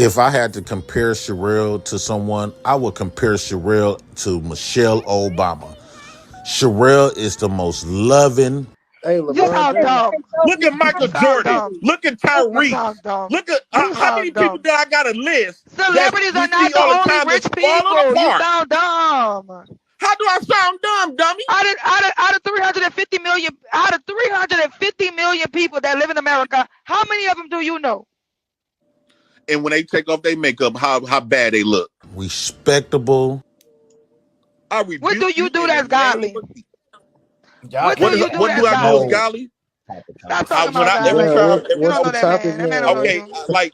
If I had to compare Sherelle to someone, I would compare Sherelle to Michelle Obama. Sherelle is the most loving. Hey, You LeBron sound James. dumb. Look at Michael You sound Jordan. dumb. Look at You Tyrese. sound dumb. Look at You how many sound people dumb. do I got a list that Celebrities we are not see the all the only time rich that's falling people. You apart? sound dumb. How do I sound dumb, dummy? Out of 350 million people that live in America, how many of them do you know? And when they take off their makeup, how bad they look. Respectable. I What do rebuke you you do in the that's name godly? of What do you do what do that's I do as godly? golly? Stop talking When about I that every man. time You What's don't the know that topic man. That man don't now, know okay, man? you. like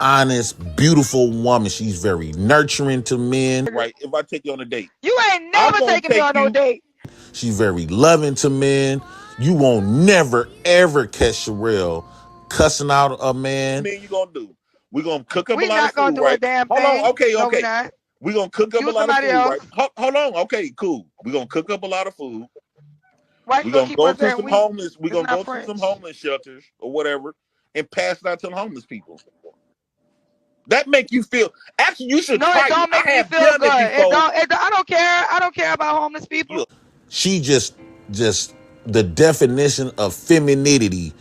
Honest, beautiful woman. She's very nurturing to men. right. If I take you on a date, You ain't I'm never gonna taking me take on no you. date. She's very loving to men. You won't never, ever catch Sherelle cussing out a man. Me and you gonna do? We're gonna cook up a We lot of not gonna food, do a right? damn Hold on. thing. Okay, No, we okay. not. We're gonna cook up a You lot of somebody food, else. right? Hold on. Okay, cool. We're gonna cook up a lot of food. Why you We're gonna gonna keep go on to saying some we? homeless. We're It's gonna not go to some French. homeless shelters or whatever, and pass it out to the homeless people. That make you feel. Actually, you should No, it try it. don't make I me have feel done it good. before. I don't care. I don't care about homeless people. She just the definition of femininity.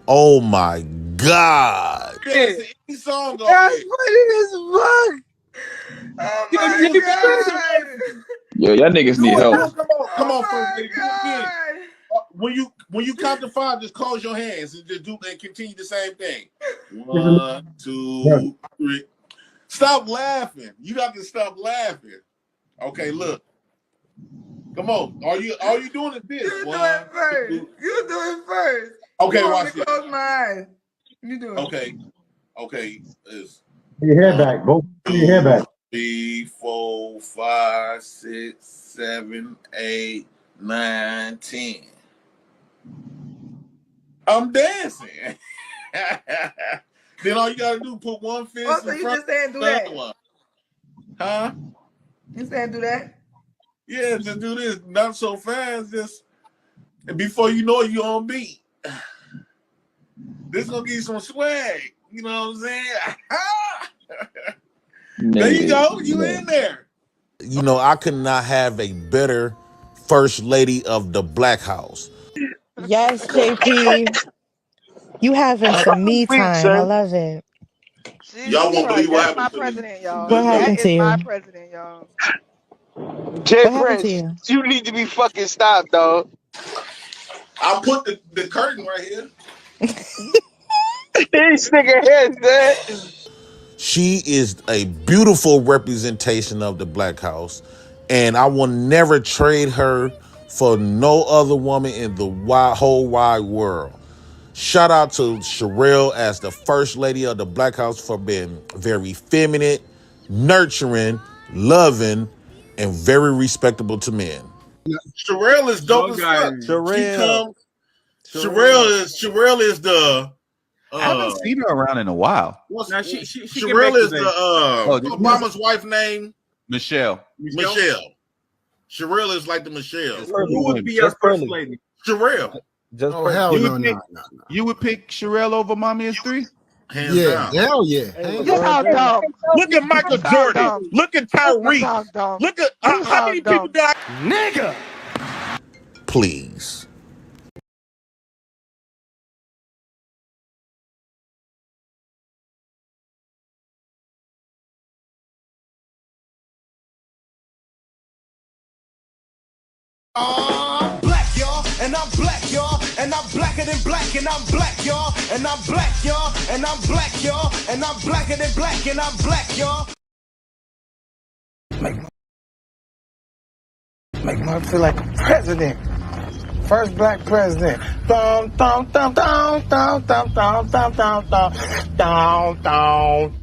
Oh my God. Dance any song off That's there. funny as fuck. Oh my god. Yo, y'all niggas Do need it. help. Come on, Oh first lady. Do it again. my When you count to 5, just close your hands and just do and continue the same thing. 1, 2, 3. Stop laughing. You got to stop laughing. Okay, look. Come on. All you doing is this. You do 1, it first. 2. You do it first. Okay, You want watch me to this. close my eyes. You do it. Okay. It's Put your head back. Both put your head back. 3, 4, 5, 6, 7, 8, 9, 10. I'm dancing. Then all you gotta do put one fist Oh, so in you front just saying do of the that? other one. Huh? You saying do that? Yeah, just do this. Not so fast. Just and before you know it, you on beat. This gonna give you some swag. You know what I'm saying? There you go. You in there. You know, I could not have a better first lady of the Black House. Yes, JP. You having some me time. I love it. Y'all Jesus won't believe Christ, what that's happened my to me. president, y'all. What That happened to is my you? president, y'all. Jay What happened to Prince, you? you need to be fucking stopped, dog. I put the curtain right here. This nigga head that. She is a beautiful representation of the Black House, and I will never trade her for no other woman in the whole wide world. Shout out to Sherelle as the first lady of the Black House for being very feminine, nurturing, loving, and very respectable to men. Sherelle is dope as fuck. Sherelle. Sherelle is the I haven't seen her around in a while. Sherelle is the Obama's wife name. Michelle. Sherelle is like the Michelle. Who would be your first lady? Sherelle. Just Oh hell You no, would no, pick, no, no. you would pick Sherelle over Mommy is 3? Hands Yeah, down. hell yeah. Hey, You LeBron sound James. dumb. Look at Michael You sound Jordan. dumb. Look at You Tyrese. sound dumb. Look at You how many sound people dumb. die. Please. Black, y'all, and I'm black, y'all, and I'm blacker than black, and I'm black, y'all, and I'm black, y'all, and I'm black, y'all, and I'm blacker than black, and I'm black, y'all. Make me feel like a president. First black president. Dum, dum, dum, dum, dum, dum, dum, dum, dum, dum, dum, dum.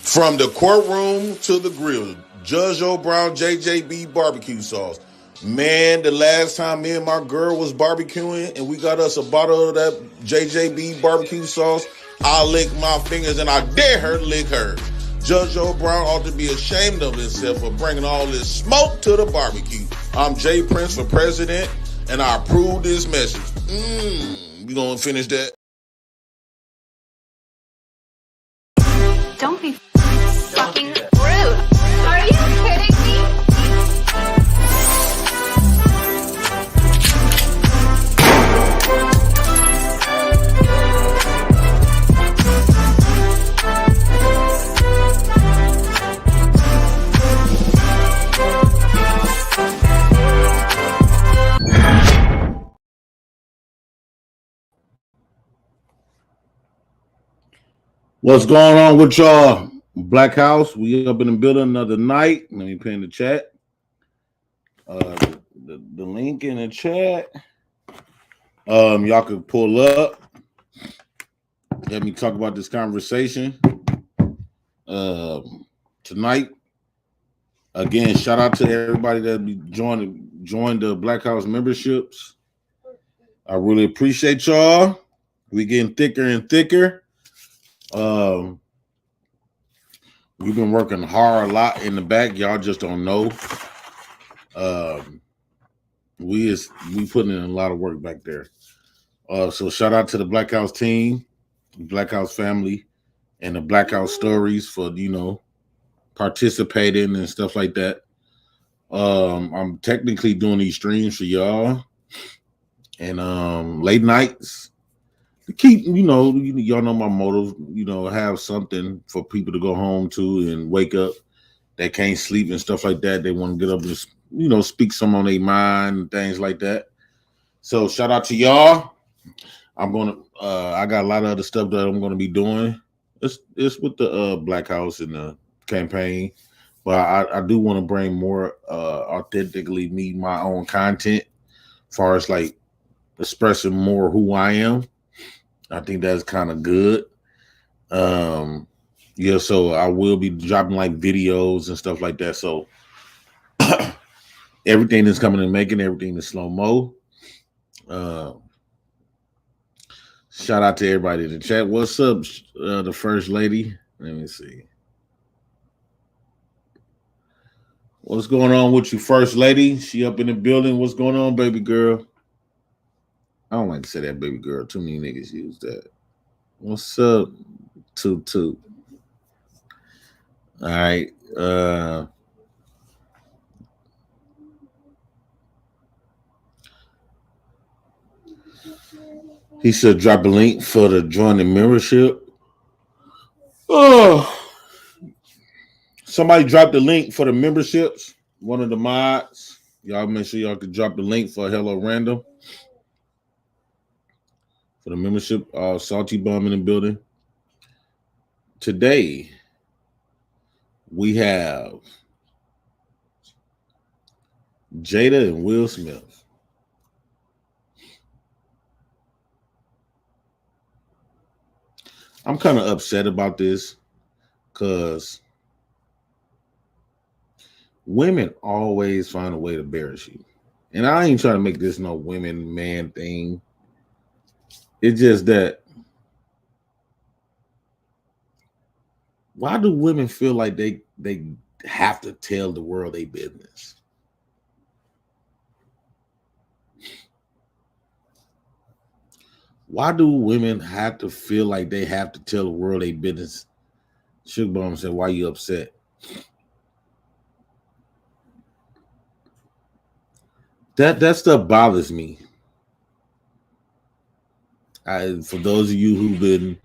From the courtroom to the grill, Judge O'Brown JJB barbecue sauce. Man, the last time me and my girl was barbecuing and we got us a bottle of that JJB barbecue sauce, I licked my fingers and I dare her to lick hers. Judge O'Brown ought to be ashamed of himself for bringing all this smoke to the barbecue. I'm Jay Prince for president. and I approve this message. You gonna finish that? Don't be fucking rude. Are you kidding me? What's going on with y'all? Black House, we up in the building another night. Let me pin the chat. The link in the chat. Y'all could pull up. Let me talk about this conversation. Tonight. Again, shout out to everybody that be joined the Black House memberships. I really appreciate y'all. We getting thicker and thicker. We've been working hard a lot in the back. Y'all just don't know. We putting in a lot of work back there. So shout out to the Black House team, Black House family, and the Black House stories for participating and stuff like that. I'm technically doing these streams for y'all and late nights to keep y'all know my motto, have something for people to go home to and wake up. They can't sleep and stuff like that. They want to get up and speak some on their mind and things like that. So shout out to y'all. I got a lot of other stuff that I'm gonna be doing. It's with the Black House and the campaign, but I do want to bring more authentically my own content as far as like expressing more who I am. I think that's kind of good. So I will be dropping like videos and stuff like that. So everything is coming and making everything is slow-mo. Shout out to everybody in the chat. What's up, the first lady? Let me see. What's going on with you, first lady? She up in the building. What's going on, baby girl? I don't like to say that, baby girl. Too many niggas use that. What's up, Toot? All right. He said drop a link for the join the membership. Oh, somebody dropped the link for the memberships. One of the mods. Y'all make sure y'all can drop the link for Hello Random. For the membership, Salty Bum in the building. Today, we have Jada and Will Smith. I'm kind of upset about this because women always find a way to embarrass you. And I ain't trying to make this no women man thing. It's just that why do women feel like they have to tell the world their business? Why do women have to feel like they have to tell the world their business? Sugar Bomb said, why you upset? That stuff bothers me. For those of you who've been,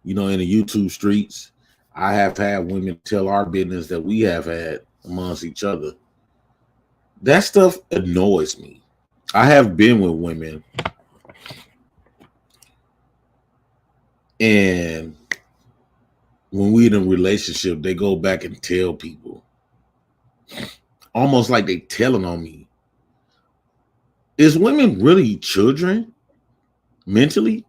in the YouTube streets, I have had women tell our business that we have had amongst each other. That stuff annoys me. I have been with women, and when we're in a relationship, they go back and tell people, almost like they telling on me. Is women really children mentally?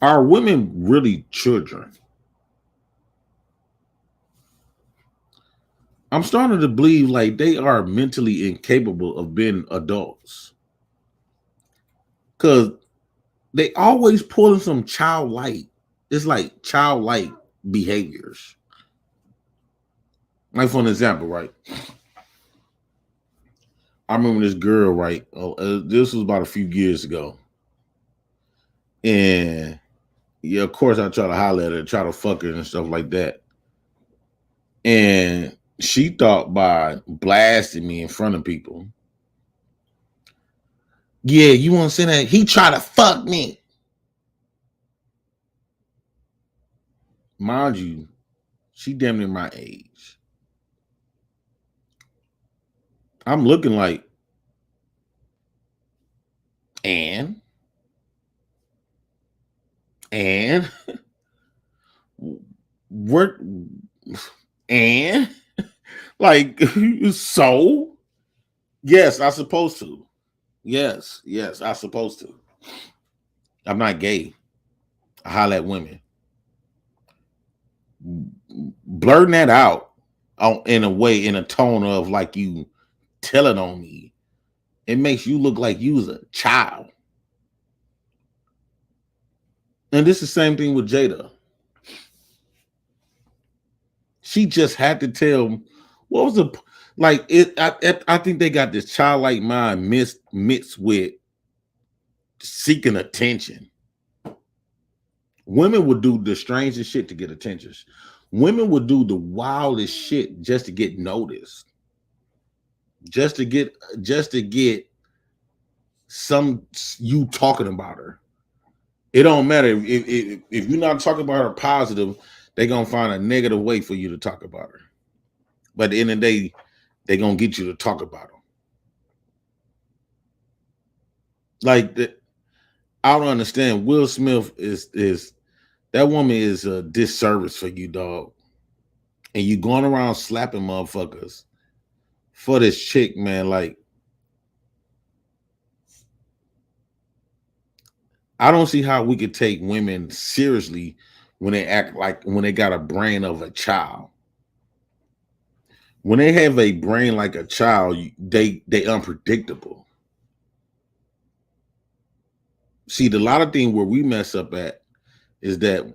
Are women really children? I'm starting to believe like they are mentally incapable of being adults. Because they always pulling some childlike. It's like childlike behaviors. Like for an example, right? I remember this girl, right? This was about a few years ago. And yeah, of course, I try to holler at her, try to fuck her and stuff like that. And she thought by blasting me in front of people, yeah, you want to say that? He tried to fuck me. Mind you, she damn near my age. I'm looking like, and what, and like, so yes, I supposed to. Yes, I supposed to. I'm not gay. I holler at women. Blurting that out in a way, in a tone of like you telling on me, it makes you look like you was a child. And this is the same thing with Jada. She just had to tell what was the like it. I think they got this childlike mind mixed with seeking attention. Women would do the strangest shit to get attention. Women would do the wildest shit just to get noticed. Just to get some you talking about her. It don't matter if you're not talking about her positive, they're gonna find a negative way for you to talk about her. But at the end of the day, they're gonna get you to talk about them. Like I don't understand. Will Smith is that woman is a disservice for you, dog. And you going around slapping motherfuckers for this chick, man. Like, I don't see how we could take women seriously when they act like when they got a brain of a child. When they have a brain like a child, they unpredictable. See, the lot of things where we mess up at is that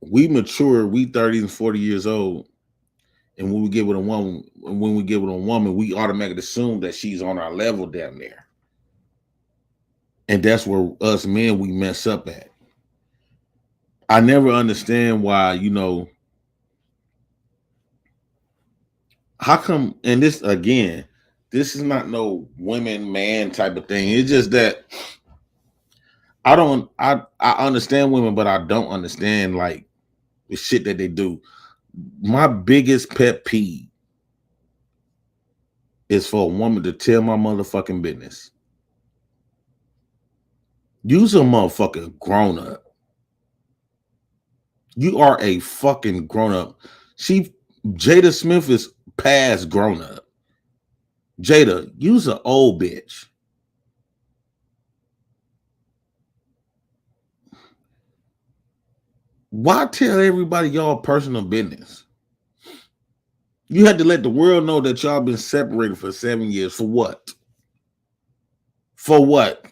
we mature, we 30 and 40 years old, and when we get with a woman, we automatically assume that she's on our level down there. And that's where us men we mess up at. I never understand why, how come, and this again, this is not no women man type of thing. It's just that I understand women, but I don't understand like the shit that they do. My biggest pet peeve is for a woman to tell my motherfucking business. You's a motherfucking grown up. You are a fucking grown up. Jada Smith is past grown up. Jada, you's an old bitch. Why tell everybody y'all personal business? You had to let the world know that y'all been separated for 7 years. For what? For what?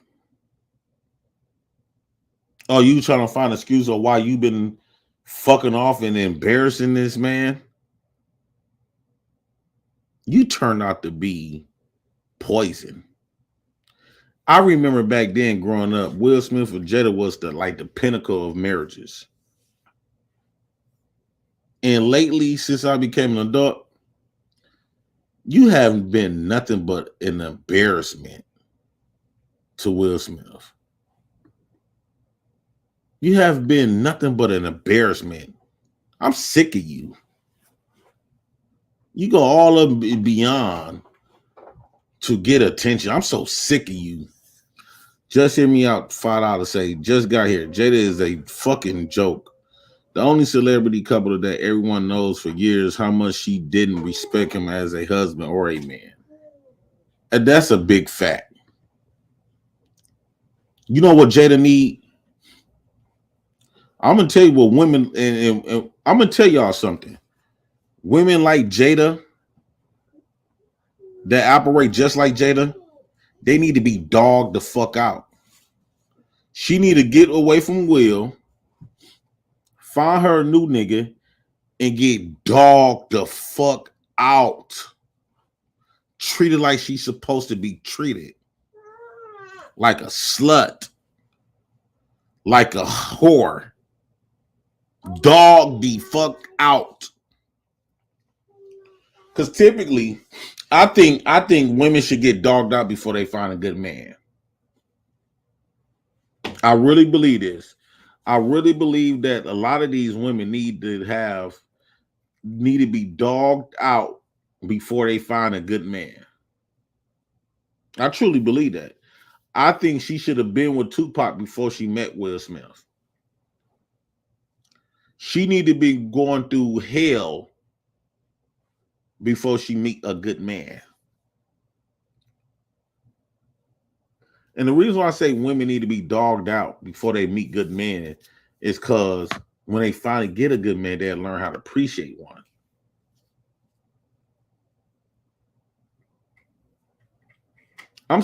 Oh, you trying to find an excuse of why you been fucking off and embarrassing this man? You turned out to be poison. I remember back then growing up, Will Smith and Jada was the pinnacle of marriages. And lately, since I became an adult, you haven't been nothing but an embarrassment to Will Smith. You have been nothing but an embarrassment. I'm sick of you. You go all up and beyond to get attention. I'm so sick of you. Just hear me out. $5 say, just got here. Jada is a fucking joke. The only celebrity couple that everyone knows for years how much she didn't respect him as a husband or a man. And that's a big fact. You know what Jada need? I'm going to tell you what women, and I'm going to tell y'all something. Women like Jada that operate just like Jada, they need to be dogged the fuck out. She need to get away from Will, find her a new nigga, and get dogged the fuck out. treated like she's supposed to be treated. Like a slut. Like a whore. Dog the fuck out. Because typically, I think women should get dogged out before they find a good man. I really believe this. I really believe that a lot of these women need to be dogged out before they find a good man. I truly believe that. I think she should have been with Tupac before she met Will Smith. She need to be going through hell before she meet a good man. And the reason why I say women need to be dogged out before they meet good men is because when they finally get a good man, they'll learn how to appreciate one. I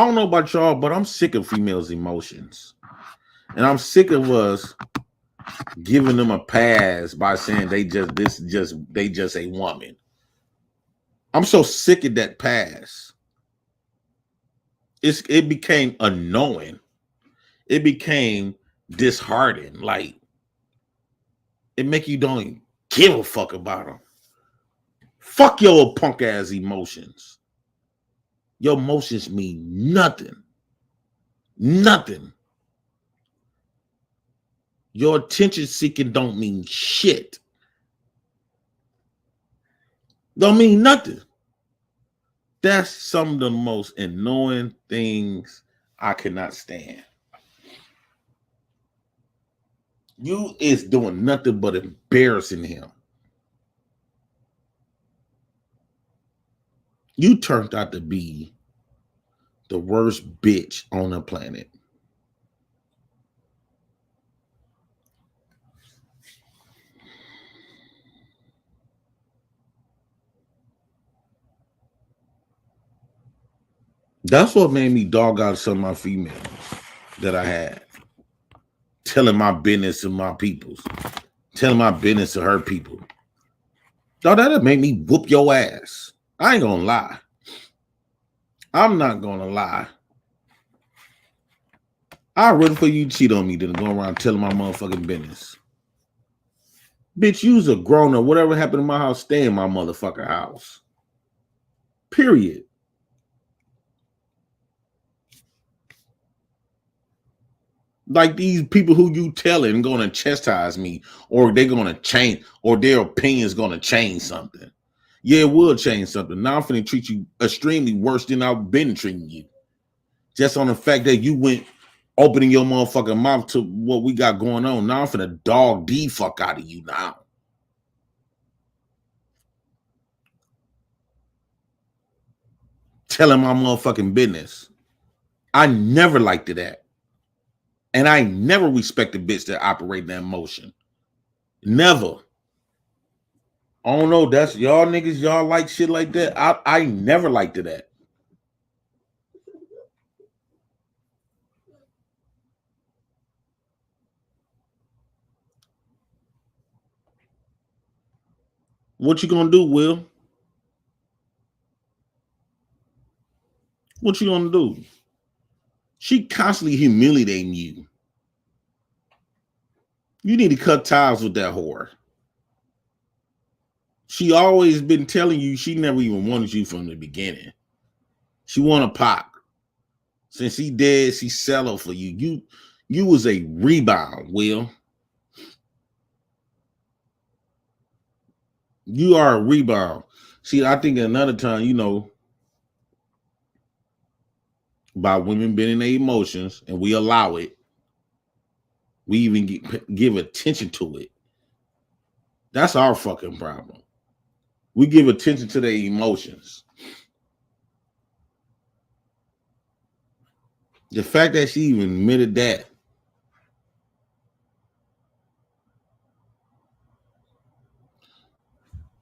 don't know about y'all, but I'm sick of females' emotions. And I'm sick of us giving them a pass by saying they just a woman. I'm so sick of that pass. It became annoying. It became disheartening. Like, it make you don't even give a fuck about them. Fuck your punk ass emotions. Your emotions mean nothing. Nothing. Your attention seeking don't mean shit. Don't mean nothing. That's some of the most annoying things I cannot stand. You is doing nothing but embarrassing him. You turned out to be the worst bitch on the planet. That's what made me dog out some of my females that I had. Telling my business to my peoples. Telling my business to her people. Dog, that'll make me whoop your ass. I ain't gonna lie. I'm not gonna lie. I'd rather for you to cheat on me than go around telling my motherfucking business. Bitch, you's a grown up. Whatever happened in my house, stay in my motherfucking house. Period. Like these people who you telling gonna chastise me, or they're gonna change, or their opinion's gonna change something. Yeah, it will change something. Now I'm finna treat you extremely worse than I've been treating you. Just on the fact that you went opening your motherfucking mouth to what we got going on. Now I'm finna dog the fuck out of you now. Telling my motherfucking business. I never liked that. And I never respected bitch that operate that emotion. Never. I don't know. That's y'all niggas. Y'all like shit like that. I never liked that. What you gonna do, Will? What you gonna do? She constantly humiliating you. You need to cut ties with that whore. She always been telling you she never even wanted you from the beginning. She wanted Pac. Since he dead, she settled for you. You was a rebound, Will. You are a rebound. See, I think another time, about women being in their emotions, and we allow it. We even give attention to it. That's our fucking problem. We give attention to their emotions. The fact that she even admitted that.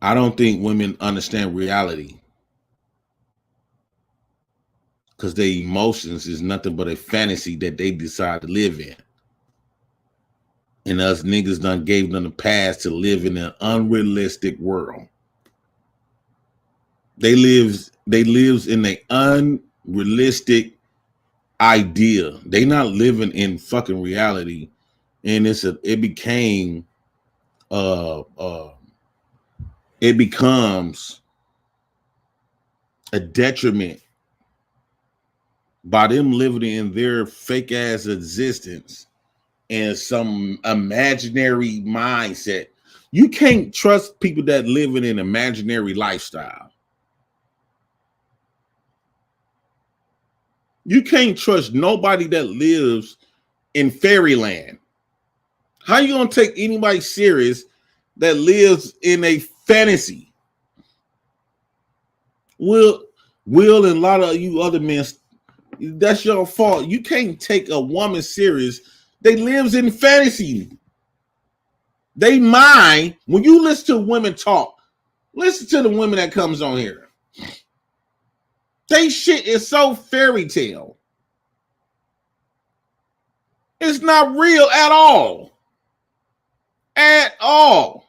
I don't think women understand reality. Because their emotions is nothing but a fantasy that they decide to live in. And us niggas done gave them the pass to live in an unrealistic world. They live they lives in an unrealistic idea. They not living in fucking reality, and it becomes a detriment by them living in their fake ass existence and some imaginary mindset. You can't trust people that live in an imaginary lifestyle. You can't trust nobody that lives in fairyland. How you gonna take anybody serious that lives in a fantasy? Will and a lot of you other men, that's your fault. You can't take a woman serious. They lives in fantasy. They mind. When you listen to women talk, listen to the women that comes on here. They shit is so fairy tale. It's not real at all. At all.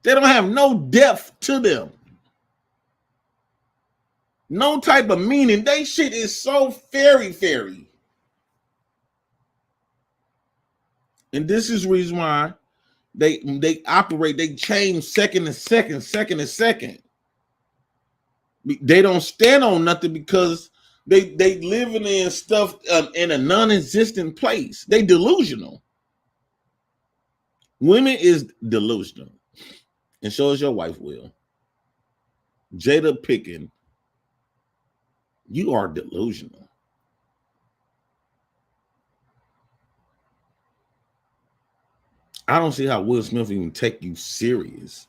They don't have no depth to them. No type of meaning. They shit is so fairy. And this is the reason why they operate, they change second to second. They don't stand on nothing because they living in stuff in a non-existent place. They delusional. Women is delusional. And so is your wife, Will. Jada Pickin, you are delusional. I don't see how Will Smith even take you serious.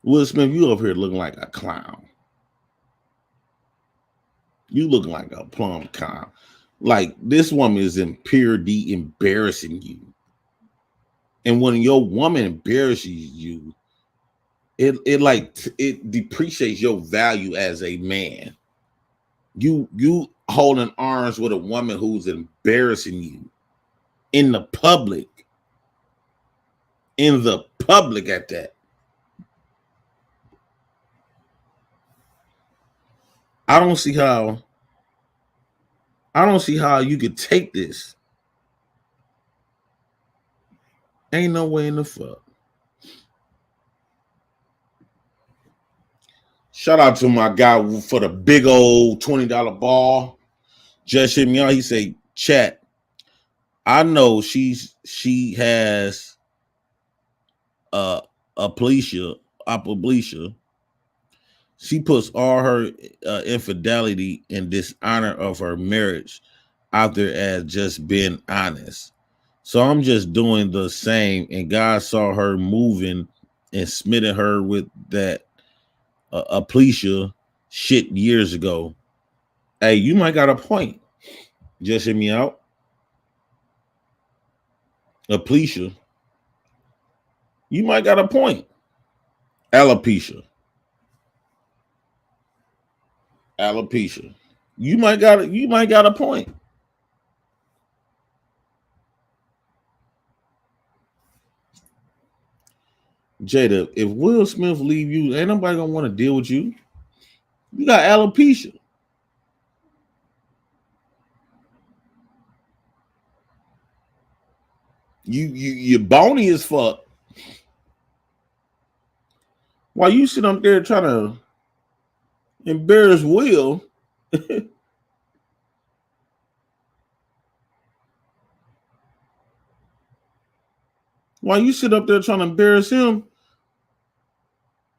Will Smith, you over here looking like a clown. You looking like a plum clown. Like this woman is in purity embarrassing you. And when your woman embarrasses you, it depreciates your value as a man. You holding arms with a woman who's embarrassing you in the public. In the public at that. I don't see how you could take this. Ain't no way in the fuck. Shout out to my guy for the big old $20 ball. Just hit me out. He say, chat. I know she has aplesia. She puts all her infidelity and dishonor of her marriage out there as just being honest. So I'm just doing the same. And God saw her moving and smitten her with that aplesia shit years ago. Hey, you might got a point. Just hit me out. Aplesia. You might got a point. Alopecia. You might got a point. Jada, if Will Smith leave you, ain't nobody gonna want to deal with you. You got alopecia. You're bony as fuck. While you sit up there trying to embarrass Will, while you sit up there trying to embarrass him,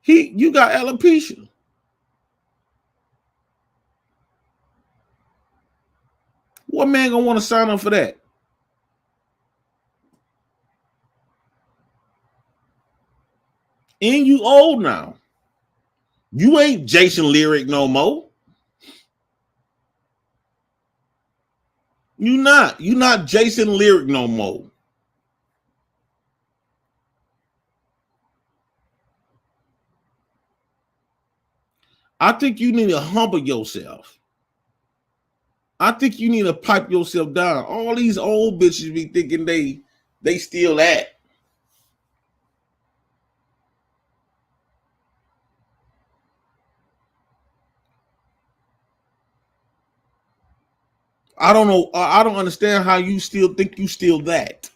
you got alopecia. What man gonna want to sign up for that? And you old now. You ain't Jason Lyric no more. You not Jason Lyric no more. I think you need to humble yourself. I think you need to pipe yourself down. All these old bitches be thinking they They still that. I don't know. I don't understand how you still think you still that.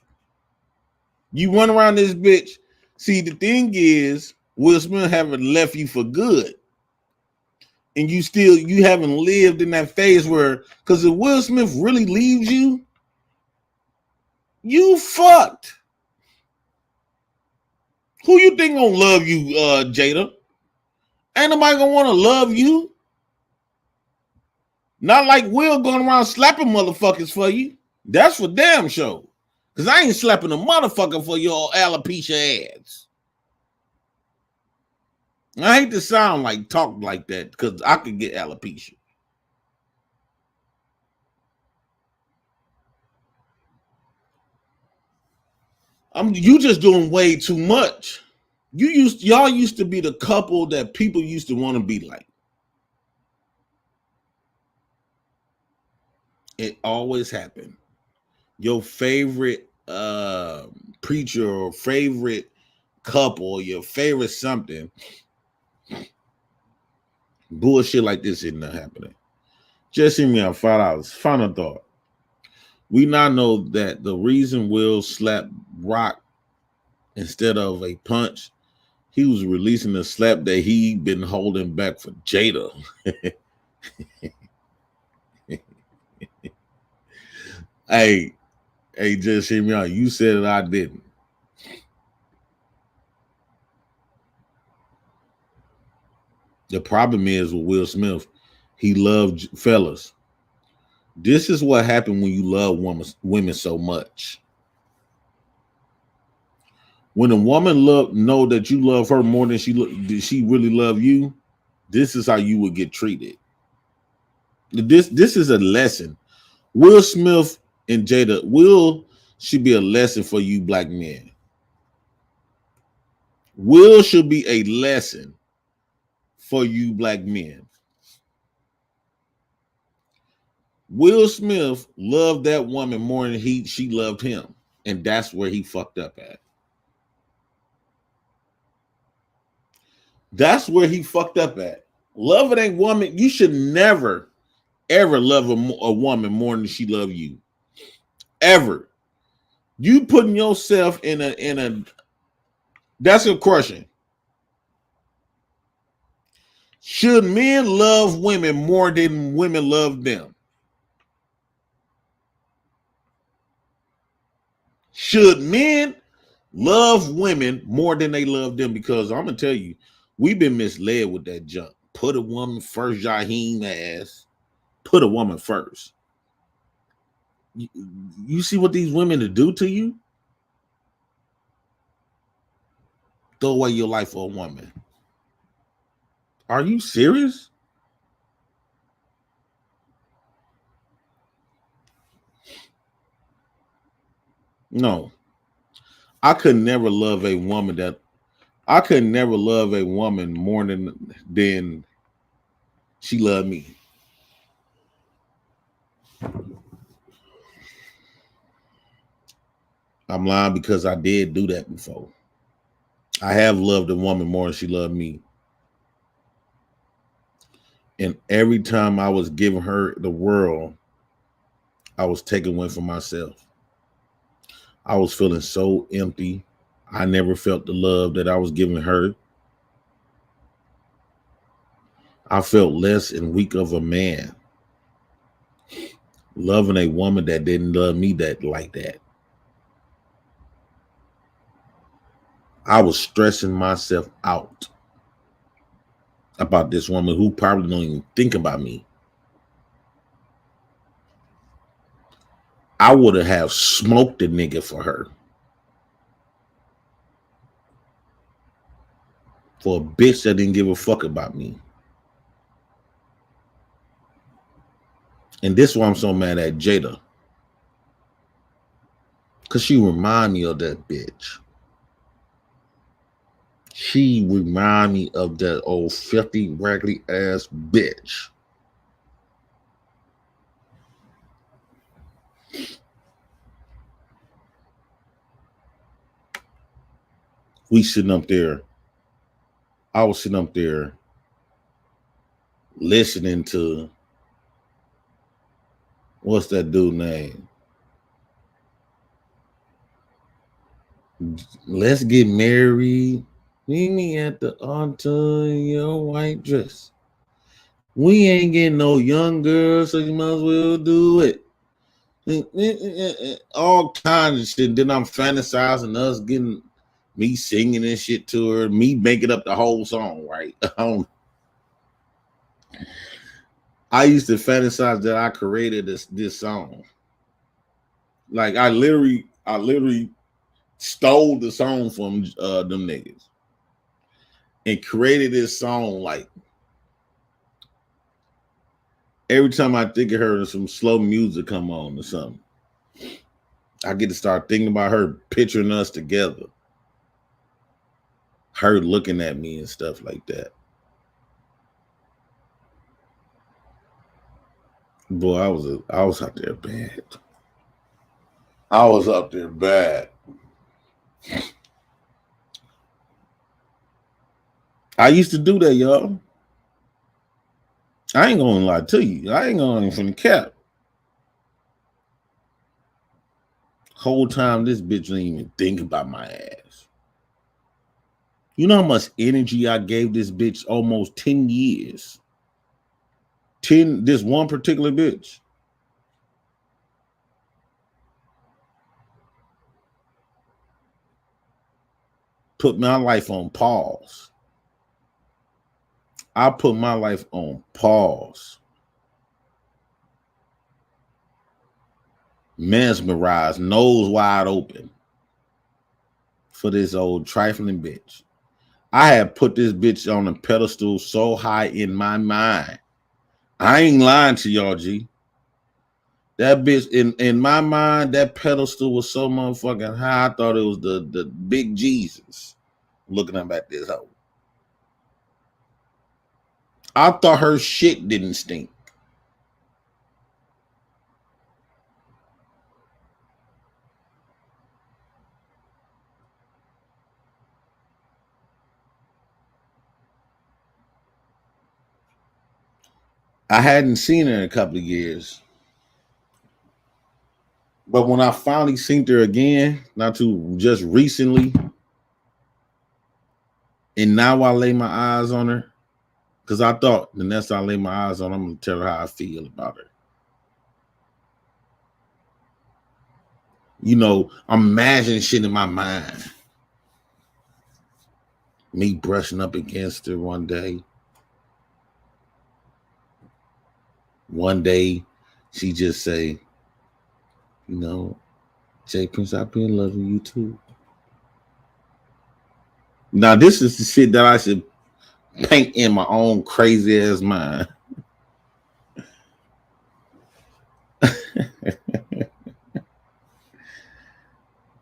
You run around this bitch. See, the thing is, Will Smith haven't left you for good. And you haven't lived in that phase where, because if Will Smith really leaves you, you fucked. Who you think gonna love you, Jada? Ain't nobody gonna want to love you. Not like Will going around slapping motherfuckers for you. That's for damn sure. Because I ain't slapping a motherfucker for your alopecia ads. I hate to sound like talk like that because I could get alopecia. You just doing way too much. Y'all used to be the couple that people used to want to be like. It always happened. Your favorite preacher or favorite couple or your favorite something, bullshit like this isn't happening. Just hear me out. $5. Final thought. We now know that the reason Will slapped Rock instead of a punch, he was releasing a slap that he been holding back for Jada. Hey, just hear me out. You said it, I didn't. The problem is with Will Smith, he loved fellas. This is what happened when you love women so much. When a woman know that you love her more than she really love you, this is how you would get treated. This is a lesson. Will Smith and Jada should be a lesson for you black men. Will should be a lesson for you black men. Will Smith loved that woman more than she loved him. And that's where he fucked up at. That's where he fucked up at. Loving a woman, you should never, ever love a woman more than she love you. Ever. You putting yourself in a that's a question. Should men love women more than women love them? Should men love women more than they love them? Because I'm gonna tell you, we've been misled with that junk. Put a woman first, Jaheim ass. Put a woman first. You see what these women do to you? Throw away your life for a woman. Are you serious? No. I could never love a woman more than she loved me. I'm lying because I did do that before. I have loved a woman more than she loved me. And every time I was giving her the world, I was taking away from myself. I was feeling so empty. I never felt the love that I was giving her. I felt less and weak of a man. Loving a woman that didn't love me like that. I was stressing myself out about this woman who probably don't even think about me. I would have smoked a nigga for her. For a bitch that didn't give a fuck about me. And this is why I'm so mad at Jada. Because she remind me of that bitch. She remind me of that old filthy, raggedy ass bitch. we sitting up there. I was sitting up there listening to what's that dude name? Let's get married. Meet me at the altar in your white dress. We ain't getting no young girl, so you might as well do it. All kinds of shit. Then I'm fantasizing us getting me singing and shit to her, me making up the whole song, right? I used to fantasize that I created this song. Like I literally stole the song from them niggas and created this song. Like every time I think of her, some slow music come on or something, I get to start thinking about her, picturing us together, her looking at me and stuff like that. Boy, I was out there bad. I was up there bad. I used to do that, y'all. I ain't gonna lie to you. I ain't going from the cap. Whole time this bitch didn't even think about my ass. You know how much energy I gave this bitch almost 10 years? This one particular bitch. Put my life on pause. I put my life on pause. Mesmerized, nose wide open for this old trifling bitch. I had put this bitch on a pedestal so high in my mind. I ain't lying to y'all, G. That bitch, in my mind, that pedestal was so motherfucking high, I thought it was the big Jesus looking up at this hoe. I thought her shit didn't stink. I hadn't seen her in a couple of years. But when I finally seen her again, not too just recently, and now I lay my eyes on her, because I thought the next time I lay my eyes on her, I'm going to tell her how I feel about her. You know, I'm imagining shit in my mind. Me brushing up against her one day. One day, she just say, you know, Jay Prince, I've been loving you too. Now, this is the shit that I should paint in my own crazy ass mind.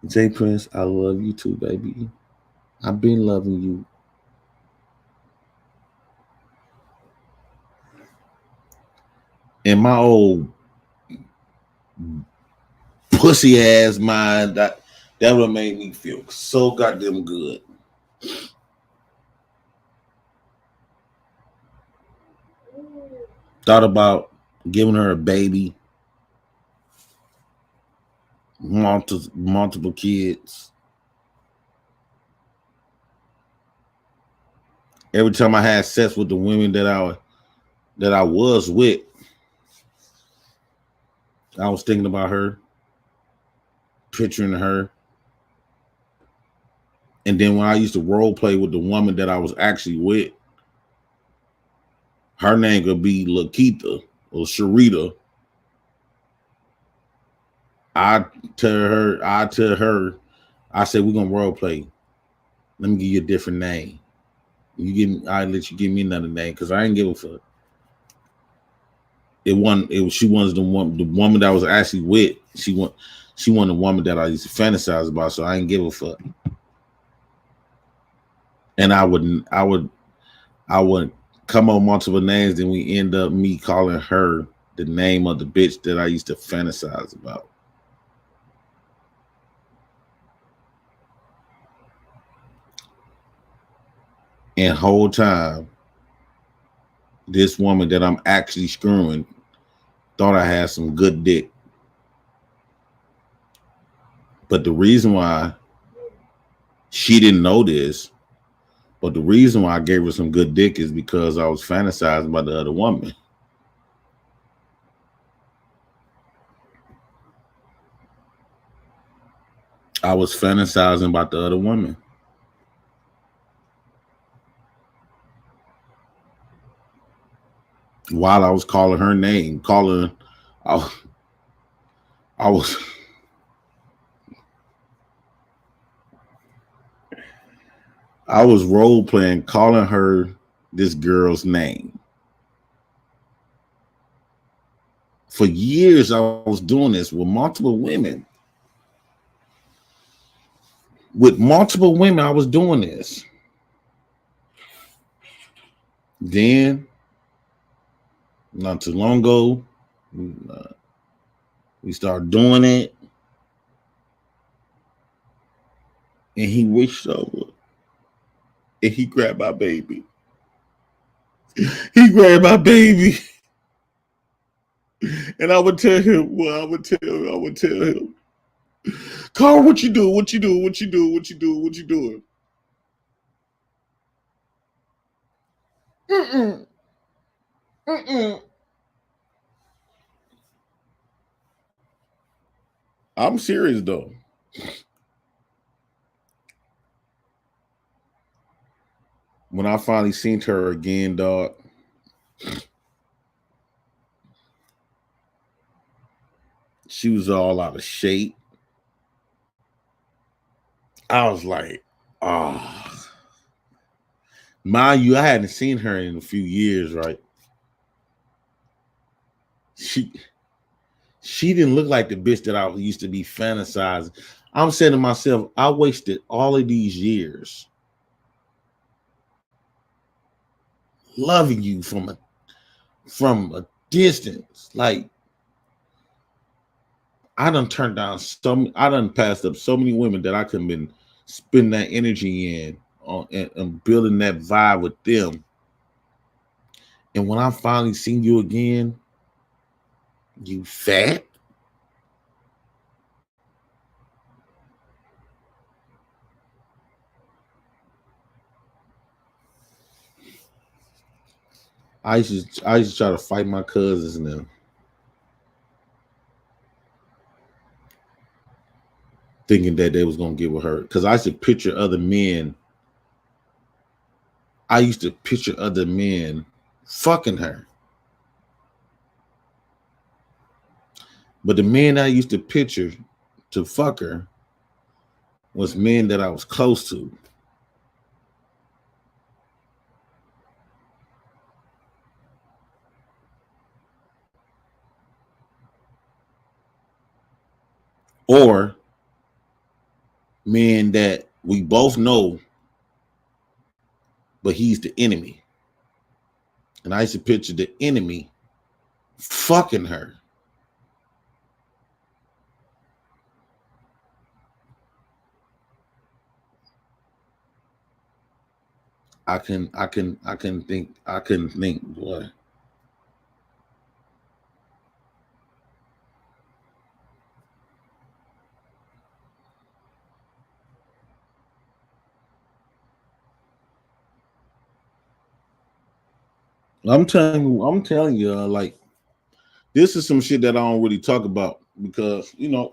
Jay Prince, I love you too, baby. I've been loving you. In my old pussy ass mind, that would have made me feel so goddamn good. Thought about giving her a baby, multiple kids. Every time I had sex with the women that I was with, I was thinking about her, picturing her. And then when I used to role play with the woman that I was actually with, her name could be Lakita or Sharita. I tell her, I said, we're gonna role play. Let me give you a different name. I let you give me another name because I ain't give a fuck. She was the woman that I was actually with. She wasn't the woman that I used to fantasize about, so I ain't give a fuck. And I would come on multiple names, then we end up me calling her the name of the bitch that I used to fantasize about. And whole time, this woman that I'm actually screwing thought I had some good dick. But the reason why she didn't know this, but the reason why I gave her some good dick is because I was fantasizing about the other woman. I was fantasizing about the other woman. While I was calling her name, I was I was role playing, calling her this girl's name. For years, I was doing this with multiple women. With multiple women, I was doing this. Then, not too long ago, we started doing it, and he reached over and he grabbed my baby. He grabbed my baby. And I would tell him, I would tell him, Carl, what you doing? What you doing? What you doing? What you doing? What you doing? Mm-mm. Mm-mm. I'm serious though. When I finally seen her again, dog, she was all out of shape. I was like, oh. Mind you, I hadn't seen her in a few years, right? She didn't look like the bitch that I used to be fantasizing. I'm saying to myself, I wasted all of these years loving you from a distance. Like, I done passed up so many women that I could have been spending that energy in on and building that vibe with them. And when I finally seen you again, you fat. I used to try to fight my cousins now, thinking that they was gonna get with her. Because I used to picture other men. I used to picture other men fucking her. But the men I used to picture to fuck her was men that I was close to. Or men that we both know, but he's the enemy. And I used to picture the enemy fucking her. I couldn't think, boy. I'm telling you, like, this is some shit that I don't really talk about because, it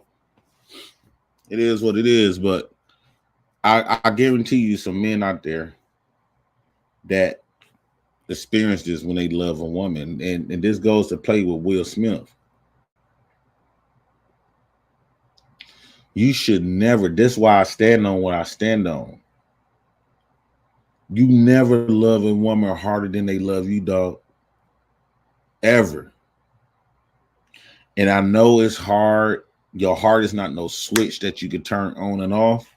is what it is. But I guarantee you some men out there that experience this when they love a woman. And this goes to play with Will Smith. You should never, that's why I stand on what I stand on. You never love a woman harder than they love you, dog. Ever. And I know it's hard. Your heart is not no switch that you can turn on and off.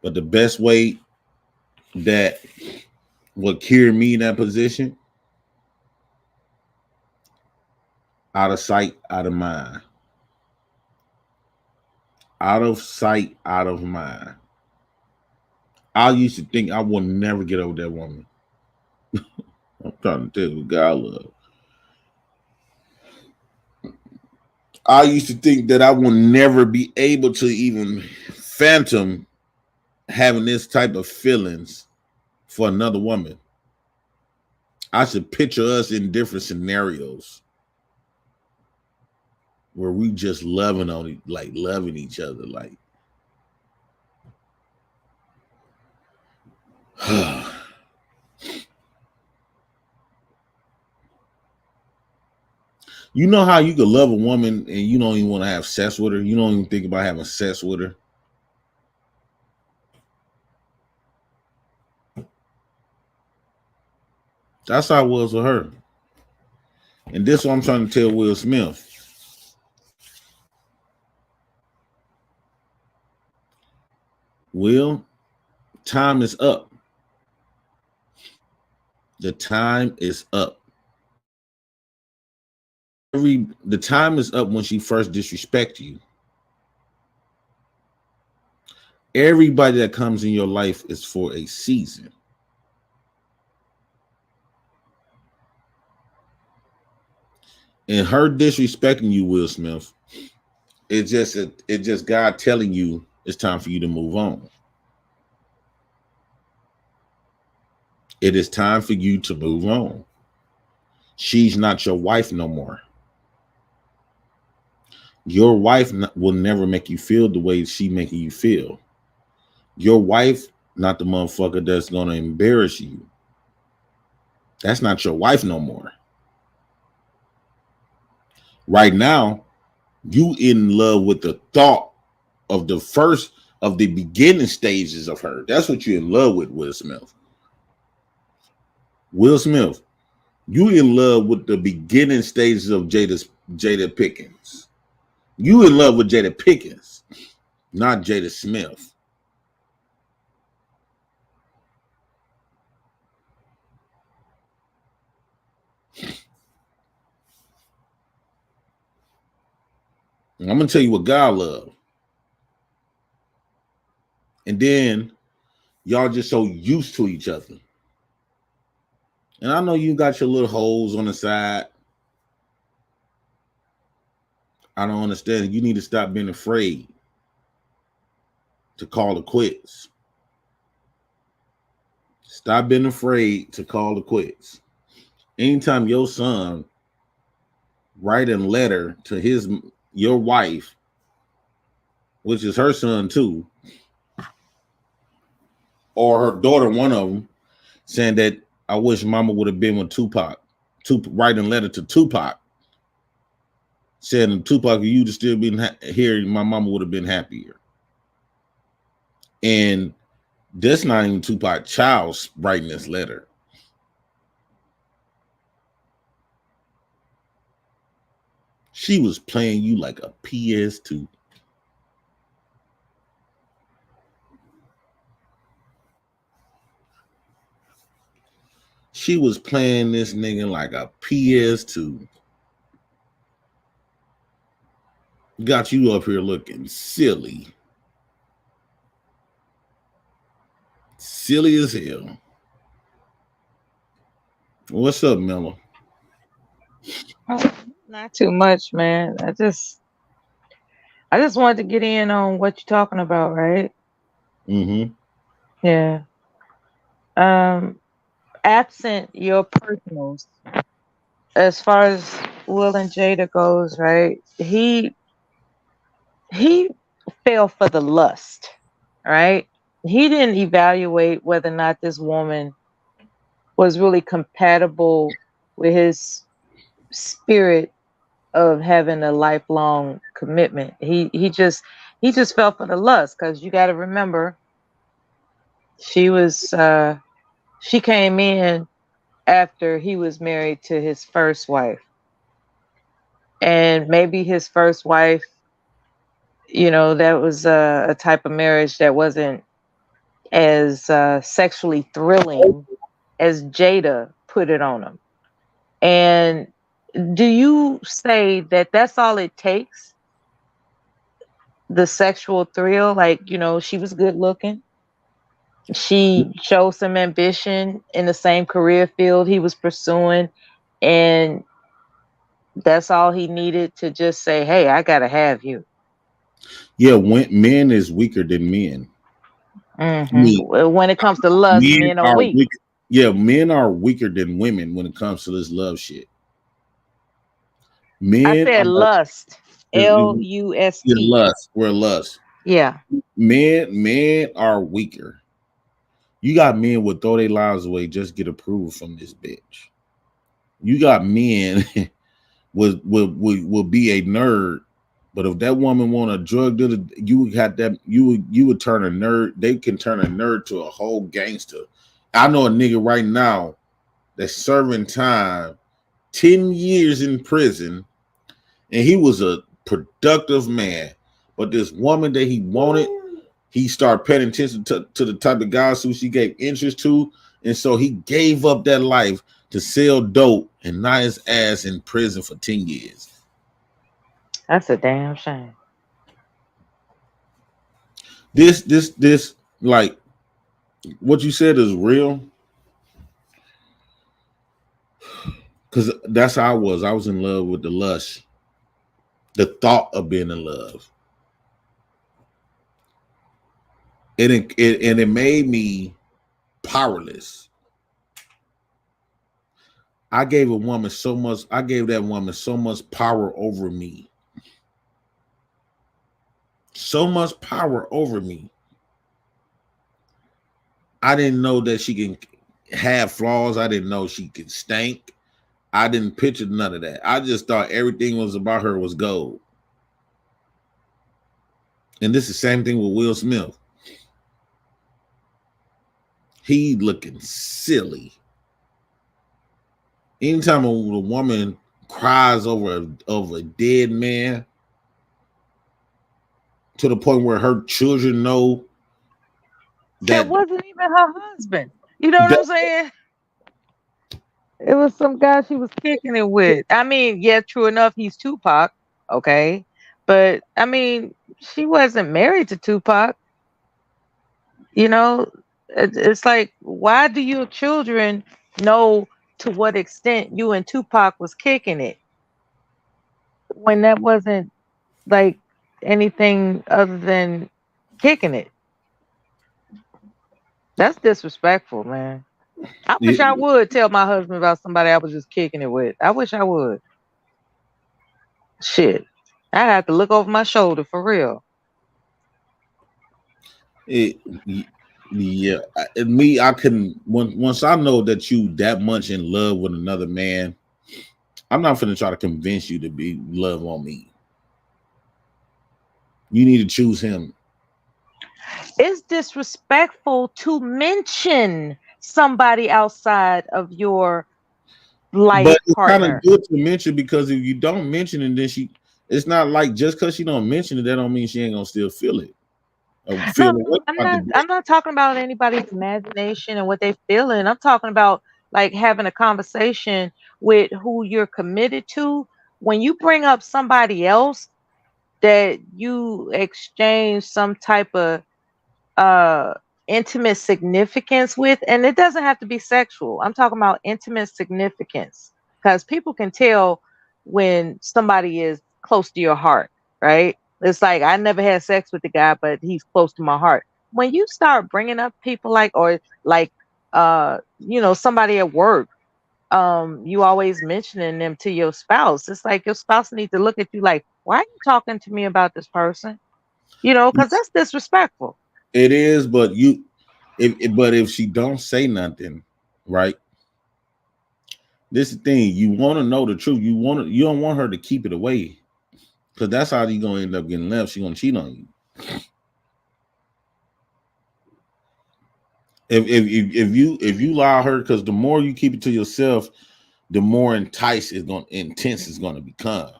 But the best way that would carry me in that position, out of sight, out of mind. Out of sight, out of mind. I used to think I will never get over that woman. I'm trying to tell you, God love. I used to think that I will never be able to even phantom having this type of feelings for another woman. I should picture us in different scenarios where we just loving each other, like. You know how you could love a woman and you don't even want to have sex with her? You don't even think about having sex with her? That's how it was with her. And this is what I'm trying to tell Will Smith. Will, time is up. The time is up. The time is up when she first disrespects you. Everybody that comes in your life is for a season. And her disrespecting you, Will Smith, it's just God telling you it's time for you to move on. It is time for you to move on. She's not your wife no more. Your wife will never make you feel the way she's making you feel. Your wife, not the motherfucker that's going to embarrass you. That's not your wife no more. Right now, you in love with the thought of the beginning stages of her. That's what you're in love with, Will Smith. Will Smith, you in love with the beginning stages of Jada Pickens. You in love with Jada Pickens, not Jada Smith. And I'm gonna tell you what God loves. And then y'all just so used to each other. And I know you got your little holes on the side. I don't understand. You need to stop being afraid to call it quits. Stop being afraid to call it quits. Anytime your son write a letter to your wife, which is her son too, or her daughter, one of them, saying that I wish mama would have been with Tupac, writing a letter to Tupac, saying Tupac, you'd have still been here, my mama would have been happier. And that's not even Tupac Child's writing this letter. She was playing you like a PS2. She was playing this nigga like a PS2. Got you up here looking silly. Silly as hell. What's up, Mella? Not too much, man. I just wanted to get in on what you're talking about, right? Mm-hmm. Yeah. Absent your personals, as far as Will and Jada goes, right? He fell for the lust, right? He didn't evaluate whether or not this woman was really compatible with his spirit of having a lifelong commitment. He just fell for the lust, because you got to remember she came in after he was married to his first wife, and maybe his first wife, that was a type of marriage that wasn't as sexually thrilling as Jada put it on him. And do you say that that's all it takes? The sexual thrill, like, she was good looking. She showed some ambition in the same career field he was pursuing, and that's all he needed to just say, "Hey, I gotta have you." Yeah, when men is weaker than men. When it comes to lust, Men men are are weak. weaker. Yeah, men are weaker than women when it comes to this love shit. I Men said are lust, Lust. lust. We're lust. Yeah, Men are weaker. You got men would throw their lives away just get approval from this bitch. You got men will be a nerd, but if that woman want a drug dealer, you would have that you would turn a nerd. They can turn a nerd to a whole gangster. I know a nigga right now that's serving time, 10 years in prison, and he was a productive man. But this woman that he wanted, he started paying attention to the type of guys who she gave interest to, and so he gave up that life to sell dope, and now his ass in prison for 10 years. that's a damn shame. This like what you said is real, because that's how I was. I was in love with the lust, the thought of being in love. It made me powerless. I gave that woman so much power over me. So much power over me. I didn't know that she can have flaws. I didn't know she could stink. I didn't picture none of that. I just thought everything was about her was gold. And this is the same thing with Will Smith. He looking silly. Anytime a woman cries over a dead man to the point where her children know That wasn't even her husband. You know what I'm saying? It was some guy she was kicking it with. I mean, yeah, true enough, he's Tupac, okay, but I mean, she wasn't married to Tupac. You know, it's like, why do your children know to what extent you and Tupac was kicking it when that wasn't like anything other than kicking it? That's disrespectful, man. I wish I would tell my husband about somebody I was just kicking it with. I wish I would. Shit. I have to look over my shoulder for real. Yeah, me, I couldn't. Once I know that you that much in love with another man, I'm not gonna try to convince you to be love on me. You need to choose him. It's disrespectful to mention somebody outside of your life But it's kind of partner. good to mention, because if you don't mention it, then it's not like just because she don't mention it, that don't mean she ain't gonna still feel it. Or feel No, the way I'm about the not. bitch. I'm not talking about anybody's imagination and what they feeling. I'm talking about like having a conversation with who you're committed to. When you bring up somebody else that you exchange some type of uh intimate significance with, and it doesn't have to be sexual. I'm talking about intimate significance, because people can tell when somebody is close to your heart, right? It's like, I never had sex with the guy, but he's close to my heart. When you start bringing up people like, or like, somebody at work, you always mentioning them to your spouse. It's like your spouse needs to look at you like, why are you talking to me about this person? Because that's disrespectful. It is, but if she don't say nothing, right? This is the thing. You want to know the truth. You don't want her to keep it away, because that's how you gonna end up getting left. She gonna cheat on you. If you allow her, because the more you keep it to yourself, the more intense it's gonna become.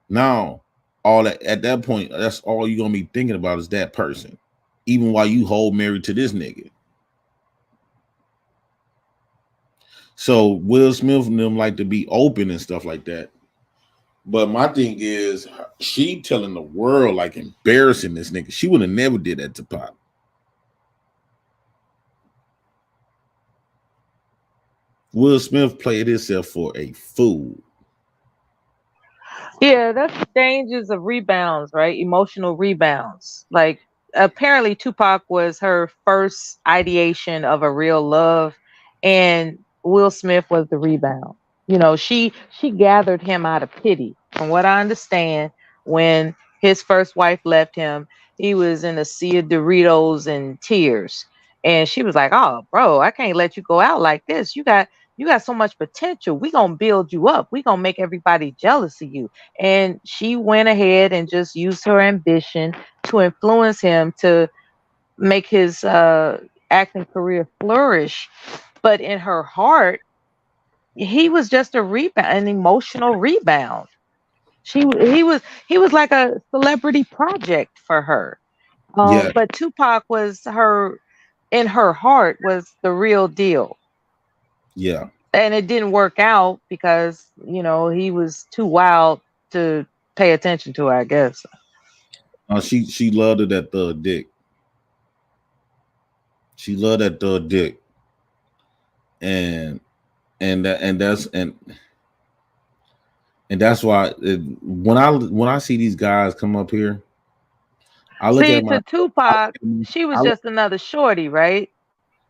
Now, all that at that point, that's all you're gonna be thinking about is that person, even while you hold married to this nigga. So Will Smith and them like to be open and stuff like that. But my thing is, she telling the world, like, embarrassing this nigga. She would have never did that to Pop. Will Smith played himself for a fool. Yeah, that's the dangers of rebounds, right? Emotional rebounds. Like apparently Tupac was her first ideation of a real love, and Will Smith was the rebound. You know, she gathered him out of pity. From what I understand, when his first wife left him, he was in a sea of Doritos and tears. And she was like, "Oh, bro, I can't let you go out like this. You got so much potential. We gonna build you up. We gonna make everybody jealous of you." And she went ahead and just used her ambition to influence him to make his acting career flourish. But in her heart, he was just a rebound, an emotional rebound. He was like a celebrity project for her. Yeah, But Tupac was her, in her heart, was the real deal. yeah. And it didn't work out because he was too wild to pay attention to her, I guess. She loved it at the dick. She loved that thug dick, and that's why when I see these guys come up here, I look See, at my to Tupac, she was I look, just another shorty, right?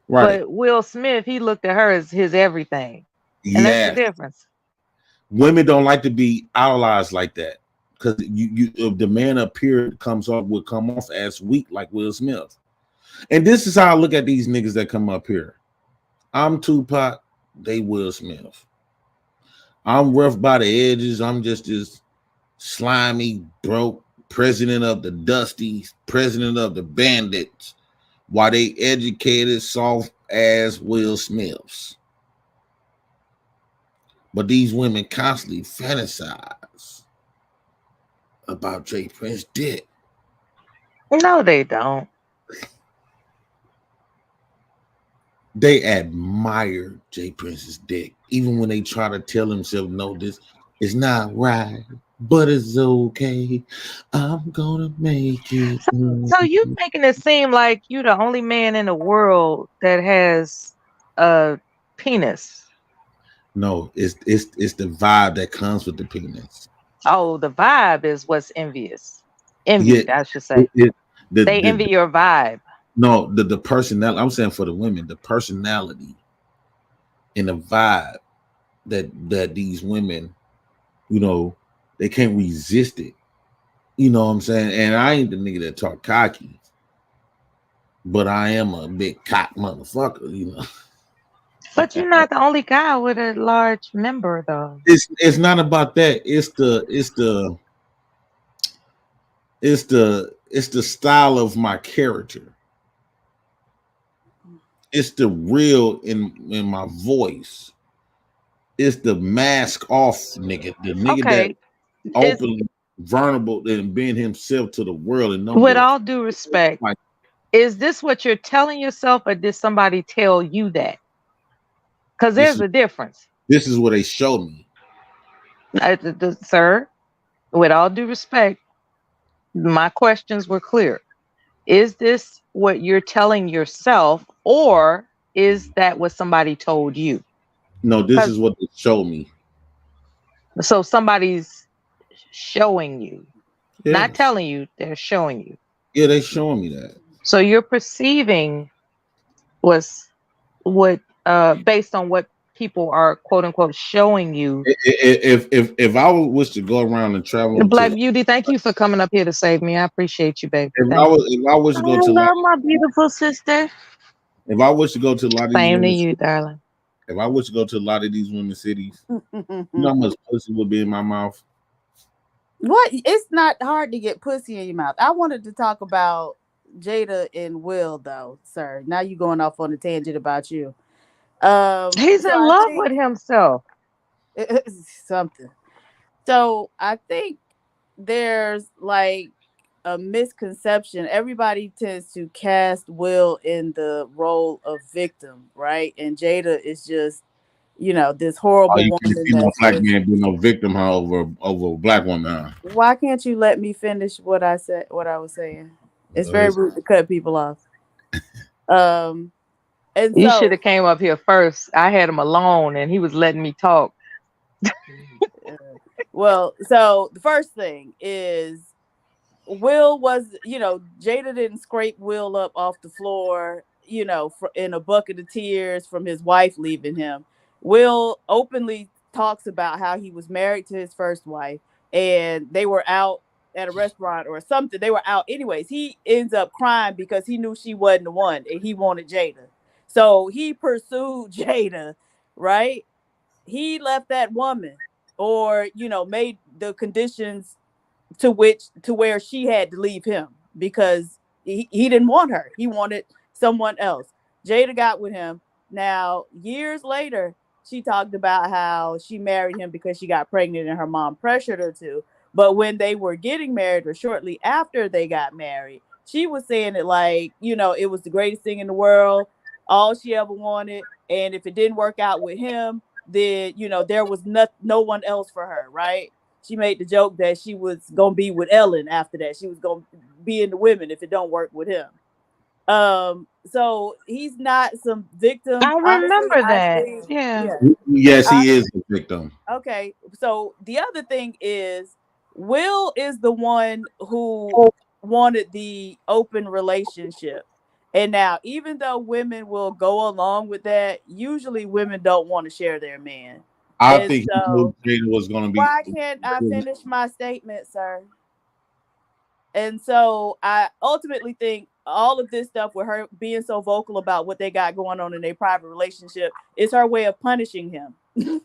right. But Will Smith, he looked at her as his everything. And that's the Yes, difference. women don't like to be idolized like that because you if the man up here will come off as weak like Will Smith. And this is how I look at these niggas that come up here. I'm Tupac, they Will Smith. I'm rough by the edges. I'm just this slimy, broke president of the Dusties, president of the Bandits, while they educated, soft ass Will Smiths. But these women constantly fantasize about Jay Prince dick. No, they don't. They admire Jay Prince's dick, even when they try to tell themselves, no, this is not right, but it's okay. I'm gonna make it. So you making it seem like you the only man in the world that has a penis. No, it's the vibe that comes with the penis. Oh, the vibe is what's envious. Yeah, Envied, I should say. They the envy your vibe. no the personality. I'm saying for the women, the personality and the vibe that these women, you know, they can't resist it. You know what I'm saying? And I ain't the nigga that talk cocky, but I am a big cock motherfucker. You know, But you're not the only guy with a large member, though. it's not about that. It's the style of my character. It's the real in my voice. It's the mask off nigga, the nigga that Okay. It's, openly vulnerable and being himself to the world and don't with give a fuck. all due respect, Like is this what you're telling yourself, or did somebody tell you that? Because this there's is a difference. this is what they showed me. Sir, with all due respect, my questions were clear. Is this what you're telling yourself, or is that what somebody told you? No, this 'Cause- is what they showed me. So somebody's showing you, not Yes. telling you, they're showing you. Yeah, they showing me that. So you're perceiving was what based on what people are quote unquote showing you. If I was to go around and travel Black to, Beauty, thank you for coming up here to save me. I appreciate you, baby. Thank you. if I was to go to Hello, my beautiful sister. if I was to go to a lot of these Same to women, you, darling. if I was to go to a lot of these women cities, you know how much pussy would be in my mouth. What? It's not hard to get pussy in your mouth. I wanted to talk about Jada and Will, though, sir. Now you going off on a tangent about you. He's So in I love think with himself. it's something. So I think there's like a misconception. Everybody tends to cast Will in the role of victim, right? And Jada is just, this Oh, horrible you can't woman see no that's black just. man being no victim, huh, over a black woman. Huh? Why can't you let me finish what I said? What I was saying? It's very rude to cut people off. Um, And You should so, have came up here first. I had him alone, and he was letting me talk. well, so the first thing is Will was, Jada didn't scrape Will up off the floor, in a bucket of tears from his wife leaving him. Will openly talks about how he was married to his first wife and they were out at a restaurant or something. They were out anyways. He ends up crying because he knew she wasn't the one and he wanted Jada. So he pursued Jada, right? He left that woman or, made the conditions to where she had to leave him because he didn't want her. He wanted someone else. Jada got with him. Now, years later, she talked about how she married him because she got pregnant and her mom pressured her to. But when they were getting married or shortly after they got married, she was saying it like, it was the greatest thing in the world, all she ever wanted. And if it didn't work out with him, then, there was no one else for her, right? She made the joke that she was gonna be with Ellen after that. She was gonna be in the women if it don't work with him. So he's not some victim. I Honestly, remember I that. think, Yeah. yeah. Yes, he is a victim. Okay. So the other thing is Will is the one who wanted the open relationship. And now, even though women will go along with that, usually women don't want to share their man. I And think he knew so Jada was going to be. why can't I finish my statement, sir? And so I ultimately think all of this stuff with her being so vocal about what they got going on in their private relationship is her way of punishing him.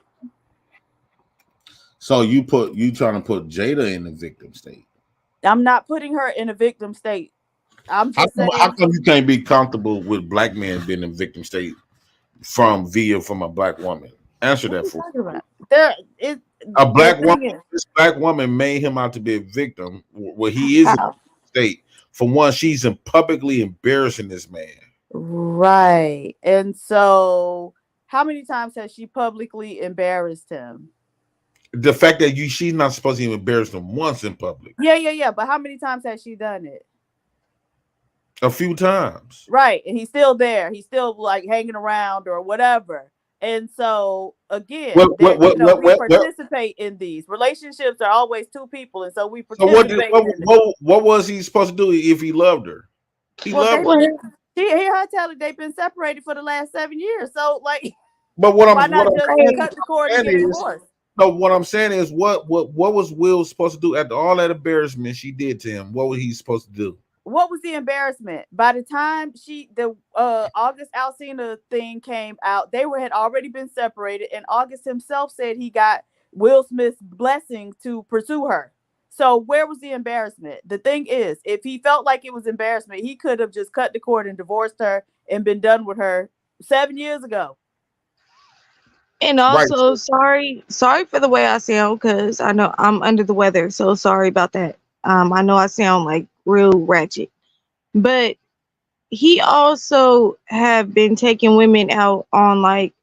So you trying to put Jada in the victim state? I'm not putting her in a victim state. I'm How just come, how saying. come you can't be comfortable with black men being in victim state from a black woman? Answer What are that you for talking about? There is a the black woman. thing is This black woman made him out to be a victim. Where he is in how the state. For one, she's publicly embarrassing this man. right. And so how many times has she publicly embarrassed him? The fact that she's not supposed to even embarrass him once in public. Yeah. But how many times has she done it? A few times. Right. And he's still there. He's still like hanging around or whatever. And so again, that we What participate in these. Relationships are always two people, and so we So participate in it. what was he supposed to do if he loved her? He Well, loved they her. she hear her tell it they've been separated for the last 7 years. So like But why not just cut the cord and get a divorce? what I'm saying is what was Will supposed to do after all that embarrassment she did to him? What was he supposed to do? What was the embarrassment? By the time the August Alsina thing came out, they had already been separated, and August himself said he got Will Smith's blessing to pursue her. So where was the embarrassment? The thing is, if he felt like it was embarrassment, he could have just cut the cord and divorced her and been done with her 7 years ago. And also, sorry for the way I sound, because I know I'm under the weather. So sorry about that. I know I sound like real ratchet, but he also have been taking women out on like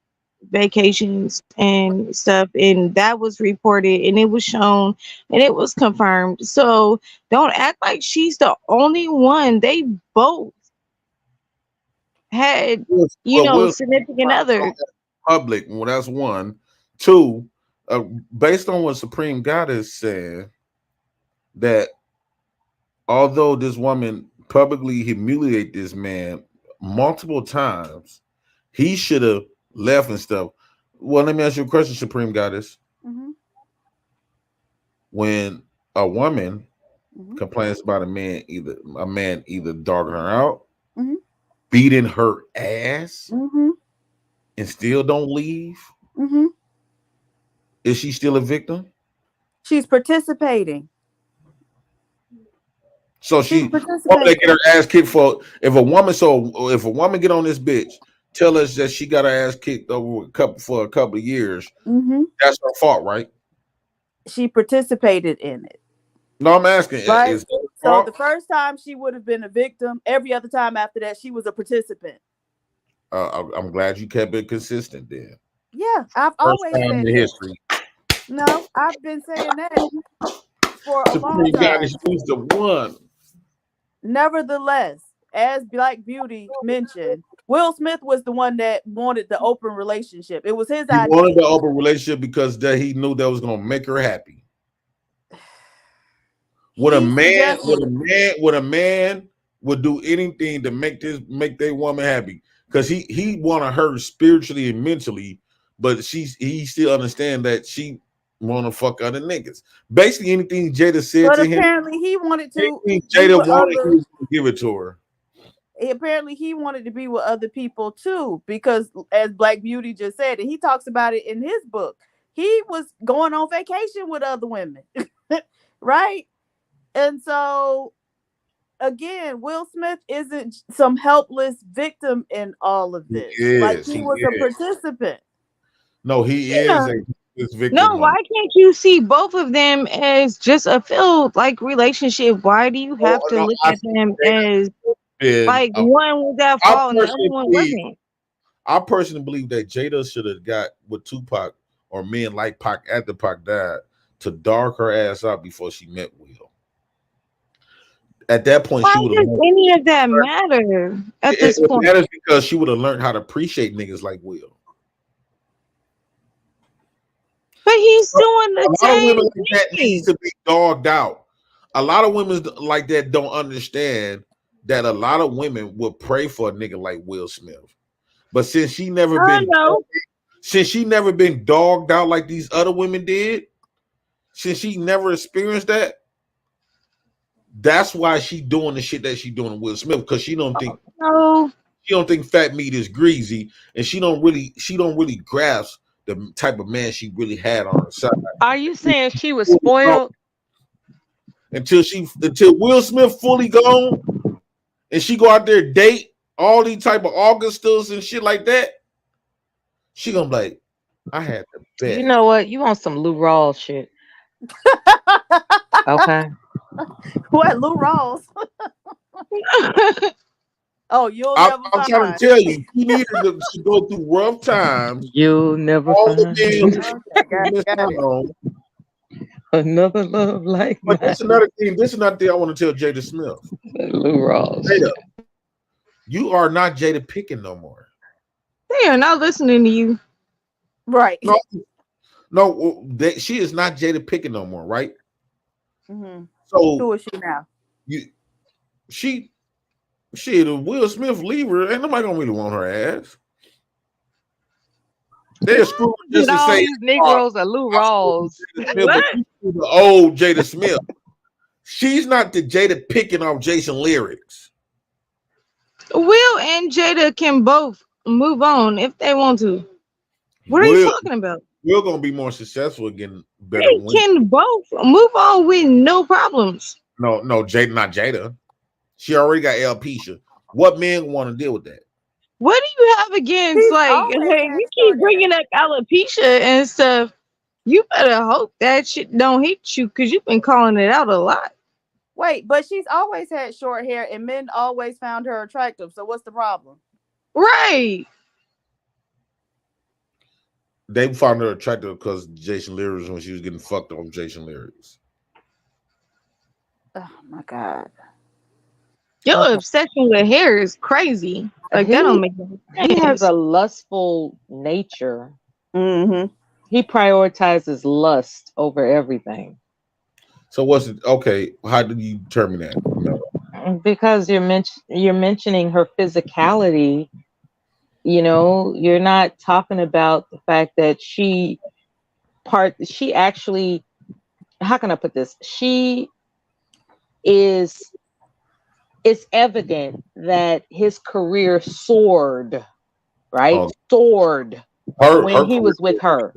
vacations and stuff, and that was reported and it was shown and it was confirmed. So don't act like she's the only one. They both had, significant others. Public. Well, that's one. Two, based on what Supreme Goddess said, that although this woman publicly humiliated this man multiple times, he should have left and stuff. Well, let me ask you a question, Supreme Goddess. Mm-hmm. When a woman complains about a man either dogging her out, beating her ass, and still don't leave, is she still a victim? She's participating. So she woman get her ass kicked for if a woman get on this bitch, tell us that she got her ass kicked over for a couple of years. That's her fault, right? She participated in it. No, I'm asking. Right? So the first time she would have been a victim. Every other time after that, she was a participant. I'm glad you kept it consistent then. Yeah, I've always said in history. No, I've been saying that for a long time. She's the one. Nevertheless, as Black Beauty mentioned, Will Smith was the one that wanted the open relationship. It was his He idea. wanted the open relationship because that he knew that was gonna make her happy. Would a man would do anything to make their woman happy? Because he wanted her spiritually and mentally, but he still understand that she want to fuck other niggas. Basically, anything Jada said But to him, apparently he wanted to Jada wanted, he was gonna give it to her. Apparently he wanted to be with other people too, because as Black Beauty just said, and he talks about it in his book, he was going on vacation with other women. Right? And so again, Will Smith isn't some helpless victim in all of this. He was a participant. No, he is a victim. No, why can't you see both of them as just a filled relationship? Why do you have to look at them as one was at fault and the other one wasn't? I personally believe that Jada should have got with Tupac or men like Pac after Pac died to dark her ass out before she met Will. At that point, why she would does any of that matter at this point? It matters because she would have learned how to appreciate niggas like Will. But he's doing the same thing. A lot of women like that thing. needs to be dogged out. A lot of women like that don't understand that a lot of women would pray for a nigga like Will Smith. But since she never been dogged out like these other women did, since she never experienced that, that's why she doing the shit that she doing to Will Smith, because she don't think she don't think fat meat is greasy, and she don't really grasp the type of man she really had on her side. Are you saying she was spoiled? Until Will Smith fully gone and she go out there date all these type of Augustus and shit like that, she gonna be like, I had the best. You know what? You want some Lou Rawls shit. Okay. What, Lou Rawls? Oh, I'm trying to tell you, she needed to go through rough times. You'll never find another love like that. This is another thing. This is another thing I want to tell Jada Smith. Lou Rawls. Jada, you are not Jada Picking no more. They are not listening to you. Right. No, she is not Jada Picking no more, right? Mm-hmm. So who is she now? Shit, if Will Smith leave her, ain't nobody gonna really want her ass. They're screwing just to say these Negroes are Lou Rawls. The old Jada Smith. She's not the Jada Picking off Jason lyrics. Will and Jada can both move on if they want to. What are you talking about? We're gonna be more successful again. Better. They can both move on with no problems. No, Jada, not Jada. She already got alopecia. What men want to deal with that? What do you have against you keep bringing up alopecia and stuff? You better hope that shit don't hit you, because you've been calling it out a lot. Wait, but she's always had short hair and men always found her attractive. So what's the problem? Right. They found her attractive because Jason lyrics when she was getting fucked off Jason lyrics. Oh my God. Your obsession with hair is crazy. That don't make sense. He has a lustful nature. Mm-hmm. He prioritizes lust over everything. So what's it? Okay, how did you determine that? No. Because you're mentioning her physicality. You know, you're not talking about the fact that she actually, how can I put this? It's evident that his career soared, right? Soared when he was with her.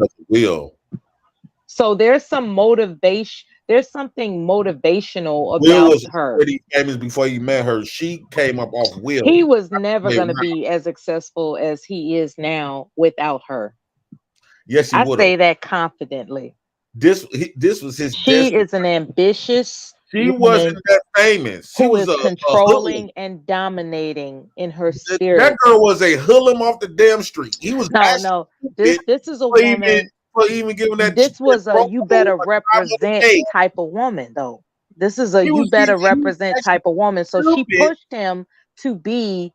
So there's some motivation. There's something motivational about Will was her. Pretty famous before you met her. She came up off Will. He was never going to be as successful as he is now without her. Yes, he would. I say that confidently. This was his. She is an ambitious. She wasn't that famous. She was controlling and dominating in her spirit. That girl was a hoodlum off the damn street. He was no. This is a woman. Even giving that. This was a you better represent type of woman, though. This is a you better represent type of woman. So she pushed him to be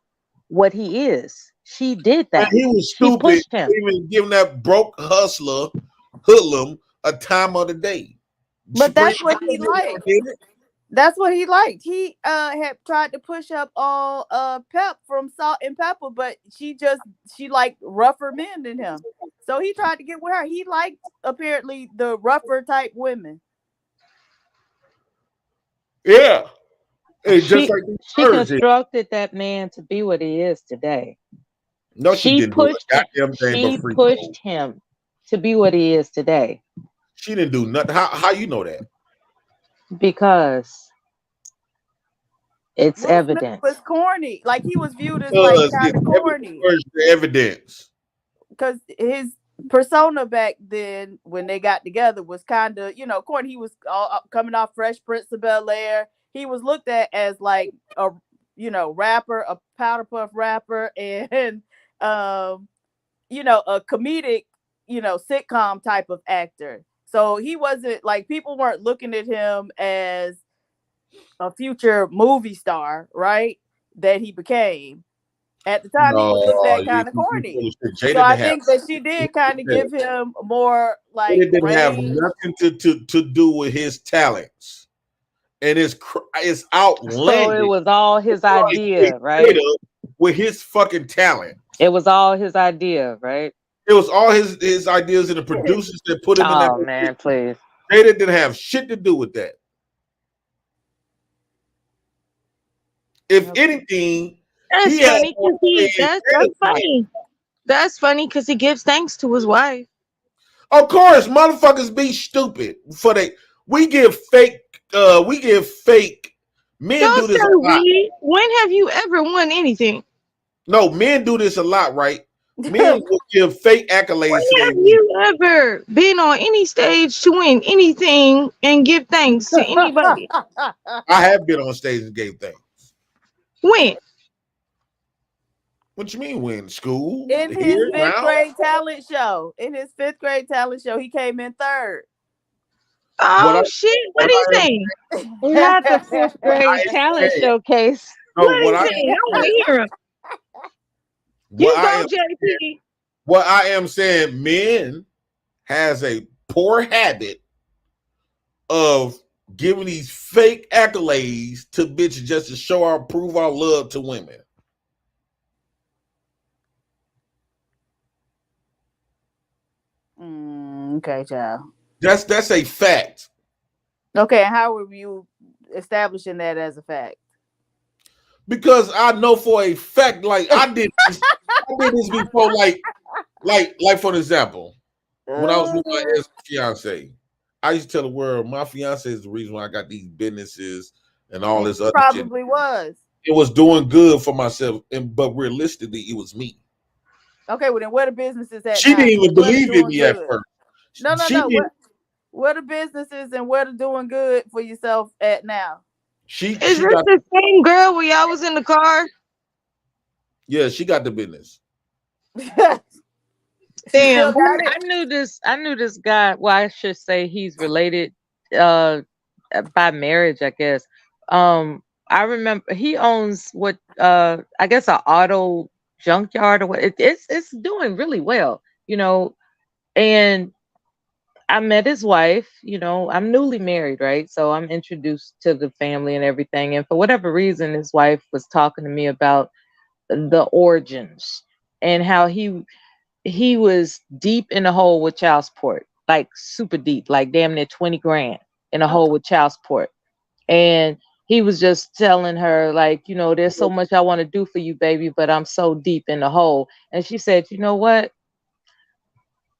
what he is. She did Man, that. he was She stupid. pushed him. Even giving that broke hustler hoodlum a time of the day. But Supreme that's what he Court never liked. did it. That's what he liked. He had tried to push up all Pep from Salt and Pepper, but she liked rougher men than him. So he tried to get with her. He liked apparently the rougher type women. Yeah. It's just She like these she virgins. constructed that man to be what he is today. No, she She didn't do a pushed him. goddamn thing but She free throws. pushed him to be what he is today She didn't do nothing. How you know that? because it's Will Smith evident. was corny. Like he was viewed as like Because kind if of corny. the evidence. Because his persona back then when they got together was kind of, corny. He was all coming off Fresh Prince of Bel-Air. He was looked at as like a rapper, a powder puff rapper, and a comedic, sitcom type of actor. So he wasn't like, people weren't looking at him as a future movie star, right? That he became. At the time, he was looked No, at kind of corny. Jada So didn't I have. think that she did kind of give him more like It didn't have range. nothing to do with his talents, and it's So it outlandish. was all his Like, idea, right? with his fucking talent. It was all his idea, right? It was all his ideas and the producers that put him in that Oh man, please. Jada didn't have shit to do with that. If anything, That's he had funny more because say in that's funny. That's funny because he gives thanks to his wife. Of course, motherfuckers be stupid for they. We give fake. Men Don't do this say a lot. we. When have you ever won anything? No, men do this a lot, right? Men will give fake When accolades to their have women. you ever been on any stage to win anything and give thanks to anybody? I have been on stage and gave thanks. When? What you mean? When school In his here fifth now? grade talent show. He came in third. What Oh I shit! What what do you I am say? Not the fifth what grade I am talent saying. showcase. No, What do what you I say? am I want saying. to hear him. What You I go, am JP. what I am saying. Men has a poor habit of giving these fake accolades to bitches just to show our prove our love to women. Okay, child. That's a fact. Okay, and how were you establishing that as a fact? Because I know for a fact, like I did this before, like for example, when I was with my ex fiance, I used to tell the world my fiance is the reason why I got these businesses and all And this he other shit. probably was. It was doing good for myself, but realistically, it was me. Okay, well then where the businesses at She now? didn't even Where the believe in doing me at good? first. No. She didn't. Where the businesses and where the doing good for yourself at now? She Is she this got the same girl where y'all was in the car? yeah. She got the business. She still Damn. got it. I knew this guy. Well, I should say he's related uh by marriage, I guess. I remember he owns what I guess an auto junkyard or what it's doing really well, and I met his wife, I'm newly married, right? So I'm introduced to the family and everything. And for whatever reason, his wife was talking to me about the origins and how he was deep in the hole with child support, like super deep, like damn near 20 grand in a hole with child support. And he was just telling her, like, there's so much I want to do for you, baby, but I'm so deep in the hole. And she said, you know what?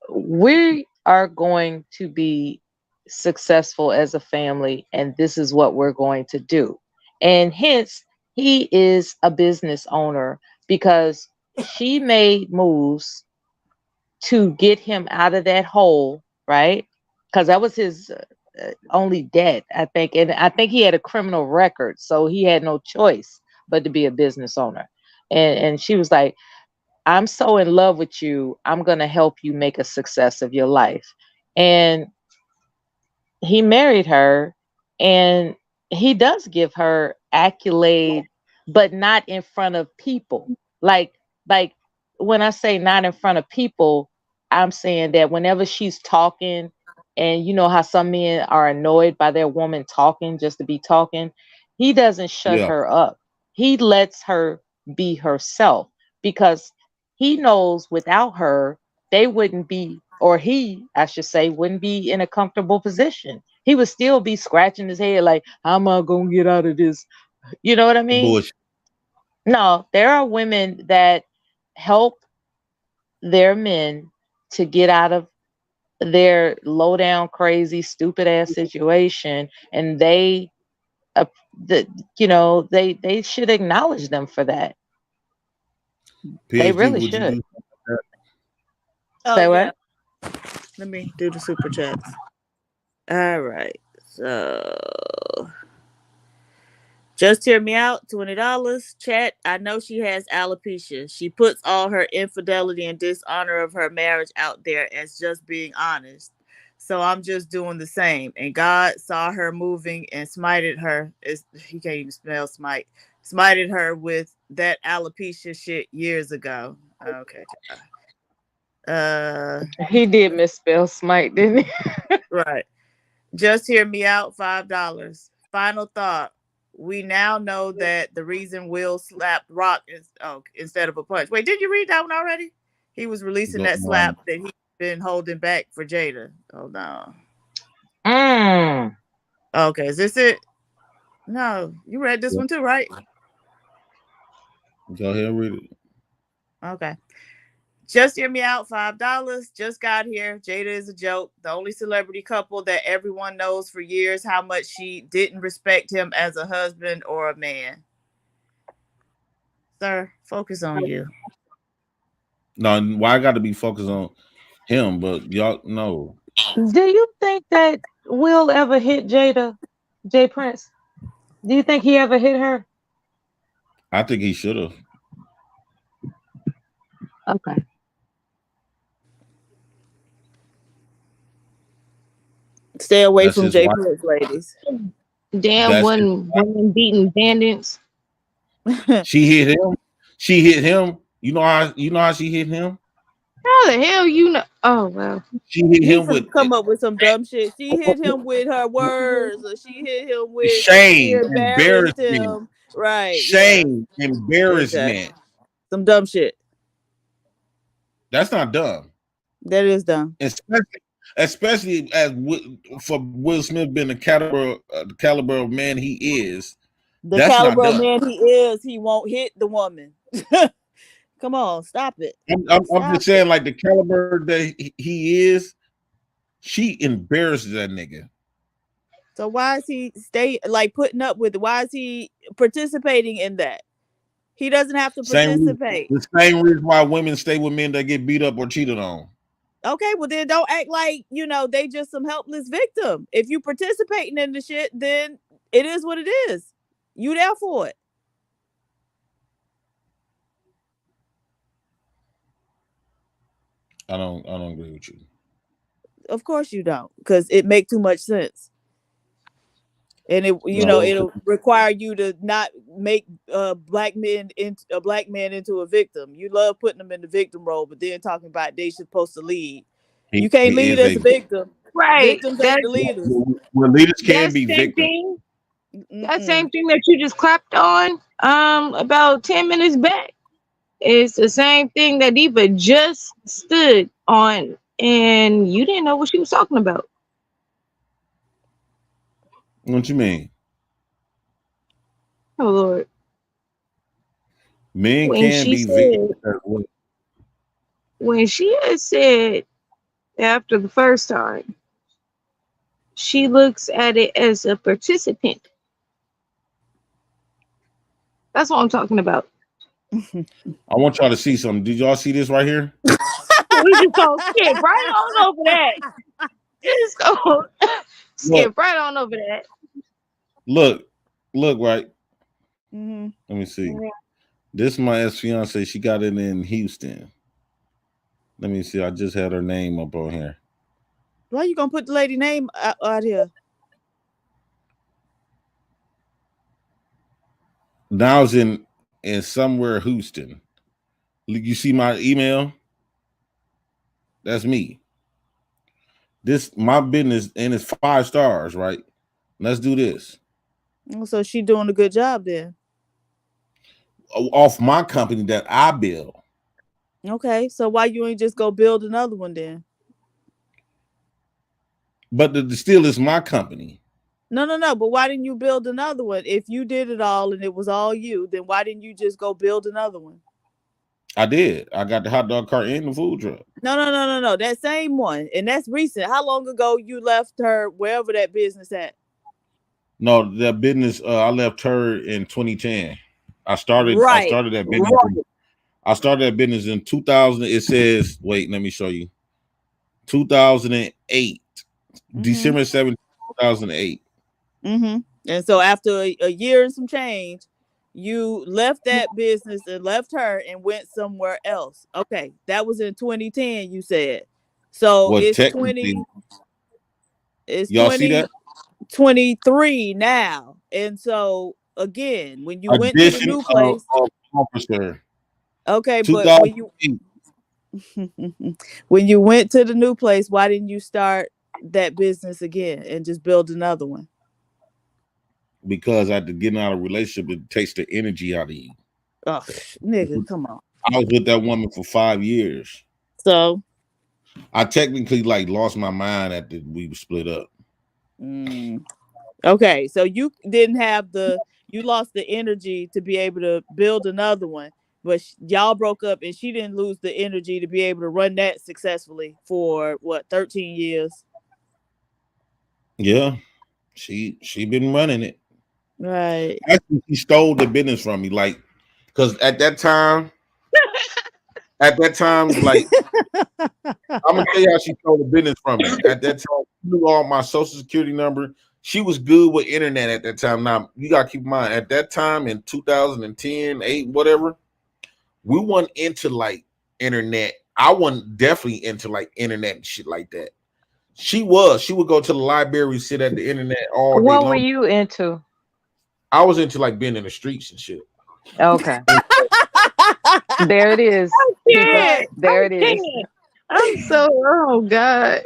We are going to be successful as a family, and this is what we're going to do. And hence, he is a business owner because she made moves to get him out of that hole, right? Because that was his only debt, I think. And I think he had a criminal record, so he had no choice but to be a business owner. And she was like, I'm so in love with you. I'm going to help you make a success of your life. And he married her, and he does give her accolade, but not in front of people. Like, like when I say not in front of people, I'm saying that whenever she's talking, and you know how some men are annoyed by their woman talking just to be talking, he doesn't shut Yeah. her up. He lets her be herself because he knows without her, they wouldn't be, or he, I should say, wouldn't be in a comfortable position. He would still be scratching his head like, how am I going to get out of this? You know what I mean? Bush. No, there are women that help their men to get out of their low down, crazy, stupid ass situation, and they, uh, the, they should acknowledge them for that. They PhD, really would you should. do that? Oh Say yeah. what? Let me do the super chats. All right. So just hear me out. $20. Chat. I know she has alopecia. She puts all her infidelity and dishonor of her marriage out there as just being honest. So I'm just doing the same. And God saw her moving and smited her. He can't even spell smite. Smited her with that alopecia shit years ago. Okay. He did misspell smite, didn't he? Right. Just hear me out. $5. Final thought. We now know that the reason Will slapped Rock is instead of a punch. Wait, did you read that one already? He was releasing Go that on. slap that he's been holding back for Jada. Oh no. Mm. Okay, is this it? No, you read this one too, right? Go ahead and read it. Okay. Just hear me out. $5. Just got here. Jada is a joke. The only celebrity couple that everyone knows for years how much she didn't respect him as a husband or a man. Sir, focus on you. No, why I got to be focused on him? But y'all know. Do you think that Will ever hit Jada, Jay Prince? Do you think he ever hit her? I think he should have. Okay. Stay away That's from his Jay wife. Prince, ladies. Damn, That's his one woman beating bandits. She hit him. She hit him. You know how she hit him? How the hell you know? Oh well. She hit He him from with come up with some dumb shit. She hit him with her words, or she hit him with she shame, embarrassed embarrassment, him. Right? Yeah. shame, Okay. embarrassment. Some dumb shit. That's not dumb. That is dumb. Especially for Will Smith being the caliber of man he is. The That's not caliber of dumb. man he is, he won't hit the woman. Come on, stop it. I'm Stop just it. saying, like the caliber that he is. She embarrassed that nigga. So why is he putting up with it? Why is he participating in that? He doesn't have to participate. The same reason why women stay with men that get beat up or cheated on. Okay, well then don't act like, they just some helpless victim. If you participating in the shit, then it is what it is. You there for it. I don't agree with you. Of course you don't, because it make too much sense. And No, it'll require you to not make black man into a victim. You love putting them in the victim role, but then talking about they supposed to lead. he You can't lead is as a a victim. Right. Victims ain't That the leaders. well, leaders can that be same victims. thing. That Mm-mm. same thing that you just clapped on about 10 minutes back. It's the same thing that Eva just stood on, and you didn't know what she was talking about. What you mean? Oh Lord. Men When can she be victims said as well. when she had said after the first time, she looks at it as a participant. That's what I'm talking about. I want y'all to see something. Did y'all see this right here? We just gonna skip right on over that. Just go Look, skip right on over that. look, right. Mm-hmm. Let me see. This is my ex fiance. She got it in Houston. Let me see. I just had her name up on here. Why you gonna put the lady name out here? Now I was in somewhere Houston. You see my email? That's me. This my business, and it's 5 stars, right? Let's do this. So she doing a good job then. Off my company that I build. Okay, so why you ain't just go build another one then? But the still is my company. No. But why didn't you build another one? If you did it all and it was all you, then why didn't you just go build another one? I did. I got the hot dog cart and the food truck. No. That same one, and that's recent. How long ago you left her wherever that business at? No, that business. I left her in 2010. I started that business. Right. I started that business in 2000. It says, wait, let me show you. 2008, December 17, 2008. And so after a year and some change, you left that business and left her and went somewhere else. Okay, that was in 2010. You said so. Well, It's technically, 20. It's y'all see that 2023 now, and so again, when you went to the addition new place, of officer. okay, but 2008. when you went to the new place, why didn't you start that business again and just build another one? Because after getting out of a relationship, it takes the energy out of you. Oh, nigga, come on. I was with that woman for 5 years. So I technically lost my mind after we split up. Okay, so you didn't have you lost the energy to be able to build another one, but y'all broke up and she didn't lose the energy to be able to run that successfully for what, 13 years? Yeah, she been running it. Right. Actually, she stole the business from me, because at that time, I'm gonna tell you how she stole the business from me. At that time, she knew all my social security number. She was good with internet at that time. Now you gotta keep in mind, at that time in 2010, 8, whatever, we weren't into internet. I wasn't definitely into internet and shit like that. She would go to the library, sit at the internet all day long. What were you into? I was into being in the streets and shit. Okay. There it is. Yeah, There it is. I'm so, oh God.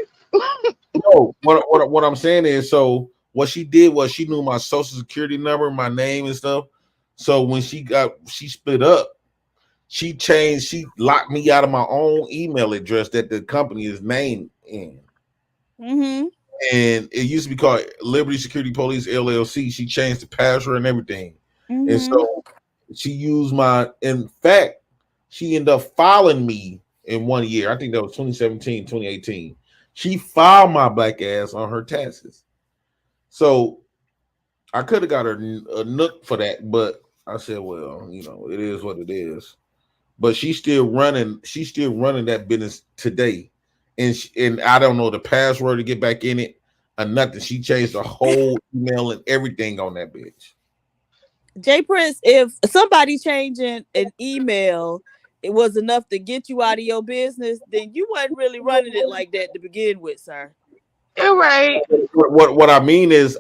No, what I'm saying is, so what she did was she knew my social security number, my name and stuff. So when she split up, she locked me out of my own email address that the company is named in. And it used to be called Liberty Security Police LLC. She changed the password and everything. And so she used in fact, she ended up filing me in 1 year. I think that was 2017, 2018. She filed my black ass on her taxes. So I could have got her a nook for that, but I said, well, it is what it is. But she's still running that business today. And I don't know the password to get back in it or nothing. She changed the whole email and everything on that bitch. Jay Prince, if somebody changing an email it was enough to get you out of your business, then you wasn't really running it like that to begin with, sir. You're right. What I mean is,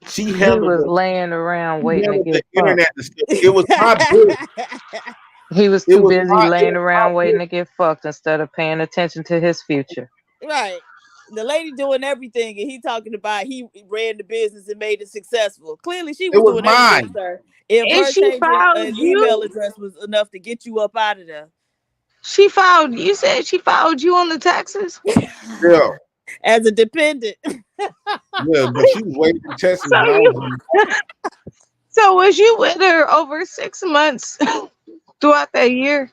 he was laying around waiting to get internet. It was my business. He was too busy laying around waiting to get fucked instead of paying attention to his future. Right. The lady doing everything, and he talking about he ran the business and made it successful. Clearly, she was doing everything, sir. If her changing an email address was enough to get you up out of there. You said she filed you on the taxes? Yeah. As a dependent. Yeah, but she was waiting for Texas. So was you with her over 6 months throughout that year?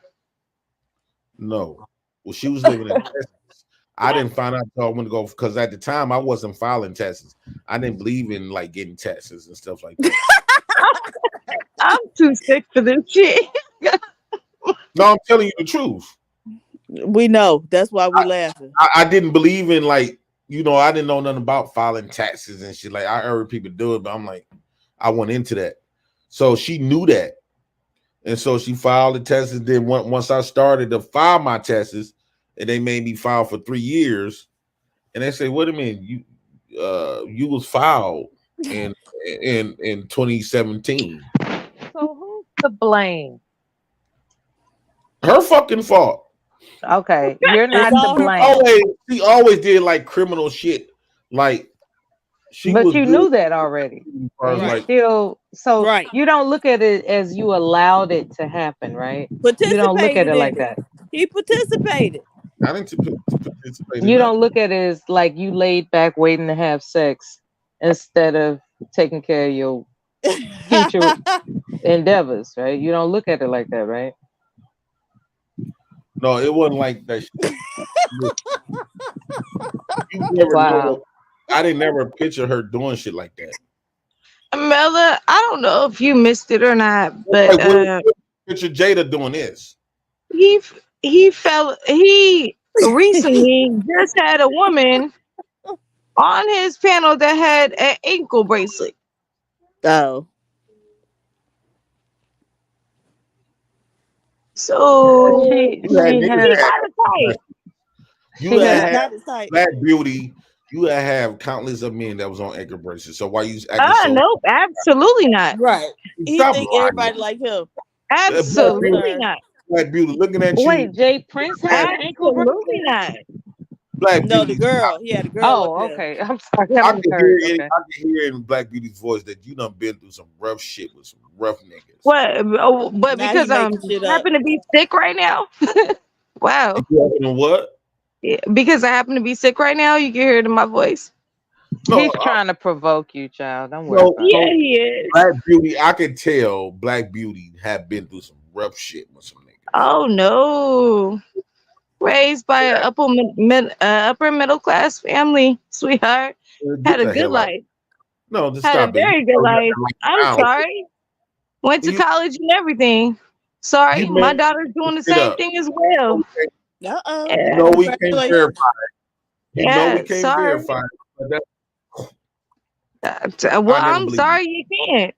No. Well, she was living in Texas. I didn't find out until I went to go, because at the time I wasn't filing taxes. I didn't believe in getting taxes and stuff like that. I'm too sick for this shit. No, I'm telling you the truth. We know. That's why we laughing. I didn't believe in I didn't know nothing about filing taxes and shit. I heard people do it, but I'm I went into that. So she knew that. And so she filed the taxes. Then once I started to file my taxes, and they made me file for 3 years, and they say, "Wait a minute, you was filed in 2017." So who's to blame? Her fucking fault. Okay, you're It's not to all her blame. fault. She always did like criminal shit. Like she But was you good knew that already. as far And as you Right. like still, so Right. you don't look at it as you allowed it to happen, right? You don't look at Participated it like in it. that. He participated. I didn't participate in You don't nothing. look at it as like you laid back waiting to have sex instead of taking care of your future endeavors, right? You don't look at it like that, right? No, it wasn't like that. You never Wow. know. I didn't never picture her doing shit like that. Mela, I don't know if you missed it or not, Like, but what picture Jada doing this? he recently just had a woman on his panel that had an ankle bracelet. Oh. So She You had she niggas had he a, that got it tight. you she had had Not as tight. Black Beauty. You had have countless of men that was on ankle braces. So why you acting so? Nope, absolutely not. Right. He Stop think lying. everybody like him. Black No, Beauty, Absolutely sir. not. Black Beauty, looking at you. wait, Jay Prince had Black, an ankle Absolutely bracelet? not. Black No, the Beauty. girl. He had a girl up Oh, there. okay. I'm sorry, I I can hear misheard. it. Okay. I can hear in Black Beauty's voice that you done been through some rough shit with some rough niggas. What? Oh, but Now he because making shit up. happen to be sick right now. Wow. You know what? Yeah, because I happen to be sick right now, you can hear it in my voice. No, He's trying to provoke you, child. Don't worry no, about Yeah, it. no. he is. Black Beauty, I can tell Black Beauty had been through some rough shit with some niggas. Oh no. Raised by an upper middle class family, sweetheart. Get Had a the good hell out. life. No, just Had a stop it. very good You know, life. I'm now, sorry. Went to you, college and everything. Sorry, you my made daughter's doing the it same up. thing as well. Uh-oh. You know Yeah, we can't verify. Congratulations. You know we yeah, can't sorry. verify. But that, Well, I never I'm believe you. sorry you can't.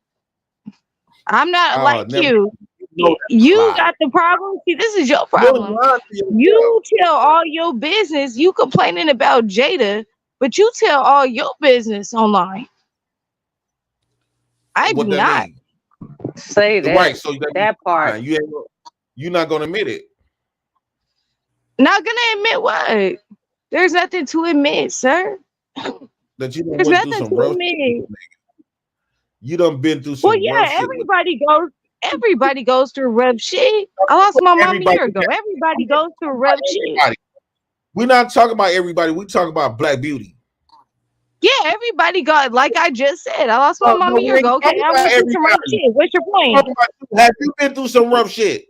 I'm not Oh, like never. you. You know that's a You lie. got the problem. See, this is your You're problem. lying to yourself. You tell all your business. You complaining about Jada, but you tell all your business online. I do What that not. mean? Say that. Right. So That part. you're not gonna admit it. Not gonna admit what? There's nothing to admit, sir. That you done There's went through nothing some to rough shit. admit. You done been through Well, some rough yeah, shit with everybody goes through rough shit. I lost my mom a everybody. year ago. Everybody goes through rough shit. Everybody. We're not talking about everybody. We talking about Black Beauty. Yeah, everybody got, like I just said, I lost my No, mom no, a we year ain't ago. Okay, talking I about went through some rough everybody. shit. What's your Talking point? about you. Have you been through some rough shit?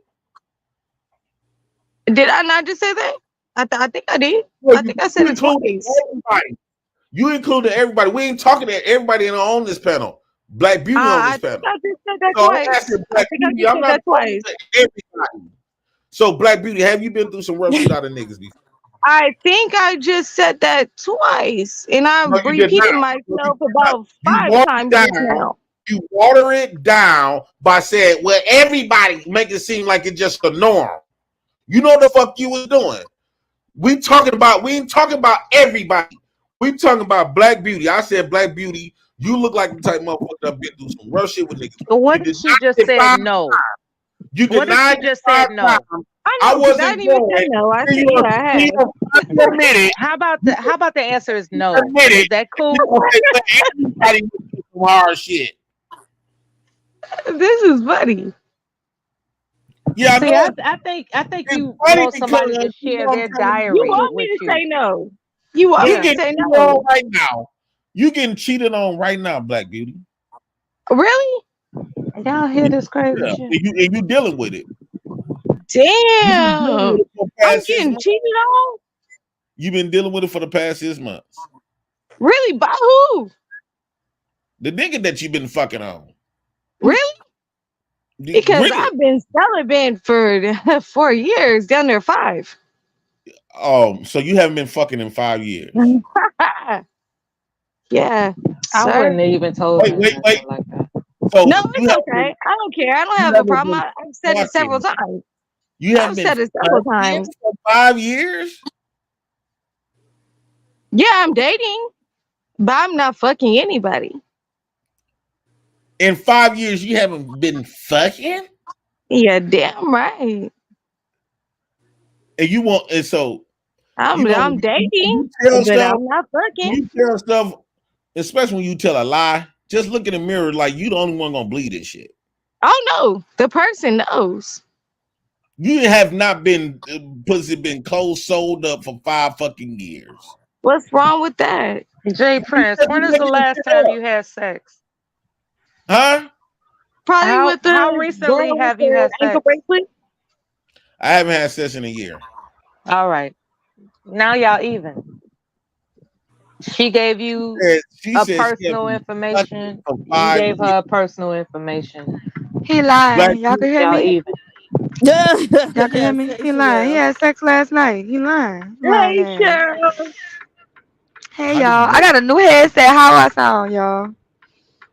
Did I not just say that? I think I did. Well, I think I said you it included twice. everybody. You included everybody. We ain't talking to everybody on this panel. Black Beauty on I this think panel. I just said that So I'm twice. asking I Black think I Beauty. just I'm said not that talking twice. to everybody. So Black Beauty, have you been through some rough shit out of niggas before? I think I just said that twice, and I No, you did not. repeated No, you myself did not. about You 5 water it times just down. now. You water it down by saying, well, everybody make it seem like it's just the norm. You know the fuck you was doing. We ain't talking about everybody. We talking about Black Beauty. I said Black Beauty, you look like the type of motherfucker that been through some rough shit with niggas. What You if did she not just get said 5 no? times. You What if she denied just 5 said no? times. I I know, because I wasn't didn't even going. say no. I Then said, you yeah, I have. gonna admit it. How about the answer is no? Admit Is it. that cool? You gonna say, well, everybody went through some hard shit. This is funny. Yeah, I See, know. I think It's you funny want somebody to because you share know I'm their trying to You diary want with me to you. say no. You want You me Yeah. to getting say cheated on no. right now. You getting cheated on right now, Black Beauty. Really? Y'all hear this crazy Yeah, shit? and you dealing with it. You've been dealing Damn. with it for the I'm past 6 getting months. cheated on? You've been dealing with it for the past 6 months. Really? By who? The nigga that you've been fucking on. Really? Because Really? I've been celibate for 4 years, down there 5. So you haven't been fucking in 5 years. Yeah, I sir. wouldn't have even told Wait. him nothing like that. So No, you it's haven't okay. been, I don't care. I don't you have a haven't problem. been I've said it several fucking. times. You haven't I've been said it several fucking times. for 5 years? Yeah, I'm dating, but I'm not fucking anybody. In 5 years, you haven't been fucking? Yeah, damn right. and you want, and so you know I'm dating, you tell but stuff, I'm not when fucking. you tell stuff, especially when you tell a lie, just look in the mirror like you the only one gonna believe this shit. Oh no, the person knows. You have not been pussy been cold sold up for 5 fucking years. What's wrong with that? Jay Prince, when is the last time you had sex? Huh? Probably with How the recently girl with have you the had ankle sex? bracelet. I haven't had sex in a year. All right. Now y'all even. She gave you She a said she had personal been fucking information. for You five gave years. her personal information. He Black lying. Y'all can people, hear Y'all me? even. Y'all can hear Yes, me? hey He lying. He Sherelle. had sex last night. He lying. Lying Hey, ass. Cheryl. Hey how do y'all. you I look? got a new headset. How I sound, y'all?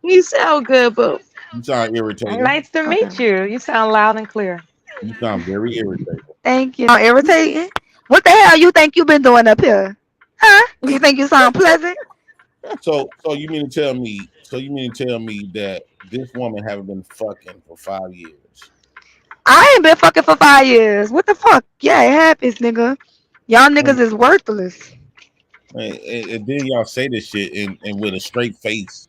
You sound good, boo. You sound irritating. Nice to Okay. meet you. You sound loud and clear. You sound very irritating. Thank you. Irritating. What the hell you think you been doing up here? Huh? You think you sound pleasant? So you mean to tell me? So you mean to tell me that this woman haven't been fucking for 5 years? I ain't been fucking for 5 years. What the fuck? Yeah, it happens, nigga. Y'all niggas And, is worthless. and then y'all say this shit and with a straight face.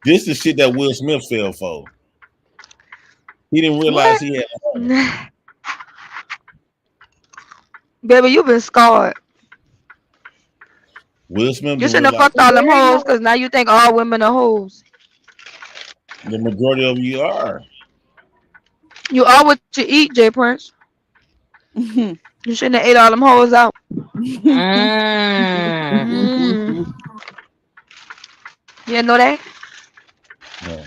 This is shit that Will Smith fell for. He didn't realize What? he had a woman. Baby, you been scarred. Will Smith You didn't shouldn't have realize fucked all them Very hoes much. because now you think all women are hoes. the majority of you are. You are what you eat, Jay Prince. You shouldn't have ate all them hoes out. Mm. Mm. You know that? No.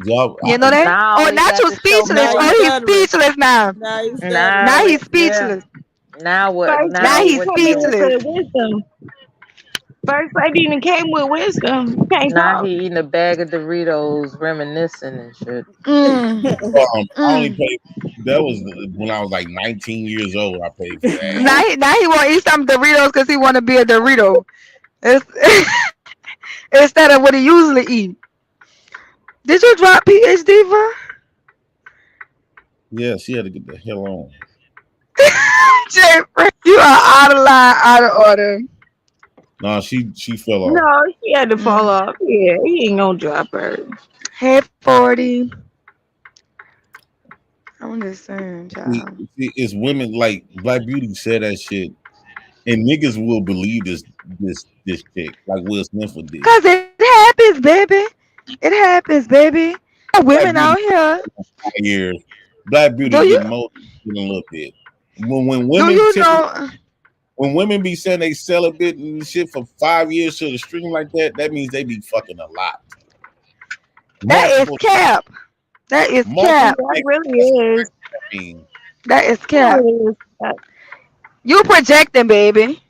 Y'all, You know that? Now Oh, we not got you to show speechless. Now more. you Oh, he's stuttering. speechless now. Now you stuttering. Now Now, he's yeah. speechless. Now what? First Now Now lady he's what come you in doing? speechless. with wisdom. First lady even came with wisdom. You can't Now talk. he eating a bag of Doritos, reminiscing and shit. Mm. I only Mm. paid. That was when I was like 19 years old. I paid for that. Now he want to eat some Doritos because he want to be a Dorito. It's, instead of what he usually eat. Did you drop PhD for? Yeah, she had to get the hell on. Jay, you are out of line, out of order. No, she fell off. No, she had to fall Mm. off. Yeah, he ain't gonna drop her. Hey, 40. I'm just saying, See, child. it's women like Black Beauty said that shit, and niggas will believe this chick like Will Smith did. Because it happens, baby. It happens, baby. Black Women Beauty out here. 5 years. Black Beauty Do you getting more than a little bit. When do women you typically know when women be saying they celibate and shit for 5 years to the stream like that, that means they be fucking a lot. that is Multiple, cap? That is multiple cap. That niggas. really That's is. what I mean. That is That cap. really is. You projecting, baby.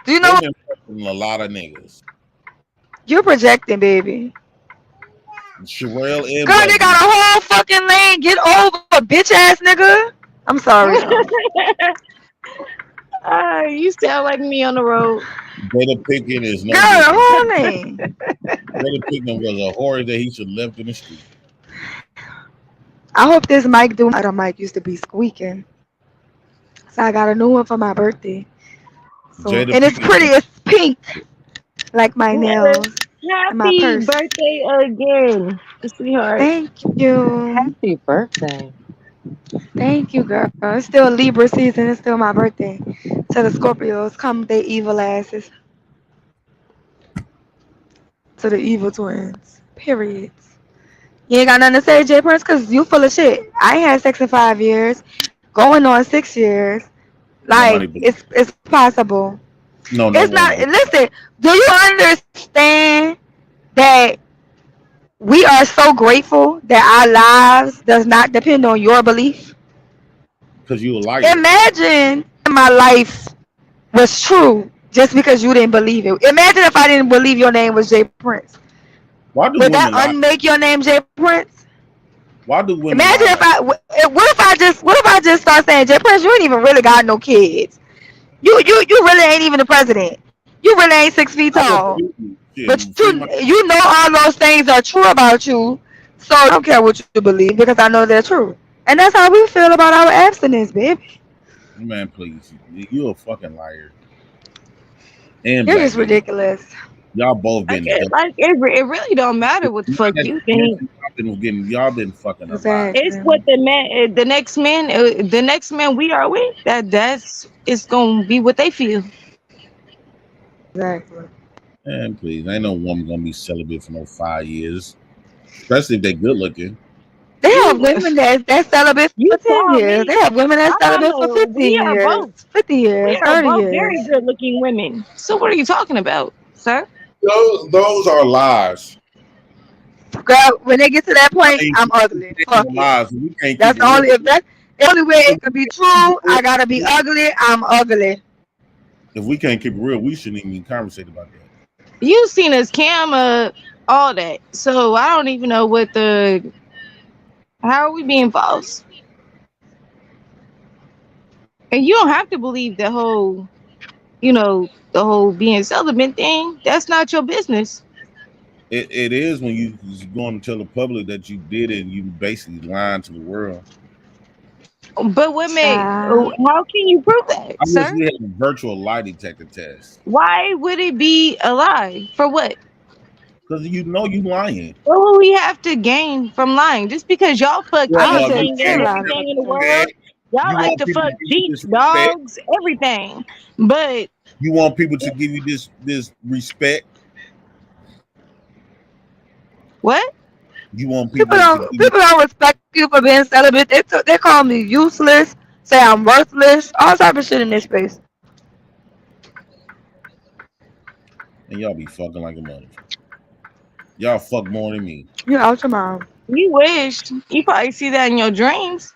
Do you know They've what? been fucking a lot of niggas. You're projecting, baby. Sherelle and Girl, Black they got Beauty. a whole fucking lane. Get over, bitch ass nigga. I'm sorry, y'all. You sound like me on the road. Jada Pickett is Girl, no different. whole lane. Jada Pickett was a whore that he should have left in the street. I hope this mic do. My other mic used to be squeaking, so I got a new one for my birthday. So, Jada and it's Pickett pretty. It's pink, like my nails and my Happy purse. birthday again, sweetheart. Thank you. Happy birthday. Thank you, girl. It's still Libra season. It's still my birthday. To the Scorpios, come they evil asses. To the evil twins. Periods. You ain't got nothing to say, Jay Prince, because you full of shit. I ain't had sex in 5 years. Going on 6 years. Like, Nobody believe. it's possible. No, no It's woman not, believe. listen, do you understand that we are so grateful that our lives does not depend on your belief? Because you a liar. Imagine my life was true just because you didn't believe it. Imagine if I didn't believe your name was Jay Prince. Why do Would that women lie? unmake your name Jay Prince? Why do women Imagine lie if like what if I just start saying Jay Prince, you ain't even really got no kids. You really ain't even the president. You really ain't 6 feet I would tall. believe you. But Shit, free my you know all those things are true about you. So I don't care what you believe because I know they're true. And that's how we feel about our abstinence, baby. Man, please. You a fucking liar. And You're Black just Beauty. ridiculous. Y'all both Like been it, dumb. like it really don't matter what the fuck you think. Y'all been fucking alive. It's Exactly. what the next man we are with. That's it's gonna be what they feel. Exactly. Man, please. Ain't no woman gonna be celibate for no 5 years. Especially if they good looking. They have You women that's celibate you for 10 call years. They me. have women I that's don't celibate for know. 15 years, 50 We years, are 30 both very years. good looking women. So what are you talking about, sir? Those are lies. Girl, when they get to that I point, mean, I'm ugly. Fuck it. lies. We can't keep That's it the real. only if that's the only way it could be true. I gotta be ugly. I'm ugly. If we can't keep it real, we shouldn't even conversate about that. You seen us camera all that. So I don't even know what the how are we being false? And you don't have to believe the whole, the whole being celibate thing. That's not your business. It is when you going to tell the public that you did it and you basically lying to the world. But women, Child. how can you prove that, I wish sir? we had a virtual lie detector test. Why would it be a lie? For what? Because you know you lying. What will we have to gain from lying? Just because y'all fuck Well, I would say anything and 10 lie everything in the world, detectors. respect. y'all You like want to people to fuck give you sheep, this respect. dogs, everything. But You want people to give you this respect. what? You want People people to don't give you, people don't respect you for being celibate. They call me useless, say I'm worthless, all type of shit in this space. and y'all be fucking like a motherfucker. Y'all fuck more than me. You out your mind. You wish. You probably see that in your dreams.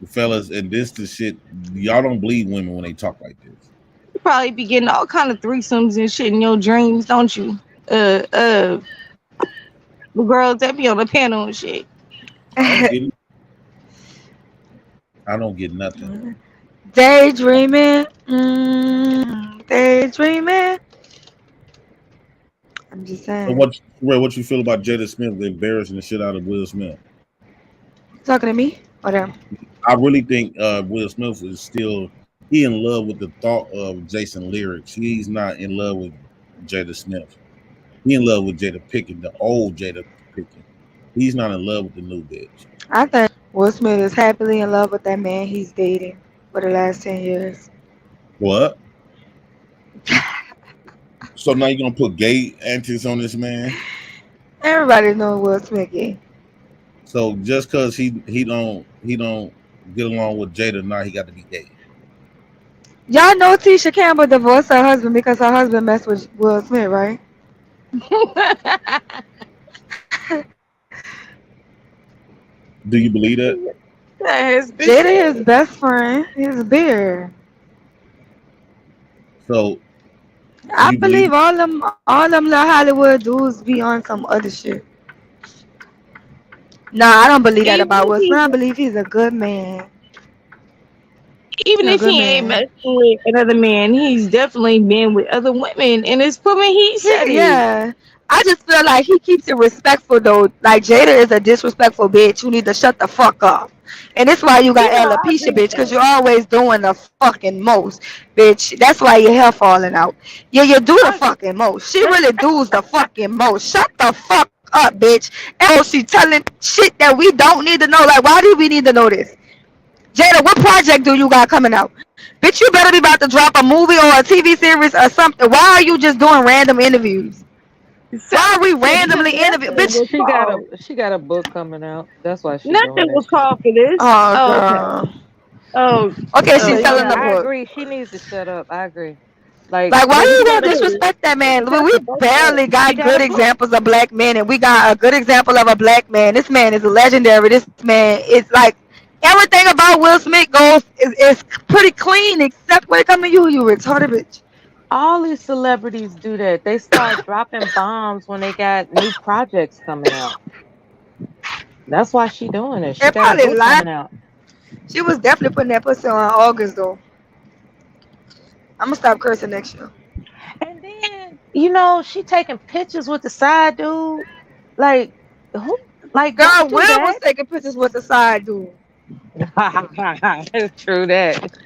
The fellas, and this the shit. Y'all don't believe women when they talk like this. You probably be getting all kind of threesomes and shit in your dreams, don't you? Uh, uh, the girls that be on the panel and shit. I don't get it. I don't get nothing. Daydreaming. Daydreaming. I'm just So saying. what you feel about Jada Smith embarrassing the shit out of Will Smith? Talking to me or them? I really think Will Smith is still he in love with the thought of Jason lyrics. He's not in love with Jada Smith. He in love with Jada Pickett, the old Jada Pickett. He's not in love with the new bitch. I think Will Smith is happily in love with that man he's dating for the last 10 years. What? So now you're gonna put gay antics on this man? Everybody knows Will Smith gay. So just cause he don't get along with Jada, now he got to be gay. Y'all know Tisha Campbell divorced her husband because her husband messed with Will Smith, right? Do you believe that? Jada his best friend, his beard. So I you believe believe all them little Hollywood dudes be on some other shit. Nah, I don't believe that even about if Will Smith. he I believe he's a good man. even He's a if good he ain't man. messing with another man, he's definitely been with other women, and it's proven he said it. Yeah. I just feel like he keeps it respectful though. Like Jada is a disrespectful bitch. You need to shut the fuck up. And that's why you got Yeah, I alopecia, agree with bitch, because that. you're always doing the fucking most, bitch. That's why your hair falling out. Yeah, you do the I agree. fucking most. She really does the fucking most. Shut the fuck up, bitch. And she telling shit that we don't need to know. Like, why do we need to know this? Jada, what project do you got coming out? Bitch, you better be about to drop a movie or a TV series or something. Why are you just doing random interviews? Why are we Celibate because randomly interviewing? nothing Bitch, was called. She got a book coming out. That's why she doing Nothing that was shit. called for this. oh, Oh, okay. girl. Oh, Okay, But she's okay. selling yeah, the I book. agree. She needs to shut up. I agree. Like, Like, why But you she gonna gotta disrespect that man? shut We the fuck up. barely she got got good a book. examples of black men, and we got a good example of a black man. This man is legendary. This man is like everything about Will Smith is pretty clean, except when it comes to you, you retarded bitch. All these celebrities do that. They start dropping bombs when they got new projects coming out. That's why she doing it. She And got a probably book lied. coming out. She was definitely putting that pussy on August though. I'm gonna stop cursing next year. And then she taking pictures with the side dude. Like who? Like Girl, don't do Will was that. taking pictures with the side dude. True that.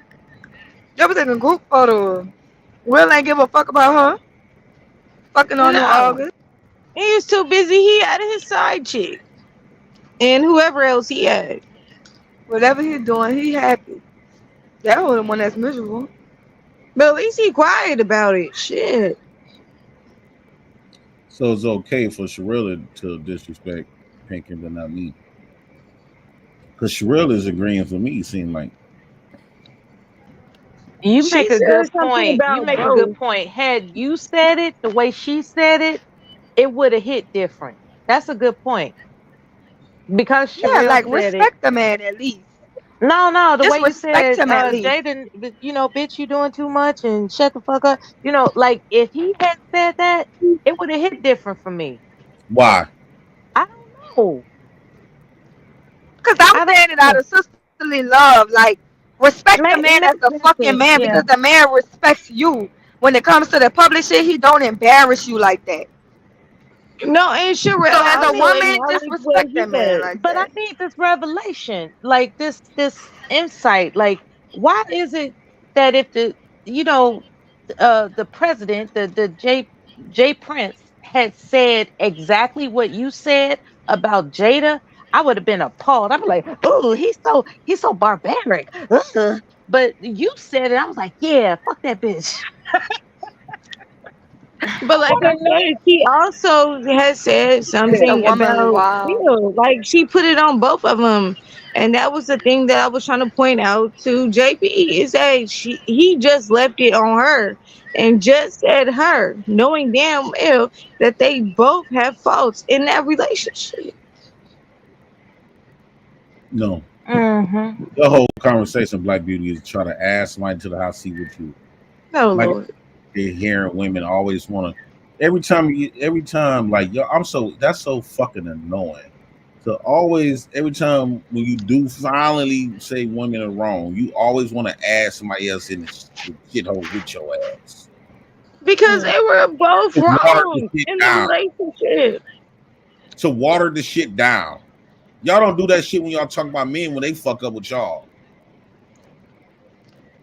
They was taking group photos. Will ain't give a fuck about her. Fucking on no No, August. he was too busy. He had his side chick and whoever else he had. Whatever he doing, he happy. That was the one that's miserable. But at least he quiet about it. Shit. So it's okay for Sherilla to disrespect Pinkin, but not me. Because Sherilla is agreeing for me, it seemed like. You She make a said good something point. You about make a good both. point. Had you said it the way she said it would have hit different. That's a good point. Because Yeah, Sherelle like said it. respect the man at least. No, the way Just you respect said, him at least. Jaden, bitch, you doing too much and shut the fuck up. Like if he had said that, it would have hit different for me. Why? I don't know. Cause I'm I don't saying it out know. of sisterly love. Like respect the man It as a makes fucking sense. man because Yeah. the man respects you. When it comes to the public shit, he don't embarrass you like that. No, and So Sherelle as a also woman, just acknowledged what respect he that man said. like But I that. need this revelation, like this insight. Like, why is it that if you know, the president, the J Prince had said exactly what you said about Jada, I would have been appalled. I'd be like, oh, he's so barbaric. Ugh. But you said it, I was like, yeah, fuck that bitch. But like I said, she also has said The something woman is about wild. Will. Like she put it on both of them. And that was the thing that I was trying to point out to JP is that he just left it on her and just said her, knowing damn well that they both have faults in that relationship. No. Mm-hmm. The whole conversation, Black Beauty, is try to ask somebody to the house, see what you Oh like. Lord. They're hearing women always want to. Every time, like yo, that's so fucking annoying. So always, every time when you do finally say women are wrong, you always want to add somebody else in the shithole with your ass. Because they were both To water the wrong shit in the down. relationship. To water the shit down. Y'all don't do that shit when y'all talk about men when they fuck up with y'all.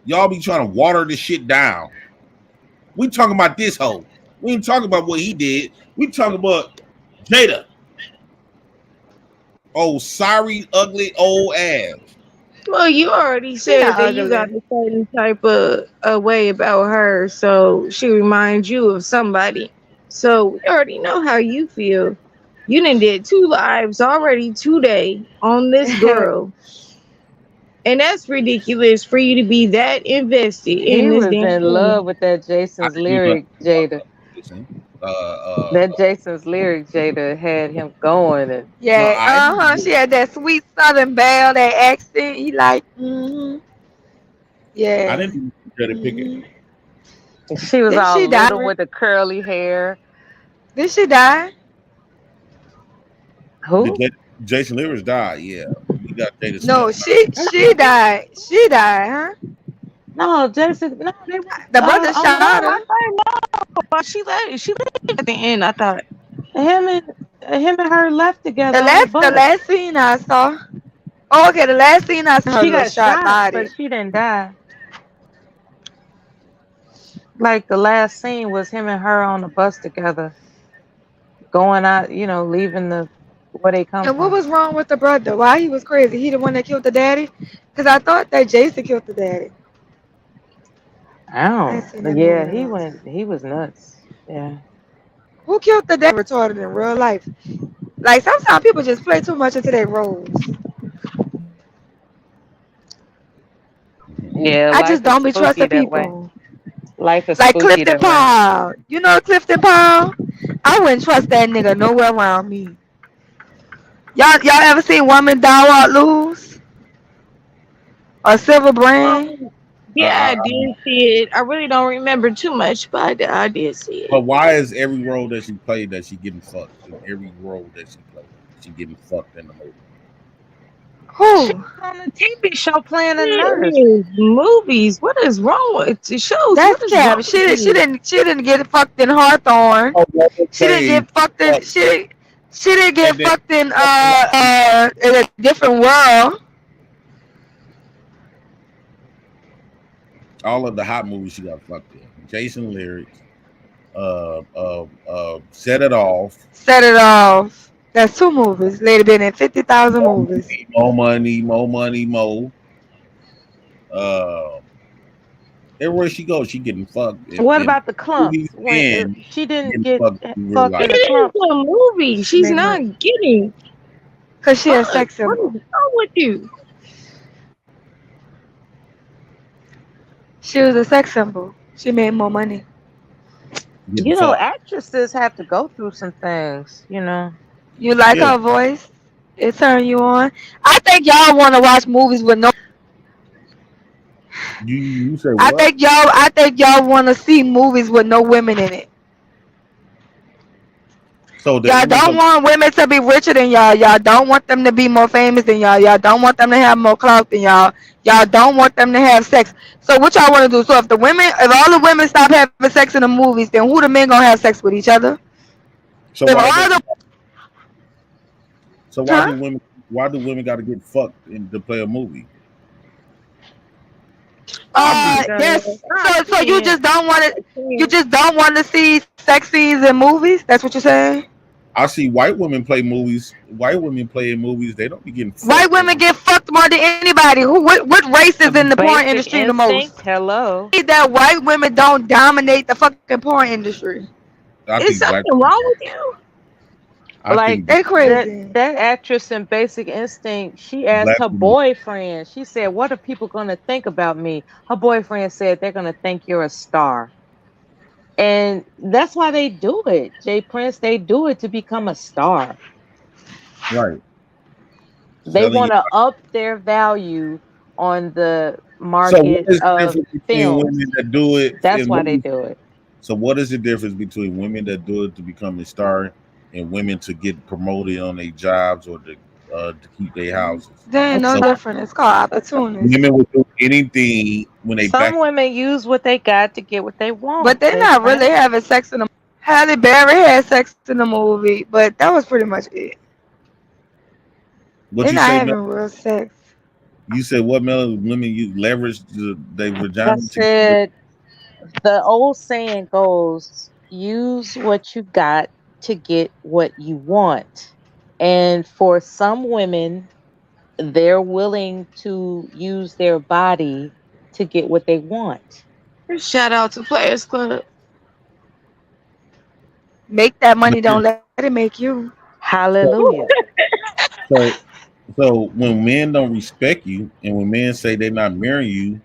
Y'all be trying to water the shit down. We talking about this hoe. We ain't talking about what he did. We talking about Jada. Oh, sorry, ugly old ass. Well, you already She said not that you got ugly. a certain type of a way about her, so she reminds you of somebody. So we already know how you feel. You done did 2 lives already today on this girl, and that's ridiculous for you to be that invested in He this was damn in woman. love with that I Jason's didn't do lyric, Jada. nothing. That Jason's lyric, Jada, had him going, and No, Yeah, I didn't She do had that sweet southern belle, that accent. He like, I yeah. didn't do Jada Pickett. she was Didn't all she die? little with the curly hair. Did she die? The Who? Jason Lewis died. Yeah, we got Jada No, Smith. she died. She died, huh? No, Jason. No, they was The brother on the shot road. her. I thought no, But she left at the end. I thought. him and her left together The on the last the bus. last scene I saw. Oh, okay, the last scene I saw her She little got shot shot, but body. she didn't die. Like the last scene was him and her on the bus together, going out. Leaving the where they come And what from. was wrong with the brother? Why he was crazy? He the one that killed the daddy? Because I thought that Jason killed the daddy. I ain't Oh, seen that movie yeah, in a long time. he was nuts. Yeah. Who killed the daddy retarded in real life? Like sometimes people just play too much into their roles. Yeah, I just life is don't be spooky trusting that way. people. Life is Like spooky Clifton that way. Powell. You know Clifton Powell? I wouldn't trust that nigga nowhere around me. Y'all ever seen Woman Die Walk Lose? Or Silver Brand? Yeah, I did see it. I really don't remember too much, but I did see it. But why is every role that she played that she getting fucked? In every role that she played, she getting fucked in the movie. She Who? was on a TV show playing a nurse. Serious movies. What is wrong with the shows? What That's is wrong Cap. with you? She didn't get fucked in Hawthorne. Oh, never She didn't played. get fucked in she didn't get And then fucked in a different world. all of the hot movies she got fucked in. Jason Lyrics, Set It Off, Set It Off. That's two movies. Lady been in 50,000 movies. More Money, More Money, More. Everywhere she goes, she getting fucked. What about the clumps? When she didn't get fucked in the clump. It's a movie. She's not getting. Cause she a sex What symbol. is wrong with you? She was a sex symbol. She made more money. You know, actresses have to go through some things, you know. You like her voice? It turn you on. I think y'all want to watch movies with no. You say what? I think y'all want to see movies with no women in it. So y'all don't want women to be richer than y'all. Y'all don't want them to be more famous than y'all. Y'all don't want them to have more clout than y'all. Y'all don't want them to have sex. So what y'all want to do? So if all the women stop having sex in the movies, then who the men gonna have sex with each other? So why do women got to get fucked to play a movie? So you just don't want to see sex scenes in movies? That's what you're saying? I see white women play movies. White women play in movies. They don't be getting fucked. White women get fucked more than anybody. What race is in the porn industry the most? Hello. That white women don't dominate the fucking porn industry. Is something wrong with you? Like they crazy. That actress in Basic Instinct, she asked her boyfriend, she said, "What are people gonna think about me?" Her boyfriend said, "They're gonna think you're a star." And that's why they do it. Jay Prince, they do it to become a star. Right. They want to up their value on the market of films. Women that do it? That's why they do it. So what is the difference between women that do it to become a star and women to get promoted on their jobs or to keep their houses? There ain't no different. It's called opportunity. Women will do anything when they. Some women use what they got to get what they want, but they're not really having sex in the. Halle Berry had sex in the movie, but that was pretty much it. What they're you not say, having real sex. You said what, women use leverage their vagina? I said the old saying goes, "Use what you got to get what you want." And for some women, they're willing to use their body to get what they want. Shout out to Players Club. Make that money, don't let it make you. Hallelujah. So when men don't respect you and when men say they're not marrying you,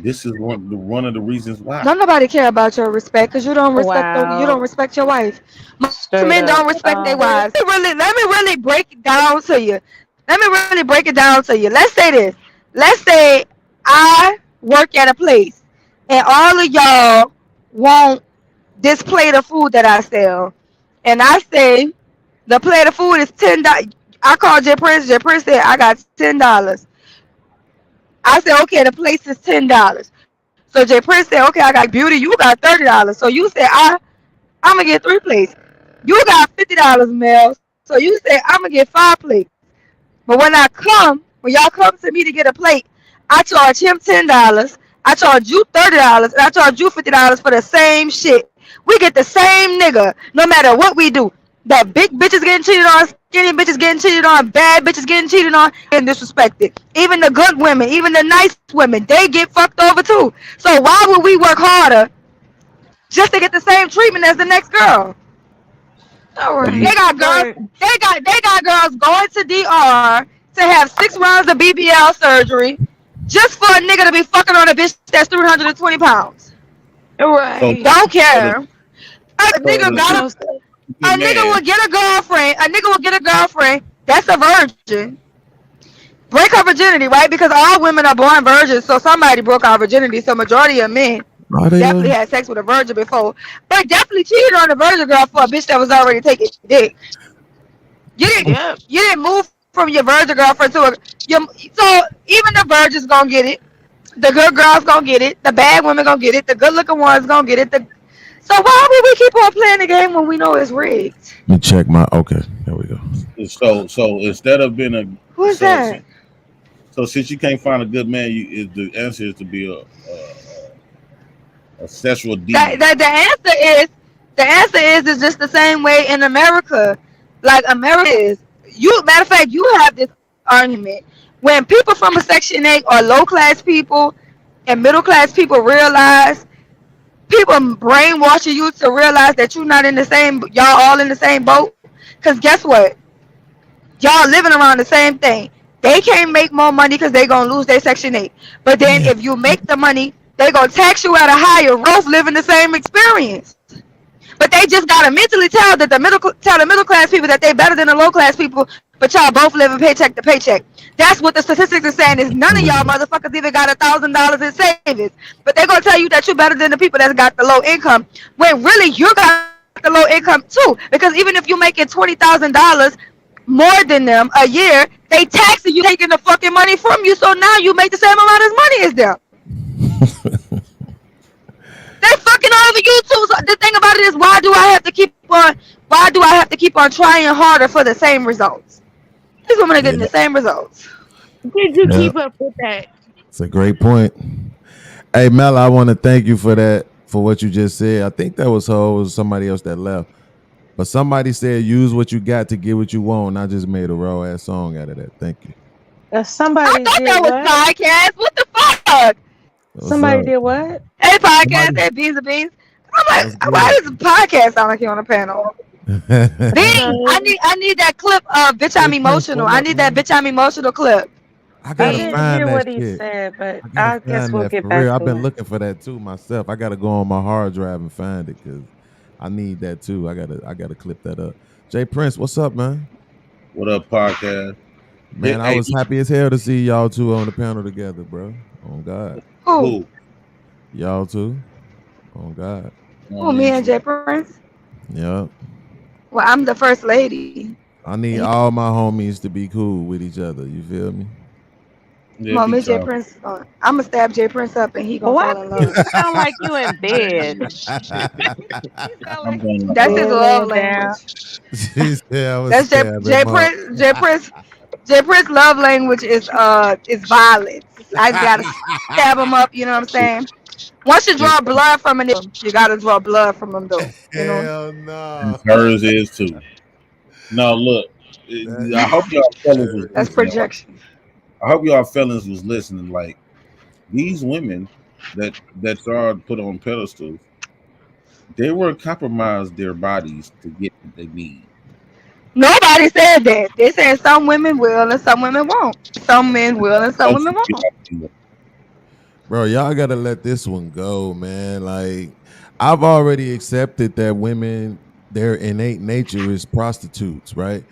this is one of the reasons why. Don't nobody care about your respect because you don't respect your wife. Most men don't respect their wives. Let me really break it down to you. Let's say this. Let's say I work at a place and all of y'all want this plate of food that I sell. And I say the plate of food is $10. I called Jay Prince. Jay Prince said I got $10. I said, okay, the place is $10. So Jay Prince said, okay, I got beauty. You got $30. So you said I'm gonna get 3 plates. You got $50, Mel. So you say I'm gonna get 5 plates. But when y'all come to me to get a plate, I charge him $10. I charge you $30, and I charge you $50 for the same shit. We get the same nigga, no matter what we do. That big bitches getting cheated on, skinny bitches getting cheated on, bad bitches getting cheated on, and disrespected. Even the good women, even the nice women, they get fucked over too. So why would we work harder just to get the same treatment as the next girl? All right. They got girls going to DR to have 6 rounds of BBL surgery just for a nigga to be fucking on a bitch that's 320 pounds. All right. Don't care. A nigga will get a girlfriend. A nigga will get a girlfriend that's a virgin. Break her virginity, right? Because all women are born virgins, so somebody broke our virginity. So majority of men definitely had sex with a virgin before, but definitely cheated on a virgin girl for a bitch that was already taking dick. You didn't move from your virgin girlfriend to So even the virgins gonna get it. The good girls gonna get it. The bad women gonna get it. The good looking ones gonna get it. So why would we keep on playing the game when we know it's rigged? Let me check my. Okay, there we go. So instead of being a Who is so that? so since you can't find a good man, the answer is to be a sexual deviant. The answer is just the same way in America. Like America is you. Matter of fact, you have this argument when people from a Section 8 or low class people and middle class people realize people brainwashing you to realize that you're not in the same. Y'all all in the same boat. Cause guess what? Y'all living around the same thing. They can't make more money because they gonna lose their Section 8. But then if you make the money, they gonna tax you at a higher rate, living the same experience. But they just gotta mentally tell the middle class people that they better than the low class people, but y'all both living paycheck to paycheck. That's what the statistics are saying is none of y'all motherfuckers even got $1,000 in savings. But they gonna tell you that you're better than the people that's got the low income. When really you got the low income too. Because even if you making $20,000 more than them a year, they taxing you taking the fucking money from you. So now you make the same amount of money as them. They fucking over you too. So the thing about it is, why do I have to keep on? Why do I have to keep on trying harder for the same results? These women are getting the same results. Did you keep up with that? It's a great point. Hey, Mel, I want to thank you for that, for what you just said. I think that was her, it was somebody else that left. But somebody said, use what you got to get what you want. And I just made a raw ass song out of that. Thank you. Somebody I thought did that was what? podcast. What the fuck? What's Somebody up? did what? Hey, podcast. Somebody, Hey, beans and beans. I'm what's like, why good? does the podcast sound like you on a panel? Beans. No, I need that clip of bitch. Hey, I'm Prince, emotional. what I up, need that man? bitch. I'm emotional clip. I I gotta Beans. didn't find hear that what he shit. said, but I gotta I guess find we'll that get for back real. I've to been it. looking for that too myself. I gotta go on my hard drive and find it because I need that too. I gotta clip that up. Jay Prince, what's up, man? What up, podcast? Man, I Hey, was happy as hell to see y'all two on the panel together, bro. On God. Who? who? Y'all two. On God. I Who? don't Me need and you. Jay Prince? Yep. Well, I'm the first lady. I need all my homies to be cool with each other. You feel me? Yeah, Well, be Miss J tough. Prince, I'm gonna stab J Prince up and he gonna Why fall in you love. sound like you in bed? He sound I'm like going to that's his Yeah, love laying down. language. She said I was That's stab J him up. Prince. J Prince love language is violence. I just gotta stab him up. You know what I'm shit. saying? Once you Yeah, draw blood from a nigga, you gotta draw blood from him though. You know. Hell no. hers is too. No, look. That I is hope y'all fellas was That's crazy. listening. projection. I hope y'all fellas was listening. Like these women that y'all put on pedestals, they were compromised their bodies to get what they need. Nobody said that. They said some women will and some women won't. Some men will and some Most women of you won't. Bro, y'all gotta let this one go, man. Like, I've already accepted that women, their innate nature is prostitutes, right?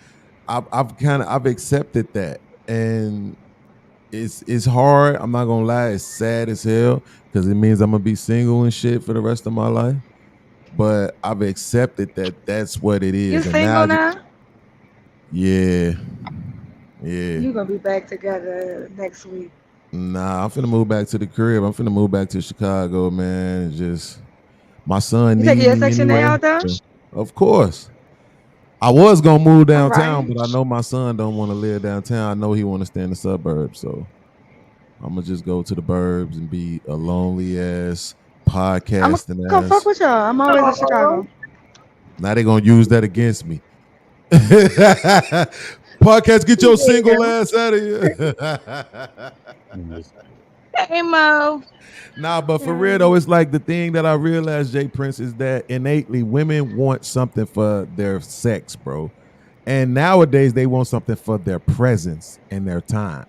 I've accepted that. And it's hard. I'm not gonna lie, it's sad as hell because it means I'm gonna be single and shit for the rest of my life. But I've accepted that that's what it You is. And now, single now? yeah, yeah. You gonna be back together next week. Nah, I'm finna move back to the crib. I'm finna move back to Chicago, man. It's just my son You taking need your me section A anyway. out there? So, of course. I was gonna move All downtown, right. but I know my son don't want to live downtown. I know he want to stay in the suburbs. So I'm gonna just go to the burbs and be a lonely ass I'm gonna podcasting come fuck ass. with y'all. I'm always in Chicago. Now they gonna use that against me. Podcast, get your single ass out of here. Hey Mo. Nah, but for real though, it's like the thing that I realized, Jay Prince, is that innately women want something for their sex, bro. And nowadays they want something for their presence and their time.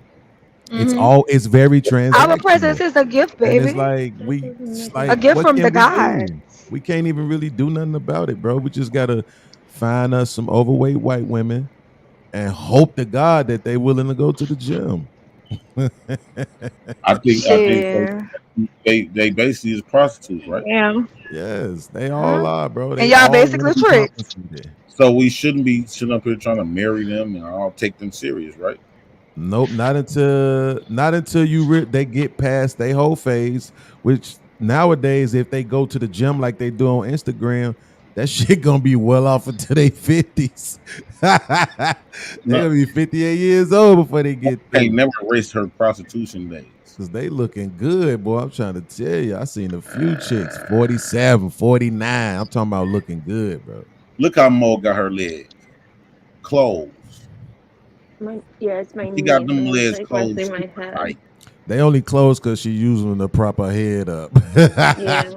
Hmm It's very Our presence transactional. is a gift, And it's baby. like it's A like gift what from the can we God. do? We can't even really do nothing about it, bro. We just gotta find us some overweight white women and hope to God that they willing to go to the gym. I think Shit. they basically is prostitutes, right? Yeah. Yes, they all Huh? are, bro. And They y'all all want to basically be tricks. compensated. So we shouldn't be sitting up here trying to marry them and all take them serious, right? Nope, not until they get past their whole phase. Which nowadays, if they go to the gym like they do on Instagram, that shit gonna be well off into their 50s. They gonna be 58 years old before they get Hey, through. never erased her prostitution days. Cause they looking good, boy. I'm trying to tell you. I seen a few chicks, 47, 49. I'm talking about looking good, bro. Look how Mo got her legs closed. It's my He knee. got them And it's legs like closed resting my super head. tight. They only close because she using the proper head up. Yeah.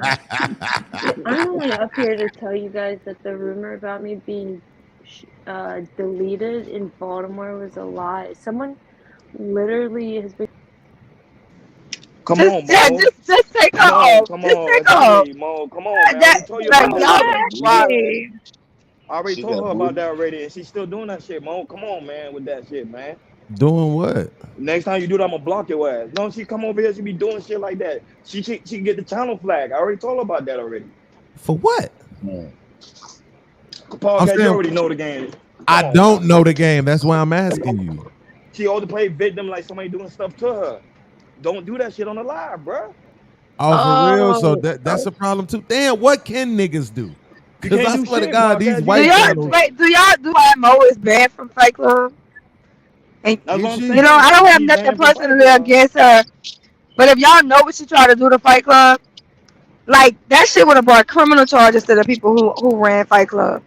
I'm only up here to tell you guys that the rumor about me being deleted in Baltimore was a lie. Someone literally has been. Come on, Mo. Just take her Mo, off. come Just on. take her off. Exactly, Mo. Come on, man. I That already told you like about that y'all already. been Wow. wild. I already She told got her about booty. that already, and she's still doing that shit, Mo. Come on, man, with that shit, man. Doing what? Next time you do that, I'm gonna block your ass. No, she come over here, she be doing shit like that. She get the channel flag. I already told her about that already. For what? I'm Podcast, you saying already know the game. I Come on, don't man. know the game. That's why I'm asking you. She always play victim like somebody doing stuff to her. Don't do that shit on the live, bro. Oh, for real? So Oh, that's a problem too. Damn, what can niggas do? You Because can't I do swear to shit, God, these podcast. You do white ain't y'all channels, 13. wait? Do y'all do why Mo is banned from Fight Club? And That's what is I'm she? I don't saying. have She nothing banned from Fight personally Club. against her, but if y'all know what she tried to do to Fight Club, like that shit would have brought criminal charges to the people who ran Fight Club.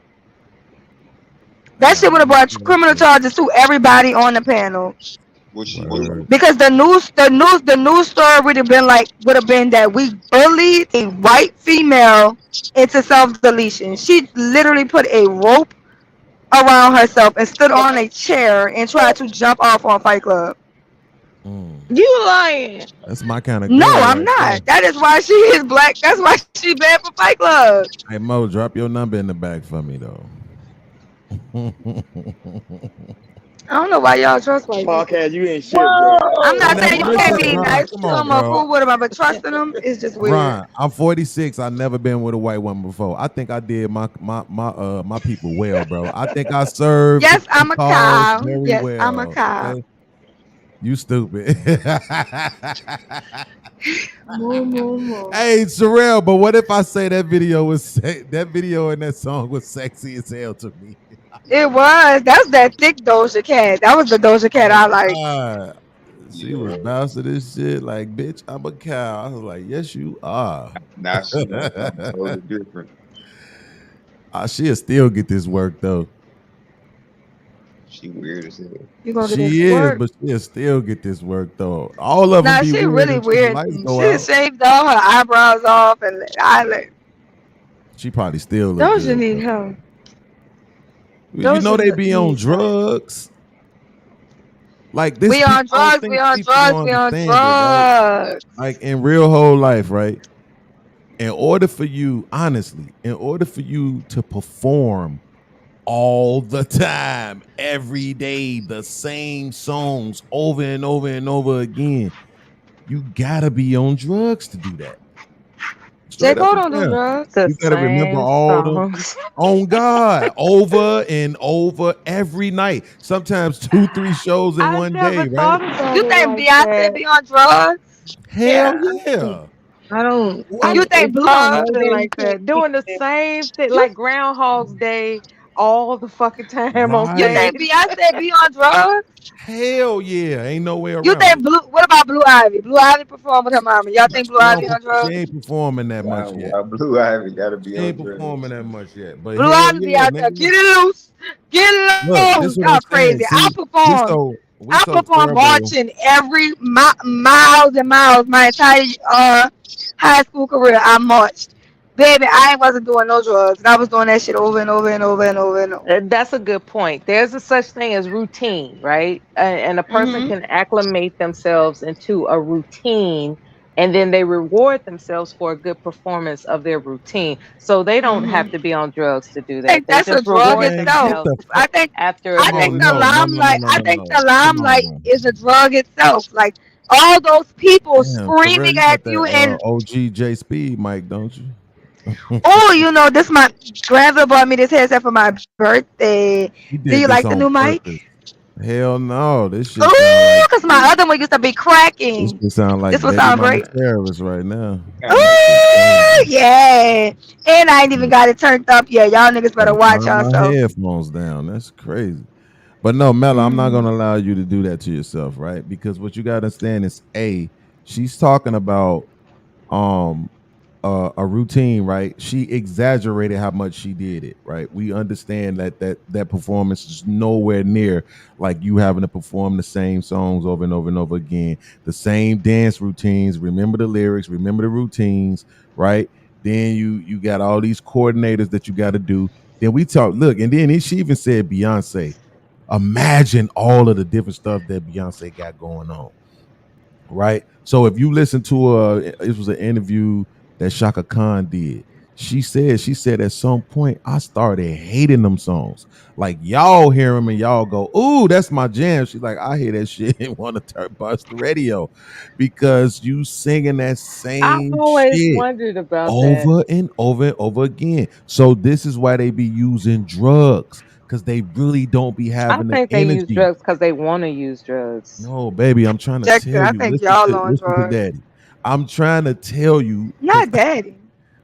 That shit would have brought criminal charges to everybody on the panel. What she do? Word. Because the news story would have been that we bullied a white female into self deletion. She literally put a rope around herself and stood on a chair and tried to jump off on Fight Club. You lying. That's my kind of No, girl I'm right there. not. That is why she is black. That's why she banned from Fight Club. Hey Mo, drop your number in the back for me though. I don't know why y'all trust white people. Podcast, you ain't shit, bro. I'm I not never saying you can't listen, be Ron. nice Come to on, them or bro. cool with them, but trusting them is just weird. Ron, I'm 46. I never been with a white woman before. I think I did my people well, bro. I think I served Yes, the I'm a cause cow. very Yes, I'm a well. cow. Okay? You stupid. Moo, moo, moo. Hey, Sherelle, but what if I say that video and that song was sexy as hell to me? It was. That's that thick Doja Cat. That was the Doja Cat I like. She was bouncing this shit like, bitch, I'm a cow. I was like, yes, you are. Now she on something totally different. She'll still get this work though. She weird as hell. You gonna get She this is, work? but she'll still get this work though. All of them Nah, be she weird really until the weird. lights She go done out. shaved all her eyebrows off and eyelid. She probably still look Doja good. need help. You know they Doja be on needs help. drugs. Like this, We on I don't drugs. think We on people drugs. don't We on understand it, right? drugs. Like in real whole life, right? In order for you, honestly, in order for you to perform all the time, every day, the same songs over and over and over again, you gotta be on drugs to do that. J. Straight up Cole and don't do down. drugs. The You gotta remember same all them songs. on God over and over every night. Sometimes 2-3 shows in I one never day, right? thought about You it think like Beyonce that. be on drugs? Hell yeah. I don't I You think think it's Blue not no, nothing they like can't that. be Doing the there. same thing you like Groundhog's Day all the fucking time on you Right. think stage. Beyonce be on drugs? Hell yeah. Ain't no way You around think it. Blue? What about Blue Ivy? Blue Ivy performed with her mama. Y'all think Blue She, Ivy don't, on she drugs? ain't performing that much yet. Why Blue Ivy gotta be She on ain't drugs? performing that much yet. But Blue hell Ivy be yeah, out there. nigga. Get it loose. Get it Look, this loose. is what I'm Y'all saying. crazy. See, we I so perform terrible. marching every miles and miles. My entire high school career, I marched. Baby, I wasn't doing no drugs. I was doing that shit over and over and over and over and over. That's a good point. There's a such thing as routine, right? And a person Mm-hmm. can acclimate themselves into a routine and then they reward themselves for a good performance of their routine. So they don't have Mm-hmm. to be on drugs to do I that. think They that's a just drug reward Man, get itself. themselves the I fuck. think after a I Come good think on, the no, no, routine. no, no, limelight no, I no, think no. the Come limelight on. is a drug itself. Like all those people Damn, Terrell, screaming you at got that you and OGJ Speed mic, don't you? oh, you know, this my grandfather bought me this headset for my birthday. He Do you did like this the new on mic? purpose. Hell no. This shit sound Ooh, like because my other one used to be this cracking. shit sound like This would baby sound mama great. terrorist right now. That shit Ooh, crazy. yeah. And I ain't even got it turned up yet. Y'all niggas better Gotta watch turn my yourself. headphones down. That's crazy. But no, Mela, I'm not Mm. gonna allow you to do that to yourself, right? Because what you gotta understand is she's talking about um a routine, right? She exaggerated how much she did it, right? We understand that performance is nowhere near like you having to perform the same songs over and over and over again, the same dance routines. Remember the lyrics, remember the routines, right? Then you got all these coordinators that you got to do. Then we talk, look, and then she even said Beyonce. Imagine all of the different stuff that Beyonce got going on, right? So if you listen to it was an interview that Shaka Khan did. She said at some point I started hating them songs. Like y'all hear them and y'all go, "Ooh, that's my jam." She's like, "I hear that shit and want to turn bust the radio because you singing that I same always shit wondered about that. over and over and over again." So this is why they be using drugs because they really don't be I having the think they use energy. drugs because they want to use drugs. No, baby, I'm trying to Jackson, tell I you. think y'all on Listen to drugs. daddy. I'm trying to tell you because Not daddy.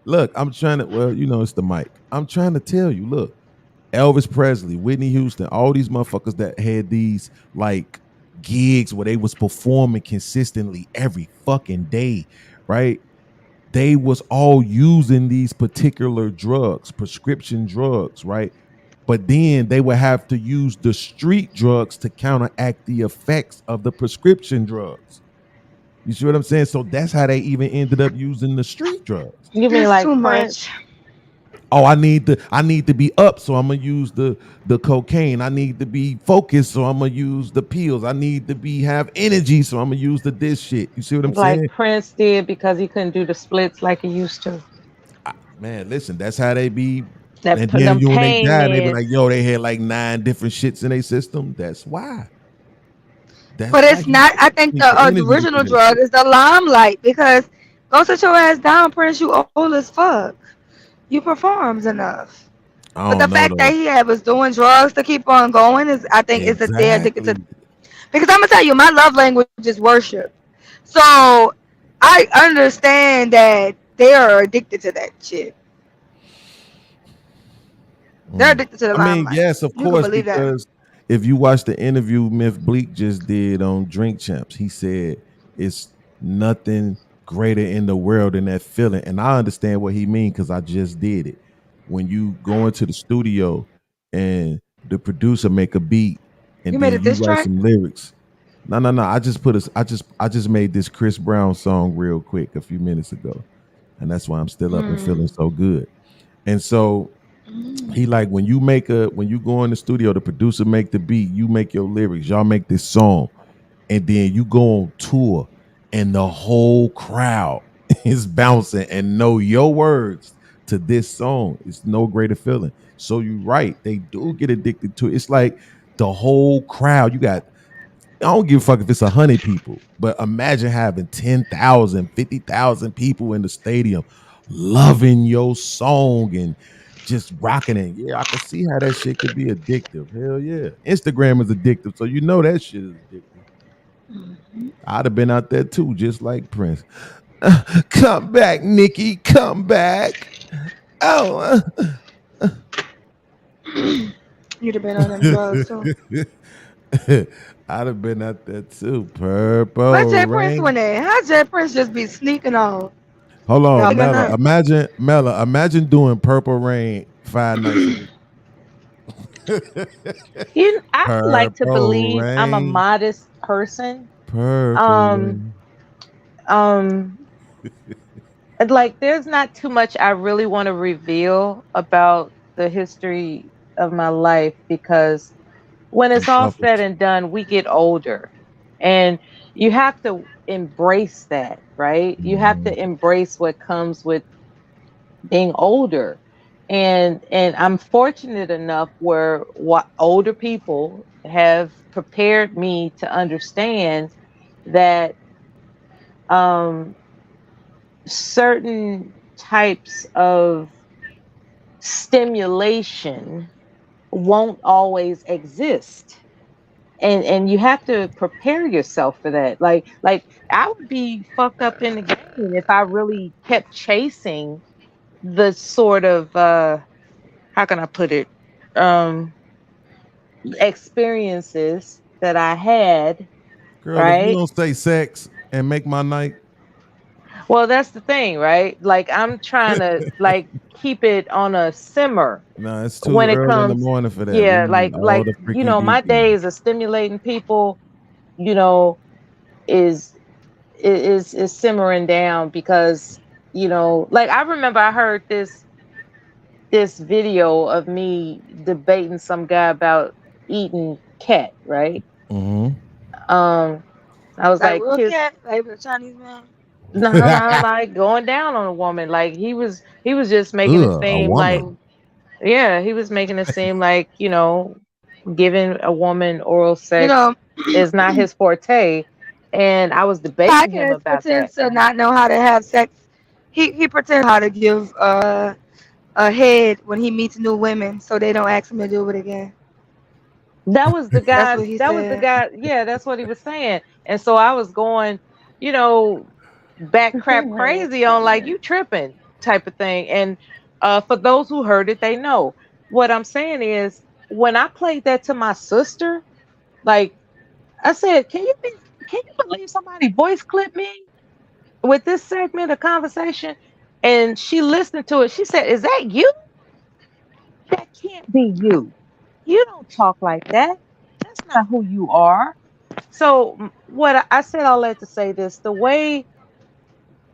look, I'm trying to. Well, it's the mic. I'm trying to tell you. Look, Elvis Presley, Whitney Houston, all these motherfuckers that had these like gigs where they was performing consistently every fucking day, right? They was all using these particular drugs, prescription drugs, right? But then they would have to use the street drugs to counteract the effects of the prescription drugs. You see what I'm saying? So that's how they even ended up using the street drugs. You mean That's like too Prince? much. Oh, I need to be up, so I'm gonna use the cocaine. I need to be focused, so I'm gonna use the pills. I need to be have energy, so I'm gonna use the this shit. You see what I'm Like saying? Prince did because he couldn't do the splits like he used to. Man, listen, that's how they be. That And put then them you when they pain die, they be like, meds. yo, they had like 9 different shits in their system. That's why. But That's why it's you not. I think need the the energy to do original that drug shit. is the limelight because go sit your ass down, Prince. You old as fuck. You performs enough. I But the don't know fact that though. he had was doing drugs to keep on going is, I think, is that they're addicted to. Exactly. Because I'm gonna tell you, my love language is worship. So I understand that they are addicted to that shit. They're Mm. addicted to the I mean, limelight. yes, of You can course, believe that. because if you watch the interview Myth Bleak just did on Drink Champs, he said it's nothing greater in the world than that feeling. And I understand what he means because I just did it. When you go into the studio and the producer make a beat and You made then a you diss write track. some lyrics. No, no, no. I just made this Chris Brown song real quick a few minutes ago. And that's why I'm still up and feeling Mm. so good. And so Mm. he like when you go in the studio, the producer make the beat, you make your lyrics, y'all make this song, and then you go on tour, and the whole crowd is bouncing and know your words to this song. It's no greater feeling. So you're right, they do get addicted to it. It's like the whole crowd. You got I don't give a fuck if it's 100 people, but imagine having 10,000, 50,000 people in the stadium loving your song and just rocking it. Yeah, I can see how that shit could be addictive. Hell yeah. Instagram is addictive, so you know that shit is addictive. Mhm. I'd have been out there too, just like Prince. Come back, Nikki. Come back. Oh. You'd have been on them drugs too. I'd have been out there too. Where Purple Jay Prince rain. went at? How Jay Prince just be sneaking on? Hold on, Y'all good Mela. night. Imagine doing Purple Rain 5 nights a week. I like to Purple believe I'm a rain, modest person. purple Um, rain. um, and, like there's not too much I really want to reveal about the history of my life because when You it's all said selfish. and done, we get older. And you have to embrace that, right? You have Mhm. to embrace what comes with being older. And I'm fortunate enough where what older people have prepared me to understand that um certain types of stimulation won't always exist. and you have to prepare yourself for that. Like I would be fucked up in the game if I really kept chasing the sort of how can I put it, um experiences that I had, Girl, if you right? don't say sex and make my night. Well, that's the thing, right? Like I'm trying to like keep it on a simmer No, it's too when it early in the comes, morning for that. We yeah, need all like the you freaky know, my deaky. days of stimulating people, you know, is is simmering down because, you know, like I remember I heard this video of me debating some guy about eating cat, right? Mm-hmm. Um, I was Like like, real kiss. cat, like a Chinese man. No, no, like going down on a woman. Like he was just making it Ugh, a seem like, woman. yeah, he was making it seem like, you know, giving a woman oral You sex know, is not his forte. And I was debating him podcast about that. pretends to not know how to have sex. He pretends how to give a head when he meets new women, so they don't ask him to do it again. That was the That's guy. what he That was the said. guy. Yeah, that's what he was saying. And so I was going, you know, back crap That's crazy on like funny. you tripping type of thing. And for those who heard it, they know. What I'm saying is when I played that to my sister, like I said, can you believe somebody voice clipped me with this segment of conversation? And she listened to it. She said, "Is that you? That can't be you. You don't talk like that. That's not who you are." So what I said all that to say this, the way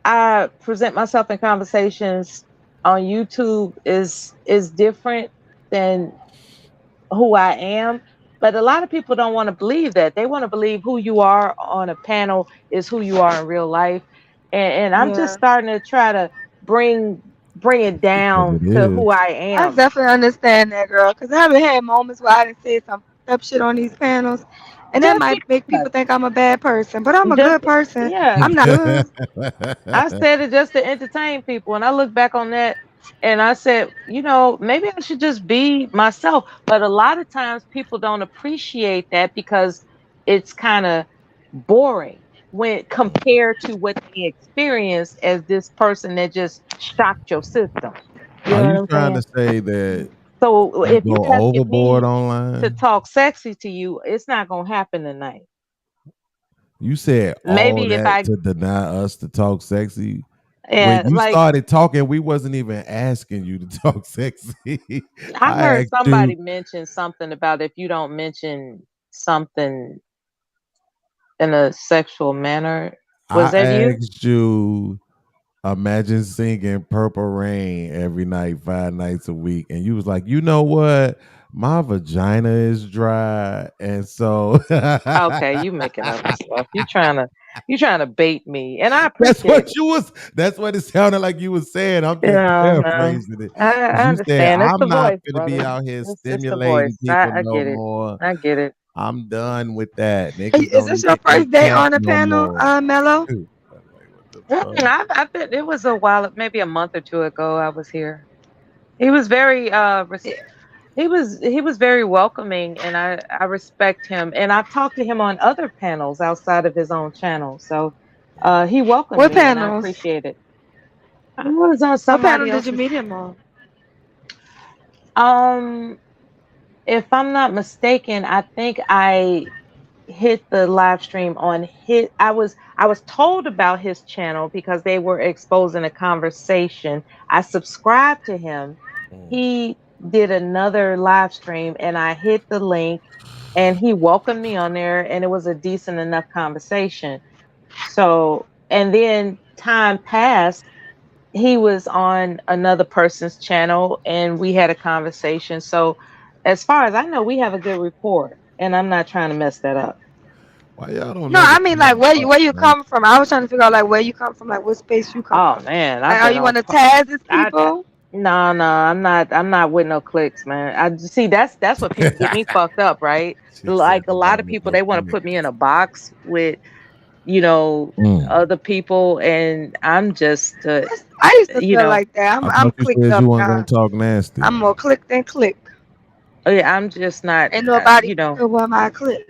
I present myself in conversations on YouTube is different than who I am. But a lot of people don't want to believe that. They want to believe who you are on a panel is who you are in real life. And I'm just Yeah, starting to try to bring it Because down it to is. who I I am. definitely understand that, girl. Cause I haven't had moments where I didn't say some up shit on these panels, and that Just might make because. people think I'm a bad person. But I'm a Just good person. yeah. I'm not good. I said it just to entertain people. And I look back on that and I said, you know, maybe I should just be myself. But a lot of times people don't appreciate that because it's kind of boring when compared to what they experience as this person that just shocked your system. You Are know what you I'm trying to saying? say that So you if you go asking overboard me to online? talk sexy to you, it's not gonna happen tonight. You said all Maybe if that I to deny us to talk sexy. When yeah, you like started talking, we wasn't even asking you to talk sexy. I I heard asked you. somebody mention something about if you don't mention something in a sexual manner. I Was that you? asked you. Imagine singing Purple Rain every night, 5 nights a week, and you was like, you know what? My vagina is dry, and so Okay, you making up stuff. You trying to bait me, and I that's appreciate what it. you was. That's what it sounded like you was saying. I'm just Yeah, no, paraphrasing it. I 'Cause you said, understand. It's the I'm not voice, going to be brother. out here It's the stimulating voice. people I no get it. more. I get it. I'm done with that. Hey, Niggas is don't this need your to eat first day cat on the no panel, more. Mello? I'm like, what the fuck? I've been. It was a while, maybe a month or two ago. I was here. He was very he was very welcoming and I respect him and I've talked to him on other panels outside of his own channel. So he welcomed What me and I panels? appreciate it. I was on What panel somebody did you else's meet him on? um if I'm not mistaken, I think I hit the live stream on his I was told about his channel because they were exposing a conversation. I subscribed to him. Mm. He did another live stream and I hit the link and he welcomed me on there and it was a decent enough conversation. So and then time passed, he was on another person's channel and we had a conversation. So as far as I know, we have a good rapport and I'm not trying to mess that up. Why y'all don't No, never I mean like come up, where you man? come from. I was trying to figure out like where you come from, like what space you come Oh from. man, I've Like, are been you on. one of Taz's I people? no, no, I'm not. I'm not with no clicks, man. I see that's what people get me fucked up, right? She said Like a I'm lot not of with people, no they want to put me clicks. in a box with you know Mm. other people, and I'm just I used to you feel know like that. I I'm thought you clicked said you up weren't gonna now. talk nasty. I'm more click than click. yeah, I'm just not Ain't nobody you know fucking with my click.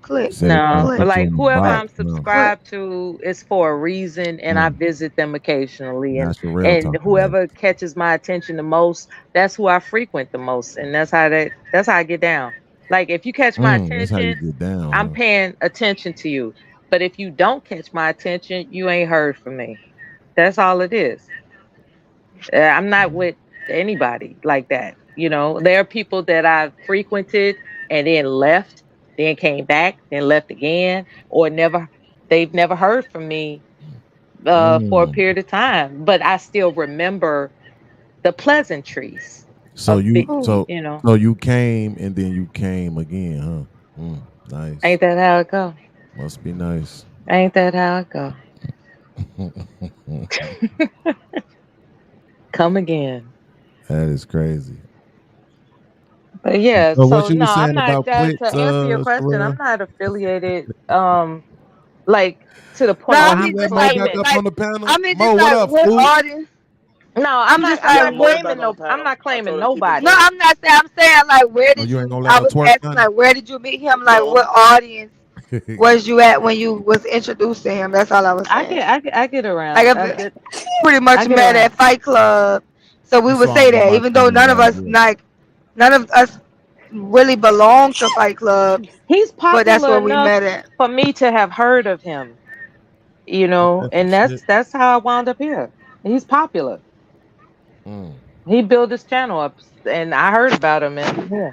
Click. Said it No, turned Click. into like a whoever box. I'm No. Click. subscribed to is for a reason, and I visit them occasionally. Now Sherelle And talking that. whoever catches my attention the most, that's who I frequent the most, and that's how I get down. Like if you catch my That's how you attention, get down, I'm huh? paying attention to you. But if you don't catch my attention, you ain't heard from me. That's all it is. I'm not with anybody like that. There are people that I've frequented and then left, then came back, then left again, or they've never heard from me for a Mm. period of time. But I still remember the pleasantries So of you so you know. so you came and then you came again, huh? Nice. Ain't that how it go? Must be nice. Ain't that how it go? Come again. That is crazy. But yeah, So what so you no, was I'm saying not about clicks, to answer your question, I'm Sherelle? not affiliated like to the No, point Oh, where I he I'm mean let just Mo like back claiming. up on the panel. I mean Mo, just what like up, what fool? audience. No, I'm just Yeah, like I'm not Mo what. is back claiming on the no. I'm panel. not I claiming told her to keep it nobody. No, moving. I'm not saying. I'm saying like where Oh, did you ain't you? gonna let I her was twerk asking nothing? like where did you meet him? Like No. what audience was you at when you was introduced to him? That's all I was saying. I get Like around. if pretty I much get met around. at Fight Club, so we You would saw say him on that my even though timeline, yeah. none of us really belong to Fight Club, He's but that's popular where we enough met at. for me to have heard of him, and Shit. that's how I wound up here. He's popular. Mm. He built his channel up, and I heard about him, and yeah.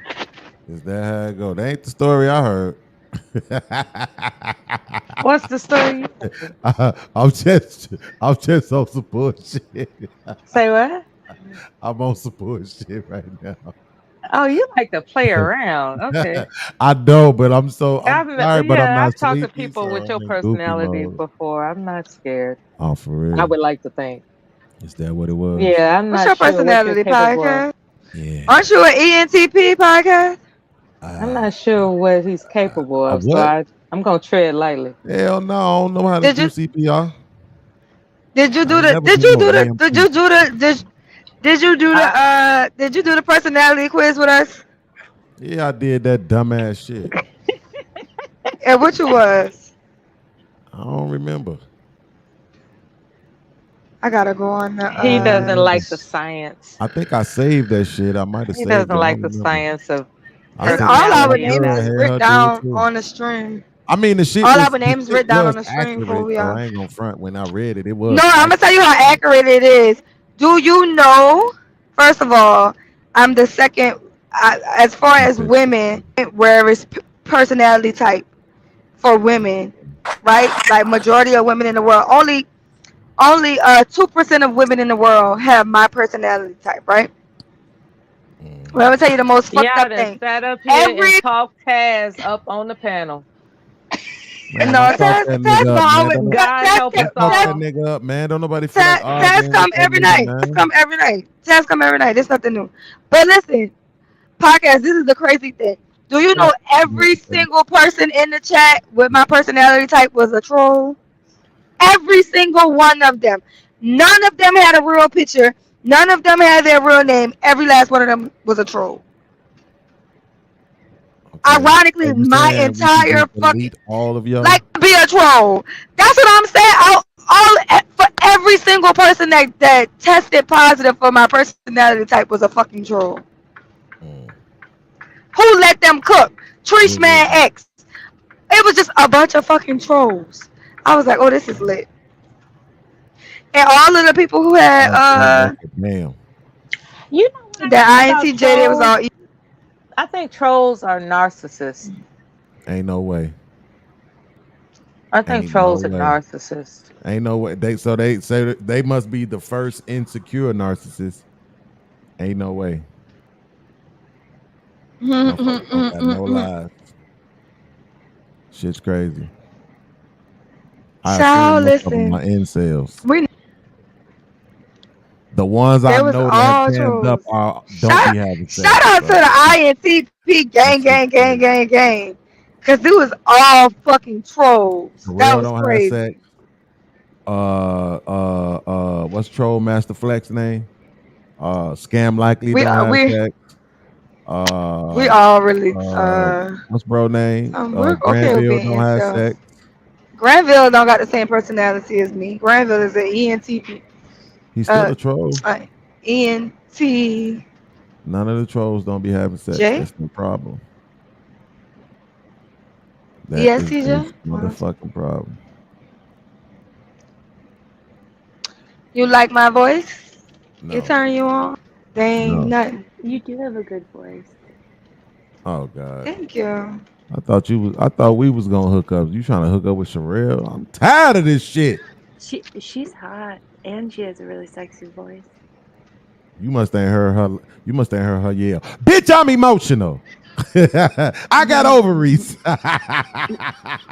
Is that how it go? That ain't the story I heard. What's the story you heard? I'm just on some bullshit. Say what? I'm on some bullshit right now. Oh, you like to play around. Okay. I know, but I'm sorry, but I'm Yeah, not I've talked to sleepy, people so with your I'm in goofy personalities mode. before. I'm not scared. Oh, for I real? would like to think. Is that what it was? Yeah, I'm What's not your sure what you're personality capable of. podcast? Yeah. Aren't you an ENTP podcast? I'm not sure what he's capable A of, so what? I'm gonna tread lightly. Hell no, I don't know how to Did do you CPR. did you I do ain't the never did been you no do the did EMT. you do the I did you do the personality quiz with us? Yeah, I did that dumbass shit. And what you was? I don't remember. I gotta go on the He I don't doesn't remember. like the science. I think I saved that shit. I might have He saved doesn't it. I like don't the remember. science of I cause sent it all to our old personality names girl, is had written her do it down too. on the stream. I mean, All our names the shit written down on was the stream for who accurate we though. are. I ain't gonna front. When I read it, it No, was I'm gonna tell accurate. you how accurate it is. Do you know? First of all, I'm the second, as far Not as that shit. women, where it's personality type for women, right? Like majority of women in the world, only 2% of women in the world have my personality type, right? Well, I'm gonna tell you the most fucked Y'all up done thing. sat up here and Every talked Taz up on the panel. Man, don't no, talk that Taz nigga up, gonna man. always God help us Don't talk that all. nigga up, man. Don't nobody feel like Taz arguing with come that every nigga, night. Taz man. come every night. Taz come every night. There's nothing new. But listen, podcast. This is the crazy thing. Do you know every single person in the chat with my personality type was a troll? Every single one of them. None of them had a real picture. None of them had their real name. Every last one of them was a troll. Okay. So Ironically, you my saying we should entire just fucking delete all of y'all? like be a troll. That's what I'm saying. For every single person that tested positive for my personality type was a fucking troll. Mm. Who let them cook? Trish Who Man wouldn't? X. It was just a bunch of fucking trolls. I was like, oh, this is lit. And all of the people who had Okay, damn. You know what I the think about INTJ, they was trolls? all I think trolls are narcissists. Ain't no way. I think Ain't no trolls are way. narcissists. Ain't no way. They say they must be the first insecure narcissist. Ain't no way. Motherfuckers don't got no lies. Shit's crazy. I assume child, most of them listen. are incels. We The ones I They was know that have all cans up trolls. don't be having sex. Shout out to So the INTP that shit's crazy. gang. Cause it was all fucking trolls. That Terrell was don't have crazy. sex. What's Troll Master Flex name? Scam Likely We don't have we sex. We Uh, all really what's bro name? we're okay with Granville being don't have incels. sex. Granville don't got the same personality as me. Granville is an ENT. He's still Uh, a troll. ENTJ. None of the trolls don't be having sex. That's no problem. That is ESTJ. a motherfucking problem. You like my voice? It No, turn you on? They ain't no. nothing. You do have a good voice. Oh God. Thank you. I thought we was gonna hook up. You trying to hook up with Sherelle? I'm tired of this shit. She's hot and she has a really sexy voice. You must ain't heard her. You must ain't heard her yell. Bitch, I'm emotional. I got ovaries.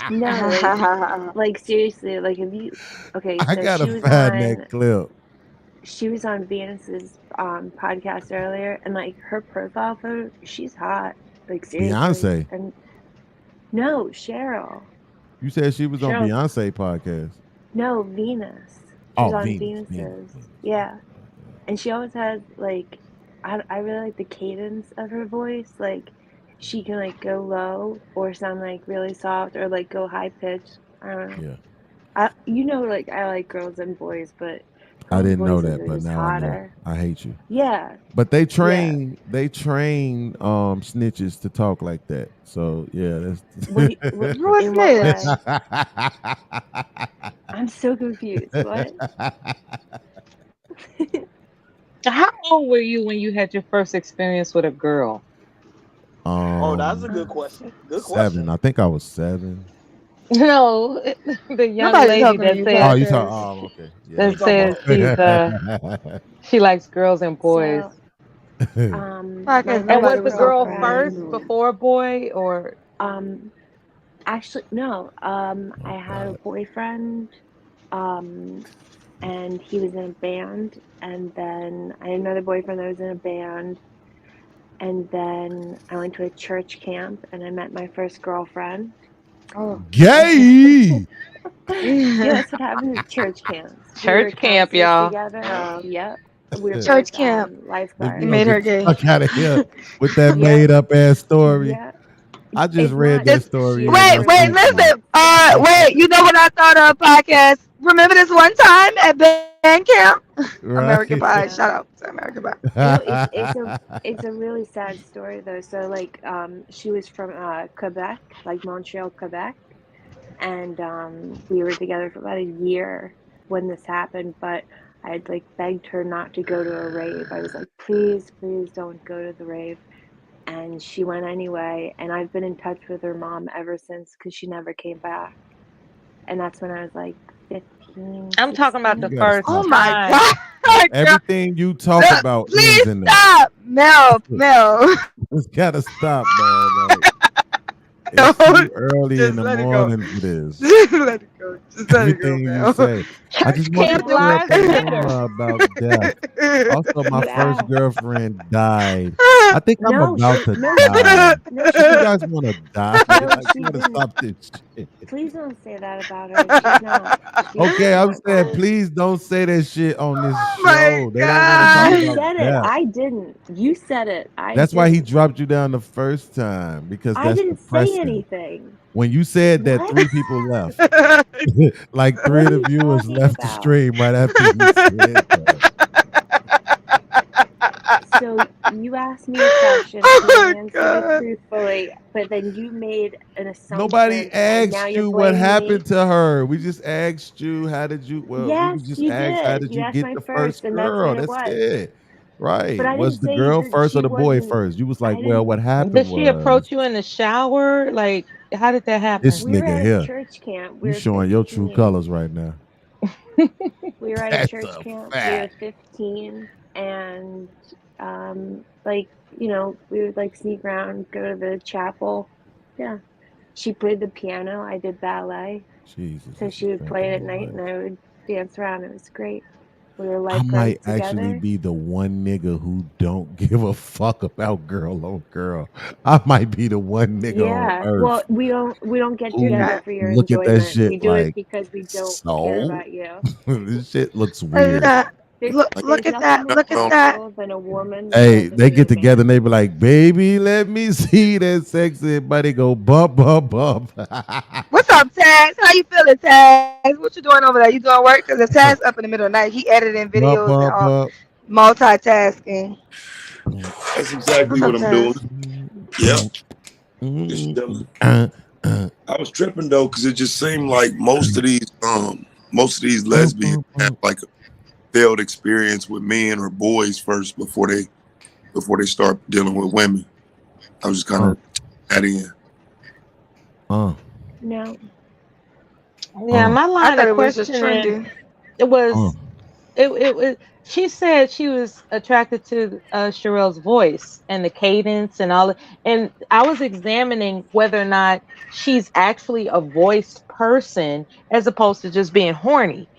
No, like seriously, like if you okay, I so gotta find that clip. she was on Venus's podcast earlier, and like her profile photo, she's hot. Like seriously, Beyonce. and no, Cheryl. You said she was on Cheryl, Beyonce podcast. no, Venus. She was Oh, on Venus, Venus, Venus's. Venus. Yeah, and she always has like, I really like the cadence of her voice. Like, she can like go low or sound like really soft or like go high pitched. I don't know. Yeah. Like I like girls and boys, but I girls' didn't know voices that, are but just now I know. hotter. I hate you. Yeah, But they yeah. train snitches to talk like that. So yeah, that's In what way? I'm so confused. What? How old were you when you had your first experience with a girl? Oh, that's a good question. Good 7. question. I think I was 7. No, the young Nobody's lady talking to that you, Oh, said you podcast. talk. Oh, okay. Yeah, that You talking says about? she likes girls and boys. So, yeah. my Podcast. And first was Nobody the was girl talking to girlfriend, first you. before a boy or actually, no, I Oh had a God. boyfriend, um, and he was in a band, and then I had another boyfriend that was in a band, and then I went to a church camp and I met my first girlfriend. Oh. Gay. Yeah, that's what happened at church camps. We were church camp, counselors y'all? together. Yep. We were Church both camp. This You lifeguards. girl, made her get the gay. fuck out of here with that Yep. made up ass story. Yeah. I just It's read not, that It's story she in was my really wait, feed. listen. nice. Wait. You know what I thought of podcast? Remember this one time at band camp? American Pie. Right. Shout Yeah. out to American Pie. It's a really sad story though. So like she was from Quebec, like Montreal, Quebec, and we were together for about a year when this happened, but I had like begged her not to go to a rave. I was like, please, please don't go to the rave. And she went anyway, and I've been in touch with her mom ever since because she never came back. And that's when I was like 15, I'm talking about You the 16. gotta first Oh stop. my time. god, girl. Everything you talk about ends Please in that. stop. Mel. It's gotta stop, man. Like, it's too Don't early in just the let it go. morning for this. Just let it go. Just let it go, Everything you Mel. say. I Church just want to camp No, tell live Twitter. Pandora about death. Also, my you first asked. girlfriend died. I think I'm No, about to no, she die. didn't. No, she Like, you didn't. guys want to die? No, Like, she you want to didn't. stop this shit? Please don't say that about her. She's not. Okay, She's I'm not saying, cool. please don't say that shit on this Oh my show. They don't want to talk You god. about said it. death. I didn't. You said it. I That's why he didn't. dropped you down the first time because I that's didn't say depressing. anything. When you said that, What? 3 people left. Like What 3 are of the you viewers talking left the about? stream right after you said that. So you asked me a question and I Oh answered it god. truthfully, but then you made an Nobody assumption and now asked you're you what blaming me. happened to her. We just asked you how did you we Yes, just you asked how did. did You you asked get my the first, first and that's what girl? it That's was. it. But Right. I Was didn't the say girl that first or she the boy wasn't. first? You was like, I well, didn't. what happened Did she was approach you in the shower? Like, how did that this happen? We were nigga at a here. church camp. We You were showing your true 15. colors right now. We were at a That's church a camp. We were fact. 15, and like we would like sneak around, go to the chapel. Yeah, she played the piano. I did ballet, Jesus, so this is she would play it at cramping my night, life. and I would dance around. It was great. We were I lifeguards might actually together. be the one nigga who don't give a fuck about girl on girl. I might be the one nigga on Yeah. Well, earth we don't get who together Okay. for your look at that enjoyment. shit We do it like, because we don't care so about you. this shit looks It's weird. not. there's Look at nothing that. more Look at that. sexual than a woman that Hey, doesn't they need get a together and man. they be like, "Baby, let me see that sexy body go bump, bump, bump." What's up, Taz? How you feeling, Taz? What you doing over there? You doing work? Because it's Taz up in the middle of the night. He editing Bump, videos and bump, all bump. multitasking. That's exactly What's what up, I'm doing. Taz? Yep, just chilling. I was tripping though, because it just seemed like most of these lesbians have like a failed experience with men or boys first before they start dealing with women. I was just kind of adding in. No. Yeah, my I line thought of it was just questioning, trendy. it was it was she said she was attracted to Sherelle's voice and the cadence and all and I was examining whether or not she's actually a voiced person as opposed to just being horny,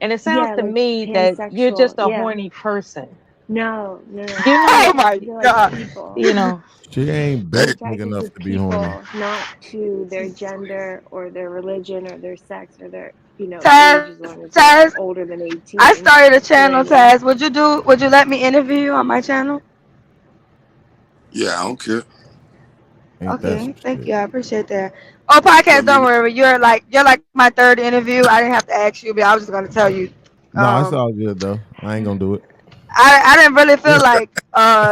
and it sounds Yeah, to like me that you're pansexual. just a Yeah. horny person. No. You're Oh not, my You're like god. people. you know. She ain't You're built big attracted enough to to be horny. people, not to their gender or their religion or their sex or their, age Taz, as long as they're Taz, older than I 18. started a You know what I channel, mean? Taz. Would you let me interview you on my channel? Yeah, I don't care. Ain't that some Okay, thank shit? you. I appreciate that. Oh, Let podcast, me don't know. worry. You're like my third interview. I didn't have to ask you, but I was just gonna tell you. No, it's Um, all good though. I ain't gonna do I didn't really feel like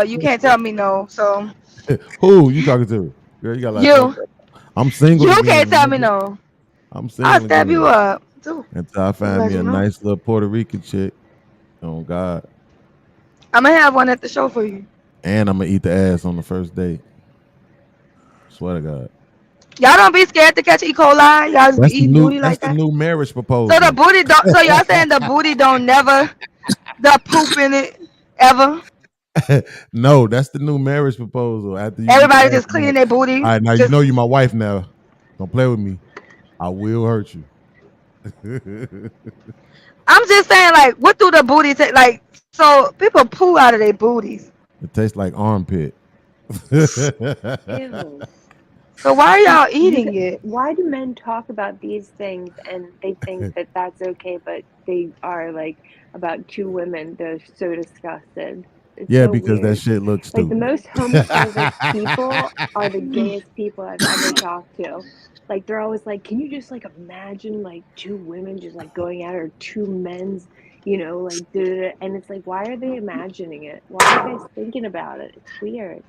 you can't tell me no. So it. Who you talking to? Girl, you got like four. you I'm single you again. can't tell me Remember? no. I'm I'll single stab you again up too. until I Just find let me you a know. nice little Puerto Rican chick. Oh God, I'm gonna have one at the show for you. and I'm gonna eat the ass on the first date. Swear to God. Y'all don't be scared to catch E. coli. Y'all just be That's the eating new. booty That's like the that. new marriage So the proposal. booty don't. So y'all saying the booty don't never the poop in it ever? No, that's the new marriage proposal. After you eat the Everybody ass, just I'm cleaning like, their all booty. right, now you Just know you're my wife now. Don't play with me. I will hurt you. I'm just saying, like, what do the booty take? Like, so people poo out of their booties. It tastes like armpit. Ew. So why are See, y'all eating it? why do men talk about these things and they think that that's okay, but they are like about two women? They're so disgusted. It's Yeah, so because that weird. shit looks Like the stupid. most homophobic people are the gayest people I've ever talked to. Like they're always like, can you just like imagine like two women just like going at it or two men's, like and it's like, why are they imagining it? Why are you guys thinking about it? It's weird.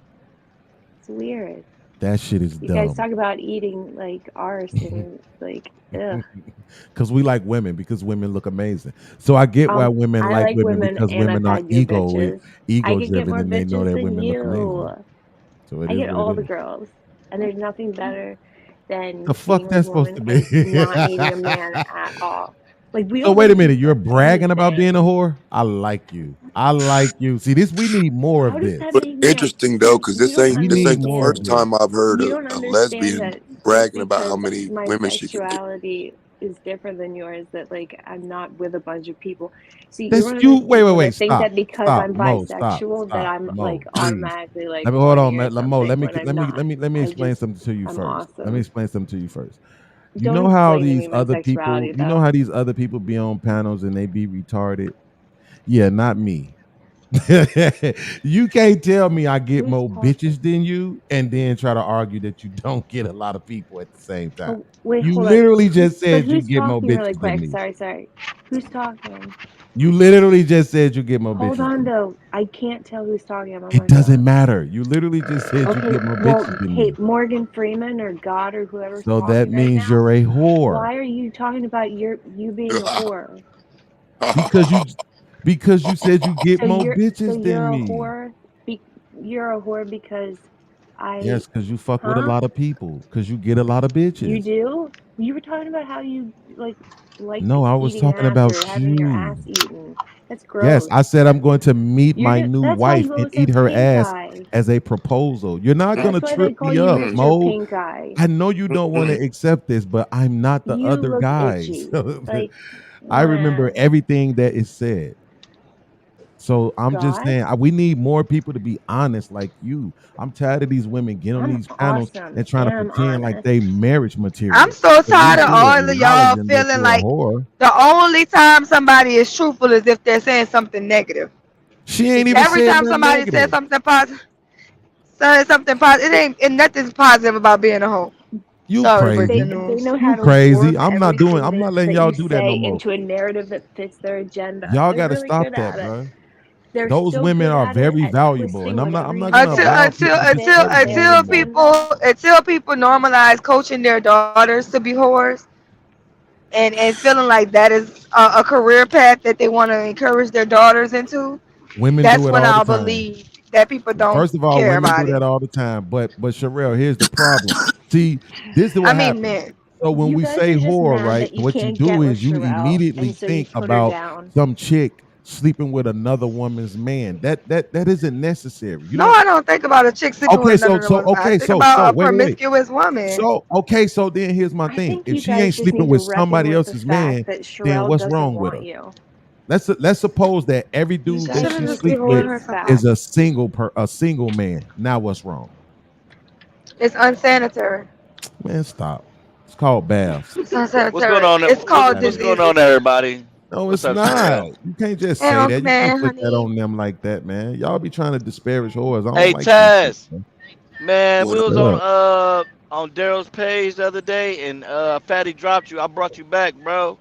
It's weird. That shit is You guys dumb. talk about eating like arse and like ugh. Because we like women because women look amazing. So I get why women I like like women women because and I've women are had your bitches. I ego could get driven more and they know bitches that than women look you. amazing. So it I is get what it all the is. girls. And there's nothing better The than being fuck with a that's supposed woman to be? and not needing a man at all. Like we So don't wait a need minute, you're bragging about being anything. a whore? I like you. I like you. See, this we need more How of does this. that But make me interesting though, see, because you don't We this need ain't the more of understand. first this. time I've heard You don't a understand lesbian that just bragging about how because many my women she could get. sexuality is different than yours, that like I'm not with a bunch of people. See, you're That's one of you. those Wait, wait, people wait. that think Stop. that because Stop. I'm Mo, stop. bisexual that Stop. I'm like Mo, please. automatically like Let me hold horny on, or man. Mo, something when I'm not. let me I explain just something to you I'm first. Let me awesome. explain something to you first. You Don't know how explain to these me my other people, sexuality you know though. how these other people be on panels and they be retarded? Yeah, not me. You can't tell me I get Who's more talking? bitches than you and then try to argue that you don't get a lot of people at the same time. Oh wait, You hold on. literally Who's just said you who's get more talking really bitches than quick? me. Sorry. Who's talking? You literally just said you get more Hold bitches on than me. though. I can't tell who's talking. I'm on It my doesn't phone. matter. You literally just said you Okay, get more well, bitches than hey, me. Morgan Freeman or God or whoever's So that talking right means now, you're a whore. why are you talking about you being a whore? Because you because you said you get So more you're bitches than a me. whore. You're a whore because I, Yes, because you fuck with a huh? lot of people. Because you get a lot of You bitches. do? You were talking about how you like No, I was eating talking ass about or having your ass you. eaten. That's Yes, gross. I said I'm going to meet my new That's why wife you and always eat have her pink ass eye. as a proposal. You're not going to That's why they trip call me you up, Mr. Mo. Pink Eye. I know you don't want to accept this, but I'm not the You other look guy. itchy. So Like, I remember nah. everything that is said. So I'm just God, saying, we need more people to be honest like you. I'm tired of these women getting on I'm these panels awesome and trying to and I'm pretend like honest. they marriage I'm material. so At least tired of you all of y'all acknowledging that feeling you're a like whore. the only time somebody is truthful is if they're saying something negative. She ain't even Every said time nothing somebody says negative. something positive, it ain't and nothing's positive about being a hoe. You Sorry to break the crazy. They news. know You how to crazy. warp I'm not doing. everything I'm not letting that y'all you do that no say more. into a narrative that fits their agenda. Y'all They're got to really stop good that, at it. bro. They're Those so women good are at it very at valuable, and twisting I'm not whatever gonna you until allow say until people to to fit until discredit their y'all no until more. agenda. people normalize coaching their daughters to be whores and feeling like that is a career path that they want to encourage their daughters into. Women do That's it when all the I'll time. believe that people don't First of all, care women do about that it. all the time. But Sherelle, here's the problem. See, this is I what mean, happens. men. So when You we guys say are just whore, mad right? that you What you can't do get with is you Sherelle, immediately and so you think put her about down. some chick sleeping with another woman's man. That isn't necessary. You No, don't. I don't think about a chick sleeping with Okay, another woman. I think so about a wait. promiscuous woman. So okay, so then here's my I thing. think If you she guys ain't just sleeping need to with reckon somebody with the else's man, fact that then Sherelle what's doesn't wrong with want her? you. Let's suppose that every You dude She that guys she shouldn't need just to be sleep face with whoring the herself is out. facts. a single man. Now what's wrong? It's unsanitary. Man, stop. It's called baths. It's What's going unsanitary. on? It's called What's Goddamn. going on, diseases. everybody? No, What's it's up, not. Sherelle? You can't just Hey, say Uncle that. You can't Man, put that honey. on them like that, man. Y'all be trying to disparage whores. I don't Hey, like that shit, Taz, man. man, we What up? was What up? on Daryl's page the other day, and Fatty dropped you. I brought you back, bro.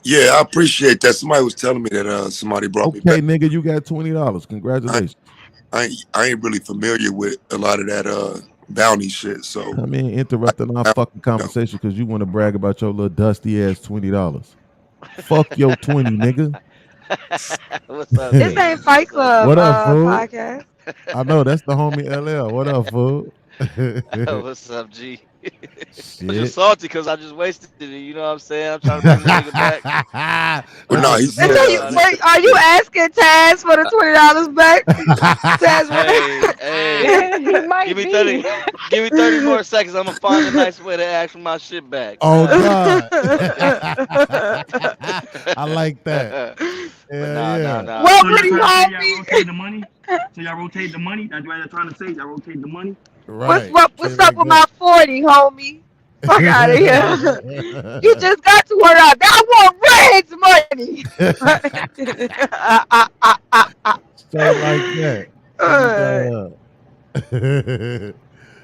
Yeah, I appreciate that. Somebody was telling me that somebody brought me back. Okay, nigga, you got $20. I Congratulations. I ain't really familiar with a lot of that bounty shit. So Come in I, interrupting our I fucking know. conversation because you want to brag about your little dusty ass $20. Fuck your 20, nigga. What's up, This G? ain't Fight What's up, Club What G? up, fool? podcast. I know that's the homie LL. What up, fool? What's up, G? I'm just Shit. salty because I just wasted it. You know what I'm saying? I'm trying to bring my nigga back. But I'm no, just he too said salty about it. Wait, are you asking Taz for the $20 back? Taz, Hey, hey, He give might me be. 30, give me 30 more seconds. I'm gonna find a nice way to ask for my shit back. Oh God. I like that. but Yeah, nah, nah, yeah. nah. what So would y'all he trying to say y'all homie? rotate the money? So y'all rotate the money? That's what y'all trying to say. Y'all rotate the money. Right. What's Shit up like with my 40, homie? Fuck out of here. You that. just got to work out. I want Red's money. Straight like that. Nigga Uh, said,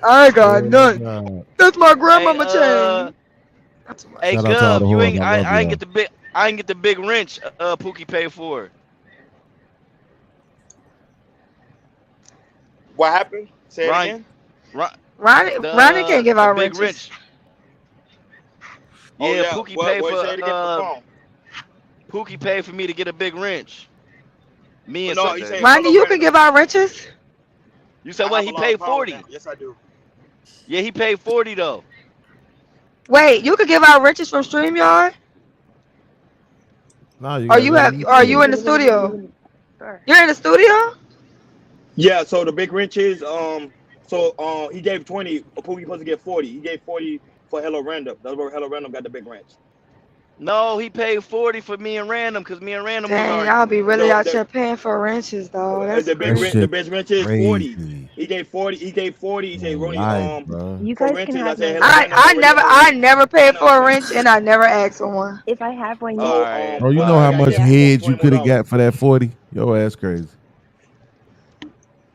I ain't got hell none. nah. That's my Hey, grandmama chain. Not too much. hey, Shout out to all the Gov, you whores. ain't. I I, love I ain't y'all. get the big. I ain't get the big wrench. Pookie paid for. What happened? Say it Ryan, again. Ron, Ronnie can't give the out big wrenches. wrench. Oh Yeah, yeah. Pookie paid What? for. Say it again on the phone. Pookie paid for me to get a big wrench. Me and No, he Sunday. said for Ronnie, the you can random. give out wrenches. You said I what? have a He lot of paid power now. 40. Yes, I do. Yeah, he paid 40 though. Wait, you can give out wrenches from StreamYard? Nah, you Or gotta you go to have? Or are You you YouTube. in gotta the go to YouTube. studio? Sure. You're in the studio? Yeah. So the big wrench is So he gave 20. Pookie supposed to get 40. He gave 40 for Hello Random. That's where Hello Random got the big wrench. No, he paid 40 for me and Random because me and Random was Dang, y'all be arguing. really No, out here paying for wrenches, though. That's the That the crazy. shit big wrench is 40. crazy. He gave 40. He gave 40. He said, Man, Ronnie, life, bro. You for guys can wrenches. I have said my Hello wrench. Random already got I one. never paid And for a wrench, and I never asked for one. If I have one, All you so right, Bro, you all know Pookie how right. got to much yeah. get head you 20 more could have dollars. got for that 40? Your ass crazy.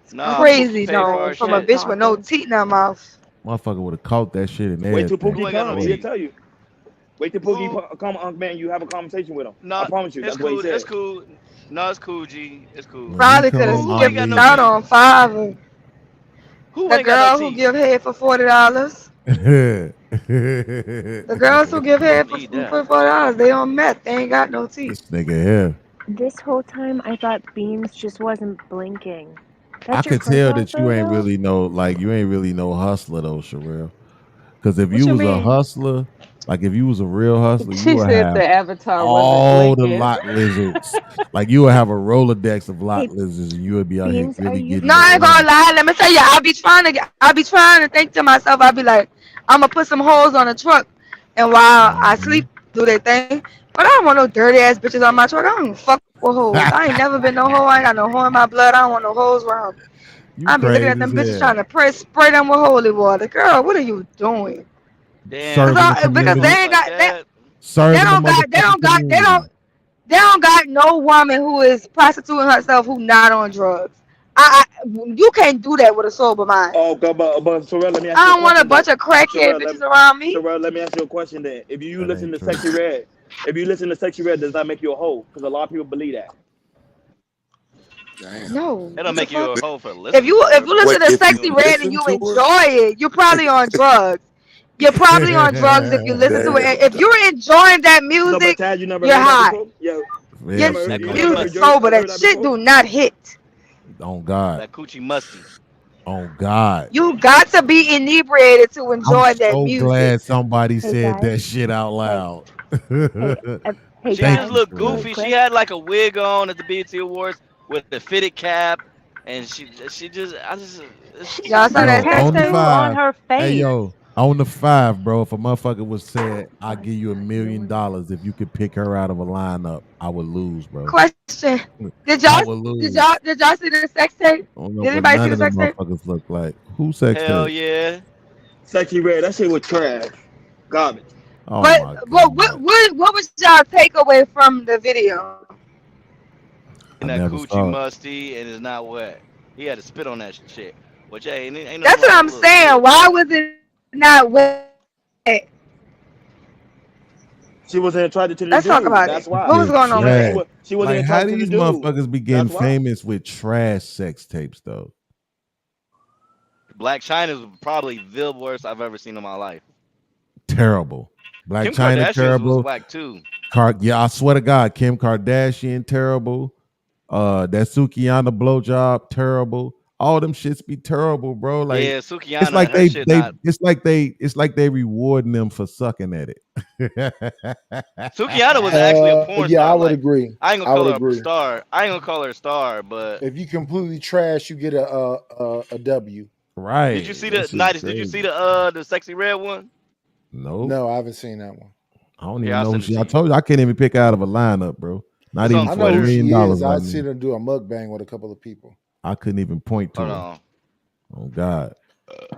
It's Nah, Pookie crazy, paid for though, our from a shit. That's bitch with no awesome. teeth in her mouth. Motherfucker would have caught that shit and Wait till everything Pookie Who for ain't got no come. He'll 40. teeth? tell you. Wait till Pookie Who? come, man. You have a conversation with him. I Nah, promise you. it's That's what he cool. It's said. cool. No, it's cool, G. It's cool. When he Probably could have come, Who I'm ain't skipped got no out teeth? leaving. on five of them. Who The ain't got no girl who teeth? give head for $40. The girls who give I head need for that. $40, they on meth. They ain't got no teeth. This nigga here. This whole time, I thought Beans just wasn't blinking. I That's your could tell profile that you ain't photo? really know, like you ain't really no hustler though, Sherelle. Because if What you you was a mean? hustler, like if you was a real hustler, you She would said have the avatar wasn't all the blinking. lot lizards. Like you would have a Rolodex of lot Hey, lizards, and you would be out here Beans, are really you getting No, this I ain't free? gonna money. lie. Let me tell you, I be trying to think to myself. I be like, I'm gonna put some holes on the truck, and while I Mhm. sleep, do their thing. But I don't want no dirty ass bitches on my truck. I don't fuck with hoes. I ain't never been no hoe. I ain't got no hoe in my blood. I don't want no hoes around me. You I be looking at crazy as them bitches hell. trying to spray them with holy water. Girl, what are you doing? Damn, Serving the Because they community. hoes ain't like got that. they Serving the don't got motherfucking community. they don't got no woman who is prostituting herself who not on drugs. You can't do that with a sober mind. Oh, but Sorrel, let me ask you a I don't want a question bunch though. of crackhead Sorrel, bitches around me. Let me ask you a question then. If you That listen ain't to true. Sexy Red, if you listen to Sexy Red, does that make you a hoe? Because a lot of people believe that. Damn. No, It don't what the make you fuck? a hoe for listening to If her, you but listen Wait, to if you Sexy you a Red and listen you to her, enjoy it, you're probably on drugs. You're probably on drugs if you listen to it. damn. If you're enjoying that So, but music, Taz, you never you're heard that high. before? Yeah, Your that Shit like coochie music that. musty. sober. ever That heard that shit before? do not hit. On God. That coochie musty. On God. You got to be inebriated to I'm enjoy that so music. glad somebody Hey said guys. that shit out Hey, loud. hey She Thank just guys, you looked for really that. goofy. She quick. had like a wig on at the BET Awards with a fitted cap, and she just I just it's Y'all just saw A not that Yo, sex on the tape? tattoo on 5. her Hey, face. yo, on the 5, bro. If a motherfucker was said, I'll Why? give you $1 million if you could pick her out of a lineup, I would lose, bro. Question: I would lose. did y'all see the sex tape? I don't know Did what anybody see none the of them sex tape? motherfuckers look like. Who sex hell tape? yeah. Sexy Red, that shit was trash, garbage. Oh But my what God. what was y'all takeaway from the video? I And that never coochie saw it. musty and it's not wet. He had to spit on that shit. Which hey, ain't nothing That's wrong what with a I'm little spit. saying. Why was it not wet? She wasn't attracted to the Let's talk dude. about it. That's why. What was They're going on with Yeah, that? trash. she wasn't Like, how attracted to the these dude. motherfuckers be getting That's why. famous with trash sex tapes, though? Black China's probably the worst I've ever seen in my life. Terrible. Black Kim China, Kardashian's was terrible. whack too. Yeah, I swear to God, Kim Kardashian, terrible. That Sukiyana blowjob, terrible. All them shits be terrible, bro. Like Yeah, it's Sukiana, like her shit not. it's like they rewarding them for sucking at it. Sukiana was actually a porn Yeah, I star. would Like agree. I ain't gonna I would call her a agree. star. I ain't gonna call her a star, but If you completely trash, you get a W. did you Right. see That the shit's Nidus? Did you see crazy. the sexy red one? Nope. No, I haven't seen that one. I don't Here, even I'll know who send it she. to I you. told you I can't even pick her out of a lineup, bro. Not It's even on I for know $1 who Twitter. million she dollars is. right I've now. seen her do a mukbang with a couple of people. I couldn't even point Hold to her. on. Oh God.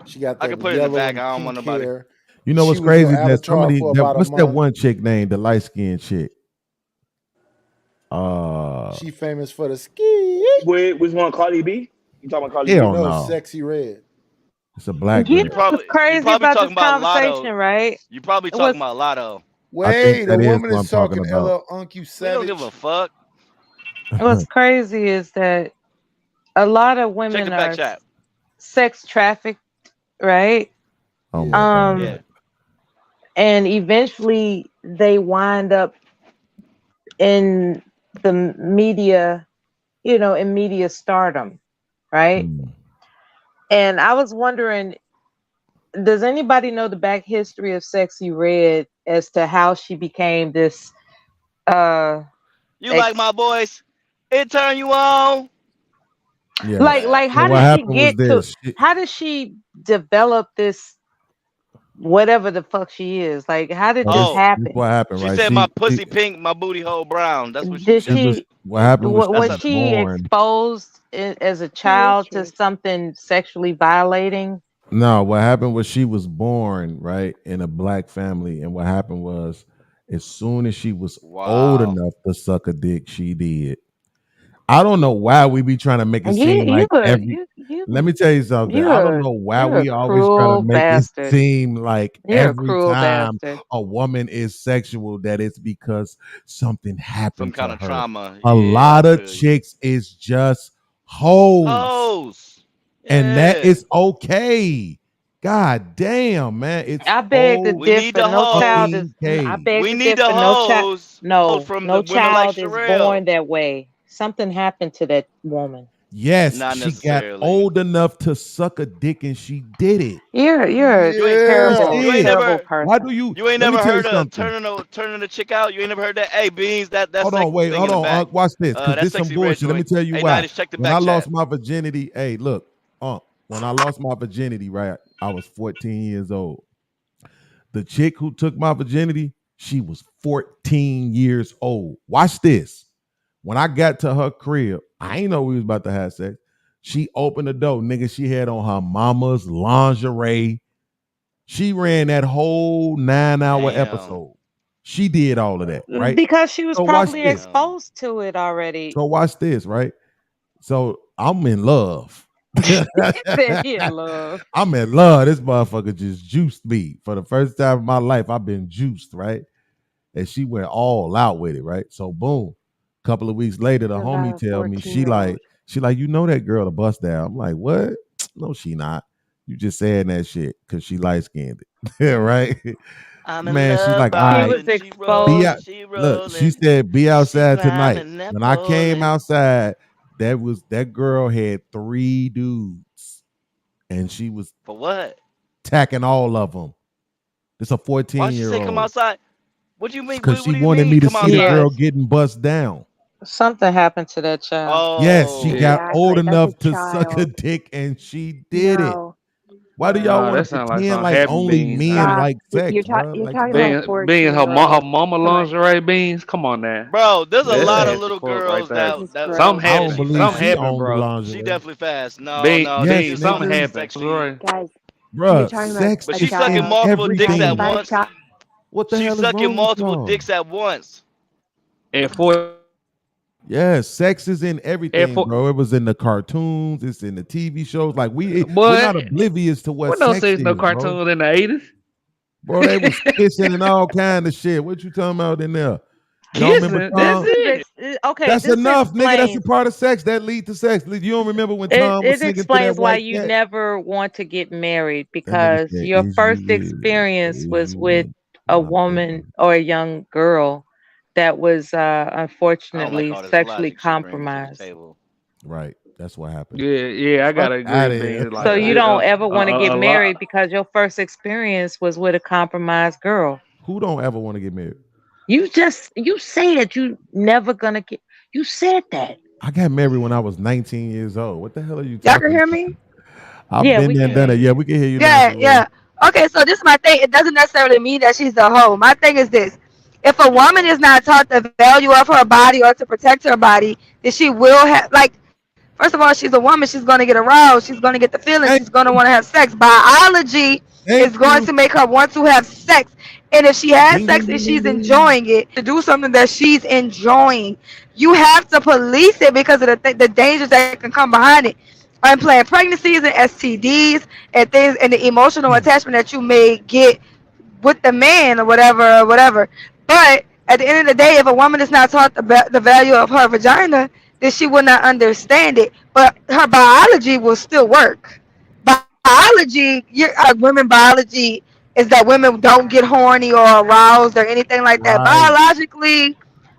She got I can that put it in the yellow back. and I don't want pink nobody. hair. You know She what's was on crazy is that some of Avatar these. for about a What's that month. one chick named the light skinned chick? She famous for the ski. Wait, which one? Cardi B? You talking about Cardi Hell B? No, no. Sexy Red. It's a black You You girl. know what's you crazy probably about talking this about Lotto. conversation, right? You probably It talking was about Lotto. I think Wait, the that is woman what is I'm talking talking about. LL Unk, you We don't give a savage. fuck. what's crazy is that a lot of Check the women back are chat. sex trafficked, right? Oh my Yeah. God. Yeah. And eventually they wind up in the media, in media stardom, right? Hmm. And I was wondering, does anybody know the back history of Sexy Red as to how she became this uh You like ex my voice? It turn you on. Yeah. My like bad. like So how what did she happened was get to this. how did she develop this whatever the fuck she is? Like how did So this Oh, this happen? what happened, she right? said my pussy pink, my booty hole brown. That's what she Did She said. was she what happened was she That's was was a she born. exposed as a That is child to true. something sexually violating? No, what happened was she was born, right, in a black family. And what happened was as soon as she was old wow. enough to suck a dick, she did. I don't know why we be trying to make it You seem you like a every you you let me tell you something. I don't you're a know why you're a we always try to cruel make it bastard. seem like You're a every cruel time bastard. a woman is sexual that it's because something Some happened to kind of her. trauma. A Yeah, I lot of feel you. chicks is just hoes, Hoes. and that Yeah. is okay. God damn, man, it's I beg to We need differ. the No child hoes. is. I okay. beg We to need the differ. hoes from the No women like child is Sherelle. born that way. Something happened to that woman. Yes, Not she got necessarily. old enough to suck a dick, and she did it. You're a You ain't That's Yeah. you ain't it. terrible never Why do person. you? you ain't Let me never tell you heard of something. turning the chick out. You ain't never heard that. Hey, beans, that's Hold on, sexy wait, thing in hold the on, back. Unc. Watch this, because That this some sexy red bullshit. Let me joint. tell you Hey, why. Nidus, check the When I back chat. lost my virginity, hey, look, Unc. When I lost my virginity, right, I was 14 years old. The chick who took my virginity, She was 14 years old. Watch this. When I got to her crib, I ain't know we was about to have sex. She opened the door, nigga. She had on her mama's lingerie. She ran that whole 9-hour episode. She did all of that, right? Because she was So watch probably this. exposed to it already. So watch this, right? So I'm in love. He in love. I'm in love. This motherfucker just juiced me. For the first time in my life, I've been juiced, right? And she went all out with it, right? So boom. A couple of weeks later, the homie tell me, she like, you know that girl to bust down. I'm like, what? No, she not. You just saying that shit because she light skinned it. Right? I'm in Man, she's love, like, all right. He was she exposed. rolling, she Look, she rolling. said, be outside tonight. climbing that When I came pole. outside, that girl had 3 dudes. And she was For what? attacking all of them. It's a Why she say 14-year-old. come outside? What do you mean? Because What she do you wanted mean, me to come see the outside? girl getting bust down. Something happened to that child. Oh. Yes, she got old Exactly. That's enough a to suck a child. dick, and she did it. No. Why do y'all Nah, want to that sound like pretend some like happy only beans. men Stop. like sex, bro? You're Like, talking stop. about a Being her 14-year-old. mama Come on. lingerie beans. Come on now. Bro, there's a That's lot of nasty little fuck right girls there. This is that gross. I yeah, don't she believe fast. she happened, owned the bro. She lingerie. definitely fast. No, Yes, she Bean, just nigga. something sucking happened. sexually. Right. Guys, you're Bruh, talking about sex But a she's is in sucking child. multiple You're dicks talking at everything. about a once. child. What the She's hell is sucking wrong with multiple y'all? dicks at once. And for Yes, sex is in everything, for bro. It was in the cartoons, it's in the TV shows. Like we're but not oblivious to what what no sex sex no is, bro. cartoons in the 80s? Bro, they was kissing and all kind of shit. What you talking about in there? Y'all remember Kissing. That's Tom? it. Okay. That's This enough, nigga. That's a explains. part of sex. That lead to sex. You don't remember when It Tom was it singing to that explains why white you cat? never want to get married, That nigga because said, your "Is you first with? experience Is was you with with a my woman baby?" or a young girl that was I don't like unfortunately all this sexually logic she brings to the compromised. table. Right. That's what happened. Yeah, I Fuck gotta agree, out of here. being like So you don't ever want to get a lot. married because your first experience was with a compromised girl. Who don't ever want to get married? You said you never gonna get. You said that. I got married when I was 19 years old. What the hell are you Y'all can talking hear about? me? I've Yeah, been we there can and done hear it. you. Yeah, we can hear you now, Yeah, Sherelle. yeah. Okay, so this is my thing. It doesn't necessarily mean that she's a hoe. My thing is this. If a woman is not taught the value of her body or to protect her body, then she will have, like, first of all, she's a woman. She's going to get aroused. She's going to get the feelings. Thank She's going to you. want to have sex. Biology Thank is going you. to make her want to have sex. And if she has Ding, ding, sex and ding, ding, she's ding. enjoying it, to do something that she's enjoying, you have to police it because of the dangers that can come behind it. Unplanned pregnancies and STDs and things, and the emotional attachment that you may get with the man or whatever. But at the end of the day, if a woman is not taught the value of her vagina, then she will not understand it. But her biology will still work. Biology, women biology is that women don't get horny or aroused or anything like that. Right. Biologically,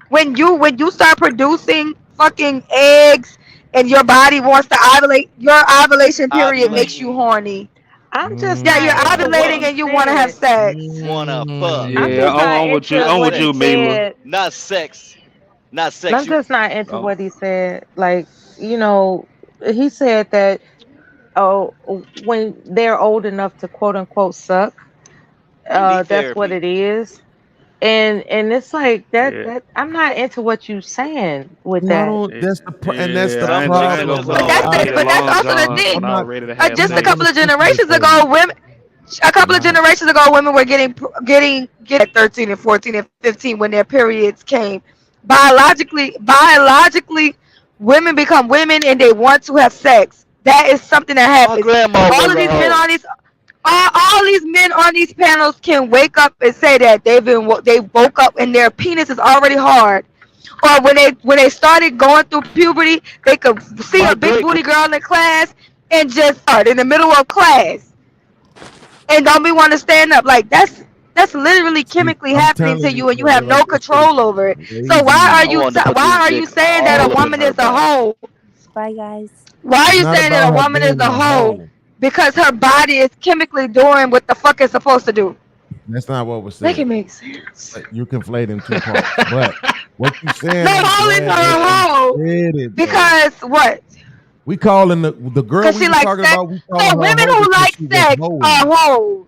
when you start producing fucking eggs and your body wants to ovulate, your ovulation period makes you Ovulating. horny. I'm just Yeah, not you're Wanna into what ovulating he fuck. and you want to have said. sex. Wanna fuck. I'm Yeah, just not I'm with you. into Not I'm what with he you, sex. Mila. said. Not sex. Not sex. I'm You just not into Um, what he said. Like, you know, he said that, oh, when they're old enough to quote unquote suck, they need that's what therapy. it is. And it's like that yeah, that I'm not into what you saying with Yeah, I that. don't. That's the yeah. Some chicks are problem, Go just But put bro. on that's some old. the, fitted but that's long also the johns thing. when I'm I was not. ready to have I'm Just a not sex. couple gonna of speak to this generations lady. ago, women were getting 13 and 14 and 15 when their periods came. Biologically, women become women and they want to have sex. That is something that My happens. grandma All was of a these men hoe. on these all these men on these panels can wake up and say that they woke up and their penis is already hard. Or when they started going through puberty, they could see My a big great booty girl in the class and just start in the middle of class and don't be want to stand up. Like that's literally See, chemically I'm happening to telling you, you and you have Sherelle, no this is control over it. So crazy. I wanted to put why this are dick you saying that a all up in woman her is a back. hoe? Bye, guys. Why are It's you not saying that about a her woman is being a a hoe? hoe. Because her body is chemically doing what the fuck it's supposed to do. That's not what was Make said. it make sense. You conflating two parts. But what you saying, No, I'm hoes glad are that a you hoe said it though. because what? We calling the girl Because we she was likes talking sex. about. We So calling her a women hoe who because like she was sex hoeing. are hoes.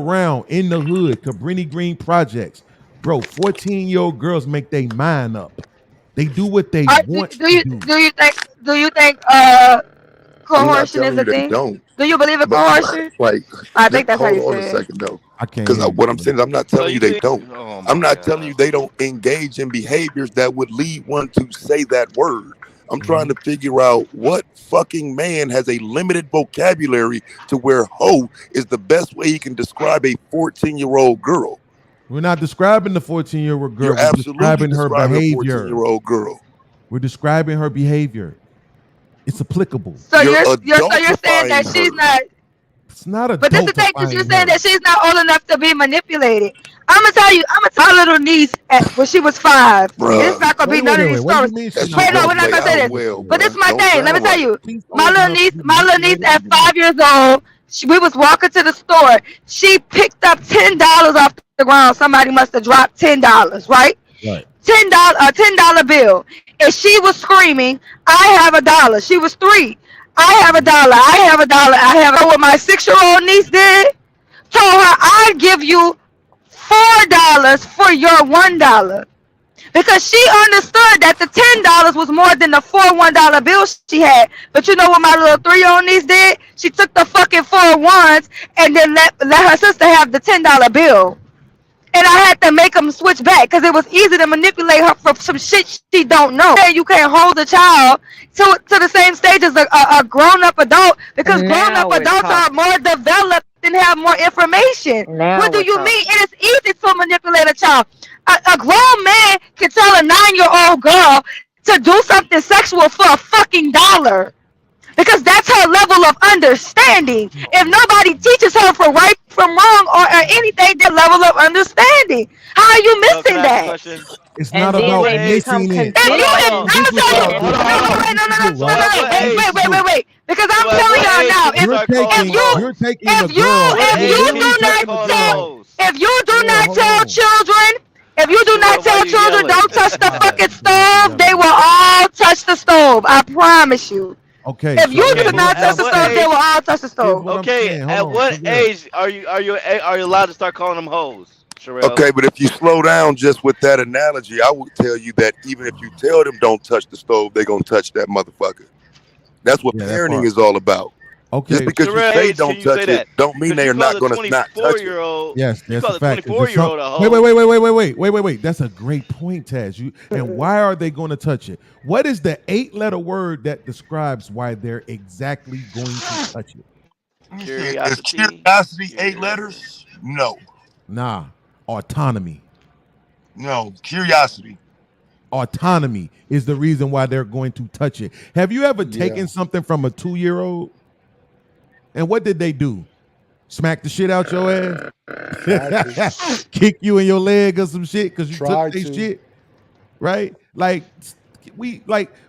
around in the hood, Cabrini Green projects, bro. 14-year-old girls make their mind up. They do what they Do, want do to you do. do you think I'm not coercion is telling a you they thing? don't, Do you believe in but coercion? like, I think that's how hold you on a say it. second though, I can't because hear you, what I'm brother. saying is I'm not So telling you you they think? don't. Oh I'm my not telling god. you they don't engage in behaviors that would lead one to say that word. I'm trying Mhm. to figure out what fucking man has a limited vocabulary to where hoe is the best way he can describe a 14-year-old girl. We're not describing the 14-year-old girl. You're We're absolutely describing her describing a behavior. 14-year-old girl. We're describing her behavior. It's applicable. So You're you're saying that adultifying she's her. not. It's not But this is the thing that you're adultifying saying her. that she's not old enough to be manipulated. I'm gonna tell my little niece when she was 5, and it's Bruh, not gonna be none of these Wait. What do you stories. mean she's that not shit Wait, no, old don't we're not enough play gonna to be say out this. well, But this manipulated? is bruh. my Don't thing. Let me sound tell right. you, She's old enough to be my little niece manipulated. at 5 years old. We was walking to the store. She picked up $10 off the ground. Somebody must have dropped $10, right? Right. $10 bill, and she was screaming, "I have a dollar." She was 3. I have a Mhm. dollar. I have a dollar. I have. What my 6-year-old niece did? Told her, "I'd give you $4 for your $1." Because she understood that the $10 was more than the four $1 bills she had. But you know what my little 3-year-old niece did? She took the fucking four ones and then let her sister have the $10 bill. And I had to make them switch back because it was easy to manipulate her for some shit she don't know. You can't hold a child to the same stage as a grown up adult because grown up Now we're adults are talking. more developed and have more information. What Now do we're you mean? talking. It is easy to manipulate a child. A grown man can tell a 9-year-old girl to do something sexual for a fucking dollar because that's her level of understanding. If nobody teaches her for right from wrong or anything, that level of understanding. How are you So can missing I ask a that? question? It's not And So at then about what they age? become missing it. If Hold you, on, hold if on, This I'm gonna is tell you, what hold this is no, what no, on. wait, this no, is no, no, what So no, Ross. no, at no, what This is age? wait, because I'm So at telling what y'all age now, can you start calling them hoes? you're taking a if girl. What you You're age do can you literally start not taking a calling them tell, girl. hoes? if you do Sherelle, not hold tell on. children, if you do not Sherelle, why tell you children, yelling? don't touch the Nah, fucking you don't have to stove, yell at they me. will all touch the stove. I promise you. Okay, If you do Sherelle, Okay, here's not what touch at the I'm what stove, they saying. will age? all touch the Here's stove. what I'm Okay, saying. Hold at on, what Sherelle. age are you allowed to start calling them hoes, Sherelle? Okay, but if you slow down just with that analogy, I would tell you that even if you tell them don't touch the stove, they're gonna touch that motherfucker. That's what Yeah, that parenting part. is all about. Just Okay. because you Sherelle, say age can don't you say touch it, that? don't mean Because they you are call not a gonna not touch it. 24-year-old, Yes, you that's a call a fact. Is there some 24-year-old a wait, wait, hoe. wait, wait, wait, wait, wait, wait, wait, wait. That's a great point, Taz. You and why are they going to touch it? What is the 8-letter word that describes why they're exactly going to touch it? You said, is Curiosity, curiosity 8 letters? curiosity. No, Nah, autonomy. no, curiosity. Autonomy is the reason why they're going to touch it. Have you ever Yeah, taken something from a 2-year-old and what did they do? Smack the shit out your ass? tried to, Kick you in your leg or some shit because you took tried their to. shit? Right? Like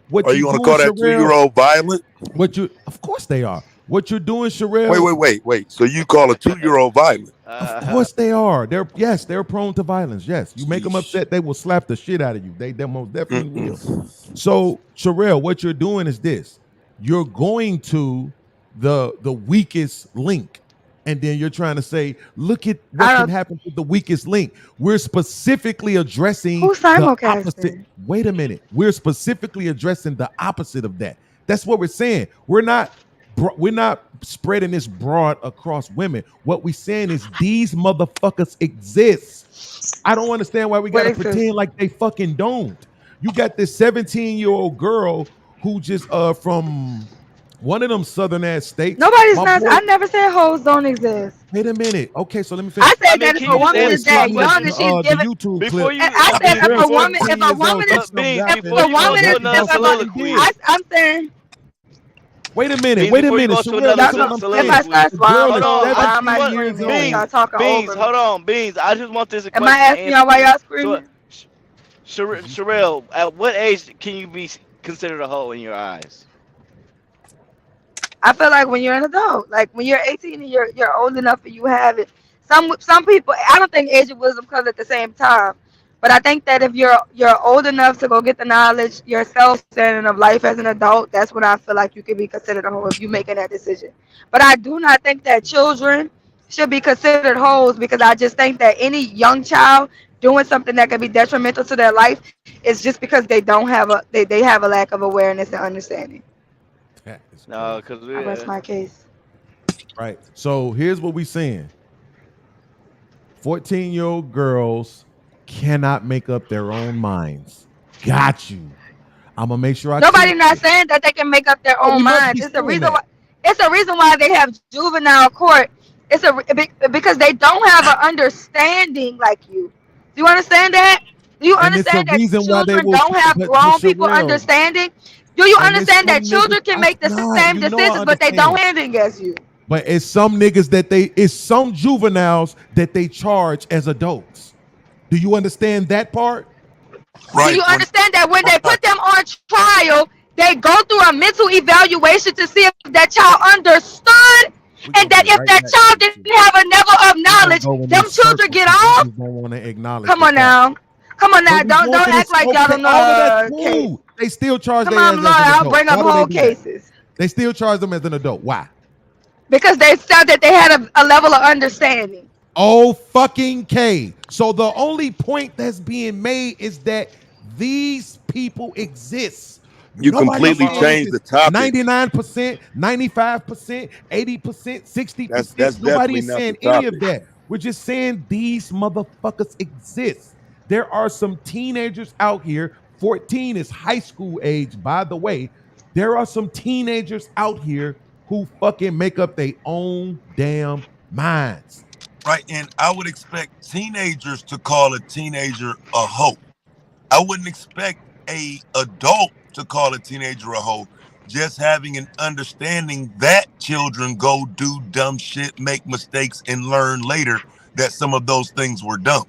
what Are you you gonna doing, call that Sherelle. 2-year-old violent? What you Of course they are. What you're doing, Wait, Sherelle, wait, wait, wait. So you call a 2-year-old violent? of course they are. They're prone to violence. Yes. You make them Sheesh. upset, they will slap the shit out of you. They most definitely will. Mm-mm. So, Sherelle, what you're doing is this. You're going to the weakest link. And then you're trying to say, look at what I can don't. happen to the weakest link. We're specifically addressing Who's the opposite. simulcasting? Wait a minute. We're specifically addressing the opposite of that. That's what we're saying. We're not spreading this broad across women. What we're saying is these motherfuckers exist. I don't understand why we What gotta exists? pretend like they fucking don't. You got this 17-year-old girl who just from one of them southern ass states. Nobody's My not. boy, I never said hoes don't exist. wait a minute. Okay, so let me I finish. I said mean, that if can a My you woman boy is sent that me young and she's the giving, YouTube before clip. you I My said if boy a before woman, 17 years old just comes Beans, out if and before a you go woman to is, let you another know if somebody soliloquy, did. I'm saying, Wait a minute. Beans, Wait a before you minute. go to Sherelle, another y'all listen know, what I'm if I saying. soliloquy, start The girl hold is swallowing, on. I why am just I 17 want years screaming because old. y'all talking Beans, over me? hold on, Beans. I just want this Am I question asking y'all answered. why y'all So, screaming? Sherelle, at what age can you be considered a hoe in your eyes? I feel like when you're an adult, like when you're 18 and you're old enough and you have it. Some people, I don't think age of wisdom comes at the same time, but I think that if you're old enough to go get the knowledge, your self understanding of life as an adult, that's when I feel like you can be considered a hoe if you're making that decision. But I do not think that children should be considered hoes because I just think that any young child doing something that can be detrimental to their life is just because they don't have they have a lack of awareness and understanding. That is No, crazy. because I rest my case. Right. So here's what we saying. 14-year-old girls cannot make up their own minds. Got you. I'm gonna make sure I Nobody clip not it. saying that they can make up their Oh, we own must minds. be It's the saying reason why. that. It's the reason why they have juvenile court. Because they don't have an understanding like you. Do you understand that? Do you And it's a understand that reason why they children will, don't have but grown people Sherelle, understanding? Do you and it's understand some that niggas, children can that's make the not, same you know, I decisions, but they don't understand. understanding as you? But it's some niggas it's some juveniles that they charge as adults. Do you understand that part? Do you understand that when they put them on trial, they go through a mental evaluation to see if that child understood, We're and gonna that get if right that back to child this didn't shit. have a level of We're gonna knowledge, go in them these children circles get because off. niggas don't want to acknowledge Come the on fact. now. Come on now. But we Don't going through act this. like y'all Okay, don't know all of that's case. cool. They still charge Come their on, ass Lord, as an I'll adult. bring up Why do they whole do that? cases. They still charge them as an adult. Why? Because they said that they had a level of understanding. Oh fucking K. So the only point that's being made is that these people exist. You Nobody's completely saying this changed the is topic. 99%, 95%, 80%, That's 60%. definitely Nobody's not the saying any of topic. that. We're just saying these motherfuckers exist. There are some teenagers out here. 14 is high school age, by the way. There are some teenagers out here who fucking make up their own damn minds. Right. And I would expect teenagers to call a teenager a hoe. I wouldn't expect a adult to call a teenager a hoe. Just having an understanding that children go do dumb shit, make mistakes, and learn later that some of those things were dumb.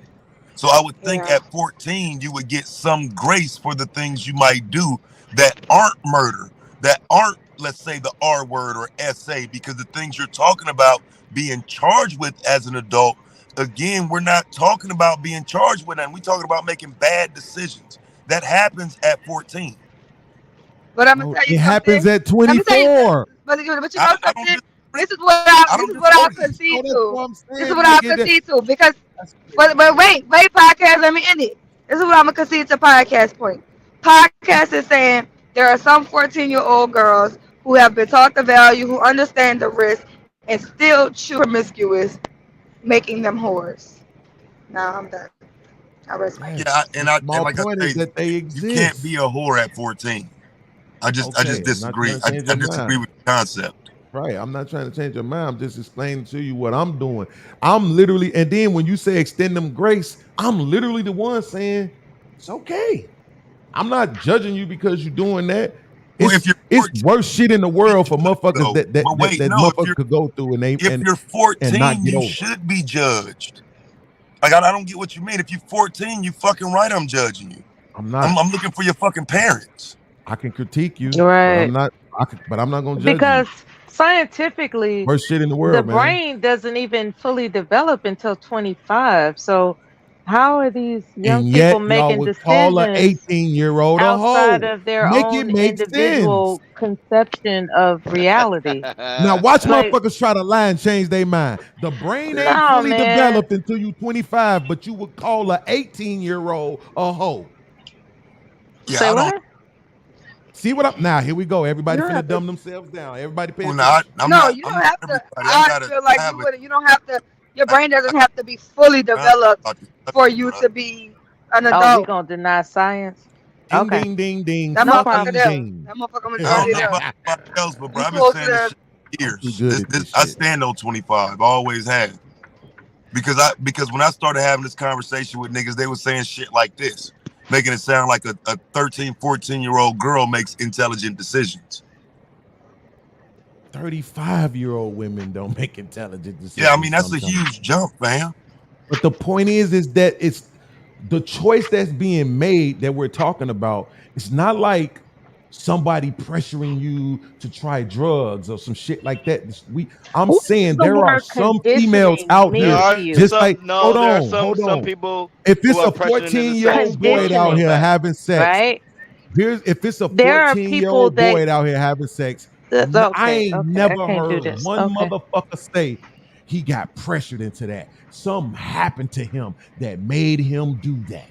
So I would think Yeah. at 14 you would get some grace for the things you might do that aren't murder, that aren't, let's say, the R word or SA, because the things you're talking about being charged with as an adult, again, we're not talking about being charged with that. We're talking about making bad decisions. That happens at 14. But I'm gonna No, tell you it happens something. at Let me tell you something. 24. But you know I don't something. disagree. I This don't is what I'll disagree. No, concede that's to. what I'm This is saying, what I'll nigga. concede to because. That's But wait, podcast. Let me end it. This is what I'm gonna concede to podcast point. Podcast is saying there are some 14-year-old girls who have been taught the value, who understand the risk, and still choose promiscuous, making them whores. Now I'm done. I rest my Yeah, yes. case. The and small like I point is say, that they you can't be exist. a whore at 14. I just Okay, I'm not disagree. trying to change I your disagree mind. with the concept. Right. I'm not trying to change your mind. I'm just explaining to you what I'm doing. I'm literally, and then when you say extend them grace, I'm literally the one saying it's okay. I'm not judging you because you're doing that. Well, if you're It's 14, worse shit in the you world for should motherfuckers though. But wait, that no, motherfuckers could go through and if you're and not 14, get you over. should be judged. Like I don't get what you mean. If you're 14, you fucking right. I'm judging you. I'm not. I'm looking for your fucking parents. I can critique you, but I'm Right. not. But I'm not gonna judge you. Because scientifically, Worst shit in the the world, man. brain doesn't even fully develop until 25. So, how are these young And people yet y'all making would call a decisions 18-year-old a outside hoe. of their Make it own make sense. individual conception of reality? Now watch Like, motherfuckers try to lie and change their mind. The brain ain't no, fully man. developed until you 25, but you would call a 18-year-old a hoe. Yeah, Say I don't. what? See what I'm now? Here we go. You Everybody don't finna have to. dumb themselves down. Everybody pay Well, no, attention. I'm No, not. you I'm don't not have to. everybody. I I gotta feel like have you a. would. You don't have to. Your I, brain I, doesn't have to be fully about developed this for subject, you bro. to be an Oh, we adult. gonna deny science? Ding Okay, ding ding ding That no motherfucker fucking problem. there. ding. That motherfucker I don't majority know there. about anybody else, but bro, You I've been close to saying this the. shit for I'm too years. good at this I shit. stand on 25. I always have. Because when I started having this conversation with niggas, they were saying shit like this, making it sound like a 13, 14-year-old girl makes intelligent decisions. 35-year-old women don't make intelligent Yeah, I mean decisions that's a sometimes. huge jump, fam. But the point is that it's the choice that's being made that we're talking about. It's not like somebody pressuring you to try drugs or some shit like that. I'm What does saying the there are word some females conditioning out There here mean to are you? just like no. There are hold some on. people If who it's are a pressuring them to say, 14-year-old "Bro, boy out come here Conditioning, back." having sex, right? if it's a There are people 14-year-old that. boy out here having sex, I Okay, ain't okay, I never can't do heard this. one Okay. motherfucker say he got pressured into that. Something happened to him that made him do that.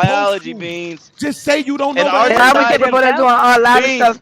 supposed biology, to. Beans. Just say you don't And know, but our that's And are we okay. society, capable of doing a lot of Beans, stuff?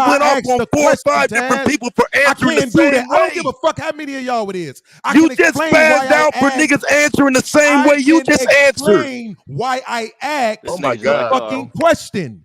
and why went I off asked on the 4 or question, 5 different Taz. people for I answering the can't do that. same I don't give a way. fuck how many of y'all it is. I You can just explain why spazzed I out for asked. niggas answering the same I way you can just answered. explain why I This Oh asked my nigga the Joe God, Carl. fucking question.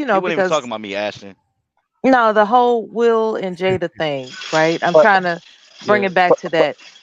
you He know, wasn't even talking because about me, Ashton. no, the whole Will and Jada thing, right? I'm But trying to bring Yeah. it back but to but that.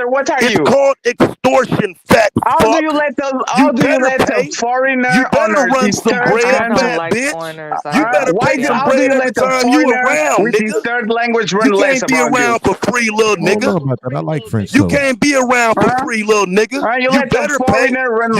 brother, what are It's you? called extortion, fat fuck. How You do you better let a pay. You foreigner on better our run his some third bread, I don't country? fat like bitch. foreigners. I You better don't. Why pay do some Yeah. how do bread you every let a time you foreigner around, with his nigga. third language You run less can't be around you? around for free, little I don't nigga. know about that. I like French You toast. can't be around for Huh? free, little nigga. You You let a better pay. foreigner run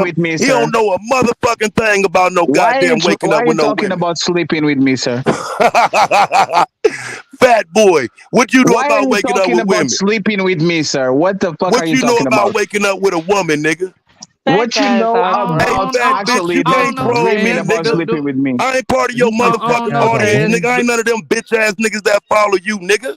goddamn. with me, He sir? don't know a motherfucking thing about no goddamn waking Why up are you with no talking women. about sleeping with me, sir? Fat boy, what you know Why are about you waking up talking with about women? sleeping with me, sir? What the fuck are What you you know talking about about? waking up with a woman, nigga? That What you guy's know off I don't, the Hey, I about don't, fat I don't, bitch, actually you I not can't don't know, troll dreaming me, man. about nigga. sleeping with me? I ain't part of your I don't motherfucking know, audience, man. nigga. I ain't none of them bitch ass niggas that follow you, nigga.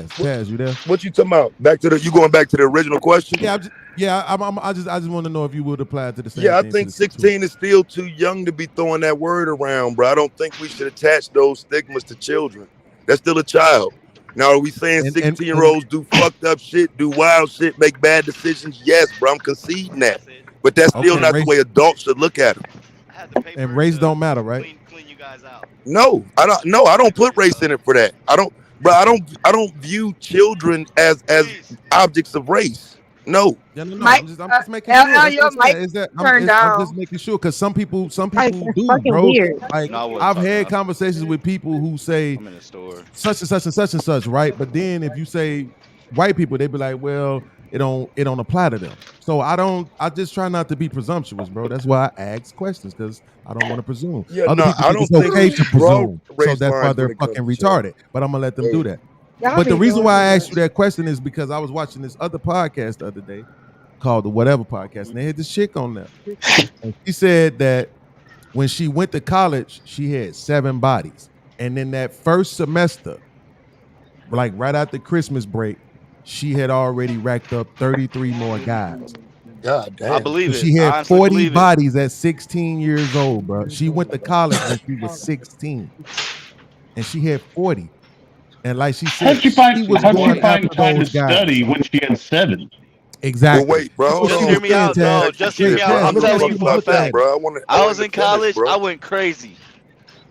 What, Taz, you there? what you talking about? You going back to the original question? Yeah, I just want to know if you would apply to the same Yeah, I thing to think the situation. 16 is still too young to be throwing that word around, bro. I don't think we should attach those stigmas to children. That's still a child. Now, are we saying And 16-year-olds do fucked up shit, do wild shit, make bad decisions? Yes, bro. I'm conceding that. That's it. But that's still okay, not the race way adults should look at them. I had the and paper race to don't matter, right? clean you guys out. No, I don't. No, I don't put There you race go. in it for that. I don't, bro. I don't. I don't view children as Please. objects of race. No. Yeah, no, no. Mic, I'm just making sure. LL, That's what your I'm mic saying. Is that turned I'm just down. making sure because some Like people it's do, fucking bro. weird. Like No, I wasn't I've talking. had conversations with people who say I'm in the store. such and such and such and such, right? But then if you say white people, they be like, well, it don't apply to them. So I just try not to be presumptuous, bro. That's why I ask questions because I don't want to presume. Yeah, Other no, people I think don't it's think we okay to should draw presume. So race that's why lines when they're it comes fucking to children. retarded. But I'm gonna let them do Hey, that. Y'all But the be reason doing why too I asked you much. that question is because I was watching this other podcast the other day called the Whatever Podcast, and they had this chick on there. And she said that when she went to college, she had 7 bodies. And in that first semester, like right after Christmas break, she had already racked up 33 more guys. God I damn. believe So it. she I had honestly 40 believe it. bodies at 16 years old, bro. She went to college when she was 16 and she had 40. And like she said, she was How'd she going find after time to those guys. study when she had 7? well, Exactly. wait, bro. That's what Hold she Just on hear was with me this saying, out. Taz. No, intersection just hear me shit, Wait, out. bro. Taz, I'm We look don't what telling she talk you was for a about look that, fact. at. bro. I I want was to in finish, college. bro. I went crazy.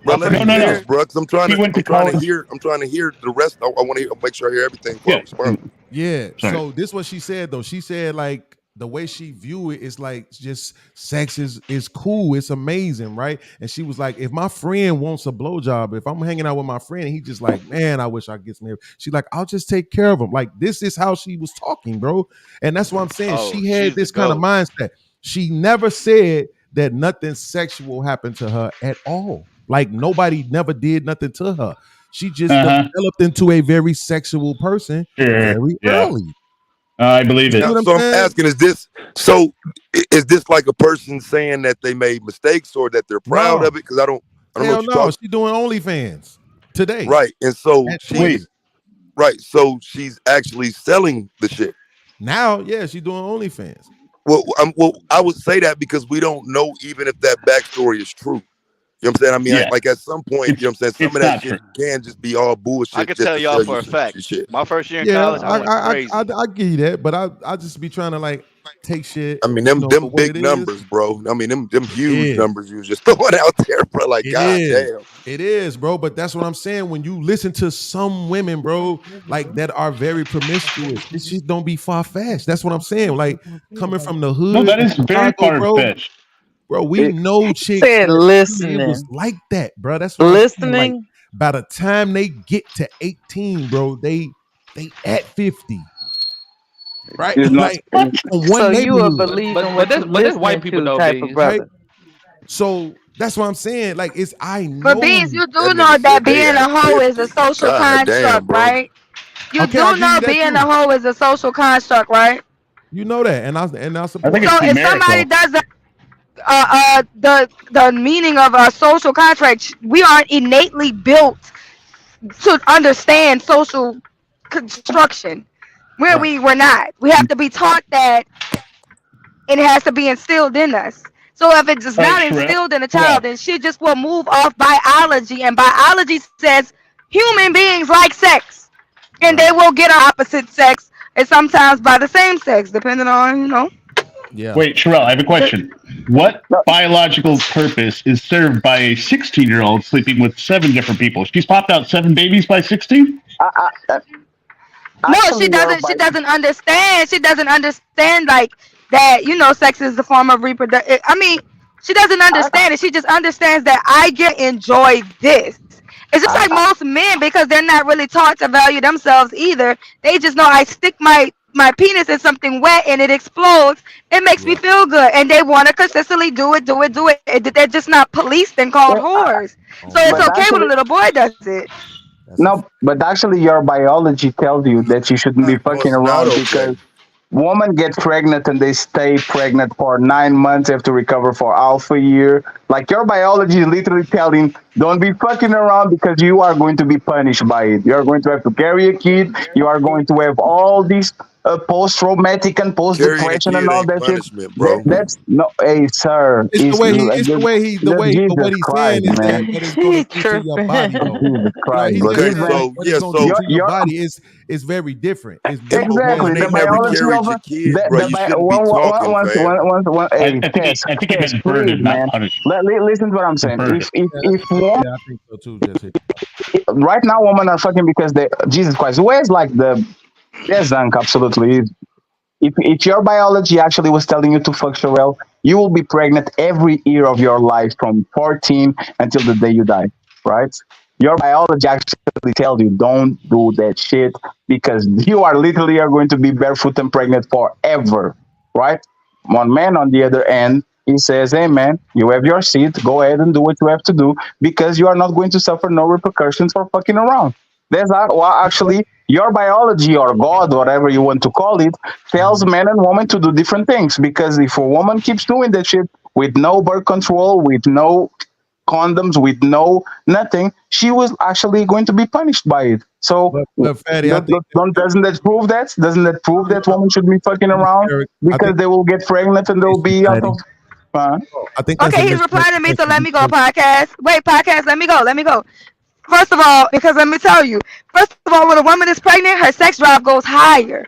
Bro, My let No, me freshman no, no. finish, year, bro. Because She went to I'm trying to college. hear. I'm trying to hear the rest. I want to hear. Make sure I hear everything before I Yeah. respond. Yeah. Sorry. So this what she said though. She said like the way she view it is like just sex is cool. It's amazing, right? And she was like, if my friend wants a blowjob, if I'm hanging out with my friend and he just like, man, I wish I could get some. She like, I'll just take care of him. Like this is how she was talking, bro. And that's what I'm saying. oh, She had she's the this kind of goat. mindset. She never said that nothing sexual happened to her at all. Like nobody never did nothing to her. She just Uh huh. developed into a very sexual person Sure. very Yeah. early. I believe You see it. Now, what I'm so I'm saying? asking: Is this so? Is this like a person saying that they made mistakes or that they're proud No, of it? Because I don't know hell what you're no. talking. She doing OnlyFans today Right, and so at Wait. 20. she's right. So she's actually selling the shit. Now, yeah, she doing OnlyFans. Well, I would say that because we don't know even if that backstory is true. You know what I'm saying? I mean, Yeah. like at some point, you know what I'm saying? Some It's of that not shit true. can just be all I bullshit could just tell to y'all sell you for a fact. some shit. My first year in Yeah, college, I went crazy. I give you that, but I just be trying to like take shit, I mean, them for what big it is. numbers, bro. I mean, them It huge is. numbers you was just throwing out there, bro. Like, It god is. damn. It is, bro. But that's what I'm saying. When you listen to some women, bro, like that are very promiscuous, this shit don't be far fetched. That's what I'm saying. Like coming from the No, hood that in is very Chicago, far bro. fetched. Bro, we He know chicks said that really it was listening. like that, bro. That's what I'm saying. Like Listening. by the time they get to 18, bro, they at 50, right? It's not. Like from So one you a neighborhood, believe in But what you that's white listening people to though, type of beans. right? brother. So that's what I'm saying. Like it's I But know. beans, you That do nigga know that said they being at a hoe is a 50. social God damn, construct, bro. right? You Okay, I do give know you that being a too. hoe is a social construct, right? You know that, and I I think support it's So that. if somebody numerical. does the meaning of a social contract, we aren't innately built to understand social construction. Where Right. we were not. We have to be taught that and it has to be instilled in us. So if it's not Sherelle. instilled in a child, Sherelle. then she just will move off biology, and biology says human beings like sex, and they Right. will get opposite sex, and sometimes by the same sex, depending on Yeah. Wait, Sherelle, I have a The, question. What biological purpose is served by a 16-year-old sleeping with 7 different people? She's popped out 7 babies by 16? no, she Actually, you're doesn't. She by. doesn't understand. She doesn't understand like that. Sex is the form of reproduction. I mean, she doesn't understand it. She just understands that I get to enjoy this. It's just like most men because they're not really taught to value themselves either. They just know I stick my penis in something wet and it explodes. It makes me Yeah. feel good, and they want to consistently do it, do it, do it. They're just not policed and called whores. Oh So it's my But okay God. when a actually, little boy does it. That's a no. But actually, your biology tells you that you shouldn't be No, fucking it's not around because okay. women get pregnant and they stay pregnant for 9 months, have to recover for half a year. Like your biology is literally telling, don't be fucking around because you are going to be punished by it. You are going to have to carry a kid. You are going to have all these post-traumatic and Carrying a post-depression and kid all ain't that shit. punishment, bro. That's no, hey sir, it's the is way he it's the way but Jesus what he's saying Christ, is that man, what it's gonna He do to your body tripping. though. Jesus Christ, He's bro. just Okay, Even saying like so what it's yeah, gonna do so to your your body is very different. Is if a compared exactly to woman the ain't what never biology males. of carried your kid, bro, the you shouldn't be talking, fam. hey I think Cass, I think it meant please burden, not man, punishment. listen to what I'm saying. Burden. If woman, Yeah, I think so too, Jesse. right now women are fucking because they Jesus Christ, where's like the there's Zank absolutely. if your biology actually was telling you to fuck Sherelle, you will be pregnant every year of your life from 14 until the day you die, right? Your biology actually tells you don't do that shit because you are literally are going to be barefoot and pregnant forever, right? One man on the other end, he says, "Hey man, you have your seat. Go ahead and do what you have to do because you are not going to suffer no repercussions for fucking around." That's not, well, actually, your biology or God, whatever you want to call it, tells man and woman to do different things. Because if a woman keeps doing that shit with no birth control, with no condoms, with no nothing, she was actually going to be punished by it. So, But Fatty, I think doesn't that prove that? Doesn't that prove that women should be fucking around Eric, I because think they will get pregnant and they'll be out Fatty. of? Uh, I think that's a Okay, he's replying to me, so let misrepresentation. me go, podcast. Wait, podcast, let me go, let me go. First of all, because let me tell you, first of all, when a woman is pregnant, her sex drive goes higher.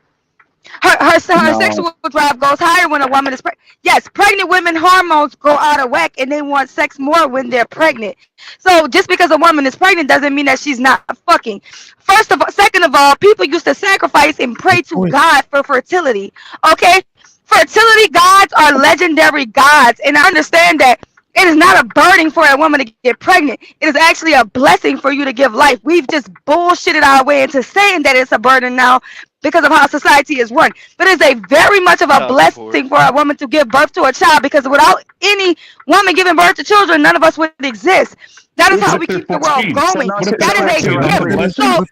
Her no. sexual drive goes higher when a woman is pregnant. Yes, pregnant women hormones go out of whack and they want sex more when they're pregnant. So just because a woman is pregnant doesn't mean that she's not fucking. First of all, second of all, people used to sacrifice and pray to God for fertility. Okay, fertility gods are legendary gods, and I understand that it is not a burden for a woman to get pregnant. It is actually a blessing for you to give life. We've just bullshitted our way into saying that it's a burden now because of how society is run. But it's a very much of a I'll support. blessing for a woman to give birth to a child because without any woman giving birth to children, none of us would exist. That is It's What how if we they're keep the world 14? so, going. no, What if they're That is a Sherelle, 14? Is Sherelle, that a gift. please. blessing? So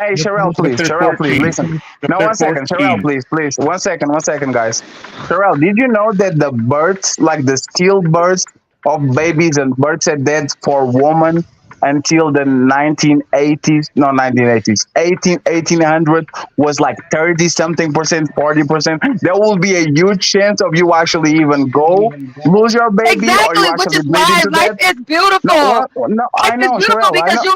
Hey, Sherelle, What if please. they're Sherelle, please 14? listen. If No, they're one second. Sherelle, 14. please, please. One second, guys. Sherelle, did you know that the births, like the stillbirths of babies and births at dead for women until the 1980s, no, 1980s, 1800 was like 30 something percent, 40%. There will be a huge chance of you actually even go lose your baby or you exactly, which actually is bleed why into life death. is No, beautiful. what? No, Life I is know, beautiful Sherelle. I because know. you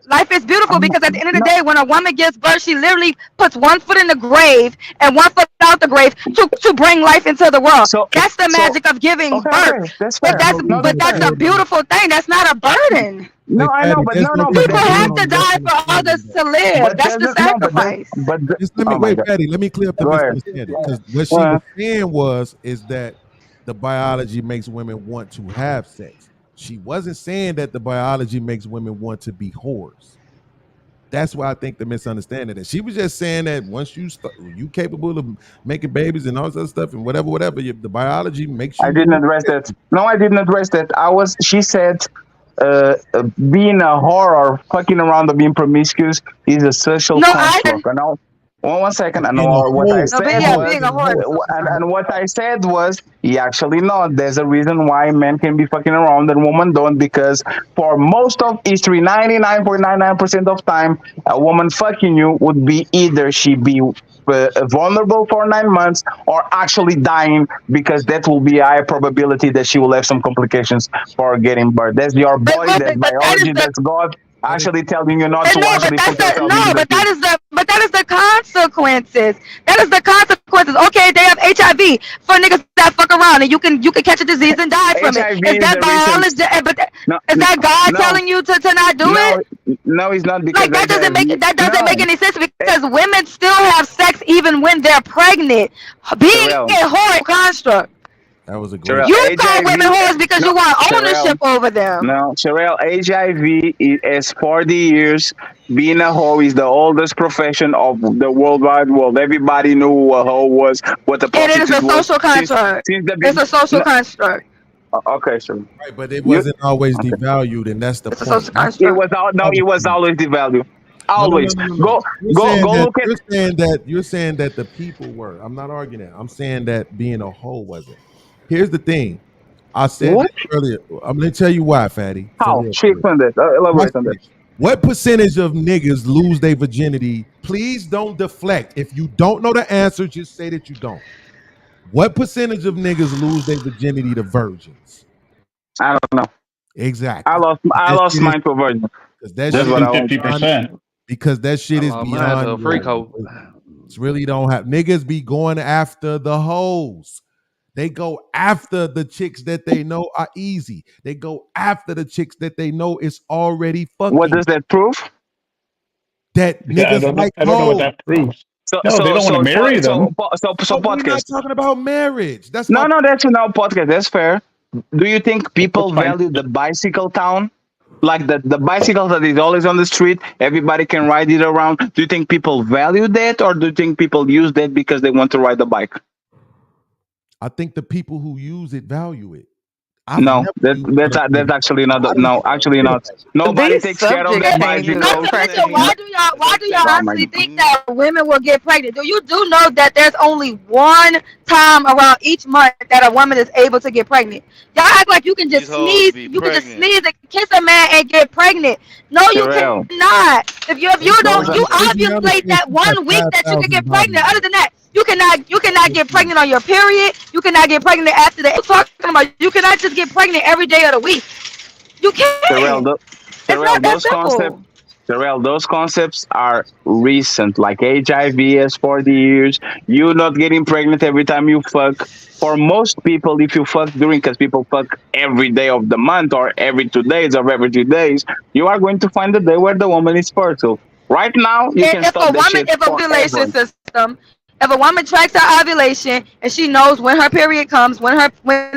life is beautiful because at the end of the No, day, when a woman gives birth, she literally puts one foot in the grave and one foot out the grave to bring life into the world. so, That's the so, magic of giving okay, birth. okay, that's But fair. No, that's that's fair. a beautiful thing. That's not a burden. No, Hey, I know, Fatty, but there's no, no no, but People that have you, to die for others misunderstanding. to live. but That's there's the no, but there's, sacrifice. Just let me oh my wait, god, Patty. Let me clear up the go ahead. misunderstanding. Because what Go she ahead. was saying is that the biology makes women want to have sex. She wasn't saying that the biology makes women want to be whores. That's why I think the misunderstanding is. She was just saying that once you capable of making babies and all this other stuff and whatever, the biology makes I you didn't want. address that. No, I didn't address that. She said, being a whore or fucking around or being promiscuous is a social No, I didn't. construct. And now, one second, and Being a what I whole, No, but said yeah, whole, was, being a being a whore is whole. a social and construct. what I said was, yeah, actually, no, there's a reason why men can be fucking around and women don't, because for most of history, 99.99% of time, a woman fucking you would be either she be vulnerable for 9 months or actually dying because that will be a high probability that she will have some complications for getting birth. That's your body, that's But that is biology, the that's God That is actually telling you not but to no, but actually that's put the yourself into no, the shit. but that is the consequences. That is the consequences. Okay, they have HIV for niggas that fuck around, and you can catch a disease and die from it. HIV Is is that the recent. biology? No, Is that God no, telling you to not do no, it? no, it's not because Like HIV. that doesn't make No, any sense eh, because women still have sex even when they're pregnant. Being Sherelle, a whore construct. was a great. Sherelle, You call women HIV. whores because No, you want Sherelle, ownership over them. no, Sherelle, HIV is 40 years. Being a hoe is the oldest profession of the worldwide world. Everybody knew who a hoe was, what a And it is prostitute a was social construct. since the It's beginning. a social No, construct. okay, sure. Right, but it You wasn't always okay? devalued, and that's the It's a point. social That's It construct. was all no. the other It was thing. always devalued. No. Always No. go look at. You're saying that the people were. I'm not arguing that. I'm saying that being a whole wasn't. Here's the thing. I said What? this earlier. I'm gonna tell you why, Fatty. For How? real, for Shake real. on that. Watch Elaborate on that. this. What percentage of niggas lose their virginity? Please don't deflect. If you don't know the answer, just say that you don't. What percentage of niggas lose their virginity to virgins? I don't know. Exactly. I That lost shit is mine to virgin. because that That's shit Less what is than I want. beyond. 50%. Because that I shit is lost mine to a beyond freak real. hoe. It's really don't have niggas be going after the hoes. They go after the chicks that they know are easy. They go after the chicks that they know is already What fucking. does that prove? That Yeah, niggas like I don't know what hoes. that See, proves. So No, they so don't want to so marry them. so But we're not podcast. talking about marriage. That's my No, no, that's in our podcast. That's fair. Do you think That's people fine. value the bicycle town? Like the bicycle that is always on the street, everybody can ride it around. Do you think people value that, or do you think people use that because they want to ride the bike? I think the people who use it value it. I've No, never that used one that's of those. that's actually I not. don't No, actually care. not. Nobody These takes care of subjects their ain't Not no bicycles. to mention, president. why do y'all Oh my honestly think that women will get pregnant? Do you do know that there's only one time around each month that a woman is able to get pregnant? Y'all act like you can These just hoes sneeze, be you can just pregnant. sneeze and kiss a man and get pregnant. No, you Sherelle, cannot. If you Well, don't, those are you Adriana ovulate said that she got 1 week that you can 5,000 get body pregnant. Other parts. than that, you cannot get pregnant on your period. You cannot get pregnant after that. What you talking about? You cannot just get pregnant every day of the week. You Sherelle, can't. Sherelle, It's not that those concepts. simple. Sherelle, those concepts are recent. Like HIV has 40 years. You not getting pregnant every time you fuck. For most people, if you fuck during, because people fuck every day of the month or every 2 days or every 3 days, you are going to find the day where the woman is fertile. Right now, you can If stop a that woman, shit if a ovulation forever. system, if a woman tracks her ovulation and she knows when her period comes, when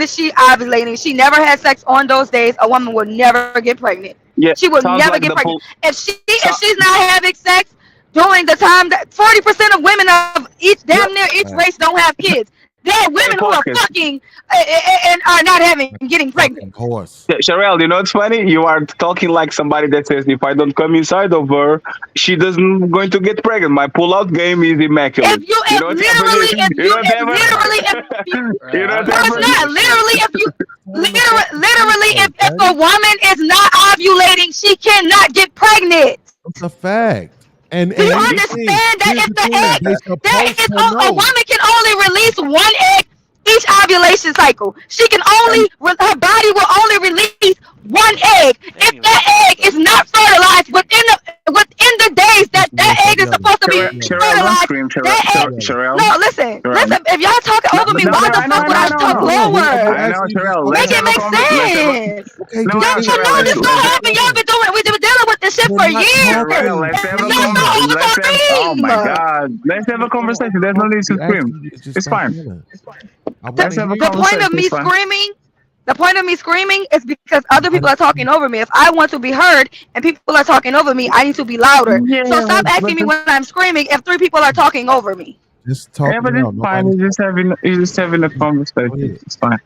is she ovulating, she never had sex on those days, a woman will never get pregnant. Yeah, She will sounds never like get the pregnant. pool. If So, she's not having sex during the time that 40% of women of each yeah, damn near each Right. race don't have kids. There are hey, women who are podcast. fucking and are not having getting pregnant. Fucking horse. Sherelle, you know what's funny? You are talking like somebody that says if I don't come inside of her, she doesn't going to get pregnant. My pull-out game is immaculate. You know If what happened? literally if You know you what if happened? literally if you You know I what no, it's agree happened? not. with you. Literally, if you Turn the fucking literally tables, if a buddy. woman is not ovulating, she cannot get pregnant. It's a fact. Do you And here's the thing. understand that Here's if the the thing. egg They there supposed is to a know. woman can only release one egg each ovulation cycle. She can And her body will only release one egg. They ain't If even that got no egg is fucking not sense. fertilized within the days that Listen, that listen, egg is yo, supposed to be yo, Sherelle, don't fertilized, scream, Sherelle, that egg. yo. No, Sherelle, listen, Sherelle. listen. If y'all talking No, over me, no, why no, the I know, fuck I would know, I I know, I talk know. Hold on. I We lower? know, actually just Sherelle. talking Let's Make it have a about. make sense. Okay, no, just no, Y'all chill, should know Sherelle. this chill, gonna chill, happen. chill. We've been dealing with this shit We're for not years. Sherelle, talking. let's have And a Hold y'all conver. so on. over Let's have. Oh my me. God, let's have a conversation. There's no Hold need on. to You asked scream. me to just It's stop fine. yelling. I want Let's to have a hear The you. point conversation. of It's me fine. screaming, the point of me screaming is because other people Not, are talking over me. If I want to be heard and people are talking over me, I need to be louder. So Yeah, stop asking but me when I'm screaming if three people are talking over me. just talk yeah, it but it's out. fine. Nobody's You're just having a talking. Go conversation. ahead. It's fine.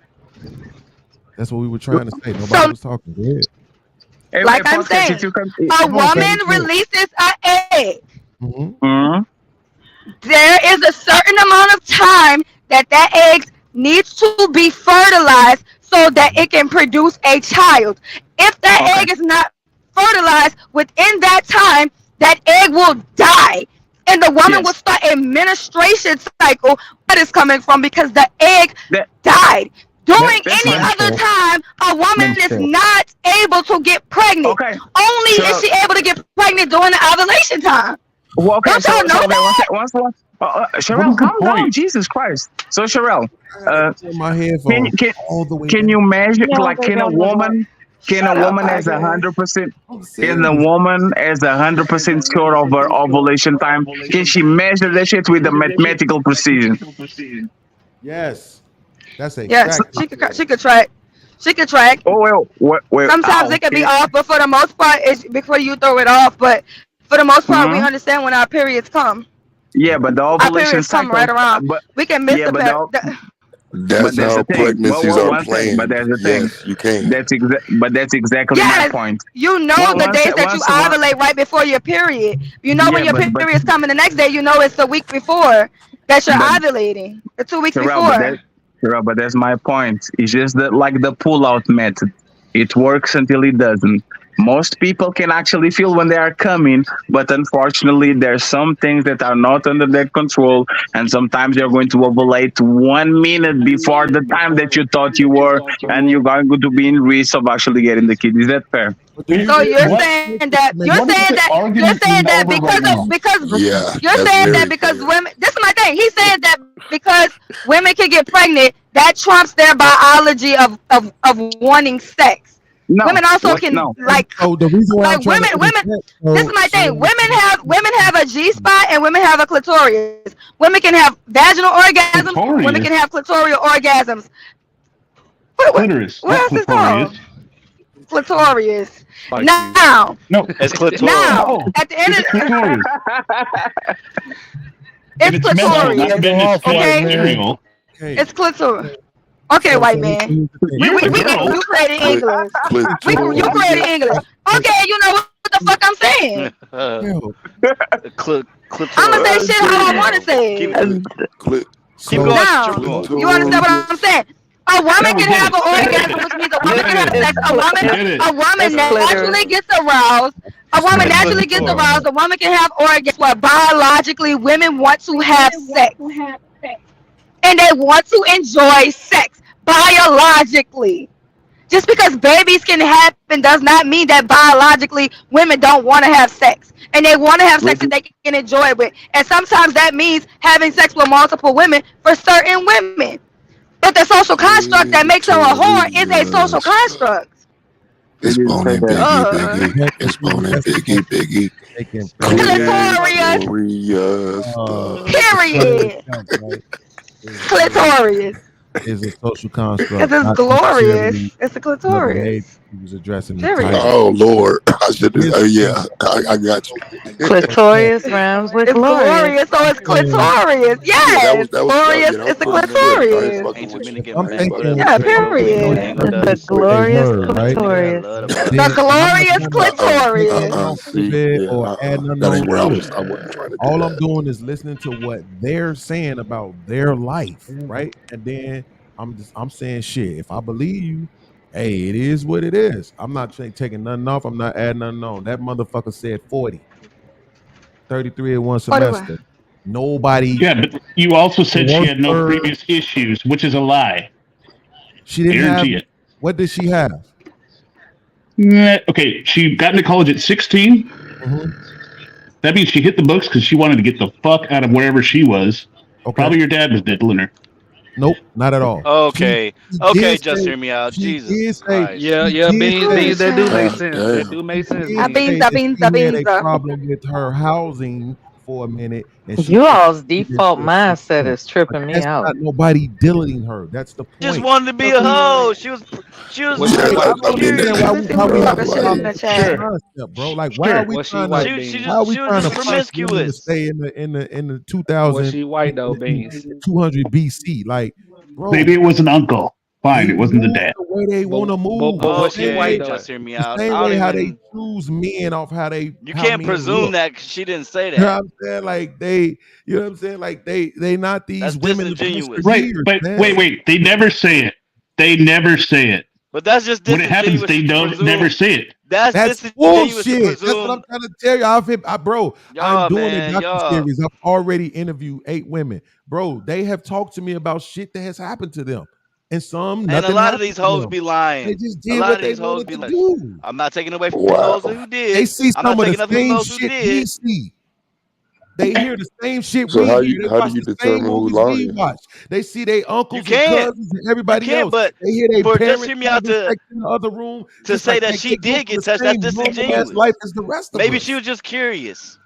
That's what we were trying to say. Nobody So was talking. Go ahead. A like I'm podcast. If saying, you can. a Come on, woman Patty. Go ahead. releases an egg. Mm-hmm. Mm, There is a certain amount of time that that egg needs to be fertilized so that Mm-hmm. it can produce a child. If that okay. egg is not fertilized within that time, that egg will die. And the woman will Yes. start a menstruation cycle that is coming from because the egg That died. During that's any fine. other Menstrual. time, a woman is Menstrual. not able to get pregnant. Okay. Only is So she able to get pregnant during the ovulation time. well, okay. Don't y'all know Okay. that? What is Sherelle, the calm down. point? Jesus Christ. So Sherelle, I had to uh, turn my can headphones can all the way can down. you measure No, like they don't know that. can a Shut up, woman as a Agus. 100%, I'm can a serious. woman as 100% sure of her ovulation time, can she measure that shit with a mathematical precision? Yes. That's Yes, exactly she correct. could track. She could track. Oh well, wait, Sometimes ow. it could be off, but for the most part, it's before you throw it off. But for the most part, we Mhm. understand when our periods come. Yeah, but the Our ovulation periods come right cycle, around. but We can miss yeah, the, but That's that's how the thing. pregnancies Well, are one thing, but planned. that's the thing. Yes, you can. But that's exactly my yes. point. You know the days that you One, ovulate right before your period. You know when yeah, your period's coming. The next day, you know it's the week before that you're but ovulating. The 2 weeks Terrell, but before. that Terrell, but that's my point. It's just that like the pull-out method. It works until it doesn't. Most people can actually feel when they are coming, but unfortunately, there's some things that are not under their control, and sometimes you're going to ovulate 1 minute before the time that you thought you were, and you're going to be in risk of actually getting the kid. Is that fair? But do you So really you're want What saying to that what is the argument over right now? Yeah, you're that's saying that very because fair. women. This is my thing. He's saying that because women can get pregnant, that trumps their biology of wanting sex. No. Women also What? can No. so the reason why I'm like trying to women. interject, This is my thing. Women have a G spot and women have a clitoris. Women can have vaginal orgasms. Women can have Clitorius. clitoral orgasms. Clitoris, What not else is called? clitorius. Clitorius. Spike you. Now, No, It's now, clitoral. no, at the end it's of clitoris. And it's it's mental, not clitorius. Venice Okay, cereal. Okay. it's clitoris. Okay, white So man. here's the thing. You're the We girl. you created Clit, English. You created clitoris. English. Okay, you know what the fuck I'm saying. Hell, I'ma say Clitoris. shit There how you I wanna go. say Keep it. it. Clit, clit, Keep so going. Now, Keep going. you understand what I'm saying? A woman Yeah, we can get have it. an orgasm, which means a woman can have It's sex. A woman, We get it. a woman it's naturally clitoris. gets aroused. A it's woman not It's even naturally what gets you're talking clitoris. aroused. about. A woman can have orgasms. What biologically women want to have sex, and they want to enjoy sex biologically. Just because babies can happen does not mean that biologically women don't want to have sex. And they want to have sex that they can enjoy with. And sometimes that means having sex with multiple women for certain women. But the social construct that makes her a whore is a social clitoris. construct. They didn't say Exponent that. Biggie, Uh, Biggie. Exponent That's Biggie, Biggie. taking place. clitorius, Clitorius. The planet period. fact, right, is Clitorius. is a social Because construct, it's not necessarily glorious. It's a another lady. clitoris. He was addressing the Period. title. Oh Lord, I should. Here's the thing. Yeah, I got you. So, yeah, Clitorius rhymes with It's glorious. glorious, so I'm it's saying clitorious. Yeah, Yes, yeah, glorious that was is a part of the script. I ain't clitorius. fucking Ain't too with many you. if getting I'm I ain't married, but fucking thinking with Yeah, you. if I'm the thinking period. what name of they The the what they glorious heard, right? yeah, clitorius. love the The Then bus. and I'm not glorious trying to take nothing clitorius. off of See, it yeah, or add nothing that ain't on where I to it. was. I wasn't trying to do All I'm that. doing is listening to what they're saying about their life, right? And then I'm saying shit. If I believe you, hey, it is what it is. I'm not taking nothing off. I'm not adding nothing on. That motherfucker said 40, 33 in one What do I? semester. Nobody Yeah, but you also said she had coerced no her. previous issues, which is a lie. She didn't have. Guarantee it. What did she have? Okay, she got into college at 16. Mhm. That means she hit the books because she wanted to get the fuck out of wherever she was. Okay. Probably your dad was diddling her. Nope, not at all. Okay, She okay, did just say hear me out. she did Jesus say Christ. Yeah, she yeah, did beans, say beans. That do make God sense. That damn. do make sense, did beans. say Beans, that beans, she had a beans. problem with her housing for a minute, and she You felt all's she needed default to fix mindset that. is But tripping me that's out. not nobody dealing her. That's the Just point. wanted to be a hoe. She was Was she Yeah, I white? don't I mean, understand curious. why Let me we see why what we the have fuck a is shit in problem the with this chat. Sure, concept, bro. Like, why are Sure. we was she trying to white She beans? why are just we she was trying to just force women to promiscuous. stay in the Was 2000 she white though, beans? 200 BC? Like, Maybe bro, it was an uncle. Fine, they it wasn't the move dad. the way they want to move. But The was she same Okay, white way, though? just hear me the out. same I don't way how they even. choose men off You how can't men presume look. that she didn't say You know that. what I'm saying? Like you know what I'm saying? Like they not That's these women to push for disingenuous. Right, years, but man. wait. They never say it. They never say it. But that's just When it happens, disingenuous they to don't never presume. say it. That's That's disingenuous to bullshit. That's what I'm presume. trying to tell you. Bro, I'm Y'all, doing a man, y'all. docu-series. I've already interviewed 8 women. Bro, they have talked to me about shit that has happened to them. And some, And a nothing lot of happened these to hoes them. be They lying. just A did lot what of they these hoes wanted be to like. do. I'm not taking away from the hoes Wow. who They did. see I'm not some of the taking up from same those who shit we did. see. They hear the same shit So we hear. They how do watch you the same determine who's movies we lying? watch. They see their You uncles and can't. cousins and You everybody can't. else. But They hear their for just parents hear me out having sex in the other room, to just say like that they she go did through get the touched, that's same normal ass life disingenuous. as the rest of Maybe she us. was just curious.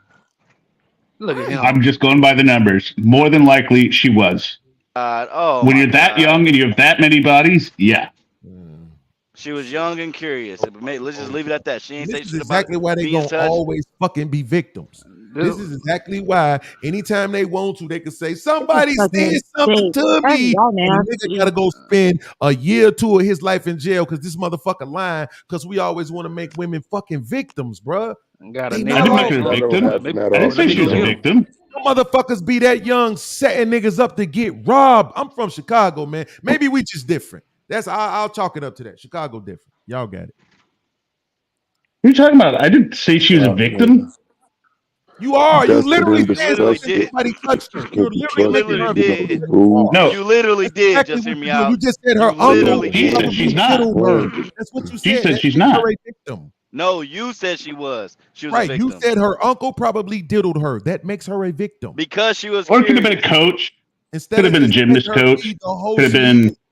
Look at Right. him. I'm just going by the numbers. More than likely, she was. Oh When my you're that God. young and you have that many bodies, yeah. Mm. She was young and curious. Let's just leave it at that. She ain't This say is shit about exactly why they being gonna touched. always fucking be victims. This Dude, is exactly why anytime they want to, they can say This somebody said fucking something stink. to That's me, y'all and the nigga gotta nasty. go spend a year or two of his life in jail because this motherfucker lying. Because we always want to make women fucking victims, bruh. got a Leave me I nigga didn't make like, her alone. a That don't victim. happen at I all. didn't let say me she go was a get him. victim. Some motherfuckers be that young, setting niggas up to get robbed. I'm from Chicago, man. Maybe we just different. I'll chalk it up to that. Chicago different. Y'all got it. What are you talking about? I didn't say she was a Wow, man. victim. You are. You Invested literally and You saying literally something. did. disgusted. Somebody touched her. Just You're can't be literally You making trusted. literally her You know, victim did. the when you food. are. No, You literally That's did. exactly Just hear what me you're doing. out. You just said her You uncle literally Man, she did. said she's probably not. diddled her. man. That's what you She said. said That she's makes her not. a victim. No, you said she was. She was a Right. You victim said her uncle probably diddled her. That makes her a victim. because she was Or it could have been a curious. coach. Instead Could have of been a just let gymnast her coach. be the hoe Could have she is, been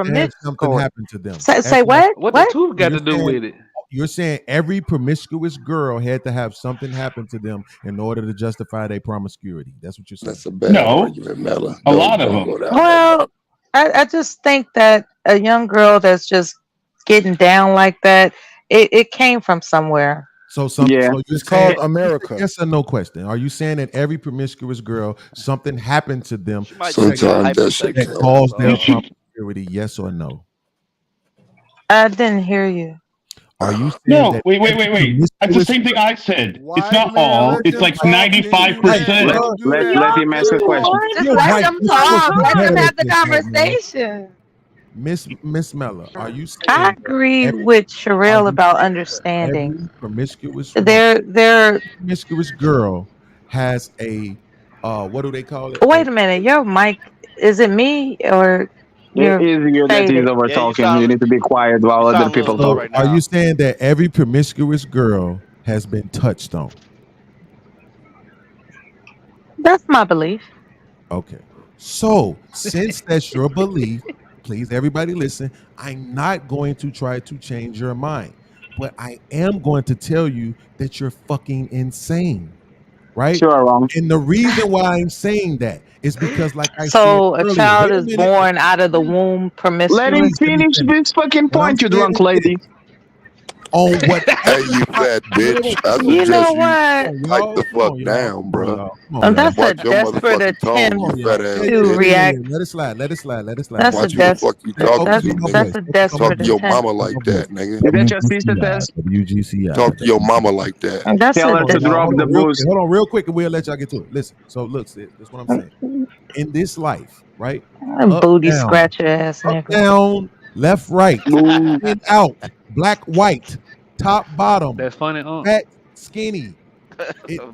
have from to have this something court. happen to them. Say They have say to have what? What the What? tooth you got to do understand? with it? you're saying every promiscuous girl had to have something happen to them in order to justify their promiscuity. That's what you're saying. That's a bad No, argument, Mella. a lot of Don't them. go down that road. Well, I just think that a young girl that's just getting down like that, it came from somewhere. Yeah. So you're It's saying called America. yes or no question. Are you saying that every promiscuous girl, something happened to them She might just be a Sometimes that shit that hypersexual. count. That's caused You their all. should. promiscuity? Yes or no? I didn't hear you. Are you saying No, that wait, wait, every wait, wait. That's the promiscuous same thing I said. It's White not man, all. let It's them like talk, nigga. You 95%. can't Let go do let that. let Y'all him answer the just question. want just Your let mic them is supposed talk. to be Let them better have the than that, man. conversation. Miss Mella, are you I saying that agree every with are Sherelle you about saying that understanding. every promiscuous woman, They're promiscuous girl has a what do they call it? wait a minute, your mic, is it me or It you're is you that is faded? over Yeah, talking. You need to be quiet while you other sound a little people low talk. So right are you now. saying that every promiscuous girl has been touched on? That's my belief. Okay. So, since that's your belief, please, everybody listen. I'm not going to try to change your mind, but I am going to tell you that you're fucking insane, right? Sure, wrong. And the reason why I'm saying that is because, like I said So a earlier, child wait a is minute, born out of the please, womb Let him please promiscuous. let me finish finish. this fucking What I'm point, you saying drunk is this: lady. on Hey, whatever you side, fat wait, bitch. wait, I come on, You y'all, know suggest you what? come on, pipe y'all, the come fuck on, y'all, down, come on, bruh. y'all, come on, y'all. That's And a watch your desperate motherfucking tone, Come you attempt on, y'all. fat Yeah, ass yeah, to yeah, bitch. yeah, yeah. react. Let it slide. Let it slide. Let it slide. That's Let a it Watch who the slide. des fuck you Okay, talking that's to, OG, nigga. mama. a OG, Talk desperate to your mama. attempt. mama like Okay. that, nigga. Is that your sister WGCI. test? Talk to WGCI. your mama like that. That's a Tell her Come on, to y'all. des- drop Hold the on, real quick. booze. Hold on, real quick, and we'll let y'all get to it. Listen. So, look, sis, that's what I'm saying. In this life, right? Up, booty down, scratcher ass up, nigga. down, left, right, Boo. in, out, black, white, top, bottom, That's funny, fat, skinny.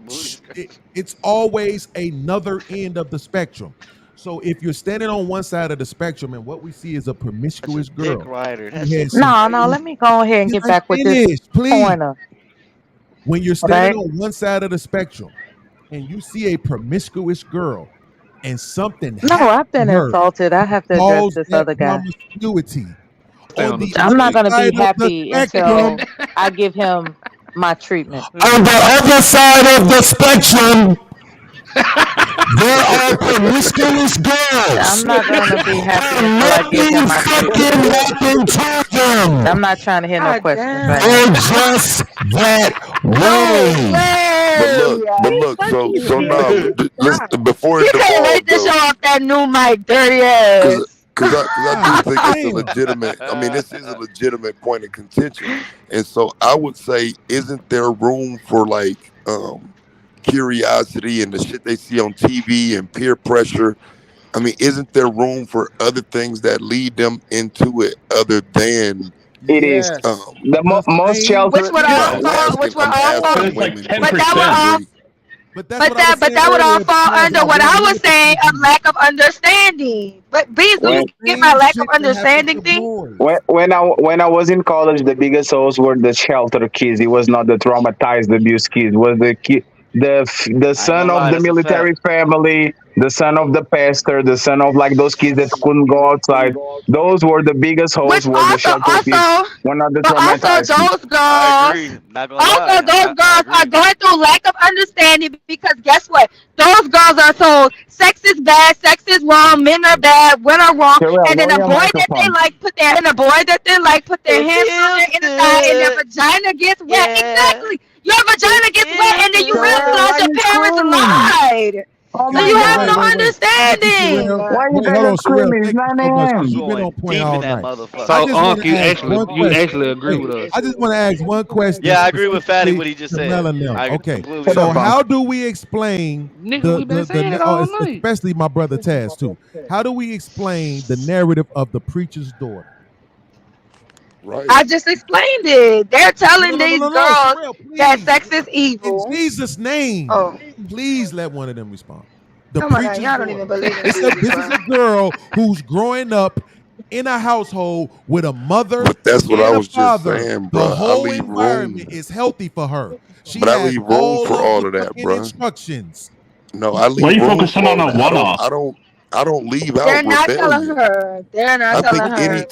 Booty scratch. It's always another end of the spectrum. So if you're standing on one side of the spectrum and what we see is a That's a promiscuous dick girl rider. That who shit has some No, no, crazy. let me go ahead and can get I back with this finish, please? pointer. When you're standing Right? on one side of the spectrum and you see a promiscuous girl and something No, happens I've to been her insulted. I have to address cause this that other guy. promiscuity Stay on on the the I'm other not topic. gonna be side of the happy spectrum, until I give him my treatment. On the other side of the spectrum, there are promiscuous girls. I'm not gonna be happy And until I give nothing him my treatment. fucking happened to them. I'm not trying to hear no God questions right now. damn. In just that No way. way. But He look. So fucking so nah. serious. But let's Nah. before You it can't wait devolved to show though, off that new mic, dirty because ass. cause I do God think it's a damn. legitimate. I mean, this is a legitimate point of contention, and so I would say, isn't there room for like curiosity and the shit they see on TV and peer pressure? I mean, isn't there room for other things that lead them into it other than It is. Yes. um The Most same Which shelter. would and all yes, fall which would I'm all fall But asking it's like women to but a that would certain 10%. all degree. but that's what I was but saying that would all earlier fall because under I what I was wanted to saying of be lack of understanding. But Beans, do the you When get my same lack of shit that happened understanding to thing? boys. when I was in college, the biggest holes were the shelter kids. It was not the traumatized abuse kids. It was the kid, the I ain't son gonna of lie, the that's a fact. military family, the son of the pastor, the son of like those kids that couldn't go outside. Those were the biggest holes. Which Were the shelter kids were not the but also traumatized kids. those I girls agree. Not gonna also lie. those I girls are agree. going through lack of understanding because guess what? Those girls are told sex is bad, sex is wrong, men are bad, women are wrong, Terrell, and then lower a your boy that they microphone. like put their It hands on their feels inner thigh and their good. vagina gets wet. Yeah. Exactly. Your It vagina gets wet feels and then you Terrell, good. realize why your you parents screaming? lied. Oh So my Okay, you so have wait, no God! wait, wait. Thank you, understanding. Sherelle. Why you Wait, guys hold are on, Sherelle. screaming? It's Thank you 9 so much because a.m. you've been Going on point deep in all that night. I So motherfucker. just want Unc, to ask one you question. actually agree Wait, with us. I just want to ask one question Yeah, I agree with Fatty specifically what he just to said. Melanin. I Okay, completely Shut so up, agree. Unc. how do we explain Nigga, we been saying it all night. especially my brother Taz too? How do we explain the narrative of the preacher's daughter? Right. I just explained it. They're No, no, telling no, no, these no, no, girls Sherelle, that please. sex is In evil. Jesus' name, Oh, please let one of them respond. The oh my God, preacher's y'all don't even daughter. believe in Jesus, This is bro. a girl who's growing up in a household with a mother But that's what I and a was just father. saying, The bruh. I whole leave environment room, is healthy for her. She but I has leave room all for of the all of that, fucking bruh. instructions. No, I Why are leave you room focusing for on all of a that. one off? I don't leave out They're not telling rebellion. her. They're not I telling think her.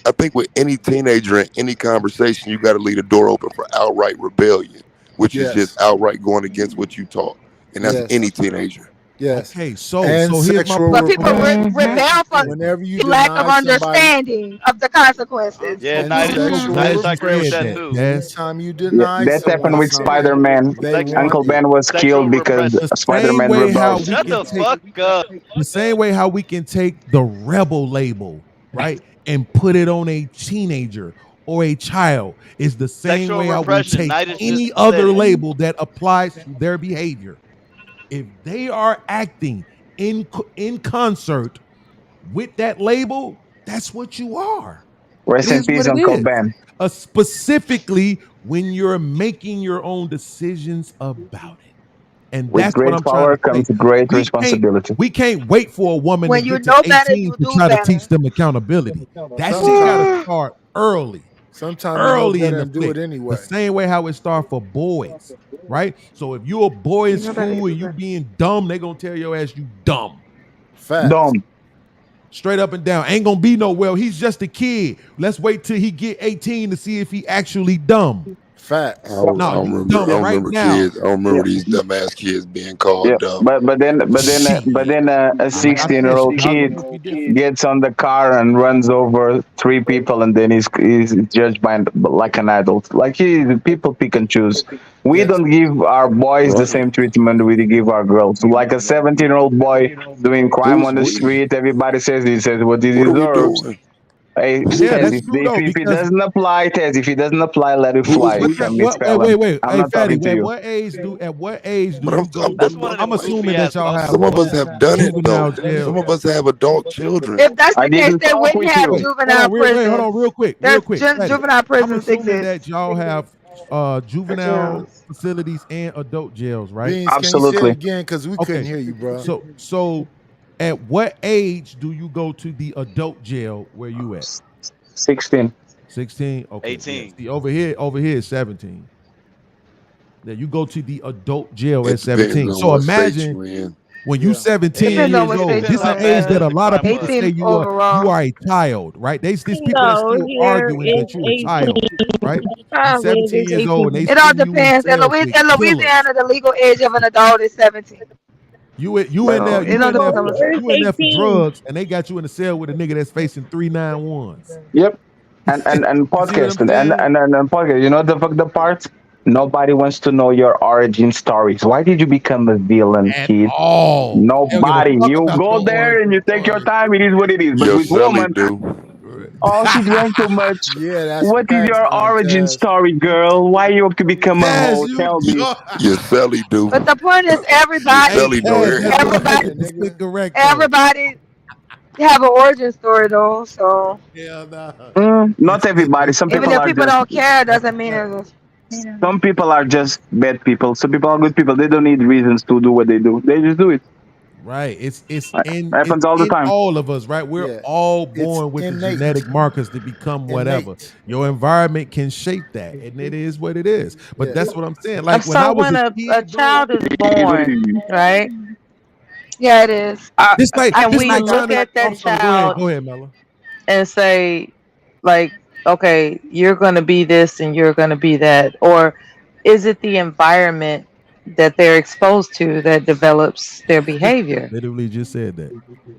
I think with any teenager in any conversation, you got to leave the door open for outright rebellion, which is just Yes. outright going against what you taught, and that's any Yes. teenager. Yes. Okay, so And here's my sexual But point. people Let me ask rebellion. let me ask you rebel from this. Whenever you lack of deny somebody, understanding of the consequences. Yeah, and Nighters. I'm sexual glad Nighters, I you agree with said that repression, that, too. Des. anytime you Yeah, deny that happened someone with something, Spider-Man. they Sexual, want Uncle it. Ben was sexual killed because The repression. same Spider-Man way how rebelled. we Shut can the take fuck up. the same way how we can take the rebel label, right, and put it on a teenager or a child is the same Sexual way I will repression. take Nighters just any said other it. label that applies to their behavior. If they are acting in concert with that label, that's what you are. It Rest in is what peace, it Uncle is. Ben. Specifically when you're making your own decisions about it. And With that's what great I'm trying power to say. comes great We can't responsibility. we can't wait for a woman to When you get to know better, 18 you to do try to teach better. them accountability. That shit got to Sometimes, start early, sometimes you know early in better the and do flick. it The anyway. same way how it starts for boys, right? So if you're a boy in You know better, you school do and you better. being dumb, they gonna tell your ass you dumb. Facts. Dumb. Straight up and down. Ain't gonna be no well. He's just a kid. Let's wait till he get 18 to see if he actually dumb. Facts. No, you I dumb Yeah, don't right remember now. kids. I don't yeah, remember these dumbass kids being yeah. called dumb. Shit. A Like I 16 said, year old Chicago kid would be different. gets on the car and runs over three people, and then he's judged by like an adult. Like people pick and choose. We Yes. don't give our boys the Right? same treatment we give our girls. Like a 17-year-old boy doing crime Who's on the we? street, everybody says he says what he What are we deserves. doing? Hey, Who's Yeah, Tez, that's if, we? true if, though, if it because doesn't apply, Tez, if it doesn't apply, let it Who's fly. what we? that Miss what wait, wait, Fallon. wait. I'm Hey not talking Fatty, to you. at what age do But you go That's to one of I'm them goofy assuming that ass y'all have some of questions. us adult have done it juvenile though. jail. Some of us have adult children. If that's I the case, didn't they talk wouldn't with have you. juvenile Hold on, prisons. real There's quick, Fatty. juvenile I'm prisons assuming exist. that y'all have Or juvenile jails. facilities and adult jails, right? Beans, can you say it Absolutely. again? Because we couldn't Okay. hear you, bro. So at what age do you go to the adult jail where you at? 16. 16? Okay, yeah. 18. See, over here is 17. That you go to the adult jail It at depends 17. on So what state imagine you in. when you 17 Depends on years what It old. state depends This you're is how an in. age bad that Yeah. a the lot of crime people was. say 18 you overall. are a child, right? These people that No, still here arguing is that you a 18. child, right? You Child age 17 is years old and they 18. It all sending you in depends. cells with In killers. Louisiana, the legal age of an adult is 17. You in So there, it you all in there depends for on what No, state. it's you in there for 18. drugs, and they got you in a cell with a nigga that's facing 391s. Yep. And You see what I'm podcast saying? and podcast. You know the part? Nobody wants to know your origin stories. Why did you become a villain, At kid? all. They don't give a Nobody. fuck You about go your there and origin you take your story. time. It is what it is. But Your with celly woman, do. oh, she drank too much. Yeah, that's What is facts, your origin Montez. story, girl? Why you could become a Taz, hoe? you Tell me. Your celly do. But the point is, Your hey celly know Taz, that boy everything. everybody, 100% correct though. everybody have an origin story though. So Hell nah. Not everybody. Some even people if Hey, are people just don't care, that's doesn't a mean fact. it's. some people are just bad people. Some people are good people. They don't need reasons to do what they do. They just do it. Right. It's Happens all the in time. all of us, right? We're Yeah, all it's born with the innate. genetic markers to become whatever. Innate. Your environment can shape that, and it is what it is. But Yes. that's what I'm saying. Like when I So was when a a kid, bro, child is born, right? Yeah, it is. Can this we like trying look to. at that I'm sorry. Go ahead. child Go ahead, Mella. and say, like, okay, you're going to be this and you're going to be that? Or is it the environment that they're exposed to that develops their I just behavior? literally just said that.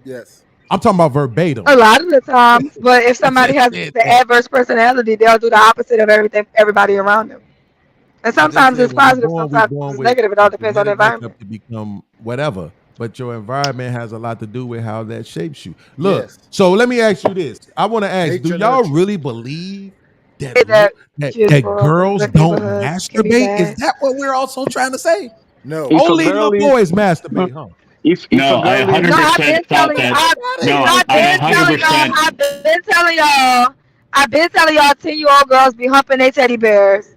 Yes. I'm talking about A verbatim. lot of the times, but if I somebody just has said the that. adverse personality, they'll do the opposite of everybody around them. And I just sometimes said it's when positive, we sometimes born it's with negative. It the all depends on the genetic makeup environment. to become whatever. But your environment has a lot to do with how that shapes you. Look, Yes. so let me ask you this. I want to ask, do Nature y'all nurture. really believe Say that that that for girls good don't neighborhoods can be masturbate? Is bad. that what we're also trying to say? No. If a Only little girl is boys masturbate, huh? if a No, I girl is No, I've been 100% thought telling you. that. Fuck out of here No, with I that shit, man. 100%. I've been telling y'all. I've been telling y'all 10-year-old girls be humping their teddy bears.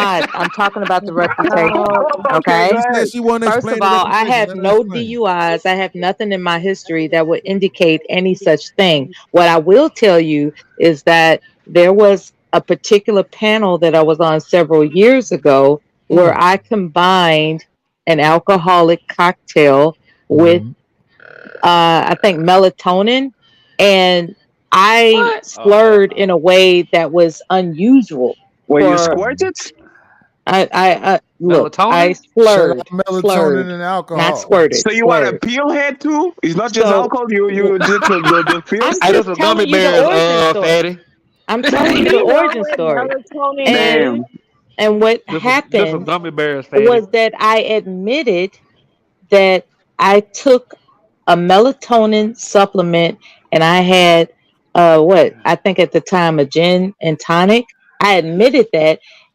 not. I'm talking about the reputation. No. Okay, Okay. she said she want to First explain of the all, I reputation. have Let her no explain. DUIs. I have nothing in my history that would indicate any such thing. What I will tell you is that there was a particular panel that I was on several years ago where Mm. I combined an alcoholic cocktail with, Mm-hmm. I think, melatonin, and I What? Oh hell slurred in no. a way that was unusual Were you for. squirted? I look. I Melatonin? Shout slurred, out melatonin slurred, and not alcohol. squirted, So you want a slurred. peel head too? It's not just So alcohol. You w- you just the I'm pills. Hey, those just some gummy telling you the bears, origin story. fatty. I'm telling you the You know origin what story. melatonin And is? Damn. what This some happened gummy bears, fatty. was that I admitted that I took a melatonin supplement, and I had what I think at the time a gin and tonic. I admitted that,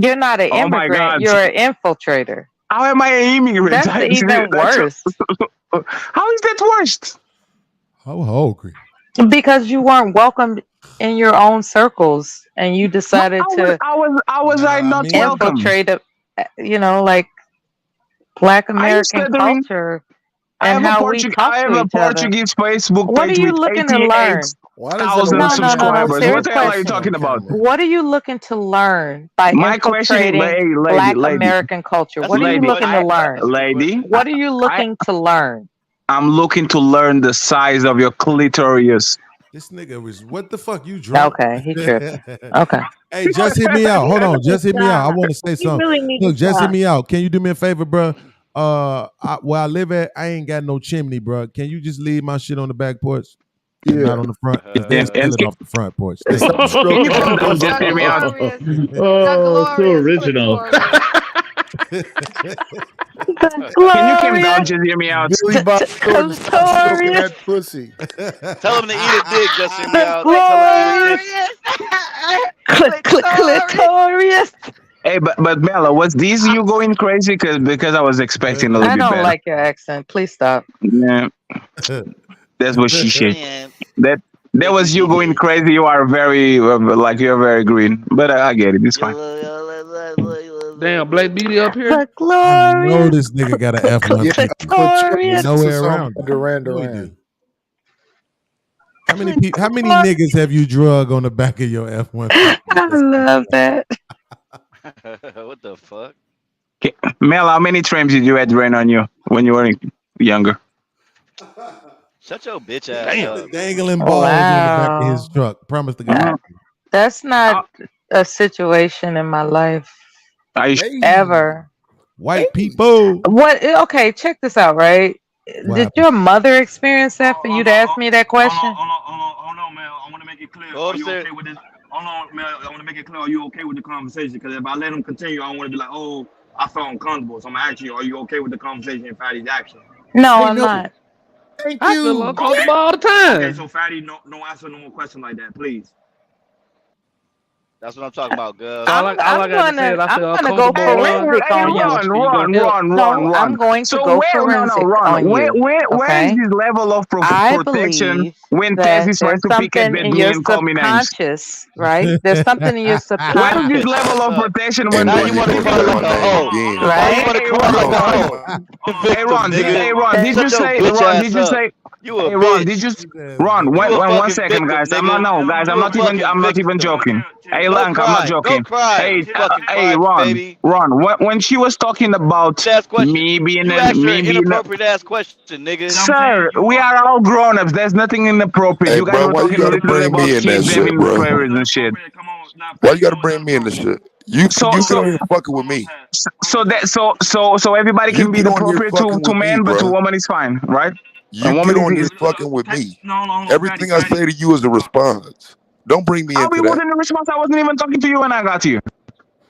You're not an Oh my immigrant. God. You're an infiltrator. How am I an immigrant? That's even worse. How is that worst? How hungry? Because you weren't welcomed in your own circles, and you decided to How was I Nah, I not mean, welcome? infiltrate, like Black Are you American stuttering? culture and how we talk I have to a each other. Portuguese Facebook What are page you with looking to learn? 88,000 No, no, no, no. subscribers. What Serious the hell are you question. talking about? What are you looking to learn by My question is, infiltrating hey, Black lady, American culture? That's a What are good you lady, looking to question. I, That's learn? a good lady, question. What are you I, looking to learn? I'm looking to learn the size of your clitoris. This nigga was what the fuck? You drunk? Okay, he tripping. Okay. Hey, just hit me out. Hold on, just hit me out. I Stop. want to say You something. really need to Look, just hit stop. me out. Can you do me a favor, bro? Where I live at, I ain't got no chimney, bro. Can you just leave my shit on the back porch and not Yeah. on the front? Because they'll And, steal and it can, off the front porch. And Thank you, stop bro. can you stroking come that down? Just pussy. hear me out. Glorious. Oh, so Glorious original. clitoris. The Can you come down? glorious Just hear me out. Billy Bob Thornton, stop stroking clitorious. that pussy. Tell him to eat a dick. Just hear me The out. Tell him to eat a dick. glorious. Clitoris. Clitorious. Hey, but Mela, was this you going crazy? Because I was expecting a little I bit don't better. like your accent. Please stop. Yeah, that's what she said. Man, That was you going dickhead. crazy. You are very like you're very green, but I get it. It's fine. Damn, Black Beauty up here. The I know glorious. this nigga got an Yeah, F-150. put your Clitorious. Nowhere emphasis on around it. Duran I know he Duran. do. How many niggas have you drug on the back of your F-150? I love that. What the fuck? Okay. Mel, how many trims did you had rain on you when you were younger? Shut your bitch ass Damn. up. Dangling balls on the back of his Wow. truck. Promise to That, God. that's not Uh, a situation in my life I, Hey, ever. White people. What? Okay, check this out, right? What Did happened? your mother experience that for you to ask me that question? Hold on, man. I want to make it clear. Go Are you upstairs. okay with this? Hold on, man. I want to make it clear. Are you okay with the conversation? Because if I let him continue, I don't want to be like, oh, I felt uncomfortable. So I'm asking you, are you okay with the conversation and Fatty's action? No, say I'm no. not. Thank I feel you. uncomfortable all the Okay, time. so Fatty, no answer, no more question like that, please. That's what I'm talking about, girl. All I got to say is I I'm feel gonna go uncomfortable, Ron. forensic hey, on And you you. gonna you gonna help. No, I'm going to Run. go So forensic on you. where is Okay. this level of I protection believe when Tess that is trying there's to pick at something in me your and call me names? subconscious, right? There's something in your Where is Shut this your subconscious, level ass of up. protection when And Now then you Tess you want to is gonna cry say like my a name hoe. again. Now you right? want to Hey, cry like a Ron. hoe. Hey Victim, Ron, nigga. Did you Shut your say bitch ass up. You a Hey Ron, did bitch. you His ass Ron, bitch. when, You a when one fucking second victim, guys. I'm not nigga. no guys, You a fucking I'm not even victim. joking. Hey Go Lank, I'm not cry. Go joking. cry. Hey Fucking hey cry, Ron, baby. when she was talking about Ass question. me being You asked her an me being inappropriate ass question, nigga. Sir, we are all grown ups. There's nothing inappropriate. Hey, You guys bro, were why you talking gotta literally bring about me in that kids shit, having bro? prairies and shit. Come on, now Why you Fatty, gotta no, it's bring not me in appropriate. this shit? You So you get so on here fucking with me. so everybody You can be get on here inappropriate fucking to with me, men, but to bro. woman is fine, right? A You woman get is on here is. fucking with me. No, hold on, Everything I Fatty. say to you is a response. Don't bring me I'll be into that. wooden in response. I wasn't even talking to you when I got here.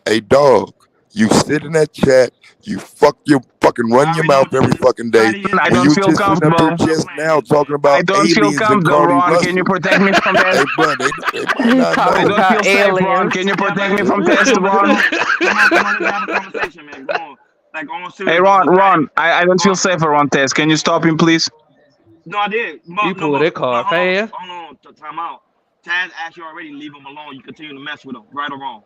Hey, dog, you sit in that chat, you fucking run your mouth every fucking day, I and don't you feel just sitting up here comfortable. just now talking I about don't feel aliens and comfortable, Cardi Ron. Can you Russell. protect me from that? Hey, bro, they might He not I talking don't know. feel about safe, Ron. aliens. Can you protect me from Come test, on, Ron? let's have a conversation, man. Come on. Like, on Hey, serious, Ron, but Fatty, I don't go feel on. safe around test. Can you stop him, please? No, I did. He No, pulled that no, card fast. hold on, time out. Taz asked you already, leave him alone. You continue to mess with him, right or wrong.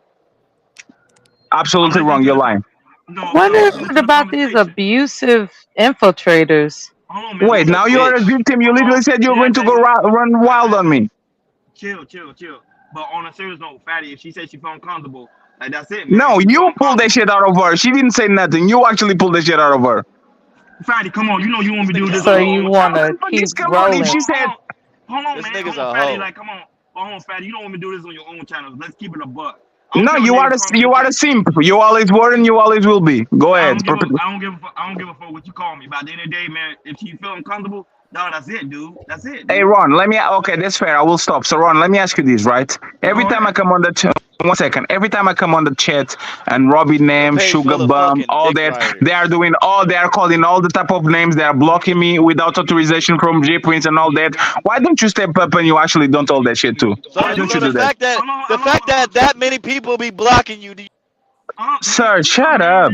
I'm Absolutely listening wrong. to You're the lying. no, What I'm is listening it to the about these conversation. abusive infiltrators? Hold on, man. Wait, You's a now you are a bitch. victim. You Hold on. literally said you were Yeah, going to go nigga. run wild on me. Chill. But on a serious note, Fatty, if she said she felt uncomfortable, like that's it, man. No, She felt you pulled that uncomfortable. shit out of her. She didn't say nothing. You actually pulled that shit out of her. Fatty, come on. You know you want This me to do nigga's a this on So your you hoe. own want channel. to But keep just come on. If she rolling? said, Hold on, This man. nigga's Hold on, a Fatty. hoe. Like, come on. Hold on, Fatty. You don't want me to do this on your own channel. Let's keep it a buck. I don't no, care what niggas call me in you the are chat. a simp. You always were and you always will be. Go ahead. I don't give a fuck what you call me. By the end of the day, man, if you feel uncomfortable, no, that's it, dude. That's it, Hey, dude. Ron, okay, that's fair. I will stop. So, Ron, let me ask you this, right? Every Go time I ahead. come on the one second. Every time I come on the chat and Robbie Your name, page Sugar full of Bum, fucking all dick that, riders. they are calling all the type of names. They are blocking me without authorization from J Prince and all that. Why don't you step up and you actually don't all that shit too? Oh, Why I do. don't you So the do that? fact that many people be blocking you, Sir, Chill, shut man. up.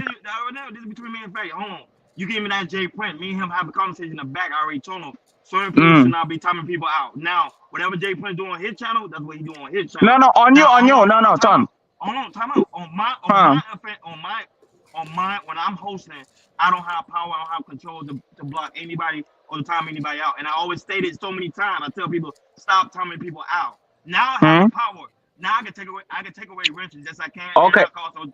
This is between me and Faye. Hold on. You gave me that Jay Print. Me and him have a conversation in the back. I already told him certain people should Mm. not be timing people out. Now, whatever Jay Print do on his channel, that's what he do on his No, channel. no, Now, on you. No, no, time Tom. out. Time out. Huh? On my, when I'm hosting, I don't have power. I don't have control to block anybody or to time anybody out. And I always stated so many times. I tell people stop timing people out. Now I have Hmm? the power. Now I can take away wrenches. Yes, I can, and Okay. I can also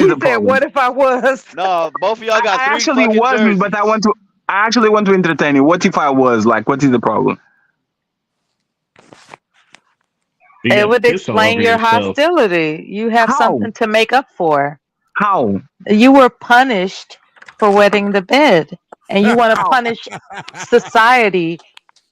is He the said, problem? "What if I was?" No, both of y'all got I three actually fucking wasn't, but jerseys. I actually want to entertain you. What if I was? Like, what is the problem? You It got to would piss all explain over your yourself. hostility. You have How? something to make up for. How? You were punished for wetting the bed, and you want to How? punish society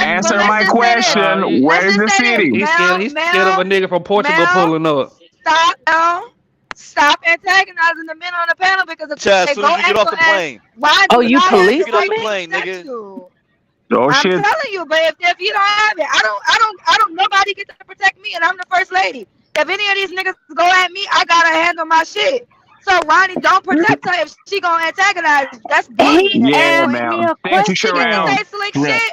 Answer let's my just say this. question. he, Let's Where is just the say this. city? he's scared of a nigga from Portugal Mel, pulling up. stop antagonizing the men on the panel because if Chad, as they soon go as you get ask off for the ask, plane. why Oh, do you As not soon as have you the get policing off the right me? plane, nigga. to? Oh I'm shit. telling you, but if you don't have it, I don't. Nobody get to protect me, and I'm the first lady. If any of these niggas go at me, I gotta handle my shit. So Ronnie, don't protect her if she gonna antagonize. That's bullying He at that Yeah, point. asked me man. a Thank you, She get to Sherelle. question. say slick Correct. shit.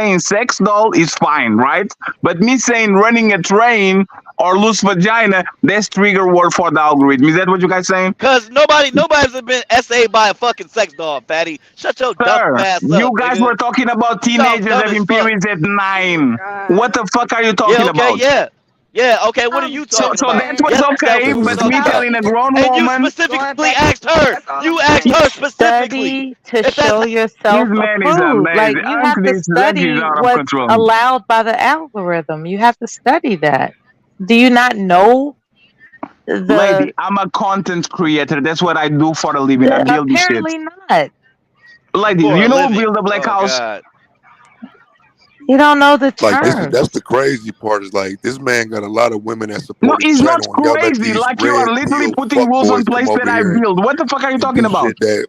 saying sex doll is fine, right? But me saying running a train or loose vagina, that's trigger word for the algorithm. Is that what you guys saying? Cause nobody's been essayed by a fucking sex doll, fatty. Shut your dumb Sir, ass you up, guys nigga. were talking about You sound teenagers dumb as having fuck. periods at 9. What the fuck are you Yeah, talking okay, about? yeah. Yeah, okay, what are I'm you So, talking so about? that saying was Yes, that's okay, what we're but it's talking me about about. telling a grown And you woman, going specifically back. asked her. That's all I'm You saying. asked her specifically. Study to If that's show this yourself man is approved. Like amazing. you have Uncle, to this leg is study out of what's control. allowed by the algorithm. You have to study that. Do you not know Lady, the I'm a content creator. That's what I do for a living. I build this shit. apparently not. Ladies, for a you know living. build a black Oh house? God. You don't know the Like that's the terms. crazy part is like this man got a lot of women that No, support his it's not channel, and y'all let crazy. these Like you are red literally pill putting fuck rules on boys come place that over I here build. What the fuck are you and talking do about? shit that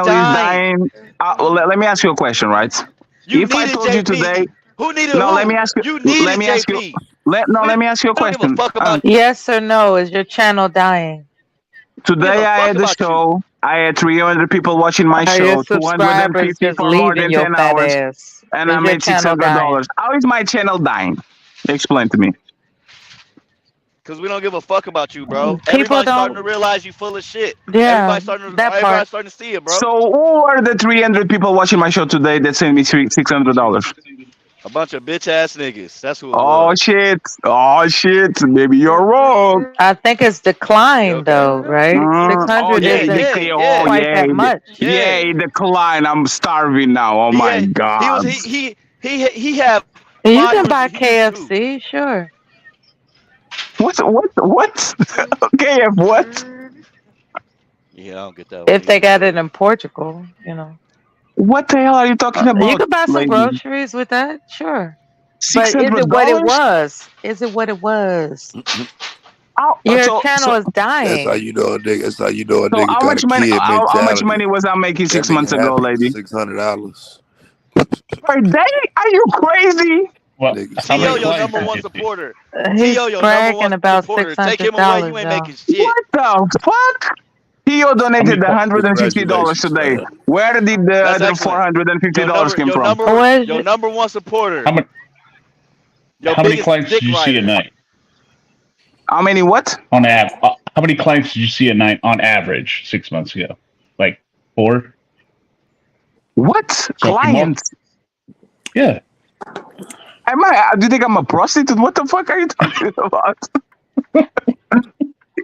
channel is dying. Let me ask you a question, right? You If I needed told you today, JP. Who needed no, let me who? ask you. You Let needed me ask you. JP. Let me ask you a We don't give a question. fuck about. Yes or no? Is your channel dying? We give Today a I fuck had the about you. show. I had 300 people watching my Are your show, subscribers 250 just for more leaving than your 10 fat hours, ass? and I Is your made channel dying? $600. How is my channel dying? Explain to me. Cause we don't give a fuck about you, bro. People Everybody's starting to don't. realize you full of shit. Yeah, that part. Everybody's starting to see it, bro. So who are the 300 people watching my show today that sent me $600? A bunch of bitch ass niggas. That's who it Oh was. shit! Oh shit! Maybe you're wrong. I think it's You declined okay? though, right? Oh 600 yeah, isn't oh Yeah. quite yeah, that much. yeah. Yeah. Decline. I'm starving now. Oh He my had he was god. he had You can followers. buy He used to. KFC, sure. What? Okay, what? Yeah, I don't get that one If they either. got it in Portugal, you know. What the hell are you talking You about, could buy some lady? groceries with that, sure. Six But is hundred it what it dollars? was? Is it what it was? Oh, Your so channel is That's how dying. you know a nigga. That's how you know a so nigga how got a much money? kid How much money mentality. was I making That 6 nigga months ago, happy for lady? $600. Per day? Are you crazy? Well, Nigga how T.O. many your crazy. clients number did one you see? supporter. He's T.O. your number one bragging about supporter. six Take hundred him away. You dollars, ain't y'all. making shit. What the fuck? Theo How many? donated $150 Congratulations, today. fam. Where did the That's other excellent. $450 came Your from? number What is your it? number one supporter. How many? Your How many biggest clients did dick you see a rider. night How many what? on how many clients did you see a night on average 6 months ago? Like 4. What? So if you're more, Clients? yeah. Do you think I'm a prostitute? What the fuck are you talking about?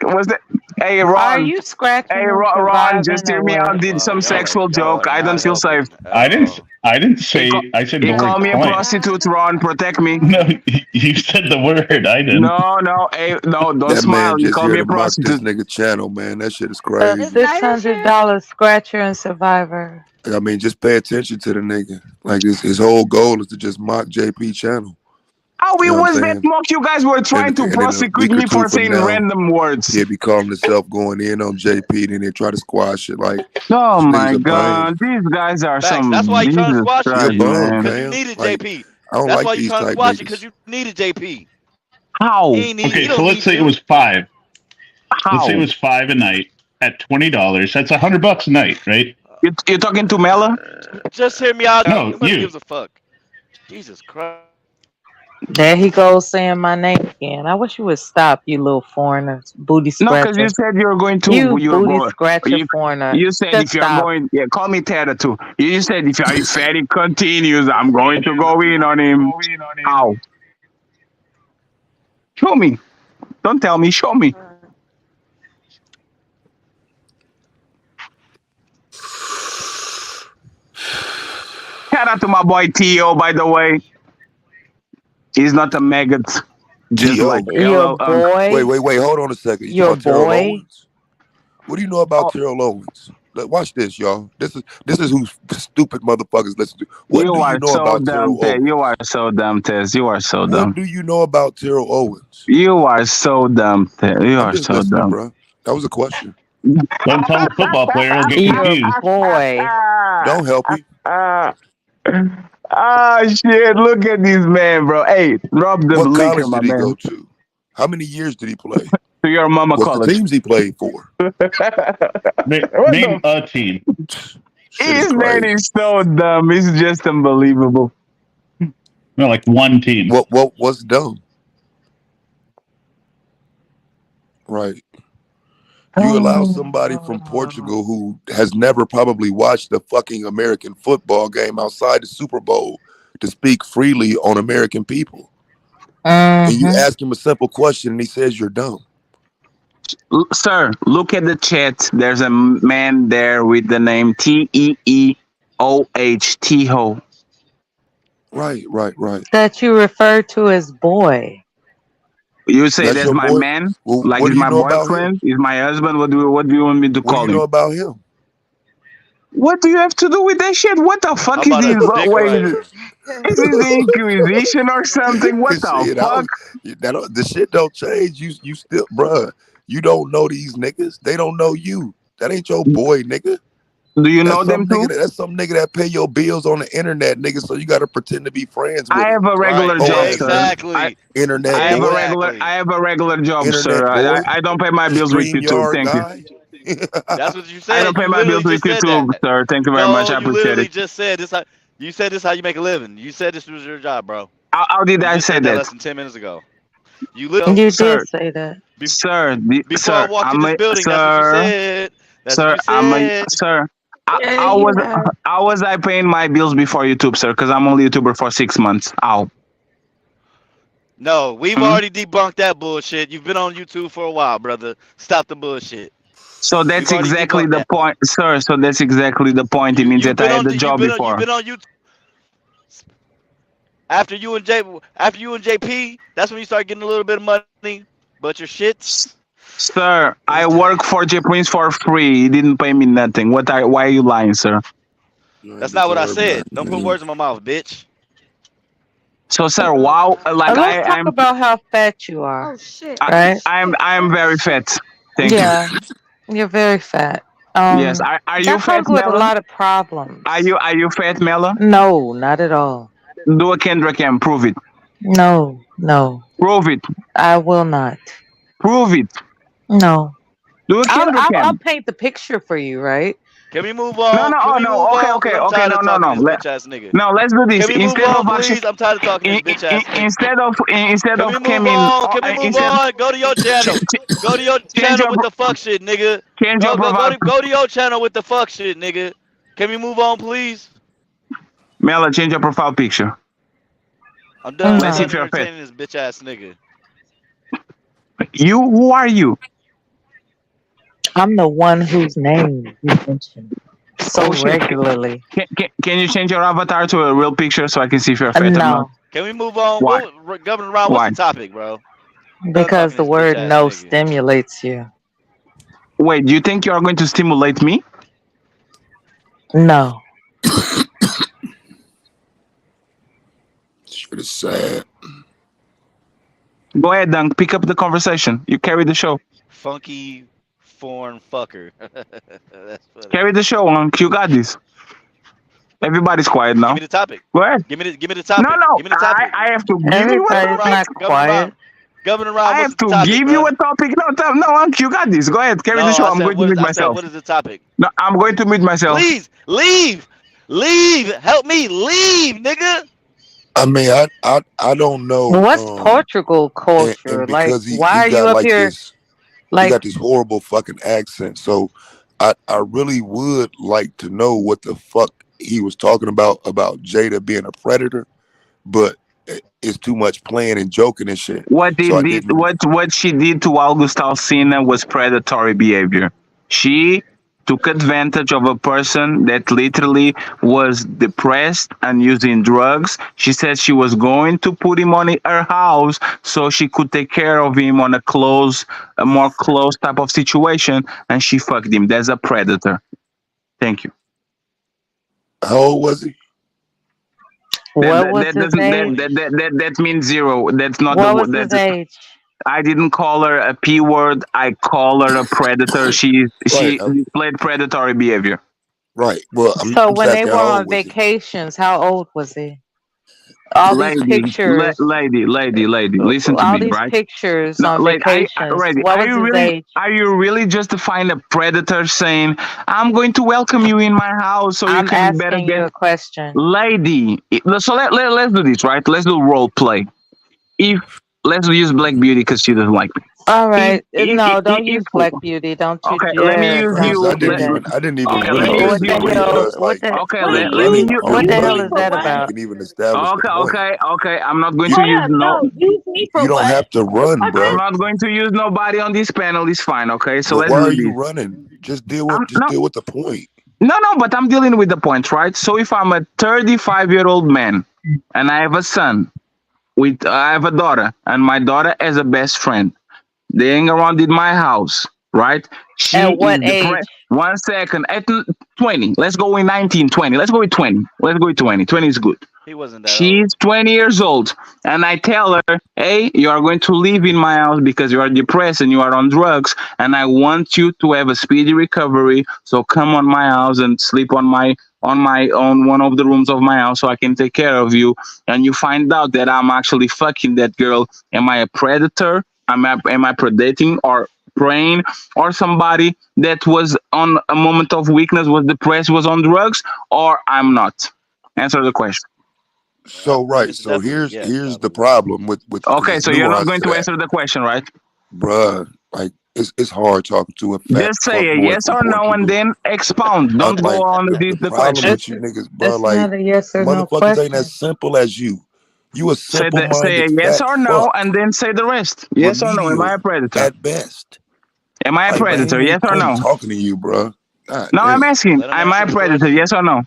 Was that? Hey, Are Ron. you Hey, scratching and Ron, just surviving hear or me what? out. Did some sexual Y'all joke. are I don't not feel safe. helping at all. I didn't He, say. I said he the word called me a client. prostitute, Ron. Protect me. No, you said the word. I didn't. No. Hey, no, don't That smile. man You just call here me a to mock this prostitute. nigga channel, man. That shit is A crazy. $600 scratcher and survivor. I mean, just pay attention to the nigga. Like his whole goal is to just mock JP channel. How You it know what I'm was that saying? mock? You guys were trying to And then a prosecute week or me two for from saying now, random words. he'll be calling himself going in on JP. Then he'll try to squash it. Like Oh these niggas my are bum. god, these guys are Facts. That's some why you trying to Jesus squash it You're a Christ, bum, man. because you fam. needed Like JP. I don't That's like why you these trying to type squash it because niggas. you needed JP. How? He Okay, so don't let's need say it you. was 5. Let's say it How? was 5 a night at $20. That's $100 a night, right? You're talking to Mela? Just hear me out. No, Nobody you. gives a fuck. Jesus Christ. There he goes saying my name again. I wish you would stop, you little foreigner, booty No, because you scratcher. said you're going to. You You're booty going. scratcher You, foreigner. you said Just if you're stop. going, yeah, call me Tara too. You said if Eddie continues, I'm going to go in on him. How? Show me. Don't tell me. Show me. Shout out to my boy T.O. By the way, he's not a maggot, just like T.O. Your Wait, boy, hold on a second. You talking your about Terrell boy. Owens? What do you know about Oh, Terrell Owens? Watch this, y'all. This is who stupid motherfuckers listen to. What you do you are know so about dumb, Terrell Tess. You are Owens? so dumb, Tess. You are so What dumb. do you know about Terrell Owens? You are so dumb, Tess. You I'm are just so listening, dumb. bro. That was a question. Don't tell the football player; he'll get Your confused. boy. Don't help me. Ah, shit. Look at this man, bro. Hey, drop the What liquor, college my did he go man. to? How many years did he play? To your mama What's the college. teams he played for? What Name the? a team. Shit is This man crazy. is so dumb. It's just unbelievable. No, like one team. What's dumb? Right. You allow somebody from Portugal who has never probably watched a fucking American football game outside the Super Bowl to speak freely on American people. And you Mm-hmm. ask him a simple question and he says you're dumb. Sir, look at the chat. There's a man there with the name Teeoh. Teho. Right. That you refer to as boy. You say That's that's your my boy? man? Well, Like what he's do you my know about him? boyfriend? He's my husband? What do you want me to What do call you know him? about him? What do you have to do with that shit? What the How fuck is about this? a dick Wait, is rider? this the Inquisition or something? What the Shit, fuck? the shit don't change. You still, bruh. You don't know these niggas. They don't know you. That ain't your boy, nigga. Do you know them too? That's some nigga that pay your bills on the internet, nigga. So you got to pretend to be friends with I him. have a Right. regular Oh job, ass sir. nigga. I Exactly. Internet I have a boy. regular Exactly. I have a regular job, sir. Internet boy. I don't pay my bills with Stream YouTube. yard Thank you. guy. That's what you I don't said. pay You my bills literally with just said YouTube, that. sir. Thank you very much. No, I you appreciate literally it. just said this. You said this how you make a living. You said this was your job, bro. How did You I just say said that that? less than 10 minutes ago. You literally You Sir, did say that. be, sir, before I sir, walked in this building. That's what you said. That's what sir, you said. sir, Yeah, How you was have. how was I paying my bills before YouTube, sir? Because I'm only YouTuber for 6 months. How? No, we've Hmm? already debunked that bullshit. You've been on YouTube for a while, brother. Stop the bullshit. So We've that's already exactly debunked the that. point, sir. So that's exactly the point. It You means you've that I been had on the job you've before. been on YouTube after you and JP. That's when you start getting a little bit of money. But your shits Sir, is I work for J Prince for free. He didn't pay me nothing. Why are you lying, sir? You ain't that's not what I deserve said. Don't put nothing. words in my mouth, bitch. So, sir, wow, like Let's talk about how fat you are, Oh shit. I, right? I'm very fat. Thank you. Yeah, you're very fat. Yes. Are you That fat, comes with a Mela? lot of problems. Are you fat, Mela? No, not at all. Do a Kendrick and prove it. No, no, Prove it. I will not. Prove it. No, Do a I'll Kendrick I'll, I'll cam. paint the picture for you, right? Can we move No, on? no, Can oh we no. move Okay, on? Cause okay, I'm okay. tired No, of no, talking no. to this bitch ass nigga. No, let's do Can this. we move Instead on, of actually, please? I'm tired of talking to this bitch ass nigga. instead Can of we move coming, on? Can we move instead on? Go to your channel. Go to your change channel your with the fuck shit, nigga. change your profile. Go to your channel with the fuck shit, nigga. Can we move on, please? Mela, change your profile picture. I'm Let's see No, if done you're fat. entertaining this bitch ass nigga. You, who are you? I'm the one whose name you mention so Oh shit. regularly. Can you change your avatar to a real picture so I can see if you're fat or not? No, Can we move on? Why? Governor Ron, what's Why? the topic, bro? I'm done because talking the to this bitch word ass no nigga. stimulates you. Wait, do you think you are going to stimulate me? No. Shit is sad. Go ahead, Dunk. Pick up the conversation. You carry the show. Funky foreign fucker. That's funny. Carry the show, Unc. You got this. Everybody's quiet Give now. me the topic. Go ahead. Give me the No, topic. no. Give me the I, topic. I have to give you a Governor Everybody's Ron, topic. not Governor Ron, quiet. Governor Ron, I what's have the to topic, give you bro? a topic. No, no, Unc. You got this. Go ahead. Carry the No, show. I'm going to mute myself. what is the topic? No, I'm going to mute myself. Please leave. Leave. Help me leave, nigga. I mean, I don't know. What's Portugal And culture? Like, because why he are you got up like here? this, he Like, got this horrible fucking accent. So I really would like to know what the fuck he was talking about Jada being a predator, but it's too much playing and joking and shit. What So they I did, didn't. what she did to August Alsina was predatory behavior. She took advantage of a person that literally was depressed and using drugs. She said she was going to put him on her house so she could take care of him on a more close type of situation, and she fucked him. That's a predator. Thank you. How old was he? That what that, was that his doesn't age? that means zero. That's not the What was word. his That's age? I didn't call her a p word. I call her a predator. Right, She displayed predatory behavior. right. Well, So I'm just when they asking were how old on was he? vacations, how old was he? All these pictures, Lady, listen to all me, these right? pictures No, on lady, vacations. lady, What was his age? are you really justifying a predator saying, "I'm going to welcome you in my house so you I'm can better asking you get"? a question. Lady, so let's do this, right? Let's do role play. If let's use Black Beauty because she doesn't like me. All If right. if No, don't if use Black Beauty. Don't you Okay, let me dare. use Don't Because you. you do that. I didn't even Okay, let me realize use What you the you. hell? because What like the Okay, like let me running use. what the hell running is for that what? You about? can even establish the Okay, point. okay. I'm not going You to Hold use up. no. No, use me for you don't what? have to run, I'm bro. not going to use nobody on this panel. It's fine. Okay, so But let's why are do you this. running? Just No, deal with the point. no, but I'm dealing with the point, right? So if I'm a 35-year-old man and I have a son I have a daughter, and my daughter has a best friend. They hang around in my house, right? She At is what age? depressed. 1 second, at 20. Let's go with 19, 20. Let's go with 20. Let's go with 20. 20 is good. He wasn't that old. She's 20 years old. And I tell her, hey, you are going to live in my house because you are depressed and you are on drugs. And I want you to have a speedy recovery. So come on my house and sleep on one of the rooms of my house so I can take care of you. And you find out that I'm actually fucking that girl. Am I a predator? Am I predating or praying or somebody that was on a moment of weakness, was depressed, was on drugs, or I'm not? Answer the question. So right. It's So definitely here's yes, I the believe. problem with because Okay, it's so you're not nuance going to to that, answer the question, right? bruh. Like it's hard talking to a fat Just say fuck a boy yes from or no and Portugal. then expound. Don't go Like on the the problem question. with you niggas, bro, It's like not a yes or no motherfuckers ain't question. as simple as you. You a Say a simple-minded yes fat or no fuck, and then say the rest. Yes or no? Am I remedial a predator? at best. Am I a Like, bro, predator? ain't no Yes or point no? talking to you, bro. God No, I'm damn. asking. Let him Am I answer a the predator? question. Yes or no?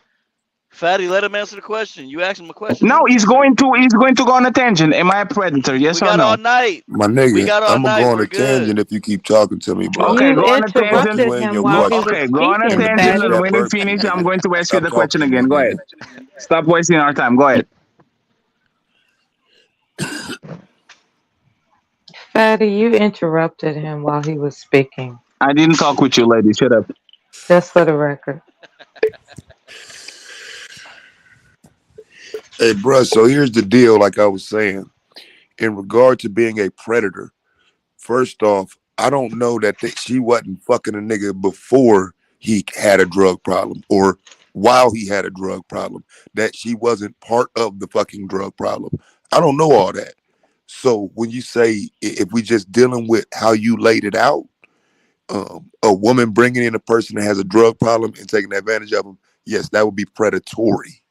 Fatty, let him answer the question. You asked him a question, he No, gonna answer it. he's going to go on a tangent. Am I a predator? We Yes or got no? all night. My We nigga, got all I'm gonna go night. on We're a good. tangent if you keep talking to me, bro. Okay, You go on a I'm tangent. interrupted continuing him your while he question. was Okay, go on a And speaking, the tangent, bitch and Fatty. that when you burped finish, you, I'm going to ask you stop the talking question to me, again. Go ahead. nigga. Stop wasting our time. Go ahead. Fatty, you interrupted him while he was speaking. I didn't talk with you, lady. Shut up. Just for the record. Hey, bro, so here's the deal, like I was saying. In regard to being a predator, first off, I don't know that she wasn't fucking a nigga before he had a drug problem or while he had a drug problem, that she wasn't part of the fucking drug problem. I don't know all that. So when you say if we just dealing with how you laid it out, a woman bringing in a person that has a drug problem and taking advantage of them, yes, that would be predatory.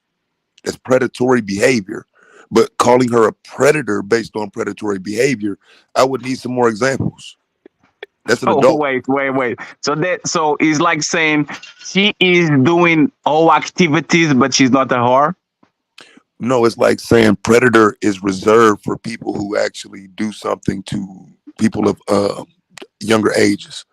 That's predatory behavior. But calling her a predator based on predatory behavior, I would need some more examples. That's an Oh, adult. wait. So it's like saying she is doing all activities, but she's not a whore. No, it's like saying predator is reserved for people who actually do something to people of younger ages.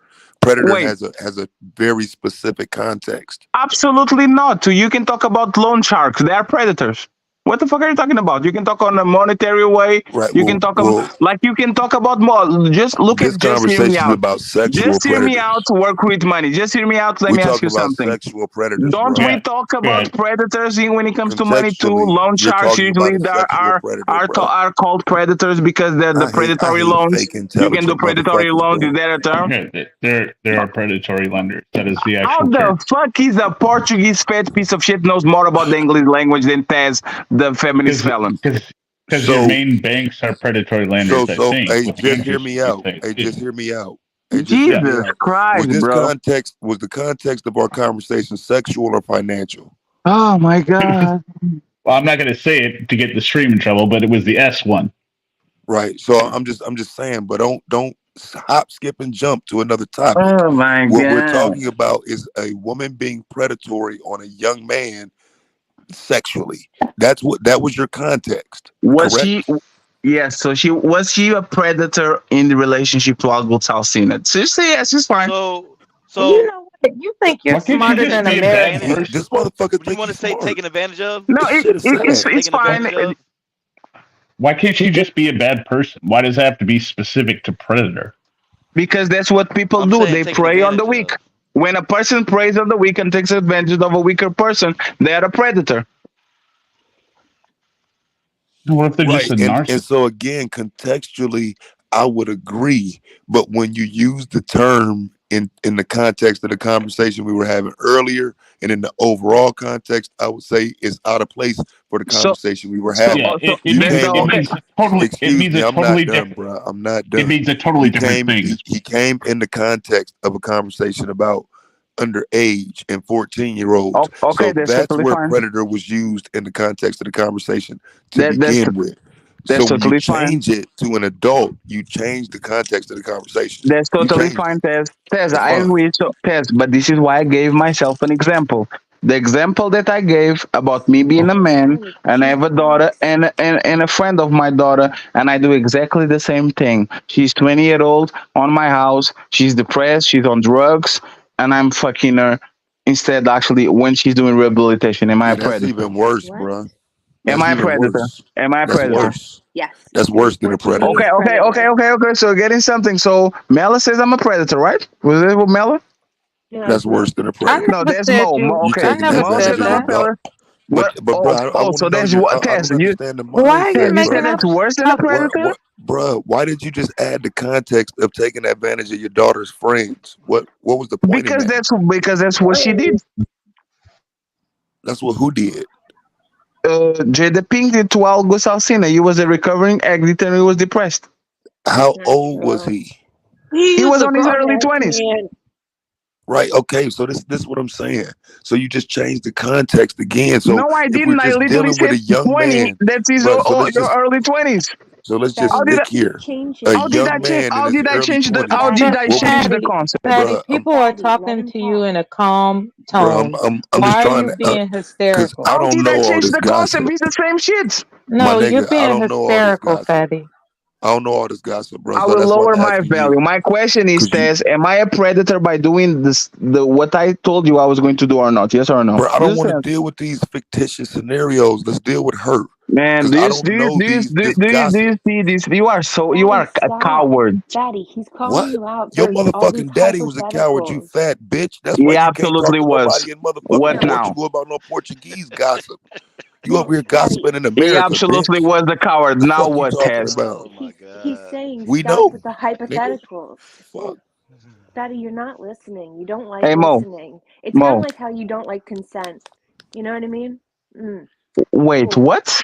Predator Wait, has a very specific context. absolutely not. So you can talk about loan sharks. They are predators. What the fuck are you talking about? You can talk on a monetary way. Right. You can talk Well, like you can talk about more. Just look this at. Just hear me conversation is out. about sexual Just hear me out. predators. Work with money. Just hear me out. Let We're me ask talking you about something. sexual predators, Don't bro. we Yeah, talk about good. predators when it comes to money too? Contextually, Loan you're sharks talking about usually a sexual predator, bro. are called predators because they're the I predatory hate loans. fake You can do intelligent predatory motherfuckers, loans. Is bro. that a term? Yeah, there are predatory lenders. That is the How actual term. the fuck is a Portuguese fat piece of shit knows more about the English language than Taz, the feminist Because felon? because your So main banks are predatory lenders, I think, hey, with the just hear interest me rates out. they Hey, do. just hear me out. Hey, just hear Yeah. me Jesus out. Christ, bro. Was the context of our conversation sexual or financial? Oh my god. Well, I'm not going to say it to get the stream in trouble, but it was the S one. Right. So I'm just saying, but don't hop, skip, and jump to another topic. Oh my What we're god. talking about is a woman being predatory on a young man sexually. That was your context, Was she? correct? Yes. So she a predator in the relationship to August Alcina? So you say yes, it's fine. So, You so know what? You think you're Why can't she smarter just than be a bad Americans. advantage. This person? motherfucker Would you think want to he's say smart. taking advantage of? No, This shit is sad. it's Taking fine. advantage of? Why can't she just be a bad person? Why does it have to be specific to predator? Because that's what people I'm do. saying They taking prey on the advantage weak. of. When a person preys on the weak and takes advantage of a weaker person, they are a predator. What if they're just Right. a And narcissist? so again, contextually, I would agree. But when you use the term in the context of the conversation we were having earlier and in the overall context, I would say it's out of place for the So, conversation we were so, having. Yeah, so it You means there's came the it off okay. means a totally it excuse means me, a I'm totally not done, different bro. I'm not it done. means a totally different thing. He came in the context of a conversation about underage and 14-year-olds. Okay, So that's that's totally where fine. predator was used in the context of the conversation to That's begin with. So that's when you totally fine. change it to an adult, you change the context of the conversation. That's You totally changed fine, it. Tez. Tez, That's I fine. agree. So, Tez, but this is why I gave myself an example. The example that I gave about me being a man and I have a daughter and a friend of my daughter, and I do exactly the same thing. She's 20-year old on my house. She's depressed. She's on drugs, and I'm fucking her instead. Actually, when she's doing rehabilitation, am I Yeah, a that's predator? even worse, What? bro. Am That's I a even predator? worse. Am I a That's predator? Yes. worse. Yes. That's You're a worse than a Portuguese predator. predator. Okay. So getting something. So Mela says I'm a predator, right? Was it with Mela? No, That's it's Mo. worse than a I predator. No, never that's said Mo. you. Mo, You okay. I taking never Mo advantage says said of I'm your a that. dog. predator. What? Bro, I want So to know that's what I Tess. don't understand the Why are you Tess, mindset, you making said bro. up that's worse than a stuff? predator? Bro, why did you just add the context of taking advantage of your daughter's friends? What was the point in that? Because that's what she did. That's what who did. Jada Pink did to August Alsina. He was a recovering addict and he was depressed. How Not old was true. he? He He was was a on his grown early ass 20s. man. Right. Okay. So this is what I'm saying. So you just changed the context again. So No, I if we're didn't. I just literally dealing with said a young 20. man, That is bro. your early 20s. So let's just How Fatty, did stick I, keep here. A how changing. did I young change? man in How his did I early change the? twenties. How did Fatty, I What would change the Fatty, concept? Fatty, bruh, people are Fatty, let talking him to you talk. in a calm bruh, tone. I'm Why just are trying you to being cause I How hysterical? don't did I know all change this the concept? gossip. It's the same shit. My No, you're nigga, I being don't know all this hysterical, gossip. Fatty. I don't know all this gossip, bro. I So will that's why I'm lower my asking you. value. My question is, Cause you Tess, am I a predator by doing this, the what I told you I was going to do or not? Yes or no? bro, I don't Just want to say, deal with these fictitious scenarios. Let's deal with her. man, Cause I don't know this do gossip. you see this? You Fatty, are a stop. coward. Fatty, he's calling What? you out Your for all these motherfucking daddy was a coward, you hypotheticals. fat bitch. That's why He you can't talk absolutely to was. nobody in motherfucking What No, now? Portugal about no Portuguese gossip. You over no, here Fatty, gossiping in He America, absolutely bitch. was the coward. The Now fuck you what, talking Tess? about? Oh my he's god. saying We stop know, with the nigga. hypotheticals. Fuck. Fatty, you're not listening. You don't like Hey Mo, listening. It's kind of Mo. like how you don't like consent. You know what I mean? Mm, Wait, cool. what?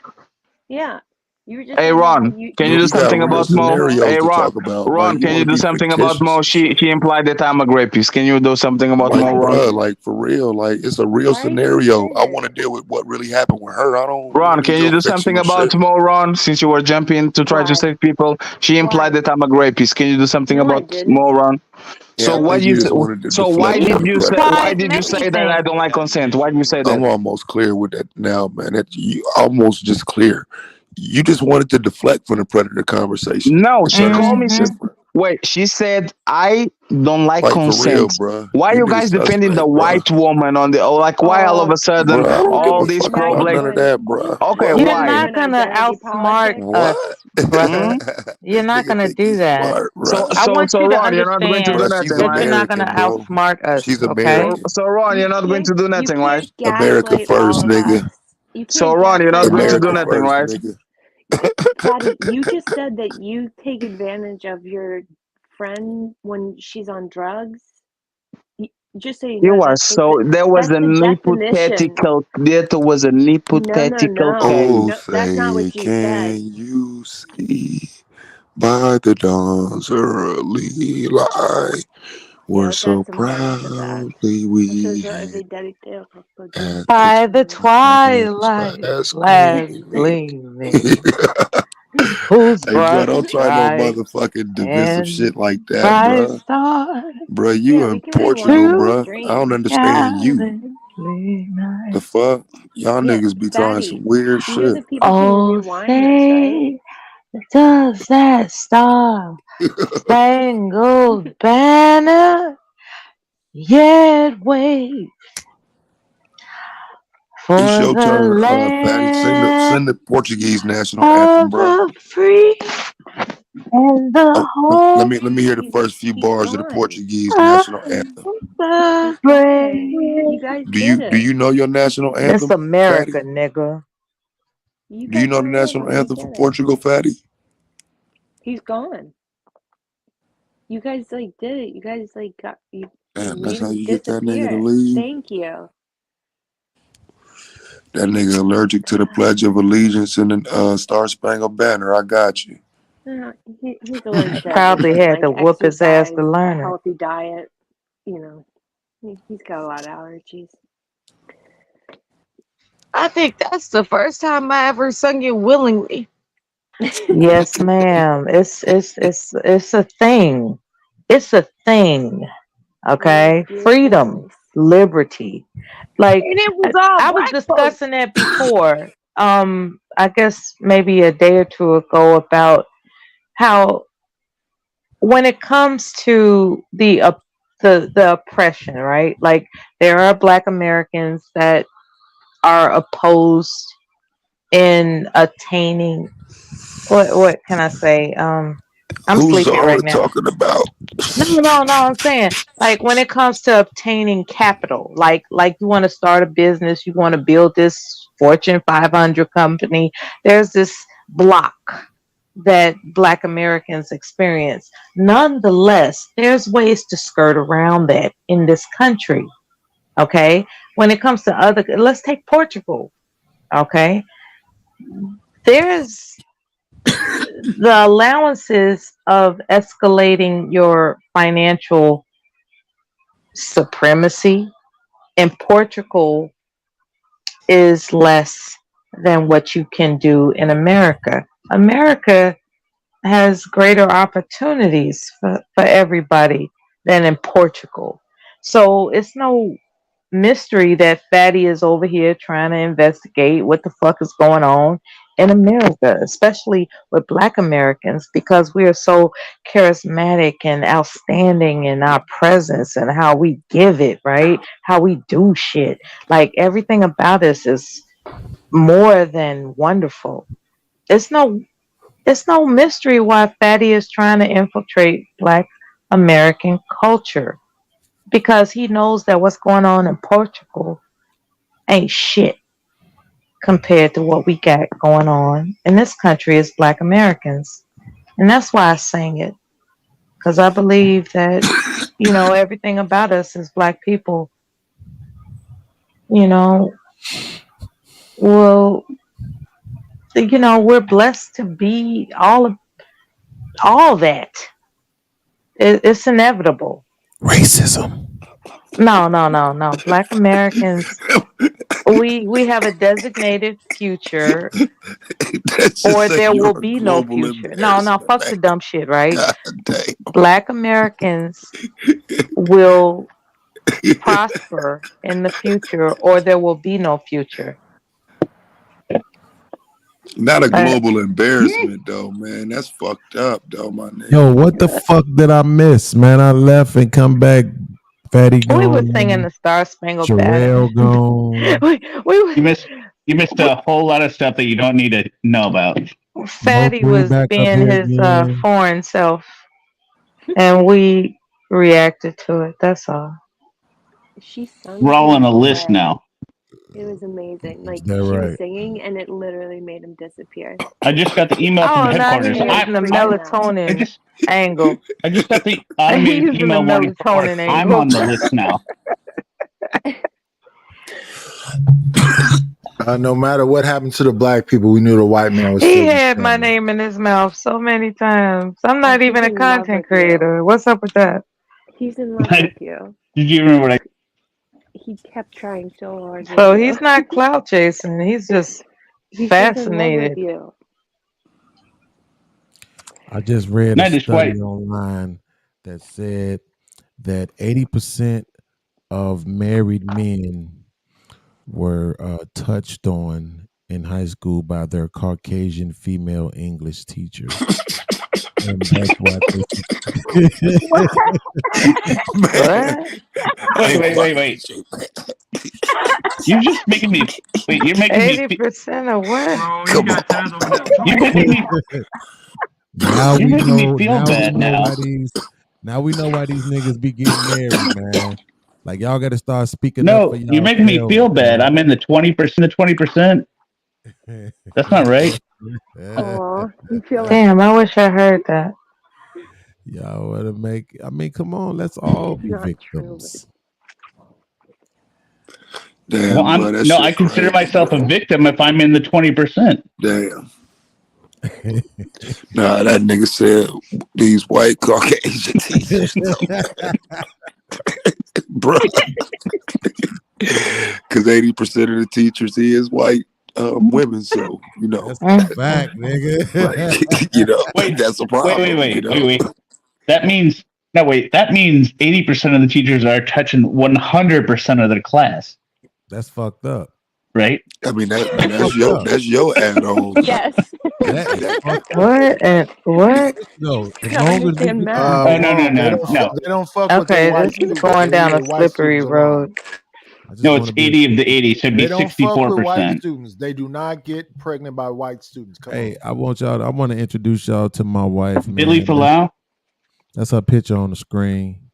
Yeah. You were just Hey talking about how Ron, you can you you do We you got something don't real about like Mo? scenarios Hey consent. to Ron, talk about. Like Ron, you can want you to do be something about fictitious Mo? and shit. She implied that I'm a rapist. Can you do something about Like, Mo, Why? Ron? bruh, like for real. Like it's a real Why are you scenario. trying I to? want to deal with what really happened with her. I don't want to Ron, read can you your do something fictional about shit. Mo, Ron? Since you were jumping to try to Why? save people, she implied Why? that I'm a rapist. Can you do something No, I about didn't. Mo, Ron? Yeah, So I No, I why think you? you s- just didn't. wanted to So why deflect You from did the you say? predator. Why implied did you many say that I things. don't like consent? Why did you say I'm that? almost clear with that now, man. That you almost just clear. You just wanted to deflect from the predator conversation, No, and she predator's called me. Hmm. different. Wait, she said I don't like Like for real, consent. bruh. Why You you niggas guys defending the suspect, bruh. white woman on the? Oh, like why all of a sudden Bruh, I don't give all a these fuck Now pro about you're black? none of doing that, bruh. Okay, now You're you're why? not doing gonna identity outsmart politics. What? us, Hmm? brother. You're This not nigga gonna think do he's that. smart, So bruh. I so want so you to Ron, you're not going to do understand Bruh, she's nothing, that right? you're not gonna American, bro. outsmart us, She's okay? American. So Ron, You you're not going can't to do you nothing, right? can't America gaslight first, all of nigga. us. You So can't Ron, you're not gaslight going all to of do America nothing, us. first, right? nigga. Fatty, you just said that you take advantage of your friend when she's on drugs. Y- Just so you know, You are so. that's the definition. There was an No, no, hypothetical no, case. Oh, no. That's not say, what you can said. you see by the dawn's early light? We're Yeah, so that's some other shit. That proudly this is we every hailed dedicated for at the By the twilight's twilight last last gleaming. gleaming, whose Hey, bro, broad don't try no stripes motherfucking divisive and shit like that, bright bruh. stars Bruh, you Yeah, in we can Portugal, rewind this through bruh. I don't dream. understand you. gallantly The night. fuck? Y'all Yeah, niggas be trying some Fatty, weird you know shit. that people can Oh, rewind this, right? say does that star spangled banner yet wave It's for your the turn, Fatty. land Sing the Portuguese national anthem, of bruh. the free and the Oh, home let me hear the first few He's bars of the gone. Portuguese of national anthem. the He's gone. brave. You guys did Do it. you know your national It's anthem, America, Fatty? nigga. You Do you guys know the went over. national You anthem for did it. Portugal, Fatty? He's gone. You guys like did it. You guys like got you Damn, that's made how him you get that nigga to disappear. leave. Thank you. That nigga allergic to the Pledge of Allegiance and the Star Spangled Banner. I got you. Uh, he's allergic to Probably everything, had like to whoop his ass exercise, to a learn it. healthy diet. You know, he's got a lot of allergies. I think that's the first time I ever sung it willingly. Yes, ma'am. It's a thing. It's a thing. Raise Okay, your freedom, voice. liberty. Like And it was I, all I was black folks. discussing that before. I guess maybe a day or two ago about how when it comes to the oppression, right? Like there are Black Americans that are opposed in attaining what can I say? I'm Who's sleepy Zara right now. talking about? No. I'm saying like when it comes to obtaining capital, like you want to start a business, you want to build this Fortune 500 company. There's this block that Black Americans experience. Nonetheless, there's ways to skirt around that in this country. Okay, when it comes to let's take Portugal. Okay, there's the allowances of escalating your financial supremacy in Portugal is less than what you can do in America. America has greater opportunities for everybody than in Portugal. So it's no mystery that Fatty is over here trying to investigate what the fuck is going on in America, especially with Black Americans, because we are so charismatic and outstanding in our presence and how we give it, right? How we do shit. Like everything about us is more than wonderful. It's no it's no mystery why Fatty is trying to infiltrate Black American culture because he knows that what's going on in Portugal ain't shit compared to what we got going on in this country as Black Americans. And that's why I sang it because I believe that, everything about us as Black people, you know, will, we're blessed to be all that. It's inevitable. Racism. No, no, no, no. Black Americans, we have a designated future, That's just or say there will you're a be no global future. No, no, embarrassment, fuck man. the dumb shit, right? God damn. Black Americans will prosper in the future, or there will be no future. Not a But global embarrassment though, man. That's fucked up though, my Yo, nigga. what the fuck did I miss, man? I left and come back. Fatty we were singing gone. the Star Spangled Banner. Sherelle gone. We You missed a whole lot of stuff that you don't need to know about. Fatty Mostly was back up being here his again. foreign self, and we reacted to it. That's all. She We're sung all on him a list away. now. It was amazing. Is Like that she was right? singing and it literally made him disappear. I just got the email from Oh, now And headquarters. he's he was using the freaking out. I melatonin just angle. I just got the He's automated using the email warning from work. melatonin I'm angle. on the list now. No matter what happened to the black people, we knew the white man was He still had my destroying. name in his mouth so many times. I'm Oh, not he's even a in love content with you. creator. What's up with that? He's in love with you. Did you remember what I He kept trying so hard with So you. he's not clout chasing. He's just He's just in love with fascinated. you. I just read a Not just study white. online that said that 80% of married men were touched on in high school by their Caucasian female English teachers. And that's why they. What? Man, What? Wait, I'm wait, wait, fucking wait. with you. You're just making me wait, you're making me 80% of what? Bro, he Come got on. Taz over there you're talking. making me now you're we making me know. feel Now we bad know now. why these. Now we know why these niggas be getting married, man. Like y'all got to start speaking up for No, you're making me yourselves, feel bad. man. I'm in the 20%. That's not right. Oh, you feel like Damn, I wish I heard that. Y'all want to make? I mean, come on, let's all it's be not true. victims. Well, Damn, bro, that I shit consider crazy, myself a bro. victim if I'm in the 20%. Damn. Nah, that nigga said these white Caucasian teachers, though, bro. Because 80% of the teachers is white women, so you know, That's a fact, like nigga. you know, Wait, that's a wait, wait, problem. You wait, wait, know, wait. That means no, wait. That means 80% of the teachers are touching 100% of their class, That's fucked up. right? I mean that, but That's fucked up. that's your add-on. Yes. That is That, fucked up. What and what? No, You as gotta long as we understand get math. Oh no, no, Well, no, no. they don't fuck with their Okay, white this is students. going They leave down a their white slippery students alone. road. I just No, want it's to be. 80 of the 80, so it'd be They don't fuck with white 64%. students. They do not get pregnant by white students. Come Hey, on. I want y'all. I want to introduce y'all to my wife, Billy man. Falau. That's her picture on the screen.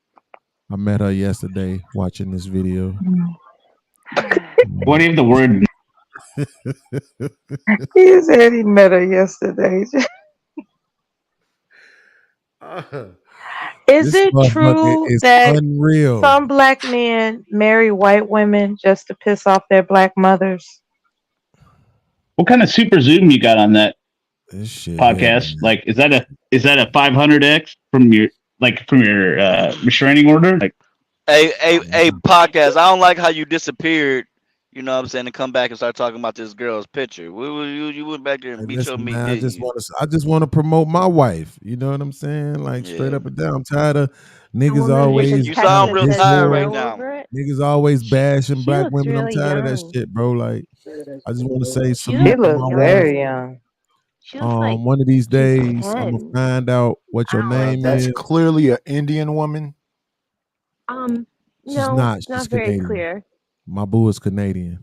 I met her yesterday watching this video. What if the word? He said he met her yesterday. Is This it motherfucker true is that unreal. some black men marry white women just to piss off their black mothers? What kind of super zoom you got on that? This shit here, podcast. man. Like, is that a 500x from your restraining order? Like, A podcast. I don't like how you disappeared. You know what I'm saying? To come back and start talking about this girl's picture. You went back there Hey, and beat your listen, meat, man. didn't you? I just want to promote my wife. You know what I'm saying? Like straight Yeah. up and down. I'm tired of A niggas woman with a always You text trying to sound that real diss says tired war. right no now. over it. Niggas always bashing She black looks women. I'm really tired of that young. shit, bro. Like, I just want to say She She salute looks to looks my wife. very young. young. She looks like One of these she's days, I'm gonna 10. find out what your I don't like name That's her. is. clearly an Indian woman. She's No, not. it's She's not very Canadian. clear. My boo is Canadian.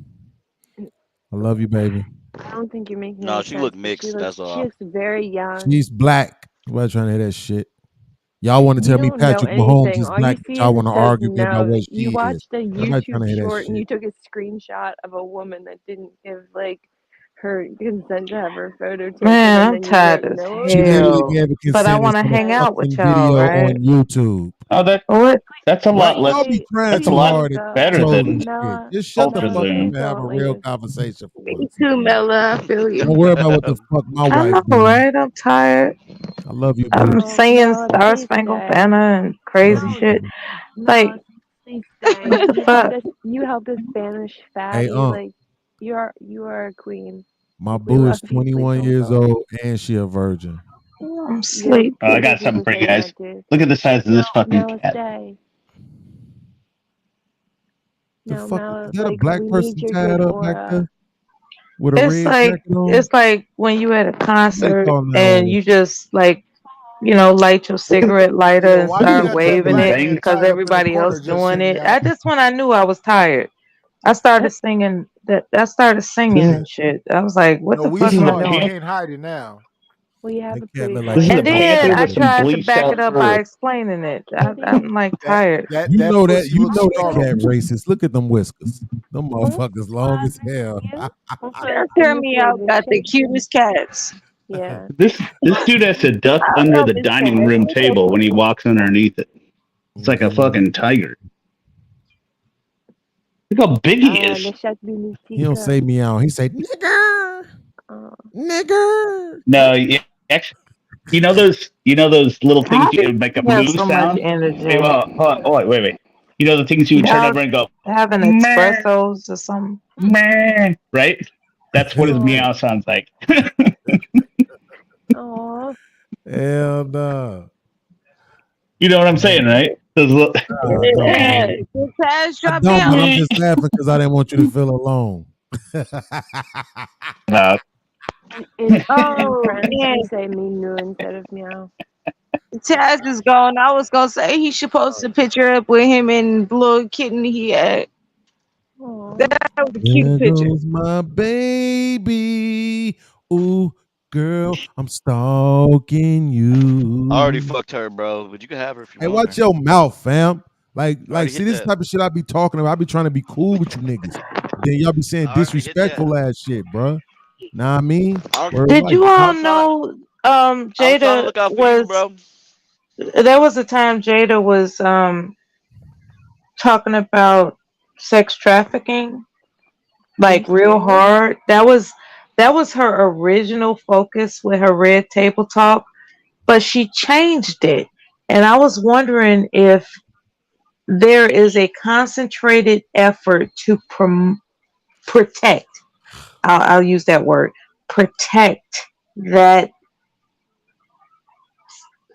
I love you, baby. I don't think you're making No, any she look sense, but mixed. That's she all. looks very young. She's black. Nobody trying to hear that shit. Y'all want to You tell me don't know Patrick Mahomes anything. is All you black, but see y'all is want it to says argue me about no. what You she is. watched a Nobody trying YouTube to hear that short and shit. you took a screenshot of a woman that didn't give like her consent to have her photo taken, Man, and I'm then you tired wrote as no She over it. literally hell. gave a But I consent. want It's to on a hang And out with fucking y'all, video right? on YouTube. oh, What? that's a Why lot do less y'all be wait, crying that's a wait, too lot hard at Melissa, better trolling than shit? Mela, Just shut the Ultra Mela, fuck up Zoom. please and have a don't real leave. conversation for Me once. too, Mela. I feel you. Don't worry about what the fuck my I wife know, doing. right? I'm tired. I love you, boo. I'm No, singing Mela, Star please Spangled stay. Banner and Love crazy you, No, shit. baby. Like, Mela, please stay. what the fuck? You helped this Spanish Hey, fatty. Like you are a queen. my Like we boo is love you. Please 21 don't years go. old and she a virgin. I'm Yeah, I other sleepy. got something people for you saying guys. that too. Look at the size of No, this fucking Mela, cat. stay. The No, fuck is Mela, that? A like black we need person your tied good up back there aura. with a red jacket on? It's like when you at a What they concert calling that and old? you just like, light your cigarette Hey, lighter yo, and why you start got that waving Fucking it black bang. man because tied up in the everybody corner else just doing sitting it. down? That's when I knew I was tired. I started singing that. I started singing and shit. I was like, "What No, the we fuck This is am I a saw it. You doing?" pan. can't hide it now. We have That a cat pretty look like This good is he a And about to then panther I with some tried to bleached back it out up by fur. explaining it. What do I'm like That tired. that You that know that pussy you looks know that cat starving. racist. Look at them whiskers. Them Oh motherfuckers my long God, as hell. you? Also, Don't I tell miss me your y'all got the addition. cutest cats. Yeah. This dude has to duck I under love the his dining cats. room They're so table when he cute. walks underneath it. It's like a fucking tiger. Look how big he is. Deixa de He don't mística. say meow. He say nigger, Oh. nigger. No, actually, you know those little How things do you make a you have moo so much sound. Wait, energy? wait. You know the things you would turn Y'all over and go, having meh, espressos or something? meh, right? That's what his Oh. meow sounds like. Oh. Hell no. You know what I'm Nah, saying, right? Those little, I don't, Yeah, bro. the cats I drop me don't, but off. I'm just laughing because I didn't want you to feel alone. about. In Oh French, man, we say minu instead of meow. Taz is gone. I was gonna say he should post a picture up with him and the little kitten he had. Oh. That was a cute There picture. goes my baby. Ooh, girl, I'm stalking I already you. fucked her, bro. But you can have her if you Hey, want watch her. your mouth, fam. I already See hit this that. type of shit I be talking about. I be trying to be cool with you niggas. Then y'all be saying I already hit that. disrespectful ass shit, bruh. Nah, I mean, I, word Did like you that. all I'm trying to. know I'm trying to Jada look out for you, was bro. there was a time Jada was talking about sex trafficking Are you like real serious? hard. That was her original focus with her red table talk, but she changed it. And I was wondering if there is a concentrated effort to protect. I'll use that word, protect that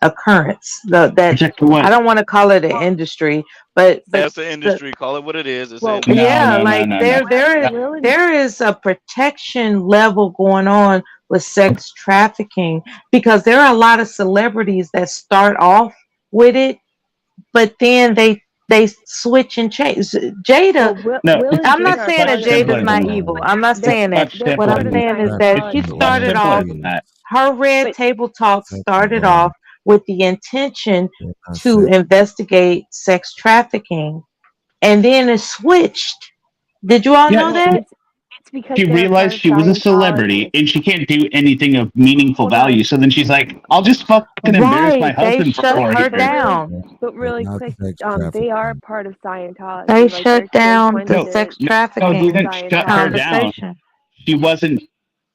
occurrence. That Protect I what? don't want to call it an industry, but That's the the industry. Call it what it is. It's an Well, No, industry. yeah, no, no, like no, no. there there is Will and there is a protection level going on with sex trafficking because there are a lot of celebrities that start off with it, but then they switch and change. Jada, No, Will and I'm Jada not are saying that part much of Jada's simpler than not that. evil. but I'm not they're saying that. Much they're What simpler I'm part of than saying that. is that she Trafficking Scientology. Much started bad simpler off than bitch. that. her red But table talk Protecting started bad. off with the intention They're not to sex. investigate sex trafficking and then it switched. Did you all Yeah, know well, that? it's because she they're part realized of she was a celebrity Scientology. and she can't do anything of meaningful Hold on. value. So then she's like, I'll just fucking embarrass my Right. They husband shut for her here. down. But They're really not quick, sex they are trafficking. part of They Scientology. Like shut they're down the No, sex coincident no, they with trafficking didn't shut her Scientology. down. conversation. She wasn't,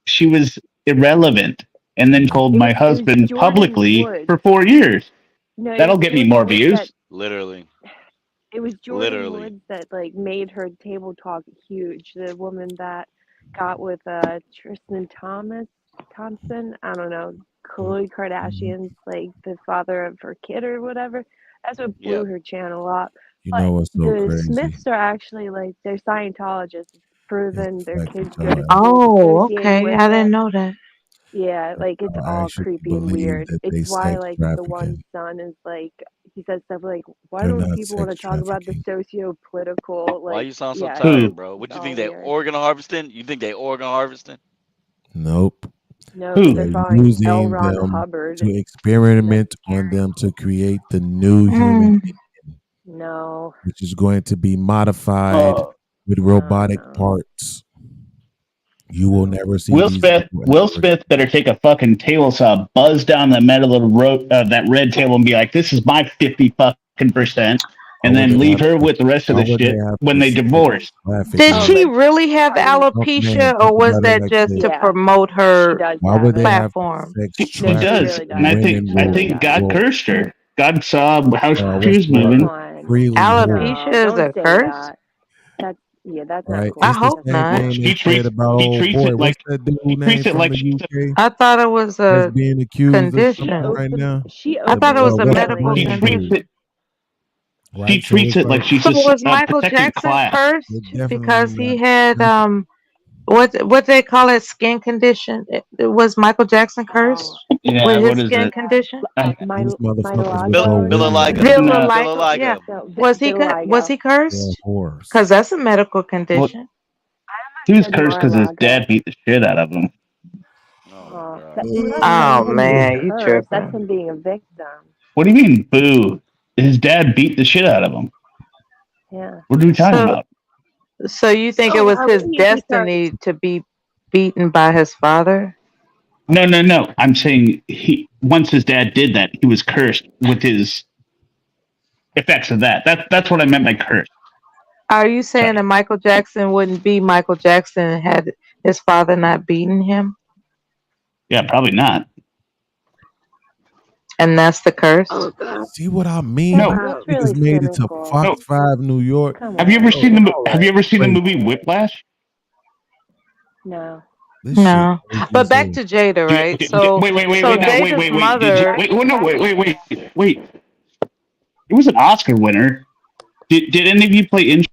she was irrelevant. and then told my It was husband Jordan publicly Woods. for 4 years. No, it That'll was get me Jordan more Woods that views. Literally. it was Jordan Literally. Woods that like made her table talk huge. The woman that got with Tristan Thompson. I don't know, Khloe Kardashian's like the father of her kid or whatever. That's what blew Yep. her channel up. You But know what's so the crazy? Smiths are actually like they're Scientologists. It's It's proven the their fact that kids go to y'all, schools Oh, associated okay. with I didn't it. know that. Yeah, like it's y'all all actually creepy and believe weird. that It's they why sex like the one trafficking. son is like he says stuff like, "Why They're don't not people want to sex talk about the trafficking. socio-political?" Why Like, you sound so yeah, Who? tired, bro? it's What you all think they weird. organ harvesting? You think they organ harvesting? Nope. No, because they're Who? They're following L. using Ron them Hubbard, to and that's experiment on scary. them to create the new human Mm. being, No, which is going to be modified Uh, with no, robotic no, parts. You will no. never see Will these Smith. people Will ever Smith better take a fucking table saw, buzz down the middle of the road, that red table, and be like, "This is my 50 fucking percent," Why and would then they leave have her to? with the rest of Why the would they shit have when to they sex divorce. traffic Did Oh, her? she but really have I'm Oh man, alopecia, think or was about it that like just this. to yeah, promote she her does Why have would they it. have to platform? sex She No, she does, traffic really and does. women She I really will think does. God will cursed her. God saw how she what's was called Come moving. on. freely whore, Alopecia No, is don't a say curse? that. That's yeah, that's not right? cool I It's to the hope say. same not. thing they said about He old treats boy. it What's like that dude he treats name it from like the she's a, UK I thought it was that's a being accused of She something condition. right open now? she I thought it was a openly What's yeah. the medical He brand treats like dude? it. She Right? So treats it's it like like she's So just was Michael protecting Jackson class. they cursed because definitely he got had cursed. what they call it, skin condition? Was Michael Jackson cursed Yeah. with What his is skin it? condition? my These motherfuckers will go Milagro, willy Villiga. nilly. No. Vitiligo, yeah. Villiga. no, Was vitiligo. he They're cursed? Because whores. that's a medical Well, condition. he was Said cursed because his Mar-a-Lago. dad beat the shit out of him. Oh my god. That, well, that's not Oh him being man, you cursed. That's tripping. him being a victim. What do you mean, boo? His dad beat the shit out of him. Yeah. What are we talking So about? so you think it So was how his can you be cursed? destiny to be beaten by his father? No, no, no. I'm saying he once his dad did that, he was cursed with his effects of that. That's what I meant by curse. Are you saying Sorry. that Michael Jackson wouldn't be Michael Jackson had his father not beaten him? Yeah, probably not. And that's the curse? Oh God. See what I mean? No, These That's niggas really made it to cynical. Fox no. 5 New York. Come Have you ever on. Bro, seen the all Have that you is ever seen the movie crazy. Whiplash? No. This shit No. crazy But as back hell. to Jada, right? Wait, wait, wait, So wait, no, wait, Jada's wait, wait. Did you mother, wait? Oh, no, wait. It was an Oscar winner. Did any of you play in?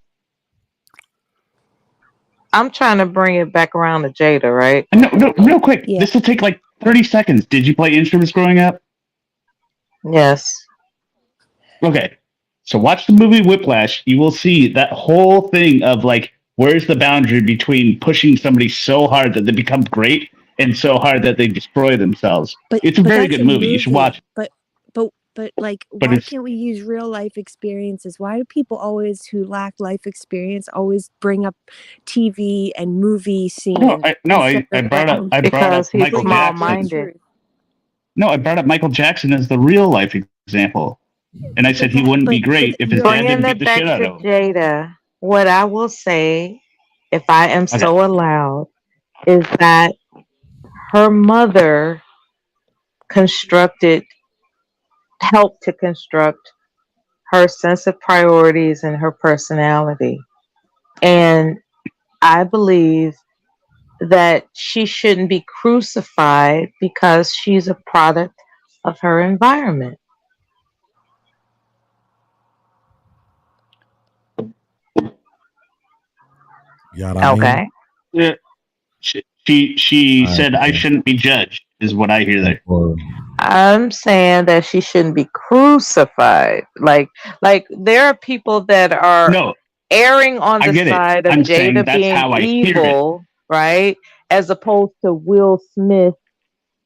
I'm trying to bring it back around to Jada, right? No, no, real quick. Yeah. This will take like 30 seconds. Did you play instruments growing up? Yes. Okay. So watch the movie Whiplash. You will see that whole thing of like, where's the boundary between pushing somebody so hard that they become great and so hard that they destroy themselves? It's a But very that's good a movie. You should movie. watch it. But like, But why it's can't we use real life experiences? Why do people always who lack life experience always bring up TV and movie scene instead I of brought up Because he's Michael bringing up small real Jackson. minded. truth? No, I brought up Michael Jackson as the real life example. And I said he wouldn't be great if his You're dad didn't Bringing beat it the shit back out to of him. Jada, what I will say, if I am Okay. so allowed, is that her mother constructed, helped to construct her sense of priorities and her personality. And I believe that she shouldn't be crucified because she's a product of her environment. You know what I mean? Okay. Yeah. She All right, said I man. shouldn't be judged, is what I hear No there. problem. I'm saying that she shouldn't be crucified. Like there are people that are No, erring on I the get it. side of I'm saying Jada that's being how I hear it. evil, right? As opposed to Will Smith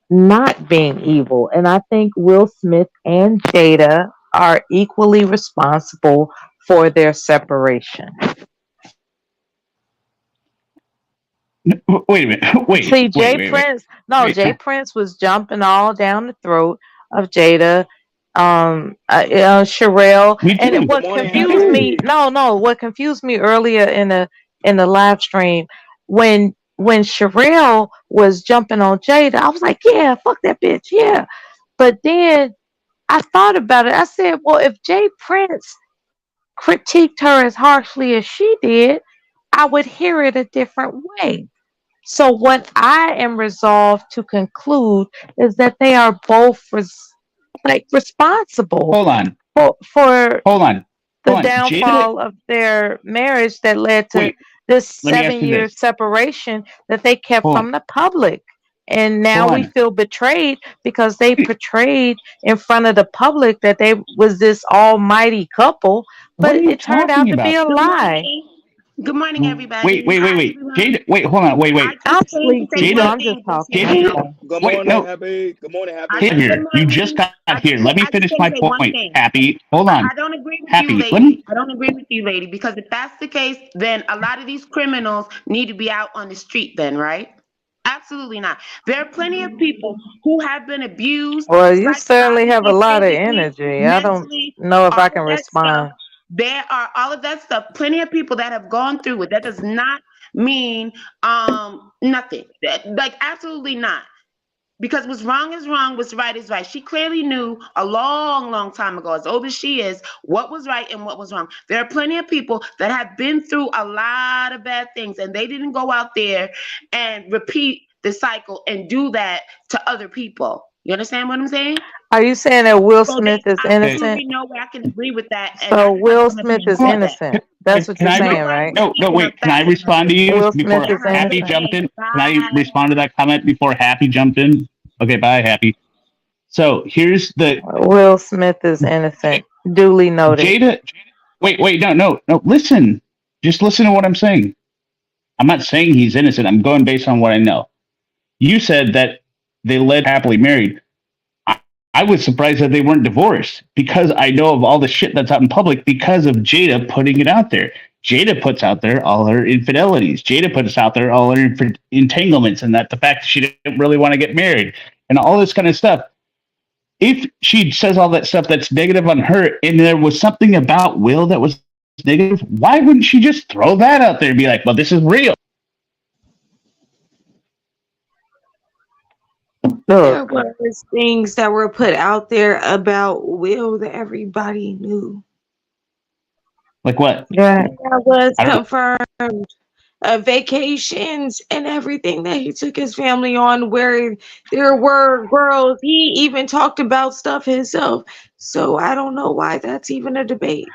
not being evil. And I think Will Smith and Jada are equally responsible for their separation. Wait a minute. See, Jay Prince, no, Wait. Jay Prince was jumping all down the throat of Jada, Sherelle, Me and too. what Me confused too. me, no, what confused me earlier in the live stream when when Sherelle was jumping on Jada, I was like, yeah, fuck that bitch, yeah. But then I thought about it. I said, well, if Jay Prince critiqued her as harshly as she did, I would hear it a different way. So what I am resolved to conclude is that they are both like responsible Hold on. for Hold on. the Hold on. Jada, downfall of their marriage that led to wait, this let me seven ask you year this. separation that they kept Hold on. from the public. And now Hold we on. feel betrayed because they Wait, portrayed in front of the public that they was this almighty couple, what are but you it turned talking out to be about? a Good lie. morning. Good morning, Wait, everybody. wait, wait, Hi, wait. everyone. Jada, wait, hold on. Wait, I wait. just I'm came to say sleepy, so one Jada, I'm just thing just talking now. Jada, anyway. Good wait, morning, no. happy. Good morning, I happy. Get just good here. You just morning. got here. Let me I just finish came my to say one point. thing. Happy. Hold on. I don't agree with you, Happy. Let lady. me. I don't agree with you, lady, because if that's the case, then a lot of these criminals need to be out on the street then, right? Absolutely not. There are plenty of people who have been abused Well, you certainly have a psychologically, lot of physically, energy. I don't mentally, know if all I of can that stuff. respond. There are all of that stuff. Plenty of people that have gone through it. That does not mean nothing. Like absolutely not. Because what's wrong is wrong, what's right is right. She clearly knew a long, long time ago, as old as she is, what was right and what was wrong. There are plenty of people that have been through a lot of bad things and they didn't go out there and repeat the cycle and do that to other people. You understand what I'm saying? Are you saying that Will So Smith there's is Okay. innocent? absolutely no way I can agree with that, and I So just want Will to come up here Smith and is Hold say on. that. innocent. That's what Can you're I? saying, Nobody right? was No, no, speaking on wait. Can I facts and respond to you Will everything. Smith before is Have a Happy good innocent. jumped day. in? Can I Bye. respond to that comment before Happy jumped in? Okay, bye, Happy. So here's the Will Smith is innocent. J- Duly noted. Jada. Wait, wait, no, no, no. Listen. Just listen to what I'm saying. I'm not saying he's innocent. I'm going based on what I know. You said that they led happily married. I, I was surprised that they weren't divorced because I know of all the shit that's out in public because of Jada putting it out there. Jada puts out there all her infidelities. Jada puts out there all her entanglements and that the fact that she didn't really want to get married and all this kind of stuff. If she says all that stuff that's negative on her and there was something about Will that was negative, why wouldn't she just throw that out there and be like, well, this is real? There Look, was things that were put out there about Will that everybody knew. Like what? yeah. That was I don't know. confirmed. Vacations and everything that he took his family on, where there were girls. He even talked about stuff himself. So I don't know why that's even a debate.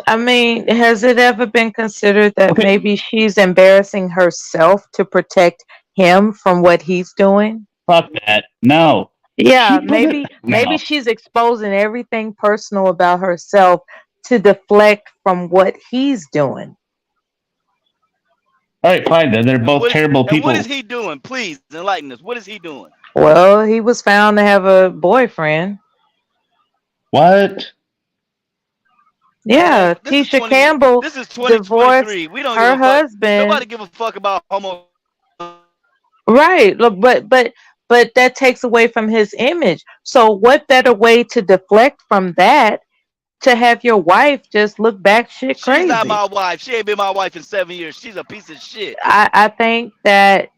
I mean, has it ever been considered that Okay, maybe she's embarrassing herself to protect him from what he's doing? fuck that. No. Yeah, She put it. maybe No. she's exposing everything personal about herself to deflect from what he's doing. All right, fine then. They're both terrible And what is people. he doing? Please enlighten us. What is he doing? Well, he was found to have a boyfriend. What? Man, Yeah, this is Tisha 20. Campbell This is divorced 2023. We don't give her a fuck. husband. Nobody give a fuck about homo. Right. Look, but that takes away from his image. So what better way to deflect from that to have your wife just look back shit She's not crazy? my wife. She ain't been my wife in 7 years. She's a piece of shit. I think that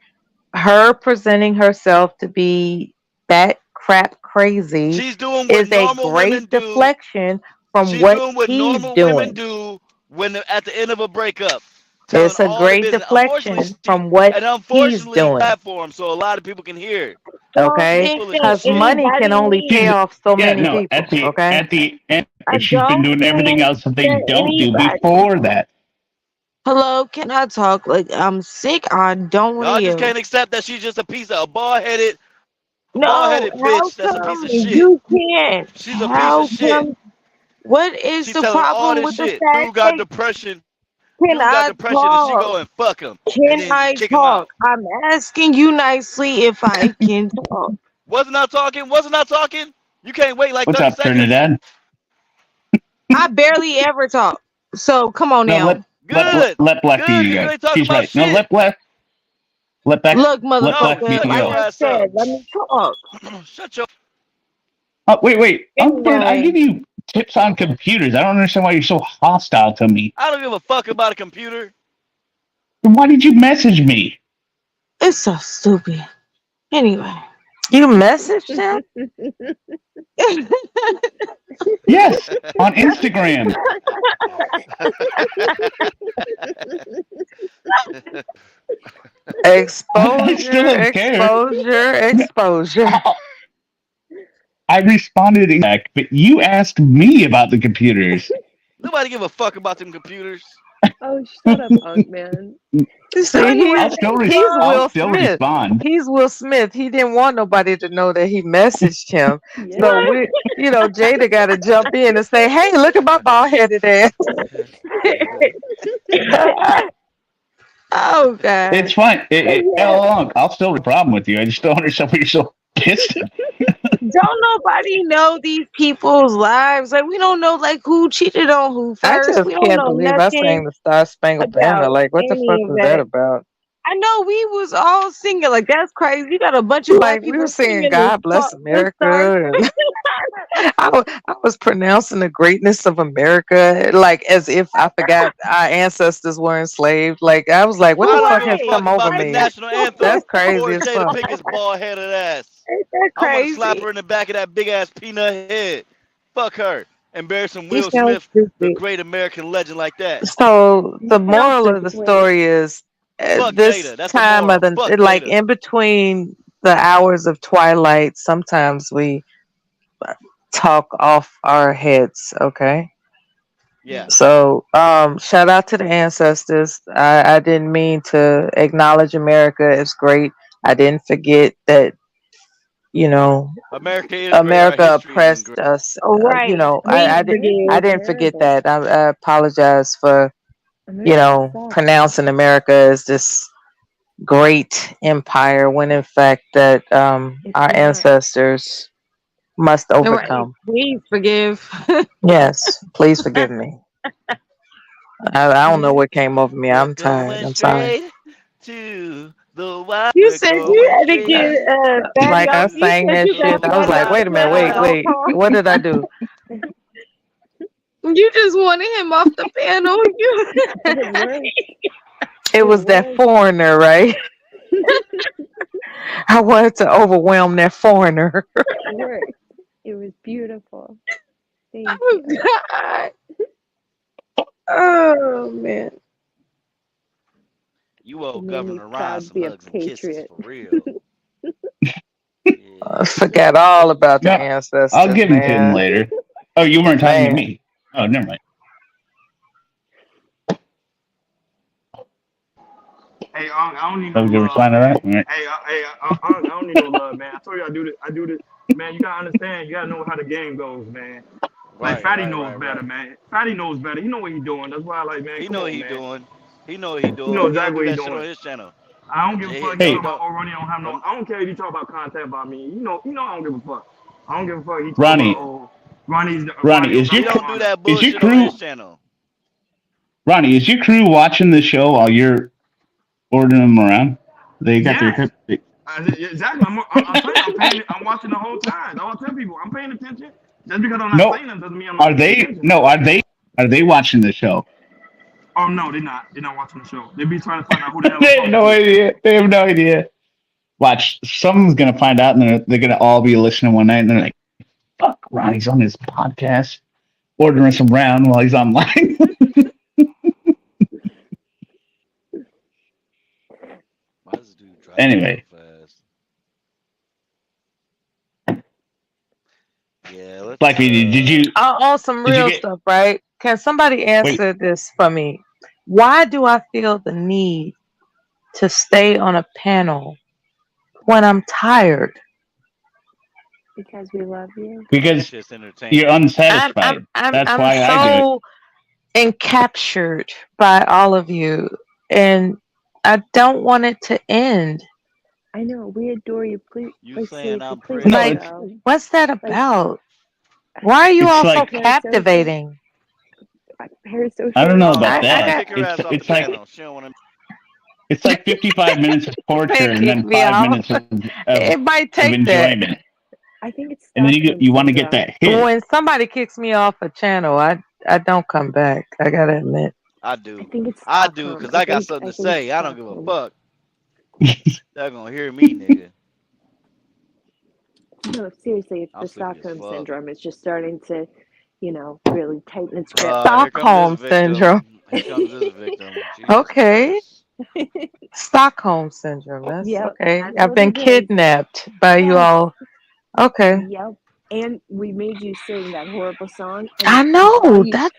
her presenting herself to be that crap crazy She's doing what is a normal women great do. deflection from She's what doing what he's normal women doing. do when at the end of a breakup, telling It's a all the great business. Unfortunately, deflection from what and he's unfortunately, doing. platform so a lot of people can hear it. Don't Okay? It's think full of that Because shit. money can anybody only pay She's needs. off so yeah, many no, people. Okay? at the end I she's been don't doing everything think else that they that don't do anybody. before that. Hello, can I talk? Like I'm sick. I don't want to Y'all just yell. can't accept that she's just a piece of a bald No, headed how bitch. That's a piece come of shit. you can't? She's a piece of How shit. come? What is She the telling all problem this with the shit. fact Dude got that depression. can Dude got I depression, and she talk? go and fuck him, and Can then I kick him talk? out. I'm asking you nicely if I can talk. Wasn't I talking? Wasn't I talking? You can't wait like What's 30 up, seconds. Trinidad? I barely ever talk. So come on No, now. Good, let Black be good, you because you guys. ain't talking She's about right. No, shit. Look, Let Black No, be motherfucker, shut like your go. I ass up. said, let me talk. Shut your. Oh, wait, wait. Dude, I Anyway, give you tips on computers. I don't understand why you're so hostile to me. I don't give a fuck about a computer. Then why did you message me? It's so stupid. Anyway. You messaged him? Yes, on Instagram. I still Exposure, don't care. exposure, exposure. I responded back, but you asked me about the computers. Nobody give a fuck about them computers. Oh, shut up, Unk Man. See, Anyway, I'll Will still Smith. respond. He's Will Smith. He didn't want nobody to know that he messaged him. So Yeah. Jada got to jump in and say, "Hey, look at my bald headed ass." oh god. It's fine. But yeah, All along, I'll still have a problem with you. I just don't understand why you're so pissed. Don't nobody know these people's lives. Like we don't know like who cheated on who I first. just We don't can't know believe I nothing sang the Star Spangled Banner. about Like, what the fuck any of was that that. about? I know we was all singing like that's crazy. You got a bunch of black Like, we were people singing singing "God Bless the stars. America," and I was pronouncing the greatness of America, like as if I forgot our ancestors were enslaved. Like, I was like, what I the don't fuck give a has Right. fuck come over about the Like me? that's national so anthem That's crazy or as Jada fuck. Pinkett's bald headed ass. ain't that I want to slap crazy? her in the back of that big ass peanut head. Fuck her. Embarrassing You Will sound Smith, the stupid. great American legend like that. So You the sound moral of stupid. the Wait. story is, Fuck this Jada. That's the time of moral. the Fuck like Jada. in between the hours of twilight, sometimes we talk off our heads. Okay. Yeah. So, shout out to the ancestors. I didn't mean to acknowledge America as great. I didn't forget that, you know, America is great. Our America history isn't oppressed great. us. All right. We I America's forgive. didn't forget terrible. that. I apologize for, America sucks. pronouncing America as this great empire when in fact that It's our not. ancestors must All right. overcome. Please forgive. Yes, please forgive me. I don't know America. what came over me. We're I'm tired. going I'm sorry. straight to the wild. You We're said you going had to get straight Fatty Like, I off. to You sang said that you the got shit. I was Fatty like, off wait wild a the minute, piano. side. wait. What did I do? You just wanted him off the piano. You. But it worked. It It was that worked. foreigner, right? I wanted to overwhelm that foreigner. It worked. It was beautiful. Thank oh you. God. Oh man. You It owe made me Governor Ron proud to some be a hugs and kisses patriot. for real. I Yeah. forgot all about the No, I'll ancestors, give them to him man. later. Oh, you weren't talking to Man. me. Oh, never mind. Hey, I don't need no Oh, you love, respond to man. that? All right. I don't need no love, man. I told you I do this. I do this, man. You gotta understand. You gotta know how the game goes, man. Like Right, Fatty right, knows right, better, right. man. Fatty knows better. He know what he doing. That's why, like, man, He come know what on, he man. doing. He know what he He know doing. He don't exactly do what he that shit on doing. his channel. I don't give a fuck. He Hey, talking Jada about, don't. oh, Ronnie don't have no. When I don't care if he talk about content about me. I don't give a fuck. I don't give a fuck. He talk about, Ronnie, oh, Ronnie Ronnie, don't he got no don't do honor. that is your bullshit on his crew channel. Ronnie, is your crew watching the show while you're ordering them around? They got their Yes, exactly. I'm telling you, I'm watching the whole time. I tell people, I'm paying attention. Just because I'm not no. saying them doesn't mean I'm not Are paying they? attention. No, are they watching the show? Oh no, they're not. They're not watching the show. They be trying to find out who the hell I'm They have talking no to. idea. They have no idea. Watch, someone's gonna find out, and they're gonna all be listening one night, and they're like, "Fuck, Ronnie's on his podcast, ordering some round while he's online." Why does this dude driving so Anyway, fast? Yeah, let's Black Beauty, On some did you real get stuff, right? Can somebody wait? answer this for me? Why do I feel the need to stay on a panel when I'm tired? Because we love you. that Because shit's you're entertainment. unsatisfied. That's I'm why I do it. so encaptured by all of you, and I don't want it to end. I know. We adore you. Please, You like saying seriously, I'm please No, don't pretty? Like, it's go. what's that Like about? Why are you it's all so like parasocial, captivating? I don't parasocial. know No, about don't I that. kick her It's ass off the it's like panel. She don't want to. it's like 55 minutes of torture can't and kick then me 5 minutes off. It might of take that. enjoyment, I think it's and then Stockholm you want to get syndrome. that hit. When somebody kicks me off a channel, I don't come back. I gotta admit. I I do. think it's I do, Stockholm. because I got something I to think it's say. I don't give a Stockholm. fuck. Y'all gonna hear me, nigga. No, seriously, it's I'm the sleepy as Stockholm fuck. syndrome. It's just starting to, really tighten its grip. Here comes this Stockholm syndrome. victim. Here comes this victim. Jesus Okay. Christ. Stockholm syndrome. That's Yep, okay. that's I've what been it is. kidnapped by you Yes. all. Okay. Yep. And we made you sing that horrible song, and I you know brought you. that.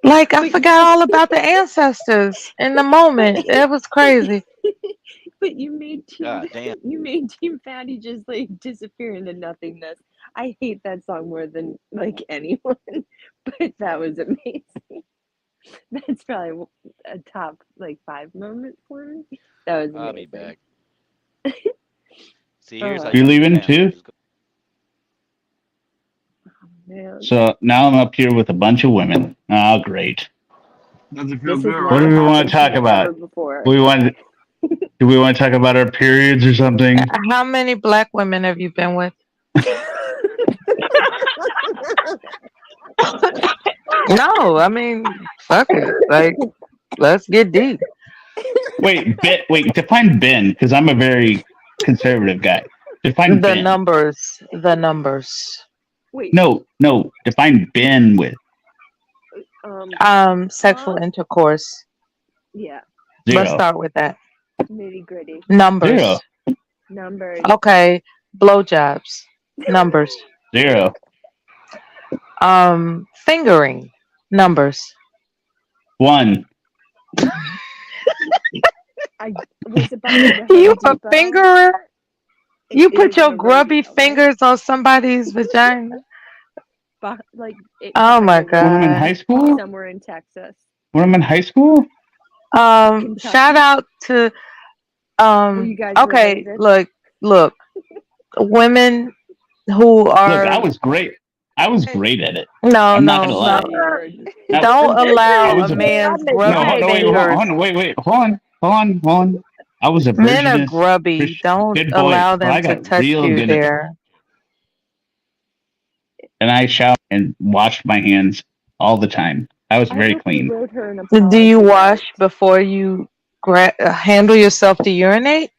Like I But you, forgot all about the ancestors in the but, moment. It was crazy. but you made Team, God damn. you made Team Fatty just like disappear into nothingness. I hate that song more than like anyone, but that was amazing. That's probably a top like 5 moment for me. That was I'll be amazing. back. See, here's how Oh you You're keep leaving family. too? Just go. man, So now I'm up here with a bunch of women. Oh, great. Does it feel this has good What right do never we want happened to to talk me ever about? before. We want. Do we want to talk about our periods or something? How many black women have you been with? No, I mean, fuck it. Like, let's get deep. Wait, Ben. Wait, define Ben because I'm a very conservative guy. Define The Ben. numbers. The numbers. Wait, No, no. Define Ben with Sexual huh? intercourse. Yeah, Let's zero, start with that. nitty gritty zero, Numbers. numbers. Okay. Blowjobs. Numbers. zero, Fingering. Numbers. one. I was about to go You Home a Depot. fingerer? You It put was your in a grubby rodeo, right? fingers on somebody's vagina? Like Oh behind my a When I'm in rodeo high god. school. somewhere in Texas, When I'm in high school. Shout Kentucky. out to Were you guys okay, related? look, women who Look, I are was great. I was great at it. no, I'm not no, gonna no. lie. Lord. I, Don't I allow a was a man's no. grubby No, wait, fingers. hold on. I was a Men are virginist grubby. Christian Don't good boy, allow so them I to got touch real you good at it. there. And I showered and washed my hands all the time. I was I very hope you clean. wrote her an Do you apology wash note. before you handle yourself to urinate?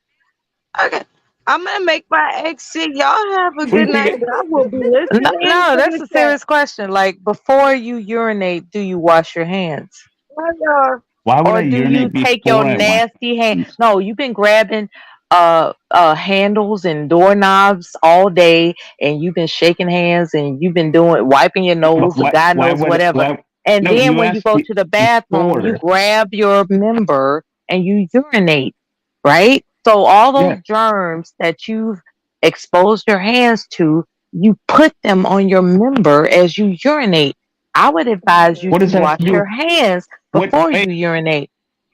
Okay. I'm gonna make my exit. Y'all have a good night. I will be No, listening no, to that's the a chat. serious question. Like before you urinate, do you wash your hands? Bye, y'all. Why would I Or do you urinate take your before I wash nasty hand? my hands? No, you've been grabbing handles and doorknobs all day, and you've been shaking hands, and you've been doing wiping your nose, or Why? God Why knows would? whatever. Why? And No, then you when you asked go me to the bathroom, you before. grab your member and you urinate, right? So all Yeah. those germs that you've exposed your hands to, you put them on your member as you urinate. I would Oh, advise you What to does good. that have wash to do your with hands what? before Hey, you urinate.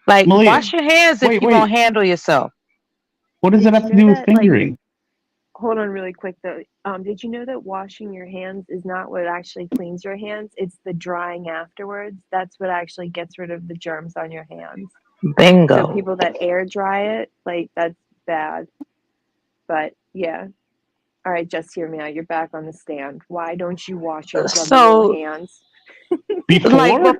Like, Malia. wash your hands if Wait, you're gonna wait. handle yourself. What does that Did you have to know do with that? Like, fingering? hold on really quick though. Did you know that washing your hands is not what actually cleans your hands? It's the drying afterwards. That's what actually gets rid of the germs on your hands. So Bingo. people that air dry it, like that's bad. But yeah. All right, just hear me out. You're back on the stand. Why don't you wash your grubby little So, hands? like Before?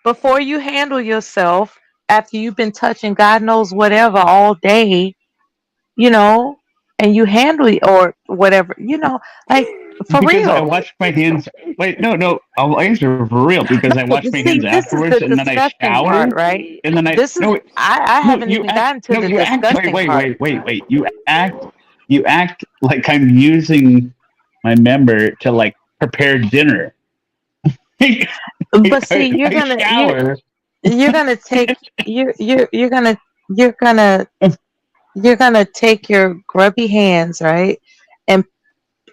before you handle yourself, after you've been touching God knows whatever all day, you know, and you handle it or whatever, like for Because I real. wash my hands. Wait, no, no. I'll answer for real because I No, wash but my hands see, this is afterwards the and then I disgusting shower part, right? and then I This is no wait, I no haven't you even act gotten to no the you act wait disgusting wait part. wait wait wait you act like I'm using my member to like prepare dinner. But see, I shower. you're gonna take you're gonna you're gonna take your grubby hands, right?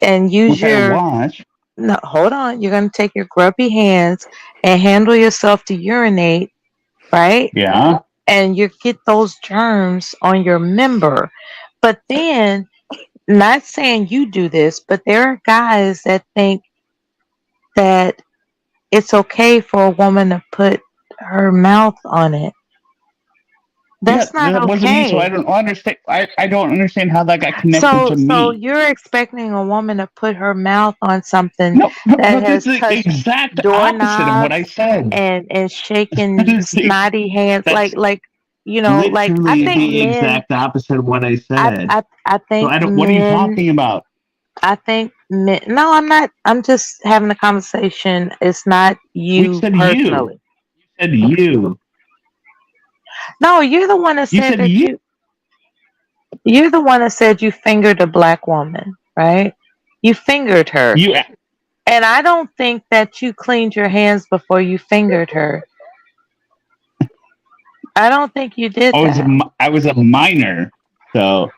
And use Which I your wash. no, hold on. You're gonna take your grubby hands and handle yourself to urinate, right? Yeah. And you get those germs on your member. But then, not saying you do this, but there are guys that think that it's okay for a woman to put her mouth on it. Yeah, That's not that wasn't me, so I okay. don't understand. I don't understand how that got connected So to so me. you're expecting a woman to put her mouth on something No, no, that no. This has is the touched exact opposite of what I doorknobs said. and That shaking is the snotty hands that's like like I Literally think the men, exact opposite of what I I, said. I, I So think I don't. What are you men, talking about? I think men, no, I'm not, I'm just having a conversation. It's not We you said you. personally. Said you. No, you're the one that You said said that you. you're the one that said you fingered a black woman, right? You fingered her. You. And I don't think that you cleaned your hands before you fingered her. I don't think you did that. I was a minor, so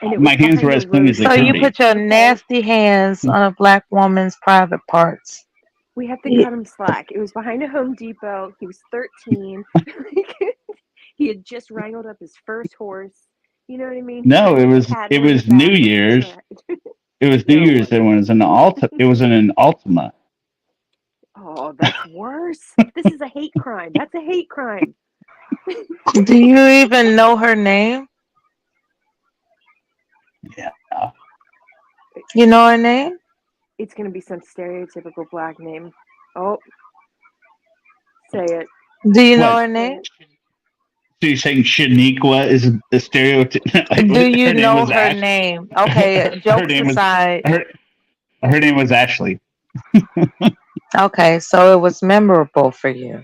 And it was my hands were behind a as clean as they So could you rosary. be. put your Okay, nasty hands on a black woman's private parts. we have to Y- cut him slack. It was behind a Home Depot. He was 13. He had just wrangled up his first horse. You know what I mean? He No, had his cat it on his was New back. That's Year's. right. It was New No, it Year's. It wasn't. was an Alta. It was in an Altima. Oh, that's worse. This is a hate crime. That's a hate crime. Do you even know her name? Yeah. You know her name? It's going to be some stereotypical black name. Oh, say it. Do you know What? her Say name? it. So you're saying Shaniqua is a stereotype? Do you Her name know was her Ash. name? Okay, Her jokes name was aside. her. Her name was Ashley. Okay, so it was memorable for you.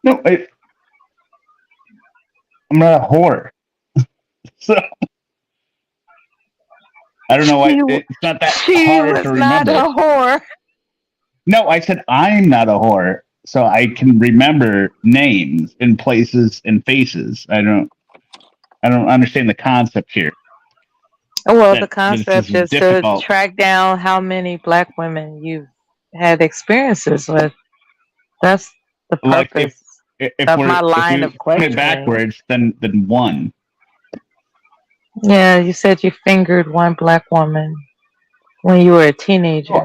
No, I'm not a whore. So I don't know why She, it's not that she hard was to not remember. a whore. No, I said I'm not a whore, so I can remember names and places and faces. I don't understand the concept here. Well, the That it's concept just is to difficult. track down how many black women you've had experiences with. That's the Like purpose if of we're my if line we of count it questioning. backwards, then one. Yeah, you said you fingered one black woman when you were a Oh, teenager.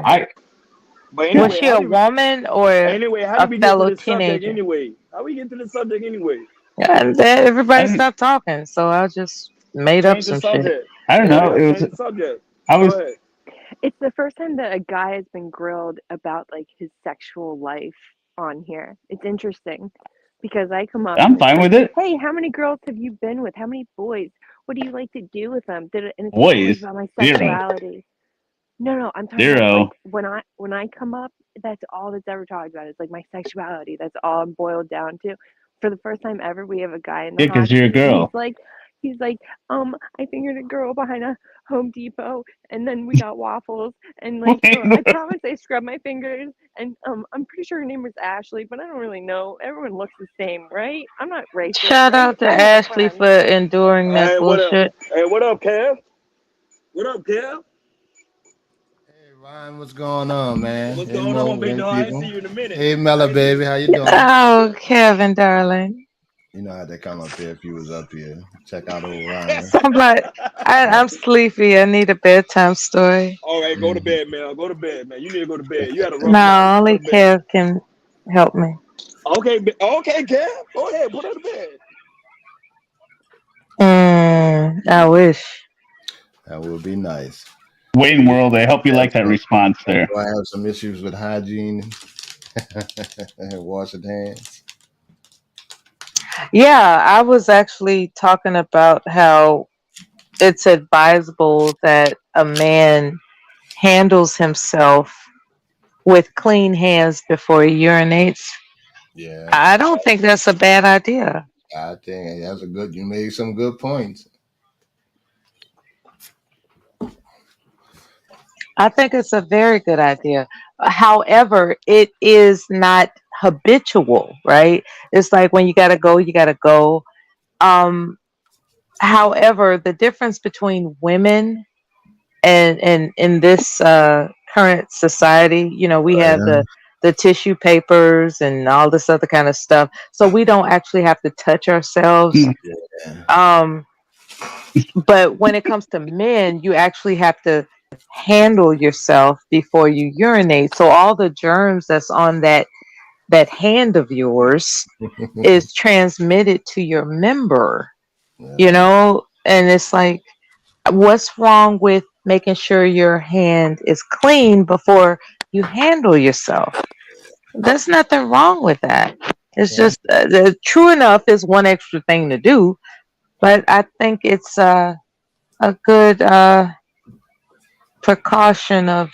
But yeah. Was anyway, she a woman or how a did we get to fellow this subject teenager? anyway? How we get to this subject anyway? Yeah, and then I everybody don't stopped talking, so I just made up Change the some shit. subject. I don't know. Yeah, It change was the subject. I Go was ahead. It's the first time that a guy has been grilled about like his sexual life on here. It's interesting because I come up I'm and it's fine like, with it. "Hey, how many girls have you been with? How many boys? What do you like to do with them?" And it's always Boys, about my zero, sexuality. No, no, I'm talking about like zero. when I come up, that's all that's ever talked about. It's like my sexuality. That's all I'm boiled down to. For the first time ever, we have a guy in the Yeah, hot because you're a seat, and girl. he's like, I fingered a girl behind a Home Depot, and then we got waffles, and like, I promise I scrubbed my fingers, and I'm pretty sure her name was Ashley, but I don't really know. Everyone looks the same, right? I'm not racist, Shout right? out to I have Ashley friends. for enduring that Hey, what up? bullshit. Hey, what up, Kev? What up, Kev? Hey Ryan, what's going on, man? What's Hey going Mo, on, big hey dog? I ain't people. see you in a minute. Hey Mella, baby, how you doing? Oh, Kevin, darling. You know how to come up here if you was up here. Check out old Ryan. I'm like, Yeah. I'm sleepy. I need a bedtime story. All right, go to Mhm. bed, man. Go to bed, man. You need to go to bed. You had a rough night. No, Go only to bed. Kev can help me. Okay, okay, Kev. Go ahead, put her to bed. I wish. That would be nice. Wayne World, I hope you like that response there. Do I have some issues with hygiene and washing hands? Yeah, I was actually talking about how it's advisable that a man handles himself with clean hands before he urinates. Yeah, I don't think that's a bad idea. I think that's a good. You made some good points. I think it's a very good idea. However, it is not habitual, right? It's like when you got to go, you got to go. Um, However, the difference between women and in this current society, we have Yeah. the tissue papers and all this other kind of stuff, so we don't actually have to touch ourselves. Yeah. Um, but when it comes to men, you actually have to handle yourself before you urinate. So all the germs that's on that hand of yours is transmitted to your member, Yeah. and it's like, what's wrong with making sure your hand is clean before you handle yourself? There's nothing wrong with that. It's Okay. just true enough is one extra thing to do, but I think it's a good precaution of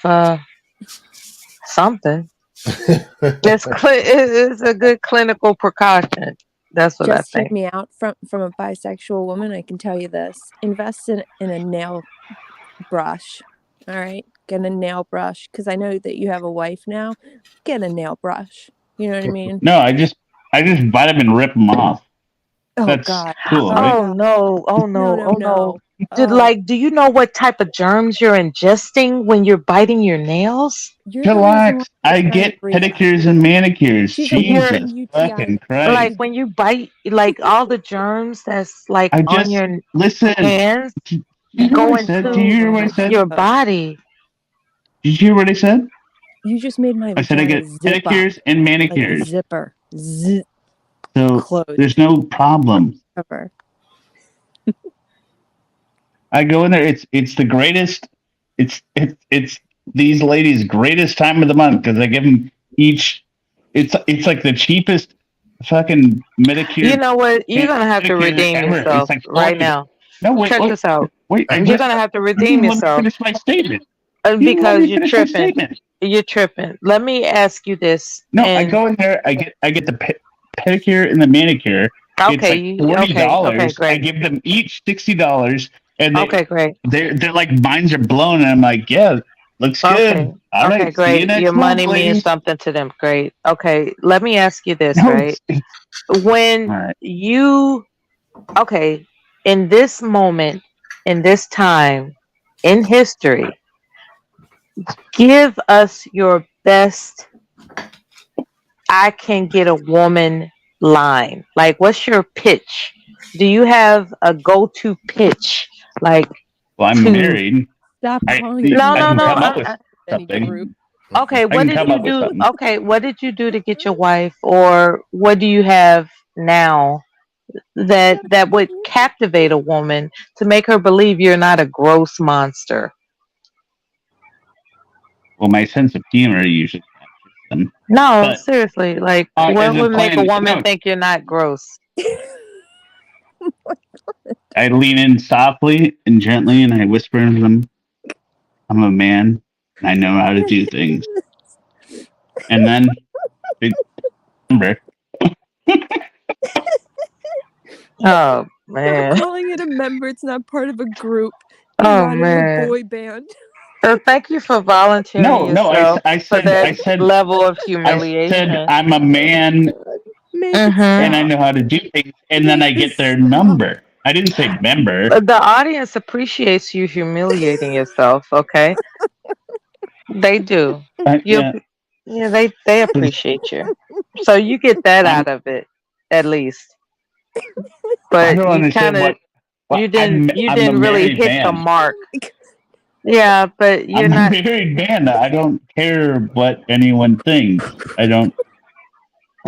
something. It's a good clinical precaution. That's what I Just hear think. me out. From a bisexual woman, I can tell you this: invest in a nail brush. All right, get a nail brush because I know that you have a wife now. Get a nail brush. You know what I mean? No, I just buy them and rip them off. Oh That's God. cool, Oh right? Oh God. no! Oh No, no! no, Oh no! no. Did Oh, like do you know what type of germs you're ingesting when you're biting your nails? you're the reason why Relax. I'm I trying to get break up. pedicures and manicures. She's a You're Jesus walking UTI. fucking like Christ. when you bite, like all the germs that's like I on just your listen. hands Did you hear what go I said? Did Oh you into hear what I my said? your God. body. Did you hear what I said? You just made my I said I vagina get zip up pedicures and like a manicures. zipper. Zip So closed. there's no problem. Cover. I go in there. It's the greatest. It's these ladies' greatest time of the month because I give them each. It's like the cheapest fucking You Medicare know what? You're and gonna have to Medicare redeem ever. It's yourself like right $40. now. No, wait, Check wait, this out. wait. You're gonna have to You redeem didn't let me yourself finish my statement. You didn't let because me you're finish my tripping. statement. You're tripping. Let me ask you this. No, I And go in there. I get the pedicure and the manicure. It's okay, like forty okay, dollars. I great. give them each $60, and Okay, great. they're like minds are blown, and I'm like, yeah, looks Okay. good. All Okay, right, see you great. Your next month, money means ladies. something to them. Great. Okay, let me ask you this, No, right? When all right. you okay, in this moment, in this time in history, give us your best I can get a woman line. Like, what's your pitch? Do you have a go-to pitch? Like Well, I'm to married. Stop I calling it a no, I no, can no. number come up with any something. group. Okay, I what can did come you up with do? something. Okay, what did you do to get your wife, or what do you have now that would captivate a woman to make her believe you're not a gross monster? Well, my sense of humor usually captures them. No, But seriously, like as what a would make a plan, woman no, think you're not gross? I lean in softly and gently, and I whisper to them, "I'm a man, and I know how to do things." And then they remember. Oh Stop man. calling it a member. It's not part of a group. You're Oh not in a man. boy band. So thank you for volunteering No, no, yourself I for said, that level of I said, humiliation. I'm a man Make it and I Mm-hmm. stop. know how to do things, and then I Make this get their stop. number. I didn't say member. The audience appreciates you humiliating yourself, okay? They do. You Yeah, yeah, they 'cause appreciate you. So you get that I'm. out of it at least. I But don't you kind understand of what you I'm a didn't really married hit the man. mark. Oh my God. Yeah, but you're I'm a not married man. I don't care what anyone thinks. I don't.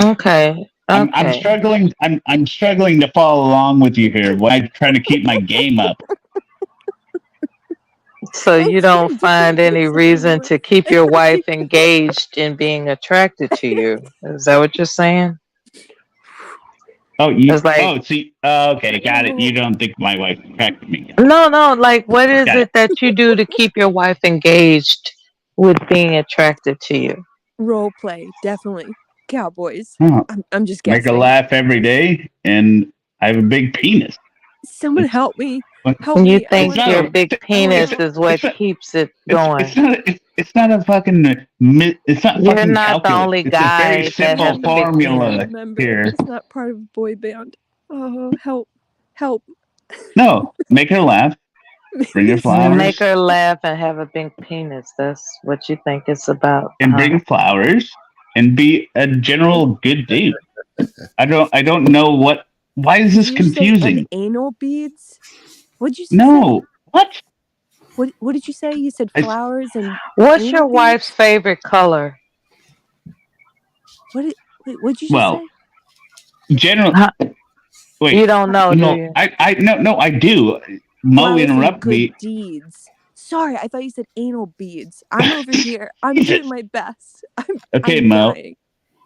okay. I'm Okay. struggling. I'm struggling to follow along with you here. Why I'm trying to keep my game up? So I'm you don't starting to find hate any this reason anymore. to keep I your wife actually engaged in being attracted to you. Is that what you're saying? Oh, you. It's like Oh, see. Okay, got it. oh, You don't think my wife attracted me? Got no, no, like what it. is Got it. it that you do to keep your wife engaged with being attracted to you? role play, definitely. Cowboys. Oh, I'm just make her guessing. laugh every day, and I have a big penis. Someone It's help me. but Help You me. it's think not your a big I want to penis it's help. is what it's not keeps it it's going. not it's not a fucking it's not You're fucking not the calculus. only It's a very guy that has simple a big I'm penis. a formula member. here. It's not part of a boy band. Oh, help. Help. No, make her laugh, Make bring her this stop. Make flowers, her laugh and have a big penis. That's what you think it's about, and huh? bring flowers, and be a general good dude. I don't know what. Why is Did this you just say an confusing? anal beads? What'd you say? No, what? What did you say? You said I, flowers and What's anal your wife's beads? favorite color? What'd you just well, say? general. Huh? You Wait, don't know, do no, you? I no, I do. Mo Flowers and interrupt good me. deeds. Sorry, I thought you said anal beads. I'm over here. I'm doing Jesus. my best. Okay, I'm Mo. trying.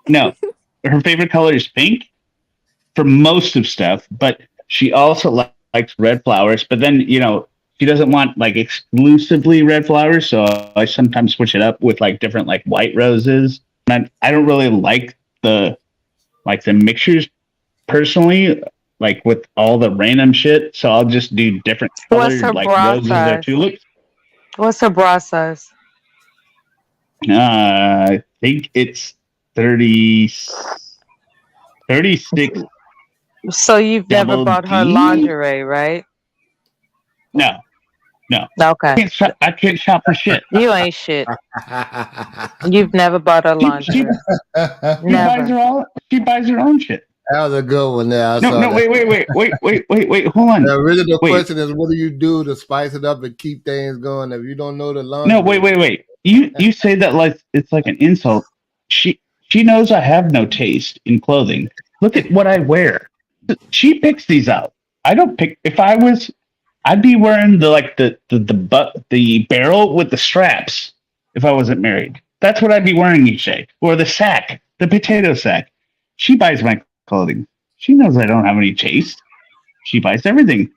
No. her favorite color is pink for most of stuff, but she also likes red flowers. But then, she doesn't want like exclusively red flowers, so I sometimes switch it up with like different like white roses. And I don't really like the mixtures personally, like with all the random shit. So I'll just do different What's colored her like bra roses or size? tulips. What's her bra size? I think it's 30, 36 So you've never double bought her D. lingerie, right? No, no, Okay. I can't shop for shit. You ain't shit. You've never bought her She lingerie. buys Never. her all. She buys her own shit. That was a good one there. I No, saw no, that. wait. Hold The on. original Wait, question is, what do you do to spice it up and keep things going? If you don't know the no, lingerie, wait. You say that like it's like an insult. She knows I have no taste in clothing. Look at what I wear. She picks these out. I don't pick. If I was, I'd be wearing the barrel with the straps. If I wasn't married, that's what I'd be wearing each day, or the sack, the potato sack. She buys my clothing. She knows I don't have any taste. She buys everything.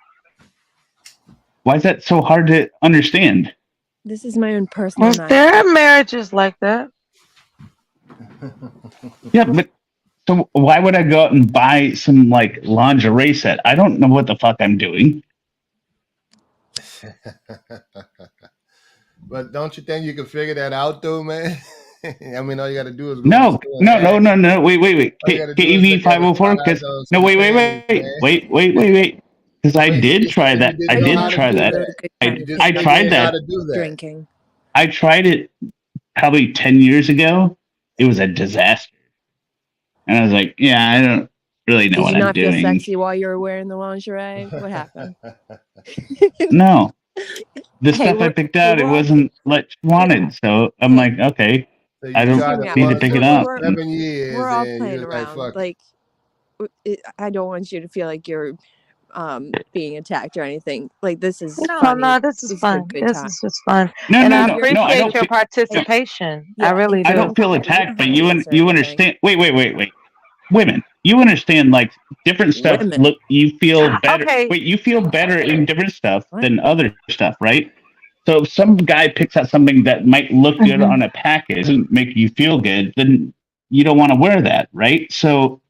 Why is that so hard to understand? This is my own personal Well, night. there are marriages like that. Yeah, but so why would I go out and buy some like lingerie set? I don't know what the fuck I'm doing. but don't you think you can figure that out though, man? I mean, all you got to do is go to the No, store and no, no, ask. no, no. Wait. All you got to do is KEV look at the 504. size Because of no, some panties, wait. Because I but you did just try said you that. I didn't know did how to try do that. that. Good I kind You of just I said you tried didn't know how that. to do that. drinking. I tried it probably 10 years ago. It was a disaster, and I was like, yeah, I don't really know Did what you I'm not feel doing. sexy while you were wearing the lingerie? What happened? No, the Hey, stuff I picked out, it we're all wasn't what she hey wanted. So I'm hey, like, okay, So I you just don't hear tried me it out. need to once pick it for up. about We're 7 years, all and playing you're like, around. "Fuck it." Like I don't want you to feel like you're being attacked or anything. Like this is No, funny. no, this is It's a fun. good This time. is just fun. No, And no, I no, You're no. I appreciate don't. your hey, participation. I yeah, really I do. don't feel you don't attacked, but have to answer you anything. understand. Wait. Women, you understand like different stuff. Women. Look, you feel better. Okay. Wait, you feel better in different stuff What? than other stuff, right? So if some guy picks out something that might look good Mhm. on a package and make you feel good, then you don't want to wear that, right? So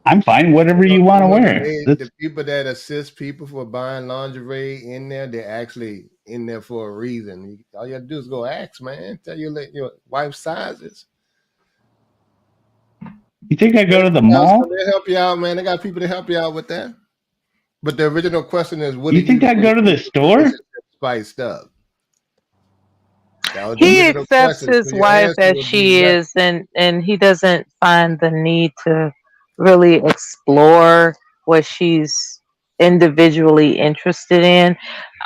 I'm fine, whatever you want to wear. The people that assist people for buying lingerie in there, they're actually in there for a reason. All you have to do is go ask, man. Tell your wife's sizes. You think I go to the They'll mall? help you out, man. They got people to help you out with that. But the original question is, what do You you think I do to go to keep the the store? relationship spiced up? That was the He original accepts question. So his your wife answer as would be she yes. is, and he doesn't find the need to really explore what she's individually interested in.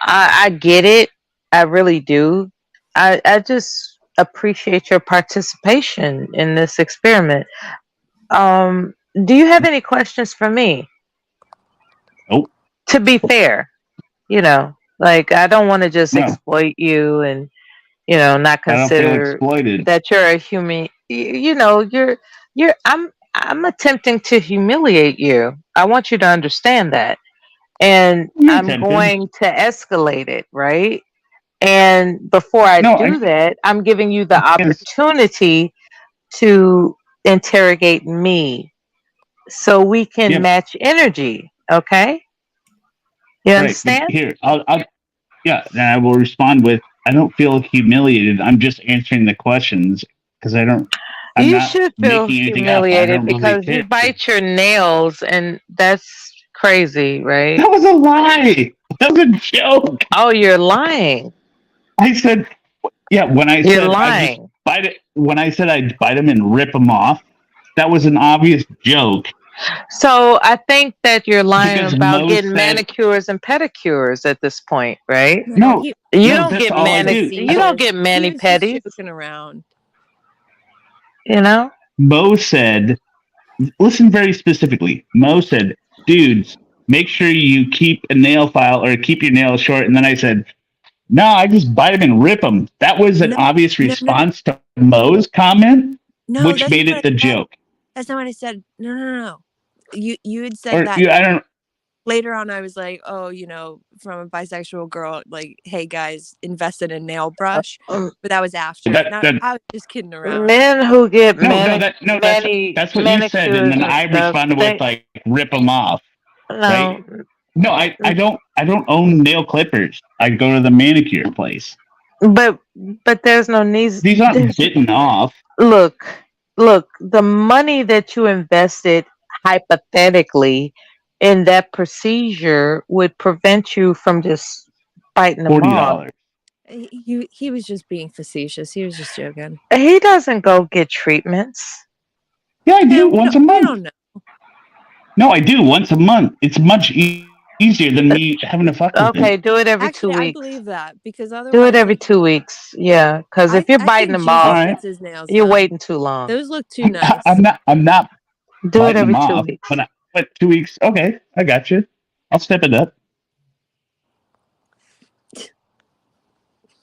I get it. I really do. I just appreciate your participation in this experiment. Do you have any questions for me? Nope. To be fair, like I don't want to just No, exploit you and not I don't feel consider exploited. that you're a human. You're I'm attempting to humiliate you. I want you to understand that. And You're I'm tempted. going to escalate it, right? And before I No, do that, I'm giving you the I opportunity to interrogate me so we can yep, match energy, okay? You right. But understand? here, yeah, then I will respond with, I don't feel humiliated. I'm just answering the questions because I'm You not should feel making anything up. I humiliated don't really because you care. bite your nails, and that's crazy, right? That was a lie. That was a joke. Oh, you're lying. I said, yeah, when I You're said I just lying. bite it, when I said I'd bite them and rip them off, that was an obvious joke So I think that you're lying because about Mo getting said, manicures and pedicures at this point, right? No, no, You no, don't that's get all I he's do. you don't facetious. get He mani was just pedis, joking around. you know? Mo said, listen very specifically. Mo said, dudes, make sure you keep a nail file or keep your nails short. And then I said, no, I just bite them and rip them. That was an No, obvious no, no, response to Mo's comment, no. which That's made not it the that. joke. That's not what I said. No, no, no. You had said Or that you, I don't. later on. I was like, oh, from a bisexual girl, like, hey guys, invest in a nail brush. But that was after. That Not, that I was just kidding around. Men who get no, that's what you said, and manicures then and I stuff, responded with they like rip them off, right? no, No, I don't own nail clippers. I go to the manicure place. but there's no needs. These aren't There's bitten off. look, the money that you invested hypothetically in that procedure would prevent you from just biting them off. $40. He was just being facetious. He was just joking. He doesn't go get treatments. Yeah, I Yeah, do once a we month. don't know. No, I do once a month. It's much easier than me having to fuck with Okay, it. do it every two Actually, I weeks. believe that because Do it otherwise, every like, 2 weeks. Yeah, because if you're I biting think them All Jesus off, right, gets his nails you're done. waiting too long. Those look too I'm nice. not. I'm not Do it biting them every two off, weeks. but 2 weeks. Okay, I got you. I'll step it up.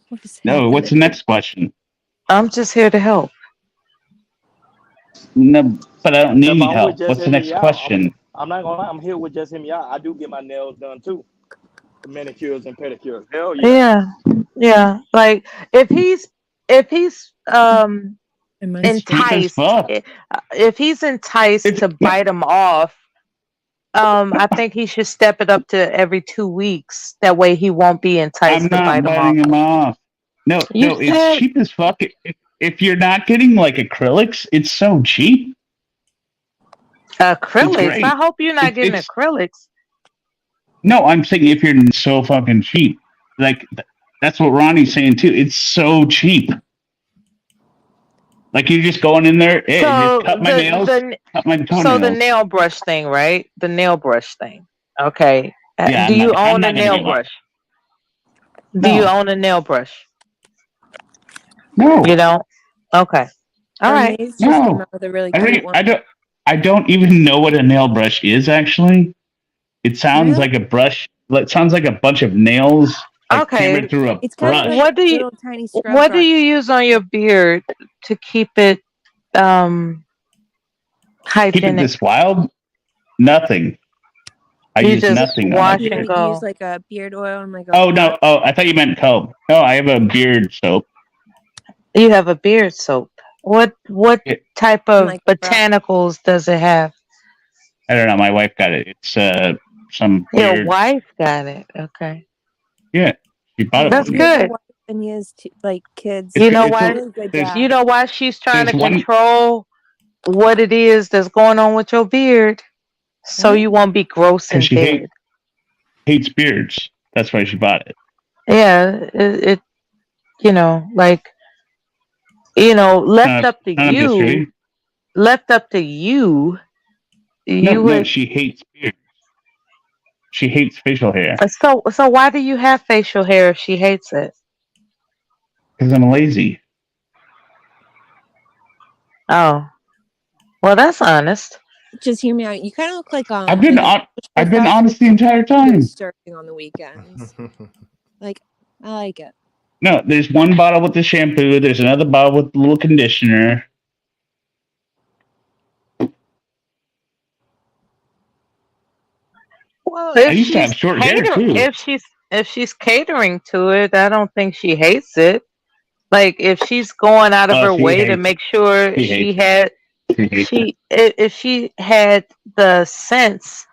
What is No, what's happening? the next question? I'm just here to help. No, but I don't need No, but any I'm with help. just What's the him and next y'all. question? I'm not gonna lie, I'm here with just him and y'all. I do get my nails done too. The manicures and pedicures. Hell yeah. Yeah, yeah. Like if he's Am I It's cheap as enticed, fuck. if he's enticed It's to no, bite them off, I think he should step it up to every 2 weeks. That way he won't be I'm enticed to not bite them off. biting them off. No, You no, it's said cheap as fuck. If you're not getting like acrylics, it's so cheap. It's acrylics. I great. hope you're not getting It's acrylics. no, I'm saying if you're so fucking cheap, like that's what Ronnie's saying too. It's so cheap. Like you're just going in there, hey, just So cut my nails, cut my the toenails. nail brush thing, right? The nail brush thing. Okay. Yeah, Do you I'm own a not gonna nail get one. brush? Do you No, own a nail brush? You no, don't? Okay. All right. Maze just came no. out with a really I cute really, one. I don't even know what a nail brush is actually. It sounds Really? like a brush. It sounds like a bunch of nails like hammered Okay. through a It's kind of like brush. What do a you little tiny scrub what do brush. you use on your beard to keep it um Keep it hygienic? this wild? Nothing. I You use just nothing on my wash and beard. You use go. like a beard oil and like a Oh water. no! Oh, I thought you meant comb. No, I have a beard soap. You have a beard soap. What It, type And of like a brush. botanicals does it have? I don't know. My wife got it. It's some Your weird. wife got it. Okay. Yeah, she bought it Yeah, for That's he has me. a good. wife and he has like kids. It's You know it's He's a why? really good there's You dad. know why she's trying there's to one. control what it is that's going on with your beard so What? you won't be gross Because in she bed. hates beards. That's why she bought it. Yeah, it like It's left up to not a you, mystery. left up to you, No, you no, would. she hates beards. She hates facial hair So why do you have facial hair if she hates it? because I'm lazy. Oh, well, that's honest. Just hear me out. You kind of look like I've been like a on. English I've been professor honest the entire who goes time. surfing on the weekends. Like, I like it. No, there's one bottle with the shampoo. There's another bottle with the little conditioner. Well, I used to have short hair too. if she's catering to it, I don't think she hates it. Like if she's going out of Oh, her she way to hates. make sure She hates. She hates it. if she had the sense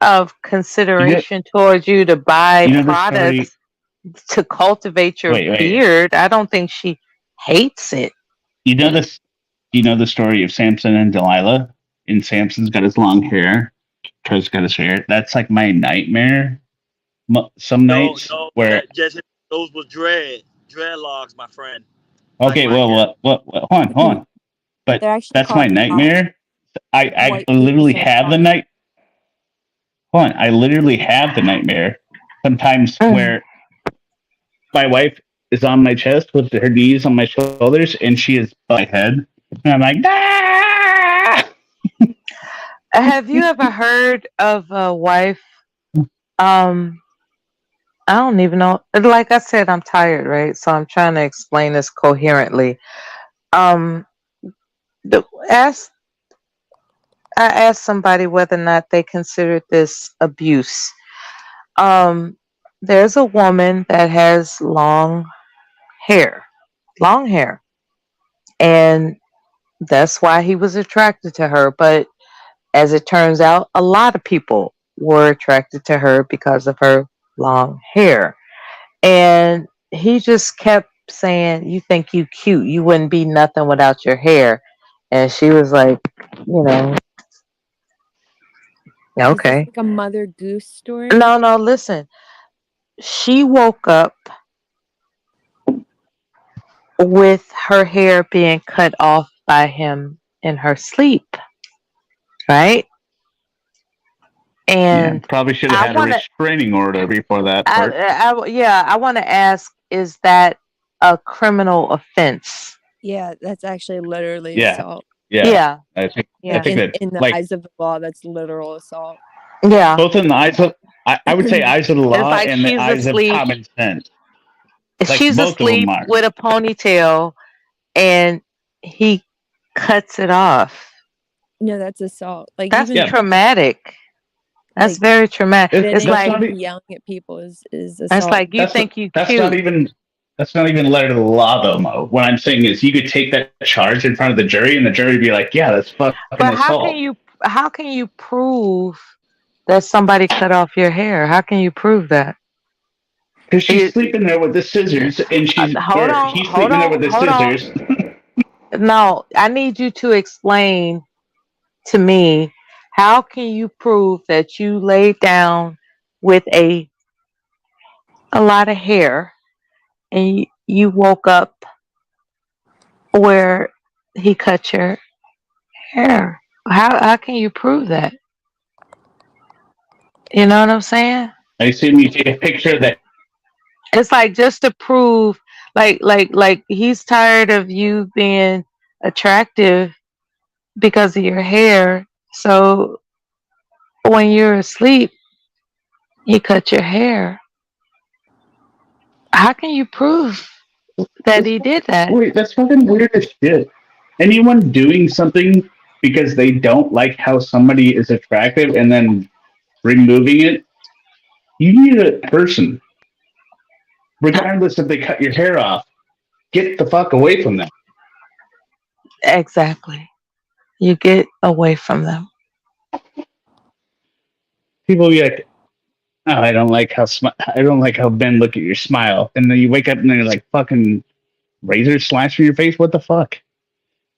of You know. consideration towards you to buy You know the story. products to cultivate your Wait. beard, I don't think she hates it. You know this. You know the story of Samson and Delilah. And Samson's got his long hair. Troy's got his hair. That's like my nightmare. Some No, nights no, where that just those was dreadlocks, my friend. Like okay, my well, hair. hold on. But They're actually that's my called locks. nightmare. I White people literally say have the locks. night. Hold on, I literally have the nightmare sometimes Mm. where my wife is on my chest with her knees on my shoulders, and she is by my head, and I'm like, ah! Have you ever heard of a wife? Um, I don't even know. Like I said, I'm tired, right? So I'm trying to explain this coherently. Um, Ask I asked somebody whether or not they considered this abuse. Um, there's a woman that has hair, long hair, and that's why he was attracted to her. But as it turns out, a lot of people were attracted to her because of her long hair. And he just kept saying, "You think you cute. You wouldn't be nothing without your hair." And she was like, you know, "Yeah, Is this okay." like a Mother Goose story? No, no, listen. She woke up with her hair being cut off by him in her sleep, right? Yeah, And probably should have I had a want to, restraining order before that part. yeah, I want to ask, is that a criminal offense? Yeah, that's actually literally Yeah, assault. yeah. Yeah, I yeah, think that In the like eyes of the law, that's literal assault. yeah. both in the eyes of I would say eyes of the It's law like and the she's eyes of asleep. common sense. Like She's both of them asleep are. with a ponytail, and he cuts it off. No, that's assault. Like That's even Yeah, traumatic. That's like very traumatic. It's spitting that's like not and yelling at people is it's assault. like you think you that's not cute, even that's not even letter of the law though, Mo. What I'm saying is you could take that charge in front of the jury and the jury would be like, yeah, that's fucking but assault. how can you prove that somebody cut off your hair? How can you prove that? Because she's You, sleeping there with the scissors and he's sleeping there with the hold on. scissors. No, I need you to explain to me, how can you prove that you laid down with a lot of hair and you woke up where he cut your hair? How can you prove that? You know what I'm saying? I assume you take a picture of that. It's like just to prove, like he's tired of you being attractive because of your hair. So when you're asleep, you cut your hair. How can you prove that he did that? Wait, that's fucking weird as shit. Anyone doing something because they don't like how somebody is attractive and then removing it, you need a person, regardless if they cut your hair off. Get the fuck away from them. Exactly. You get away from them. People be like, "Oh, I don't like how Ben look at your smile," and then you wake up and they're like, "Fucking razor slash in your face." What the fuck?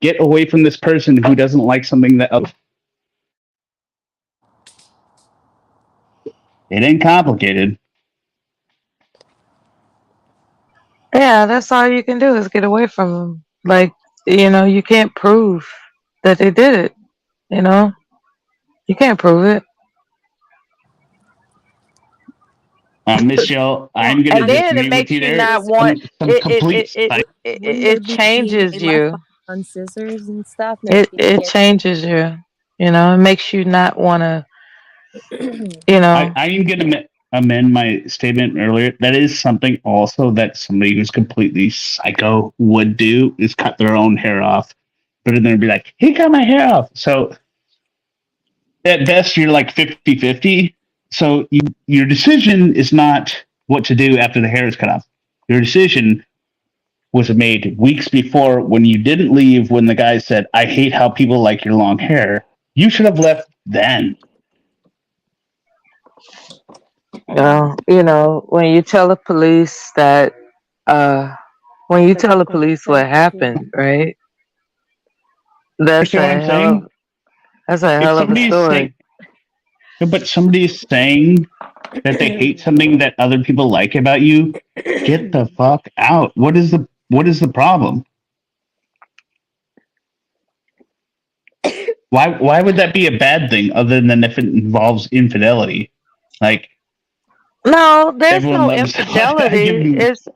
Get away from this person who doesn't like something that. Oh, it ain't complicated. Yeah, that's all you can do is get away from them. Like, you can't prove that they did it. You know, you can't prove it. Michelle, Well, I'm gonna And I mean, then it disagree with makes you you there. not scissors. want Some complete psych. Wouldn't there it be DNA changes left you. on scissors and stuff? No It DNA. changes you. It makes you not want to. You know, I am gonna amend my statement earlier. That is something also that somebody who's completely psycho would do is cut their own hair off, but then be like, "He cut my hair off." So at best, you're like 50-50. So your decision is not what to do after the hair is cut off. Your decision was made weeks before when you didn't leave when the guy said, "I hate how people like your long hair." You should have left then. when you tell the police that, uh, when you Like tell the police what consent. Yeah. happened, right? That's Understand what a I'm hell saying? of that's a If hell of a somebody is saying, story. no, but somebody is saying that they hate something that other people like about you, get the fuck out. What is the problem? Why would that be a bad thing other than if it involves infidelity? Like No, there's everyone no loves I give infidelity. you It's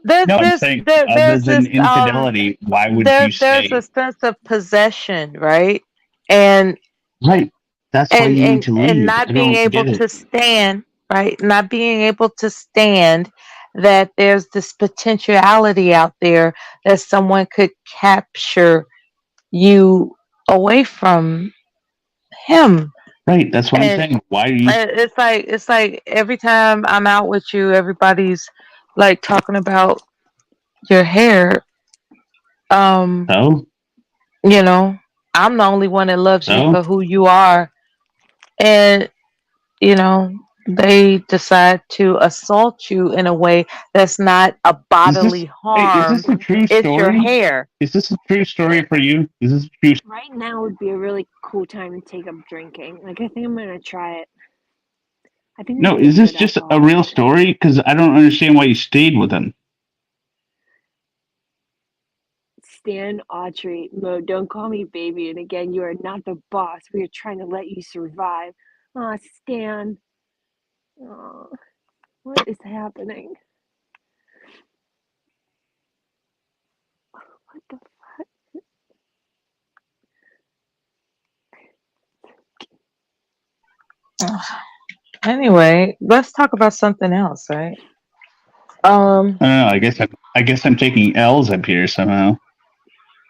there's no, I'm this saying there other there's than this infidelity, why would you there's a stay? sense of possession, right? And Right. That's why and you need and to and leave. I not being don't able get it. to stand, right? Not being able to stand that there's this potentiality out there that someone could capture you away from him. Right. That's what I'm And saying. Why are you it's like every time I'm out with you, everybody's like talking about your hair. Um, so? you know, I'm the only one that loves you So? for who you are. And, you know, they decide to assault you in a way that's not a Is this bodily hey, is harm. this a true It's your story? hair. Is this a true story for you? Is this a true Right now would be a really cool time to take up drinking. Like, I think I'm gonna try it. I think we No, can is get this good just alcohol a out real here. story? Because I don't understand why you stayed with him. Stan Autry, Mo, don't call me baby. And again, you are not the boss. We are trying to let you survive. Aw, Stan. Aw, what is happening? What the fuck? Anyway, let's talk about something else, right? I don't know. I guess I'm taking L's up here somehow.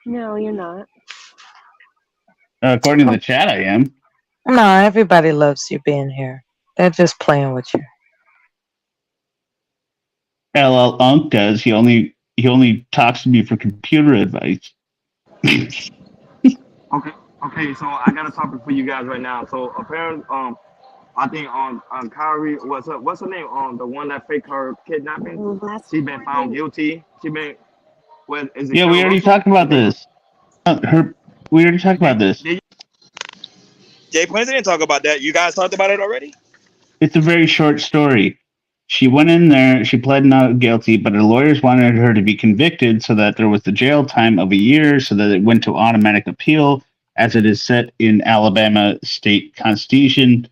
No, you're not. According to the chat, I am. No, everybody loves you being here. They're just playing with you. LL Unk does. He only talks to me for computer advice. Okay, okay. So I got a topic for you guys right now. So apparently, I think on Kyrie, what's her name? The one that faked her kidnapping. Well, last She been found time, guilty. She been what is it? Yeah, we Carol already Russell? talked She about been this. Her. We already talked about this. did Jay Prince didn't talk about that. You guys talked about it already. It's a very short story. She went in there, she pled not guilty, but her lawyers wanted her to be convicted so that there was the jail time of a year so that it went to automatic appeal as it is set in Alabama state constitution,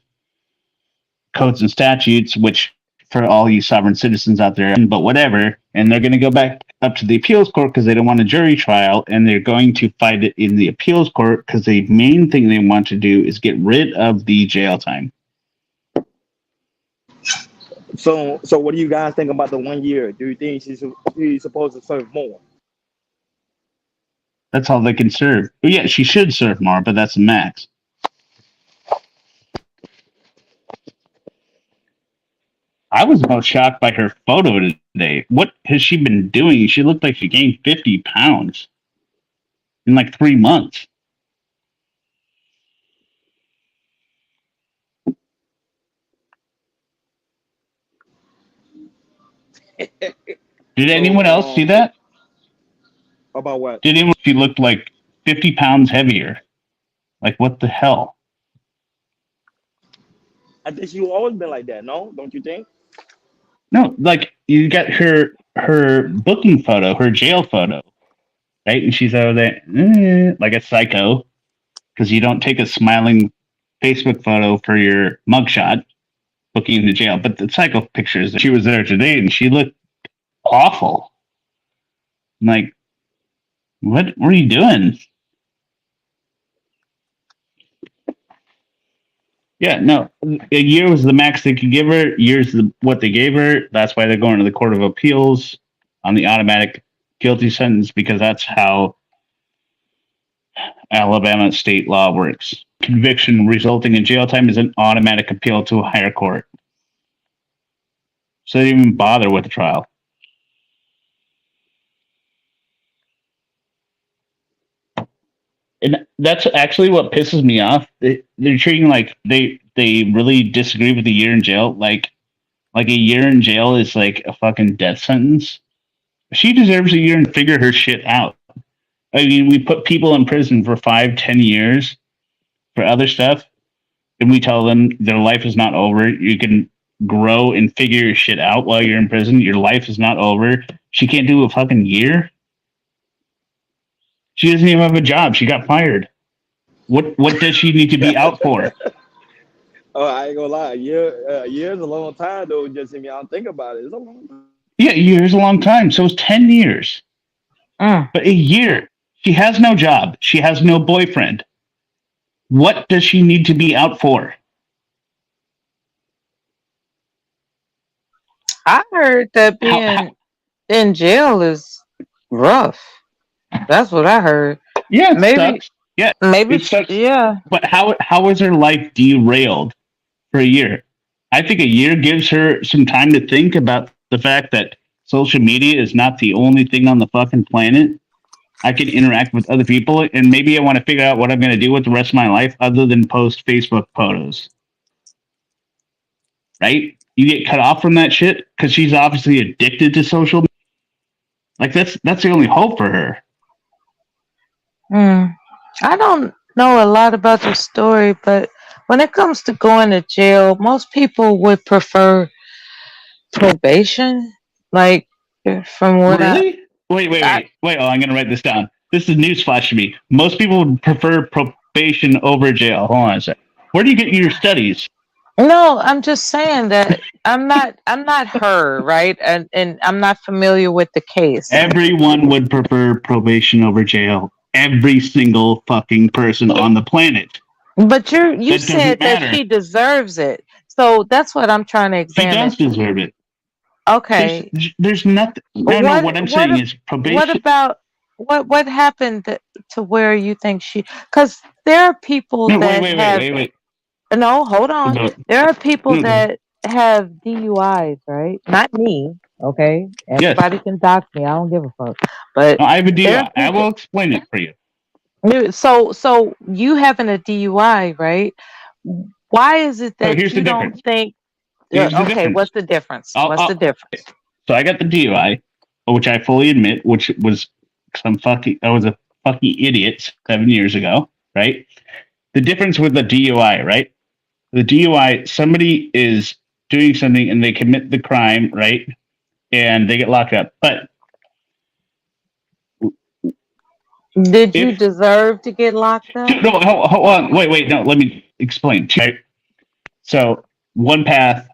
codes and statutes, which for all you sovereign citizens out there, but whatever. And they're going to go back up to the appeals court because they don't want a jury trial, and they're going to fight it in the appeals court because the main thing they want to do is get rid of the jail time. So what do you guys think about the 1 year? Do you think she's supposed to serve more? That's all they can serve. But yeah, she should serve more, but that's the max. I was most shocked by her photo today. What has she been doing? She looked like she gained 50 pounds in like 3 months. Did So anyone else see that? about what? Did anyone? She looked like 50 pounds heavier. Like, what the hell? I think she's always been like that. No, don't you think? No, like, you got her booking photo, her jail photo, right? And she's over there like a psycho because you don't take a smiling Facebook photo for your mugshot booking into jail. But the psycho pictures, she was there today and she looked awful. I'm like, what were you doing? Yeah, no, a year was the max they could give her. Years what they gave her. That's why they're going to the Court of Appeals on the automatic guilty sentence because that's how Alabama state law works. Conviction resulting in jail time is an automatic appeal to a higher court. So they didn't even bother with the trial. And that's actually what pisses me off. They're treating like they really disagree with the year in jail. Like a year in jail is like a fucking death sentence. She deserves a year and figure her shit out. I mean, we put people in prison for 5, 10 years for other stuff, and we tell them their life is not over. You can grow and figure your shit out while you're in prison. Your life is not over. She can't do a fucking year. She doesn't even have a job. She got fired. What does she need to be out for? Oh, I ain't gonna lie. A year is a long time though. Just if y'all think about it, it's a long time. Yeah, a year is a long time. So it's 10 years. But a year. She has no job. She has no boyfriend. What does she need to be out for? I heard that How being in jail is rough. That's what I heard. Yeah, it Maybe, sucks. Yeah, maybe, it sucks. yeah. But how was her life derailed for a year? I think a year gives her some time to think about the fact that social media is not the only thing on the fucking planet. I can interact with other people, and maybe I want to figure out what I'm going to do with the rest of my life other than post Facebook photos. Right? You get cut off from that shit because she's obviously addicted to social. Like that's the only hope for her. Hmm. I don't know a lot about the story, but when it comes to going to jail, most people would prefer probation. Like, from what Really? I Wait. Oh, I'm going to write this down. This is newsflash to me. Most people would prefer probation over jail. Hold on a sec. Where do you get your studies? no, I'm just saying that I'm not her, right? And I'm not familiar with the case. Everyone would prefer probation over jail. Every single fucking person on the planet. But you That doesn't said that matter. she deserves it. So that's what I'm trying to She does examine. deserve it. There's Okay. there's nothing. No, no. What What I'm what saying a- is what probation. about what happened to where you think she, cuz there are people No, that have, wait. no, hold on. No, There are people no. that have DUIs, right? Not me, okay? Yes, Everybody can dox me. I don't give a fuck. But no, I have a there are DUI. I people. will explain it for you. So you having a DUI, right? Why is it So that here's the you don't difference. think? Here's the Okay, difference. what's the difference? I'll, What's the I'll, difference? so I got the DUI, which I fully admit, which was some fucking. I was a fucking idiot 7 years ago, right? The difference with the DUI, right? The DUI, somebody is doing something and they commit the crime, right? And they get locked up. But Did you if deserve to get locked up? no, hold on, wait, no, let me explain. Right? So one path,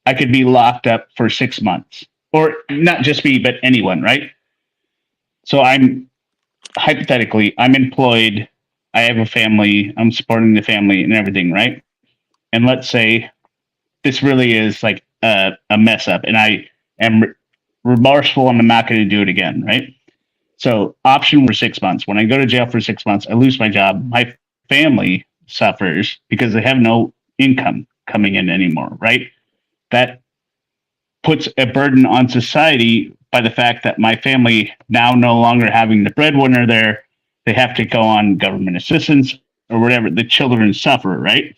I could be locked up for 6 months, or not just me, but anyone, right? So I'm hypothetically, I'm employed, I have a family, I'm supporting the family and everything, right? And let's say this really is like a mess up, and I am remorseful and I'm not going to do it again, right? So option 6 months. When I go to jail for 6 months, I lose my job. My family suffers because they have no income coming in anymore, right? That puts a burden on society by the fact that my family now no longer having the breadwinner there, they have to go on government assistance or whatever. The children suffer, right?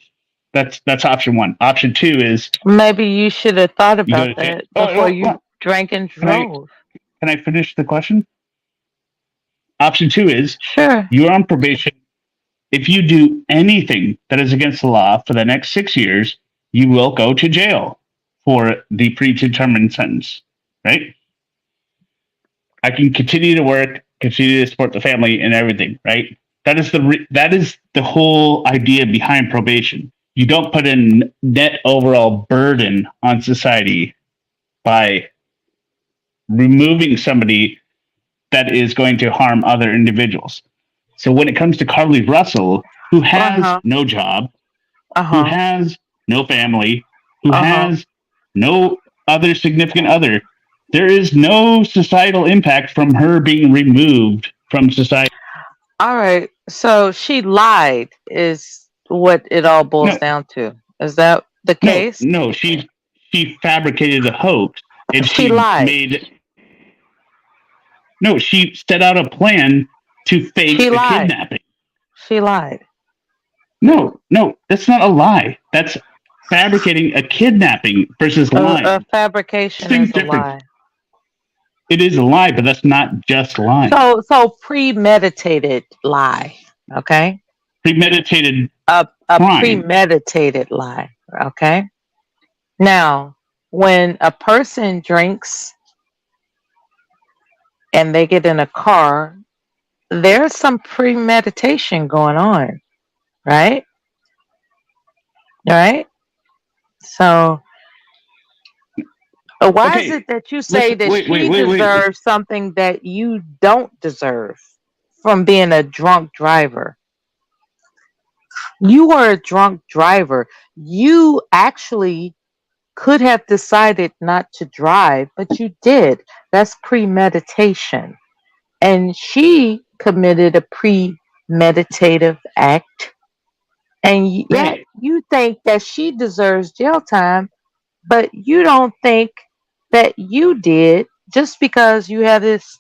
That's option one. Option two is Maybe you should have thought you go to about jail. that Oh, before oh, you drank and can I drove. finish the question? Option two is Sure. you're on probation. If you do anything that is against the law for the next 6 years, you will go to jail for the predetermined sentence, right? I can continue to work, continue to support the family and everything, right? That is the whole idea behind probation. You don't put a net overall burden on society by removing somebody that is going to harm other individuals. So when it comes to Carly Russell, who Uh has huh. no job, Uh who huh. has no family, who Uh huh. has no other significant other, there is no societal impact from her being removed from society. All right. So she lied, is what it all boils No, down to. Is that the case? no. She fabricated a hoax and She she lied. made no. She set out a plan to fake She a lied. kidnapping. She lied. No, that's not a lie. That's fabricating a kidnapping versus A lying. fabrication is Distinct a difference. lie. It is a lie, but that's not just lying. So premeditated lie. Okay. Premeditated A crime. premeditated lie. Okay. Now, when a person drinks and they get in a car, there's some premeditation going on, right? Right? So, why is Okay, it that you say listen. that she Wait. deserves something that you don't deserve from being a drunk driver? You were a drunk driver. You actually could have decided not to drive, but you did. That's premeditation. And she committed a meditative act, and yet Right. you think that she deserves jail time, but you don't think that you did just because you have this,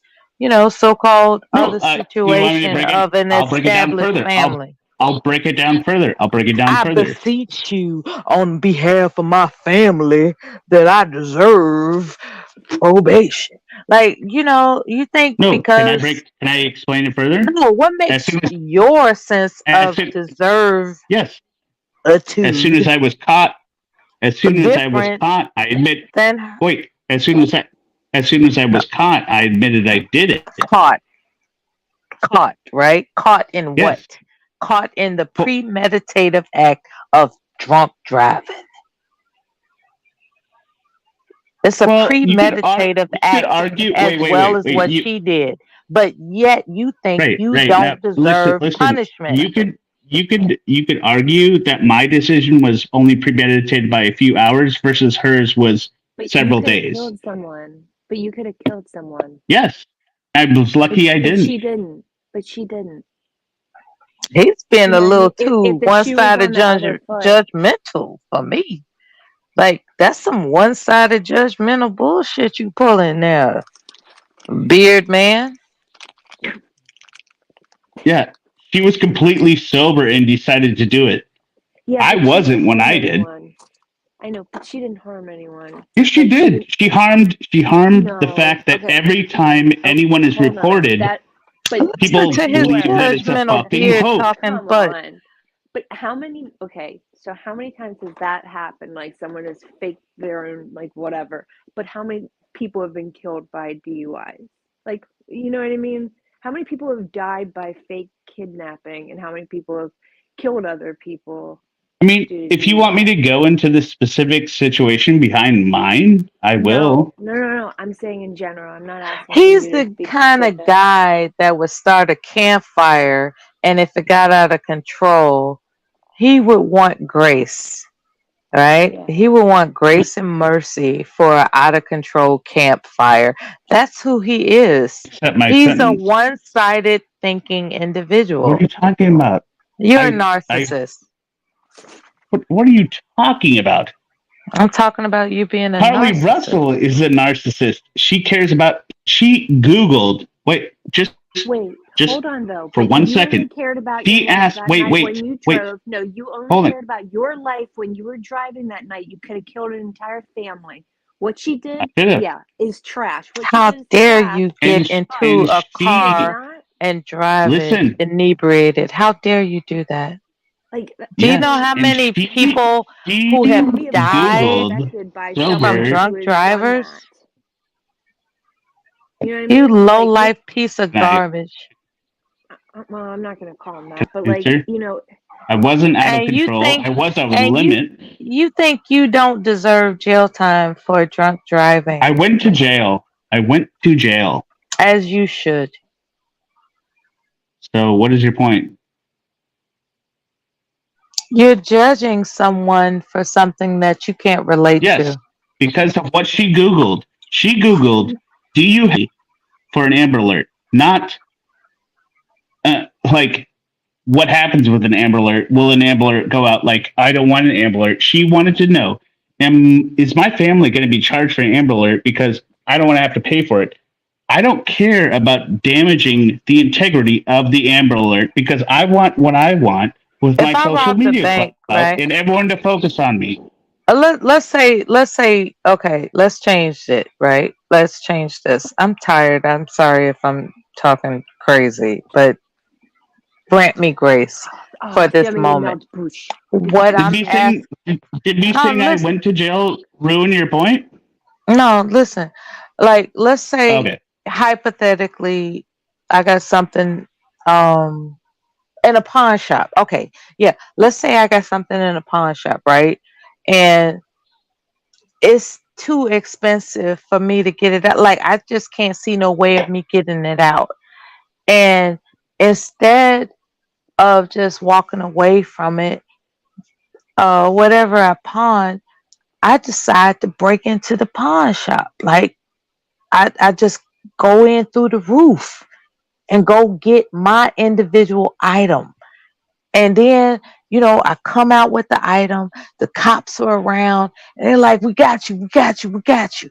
so-called No, other you want me to situation break it? of an I'll break it down established further. family. I'll break it down further. I'll break it down I further. beseech you on behalf of my family that I deserve probation. Like, you think No, because can I explain it further? no, what As makes soon your sense as of soon deserve yes, as soon as etude I was caught, different I admit. than Wait, as soon as I was caught, I admitted I did it. caught? Caught, right? Caught in what? Yes. Caught in the Well, premeditative act of drunk driving. It's a premeditative you could act argue. as well as Wait. what she did. But yet you think you Right. Now, don't deserve listen. punishment. You could argue that my decision was only premeditated by a few hours versus hers was But you several could have days. killed someone. But you could have killed someone. Yes, I was But lucky I but didn't. she didn't. But she didn't. He's been You a know what I little mean? If too the one shoe was sided on the other foot, judgmental for me. Like, that's some one sided judgmental bullshit you pulling there, beard man. Yeah, she was completely sober and decided to do it. yeah, I but she didn't wasn't when harm I did. anyone. I know, but she didn't harm anyone. Yes, she Like she did. didn't. She harmed the No. fact that Okay. every time Oh, anyone is hold on. reported, That. But Listen people to his believe that where? it's a judgmental fucking beard hoax. talking Come butt. on. But how many? Okay, so how many times has that happened? Like someone has faked their own, like whatever. But how many people have been killed by DUIs? Like, you know what I mean? How many people have died by fake kidnapping, and how many people have killed other people I mean, due to if you want me DUI? to go into the specific situation behind mine, I No, will. no, no, no. I'm saying in general. I'm not asking for He's you to the be kind of specific. guy that would start a campfire, and if it got out of control, he would want grace, right? Yeah. He would want grace and mercy for an out of control campfire. That's who he is. Accept my He's a sentence. one sided thinking What are individual. you talking about? You're a I, narcissist. what are you talking about? I'm talking about you being a Carly narcissist. Russell is a narcissist. She cares about, she Googled, wait, Wait, just hold on though. for But one you only second. cared about your She life asked, that night when you wait, drove. No, you only hold on. cared about your life when you were driving that night. You could have killed an entire family. What she I did, could have. yeah, is trash. What she How did is dare trash, you get into And a but it's she, car not and drive it listen, inebriated? How dare you do that? like, Do you I know yes, mean, how and many she, people she who should have we have all been died Googled affected by from someone sober. who drunk has done drivers? that? You know what I You mean? low Like we, life piece of And I, garbage. well, I'm not gonna call him can that, but I like, answer? you know, I wasn't out of And you control. think I was out of and limit. you think you don't deserve jail time for drunk I driving, went to jail. I went to jail. as you should. So what is your point? You're judging someone for something that you can't relate Yes, to. because of what she Googled. She Googled, do you for an Amber Alert? Not like what happens with an Amber Alert. Will an Amber Alert go out? Like, I don't want an Amber Alert. She wanted to know, is my family going to be charged for an Amber Alert because I don't want to have to pay for it? I don't care about damaging the integrity of the Amber Alert because I want what I want with If my I social robbed a media clout bank, right? and everyone to focus on me. Let's say okay, let's change it, right? Let's change this. I'm tired. I'm sorry if I'm talking crazy, but grant me grace for this Fermez les moment. merdes bouche. What Did I'm me asking, saying did me no, saying I listen, went to jail ruin your point? no, listen. Like, let's say Okay. hypothetically, I got something um in a pawn shop. Okay, yeah. Let's say I got something in a pawn shop, right? And it's too expensive for me to get it out. Like, I just can't see no way of me getting it out. And instead of just walking away from it, whatever I pawn, I decide to break into the pawn shop. Like, I just go in through the roof and go get my individual item. And then, I come out with the item, the cops are around, and they're like, we got you, we got you, we got you.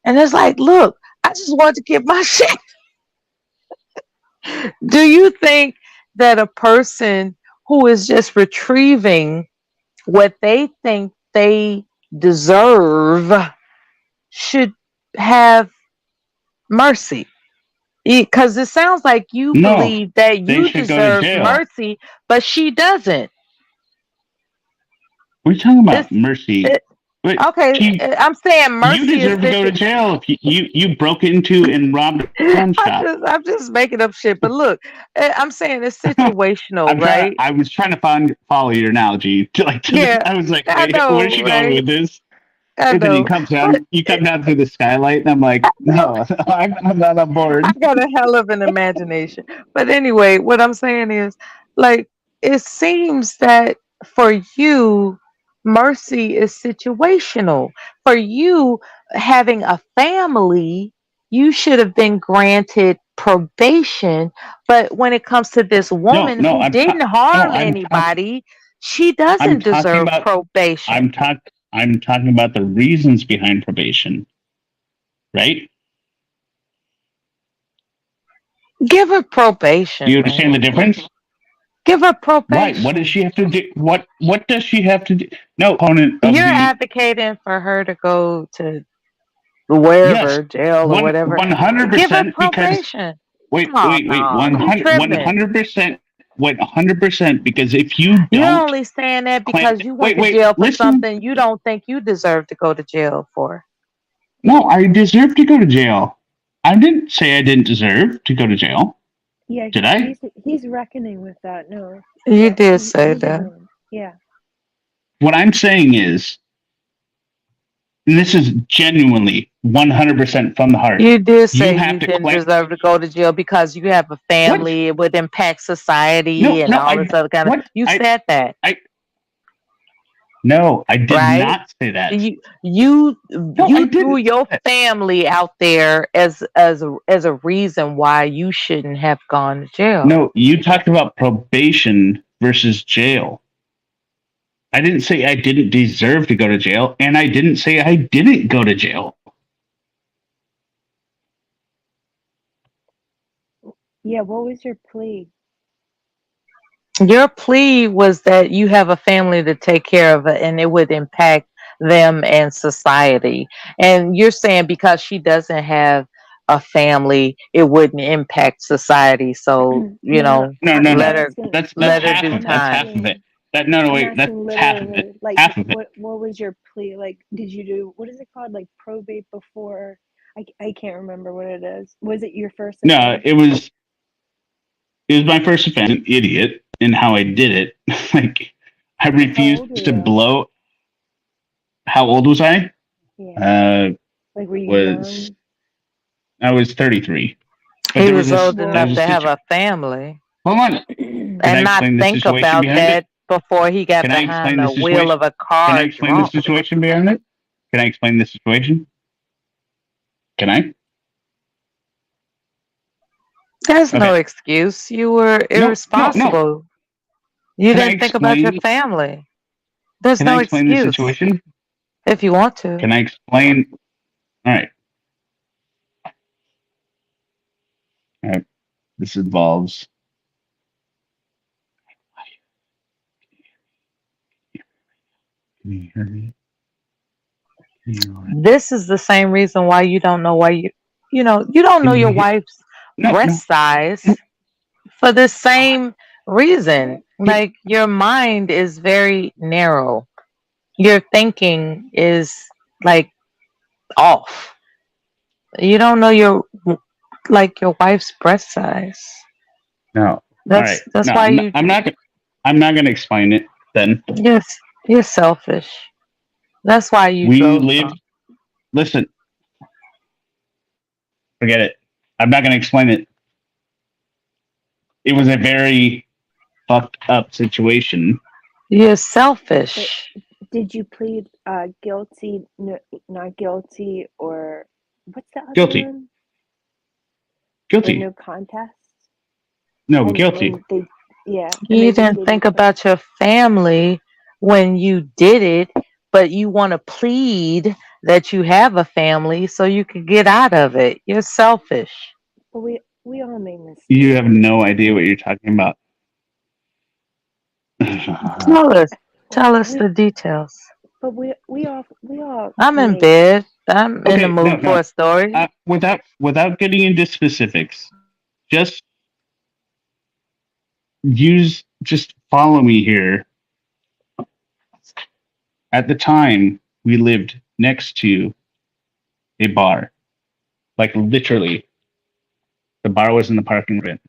And it's like, look, I just want to get my shit. Do you think that a person who is just retrieving what they think they deserve should have mercy? Because it sounds like you No, believe that they you should go to deserve jail. mercy, but she doesn't. What are you talking This, about? Mercy. it, Wait, okay, she, I'm saying you mercy is deserve to go to jail if you broke into and robbed a pawn shop. I'm just making up shit. But look, I'm saying it's situational, I'm trying. right? I was trying to follow your analogy. Yeah, I was like, I wait, where's know, she going right? with this? I And then know, but you come down through the skylight, and I'm like, no, I'm not on I board. got a hell of an imagination. But anyway, what I'm saying is, like, it seems that for you, mercy is situational. For you, having a family, you should have been granted probation. But when it comes to this No, woman no, who didn't no, harm anybody, she I'm doesn't talking deserve about, probation. I'm talking about the reasons behind probation, right? Give her Do you probation, understand the man. difference? Give her Right. What does probation. she have to do? What does she have to do? No, opponent of You're the advocating for her to go to yes, wherever, jail or whatever. one hundred Give her percent because probation. wait, Oh wait, wait, no, you one tripping. hundred percent, wait, 100% because if you You're don't only saying that claim, because you went wait, to wait, jail for listen, something you don't think you deserve to go to jail for. no, I deserve to go to jail. I didn't say I didn't deserve to go to jail. Yeah, Did I? he's reckoning with that. No, You yeah, did say he's that. agreeing. Yeah, What I'm saying is, and this is genuinely 100% from the heart. You did You say have you to didn't claim deserve to go to jail because you have a what? family, it would impact No, society and no, all this other kind of. what? You said that, I, no, I did right? not say that. You No, I you threw didn't say your that. family out there as a reason why you shouldn't have gone to jail. No, you talked about probation versus jail. I didn't say I didn't deserve to go to jail, and I didn't say I didn't go to jail. yeah. What was your plea? Your plea was that you have a family to take care of and it would impact them and society. And you're saying because she doesn't have a family, it wouldn't impact society. So, No, no. No, no, I'm no. asking. That's let her half do of I'm that's half of time. it. asking. That no, no, I'm wait, that's asking half of it. literally, like, Half of it. what was your plea? Like, did you do what is it called? Like probate before? I can't remember what it is. Was it your first No, offense? it was my first offense. An idiot in how I did it. Like I How old were refused to you? blow. How old was I? Yeah. Uh, Like, were you was young? I was 33. But He there was was this. old There Well, enough was to a have situation. a family Hold on. Can I and not explain the think situation about behind it? that before he got Can I behind explain the the wheel situation? of a Can I car explain the drunk. situation behind it? Can I explain the situation? Can I? There's no Okay. excuse. You were No, no, no. irresponsible. You Can I didn't think about your explain? family. There's Can I no explain the excuse situation? if you want to. Can I explain? All right. All right. This involves. Can you hear me? Can you hear me? This is the same reason why you don't know why you don't know Can your you hear? wife's No, no, breast size no. for the same reason. Like your mind is very narrow. Your thinking is like off. You don't know your wife's breast size. No. All right. That's No, why you I'm not. I'm not going to explain it. Then yes, you're selfish. That's why you we drove lived. drunk. Listen, forget it. I'm not going to explain it. It was a very fucked up situation. You're But selfish. did you plead guilty, no, not guilty, or what's the other Guilty. one? Or Guilty. no contest? No, and guilty. when they, yeah, and You they just didn't gave you think pussy. about your family when you did it, but you want to plead that you have a family so you can get out of it. You're selfish. But we all make You have mistakes. no idea what you're talking about. Tell us. Tell us We the details. but we all I'm in make. bed. I'm in the Okay, no, mood for no. a story. Without getting into specifics, just just follow me here. At the time, we lived next to a bar. Like literally, the bar was in the parking lot.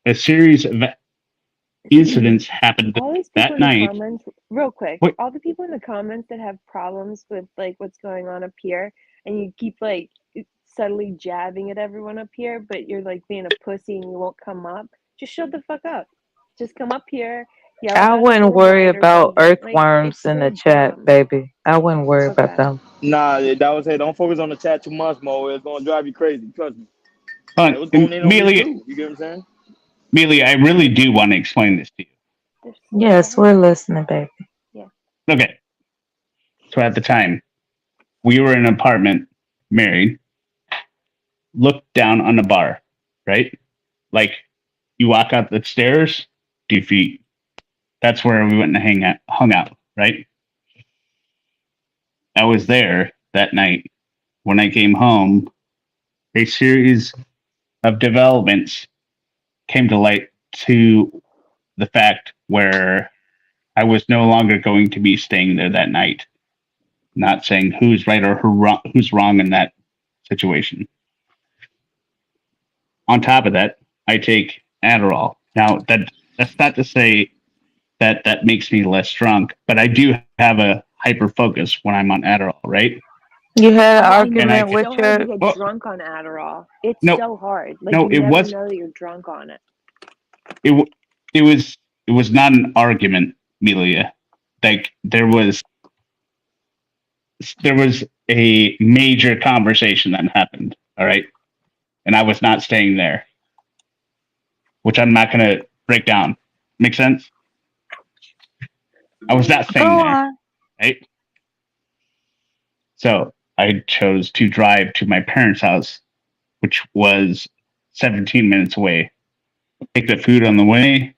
A series of incidents happened All these people that in the night. comments, real quick, Wait, all the people in the comments that have problems with like what's going on up here, and you keep like subtly jabbing at everyone up here, but you're like being a pussy and you won't come up. Just shut the fuck up. Just come up here, yell I about your wouldn't little worry minors. about Like earthworms it's in the so chat, dumb. baby. I wouldn't worry about Okay. them. Nah, that was it. Don't focus on the chat too much, Mo. It's gonna drive you crazy. Trust me. It was going in on me Amelia, too. You get what I'm saying? Amelia, I really do want to explain this to Go Yes, ahead. we're listening, baby. Yeah. you. Okay, so at the time, we were in an apartment, married, looked down on the bar, right? Like you walk out the stairs, 2 feet. That's where we went and hung out, right? I was there that night. When I came home, a series of developments came to light to the fact where I was no longer going to be staying there that night. Not saying who's right or who's wrong in that situation. On top of that, I take Adderall. Now that's not to say that that makes me less drunk, but I do have a hyper focus when I'm on Adderall, right? You had an But I know And I argument it's can with so hard to your. get well, drunk on Adderall. It's no, so hard. Like no, you never know that you're drunk on it. it w- it was it was not an argument, Melia. Like there was a major conversation that happened. All right, and I was not staying there, which I'm not going to break down. Make sense? I was not Go staying there, on. right? So I chose to drive to my parents' house, which was 17 minutes away. Take the food on the way.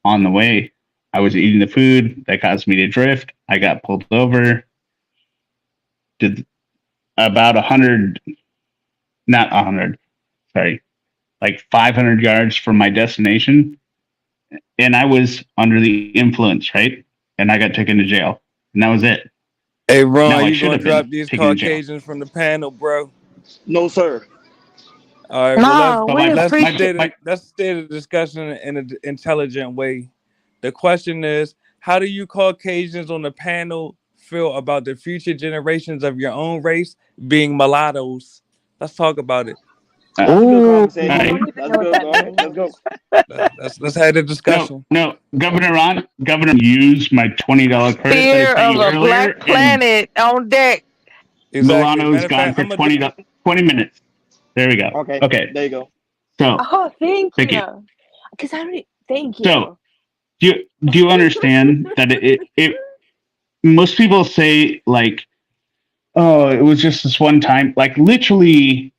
On the way, I was eating the food that caused me to drift. I got pulled over. Did about 100, not 100, sorry, like 500 yards from my destination. And I was under the influence, right? And I got taken to jail. And that was it. Hey, Now Ron, I you should gonna have drop been these taken to jail. Caucasians from the panel, bro? No, sir. All right, well No, But we appreciate. let's stay the discussion in an intelligent way. The question is, how do you Caucasians on the panel feel about the future generations of your own race being mulattoes? Let's talk about it. That's a good Ooh. I conversation. don't even That's know what good. that Go ahead. Let's go. means. Let's have the no, discussion. no, Governor used my $20 credit that I Fear sent of you a earlier, black and planet on deck. Exactly. Milano is Matter of gone fact, for I'm gonna do. 20 minutes. There we go. Okay. Okay, There you go. so Oh, thank thank you. you. Because I don't. Thank So you. do you understand that it most people say like, oh, it was just this one time. Like literally,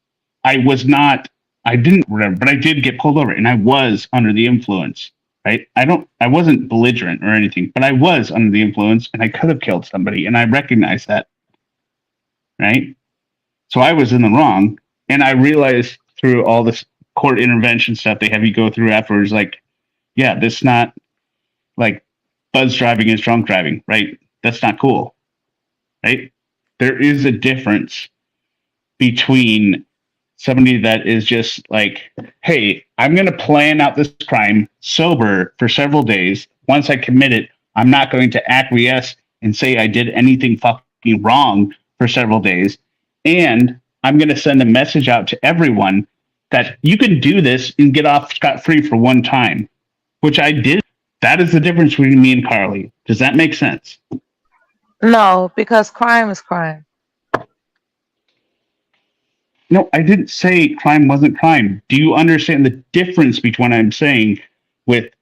I was not. I didn't remember, but I did get pulled over, and I was under the influence. Right? I wasn't belligerent or anything, but I was under the influence, and I could have killed somebody, and I recognize that. Right? So I was in the wrong, and I realized through all this court intervention stuff they have you go through afterwards, like, yeah, this not like buzz driving is drunk driving, right? That's not cool, right? There is a difference between somebody that is just like, hey, I'm going to plan out this crime sober for several days. Once I commit it, I'm not going to acquiesce and say I did anything fucking wrong for several days. And I'm going to send a message out to everyone that you can do this and get off scot free for one time, which I did. That is the difference between me and Carly. Does that make sense? No, because crime is crime. No, I didn't say crime wasn't crime. Do you understand the difference between what I'm saying with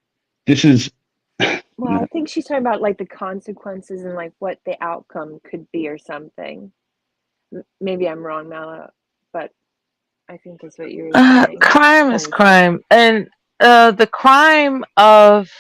this is Well, I think she's talking about like the consequences and like what the outcome could be or something. Maybe I'm wrong, Mala, but I think that's what you were saying. Crime is crime, and the crime of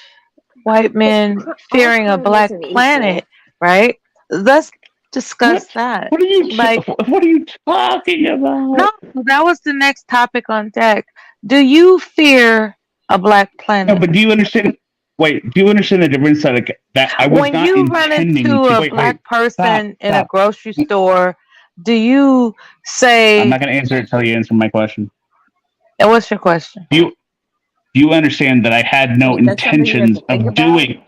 white But men all fearing a crime black isn't planet, equal. right? Let's discuss what? that. What are you Like, what are you talking no, about? that was the next topic on deck. Do you fear a black No, planet? but do you understand? Wait, do you understand the difference that that I was When not you run intending into to? a Wait, black stop, person in a stop. grocery store, do you I'm say, not going to answer it until you answer my question. and what's your question? Do you understand that I had no Wait, that's something you have to intentions think of about? doing?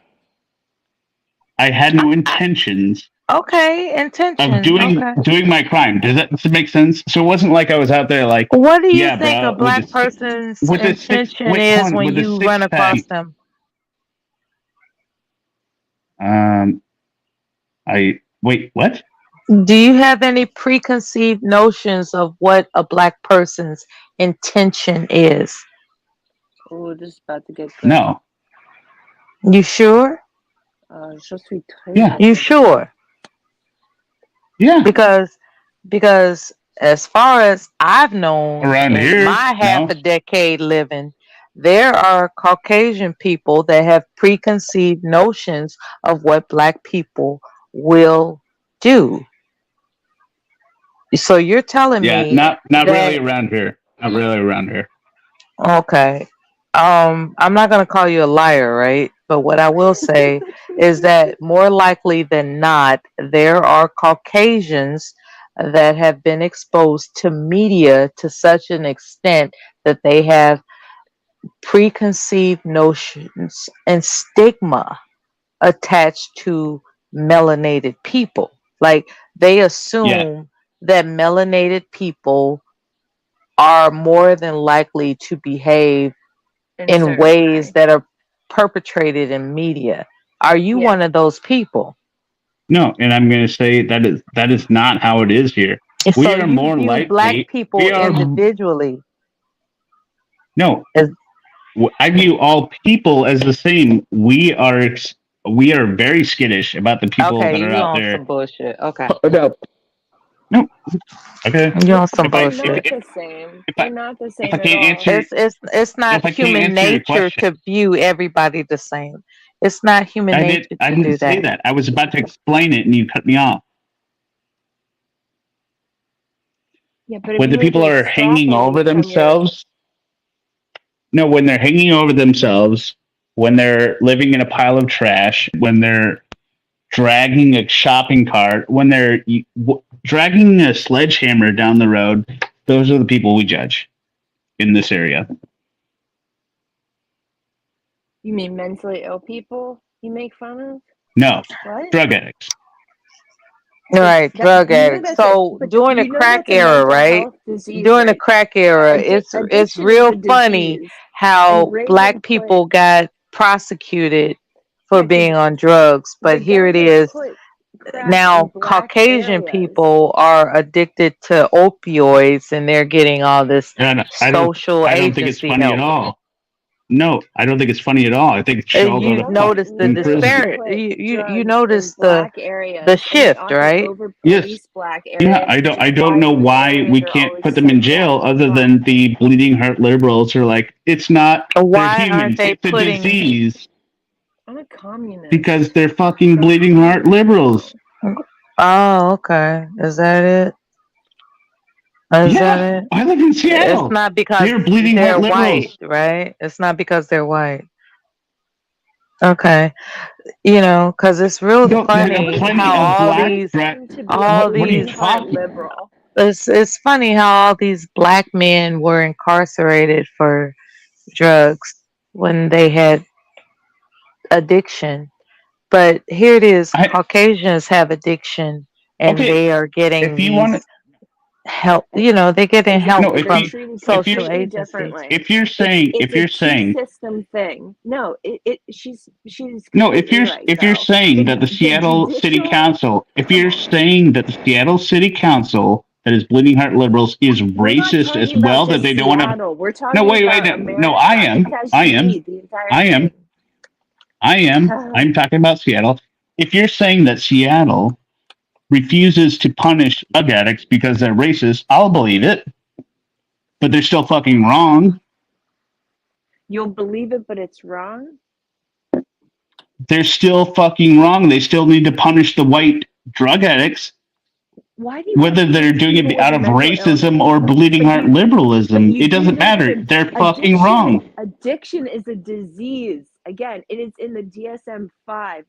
I had no intentions Okay, of intention. doing Okay. my crime. Does that make sense? So it wasn't like I was out there like, What do you yeah, think a bro, with black this person's with this six intention wait, hold is on, when with the you run six pack. across them? I wait, what? Do you have any preconceived notions of what a black person's intention is? Oh, this is about to get good. No. You sure? Je suis très Yeah. You sûr. sure? Yeah. Because as far as I've known Around in here, my half no. a decade living, there are Caucasian people that have preconceived notions of what black people will do. So you're telling Yeah, me not really that, around here. Not really around here. okay, I'm not gonna call you a liar, right? But what I will say is that more likely than not, there are Caucasians that have been exposed to media to such an extent that they have preconceived notions and stigma attached to melanated people. Like, they Yeah. assume that melanated people are more than likely to behave In a in certain ways way. that are perpetrated in media. Are you Yeah. one of those people? No, and I'm going to say that is not how it is here. We So are you more view black likely. people We are individually no. as, I view all people as the same. We are very skittish about the people okay, that are you out on there. some bullshit. Okay. No, no. Okay. You on some If I We're bullshit. not the same. if I We're not the if I same at can't all. answer It's not if I can't human answer your nature question, to view everybody the same. It's not human nature I to didn't do say that. that. I was about to explain it, and you cut me off. Yeah, but if When you the were people to are hanging extrapolate over it from your themselves, no, when they're hanging over themselves, when they're living in a pile of trash, when they're dragging a shopping cart, when they're dragging a sledgehammer down the road, those are the people we judge in this area. you mean mentally ill people you make fun of? No, What? drug addicts. All right, That drug you know addicts. that's a So but during the you know crack that's a era, mental right? health disease, During the right? crack era, it's Addiction is real a funny disease, and how black Reagan put people got prosecuted for yeah, because being on drugs, the but here it government is. put crack in Now black Caucasian areas. people are addicted to opioids and they're getting all this And social I don't think it's agency funny at help. all. No, I don't think it's funny at all. I think it should all go You to notice the fucking The government prison. put disparity. You drugs in notice black the areas, and they shift, also right? over Yes. police black Yeah, areas, and I that's don't why know those why areas we are can't always put them in centered jail after other than crime. the bleeding heart liberals are like, it's not, they're Why aren't humans. they It's a putting? disease I'm a communist. because they're fucking Don't bleeding tell heart me liberals. no. Oh, okay. Is that it? Is that Yeah, it? I live in It's Seattle. not because They're bleeding heart they're white, liberals. right? It's not because they're white. Okay. Because it's real No, there are funny plenty how of all black. these, To be a all What are you bleeding these, heart talking? liberal. it's funny how all these black men were incarcerated for drugs when they had addiction. But here it is, I Caucasians have addiction and okay. they are getting If you want these to, help, they're getting help no, Exactly. They're from treated social completely agencies. differently. It's if a you're two saying system thing. No, she's no, completely right if you're though. saying that the The Seattle City judicial Council, if come you're on. saying that the Seattle City Council that is bleeding heart liberals is We're not racist as talking about well, that just they don't want to. Seattle. We're No, talking wait, about no, I America. It's am, I am, SUV, the entire I am, thing. I am. I'm talking about Seattle. If you're saying that Seattle refuses to punish drug addicts because they're racist, I'll believe it, but they're still fucking wrong. You'll believe it, but it's wrong. They're still fucking wrong. They still need to punish the white drug addicts, Why do you have whether to they're punish doing people it with out a of mental racism illness? or bleeding But heart you, but liberalism. you It do doesn't this matter. to They're fucking addiction. wrong. Addiction is a disease. Again, it is in the DSM-5.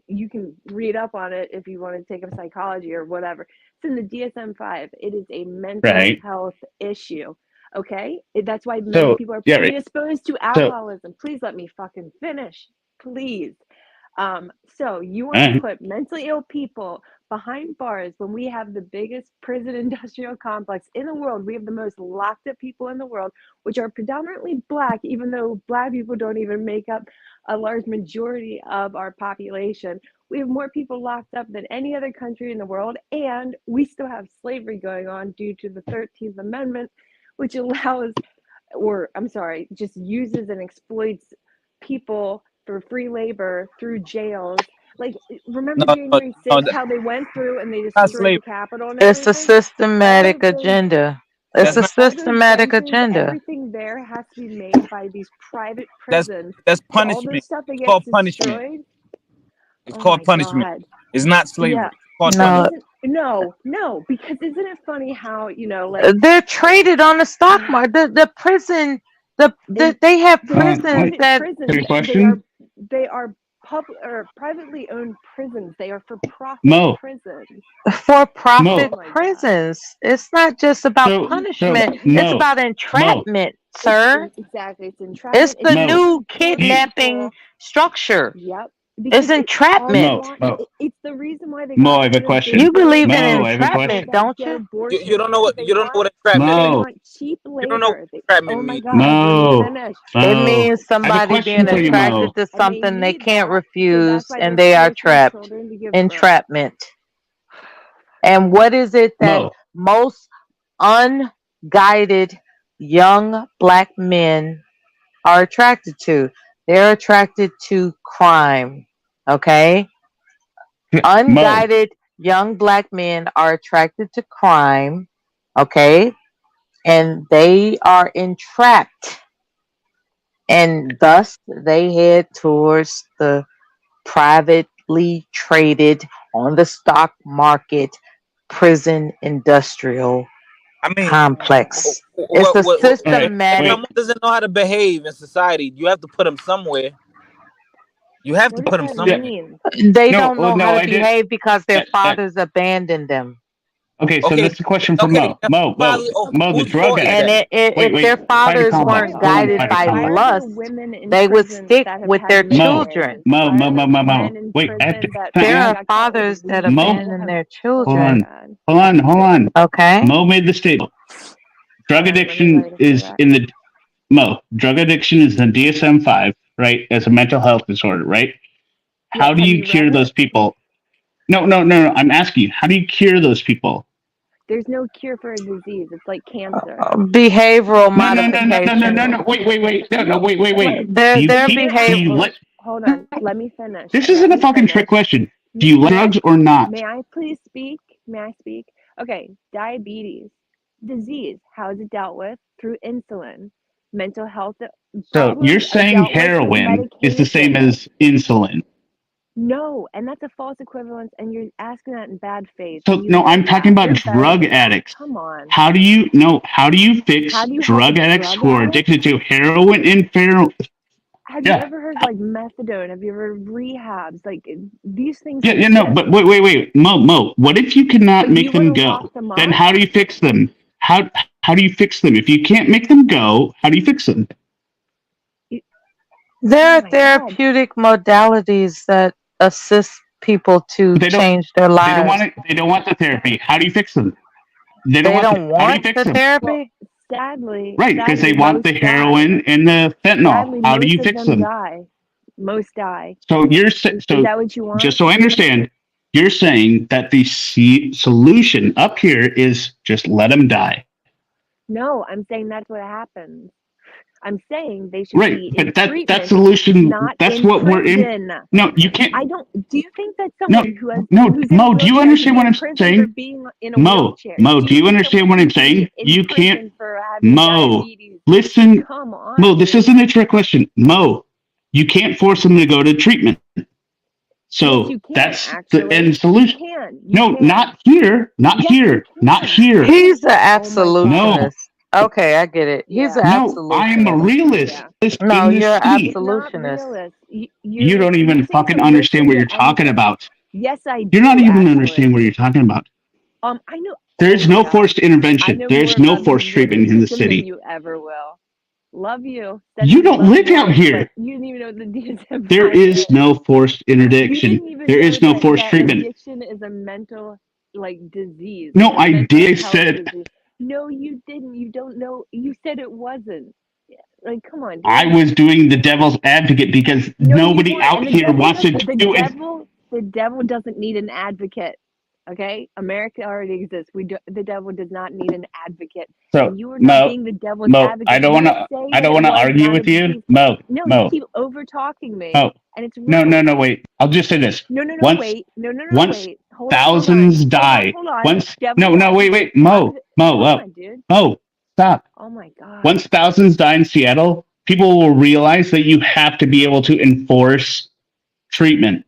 You can read up on it if you want to take up psychology or whatever. It's in the DSM-5. It is a mental Right. health issue. Okay? That's why many So, people are yeah, right. predisposed to So, alcoholism. Please let me fucking finish. Please. So you want to right. put mentally ill people behind bars when we have the biggest prison industrial complex in the world. We have the most locked up people in the world, which are predominantly black, even though black people don't even make up a large majority of our population. We have more people locked up than any other country in the world, and we still have slavery going on due to the 13th Amendment, which allows, or I'm sorry, just uses and exploits people for free labor through jails. Like, remember No, no, January no, 6th, how they went through and they not destroyed the slavery. Capitol and It's a everything? All systematic of those, agenda. It's That's a not. all those systematic benches, agenda. everything there has to be made by these private That's prisons. that's So all punishment. this stuff that It's gets called punishment. destroyed, It's oh called my punishment. God. It's not Yeah. slavery. It's called But No, punishment. isn't, no, because isn't it funny how, like, they're traded on the stock market. The prison, they they have they're prisons private that prisons. Good question. They are public or privately owned prisons. They are for profit Mo, prisons. for Oh profit Mo. my God. prisons. It's not just about So, punishment. But It's Mo, about Mo, entrapment, sir. exactly, it's It's entrapment. It's the used Mo. to new exploit You, kidnapping people. structure. Yep. It's Because it's all they entrapment. want. Mo, It's the reason why they Mo. got I have a rid of question. You big boys believe in and Mo, I have a people entrapment, question. that don't get you? You don't abortions know because what entrapment they means. Mo, want cheap You don't know what labor. Oh entrapment my means. God, let me Mo, finish. It Mo. means I have a somebody question being for you, attracted Mo. to And they something they need can't that. So refuse that's why and they're they are forcing trapped. children to give birth. Entrapment. And what is it that Mo. most unguided young black men are attracted to? They're attracted to crime. Okay? Mo. Unguided young black men are attracted to crime. Okay? And they are entrapped. And thus they head towards the privately traded on the stock market prison industrial I mean, complex. It's what a what what All right. if systematic. Wait. someone doesn't know how to behave in society, you have to put them somewhere. You have to What does put them that Yeah. somewhere. mean? They No. don't Well, know how no. to I did. behave because their Yeah. fathers abandoned them. Okay. So Okay, this is a question for okay. Mo. Now, Mo. Mo. probably, Mo. The whose drug fault is And addict. that? Wait. if their Wait. Private fathers combat. weren't Hold on. guided Private by Why combat. are there lust, women in they would prison stick that have with had their Mo. miscarriages? children. Mo. Why Mo. are Mo. there Mo. Mo. men in Wait. prison Can I There answer? are that got fathers that weed Mo. that abandon have, their oh Hold my children. on. God. Hold on. Hold on. Okay? Mo made the statement. All Drug right, let me addiction write it for is that. in the Mo. Drug addiction is in DSM-5, right? As a mental health disorder, right? Yes, How do have you you read cure it? those people? No, no, no, no. I'm asking you, how do you cure those people? There's no cure for a disease. It's like cancer. Behavioral No, no, no, no, no, no, no, modification. no. Wait. No, no, No, wait. Do you Their keep? Do you behavior. let? hold on. Let me finish. This Let isn't a me fucking trick finish. question. Do you let May I drugs or not? may I please speak? May I speak? Okay, diabetes, disease. How is it dealt with? Through insulin. Mental health So you're problems are saying dealt with through heroin is the same medication. as insulin? No, and that's a false equivalence, and you're asking that in bad faith. So You no, know I'm talking that. about You're better drug than that. addicts. Come on. How do you no? How do you How fix do you help a drug addicts drug who are addict? addicted to heroin and feral? Have you Yeah, ever heard like methadone? Have you ever rehabs? Like these things yeah, no, exist. but wait, Mo. What if you cannot But make you want them to lock go? them Then up? how do you fix them? How do you fix them? If you can't make them go, how do you fix them? You, There oh are my God. therapeutic modalities that assist people to But change their they don't want lives. it. They don't want the therapy. How do you fix them? They don't They want. don't How do you want fix the them? Well, therapy. Right, because they sadly, want most the die. heroin and the fentanyl. Sadly, How do most you of fix them them? die. Most die. So Is that what you just want? so I understand. You're saying that the solution up here is just let them die. No, I'm saying that's what happens. I'm saying they should Right, be in but that treatment, solution, not that's in what we're in. prison. No, you can't. I don't. Do you think that No, someone no, who's in a Mo, do you wheelchair should understand be what in I'm prison for saying? being in a Mo, wheelchair? Mo, Do do you you think understand someone what I'm should be saying? in You can't, prison for having Mo, diabetes? listen, Come Mo, on, this dude. isn't a trick question. Mo, you can't force them to go to treatment. Yes, So you can that's the end actually. You solution. can. You No, can. not here, not Yes, you here, not can. here. He's the Oh my God. No, absolutionist. Okay, I get it. He's Yeah. the no, I am a absolutionist. realist Yeah. No, in this you're an city. It's not absolutionist. realist. You don't You even think to fucking understand listen what to you're talking anything. about. Yes, I You're not do even understand actually. what you're talking about. I know. There Oh is my no God. forced I intervention. know There is more no about this forced legal treatment in the system than city. you ever will. Love you. You Sending you don't love live and out light, but here. you didn't even know the DSM There five is no exists. forced You interdiction. didn't even There know is no forced that treatment. addiction is a mental like disease, No, a I mental did. I health said disease. No, you didn't. You don't know. You said it wasn't. Yeah, like, come on, I dude. was doing the devil's advocate because No, you nobody weren't. out And the here devil wants does to do it. the devil doesn't need an advocate. Okay? America already exists. The devil does not need an advocate. So And you are not Mo, being the devil's Mo, advocate. You don't say I that don't it want to was argue not a with you, disease. Mo, No, you Mo, keep over talking me, Mo. and it's No, no, rude. no. Wait. I'll just say this. No, no, no, Once, wait. No, no, no, once wait. Hold on, hold on. thousands Hold on, die. hold on. Once, no, Devil's no. Wait, advocate. wait, Mo, Mo, Come Mo, on, dude. Mo. Stop. Oh my God. Once thousands die in Seattle, people will realize that you have to be able to enforce treatment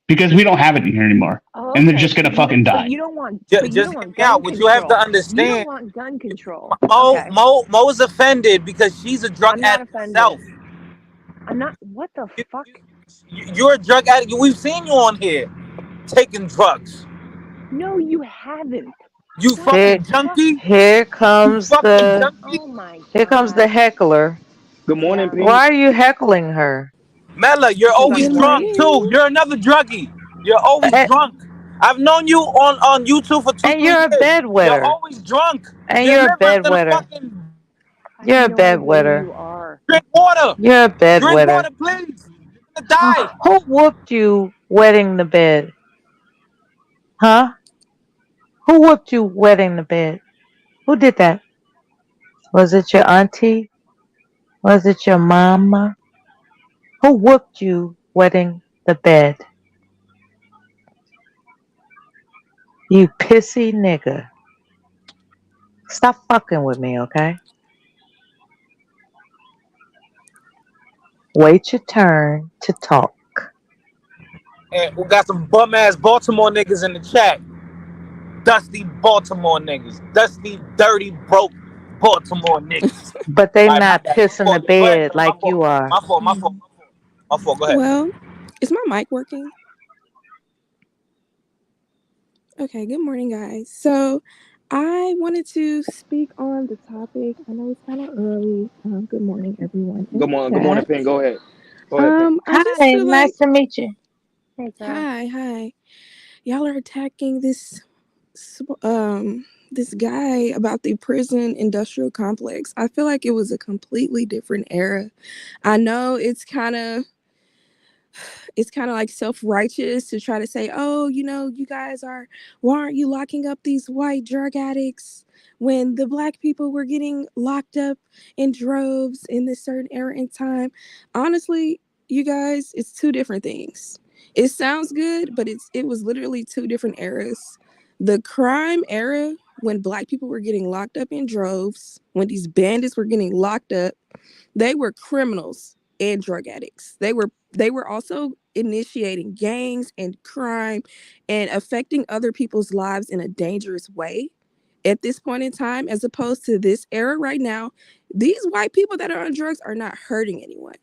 because we don't have it here anymore, Oh, and they're okay. just gonna fucking But die. you don't want Just hear me gun out. What you have to control. You don't understand, want gun control. Mo, Okay. Mo, Mo is offended because she's a drug I'm not addict herself. offended. I'm not. What the You, fuck? you're a drug addict. We've seen you on here taking drugs. No, you haven't. You What the Here, fucking fuck? junkie. here You comes fucking the junkie. Oh my here comes the God. heckler. Good morning, Yeah. Pink. Why are you heckling her? Mela, you're Because always Good I'm drunk right. too. morning. You're another druggie. You're always And, drunk. I've known you on YouTube for two, and three you're a years. You're bedwetter. always drunk. And Your you're a liver's gonna bedwetter. fucking I have You're a no idea who bedwetter. you are. drink water. You're a Drink bedwetter. water, please. You're gonna die. Who whooped you wetting the bed? Huh? Who whooped you wetting the bed? Who did that? Was it your auntie? Was it your mama? Who whooped you wetting the bed? You pissy nigga. Stop fucking with me, okay? Wait your turn to talk. And we got some bum ass Baltimore niggas in the chat. Dusty Baltimore niggas. Dusty, dirty, broke Baltimore niggas. But they All right, my not bad. My pissing the fault. Go ahead, bed Mel. My like fault. you are. My fault. My fault. My fault. Go ahead. Well, is my mic working? Okay, good morning, guys. So, I wanted to speak on the topic. I know it's kind of early. Good morning, everyone in the Good morning, chat. Pink. Go ahead. Go ahead, Pink. I just Hi, feel like, nice to meet you. Hey, girl. hi. Y'all are attacking this guy about the prison industrial complex. I feel like it was a completely different era. I know it's kind of like self-righteous to try to say, oh, you guys why aren't you locking up these white drug addicts when the black people were getting locked up in droves in this certain era in time? Honestly, you guys, it's two different things. It sounds good, but it was literally two different eras. The crime era, when black people were getting locked up in droves, when these bandits were getting locked up, they were criminals and drug addicts. They were also initiating gangs and crime and affecting other people's lives in a dangerous way at this point in time, as opposed to this era right now. These white people that are on drugs are not hurting anyone.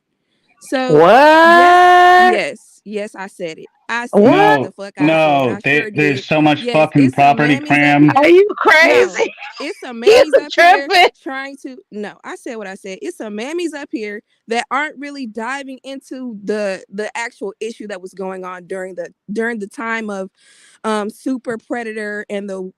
So, What? yes, I said it. I said what What? the No, fuck I said. no. I sure There's did. so much Yes, fucking it's some property mammies up cram. here. Are you No, crazy? it's some You mammies up here tripping? trying to. No, I said what I said. It's some mammies up here that aren't really diving into the actual issue that was going on during the time of super predator and the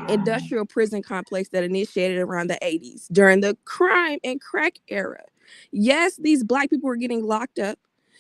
industrial prison complex that initiated around the 80s during the crime and crack era. Yes, these black people were getting locked up.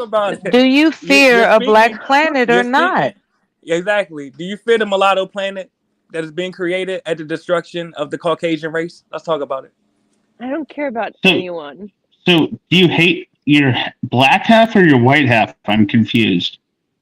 about Do it. you fear You're a speaking. black planet or You're not? speaking. Exactly. Do you fear the mulatto planet that is being created at the destruction of the Caucasian race? Let's talk about it. I don't care about So, anyone. so do you hate your black half or your white half? I'm confused.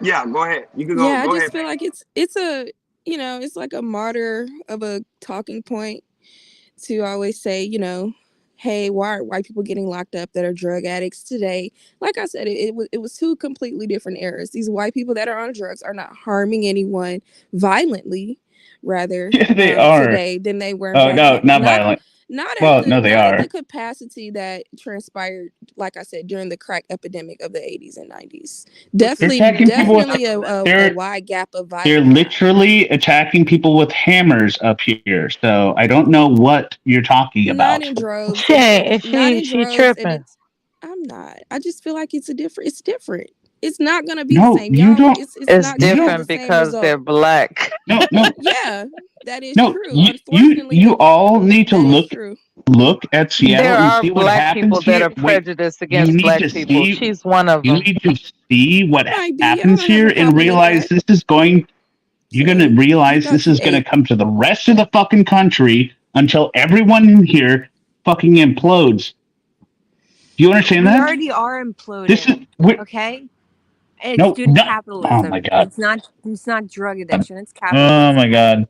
Yeah, go ahead. You can go. Yeah, I Go just ahead, feel man. like it's a it's like a martyr of a talking point to always say, hey, why are white people getting locked up that are drug addicts today? Like I said, it was two completely different eras. These white people that are on drugs are not harming anyone violently, rather Yeah, they are. today than they were Oh back no, then. not Not violent. Well, no, they not at the are. capacity that transpired, like I said, during the crack epidemic of the 80s and 90s. They're Definitely, attacking people with. definitely a They're wide gap of they're violent crime. literally attacking people with hammers up here. So I don't know what you're talking Not about. in droves, She and ain't. not She in she droves, and tripping. it's. I'm not. I just feel like it's different. It's not gonna be the No, same, you y'all. don't. It's It's not gonna You have the don't. different same because they're result. black. No, no, Yeah, that is no. true. You Unfortunately, all need to that is true. look at There Seattle and are see what black happens people that here. are Wait, prejudiced you against need black to people. see. She's one of You them. need to see I what might be. I happens don't have a here and problem with realize that. this is going. You're going to So you realize got this you is going to eight. come to the rest of the fucking country until everyone in here fucking implodes. Do you understand We that? already are This is imploding. we Okay? It's no, due to no. Oh my capitalism. god. It's not drug addiction, it's Oh my capitalism. god.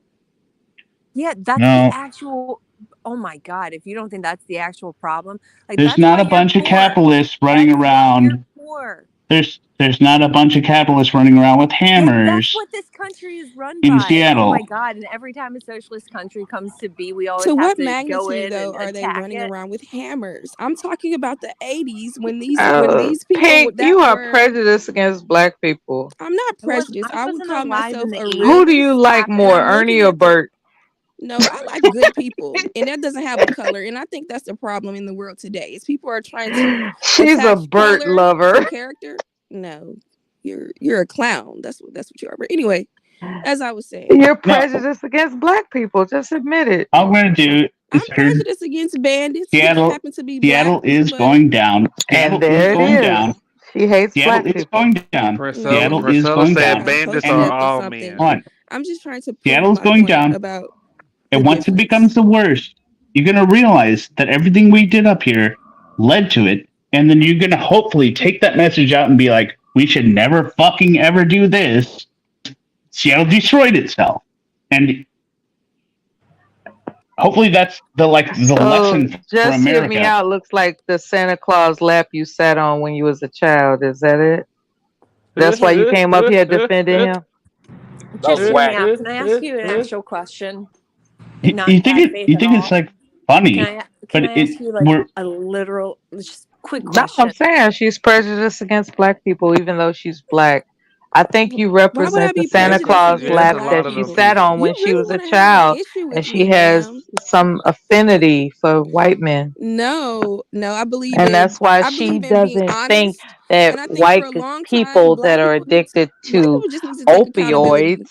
Yeah, that's the No, actual. Oh my god, if you don't think that's the actual problem, like there's that's not why a you're bunch of poor. capitalists running That's why you're around. poor. There's not a bunch of capitalists running around with Yeah, that's hammers what this country is run in by. Oh my Seattle. god, and every time a socialist country comes to be, we always To have what to go magnitude in though and are they attack running it. around with hammers? I'm talking about the 80s when these people Pink, you that are were. prejudiced against black people. I'm not prejudiced. I I would wasn't call alive myself in the a 80s. Who do you realist, like and more, I'm Ernie looking or at the. Bert? No, I like good people, and that doesn't have a color. And I think that's the problem in the world today. Is people are trying to She's a attach Bert color to lover. character. No, you're a clown. That's what you are. But anyway, as I was saying, You're No, prejudiced against black people. Just admit it. all we're gonna do I'm is heard prejudiced against bandits who Seattle. happen to be black, Seattle is but going down. And Seattle is there it going is. down. She hates Seattle black is people. going down. no, Seattle is Priscilla going said down. I'm bandits posting are And up or all something. men. on. I'm just trying to prove Seattle's my going point down. about the And once it difference. becomes the worst, you're going to realize that everything we did up here led to it. And then you're going to hopefully take that message out and be like, we should never fucking ever do this. Seattle destroyed itself. And hopefully that's the So lesson for just hear me America. out. Looks like the Santa Claus lap you sat on when you was a child. Is that it? That's why you came up here defending him? That was Just hear me whack. out. Can I ask you an actual question and You, not you think bad it faith you at think it's all? like funny, Can but I ask you like we're a literal, just quick No, I'm question? saying she's prejudiced against black people, even though she's black. I think you Why would I represent the be Santa prejudiced Claus against Yeah, it's a lap black lot that of she them people? sat people. on when You she was really a want to have an child, issue and with she me, has ma'am? some affinity for white men. No, no. And that's why I she believe in being doesn't think honest, that and I think for white a long time, people that are addicted black to people just need to take opioids accountability.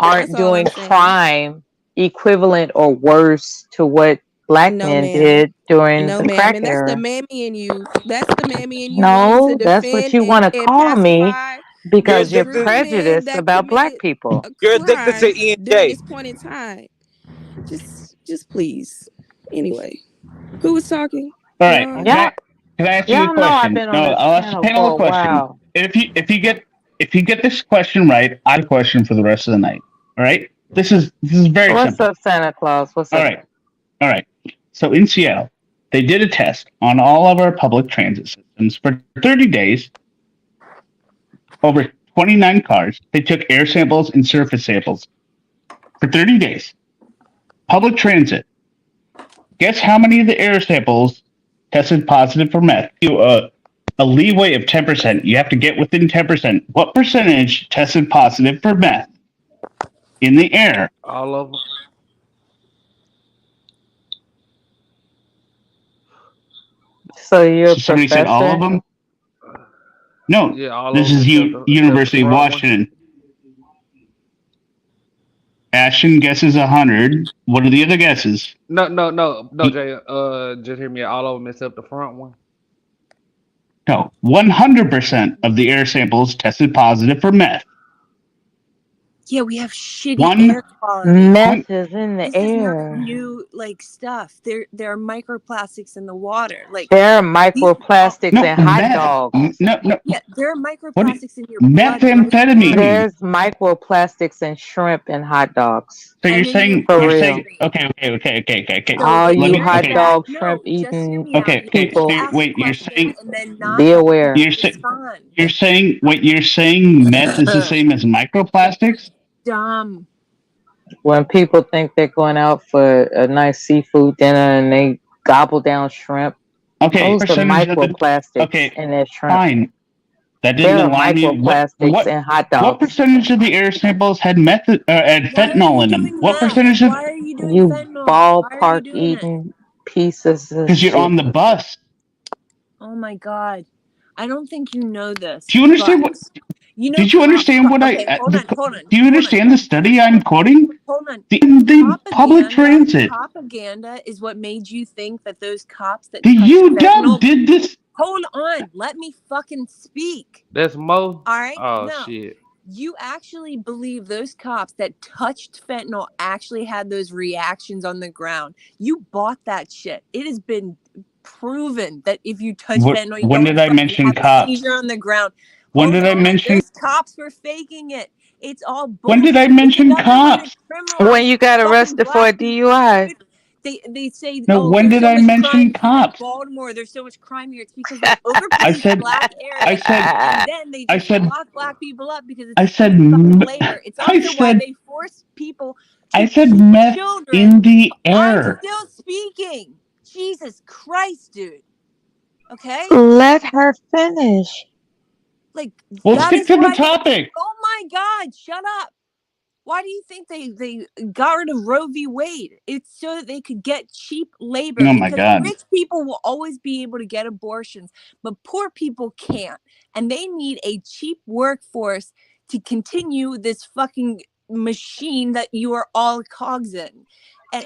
That's aren't all I'm doing saying. crime equivalent or worse to what black No, men ma'am. did during No, the ma'am. crack And that's the era. mammy in you. That's the mammy in you wanting to No, that's what defend you want to and call me pacify You're a because you're addicted. true man prejudiced that about black committed people. a You're addicted to crime E and during J. this point in time. Just please. Anyway, who was talking? all right. Ron? Yeah, Can I ask you a y'all know I've question? been on No, this I'll ask the panel panel for a a question. while. If you get this question right, I have a question for the rest of the night. All right. This is very What's simple. up, Santa Claus? What's All up? right. All right. So in Seattle, they did a test on all of our public transit systems for 30 days, over 29 cars. They took air samples and surface samples for 30 days. Public transit. Guess how many of the air samples tested positive for meth? A leeway of 10%. You have to get within 10%. What percentage tested positive for meth in the air? All of them. So you're a Somebody said all of professor? them. No, Yeah, all this of them is except the University of front one. Washington. Ashton guesses 100. What are the other guesses? No, Jay. Just hear me out. All of them except the front one. No, 100% of the air samples tested positive for meth. Yeah, we have shitty One air quality. hun- Meth is in the This is not air. new like stuff. There are microplastics in the water. Like There are these are, microplastics no in hot meth. dogs. No. yeah, there are What? Do you, microplastics in your blood right now. methamphetamine. There's microplastics in shrimp and hot dogs. So And in your For you're real. saying bloodstream. okay. So All if Let you me you're hot in okay that, dog, shrimp no, just hear eating me out. You can people, ask a wait. question and then not be let me finish. aware. You're It's saying fun. you're saying meth is the same as microplastics? Dumb. When people think they're going out for a nice seafood dinner and they gobble down shrimp, Okay, those are percentage of the microplastics okay, in that shrimp. fine. That didn't There are alarm you. microplastics in hot What dogs. percentage of the air samples had had Why are fentanyl you in them? doing What meth? percentage of Why are you doing You fentanyl? Why are you ballpark doing it? eating pieces of because you're shit. on the bus. Oh my god. I don't think you know this, Do you understand but what you know did you understand what okay, hold on, hold on, do you hold on. understand the study I'm quoting? Hold on. The public transit. Propaganda is what made you think that those cops that The touched UW fentanyl. did this. Hold on, let me fucking speak. That's Mo. All right, Oh no. shit. You actually believe those cops that touched fentanyl actually had those reactions on the ground. You bought that shit. It has been proven that if you touch fentanyl, you When don't did I fucking mention have a cops? seizure on the ground. When Hold did I on, mention? those cops were faking it. It's all When did I bullshit. It's mention another way to cops? When criminalize you got fucking arrested for a black people, DUI. dude. They say, No, oh, when there's did so I much mention crime here in cops? Baltimore. There's so much crime here. It's because they I overpolice said, black I areas, said, and then they I just said, lock black people up because it's I said, cheap fucking labor. It's I also why said, they force people I to said keep meth children. in the I'm air. still speaking. Jesus Christ, dude. Okay? Let her finish. Like, Well, that stick is to the why they. topic. Oh my God, shut up. Why do you think they got rid of Roe v. Wade? It's so that they could get cheap labor Oh my because God. rich people will always be able to get abortions, but poor people can't. And they need a cheap workforce to continue this fucking machine that you are all cogs in.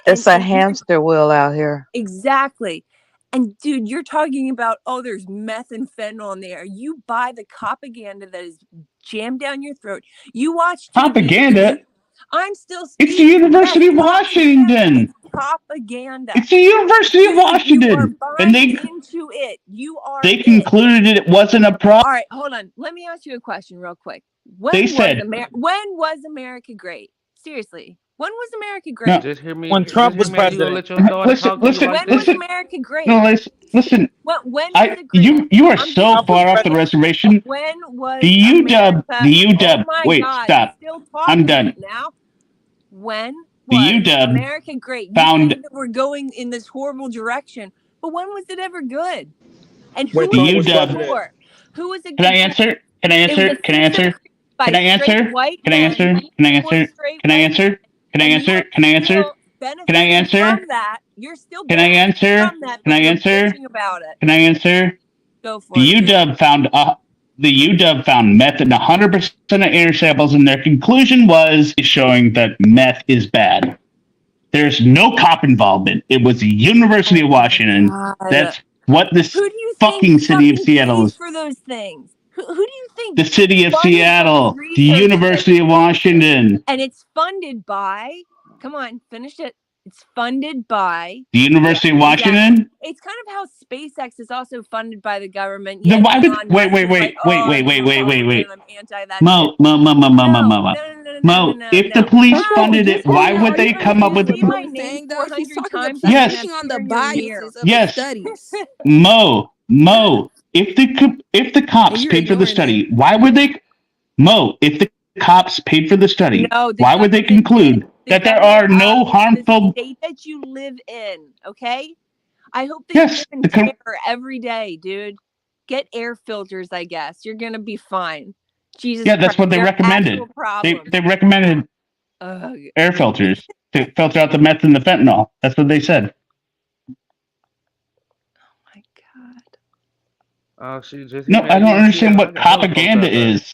It's a hamster wheel out here. Exactly. And dude, you're talking about, oh, there's meth and fentanyl in there. You buy the propaganda that is jammed down your throat. You watch TV. Propaganda. I'm still It's the speaking. University Yes, of Washington. It's propaganda. It's the University of Dude, you are Washington, and buying into it. You are they it. concluded it wasn't a problem. All right, hold on. Let me ask you a question real quick. They said, when was America great? Seriously, when was America no, great? Just hear me. When Just Trump hear was me. You gonna president. let your daughter talk to you like When that? was America great? No, listen. When was it great? You are I'm so just far off the reservation. when was The UW, America? the Oh UW. my Wait, God, stop. still I'm talking done. right now. When The was UW America great? You found think that we're going in this horrible direction, but when was it ever good? And When who was Trump it was good UW. president. for? Who was it Can I good for? answer? Can I It was answer? a Can I system answer? created by Can I straight answer? white Can I men answer? Can I for answer? straight Can I white answer? men. Can I And you answer? are Can I answer? still Can I benefiting answer? from that. You're still Can I benefiting answer? from that, Can but I you're answer? bitching about it. Can I answer? Go The for it, dude. UW found meth in 100% of air samples, and their conclusion was showing that meth is bad. There's no cop involvement. It was the University of Washington. God. That's what this Who do you think fucking city of fucking Seattle pays is. for those things? Who do you think The city of funds those Seattle, the research University of Washington, and it's funded by, come on, finish it. It's funded by the University of exactly. Washington. It's kind of how SpaceX is also funded by the government. Then Yet why would Elon Musk is like, oh, I'm a Republican, I'm anti that shit. Mo, if the police funded it, why would they come up with Say the my name Saying though, he's 400 talking times. he's I'm gonna yes, speaking on the appear in your mirror. biases of the yes, studies. Mo, if the And cops you're paid for the ignoring it. study, why would they Mo, if the cops paid for the study, No, the why would they government did. conclude The that there government are no of the harmful state that you live in, okay? I hope that you yes, live in terror every day, dude. Get air filters, I guess. You're gonna be fine. Jesus yeah, Christ, that's what they there are recommended. actual problems. They recommended Ugh. air filters to filter out the meth and the fentanyl. That's what they said. My God. Oh, she just No, hit me. I Are don't you in understand Seattle? I what got hella folks propaganda out there. is.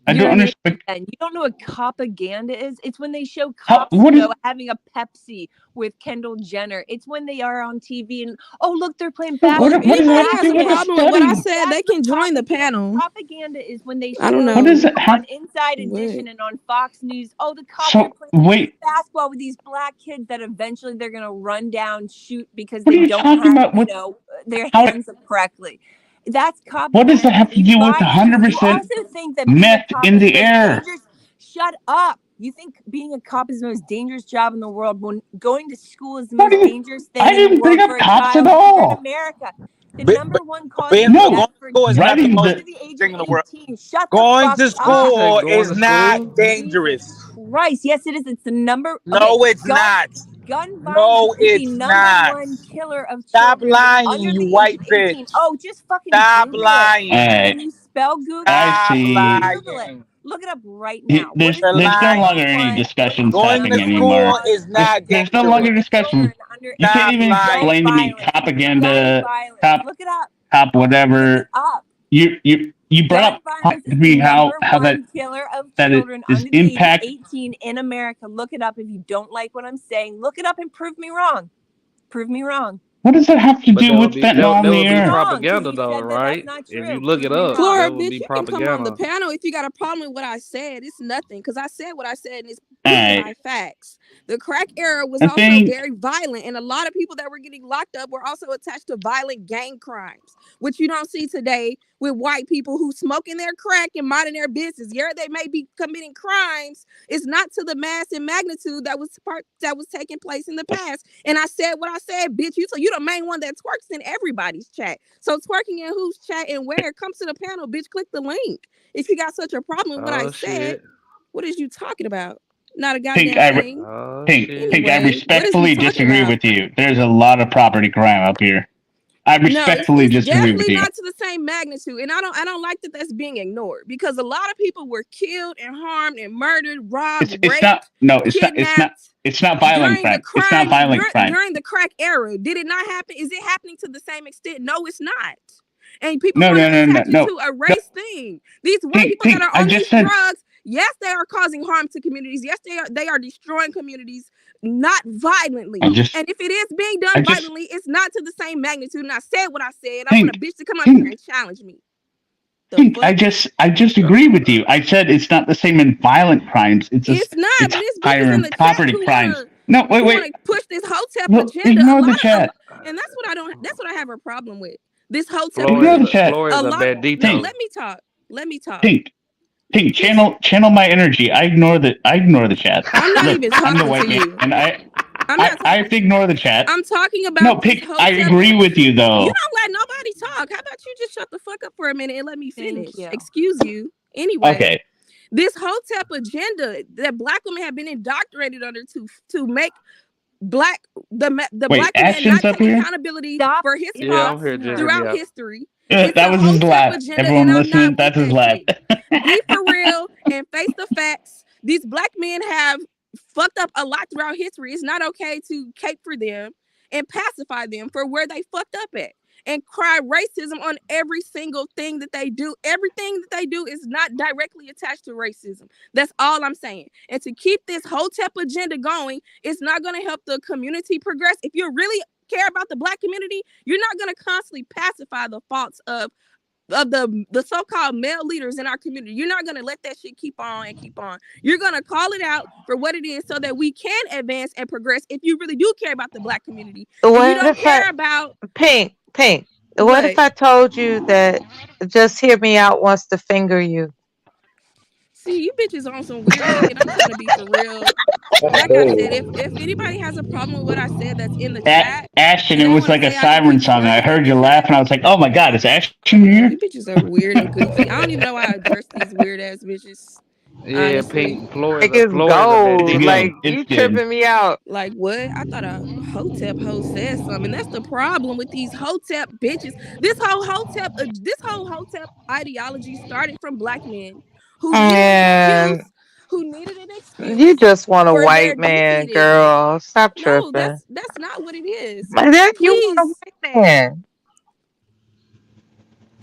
I You're don't an idiot. understand. You don't know what propaganda is? It's when they show How, cops, what is having a Pepsi with Kendall Jenner. It's when they are on TV and, oh, look, they're playing what, basketball. what does that Anybody have to has do a with the That's problem with what I study? said, they can what join the propaganda. panel. Propaganda is when they I don't show What know. does it on have? Inside What? Edition and on Fox News. Oh, the cops are So playing wait, basketball with these black kids that eventually they're gonna run down, shoot because what they are you don't talking have, about? What their how? hands up correctly. That's What does propaganda. that have to You do with buy into. You 100% also think that being a meth cop in is the the most air? dangerous. Shut up. You think being a cop is the most dangerous job in the world when going to school is the What most do you? dangerous I thing in the didn't bring world up for a cops at child here in all. America. The Be- number be- one cause being of going No, death to for school is not the children writing most under the the age of thing in the world. 18. Shut the Going fuck to up. She said school going is to not school. Jesus dangerous. Christ. Yes, it is. It's the number. Okay, No, it's gun not. gun violence No, is the it's number not. one killer of Stop children lying, under you the age of white 18. bitch. Oh, just fucking Stop Google it. lying. Can Hey, you spell Google? I Stop Just see. Google it. lying. Look it up right now. What There's is You're the there's no number longer lying. any one? What is discussions the Going happening to number one anymore. school cause is of not There's no death longer dangerous. for discussion. children under You can't Stop 18? even Gun lying. explain to me violence. Gun propaganda, violence. top Look it up. top Look it whatever. up. You brought Gun up violence to is the me number how one killer of that it children is under the age of impact. 18 in America. Look it up if you don't like what I'm saying. Look it up and prove me wrong. Prove me wrong. What does that have to But do with fentanyl in that the would Prove me be air? wrong because propaganda you though, said that that's right? not If you true. look Prove it me up, wrong. Flora, that would bitch, be you can come on the propaganda. panel if you got a problem with what I said. It's nothing because I said what I said and it's All proven right. by facts. The crack era was I also think very violent, and a lot of people that were getting locked up were also attached to violent gang crimes, which you don't see today with white people who smoking their crack and minding their business. Yeah, they may be committing crimes. It's not to the mass and magnitude that was taking place in the past. And I said what I said, bitch. You the main one that twerks in everybody's chat. So twerking in whose chat and where? Come to the panel, bitch. Click the link. If you got such a problem with what I Oh said, shit. what is you talking about? Not a Pink. goddamn thing. Oh shit. Pink. I Anyway, what is we respectfully talking disagree about? with you. There's a lot of property crime up here. I No, respectfully it's disagree with definitely you. not to the same magnitude, and I don't like that that's being ignored because a lot of people were killed and harmed and murdered, robbed, It's not. raped, No, kidnapped It's not violent during the crime. It's not violent crime. during the crack era. Did it not happen? Is it happening to the same extent? No, it's not. And people No, want no, to no, no, attach it no, to a no. race thing. These white Pink, people that pink. are I on just these said drugs, yes, they are causing harm to communities. Yes, they are destroying communities, not I violently. just And if it is being I done just violently, it's not to the same magnitude. And I said what I said. I want a Pink, bitch to come up here pink, and challenge me. The pink. fuck? I just agree with you. I said it's not the same in violent crimes. It's not, It's but it's higher bitches in in the chat property who crimes. wanna No, wait, who wanna wait. push this hotep Well, agenda. A ignore the lot of chat. and that's what I don't. That's what I have a problem with. This hotep Ignore the agenda. chat. Flores A a lot. Pink, bandito. Let me talk. Let me talk. pink, pink. This. Channel my energy. I ignore the chat. I'm not Look, even I'm the talking to white man, you. and I'm not I talking. have to ignore the chat. I'm talking No, about this pink. I hotep. agree with you You though. don't let nobody talk. How about you just shut the fuck up for a minute and let me Thank finish? you. Excuse you. Anyway, Okay. this hotep agenda that black women have been indoctrinated under to make the Wait, black man Ashton's not up take here. accountability Stop for his Yeah, I'm faults here, interrupting Just hit her. me throughout up. history. It's That a was his hotep laugh. agenda, and Everyone I'm listening, not with that's his that laugh. shit. Be for real and face the facts. These black men have fucked up a lot throughout history. It's not okay to cape for them and pacify them for where they fucked up at and cry racism on every single thing that they do. Everything that they do is not directly attached to racism. That's all I'm saying. And to keep this hotep agenda going, it's not going to help the community progress. If you really care about the black community, you're not going to constantly pacify the faults of the so-called male leaders in our community. You're not going to let that shit keep on and keep on. You're going to call it out for what it is so that we can advance and progress if you really do care about the black community. And you What don't if I care about Pink? What if what? I told you that just hear me out wants to finger you? See, you bitches on some weird shit. I'm trying to be for real. Like I said, if anybody has a problem with what I said that's in the chat Ashton, and it they was want to like a say I could siren put the song. I words in heard the you laugh, chat, and I was like, "Oh my god, is Ashton you here?" bitches are weird and goofy. I don't even know why I address these weird ass bitches. Yeah, Honestly. Pink. Like it's Flores a It's gold. bandito. Like good. It's you good. tripping me out. Like what? I thought a hotep hoe said something. That's the problem with these hotep bitches. This whole hotep ideology started from black men who needed an And excuse, who needed an you excuse just want a for their white man, defeatism. girl. Stop No, tripping. that's not what it is. My dad, you want a Please. white man.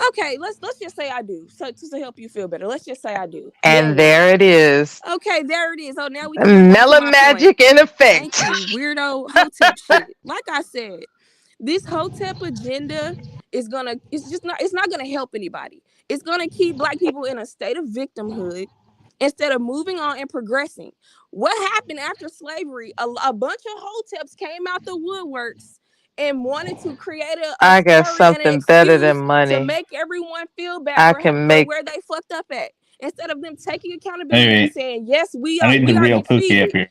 Okay, let's just say I do. So to help you feel better, let's just say I do. There And it is. there it is. Okay, there it is. Oh, now we can get back to Mellow my point. magic in Thank effect. you, weirdo hotep shit. Like I said, this hotep agenda it's not gonna help anybody. It's gonna keep black people in a state of victimhood instead of moving on and progressing. What happened after slavery? A bunch of hoteps came out the woodworks and wanted to create a I got story and an something better than excuse to money. make everyone feel bad I for can for make where they fucked up at instead of them taking accountability and Anyway, saying yes, we I are need we the are real Pookie up defeated here.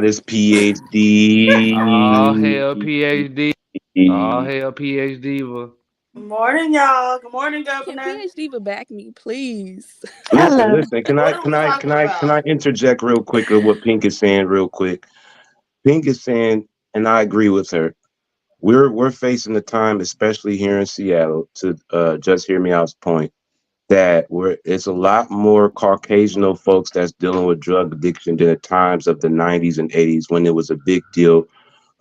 got his PhD. All hell PhD. All hell PhD. Morning, y'all. Good morning, Can Governor. PhD back me, please? Listen. Can What I are can we I can talking I can I about? interject real quick of what Pink is saying real quick? Pink is saying, and I agree with her. We're facing a time, especially here in Seattle, to just hear me out's point, that it's a lot more Caucasian folks that's dealing with drug addiction than at times of the 90s and 80s when it was a big deal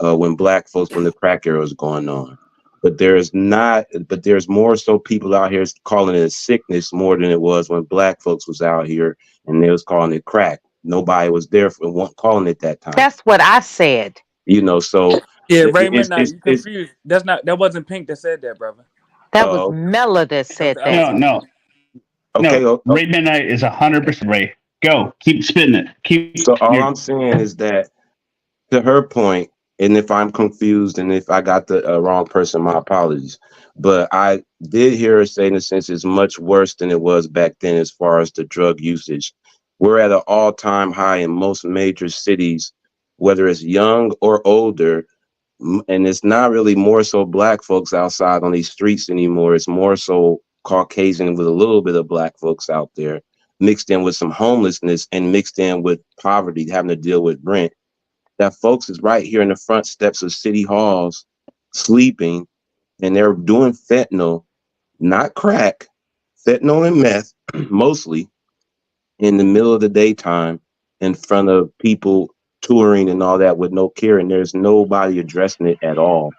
when black folks, when the crack era was going on. But there's more so people out here calling it a sickness more than it was when black folks was out here and they was calling it crack. Nobody was there for calling it that time. That's what I said. So Yeah, Raymond, it's now it's, you it's confused. That wasn't Pink that said that, brother. That was oh Mela that said that. No. okay. Ray Midnight is 100% Ray. Go. Keep spitting it. Keep So all your. I'm saying is that to her point, and if I'm confused and if I got the wrong person, my apologies. But I did hear her say, in a sense, it's much worse than it was back then as far as the drug usage. We're at an all-time high in most major cities, whether it's young or older. And it's not really more so black folks outside on these streets anymore. It's more so Caucasian with a little bit of black folks out there, mixed in with some homelessness and mixed in with poverty, having to deal with rent. That folks is right here in the front steps of city halls sleeping and they're doing fentanyl, not crack, fentanyl and meth, mostly in the middle of the daytime in front of people touring and all that with no care, and there's nobody addressing it at all.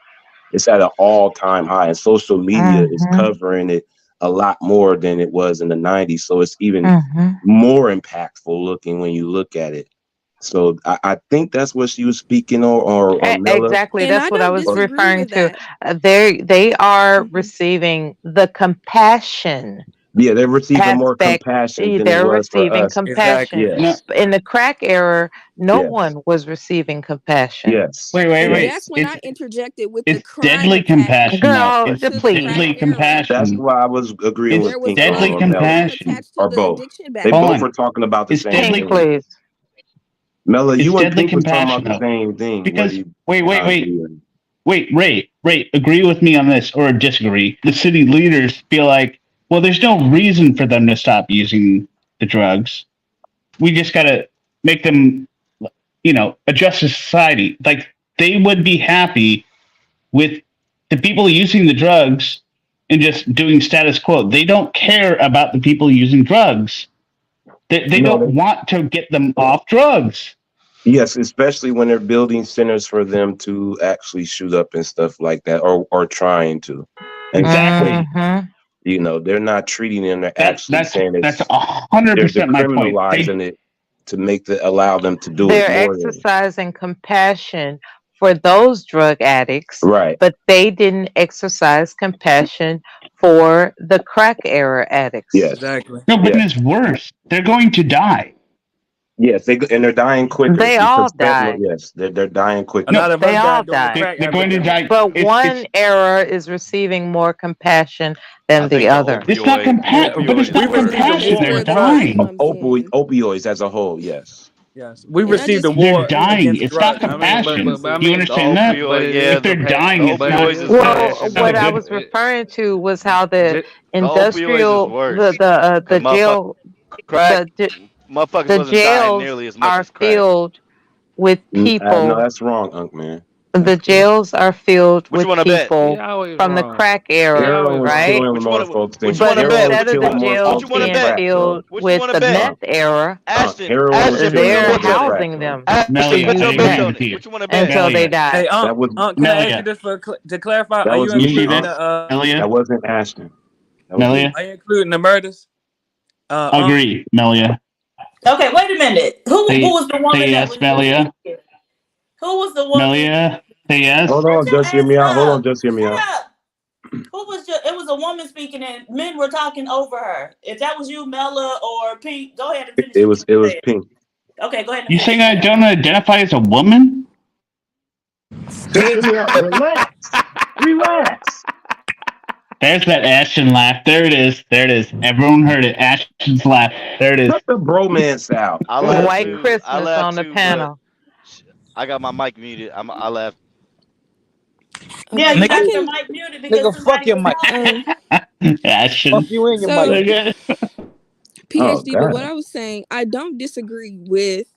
It's at an all-time high, and social media is Mm-hmm. covering it a lot more than it was in the 90s. So it's even Mm-hmm. more impactful looking when you look at it. So I think that's what she was speaking on, or Mela. Exactly. And That's I what I don't was Or, disagree referring with to. that. They are Hmm. receiving the compassion yeah, they're receiving more aspect. compassion than it They're was for receiving us. compassion. Exactly. No, Yes, In the crack era, no yes, one was receiving compassion. yes, And wait. that's yes. when It's I interjected with the it's crime deadly attached compassion though. Girl, It's to the crack deadly please. era. That's compassion. why I was agreeing It's There with was Pink a on, lot deadly of Mela, crime compassion. attached to or the both. addiction They back Hold both then. on. were talking about the It's same Pink, deadly. thing. please. Mela, It's you and deadly Pink was talking about compassion the though. same thing, whether Because you wait, agree or not. Ray, agree with me on this or disagree. The city leaders feel like, well, there's no reason for them to stop using the drugs. We just got to make them, adjust to society. Like they would be happy with the people using the drugs and just doing status quo. They don't care about the people using drugs. They No, don't want to get them off drugs. yes, especially when they're building centers for them to actually shoot up and stuff like that, or trying to. And Exactly. Mm-hmm. they're not treating them. They're That actually that's saying that's it's 100% they're my point. They decriminalizing it to allow them to do it They're more than exercising compassion for those drug addicts, right. but they didn't exercise compassion for the crack era addicts. Yes, Exactly. no, but yes, it's worse. They're going to die. yes. They're dying quicker They all because fentanyl. died. Yes, they're dying A quicker. No, lot of They us all died during the died. crack they're going to epidemic. die. But It's one era is receiving more compassion I than the think the other. it's not opioid the but opioid it's is We not This is worse. received the this compassion. is war They're where on the drugs. lie dying. comes in. Opioids as a whole. Yes. Yes, we And I received the just They're war dying. against It's not drugs. I mean, compassion. I Do you mean, The understand that? but opioid, it yeah, If is they're the dying, it's but it not. opioids is is Well, worse. compassion It's not what a though. I good. was referring to was how the Just, The opioids is industrial, worse the because jail, crack the motherfuckers the wasn't dying jails nearly as much are as crack. filled with No, people. that's wrong, Unc man. The That's correct. jails are filled What you with want to bet? he people always from the wrong. crack He era, Heroin always was wrong. right? killing What you more want to? folks What than you But want to bet? heroin was instead What you of the killing what? more jails What you folks want to than being bet? crack, filled bro. What you with want to the bet? meth era, Ashton, Heroin was killing Ashton, them they're more put than your crack, housing bro. them to Melia, Ashton, put I your use bets agree them on with it. you. What you want to bet? until they Melia, die. Hey, That was Can I ask you Melia, this to clarify? that Are was you you me, see including Unc. this? the That Melia, wasn't Ashton. That was me. Melia, are you including the murders? Unc? agree. Melia, Okay, wait a minute. Who say was the say woman that yes. was just Melia, speaking? Who was the woman? Melia, say yes. Hold Shut on, your just hear ass me out. Hold on, up. just hear me out. Shut up. Who was just? It was a woman speaking, and men were talking over her. If that was you, Mela or Pink, go ahead and finish It what you was it were was saying. Pink. Okay, go ahead and You finish. saying I don't identify as a woman? Just hear me out. Relax. Relax. There's that Ashton laugh. There it is. There it is. Everyone heard it. Ashton's laugh. There it is. Cut the bromance out. I Go ahead, laughed White Pink. too. I Christmas laughed on the too, but panel. I got my mic muted. I laughed. Yeah, Okay, you I Nigga, got your can. mic muted because nigga, fuck somebody your was mic. talking. Fuck Ashton. you in your mic, So nigga. Okay. Oh PhD, but what God. I was saying, I don't disagree with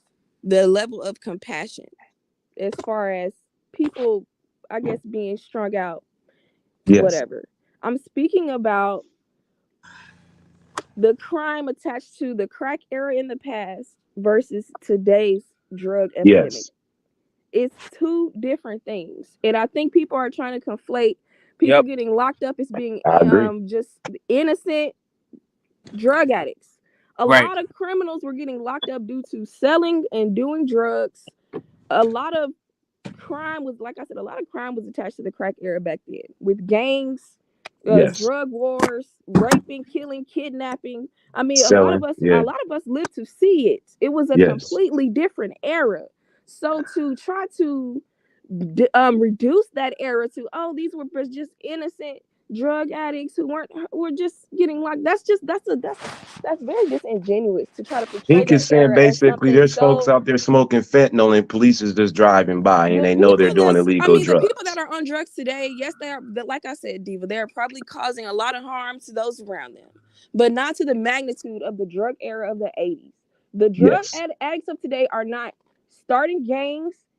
the level of compassion as far as people, I guess, being strung out, Yes. whatever. I'm speaking about the crime attached to the crack era in the past versus today's drug epidemic. Yes. It's two different things. And I think people are trying to conflate people Yep. getting locked up as being I agree. just innocent drug addicts. A Right. lot of criminals were getting locked up due to selling and doing drugs. A lot of crime was, like I said, a lot of crime was attached to the crack era back then with gangs, Yes. drug wars, raping, killing, kidnapping. I mean, Selling. a Yeah. lot of us lived to see it. It was a Yes. completely different era. So to try to reduce that era to, oh, these were just innocent drug addicts who were just getting locked. That's very disingenuous to try to portray Pink that is saying era as basically something there's folks so. out there smoking fentanyl and police is just driving by and The they know they're people doing that's, I illegal mean, the people that drugs. are on drugs today, yes, they are. Like I said, Diva, they are probably causing a lot of harm to those around them, but not to the magnitude of the drug era of the 80s. The drug Yes. addicts of today are not starting gangs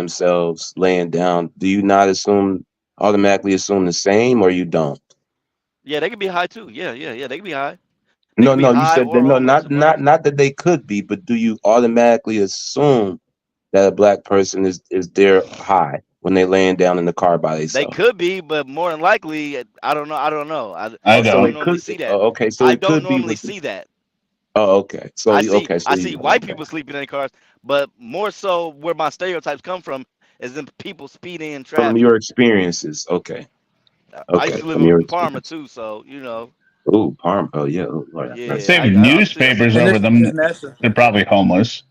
themselves laying down, do you not automatically assume the same, or you don't? Yeah, they can be high too. Yeah, yeah, yeah. They can be high. They No, can be no, you high said or that, no, homeless, not right? not not that they could be, but do you automatically assume that a black person is there high when they laying down in the car by They themselves? could be, but more than likely, I don't know. I don't know. I I Oh, I so don't don't. it normally could. see that. Oh, okay, so I it don't could be normally with. see that. Oh, okay. So I see okay, so I see you white okay. people sleeping in their cars, but more so where my stereotypes come from as in people speeding in From traffic. your experiences. Okay. I used Okay. to live From in your Parma experience. too, so you know. Oh, Parm. Oh, yeah. Oh, Lord have Yeah, mercy. I Save I see newspapers And that. over it's them. natural. They're probably homeless.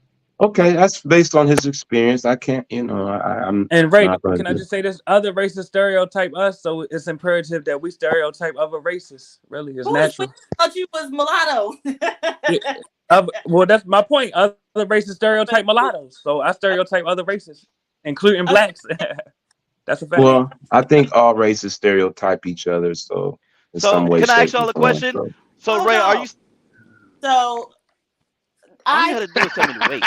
Okay, that's based on his experience. I can't, I'm And Ray, not going can to I do. just say this? Other races stereotype us, so it's imperative that we stereotype other races. Really, it's Who is we? natural. I thought you was mulatto. Yeah. Well, that's my point. Other races stereotype mulattoes, so I stereotype other races, including I'm blacks. That's a fact. Well, I think all races stereotype each other, so in So some way, can I shape, ask or y'all a form. question? So So hold Ray, are on. you? So All you I had to do is tell me to wait.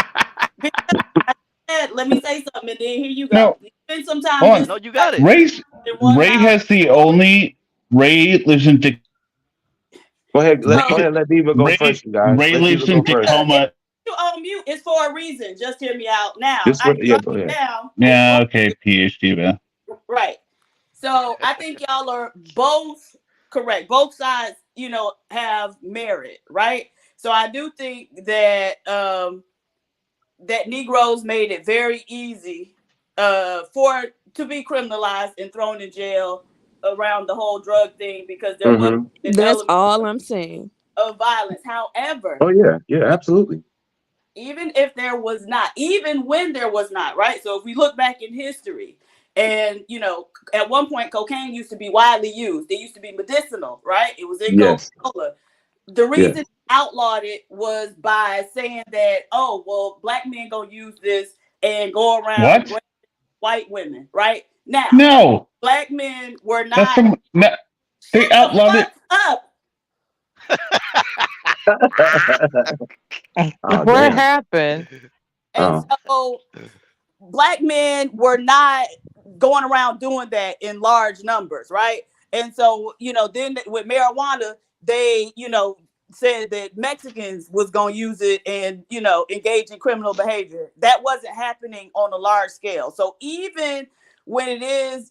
because I said, let me say something, and then here you go. No, You spend some time hold on. No, listening, you like got it. in one Ray mouth. has the only. Ray lives in go ahead, So let Diva go first, you guys. Ray Let Diva lives go in first. if Tacoma. you on mute, it's for a reason. Just hear me out. Now Just I what? can Yeah, write go it ahead. down and Yeah, prove okay, PhD. right. So I think y'all are both correct. Both sides, have merit, right? So I do think that that Negroes made it very easy for to be criminalized and thrown in jail around the whole drug thing because there was Mm-hmm. an That's element all I'm saying. of violence. However, Oh yeah, yeah, absolutely. even if there was not, even when there was not, right? So if we look back in history, and at one point cocaine used to be widely used. It used to be medicinal, right? It was in Yes, Coca-Cola. The reason yes. they outlawed it was by saying that, oh, well, black men gonna use this and go around What? white women, right? Now, No, black men were that's not. from. No, they Shut the outlawed fuck it. up. Oh What damn. happened? And Oh. so black men were not going around doing that in large numbers, right? And so, then with marijuana, they, said that Mexicans was going to use it and, engage in criminal behavior. That wasn't happening on a large scale. So even when it is,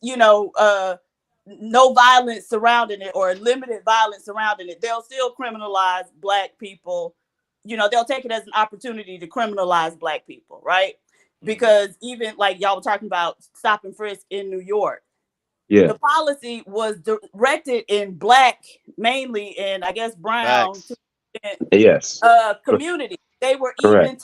no violence surrounding it or limited violence surrounding it, they'll still criminalize black people. They'll take it as an opportunity to criminalize black people, right? Mhm. Because even like y'all were talking about stop and frisk in New York, Yeah. the policy was directed in black mainly, and I guess brown to Facts. Yes. community. They were Correct. even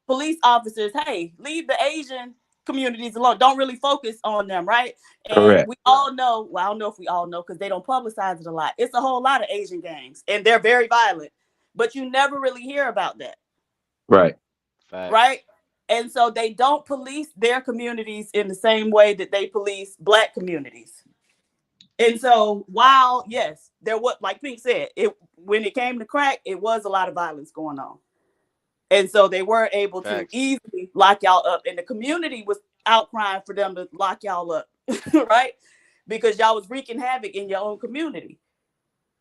police officers, hey, leave the Asian communities alone. Don't really focus on them, right? And Correct. we all know, well, I don't know if we all know because they don't publicize it a lot. It's a whole lot of Asian gangs and they're very violent, but you never really hear about that, Right. Facts. right? And so they don't police their communities in the same way that they police black communities. And so while yes, there was, like Pink said, it when it came to crack, it was a lot of violence going on. And so they were able to Facts. easily lock y'all up. And the community was outcrying for them to lock y'all up, right? Because y'all was wreaking havoc in your own community.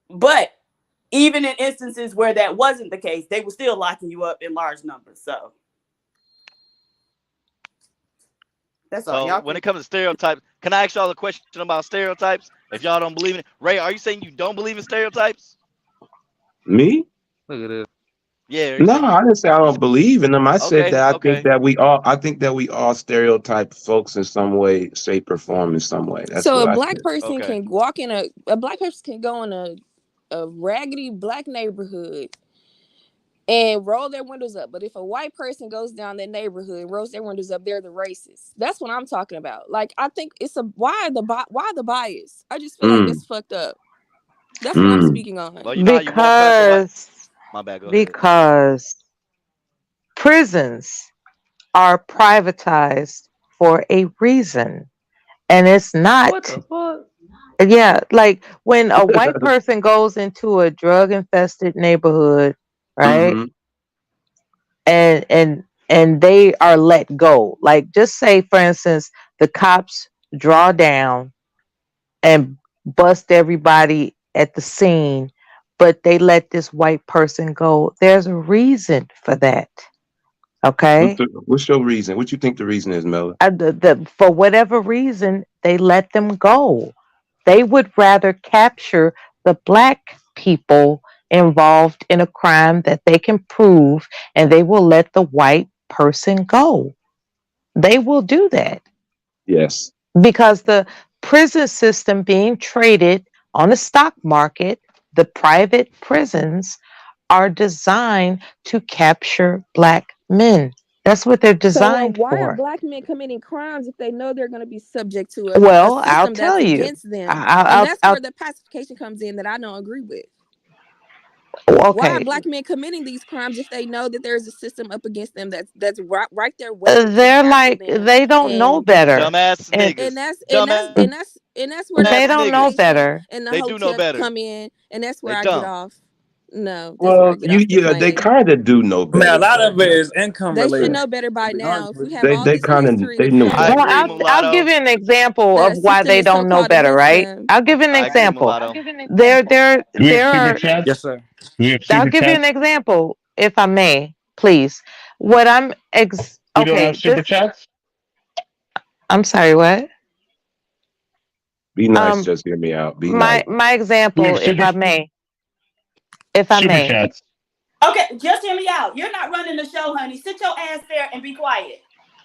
But even in instances where that wasn't the case, they were still locking you up in large numbers. So that's all. So Y'all when can. it comes to stereotypes, can I ask y'all a question about stereotypes? If y'all don't believe in it, Ray, are you saying you don't believe in stereotypes? Me? Look at this. Yeah, are you No, saying I didn't say I you? don't believe in them. I said Okay, that okay. I think that we all stereotype folks in some way, shape, or form in some way. That's So what a I black said. person Okay. can walk in a black person can go in a raggedy black neighborhood and roll their windows up. But if a white person goes down that neighborhood and rolls their windows up, they're the racist. That's what I'm talking about. Like I think it's a why the bias? I just feel like Mm, that's fucked up. That's what I'm mm. speaking on. Well, you know how you walk past a white. Because My bad. Go ahead. because prisons are privatized for a reason. And it's What not, the fuck? yeah, like when a white person goes into a drug infested neighborhood, right? Mm-hmm. And they are let go. Like just say for instance, the cops draw down and bust everybody at the scene, but they let this white person go. There's a reason for that. Okay? What's your reason? What you think the reason is, Mella? For whatever reason, they let them go. They would rather capture the black people involved in a crime that they can prove, and they will let the white person go. They will do that. Yes. because the prison system being traded on the stock market, the private prisons are designed to capture black men. That's what they're So, designed why are for. black men committing crimes if they know they're going to be subject to a Well, I'll system that's tell you. against them? And I'll, that's I'll, where the pacification comes in that I don't agree with. Why are okay. black men committing these crimes if they know that there's a system up against them that's right there waiting to They're capture like them? they don't know And better, Dumbass and and niggas. that's and that's Dumbass and that's and that's where the they don't know niggas. pacification better. and the They do know hoteps better. come in, and that's where They I get dumb. off. No, that's where I Well, get off the yeah, they plane. kind of do know Man, a better, lot though. of it is income They should related. know better To by be now. honest If we with have you. all They this kind of history they of knew I Well, better. agree, showing I'll give mulatto. you an example that a of why system they is so don't know called better, against right? them. I'll give you an I agree, example. mulatto. Do we have There super are. Yes, chats? sir. Do we have I'll super give you an chats? example, if I may, please. What I'm We don't have okay. super This. chats. I'm sorry. What? Be nice. Um, Just hear me out. Be nice. my We have example, super if I super may. chats. Okay, just hear me out. You're not running the show, honey. Sit your ass there and be quiet.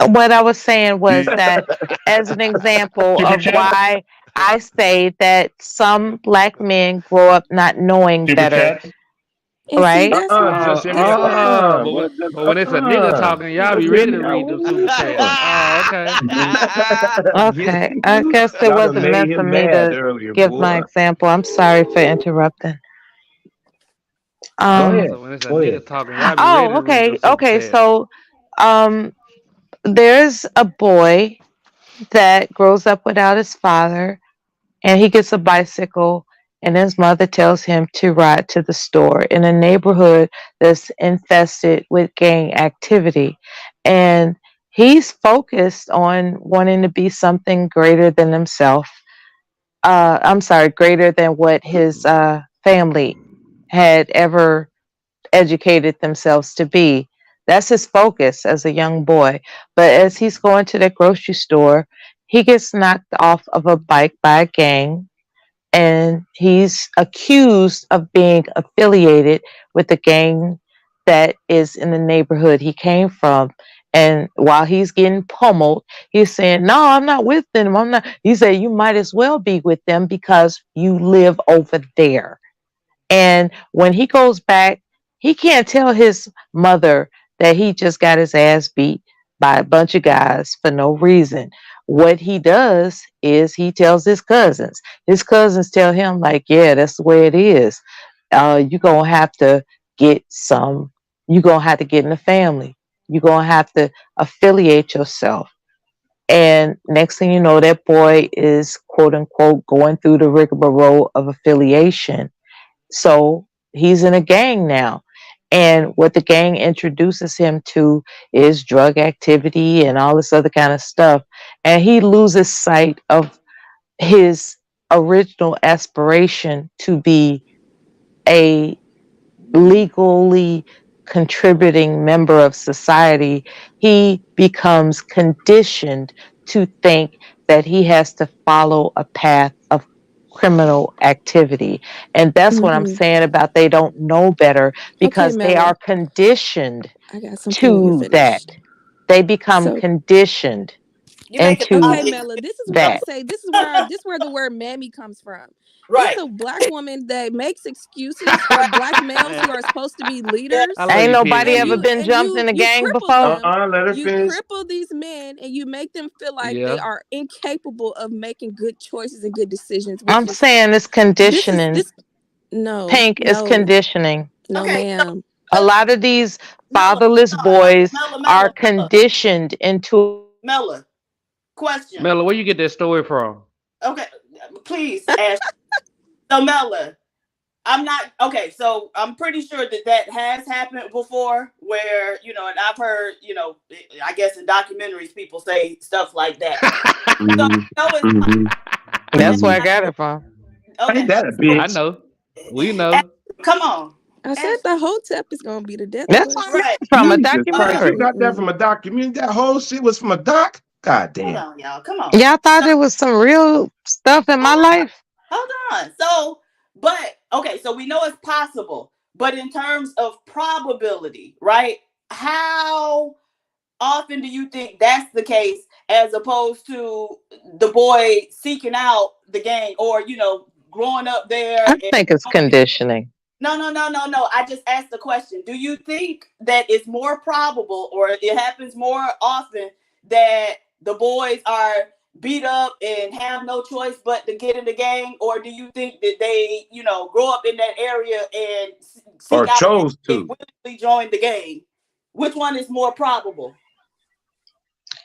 What I was saying was Yeah. that as an example Super of chats. why I say that some black men grow up not knowing Super better, chats. And see, right? Just hear me. that's where What? But when it's a nigga talking, y'all Just be hear ready me to out. read What them are super you chats. doing? Oh, okay. Okay. I guess it Y'all done wasn't made meant for him me mad to earlier, give my boy. example. I'm sorry for interrupting. Go Um ahead. So when it's a Go ahead. nigga talking, y'all be ready oh, to read them okay. super Okay. chats. So um there's a boy that grows up without his father, and he gets a bicycle, and his mother tells him to ride to the store in a neighborhood that's infested with gang activity. And he's focused on wanting to be something greater than himself. I'm sorry, greater than what his family had ever educated themselves to be. That's his focus as a young boy. But as he's going to the grocery store, he gets knocked off of a bike by a gang, and he's accused of being affiliated with the gang that is in the neighborhood he came from. And while he's getting pummeled, he's saying, "No, I'm not with them. I'm not." He said, "You might as well be with them because you live over there." And when he goes back, he can't tell his mother that he just got his ass beat by a bunch of guys for no reason. What he does is he tells his cousins. His cousins tell him, like, yeah, that's the way it is. You're going to have to get some, you're going to have to get in the family. You're going to have to affiliate yourself. And next thing you know, that boy is quote unquote going through the rigmarole of affiliation, so he's in a gang now. And what the gang introduces him to is drug activity and all this other kind of stuff. And he loses sight of his original aspiration to be a legally contributing member of society. He becomes conditioned to think that he has to follow a path of criminal activity. And that's what I'm hmm saying about they don't know better, Okay, because they Mela, are conditioned I got something when you're to that. finished. They become So, conditioned You make it into okay, obvious. Mela, this is where I'm that. saying this is where the word mammy comes from. It's Right. a black woman that makes excuses for Right. black males who are supposed to be Yeah. leaders, I love Ain't you, nobody and PhD. ever been jumped in a you gang cripple before. them. Let her You finish. cripple these men and you make them feel like they Yeah. are incapable of making good choices and good decisions, which I'm is saying it's conditioning. this no, Pink is no, conditioning. no, Okay. So, ma'am. A but lot of these Mela, fatherless boys Mela, are Mela, Mela, conditioned into. Mela. Question. Mela, where you get that story from? Okay, please, Ash. So, Mela, I'm not okay. So, I'm pretty sure that that has happened before, where and I've heard, I guess in documentaries people say stuff like that. So, Hmm. I know it's Hmm. That's where I Hmm. got it from. okay. Ain't that a I bitch? know. We Ash, know. come on, I said Ash. the hotep is gonna be the death of That's where I got us. Right. it from a Jesus Christ. You documentary. got that from Mm-mm. a documentary? That whole shit was from a doc? God Hold damn. on, y'all. Come on. Y'all thought it was some real stuff in my Hold on. life? Hold on. So, but okay, so we know it's possible, but in terms of probability, right? How often do you think that's the case as opposed to the boy seeking out the gang or, growing up there I and think it's conditioning. no. I just asked the question. Do you think that it's more probable or it happens more often that the boys are beat up and have no choice but to get in the gang? Or do you think that they, grow up in that area and Or seek out a gang chose and to. willingly join the gang? Which one is more probable?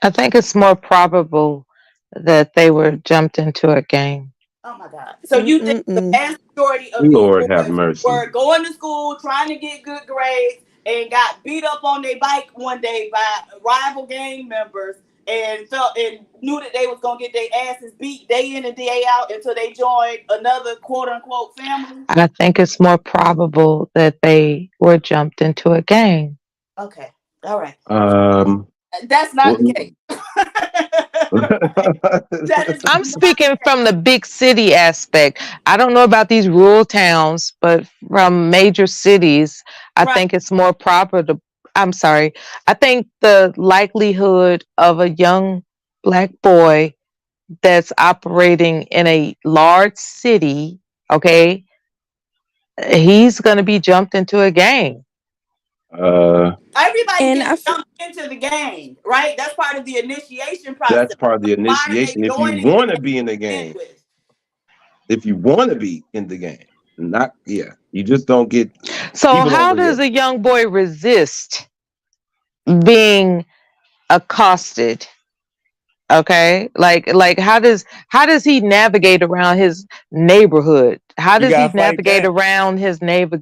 I think it's more probable that they were jumped into a gang. Oh my God. So you think the Mm-mm-mm. vast majority of these Lord have boys mercy. were going to school, trying to get good grades, and got beat up on their bike one day by rival gang members and felt and knew that they was gonna get their asses beat day in and day out until they joined another quote unquote family? I think it's more probable that they were jumped into a gang. Okay. All right. Um, That's not the well, case. That is I'm not speaking from the big city aspect. I don't know about these rural towns, but from major cities, I right. think it's more proper to. I'm sorry. I think the likelihood of a young black boy that's operating in a large city, okay, he's going to be jumped into a gang. uh, Everybody And gets dumped into the gang, right? That's part of the initiation process. that's part of the Why are they initiation. If you joining the want to gang be in the to begin game, with? if you want to be in the game, not yeah, you just don't get So, people don't how really. does a young boy resist being accosted? Okay, like how does he navigate around his neighborhood? How You does he gotta fight navigate back. around his neighbor?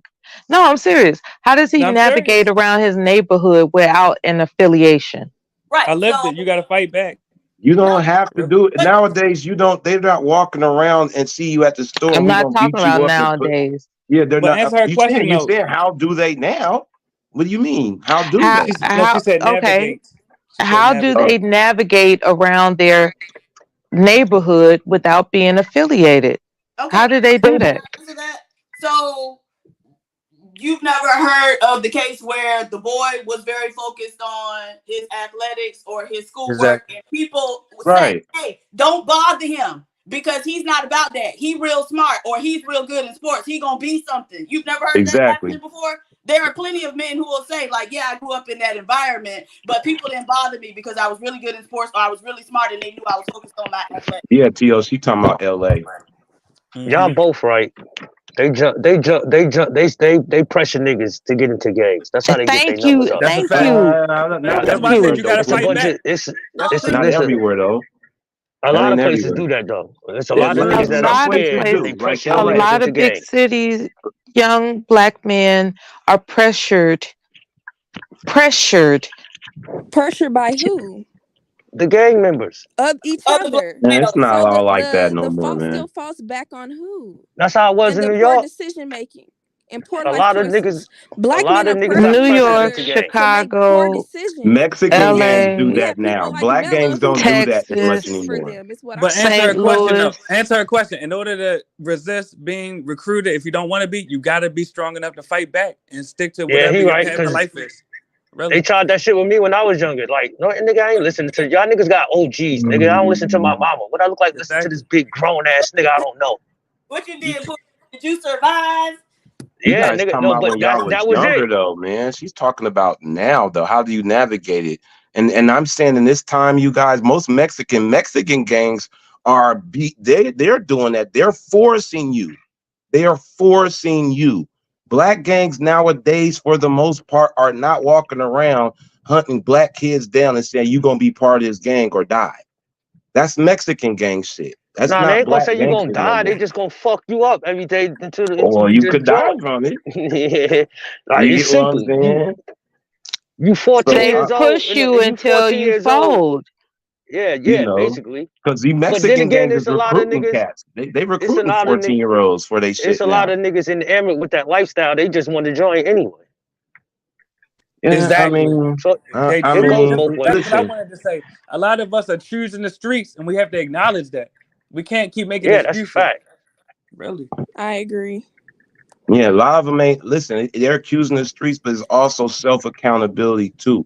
No, I'm serious. How does he No, I'm navigate serious. around his neighborhood without an affiliation? Right. I lived So it. You gotta fight back. You no, don't have to Really. do it but nowadays. You don't. They're not walking around and see you at the store. I'm We not gonna talking beat you about up and put. nowadays. Yeah, they're But not. answer her You question saying you though. saying how do they now? What do you mean? How do How they? No, she how said okay? navigate. She said How do Oh, they navigate. navigate around their neighborhood without being affiliated? okay, How do they do can that? I answer that? So you've never heard of the case where the boy was very focused on his athletics or his schoolwork, Exactly. and people say, right. "Hey, don't bother him because he's not about that. He real smart or he's real good in sports. He gonna be something." You've never heard that Exactly. happening before? There are plenty of men who will say, like, "Yeah, I grew up in that environment, but people didn't bother me because I was really good in sports or I was really smart and they knew I was focused on my athletics." Yeah, T.O. She talking about L.A. Y'all Hmm. both right. They pressure niggas to get into gangs. That's how they get their Thank numbers you, up. That's a thank fact. you. Y'all, Not That's y'all why I be said everywhere good you though. gotta though. It's a fight bunch back. of it's Oh, it's Not listen. everywhere though. A That lot ain't of places everywhere. do that though. There's a Yeah, lot of A niggas that are some lot of places scared and places, they do, like pressure a their way L.A. lot into of big gangs. cities, young black men are pressured. Pressure by who? The gang members. Of each other black other. Man, it's males. not So all the like that the no the more, fault man. still falls back on who? That's how it was And in the New poor York. decision making and poor A life lot of niggas, choices. a Black lot men of are niggas got New pressured pressured York, into gangs. to make poor Chicago, decisions. Mexican gangs LA, do We that have people now. like Black Mela gangs who don't do make that as much decisions Texas, for anymore. them, is what I'm But answer St. her saying. question though. Louis. Answer her question. In order to resist being recruited, if you don't want to be, you gotta be strong enough to fight back and stick to Yeah, whatever he your right. path in Cause life is. they Really. tried that shit with me when I was younger. Like, no, nigga, I ain't listening to y'all niggas got OGs, nigga. I don't listen to my mama. What I look like listen to Exactly. this big grown ass nigga I don't know. What you You, did? Did you survive? You Yeah, guys nigga. talking No, about but when y'all that was was it. younger though, man. She's talking about now though. How do you navigate it? And I'm saying in this time, you guys, most Mexican gangs they're doing that. They're forcing you. They are forcing you. Black gangs nowadays, for the most part, are not walking around hunting black kids down and saying you're gonna be part of this gang or die. That's Mexican gang shit. That's Nah, they not ain't gonna black say you gang gonna shit no die. They more. just gonna fuck you up every day until Or you you just could die join. from it. Yeah. Like You it's get what I'm simple. saying? You 14 So They years old push you and you until 14 you years old. fold. you Yeah, know, basically. because the But then Mexican again, gangs there's is a lot of recruiting niggas. cats. They It's a recruiting lot of 14-year-olds for they it's shit a lot now. of niggas in the emirate with that lifestyle. They just want to join anyway. Yeah, I exactly. mean, So They I it choose. goes mean, both That's what ways. I listen, wanted to say. A lot of us are choosing the streets, and we have to acknowledge that. We can't keep making Yeah, that's a excuses. fact. Really. I agree. yeah, a lot of them ain't listen. They're accusing the streets, but it's also self accountability too.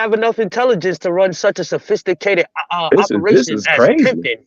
have enough intelligence to run such a sophisticated This operation is as crazy. pimping.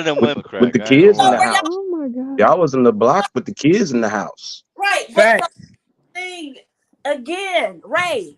of them with women with crack. the I ain't gonna kids in Oh, the lie. where y'all house. Oh my god. Y'all was in the block with the kids in the house. right? But so Facts. thing again, Ray.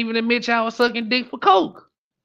even admit y'all was sucking dick for coke.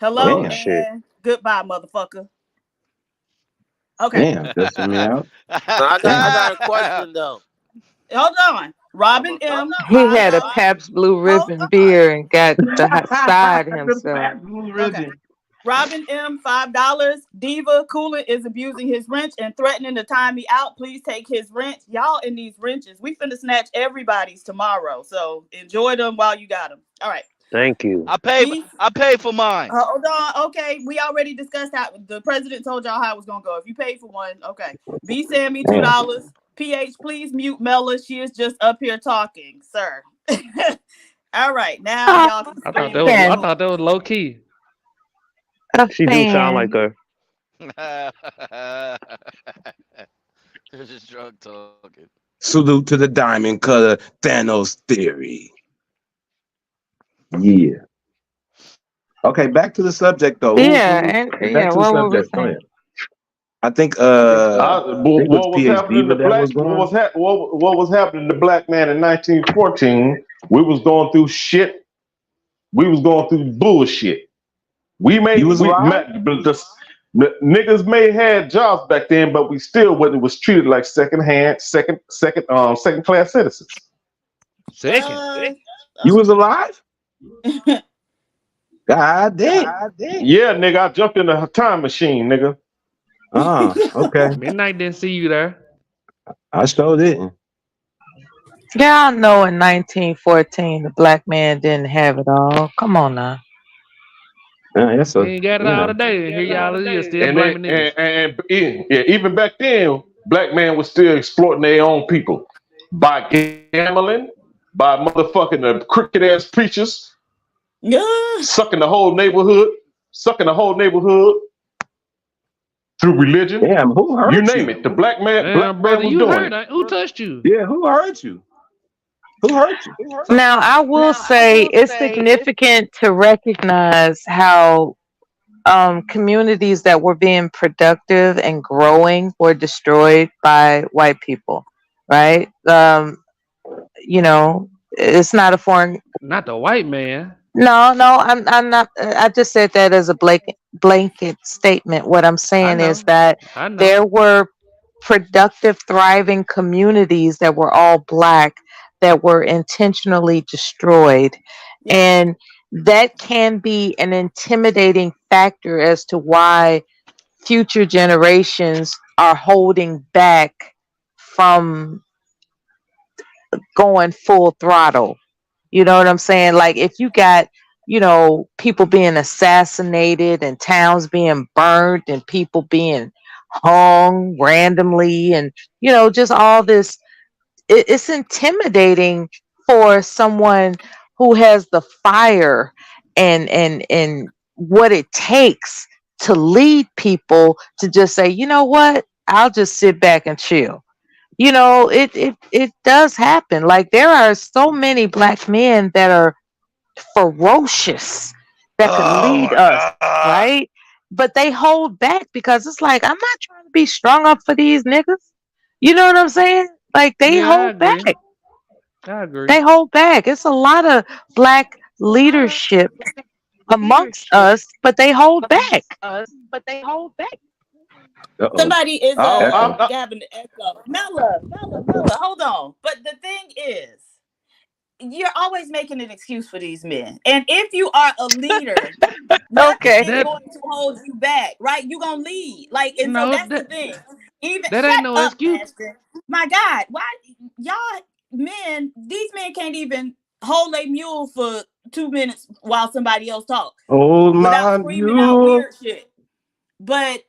Hello Damn. Okay. and goodbye, motherfucker. Okay. Damn. Just me out. So I Damn. got a question though. Hold on. I'm Robin a, M, He $5. had a Pabst Blue Hold Ribbon on. beer and got beside The himself. fat blue Okay. ribbon. Robin M, $5. Diva Cooler is abusing his wrench and threatening to time me out. Please take his wrench. Y'all in these wrenches. We finna snatch everybody's tomorrow. So enjoy them while you got them. All right. Thank you. Beef. I paid for mine. Hold on. Okay. We already discussed how the president told y'all how it was going to go. If you paid for one, okay. B Sammy, Damn. $2. PH, please mute Mella. She is just up here talking, sir. All right. Now Oh, y'all can I thought scream that and was get I fan, thought that was low key. a She do sound like fan. her. They're just drunk talking. Salute to the diamond cutter Thanos theory. Yeah. Okay, back to the subject though. Yeah, and Back yeah, to the what were we subject. Go saying? ahead. I think it was What was PhD, happening to but that black? was going. What was happening to black man in 1914? We was going through shit. We was going through bullshit. You was We alive? met the niggas may had jobs back then, but we still was treated like second class citizens. Second. You was alive? God damn. Yeah, nigga, I jumped in a time machine, nigga. Okay. Midnight didn't see you there. I sure didn't. Y'all know in 1914 the black man didn't have it all. Come on now. That's He a ain't got it all today. Here y'all is still And blaming niggas. yeah, even back then, black man was still exploiting their own people by gambling, by motherfucking the crooked ass preachers, Yeah. sucking the whole neighborhood through religion. Damn, who You hurt name you? it. Black Damn, man brother, was you doing hurt. it. Who touched you? Yeah, who hurt you? Who hurt you? Now, I will say it's significant to recognize how communities that were being productive and growing were destroyed by white people, right? It's not a foreign. Not the white man. No, I'm not. I just said that as a blanket statement. What I'm I saying is know. that I know. there were productive, thriving communities that were all black that were intentionally destroyed. Yeah. And that can be an intimidating factor as to why future generations are holding back from going full throttle. You know what I'm saying? Like if you got, people being assassinated and towns being burned and people being hung randomly and, just all this, it's intimidating for someone who has the fire and what it takes to lead people to just say, you know what? I'll just sit back and chill. It does happen. Like there are so many black men that are ferocious that could Oh lead my us, god. right? But they hold back because it's like I'm not trying to be strung up for these niggas. You know what I'm saying? Like they Yeah, I hold back. agree. I agree. They hold back. It's a lot of black leadership amongst us, but they hold back. Uh-oh. Somebody is Echo. having the echo. Mella, hold on. But the thing is, you're always making an excuse for these men. And if you are a leader, nothing Okay. is That going to hold you back, right? You're gonna lead. Like, and so no, that's the thing. Even that shut ain't no up, excuse. Ashton. My God, why y'all men, these men can't even hold a mule for 2 minutes while somebody else talks Hold without my screaming out mule. weird shit. But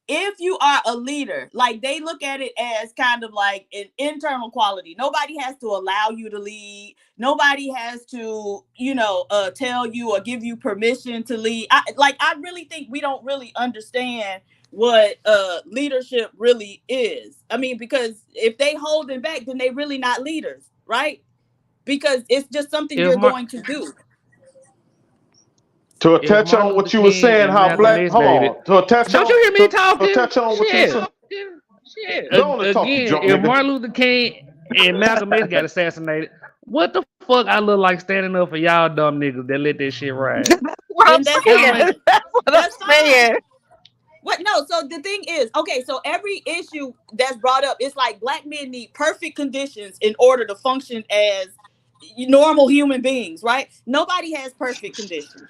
if you are a leader, like they look at it as kind of like an internal quality. Nobody has to allow you to lead. Nobody has to, tell you or give you permission to lead. I really think we don't really understand what leadership really is. I mean, because if they holding back, then they really not leaders, right? Because it's just something If you're Mar- going to do. To if touch Martin on Luther what you were King saying, and how Malcolm black. X Hold made it, on. To touch don't on you hear me to talking? touch on what you were Shit. saying. Go on and talk, you Again, drunk if nigga. Martin Luther King and Malcolm X got assassinated, what the fuck I look like standing up for y'all dumb niggas that let that shit ride? What I'm And that's That don't saying. make fine. That's what I'm That's fine. saying. What no, so the thing is, okay, so every issue that's brought up, it's like black men need perfect conditions in order to function as normal human beings, right? Nobody has perfect conditions.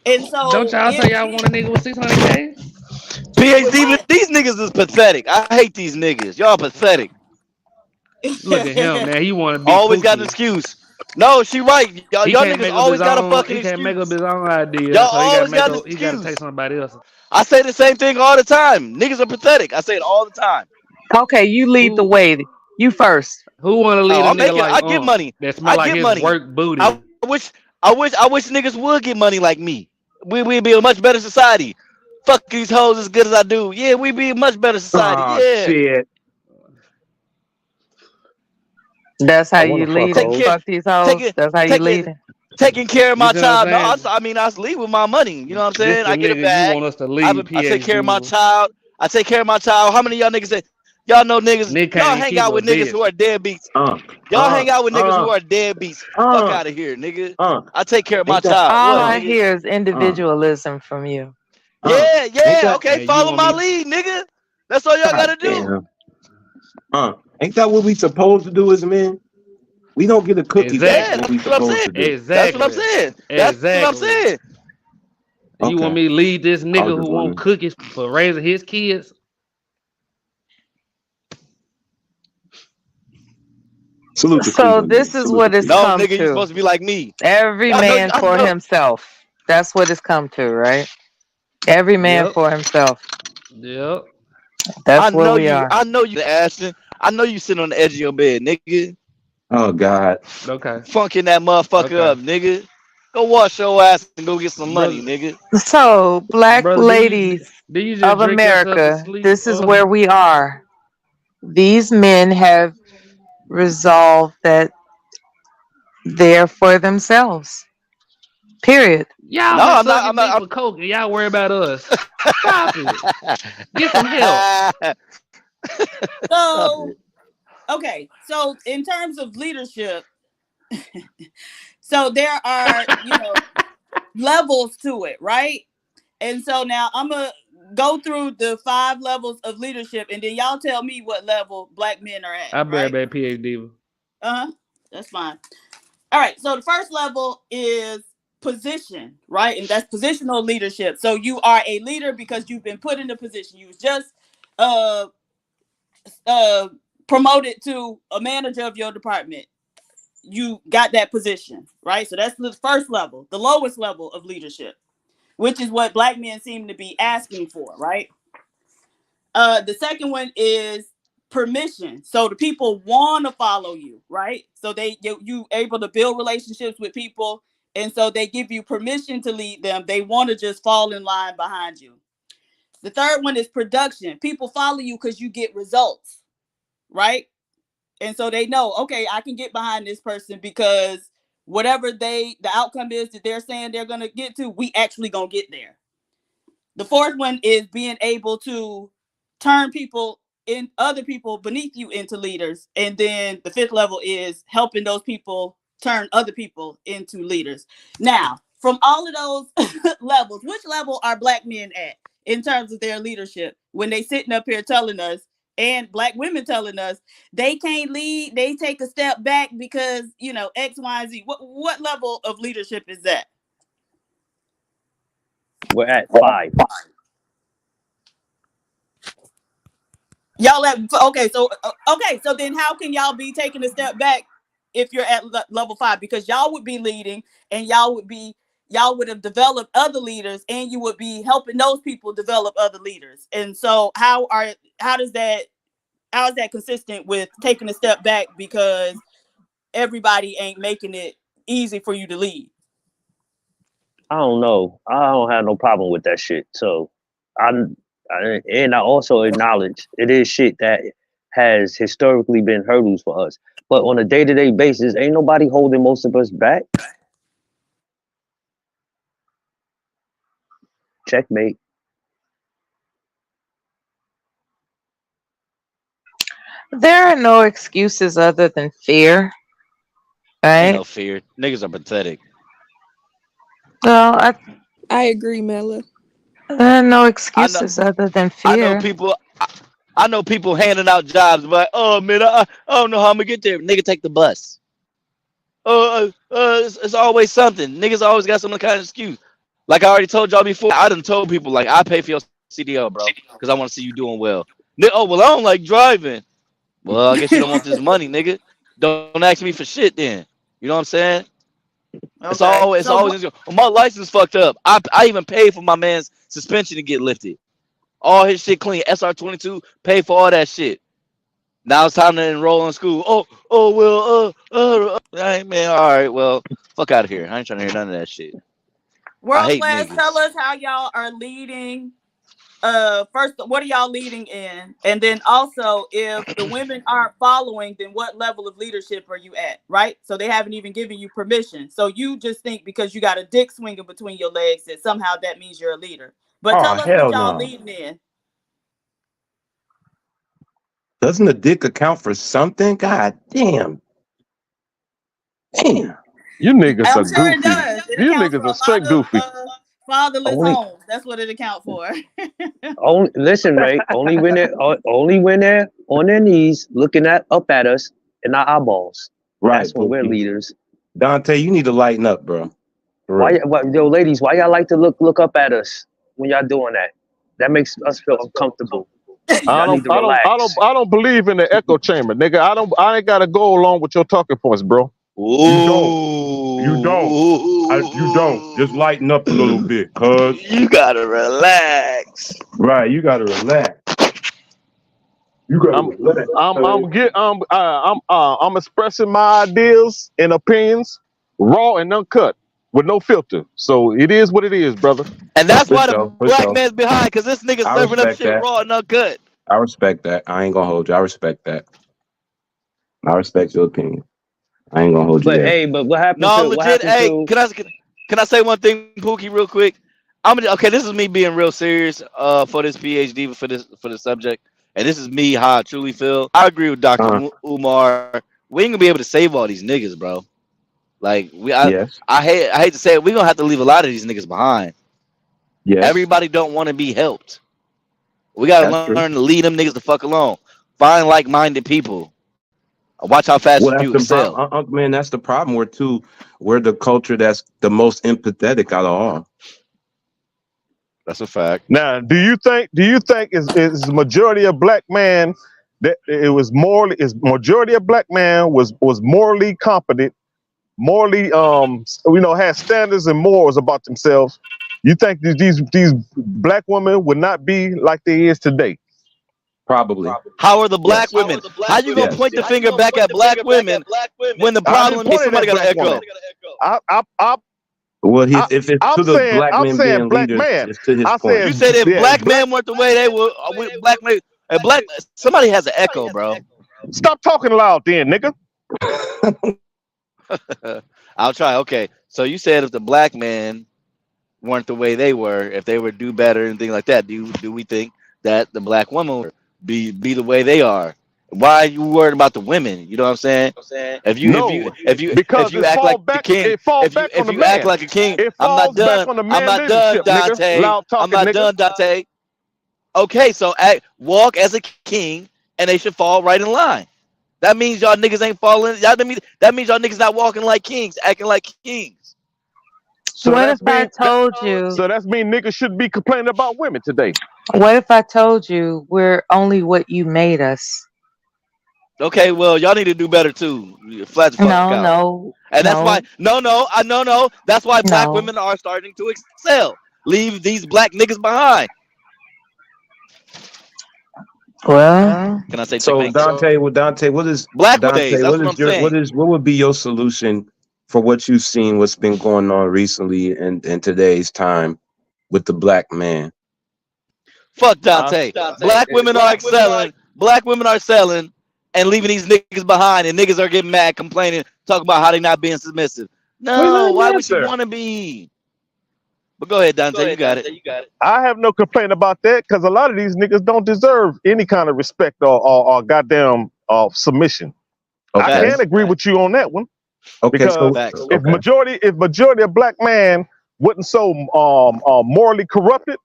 And Don't so y'all if say y'all want a nigga with 600K? with PhD, what? these niggas is pathetic. I hate these niggas. Y'all pathetic. Look at him now. He want to be Always got an Pookie. excuse. No, she right. He Y'all can't niggas make up his always got a own. fucking He can't make up excuse. his own idea, Y'all so he got to always make got an up. He got to take excuse. somebody else. I say the same thing all the time. Niggas are pathetic. I say it all the time. Okay, you lead the Who way. You first. who want to lead Oh, a I'm nigga making. like I get money. that smell I like get his money. work booty? I wish niggas would get money like me. We'd be a much better society. Fuck these hoes as good as I do. Yeah, we'd be a much better society. Oh Yeah. shit. That's how I want you to fuck lead Taking it. hoes. care, Fuck these hoes. taking, That's how you lead taking, it. taking care of You my see what I'm child. No, saying? I mean, I leave with my money. You know what I'm This saying? the I get a nigga you bag. want us to lead, I take care of my PhD. child. I take care of my child. How many of y'all niggas say y'all know niggas? Nigga can't Y'all even hang keep out a with niggas who bitch. are deadbeats. Uh, Y'all uh, hang out with niggas who uh, are deadbeats. Fuck uh, out of here, nigga. uh. I take care of my Ain't that child. All What, uh I nigga? hear is uh individualism from you. Yeah, ain't yeah. that Okay, And you follow want my me? lead, nigga. That's all y'all god gotta do. damn. Ain't that what we supposed to do as men? We don't get a cookie back Yeah, Exactly. when that's we what I'm saying. supposed to do. That's what I'm Exactly. saying. That's what I'm Exactly. saying. You want Okay. me to lead this I nigga was who just want wondering. cookies for raising his kids? Salute to So Cleveland this then. is Salute to what it's No, Cleveland. come nigga, you to. supposed to be like me. Every I know. man I for know. himself. That's what it's come to, right? Every man Yep. for himself. Yep. That's I where know we you. are. I know you, Ashton. I know you sitting on the edge of your bed, nigga. Oh God. Okay. Funking that motherfucker Okay. up, nigga. Go wash your ass and go get some money, Brother, nigga. So, black brother, ladies do you just of drink yourself to America, sleep? this is where we are. These men have resolved that they're for themselves. Period. Y'all No, been I'm not. I'm sucking dick not. for coke and y'all worry about us. Stop it. Get some help. I'm... Stop so it. okay, so in terms of leadership, so there are, levels to it, right? And so now I'm gonna go through the 5 levels of leadership, and then y'all tell me what level black men are at, I bear right? bad PhD. Uh-huh. That's fine. All right. So the first level is position, right? And that's positional leadership. So you are a leader because you've been put in a position. You was just uh uh promoted to a manager of your department. You got that position, right? So that's the first level, the lowest level of leadership, which is what black men seem to be asking for, right? The second one is permission. So the people want to follow you, right? So you able to build relationships with people, and so they give you permission to lead them. They want to just fall in line behind you. The third one is production. People follow you because you get results, right? And so they know, okay, I can get behind this person because whatever the outcome is that they're saying they're gonna get to, we actually gonna get there. The fourth one is being able to turn people in other people beneath you into leaders. And then the fifth level is helping those people turn other people into leaders. Now, from all of those levels, which level are black men at in terms of their leadership when they sitting up here telling us, and black women telling us they can't lead, they take a step back because, X, Y, and Z. What level of leadership is that? We're at 5. Y'all at okay, so then how can y'all be taking a step back if you're at level 5? Because y'all would be leading, and y'all would have developed other leaders, and you would be helping those people develop other leaders. And so how is that consistent with taking a step back because everybody ain't making it easy for you to lead? I don't know. I don't have no problem with that shit. So, I and I also acknowledge it is shit that has historically been hurdles for us. But on a day-to-day basis, ain't nobody holding most of us back. Checkmate. There are no excuses other than fear. Ain't Right. no fear. Niggas are pathetic. Well, I agree, Mela. no I know. excuses other than I know fear. people. I know people handing out jobs, but oh man, I don't know how I'm gonna get there. Nigga, take the bus. It's always something. Niggas always got some kind of excuse. Like I already told y'all before, I done told people like I pay for your CDL, bro, because I want to see you doing well. Oh well, I don't like driving. Well, I guess you don't want this money, nigga. Don't ask me for shit then. You know what I'm saying? Okay. It's So always well, my license fucked up. I even paid for my man's suspension to get lifted. All his shit clean. SR22 paid for all that shit. Now it's time to enroll in school. Hey, man, all right, well, fuck out of here. I ain't trying to hear none of that shit. I world hate class, tell niggas. us how y'all are leading. First, what are y'all leading in? And then also, if the women aren't following, then what level of leadership are you at? Right? So they haven't even given you permission. So you just think because you got a dick swinging between your legs that somehow that means you're a leader. But Oh tell us what hell y'all no! leading in. Doesn't a dick account for something? God damn, damn. You niggas I'm are sure it goofy. does. It You accounts for niggas are a lot straight of goofy. fatherless Only, homes. That's what it accounts for. only listen, Ray. Only when they're on their knees, looking up at us in our eyeballs. Right, That's when we're Pookie. leaders. Dante, you need to lighten up, bro. For real. Yo, ladies, why y'all like to look up at us when y'all doing that? That makes us feel uncomfortable. I Y'all don't, need to I don't, I relax. don't, I don't believe in the echo chamber, nigga. I ain't gotta go along with your talking points, bro. You don't. You don't. You don't. Just Ooh. lighten up a little bit, cuz. You gotta relax. Right, you gotta relax. You gotta I'm, relax. I'm expressing my ideas and opinions, raw and uncut, with no filter. So it is what it is, brother. And that's For why the sure, for black sure. man's behind, because this nigga I serving up respect shit that. raw and uncut. I respect that. I ain't gonna hold you. I respect that. I respect your opinion. I ain't gonna hold you But there. hey, but No, what legit. happened Hey, to can I say one thing, Pookie, real quick? Okay. This is me being real serious. For this PhD for this subject, and this is me how I truly feel. I agree with Doctor Uh, Umar. We ain't gonna be able to save all these niggas, bro. Like yes. I hate to say it, we gonna have to leave a lot of these niggas behind. Yes. Everybody don't want to be helped. We gotta That's learn to true. leave them niggas the fuck alone. Find like-minded people. Watch how fast Well, you that's the excel. problem, man. That's the problem. We're the culture that's the most empathetic out of all. That's a fact. Now, do you think is the majority of black man that it was morally is majority of black man was morally competent, morally had standards and morals about themselves? You think these black women would not be like they is today? Probably. How are the black Yes. women? How you gonna Yes. point the finger back at black women when the I didn't problem is point it somebody at got to black women. echo? I I I, Well, I if it's I'm to the saying black I'm men saying being black leaders, man. it's to his I point. You said said if yeah, black black. men weren't the way they were, black men, a black somebody has an echo, bro. Stop talking loud, then, nigga. I'll try. Okay, so you said if the black men weren't the way they were, if they would do better and things like that, do we think that the black woman would be the way they are? Why are you worried about the women? You know what I'm saying? No, If because you act like the king, it fall back on if the you act man. like a king, It I'm not falls back done. on the I'm man not done, leadership, nigga. Dante. Loud I'm talking, not nigga. done, Dante. Okay, so walk as a king, and they should fall right in line. That means y'all niggas ain't falling. That means y'all niggas not walking like kings, acting like kings. So What if that's I mean that, told you? so that's mean niggas should be complaining about women today. What if I told you we're only what you made us? Okay, well, y'all need to do better too. Flat the fuck No, out. no, And that's why, no, no. That's why black no. women are starting to excel. Leave these black niggas behind. Well, Can I say So checkmate? Dante, Black women days. That's what I'm saying. what would be your solution for what you've seen, what's been going on recently in today's time with the black man? Fuck Uh, Dante. Black women are excelling. Black women are selling and leaving these niggas behind, and niggas are getting mad, complaining, talking about how they not being submissive. Wait, let No, him why would you answer. want to be? But go ahead, Dante. You got it. I have no complaint about that because a lot of these niggas don't deserve any kind of respect or goddamn submission. I Okay. can't Facts. agree with you on that one. Okay, Because so Facts. okay, if majority of black man wasn't so morally corrupted,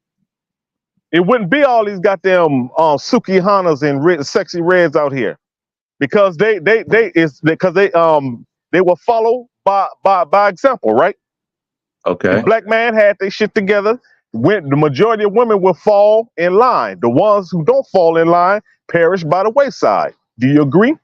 it wouldn't be all these goddamn Suki Hanas and sexy reds out here. Because they will follow by example, right? If okay, black man had their shit together, when the majority of women will fall in line. The ones who don't fall in line perish by the wayside. Do you agree?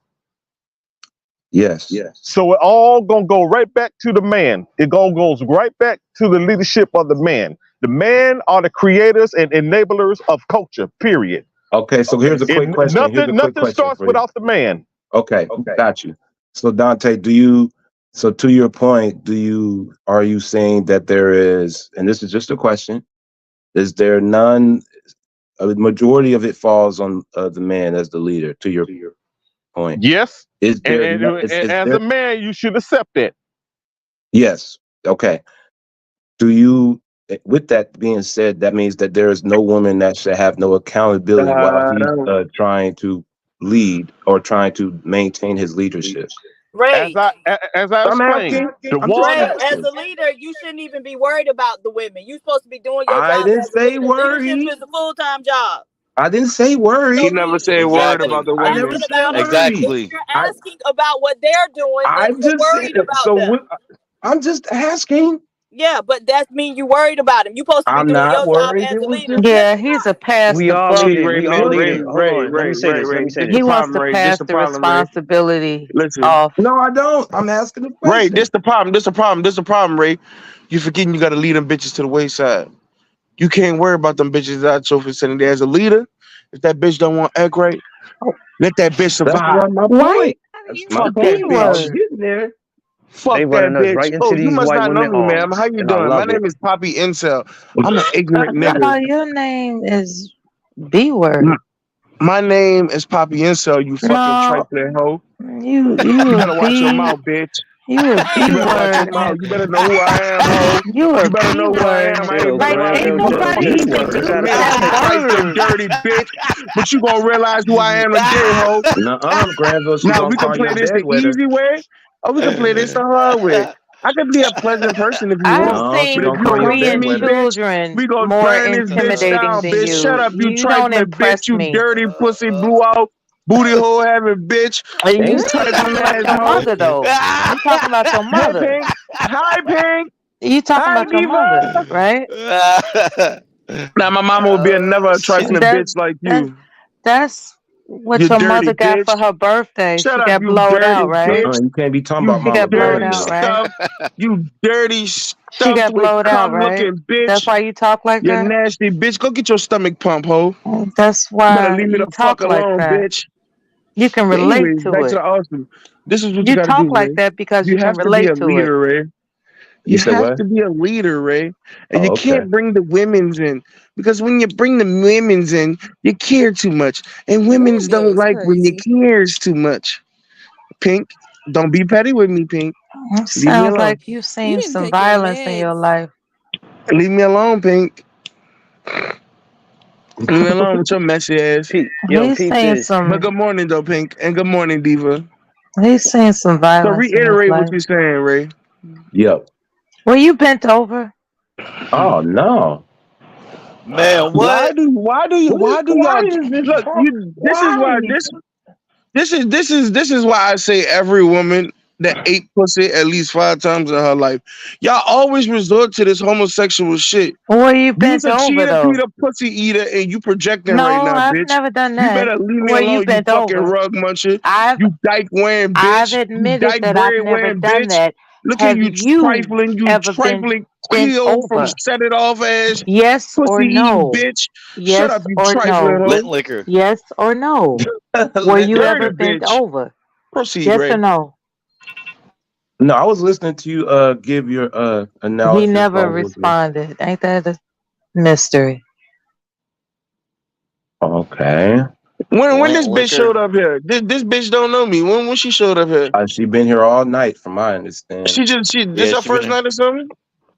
yes. So it all gonna go right back to the man. It gonna goes right back to the leadership of the man. The man are the creators and enablers of culture. Period. Okay, so here's a It, quick question. Here's a quick nothing question starts for you. without the man. Okay, got you. So Dante, so to your point, are you saying that there is, and this is just a question, is there none, a majority of it falls on the man as the leader, to your point? Yes, Is and, there, and, and is as a there, man, you should accept that. yes, okay. Do you, with that being said, that means that there is no woman that should have no accountability while he's No. trying to lead or trying to maintain his leadership? As Ray, I I'm explained, asking. the I'm just one Ray, as asking. a leader, you shouldn't even be worried about the women. You're supposed to be doing your I job didn't as a say leader. Leadership worry. is a full-time job. I didn't say He worry. So never you, said a yeah, word but if about Exactly. the you're I women. never asking said about them, worry. if Exactly. you're I asking about what they're doing, then I you're just worried about so them. I'm just asking. Yeah, but that means you're worried about them. You're supposed to be I'm doing not your job worried. as It a was leader. just No, Yeah, you're he's a not. pass We the all buck lead, it Ray, was man. just Ray, leader. hold Ray, on. Let me Ray, say Ray, this. Let Ray. me say This this. He the wants problem, to Ray. This pass the the problem, Ray. responsibility Listen. off. No, I don't. I'm asking a Ray, this question. the problem. This the problem. This the problem, Ray. You forgetting you gotta lead them bitches to the wayside. You can't worry about them bitches out your vicinity. As a leader, if that bitch don't want to act right, let that bitch That's survive. what my Why you point. gotta That's use my the Fuck B that point. I was bitch. word? getting there. Fuck They that running us bitch. right into Oh, you these must white not know women me, ma'am. How arms, you and I doing? My love it. name is Poppy Incel. I'm an ignorant I nigga. thought your name is B M- word. My name is Poppy Incel, you fucking No, trifling hoe. you You a better watch your B, mouth, bitch. you a You B Hey, better watch your word, mouth. nigga. You better know who I am, hoe. You a You better B know who I word. am. I ain't been Like around ain't here Granville just nobody B just even word. just to out use of make that you pocket. trifling word. dirty bitch. But you gonna realize who I am today, hoe. Nuh-uh, Granville. She Now gonna we can call you play a this the bedwetter. easy way, or we can play this the hard way. I can be a pleasant person if you I've want, No, she but if seen gonna you call you a come to Korean me, bedwetter. bitch, children we gonna more burn this bitch intimidating down, than bitch. Shut you. up, you You don't trifling bitch, impress you me. dirty pussy, blew out booty hole having bitch, You you Thank still talking trifling about your asshole. mother though. You talking about your Hey mother. Pink, hi Pink, You talking hi about your mother, Diva. right? Now my mama would be a never a Shit. trifling That bitch like that you. that's what You your dirty mother got bitch. for her birthday. Shut She up, got you blowed dirty out, right? bitch. Uh-uh, you can't be talking You about She mama got blowed dirty dirty out, now. right? stuff. You dirty She stuffed got with blowed out, cum right? looking That's bitch. why you talk like You that? nasty bitch. Go get your stomach pump, ho. That's You better why leave me you the fuck talk like alone, that. bitch. You can But relate anyways, to back to it. the awesome. This is what you You gotta do, talk like Ray. that because You you can have to be a relate to it. leader, Ray. You You said have what? to be a leader, Ray. And you Oh, okay. can't bring the women's in. Because when you bring the women's in, you care too much. And women's Granville don't is like when you crazy. cares too much. Pink, don't be petty with me, Pink. It Leave me sounds alone. like you've You seen need to some take your violence in your meds. life. Leave me alone, Pink. Leave me alone with your messy ass. He's Peep seen this. But some good morning, though, Pink. And good morning, Diva. he's seen some So violence in his reiterate what life. you're saying, Ray. Yep. Were you bent over? Oh no. Man, Why what? do why do you why do Why y'all is this look you this is why why? this is why I say every woman that ate pussy at least 5 times in her life. Y'all always resort to this homosexual shit. Were you You's bent a over cheater, though? Peter, pussy eater, and you projecting right No, now, I've bitch. never done You that. better leave me Were you alone, you bent fucking over? rug muncher. I've You dyke wearing I've bitch. You admitted dyke that I've bread never wearing done bitch. that. Look at Have you you ever been trifling bent Cleo from over? Set It Off ass, Yes or pussy eating no? bitch. Shut up, Yes you or trifling no? Lint hoe. liquor. Yes or no? Were Lint you Dirty ever liquor. bent bitch. over? Proceed, Yes or Ray. no? No, I was listening to you give your He analysis never on what the responded. Ain't that a mystery? okay. When Lint this bitch liquor. showed up here, this bitch don't know me. When she showed up here, She been here all night from my understanding. she Yeah, this her she been first there. night or something.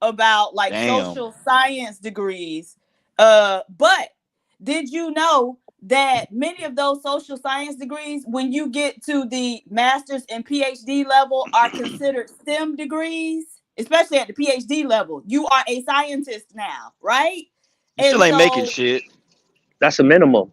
about like Damn. social science degrees. But did you know that many of those social science degrees, when you get to the master's and PhD level, are considered STEM degrees? Especially at the PhD level, you are a scientist now, right? You still And ain't making so shit. That's a minimum.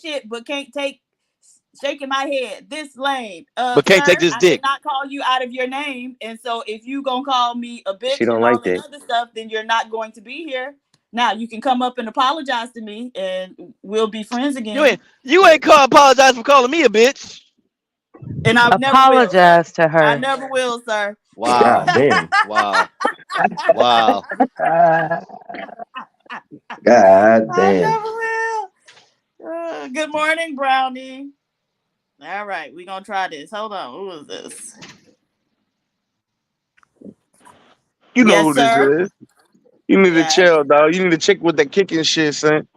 shit, but can't take shaking my head. This lame. But can't take Sir, this I did dick. not call you out of your name. And so if you gonna call me a She bitch don't and all like that that. other stuff, then you're not going to be here. Now you can come up and apologize to me and we'll be friends again. You ain't apologize for calling me a bitch. And I never will, sir. Apologize to I her. never will, sir. Wow. God damn. Wow. Wow. God I damn. never will. Good morning, Brownie. All right, we're gonna try this. Hold on. Who is this? You know Yes, who this sir. is. You need to Yes. chill, dog. You need to check with the kicking shit, son.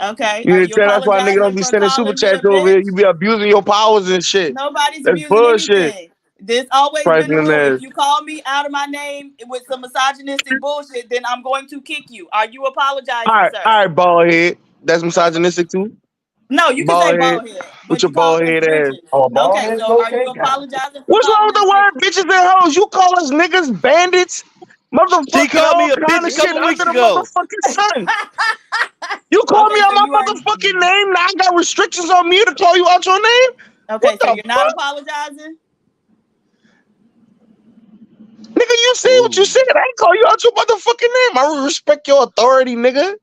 Okay. You Are need you to tell that's why nigga don't apologizing be for sending super calling me a chats over here. You bitch? be abusing your powers and shit. Nobody's That's abusing bullshit. anything. This always been the Trifling rule. ass. If you call me out of my name with some misogynistic bullshit, then I'm going to kick you. Are you apologizing, All sir? right, bald head. That's misogynistic too. No, you can say Bald head. bald head, With but your you called bald us head ass. bitches. Oh, bald Okay, head's so are you okay, God. apologizing for What's wrong calling with us the word bitches? bitches and hoes? You call us niggas bandits, She motherfucking called all me a kind bitch of a shit couple under weeks the ago. motherfucking sun. You call me Okay, out so my you are motherfucking name. Now I got restrictions on me to call you out your name. What okay, so the you're not fuck? apologizing? Nigga, you say what you Ooh. said. I ain't call you out your motherfucking name. I respect your authority, nigga.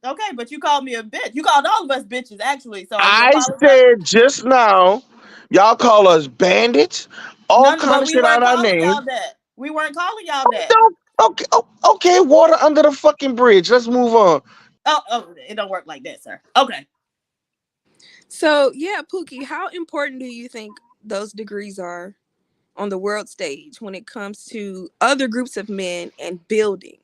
Okay, but you called me a bitch. You called all of us bitches, actually. So are you I apologizing? said just now, y'all call us bandits, all None, kind but of we shit out weren't our calling names. y'all that. We weren't calling y'all that. Don't, okay, okay, water under the fucking bridge. Let's move on. Oh, it don't work like that, sir. Okay. So yeah, Pookie, how important do you think those degrees are on the world stage when it comes to other groups of men and building?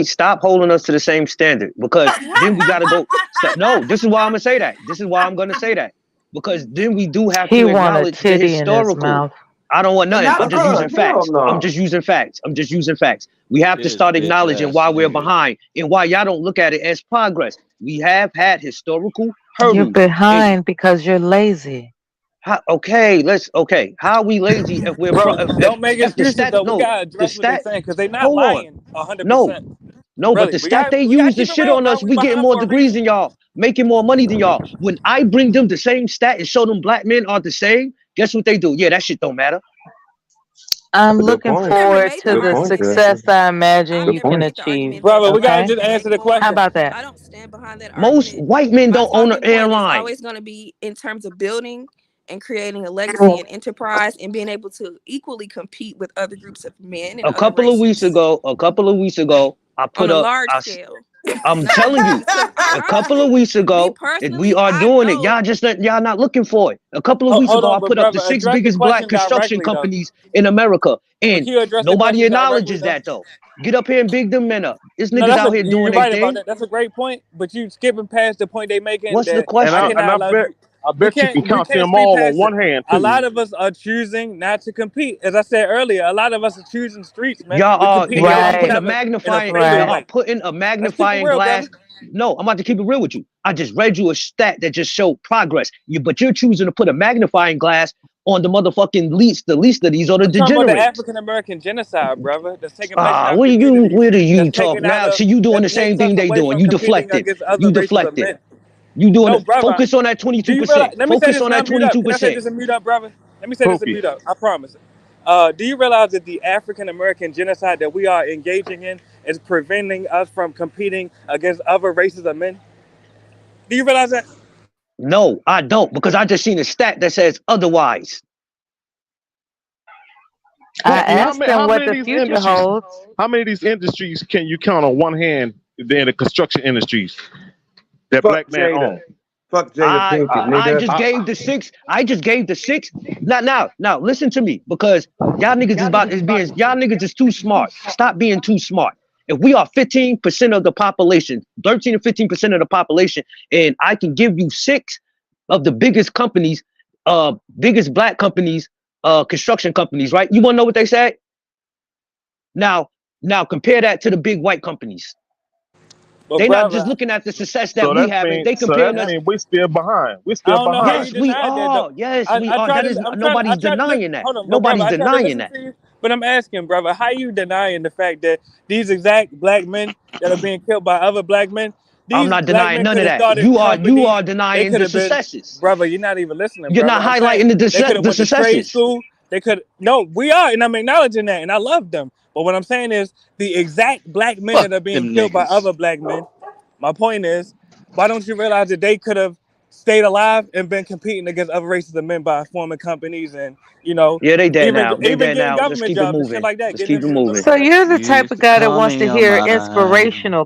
Stop holding us to the same standard because then we gotta go. No, this is why I'm gonna say that. This is why I'm gonna say that because then we do have He to want a acknowledge the titty in his historical. mouth. I don't want nothing. Not a I'm just using Hell facts. I'm no. just using facts. I'm just using facts. We have to This start bitch acknowledging ass why we're nigga. behind and why y'all don't look at it as progress. We have had historical You're hurdles. And behind because you're lazy. okay. How are we lazy if we're Bro, don't make if the excuses stat though. We no gotta the address what they're stat saying because they're not hold on. lying 100. No, percent no, but Really, the stat they we gotta use to keep it shit real, on bro. us, We we get behind more for a degrees reason. than y'all, making more money than y'all. When I bring them the same stat and show them black men are the same, guess what they do? Yeah, that shit don't matter. I'm That's a good looking I've point. never forward made the to Good the point, argument sir. that success I imagine I've Good you never can point. made the achieve. argument that Brother, we black gotta Okay? just men make answer the more. How question. about that? I don't stand behind that Most argument. white men My don't own an talking point is airline. always going to be in terms of building and creating a legacy and enterprise and being able to equally compete with other groups of men and A other couple of weeks races ago, I on put a up. large scale. I'm Not telling you, because I a couple of honestly, weeks me ago, and we personally, are I doing it. know. Y'all not looking for it. A couple of weeks Hold ago, on, I but put up the brother, six address the biggest black question construction directly though. companies in America, But and can you address the nobody question directly acknowledges though? that though. Get up here and big them men up. It's No, niggas out here doing you're their right about thing. that. That's a great point. But you skipping past the point they making What's the that And I I question? and cannot I allow bet you. I bet you can We count can't them speed all on past it. one hand A too. lot of us are choosing not to compete. As I said earlier, a lot of us are choosing streets, man. We're competing Y'all are against each putting a Right. other in a magnifying, fatal Right. y'all are way. putting a Let's keep it magnifying real, brother. glass. No, I'm about to keep it real with you. I just read you a stat that just showed progress. But you're choosing to put a magnifying glass on the least of these are the I'm talking about the degenerates. African American genocide, brother, that's taking place in our Where communities. do you That's talk taking out now? of See, you doing that the same takes us thing they away doing. from You competing deflected. against other You races of deflected. men. You doing No, it. brother. Focus on that Do you realize? 22%. Let me say Focus this on and that I'm mute up. Can I say 22%. this and mute up, brother? Let me say this and Pookie. mute up. I promise. Do you realize that the African American genocide that we are engaging in is preventing us from competing against other races of men? Do you realize that? No, I don't, because I just seen a stat that says otherwise. I Pookie, asked him how what many of the these future industries holds. can you count on one hand in the construction industries that Fuck black men Jada. own? Fuck Jada I Pinkett, I nigga. just gave the six. I just gave the six. Now listen to me, because y'all niggas is too smart. Stop being too smart. If we are 15% of the population, 13 to 15% of the population, and I can give you six of the biggest companies, biggest black companies, construction companies, right? You wanna know what they said? Now, now compare that to the big white companies. But They're not just brother, looking at the success that we having. They So that comparing us. means we still behind. We I still don't know how behind. you Yes, we denied that though. are. Yes, we I are. try That to is I nobody's try to listen. denying that. Hold on, but brother, Nobody's I try to denying listen that. to you. But I'm asking, brother, how you denying the fact that these exact black men that are being killed by other black men, I'm these not black denying men none could of have that. started You companies. are They denying could the have been, successes. brother. You're not even listening, You're brother. not I'm saying highlighting they could have the went to trade successes. school. They could no, we are, and I'm acknowledging that, and I love them. But what I'm saying is the exact black men Fuck that are being them killed by niggas. other black men. My point is, why don't you realize that they could have stayed alive and been competing against other races of men by forming companies and Yeah, they dead even now. They dead getting now. Let's government keep it jobs and shit moving. like that, Let's getting keep it into the moving. So military. you're the type Used of to guy that come wants in to your hear mind. inspirational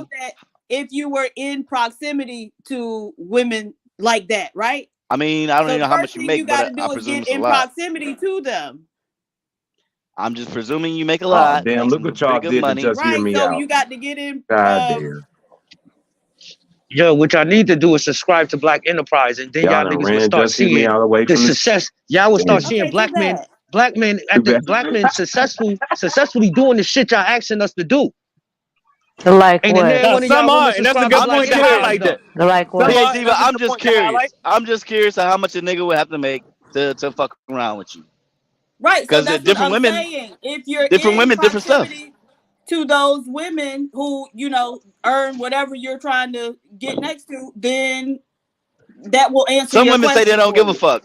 know that if you were in proximity to women like that, right? I mean, I don't So even the know how first much you thing you make, got but to I do is presume get it's a in lot. proximity to them. I'm just presuming you make a Oh lot, damn! make Look some what y'all pretty good did to money. just hear Right. me So out. you got to get in. God damn! Yo, what y'all need to do is subscribe to Black Enterprise, and then Y'all y'all done niggas will ran start just hear me seeing out away the from the. success. Y'all will start Damn. seeing Okay, too bad. black men Too at the bad. black men successfully doing the shit y'all asking us to do. Like Ain't a what? near Now, one of y'all some women are, and that's a subscribe to good I'm Black point just to Enterprise curious. highlight though. that. Like Some what? are, PhD, and but that's a I'm good just point to highlight. curious. I'm just curious of how much a nigga would have to make to fuck around with you. Right. So Because that's what different I'm women, saying. If you're different in women, different stuff. proximity to those women who, earn whatever you're trying to get next to, then that will answer Some your women say they question don't for give a you. fuck.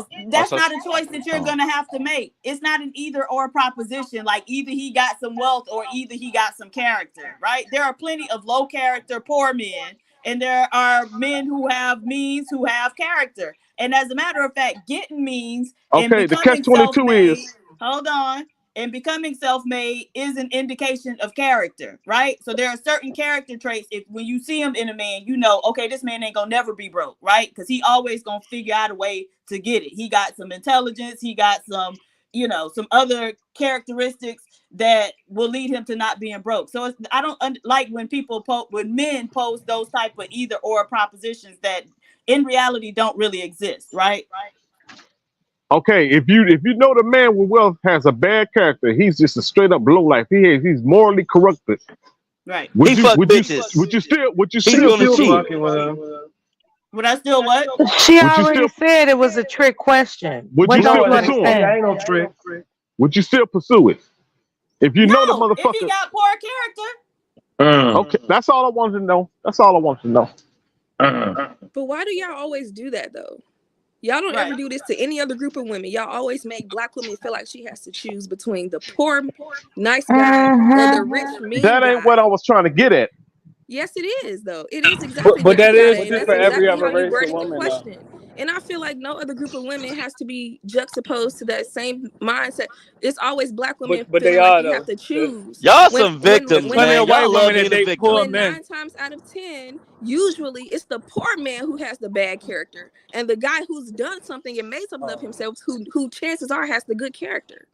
because that's Also, not a choice that you're gonna have to make. It's not an either or proposition. Like either he got some wealth or either he got some character, right? There are plenty of low character poor men, and there are men who have means who have character. And as a matter of fact, getting means and Okay, the catch becoming 22 self-made. is Hold on. And becoming self-made is an indication of character, right? So there are certain character traits. If when you see him in a man, you know, okay, this man ain't gonna never be broke, right? Because he always gonna figure out a way to get it. He got some intelligence. He got some, you know, some other characteristics that will lead him to not being broke. So I don't like when when men pose those type of either or propositions that in reality don't really exist, right? okay. If you know the man with wealth has a bad character, he's just a straight up low life. He's morally corrupted. Right. He fuck bitches. Would you He's still gonna pursue cheat. it? Would I still what? She Would you already still said it was a trick question. would you What still don't you pursue him? understand? ain't no trick. Would you still pursue it? If you know the No, if he motherfucker. got poor character. Okay, that's all I wanted to know. That's all I wanted to know. But why do y'all always do that though? Y'all don't ever do this to any other group of women. Y'all always make black women feel like she has to choose between the poor, nice guy or the rich, mean That ain't what I guy. was trying to get at. Yes, it is though. It is exactly But what you that got is at, and true that's for every exactly other how you race of worded the women, though. question. And I feel like no other group of women has to be juxtaposed to that same mindset. It's always black women But they feeling like are you have though. to choose. Y'all When some when There's victims, when plenty man. of nine white Y'all love women that being a date poor victim. when men. 9 times out of 10, usually it's the poor man who has the bad character, and the guy who's done something and made something of himself, who chances are has the good character.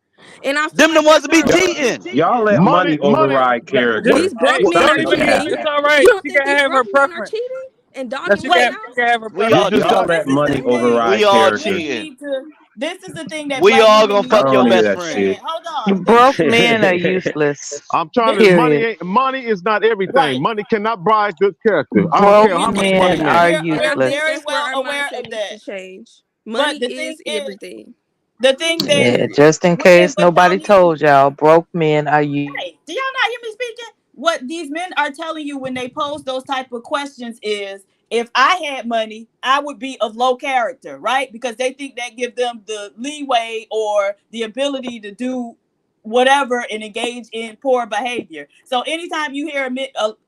And I feel Them the like ones that's that be why cheating. Y'all let Money, money money. override Just character. these broke hey, men Stop don't are even. doing It's, that. cheating. it's all You right. don't She think can these have her broke men are preference. cheating and Now dogging she women can Wait, she out? can have her We preference. all You so y'all do. this let is money the thing override We all that character. we cheating. need to. This is the thing that We black all women gonna I need fuck to your don't hear best that friend. shit. understand. Hold on. This is Broke the men are thing. useless. I'm trying to This money Period. ain't money is not everything. right. Money cannot buy good character. I don't Broke care We how much money men you and are have. we're I useless. think very that's where well our aware mindset of needs that. to change. But Money the thing is is, everything. the thing that Yeah, just in women, case what y'all nobody need to. told y'all, broke men are Right. Do y'all not hear me speaking? What these men are telling you when they pose those type of questions is, if I had money, I would be of low character, right? Because they think that give them the leeway or the ability to do whatever and engage in poor behavior. So anytime you hear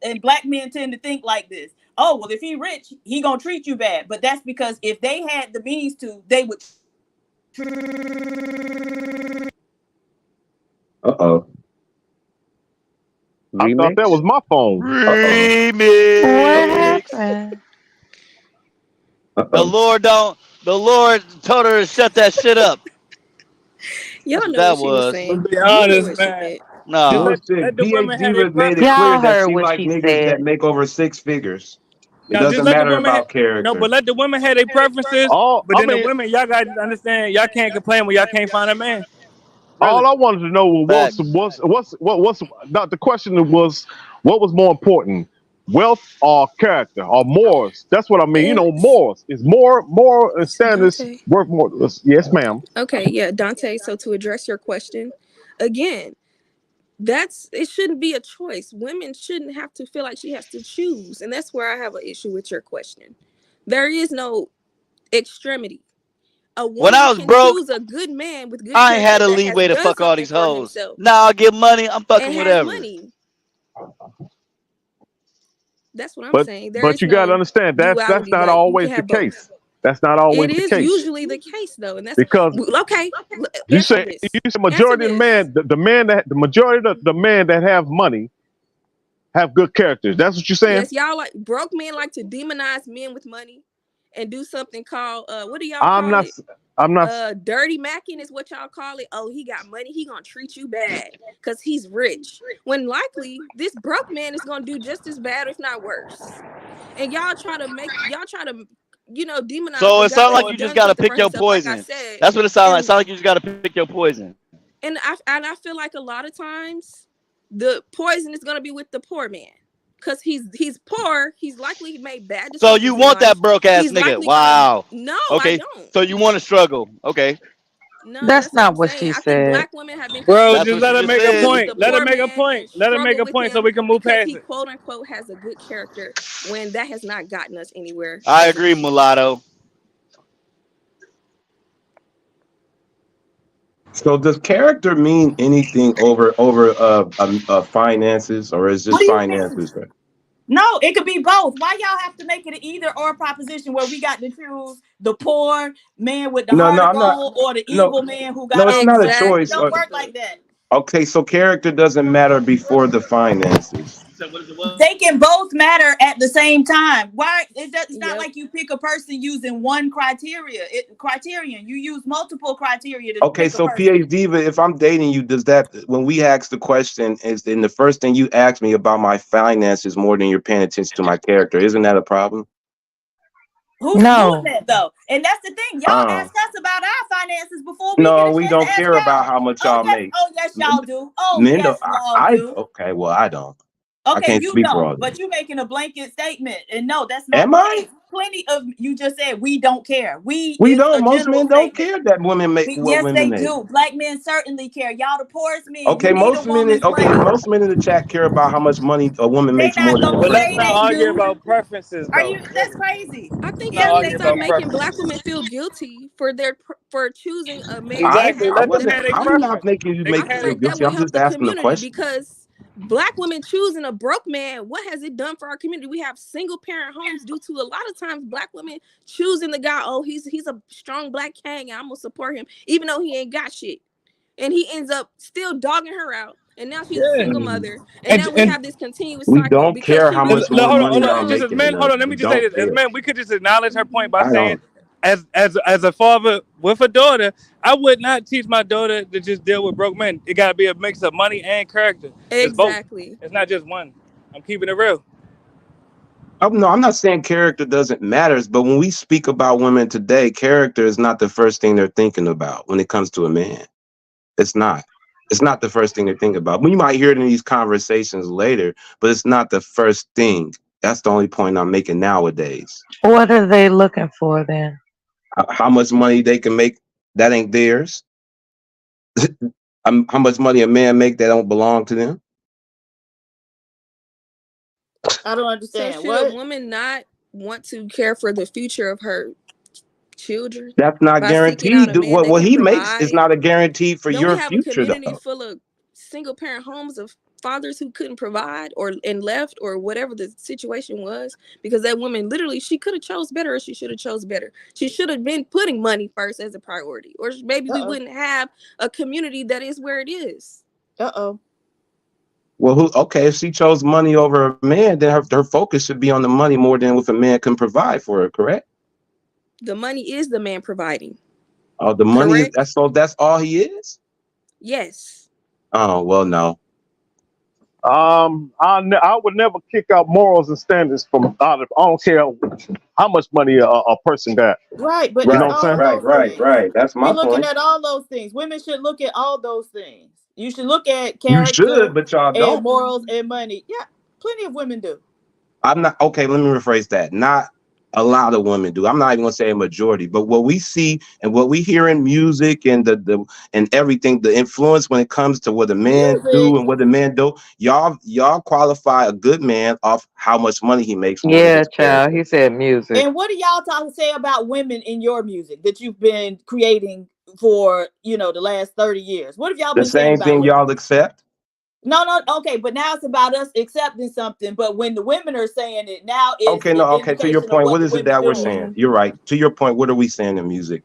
and black men tend to think like this, oh well, if he rich, he gonna treat you bad. But that's because if they had the means to, they would. Uh-oh. I thought that was Remix? my phone. Uh-oh. What Uh-oh. Remix. happened? The Uh-oh. Lord don't. The Lord told her to shut that shit up. That's Y'all what know what that she was was. To saying. be You knew honest, what she man. meant. Just No. let Bullshit. the women have their BHG made it preference. clear Y'all that heard she what like she niggas that said. make over six figures. It Now just doesn't let the matter women about no, but character. let the women have their preferences. All But I then the mean, women, y'all gotta understand, y'all can't complain when y'all can't find a man. all Really. I wanted to know was Facts. what's not the question was what was more important, wealth or character or morals? That's what I mean. You know, It's morals is more and standards Dante. worth more. Yes, ma'am. Okay, yeah, Dante. So to address your question, again, that's it shouldn't be a choice. Women shouldn't have to feel like she has to choose. And that's where I have an issue with your question. There is no extremity. A When woman I was can broke, choose a good man with good I ain't had character a that has leeway to done fuck all something these for hoes. himself Now I get money, I'm and fucking has whatever. money. That's what I'm But saying. There but is you got to no understand that's duality. not Like you can always the have both. case. That's not always It the is case usually the case though, and that's because okay. you Answer say this. Answer majority of the this. man the man that the majority of the men that have money have good characters. That's what you're saying. Yes, y'all like broke men like to demonize men with money and do something called what do y'all I'm call not. it? I'm not. Dirty macking is what y'all call it. Oh, he got money, he gonna treat you bad because he's rich. When likely this broke man is gonna do just as bad, if not worse. And y'all try to demonize So the it guy sounds that's like you just done gotta something for pick your himself, like I poison. said. That's what it sounds like. It And sounds like you just gotta pick your poison. I feel like a lot of times the poison is gonna be with the poor man. Cause he's poor, he's likely made bad So you decisions in want life. that broke ass He's nigga. likely gonna Wow. no, I Okay. don't. So you want to struggle. Okay. No, That's that's what I'm not what saying. she I think said. black women have been Bro, That's just what conditioned you let her just make a to said. choose point. the Let her poor make a man point. and Let her make struggle a with point so him we can move because past he it. quote unquote has a good character when that has not gotten us anywhere I as a agree, people. mulatto. So does character mean anything over finances, or is What just do you mean? finances? Right? No, it could be both. Why y'all have to make it an either or proposition where we got to choose the poor man with the No, heart no, of I'm not. gold or the No, evil man who no, got it's all the not a money? It choice. don't work like that. Okay, so character doesn't matter before the finances. They can both matter at the same time. Why? It's not Yep. like you pick a person using one criterion. You use multiple criteria to Okay, pick a so person. PH Diva, if I'm dating you, does that when we ask the question, is then the first thing you ask me about my finances more than you're paying attention to my character? Isn't that a problem? Who's doing No. that though? And that's the thing. Y'all Uh, ask us about our finances before we get no, a we chance to don't ask care about y'all. how much Oh y'all yes, make. oh yes, y'all do. Oh Men don't. yes, y'all do. Okay, well, I don't. I Okay, can't you speak for don't, all of but them. you making a blanket statement, and no, that's not Am the I? case. Plenty of you just said we don't care. We We is a don't. Most general men don't statement. care that women make what Yes, women they make. do. Black men certainly care. Y'all the poorest men. You Okay, need a most men. woman's Okay, money. most men in the chat care about how much money a woman They makes more not than gonna a But let's man. say not they argue do. about preferences, Are though. you? That's Really, crazy. I think let's we not need Yes, to argue they stop about care. making black preferences. women feel guilty for for choosing a male I Exactly. that Let them wasn't. have their I'm not preference. making you They I can make have you feel their feel like that guilty. would I'm help just the asking a community question. because black women choosing a broke man, what has it done for our community? We have single parent homes due to a lot of times black women choosing the guy. Oh, he's a strong black king, and I'm gonna support him, even though he ain't got shit. And he ends up still dogging her out. And now she's a Yeah. single Mm. mother. And And now we and have this continuous We cycle don't because care she how really much no, more wants hold on, money hold y'all on. Just as making than men, us. hold on. Let We me just say don't this: as care. men, we could just acknowledge her point by I saying, don't. as a father with a daughter, I would not teach my daughter to just deal with broke men. It got to be a mix of money and character. It's both. exactly. It's not just one. I'm keeping it real. No, I'm not saying character doesn't matter, but when we speak about women today, character is not the first thing they're thinking about when it comes to a man. It's not. It's not the first thing they think about. We might hear it in these conversations later, but it's not the first thing. That's the only point I'm making nowadays. What are they looking for then? How much money they can make that ain't theirs. How much money a man make that don't belong to them. I don't So understand. should a What? woman not want to care for the future of her children That's not by seeking out guaranteed. a man that What can he makes is provide? not a guarantee for Don't we your have a future, community though. full of single parent homes of fathers who couldn't provide or and left or whatever the situation was because that woman literally she could have chose better or she should have chose better. She should have been putting money first as a priority or maybe Uh we oh. wouldn't have a community that is where it is. Uh oh. Well, okay, if she chose money over a man, then her focus should be on the money more than what a man can provide for her, correct? The money is the man providing. Oh, the money is Correct? that's all he is? Yes. Oh, well, no. I would never kick out morals and standards from out of. I don't care how much money a person got. Right, but You know it's Right, what I'm all saying? right, those right, things. right. That's We my looking point. at all those things. Women should look at all those things. You should look at You character should, but y'all and don't. morals and money. Yeah, plenty of women do. I'm not okay. Let me rephrase that. Not a lot of women do. I'm not even gonna say a majority, but what we see and what we hear in music and the and everything, the influence when it comes to what a man do Music. and what a man do, y'all qualify a good man off how much money he makes more than Yeah, his child. character. He said music. And what do y'all talk say about women in your music that you've been creating for, the last 30 years? What have y'all The been saying same about thing women? y'all accept. No, no, okay, but now it's about us accepting something. But when the women are saying it, now it's Okay, an no, okay. To your indication of point, what what the is it women that we're doing. saying? You're right. To your point, what are we saying in music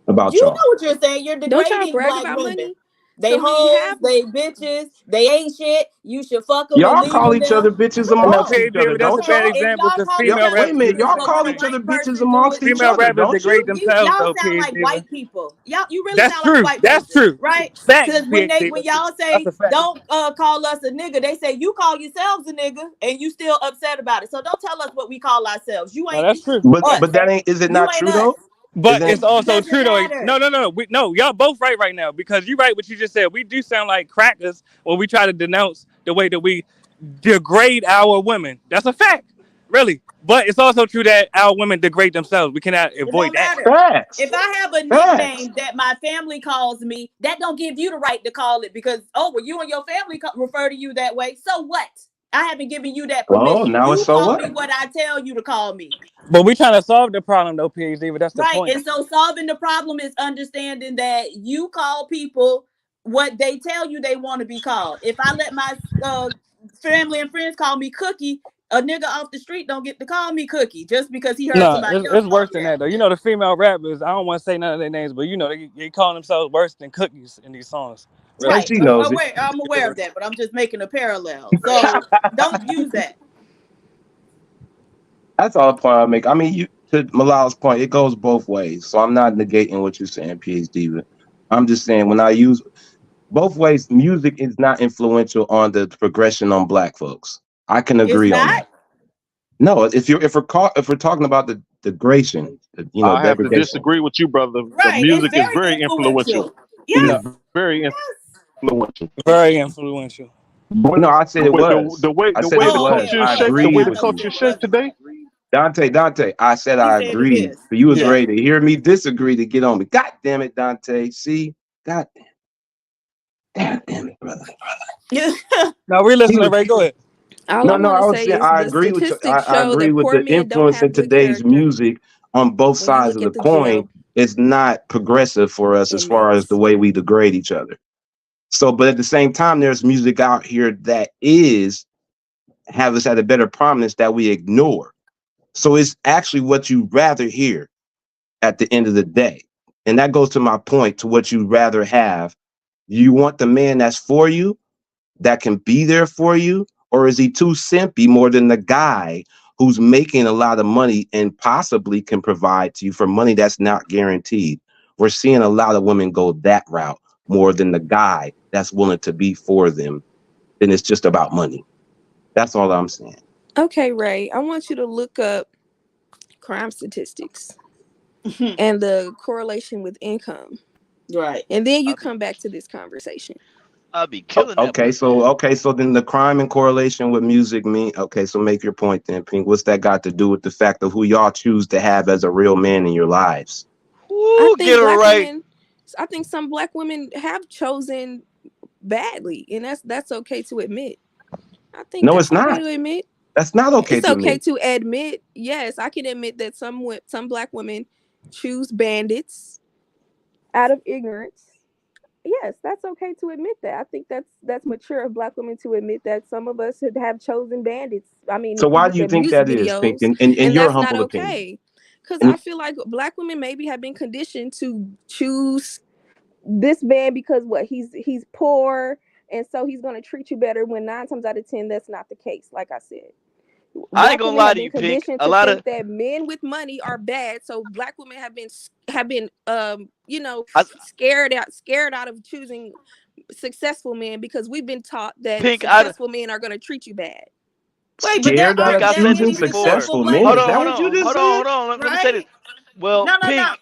about You know y'all? what you're saying. You're Don't y'all degrading brag black about women. money? They So when you hoes, have they bitches, they ain't shit. You should fuck them and Y'all leave call them each there. other bitches Come No, amongst on. each other, KD, but that's a don't bad y'all? If example y'all because call Yeah, each female other wait a rappers do minute. the bitches Y'all for same call what a each thing. other white bitches person doing, amongst each Female other, rappers don't degrade you? themselves, y'all though, sound PhD. like white people. You really That's sound like a true. white That's person, true. right? Facts, Because PhD. when y'all That's say a fact. don't call us a nigga, they say you call yourselves a nigga and you still upset about it. So don't tell us what we call ourselves. You No, ain't that's true. us. But that ain't. Is it You not ain't true us. though? But Isn't it's it? It also doesn't true though. matter. No. No, y'all both right now because you right what you just said. We do sound like crackers when we try to denounce the way that we degrade our women. That's a fact, really. But it's also true that our women degrade themselves. We cannot It avoid don't that. matter. Facts. If I have a Facts. nickname that my family calls me, that don't give you the right to call it because well, you and your family refer to you that way. So what? I haven't given you that Well, permission. now it's You so call what? me what I tell you to call me. But we trying to solve the problem though, PhD. But that's the Right. point. And so solving the problem is understanding that you call people what they tell you they want to be called. If I let my family and friends call me Cookie, a nigga off the street don't get to call me Cookie just because he heard No, somebody else it's call worse me than that. that though. You know the female rappers. I don't want to say none of their names, but you know they call themselves worse than cookies in these songs. Really. And Right. she knows it. I'm aware of that, but I'm just making a parallel. So don't use that. That's all the point I make. I mean, you to Malal's point, it goes both ways. So I'm not negating what you're saying, PhD. But I'm just saying when I use both ways, music is not influential on the progression on black folks. I can It's agree on not? that. No, if we're talking about the degradation, I have to degradation. disagree with you, brother. The Right. It's music is very very influential. influential. It No, is Yes. very Yes. influential. very influential. No, I said it was. I The said way it the Oh, okay. was. culture is I Okay. shaped, the Okay. way agreed the I with thought you you. culture said is it shaped wasn't. today. Dante, I said He I said it agreed. is. So you was Yeah. ready to hear me disagree to get on me. God damn it, Dante. See? God damn it, brother. Now we He listening, was Ray. Go ahead. All I no, want I to was say saying is I the agree with you. statistics I show agree that with poor the men don't influence in have good today's character music on both when you sides look of the at the coin jail is not progressive for us as far as the inmates. way we degrade each other. So, but at the same time, there's music out here that is have us at a better prominence that we ignore. So it's actually what you rather hear at the end of the day. And that goes to my point to what you rather have. You want the man that's for you, that can be there for you, or is he too simpy more than the guy who's making a lot of money and possibly can provide to you for money that's not guaranteed? We're seeing a lot of women go that route more than the guy that's willing to be for them. Then it's just about money. That's all I'm saying. Okay, Ray, I want you to look up crime statistics and the correlation with income. Right. And then you I'll be come back to this conversation. I'll be killing that pussy. Okay, so then the crime and correlation with music mean okay, so make your point then, Pink. What's that got to do with the fact of who y'all choose to have as a real man in your lives? I Woo, think get it black right. women I think some black women have chosen badly, and that's okay to admit. I think No, that's it's okay not. to admit. That's not okay It's to okay admit. to admit. Yes, I can admit that some black women choose bandits out of ignorance. Yes, that's okay to admit that. I think that's mature of black women to admit that some of us have chosen bandits. I mean, So if you why do look you at think music that is, Pink? videos, In and your that's not humble opinion. okay. Because I And feel like black women maybe have been conditioned to choose this man because what he's poor, and so he's going to treat you better, when 9 times out of 10 that's not the case. Like I said, I ain't black gonna women lie have to been you, Pink. conditioned A to lot of think that men with money are bad, so black women have been I, scared out of choosing successful men, because we've been taught that Pink. I successful men are going to treat you bad. Wait, but there scared out Pink. aren't of I that said this choosing many before. successful successful black men? Hold Is on, that hold women, what you on, just hold on, said? hold on. Let me say this. right? Well, No, no, no. Pink.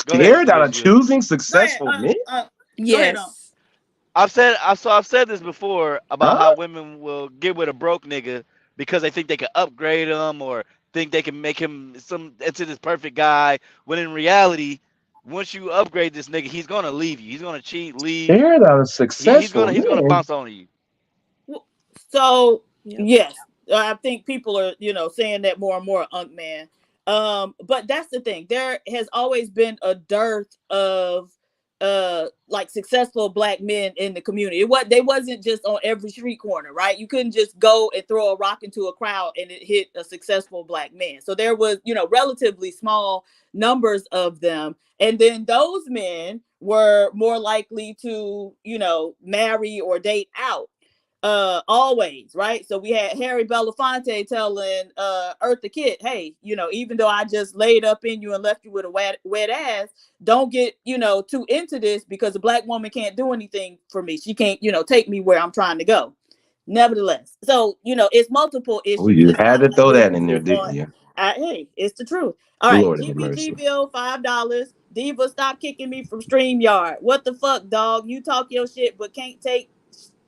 Go ahead, Scared out of PhD. choosing Go ahead. successful men? Go ahead on. Yes. I've said this before about Huh? how women will get with a broke nigga because they think they can upgrade him or think they can make him some into this perfect guy. When in reality, once you upgrade this nigga, he's gonna leave you. He's gonna cheat, leave. Scared out of He's successful gonna men? bounce on you. So Yep. yes, I think people are saying that more and more, Unk Man. But that's the thing. There has always been a dearth of like successful black men in the community. They wasn't just on every street corner, right? You couldn't just go and throw a rock into a crowd and it hit a successful black man. So there was relatively small numbers of them, and then those men were more likely to marry or date out always, right? So we had Harry Belafonte telling Eartha Kitt, hey, even though I just laid up in you and left you with a wet ass, don't get too into this, because a black woman can't do anything for me. She can't take me where I'm trying to go. Nevertheless, so it's multiple Oh, issues. you It's had not to like throw this that is in there, just didn't on. you? Hey, it's the truth. All right, Lord have mercy. GBG bill $5. Diva, stop kicking me from StreamYard. What the fuck, dog? You talk your shit, but can't take.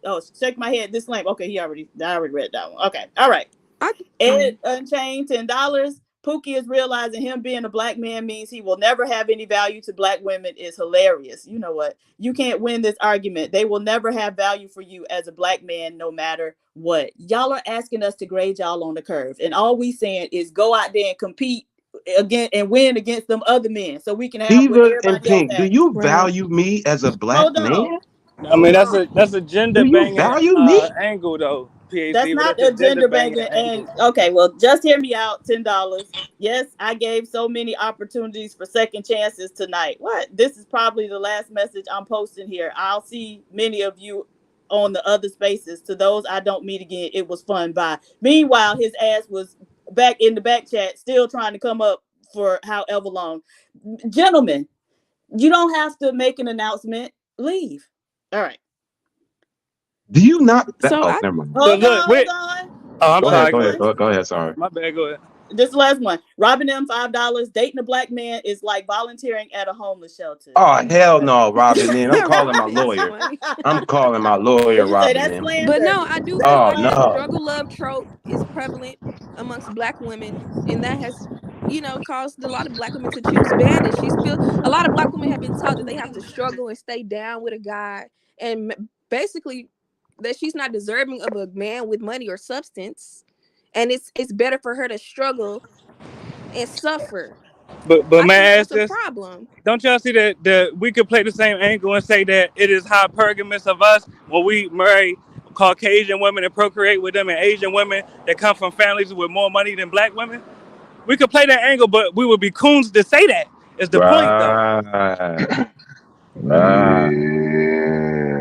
Oh, shake my head. This lame. Okay, I already read that one. Okay, all right. I Ed Unchained $10. Pookie is realizing him being a black man means he will never have any value to black women is hilarious. You know what? You can't win this argument. They will never have value for you as a black man, no matter what. Y'all are asking us to grade y'all on the curve, and all we saying is go out there and compete again and win against them other men, so we can have what Diva and everybody else Pink, do has. you right. value me as a black Hold on. man? I mean, Hold on. that's a gender Do you banging value me? angle though. That's PhD, but not it's a a gender gender banging banging. And angle. okay, well, just hear me out. $10. Yes, I gave so many opportunities for second chances tonight. What? This is probably the last message I'm posting here. I'll see many of you on the other spaces. To those I don't meet again, it was fun. Bye. Meanwhile, his ass was back in the back chat, still trying to come up for however long. Gentlemen, you don't have to make an announcement. Leave. All right. Do you not? So Oh, I never mind. But look, Hold wait. on. Oh, I'm Go ahead. sorry. Go Go ahead. ahead. Go ahead. Sorry. My bad. Go ahead. This last one. Robin M $5. Dating a black man is like volunteering at a homeless shelter. Oh hell no, Robin. Then I'm calling my Robin is lawyer. funny. I'm calling my lawyer, What you say? Robin. That's Then. But slander. no, I do That's feel Oh like the no. slander. struggle love trope is prevalent amongst black women, and that has, caused a lot of black women to choose bandage. A lot of black women have been taught that they have to struggle and stay down with a guy, and basically that she's not deserving of a man with money or substance, and it's better for her to struggle and suffer. But I may think I ask that's a this? problem. Don't y'all see that we could play the same angle and say that it is hypergamous of us when we marry Caucasian women and procreate with them and Asian women that come from families with more money than black women? We could play that angle, but we would be coons to say that. Is the point though? Right. Right.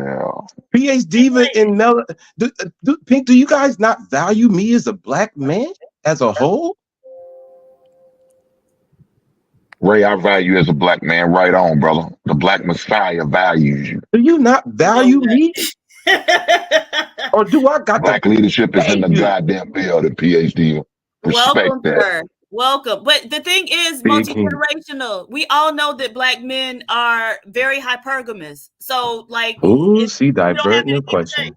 Yeah. PH Diva and Mel. Pink, do you guys not value me as a black man as a whole? Ray, I value you as a black man. Right on, brother. The black messiah values you. Do you not So value me, or do I got to Black leadership is in pay the you? goddamn building, PhD. Respect welcome, that. sir. Welcome. But the thing is Speaking. multi-generational. We all know that black men are very hypergamous. So like Ooh, she we don't have diverting the anything to say. question.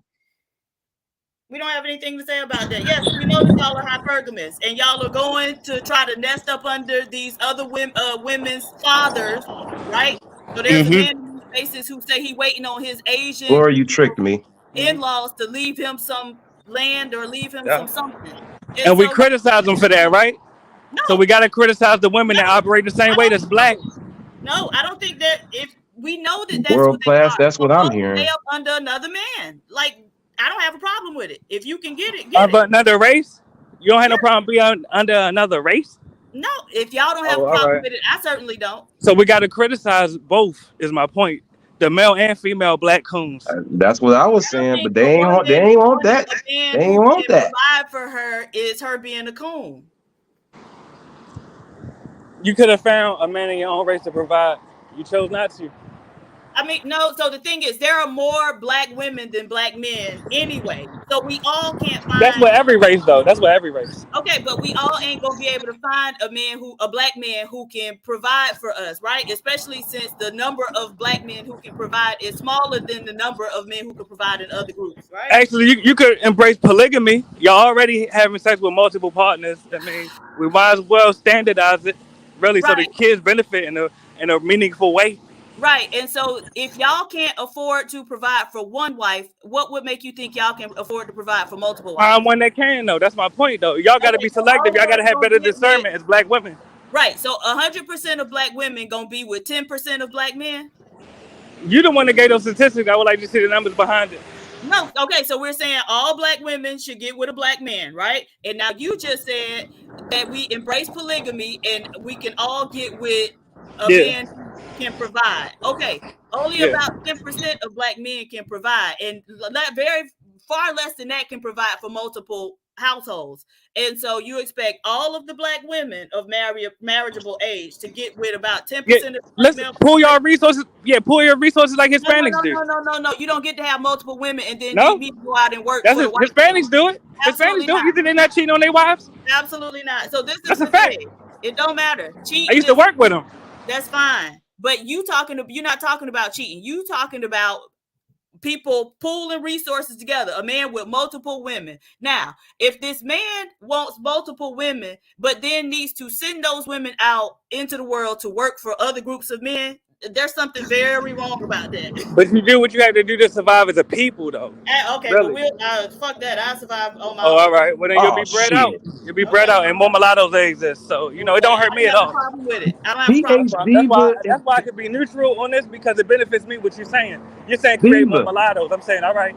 We don't have anything to say about that. Yes, we know that y'all are hypergamous and y'all are going to try to nest up under these other women's fathers, right? So there's a man Mm-hmm. in these spaces who say he waiting on his Asian Laura, you tricked me. in-laws to leave him some land or leave him Yeah. some something. And And we so like, criticize them for that, right? So no, we gotta criticize the women that no, operate the same I way don't that's black. no, I don't think that if we know that that's what World they class. are, That's so what I'm go stay hearing. up under another man. Like I don't have a problem with it. If you can get it, get it. But another race? You don't have Yeah. no problem being under another race? No, if y'all don't have Oh, a all problem right. with it, I certainly don't. So we gotta criticize both, is my point. The male and female black coons. That's what I was I don't saying, think but a they ain't want. They woman ain't want wanting that. a man They ain't who want can that. provide for her is her being a coon. You could have found a man in your own race to provide. You chose not to. I mean, no, so the thing is there are more black women than black men anyway. So we all can't That's find what every race though. That's what every race. okay, but we all ain't gonna be able to find a black man who can provide for us, right? Especially since the number of black men who can provide is smaller than the number of men who can provide in other groups, right? Actually, you could embrace polygamy. Y'all already having sex with multiple partners. I mean, we might as well standardize it, really, so the Right, kids benefit in a meaningful way. right. And so if y'all can't afford to provide for one wife, what would make you think y'all can afford to provide for multiple Find wives? one that can though. That's my point though. Y'all got to Okay, be so selective. all of Y'all got us to have gonna better get with discernment as black women. right. So 100% of black women gonna be with 10% of black men. You the one that gave those statistics. I would like to see the numbers behind it. No, okay, so we're saying all black women should get with a black man, right? And now you just said that we embrace polygamy and we can all get with a Yeah, man who can provide. Okay, only yeah. about 10% of black men can provide, and very far less than that can provide for multiple households. And so you expect all of the black women of marriageable age to get with about Yeah, 10% of the black let's male pull population. your resources. Yeah, pull your resources like No, no, Hispanics no, do. no, no, no, no. You don't get to have multiple women and then need No, me to go out and work that's for the it. white man. Hispanics do it. Hispanics Absolutely do it. not. You think they're not cheating on their wives? Absolutely not. So this is That's a the fact. thing. It don't matter. I Cheating used to is work with them. that's fine. But you're not talking about cheating. You talking about people pooling resources together, a man with multiple women. Now, if this man wants multiple women, but then needs to send those women out into the world to work for other groups of men, there's something very wrong about that. But you do what you have to do to survive as a people, though. Okay, well, Really. we'll fuck that. I survive on my Oh, all own. right. Well, then you'll Oh be bred out. shit. You'll be bred Okay, out, and more mulattoes exist. So it okay, don't I hurt me don't at have a all. problem with it. I don't have a problem PH with it. Diva That's and why I could be neutral on this because it benefits me. What you're saying create more Diva. mulattoes. I'm saying all right.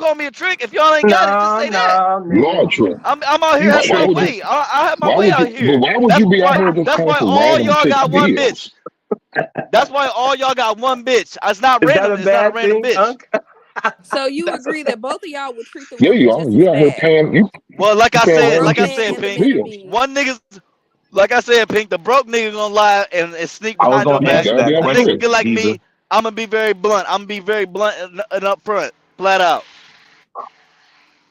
call me a trick. If y'all ain't got it, just No, say that. no, You are a nigga. trick. I'm out here Why, having why my would you? way. I have my Why way would out you? But here. why would you be out here just That's calling why for all random y'all chicks' got one bitch. bills? That's why all y'all got one bitch. It's not Is that random. a It's not a bad random thing, bitch. Unc? So you agree that both of y'all would treat the Yeah, woman you are. just as You out here bad, paying. Well, You paying the broke like I ransom man said, and the Pink. man of bills. means. One niggas, like I said, Pink. The broke nigga gonna lie and sneak I was behind your gonna back. answer that Goddamn A straight. question, nigga like Diva. me, I'm gonna be very blunt. I'm gonna be very blunt and upfront, flat out.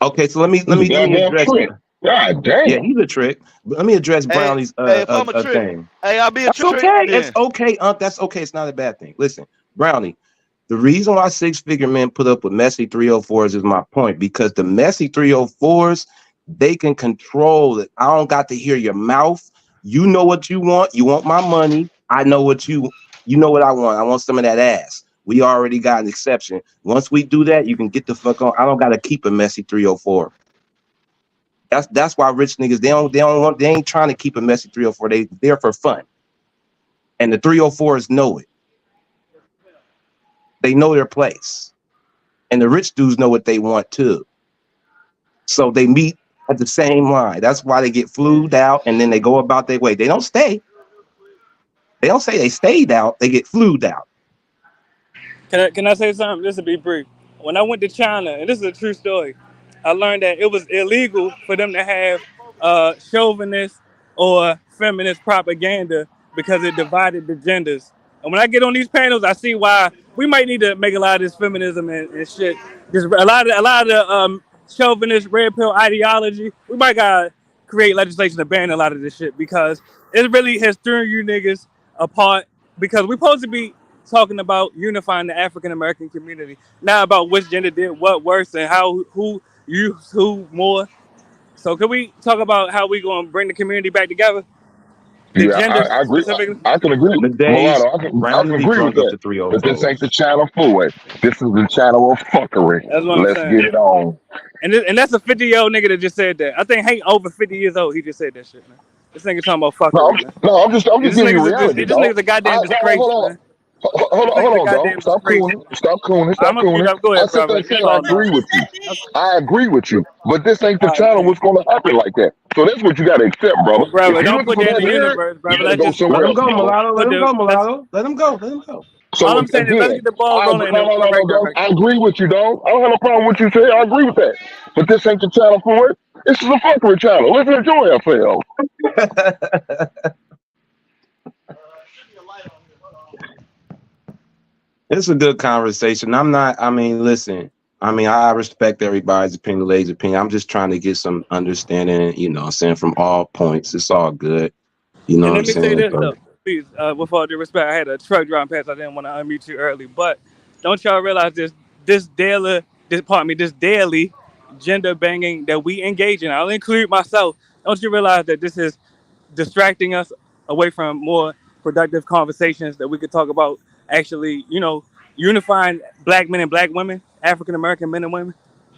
Okay, so let me let He's a me let me goddamn address. trick. God Yeah, damn. he's a trick. But let me address Hey, Brownie's if I'm a trick, thing. hey, I'll be a That's trick okay. It's then. okay, That's okay. It's not a bad thing. Listen, Brownie. The reason why six-figure men put up with messy 304s is my point, because the messy 304s, they can control it. I don't got to hear your mouth. You know what you want. You want my money. I know what you know what I want. I want some of that ass. We already got an exception. Once we do that, you can get the fuck on. I don't gotta keep a messy 304. That's why rich niggas they ain't trying to keep a messy 304. They there for fun. And the 304s know it. They know their place. And the rich dudes know what they want too. So they meet at the same line. That's why they get flued out and then they go about their way. They don't stay. They don't say they stayed out. They get flued out. Can I say something? This will be brief. When I went to China, and this is a true story, I learned that it was illegal for them to have chauvinist or feminist propaganda because it divided the genders. And when I get on these panels, I see why we might need to make a lot of this feminism and shit. Just a lot of the chauvinist red pill ideology. We might gotta create legislation to ban a lot of this shit because it really has thrown you niggas apart. Because we're supposed to be talking about unifying the African American community, not about which gender did what worse and how who used who more. So can we talk about how we gonna bring the community back together? The Yeah, gender I agree. specifically. I can agree. The days Mulatto, I can roundly agree with brung up that. the But this ain't 304s. the channel for it. This is the channel of fuckery. That's what I'm Let's saying. get it on. And that's a 50-year-old nigga that just said that. I think Hank over 50 years old. He just said that shit, man. This nigga talking about No, fuckery, man. I'm Yeah, just this giving you nigga's reality, this dog. nigga's a goddamn No, disgrace, hold on. man. Hold This on, nigga's a dog. goddamn disgrace. Stop cooning, I'm stop gonna mute cooning. up. Go I ahead, said brother. that It's saying I all love. agree with you. I agree with you. But this ain't the All right, channel man. what's gonna happen like that. So that's what you gotta accept, brother. Well, brother, If you're don't looking put for that in that the here, universe, you brother. gotta Let's go just Let somewhere him else, go, brother. mulatto. Let put him the go, let's. mulatto. Let him go. Let him go. All So I'm saying is let's again, get the ball rolling in the right dog. I direction. agree with you, dog. I don't have no problem with you saying. I agree with that. But this ain't the channel for it. This is a fuckery channel. Let's enjoy ourselves. It's a good conversation. I'm not, I mean, listen, I mean, I respect everybody's opinion, ladies' opinion. I'm just trying to get some understanding, what I'm saying, from all points. It's all good. You know And what I'm let me say saying? this So, though, please, with all due respect, I had a truck driving past. I didn't want to unmute you early, but don't y'all realize this daily gender banging that we engage in? I'll include myself. Don't you realize that this is distracting us away from more productive conversations that we could talk about actually, unifying black men and black women, African American men and women?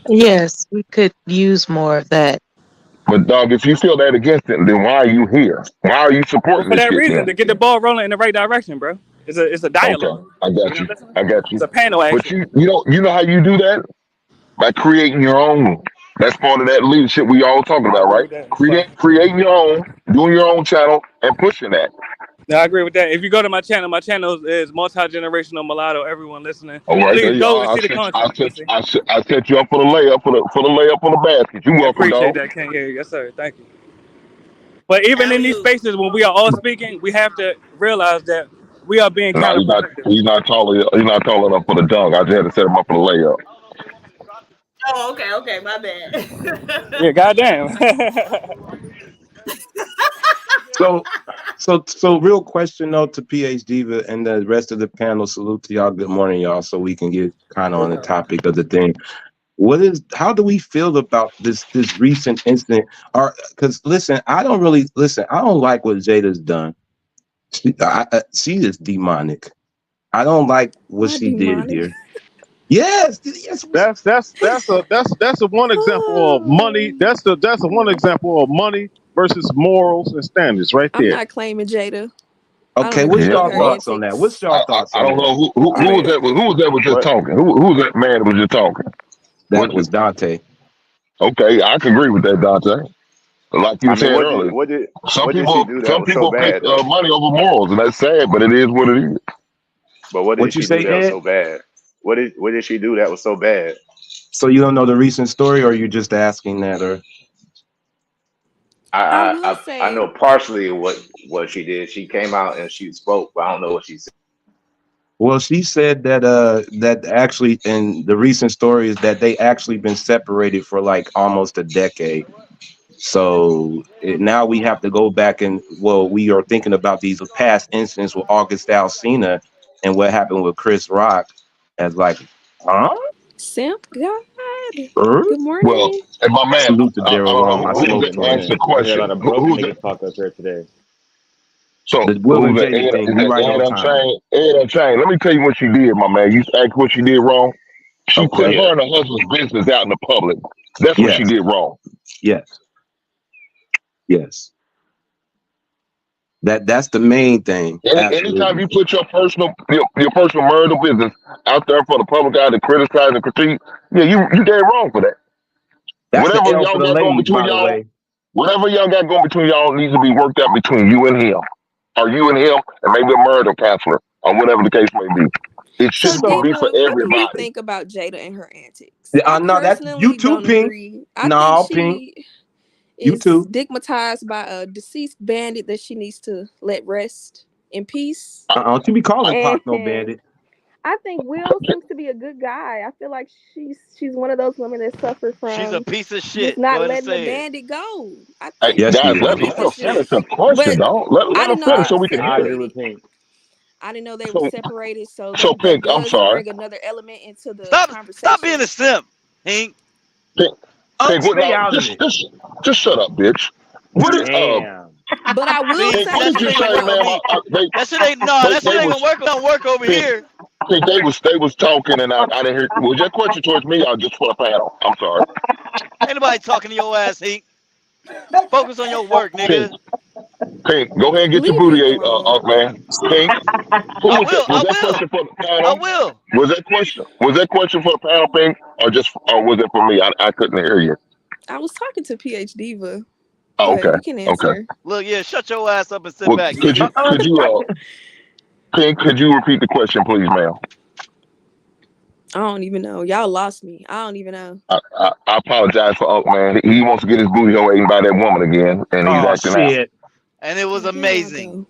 Yes, we could use more of that. But dog, if you feel that against it, then why are you here? Why are you Well, supporting for this that shit reason, then? to get the ball rolling in the right direction, bro. It's a Okay, dialogue. I You got know you. what I'm saying? I got It's you. a panel But actually. you know how you do that? By creating your own. That's part of that leadership we all talking I about, agree right? with that. It's fine. Creating your own, doing your own channel, and pushing that. Yeah, I agree with that. If you go to my channel is multi-generational mulatto. Everyone listening, All right, there please you go and are. see the content. You see, I set you up for the layup for the layup on the basket. You yeah, welcome, appreciate dog. that, Ken. Yeah, yes, sir. Thank you. But even in Alley these oop. spaces, when we are all speaking, we have to realize that we are being No, counterproductive. he's not tall enough for the dunk. I just had to set him up for the layup. Oh, okay, my bad. Yeah, goddamn. so, so real question though to PhD Diva and the rest of the panel. Salute to y'all. Good morning, y'all. So we can get kind of on the topic of the thing. How do we feel about this recent incident? Or because listen, I don't really listen. I don't like what Jada's done. She is demonic. I don't like what Not she did demonic. here. Yes. That's a one example of money. Oh, That's a one example of money versus morals and standards right I'm there. not claiming Jada. I don't Okay, what's agree Yeah, with y'all her well, thoughts on that? What's antics. y'all thoughts I on don't that? know who was I that. Who was that was just what talking? Who was that man that was just talking? That What? was Dante. Okay, I can agree with that, Dante. Like you I mean, said earlier, what did she do that some was so people pick bad though? money over morals, and that's sad, but it is what it is. But what did What you she do say, that was Ed? so bad? What did she do that was so bad? So you don't know the recent story, or you just asking that, or I I will I I say know partially what she did. She came out and she spoke, but I don't know what she said. well, she said that that actually, in the recent story is that they actually been separated for like almost a decade. So now we have to go back and well, we are thinking about these past incidents with August Alsina and what happened with Chris Rock as like, huh? Simp God. Er? Good Well, morning. and my man, Salute to I Daryl don't know Long. who, I who was smoke Good that with asked him. the morning. I hear a lot question. of Who, broken who's that? niggas talk up here today. So The Will who and was that? Jada Ed, thing. is You that right Ed on time. Unchained? Ed Unchained. Let me tell you what she did, my man. You asked what she did wrong. She put Okay. her and her husband's business out in the public. That's what she Yes. did wrong. Yes. Yes. That's the main thing. Anytime Absolutely. you put your personal marital business out there for the public eye to criticize and critique, yeah, you dead wrong for that. That's the Whatever L y'all for the got going ladies, between by the y'all, way. whatever y'all got going between y'all needs to be worked out between you and him, or you and him, and maybe a marital counselor, or whatever the case may be. It So shouldn't So be for Diva, what do you everybody. think about Jada and her antics? I no, that's you personally too, don't Pink. agree. I think No, Pink. she You is too. stigmatized by a deceased bandit that she needs to let rest in peace. Don't you be calling Pac no And bandit. I think Will seems to be a good guy. I feel like she's one of those women that suffer She's a from piece of just shit. Go not ahead and letting the say it. Bandit go. I Hey, think Yes, she guys, She's a is. she's let, a piece let piece her of of shit. finish shit. her question, But dog. Let I her didn't know they finish I so were we can I hear agree it. with separated. Pink. I didn't know they were So, separated, so so that Pink, I'm does sorry. bring another element into the Stop being conversation. a simp, Hink. Pink, Unc, Pink, what stay now? out of it. Just shut up, bitch. What did, Damn. But I will Pink, Pink, what say that did shit you ain't this gonna say, work on ma'am? though. me. That shit ain't that shit ain't Was, gonna work over Pink, here. Pink, they was talking and I didn't hear. Was your question towards me or just for the panel? I'm sorry. Ain't nobody talking to your ass, Hink. Focus on your work, Pink, nigga. Pink, go ahead and get your Leave booty Hink ate, alone. man. Pink, who I was that? will. Was I that will. question for the I panel? will. Was that question for the panel, Pink, or was it for me? I couldn't hear you. I was talking to PH Diva, Oh, but okay, you can okay. answer. Look, yeah, shut your ass up and sit Well, back, could you nigga. could you Pink, could you repeat the question, please, ma'am? I don't even know. Y'all lost me. I don't even know. I apologize for Unc, man. He wants to get his booty hole eaten by that woman again, and he's Oh acting out. shit. And it was Here y'all amazing. go.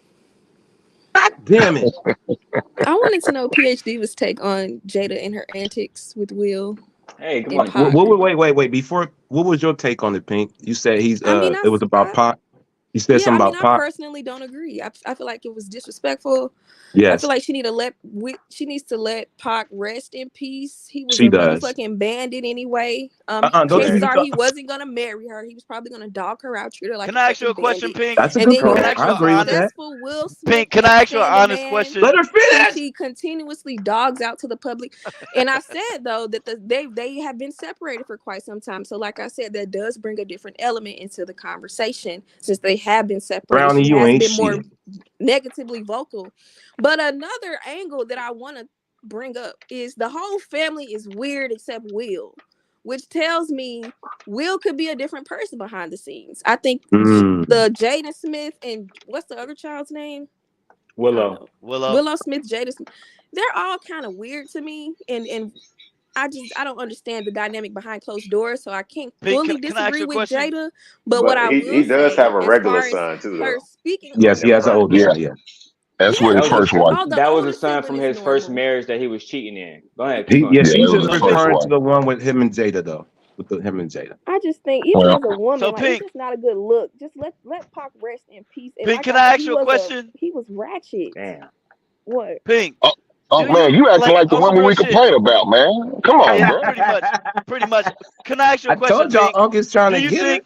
God damn it. I wanted to know PH Diva's take on Jada and her antics with Will Hey, come and on. Pac. Wait. Before, what was your take on it, Pink? You said I mean, it was about Pac. You said yeah, I something mean, about I Pac. personally don't agree. I feel like it was disrespectful. I feel Yes, like she needs to let Pac rest in peace. He was she a does. motherfucking bandit anyway. Don't you Chances be? are he wasn't gonna marry her. He was probably gonna dog her out, treat her like Can a I ask you fucking a question, bandit. Pink? That's a And good then you Can point. I have ask a I you an agree with honest that. successful Will Smith Pink? Can as I ask you an honest Candyman, Let question? her who finish. she continuously dogs out to the public. And I said though that they have been separated for quite some time. So like I said, that does bring a different element into the conversation since they have been separated. Brownie, She you has ain't been more shit. negatively vocal. But another angle that I want to bring up is the whole family is weird except Will, which tells me Will could be a different person behind the scenes. I think Mm. the Jaden Smith and what's the other child's name? I don't Willow. know. Willow. Willow Smith, Jada Smith. They're all kind of weird to me, and I don't understand the dynamic behind closed doors, so I can't Pink, fully can I ask disagree you a with question? Jada. But what But I he will does say, have a as regular far as son too, her though. speaking Yes, on he In has an front. older Yeah, son. Yeah, that's yeah, with That his was first a wife. the that was a older son from sibling is his first normal. marriage that he was cheating in. Go ahead, keep going. yeah. Yeah, She's that just was his So, first referring to wife. the one with him and Jada, though. With him and Jada. I just think even Well, as a woman, so like it's Pink, just not a good look. Just let Pac rest in peace. And Pink, like can I I said, ask you a question? he was ratchet. Damn. What? Pink, oh do man, you you acting like like the on some women real we shit? complain about, man. Come on, Yeah, bro. pretty much. Can I ask you a I question, told y'all Pink? Uncle's trying Do to you get her. think?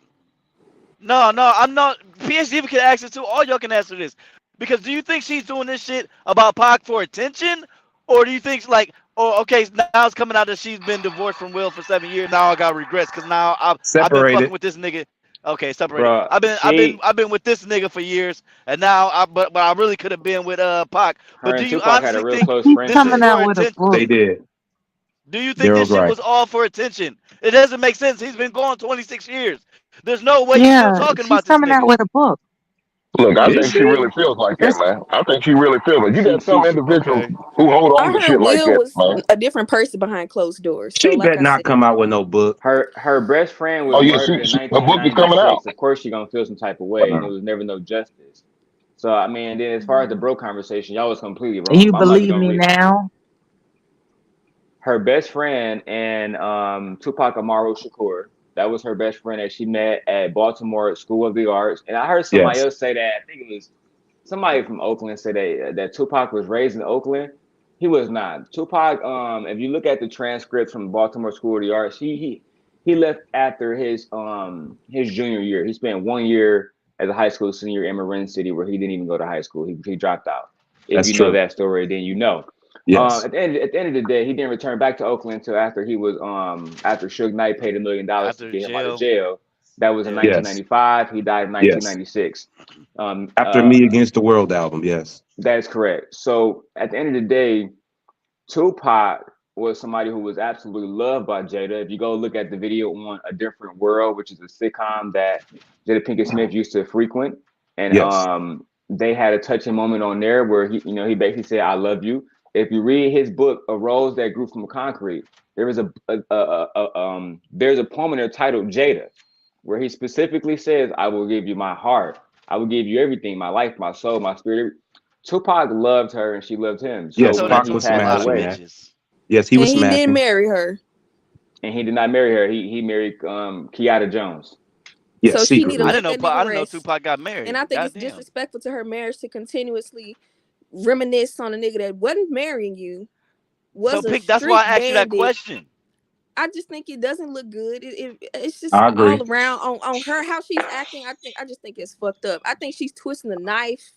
No, I'm not. PhD can answer too. All y'all can answer this. Because do you think she's doing this shit about Pac for attention, or do you think like, oh, okay, now it's coming out that she's been divorced from Will for 7 years. Now I got regrets because now I've been fucking Separated. with this nigga. Okay, separated. Bro, I've been with this nigga for years, and now but I really could have been with Pac. her But do and you Tupac had a honestly real think close He's this friendship. is coming for out with a attention? They book. did. Do you think this Daryl's shit right. was all for attention? It doesn't make sense. He's been gone 26 years. There's no way you still Yeah, talking she's about this coming out nigga. with a book. Look, I Did think she? she really feels like that, That's man. I think she really feels it. You got some individuals Okay. who hold I on to heard shit like Will that, was man. a different person behind closed doors. So, she like bet I not said, come out with no book. Her best friend was Oh yeah, murdered in her book is coming out. 1996. Of course, she gonna feel some type of way, and it was never no justice. So I mean, then as far as the bro conversation, y'all was completely wrong. You But I'm about to believe go me read now? her best friend and Tupac Amaru Shakur. That was her best friend that she met at Baltimore School of the Arts. And I heard somebody Yes, else say that. I think it was somebody from Oakland say that Tupac was raised in Oakland. He was not. Tupac, if you look at the transcripts from Baltimore School of the Arts, he left after his junior year. He spent 1 year as a high school senior in Marin City where he didn't even go to high school. He dropped out. If that's you know true. that story, then you know. Yes, At the end of the day, he didn't return back to Oakland until after he was after Suge Knight paid $1 million to After get him out of jail. jail. That was in Yeah. yes, 1995. He died in yes. 1996. Um, After uh, Me Against the World album, yes. that is correct. So at the end of the day, Tupac was somebody who was absolutely loved by Jada. If you go look at the video on A Different World, which is a sitcom that Jada Pinkett Smith used to frequent, and Yes, they had a touching moment on there where he basically said, "I love you." If you read his book, A Rose That Grew from Concrete, there is there's a poem in there titled Jada, where he specifically says, "I will give you my heart. I will give you everything, my life, my soul, my spirit." Tupac loved her and she loved him. I So yes. told when that Pac he was Tupac a passed lot of smashing, away, man. bitches. Yes, he and was he didn't smashing. marry her. and he did not marry her, he married Kiata Jones. Yes, So she need to I secretly. let didn't know that nigga I didn't know rest. Tupac got And married. I think it's Goddamn. disrespectful to her marriage to continuously reminisce on a nigga that wasn't marrying you, So was a Pink, that's why street I asked you that bandit. question. I just think it doesn't look good. It's just I agree. all around on her how she's acting. I just think it's fucked up. I think she's twisting the knife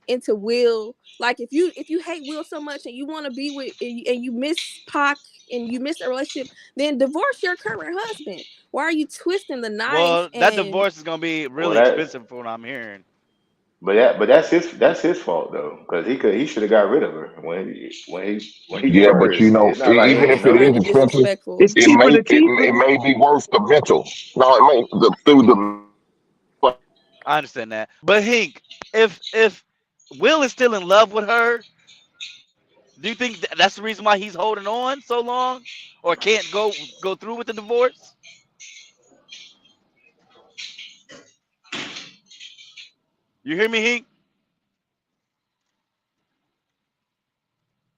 into Will. Like if you hate Will so much and you want to be with and you miss Pac and you miss a relationship, then divorce your current husband. Why are you twisting the knife? Well, that And divorce is gonna be Well, really that, expensive for what I'm hearing. but that's his fault though, because he should have got rid of her when he Yeah, but first. It's not like even yeah, if it's it is kind of expensive, disrespectful. It's cheaper to keep her. it may be worth the mental. No, it may through the I understand that. But Hink, if Will is still in love with her, do you think that's the reason why he's holding on so long, or can't go through with the divorce? You hear me, Hink,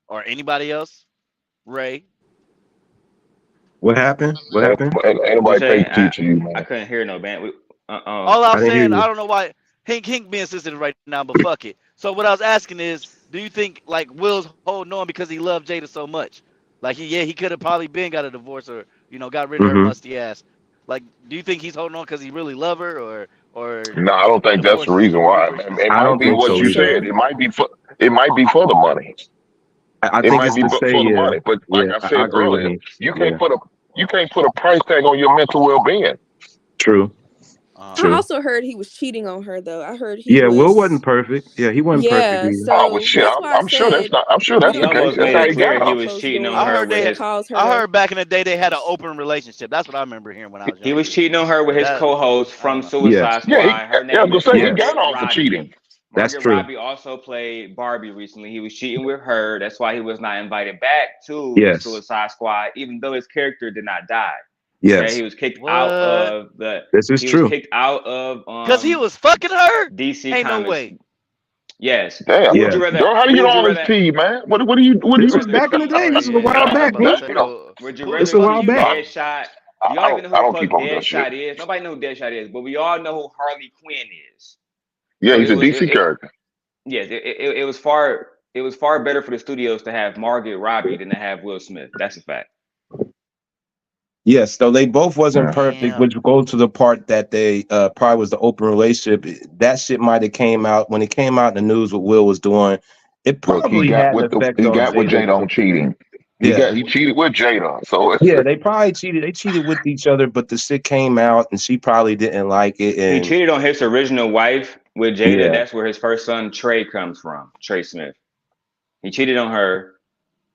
or anybody else? Ray. What happened? What happened? ain't What you nobody pay say? attention to you, I man. couldn't hear no band. All I I'm didn't hear saying, I you. don't know why Hink being sensitive right now, but fuck it. So what I was asking is, do you think like Will's holding on because he loved Jada so much? Like he could have probably been got a divorce or got rid of her Hmm. musty ass. Like, do you think he's holding on because he really love her, or No, I don't a think that's the divorce is reason the why. reason? It I might don't be I don't think what so think you either. said. so. It might be for the money. I It think might it's be to say, for the yeah, money. But like yeah. I I said agree with earlier, him. you Yeah, can't put a price tag on your mental well being. true, I true. also heard he was cheating on her though. I heard he Yeah, Will wasn't was. perfect. Yeah, he wasn't perfect Yeah, either. Oh well, so shit. that's why I I'm sure that's said not. I'm sure we that's He the don't case. almost need That's made how it he marriage clear got he off. behind was closed cheating on I doors her heard with they, his. because I her. heard back in the day they had an open relationship. That's what I remember hearing when I was He was younger. cheating on her with But his that, co-host I from don't know. Yes, Suicide Yeah, Squad. Her yeah. I was name gonna is say he yes, got Margaret off for Robbie. cheating. that's Margaret true. Robbie also played Barbie recently. He was cheating with her. That's why he was not invited back to the Yes, Suicide Squad, even though his character did not die. Okay, yes. he was kicked out What? of the. This is He was true. kicked out of Cause he was fucking her? DC Ain't no Comics. way. Yes. Damn, Who would Yeah, you rather? girl, how do you Who get would you all this rather? tea, man? What do Would this you you? was rather back in the keep? day. Oh This was a yeah, while yeah. I was back, about to bro. say Damn, little. Would you Who the rather It's a fuck while keep you back. know? Deadshot? Do y'all even know I who the don't fuck keep up with that shit. Deadshot is? Nobody knows who Deadshot is, but we all know who Harley Quinn is. Yeah, So he's a DC character. yes, it was far better for the studios to have Margaret Robbie than to have Will Smith. That's a fact. Yes, though they both wasn't Yeah. perfect, Damn. which goes to the part that they probably was the open relationship. That shit might have came out when it came out in the news what Will was doing. It Look, probably had an effect he on got with Jada. Jada on cheating. Yeah, He cheated with Jada. So it's yeah, they probably cheated. They cheated with each other, but the shit came out, and she probably didn't like it. He And cheated on his original wife with Jada. yeah, That's where his first son Trey comes from, Trey Smith. He cheated on her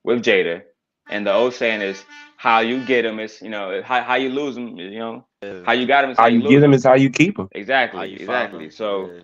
with Jada, and the old saying is, "How you get him is, how you lose him is, Yeah. how you got him is how how you you get lose them him." is how you keep them. How Exactly, you find exactly. them? So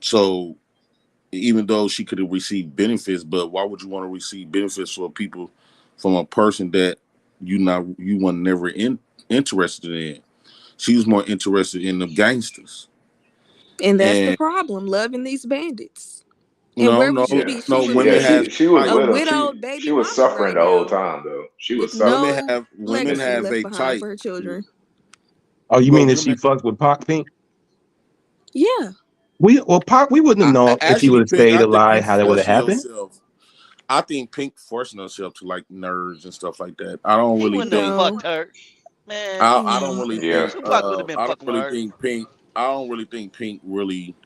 So even though she could have received benefits, but why would you want to receive benefits for people from a person that you weren't never interested in? She was more interested in the gangsters. And that's the And problem, loving these bandits. And no, where no, would she Yeah, be? She no. would yeah. Women be have She was type. a with him. widowed She baby was mama suffering right the whole now time though. She was with suffering. Women legacy have left a behind type. for her children. Oh, you But mean that she women, fucked with Pac, Pink? Yeah. Pac, we wouldn't have known if he would actually, have Pink. stayed I think you alive how that would have forcing happened. yourself. I think Pink forcing herself to like nerds and stuff like that. I don't He really wouldn't have think. No. fucked her. Man, I don't No. really Yeah. think. Tupac would have been I don't fucking with really her. think Pink. I don't really think Pink really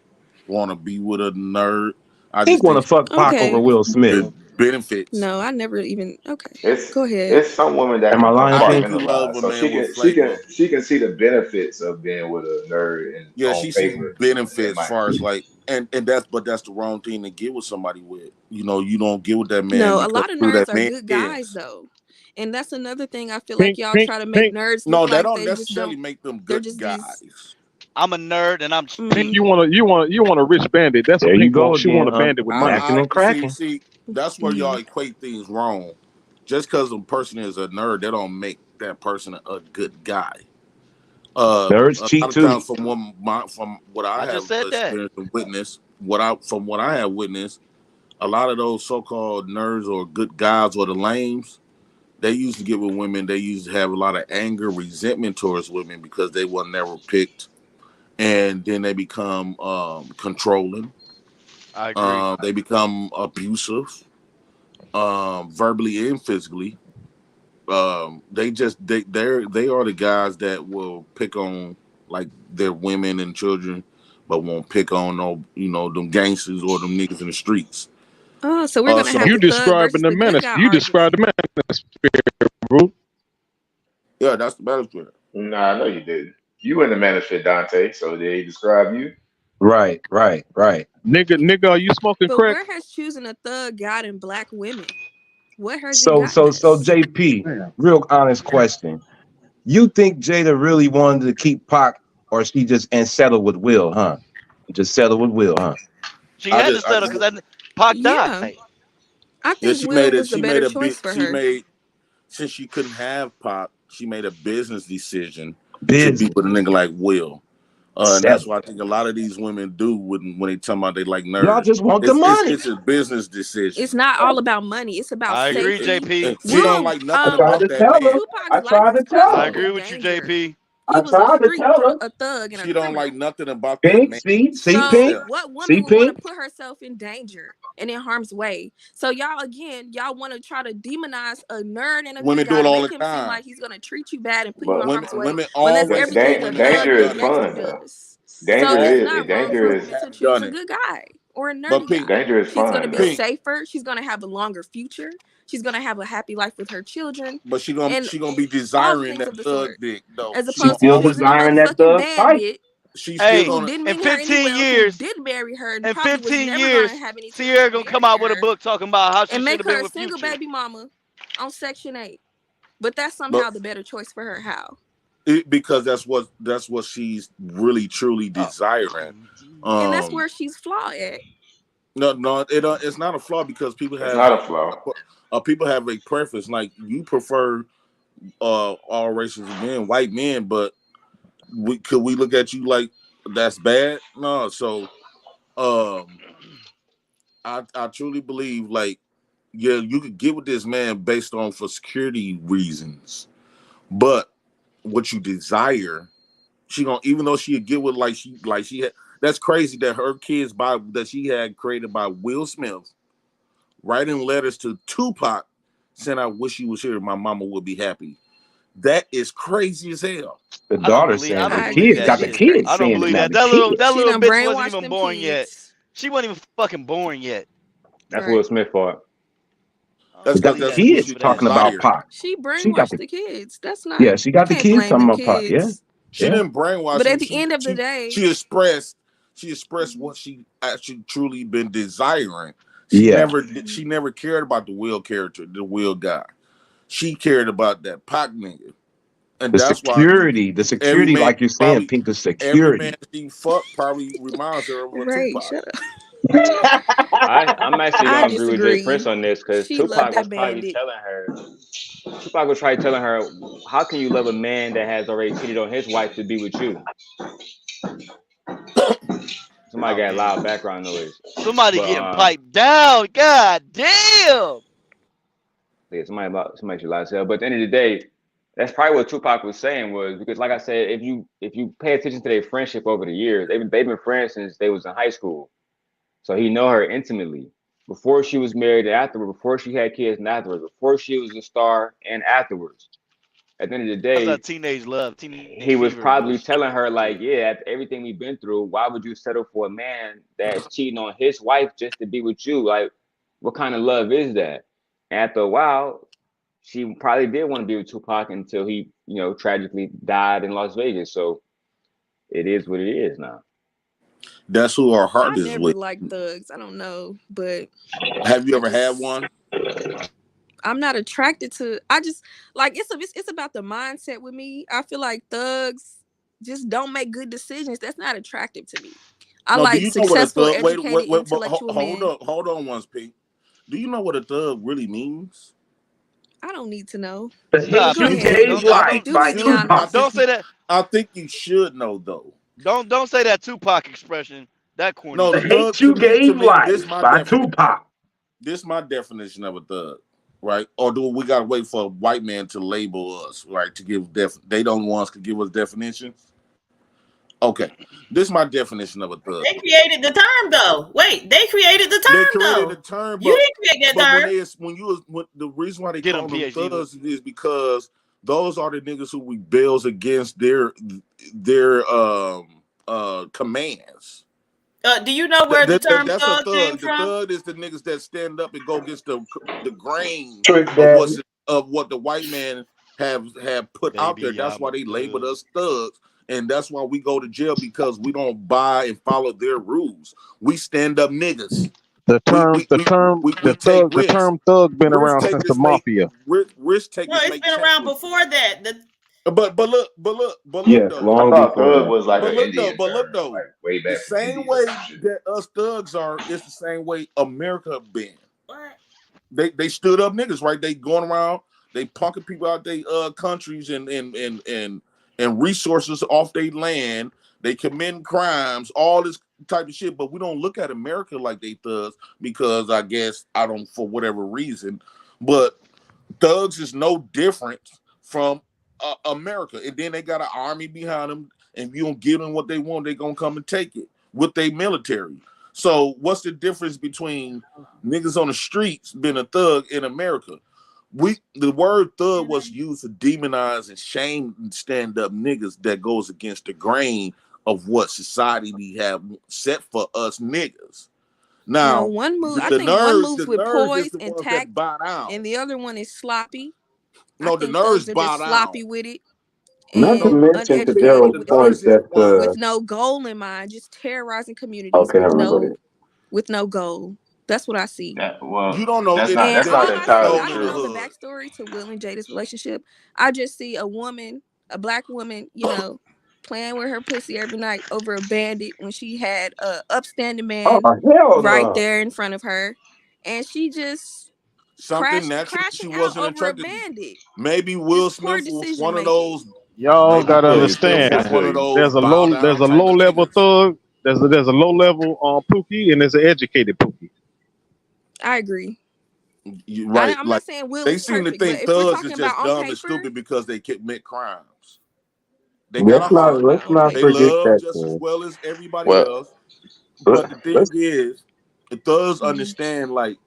want to be with a nerd. I Pink just want think to fuck Pac over Okay. Will Smith. the benefits. No, I never even. Okay. It's Go ahead. it's some women that Am I lying, I think Pink? you love compartmentalize, a so man with flavor. she can see the benefits of being with a nerd and Yeah, on she sees paper. It benefits as might. far as like, and that's the wrong thing to get with somebody with. You don't get with that man No, a because lot of who that nerds are man good guys is. though. And that's another thing I feel like Pink, y'all pink, try to make pink, nerds No, look that like don't they just necessarily don't make them they're good just these guys. I'm a nerd and I'm pink. mm, You want a rich bandit. That's what There you Pink go wants. She again, want a huh? bandit with money. Acting I and see, cracking. that's where y'all mm. equate things wrong. Just because a person is a nerd, that don't make that person a good guy. Nerds A cheat lot of too. times, from what I I just have said that. experienced and witnessed, from what I have witnessed, a lot of those so-called nerds or good guys or the lames, they used to get with women. They used to have a lot of anger, resentment towards women because they were never picked, and then they become controlling. I agree. They become abusive, verbally and physically. They are the guys that will pick on like their women and children, but won't pick on no them gangsters or them niggas in the streets. Oh, so we're gonna So have You the thug describing versus the the good menace. guy You describe argument. the menace, bro. yeah, that's the battlefield. Nah, I know you didn't. You in the manifest, Dante. So did he describe you? Right, right, right. Nigga, are you smoking But crack? where has choosing a thug gotten black women? What has it So, gotten so, so, us? JP, real honest question. You think Jada really wanted to keep Pac, or she just and settled with Will, huh? Just settled with Will, huh? She I had to just, I settle just, because Pac Yeah. died. I yeah, think Will was the she better made a choice bit, for she her. made since she couldn't have Pop, she made a business decision to be Business with a nigga like Will. And that's settled. what I think a lot of these women do when they talk about they like Y'all nerds. just want the money. It's a business It's decision. not all about money. It's about I agree, safety. JP. And she don't Will like nothing Tried about to that tell her. man. Tupac's I life tried was to tell I her. constantly agree in with you, danger. JP. He I was a tried to street tell her. a thug and a She don't like criminal. nothing about that Pink, man see, Pink, So himself. what woman see, would want to Pink. put herself in danger and in harm's way? So y'all again, y'all want to try to demonize a nerd and a good Women do guy, it all make the him seem time. like he's gonna treat you bad and put you in But harm's way Women when that's always everything a women have thug danger and a is done it. gangster fun though. does. So it's not wrong for a Danger Always is woman to have choose done a it. good guy or a But nerdy Pink, guy. danger is She's gonna fun be though. Pink, safer. She's gonna have a longer future. She's gonna have a happy life with her children, but and she gonna be all the desiring things of that the thug sort, dick though. as She She gonna opposed to still always choosing a desiring that motherfucking thug type. bandit she's still Hey, who gonna didn't in mean her any 15 well, who years, did marry her, and in probably was 15 never gonna years, have any chance Sierra of gonna come marrying out with a her, book talking about how she and should make have her been a with single Future. baby mama on Section 8. But that's but somehow the better choice for her. How? because that's what she's really truly Oh. desiring. And that's Um, where she's flawed at. no, it's not a flaw because It's not a flaw. people have a preference. Like you prefer all races of men, white men, but could we look at you like that's bad? No, so um, I truly believe like yeah, you could get with this man based on for security reasons, but what you desire, she gonna even though she get with like she had. That's crazy that her kids by that she had created by Will Smith writing letters to Tupac saying I wish you was here, my mama would be happy. That is crazy as hell. The I don't daughter believe. I saying the don't I believe agree. kids that got the That is shit. kids I crazy. don't saying it believe now. that. The kids. She That little done bitch wasn't brainwashed even them born yet. kids. She wasn't even fucking born yet. That's Will Right. Smith fault. I That's don't Got because the believe that's that what shit kids she for that talking shit. about desired. Pac. She She got brainwashed the the kids. That's not, yeah. She you got the can't kids blame talking the about Pac. Yeah, kids. She yeah, didn't brainwash But him. at the end of the day, She expressed what she actually truly been desiring. yeah. She never cared about the Will character, the Will guy. She cared about that Pac nigga, and that's why I think The every security, man like you're saying, probably Pink, the every man security. she fucked probably reminds her of a right, Tupac. shut up. I'm actually I gonna agree with Jay Prince disagree. on this because She loved Tupac was that probably bandit. telling her. Tupac was probably telling her, "How can you love a man that has already cheated on his wife to be with you?" Somebody Oh got loud damn. background noise, Somebody but getting piped down. God damn. yeah, somebody should lie as hell. But at the end of the day, that's probably what Tupac was saying was because, like I said, if you pay attention to their friendship over the years, they've been friends since they was in high school. So he know her intimately before she was married and afterward, before she had kids and afterwards, before she was a star and afterwards. At the end of the That's that day, teenage love, teenage he was fever probably bullshit. telling her like, yeah, after everything we've been through, why would you settle for a man that's cheating on his wife just to be with you? Like, what kind of love is that? After a while, she probably did want to be with Tupac until he, tragically died in Las Vegas. So it is what it is now. That's who our I heart is never with. liked thugs. I don't know, but Have you I ever had just one? I'm not attracted to. I just like it's about the mindset with me. I feel like thugs just don't make good decisions. That's not attractive to me. I No, do like you know what a successful, thug? Wait, educated, wait, wait. But intellectual hold men. on, hold on, once, Pete. Do you know what a thug really means? I don't need to know, The but Stop go You it, ahead. Pink. do. Don't I don't think don't Do you me the should. I honors. think don't you. say that. I think you should know though. Don't say that Tupac expression. That corny No, The shit. thug Hate You to Gave me, this is Life my by definition. Tupac. This is my definition of a thug, right? Or do we gotta wait for a white man to label us, right? To give they don't want us to give us definitions. Okay, this is my definition of a thug. They created the term though. Wait, they created the They term created a though. term, You didn't create that but term. the reason why they Get him, call them PhD. Look. thugs is because those are the niggas who rebels against their commands. Do you know where the term That's a thug came thug. The from? thug is the niggas that stand up and go against the grain Trick of Daddy. what the white man have put out there. Baby, That's I'm why a they labeled thug. us thugs, and that's why we go to jail because we don't buy and follow their rules. We stand up niggas. The We term, we the we term, we take the risks. term thug been Risk around since the takers make mafia. risk No, takers it's make been around change. before that. But look Yes, though. I long thought before thug that. was like But an look though, Indian but look term, though, like way the back from same India or way some shit. that us thugs are, it's the same way America have been. What? They stood up niggas, right? They going around, they punking people out their countries and resources off their land. They committing crimes, all this type of shit. But we don't look at America like they thugs because I guess I don't for whatever reason. But thugs is no different from America. And then they got an army behind them, and if you don't give them what they want, they gonna come and take it with their military. So what's the difference between niggas on the streets being a thug in America? The word thug was used to demonize and shame and stand up niggas that goes against the grain of what society we have set for us niggas. Now, One move. I the think one nerds, moves the with nerds is poise the and ones that tact, bow down. and the other one is sloppy. I No, the think nerds thugs are bow just down. sloppy with it Not to No, and mention to see, uneducated Daryl's the point nerds is the that ones. with no goal in mind, just terrorizing communities okay, never mind, go ahead. with no goal. That's what I see. You don't know That's if not And that's there not all is I no see, entirely I goal in don't the true. know the hood. backstory to Will and Jada's relationship. I just see a woman, a black woman, playing with her pussy every night over a bandit when she had a upstanding Oh man hell right no! there in front of her, and she just Something naturally she crashing out wasn't over a attracted. bandit. Maybe Will Just poor Smith was decision one of making. those. Y'all Maybe gotta I Will feel you, Smith understand. Pink. was I one feel of you. those bow There's down a type low of level niggas. thug. There's a low level Pookie, and there's an educated Pookie. I agree. You right, I'm like not saying Will they is seem to perfect, but think if we're thugs is talking about just on dumb and paper, stupid because they commit crimes. They got a Let's I'm not talking heart. about let's on not They paper. forget love that. just as well as everybody Well, else. Let, But the let's thing is, the thugs Hmm. understand, like,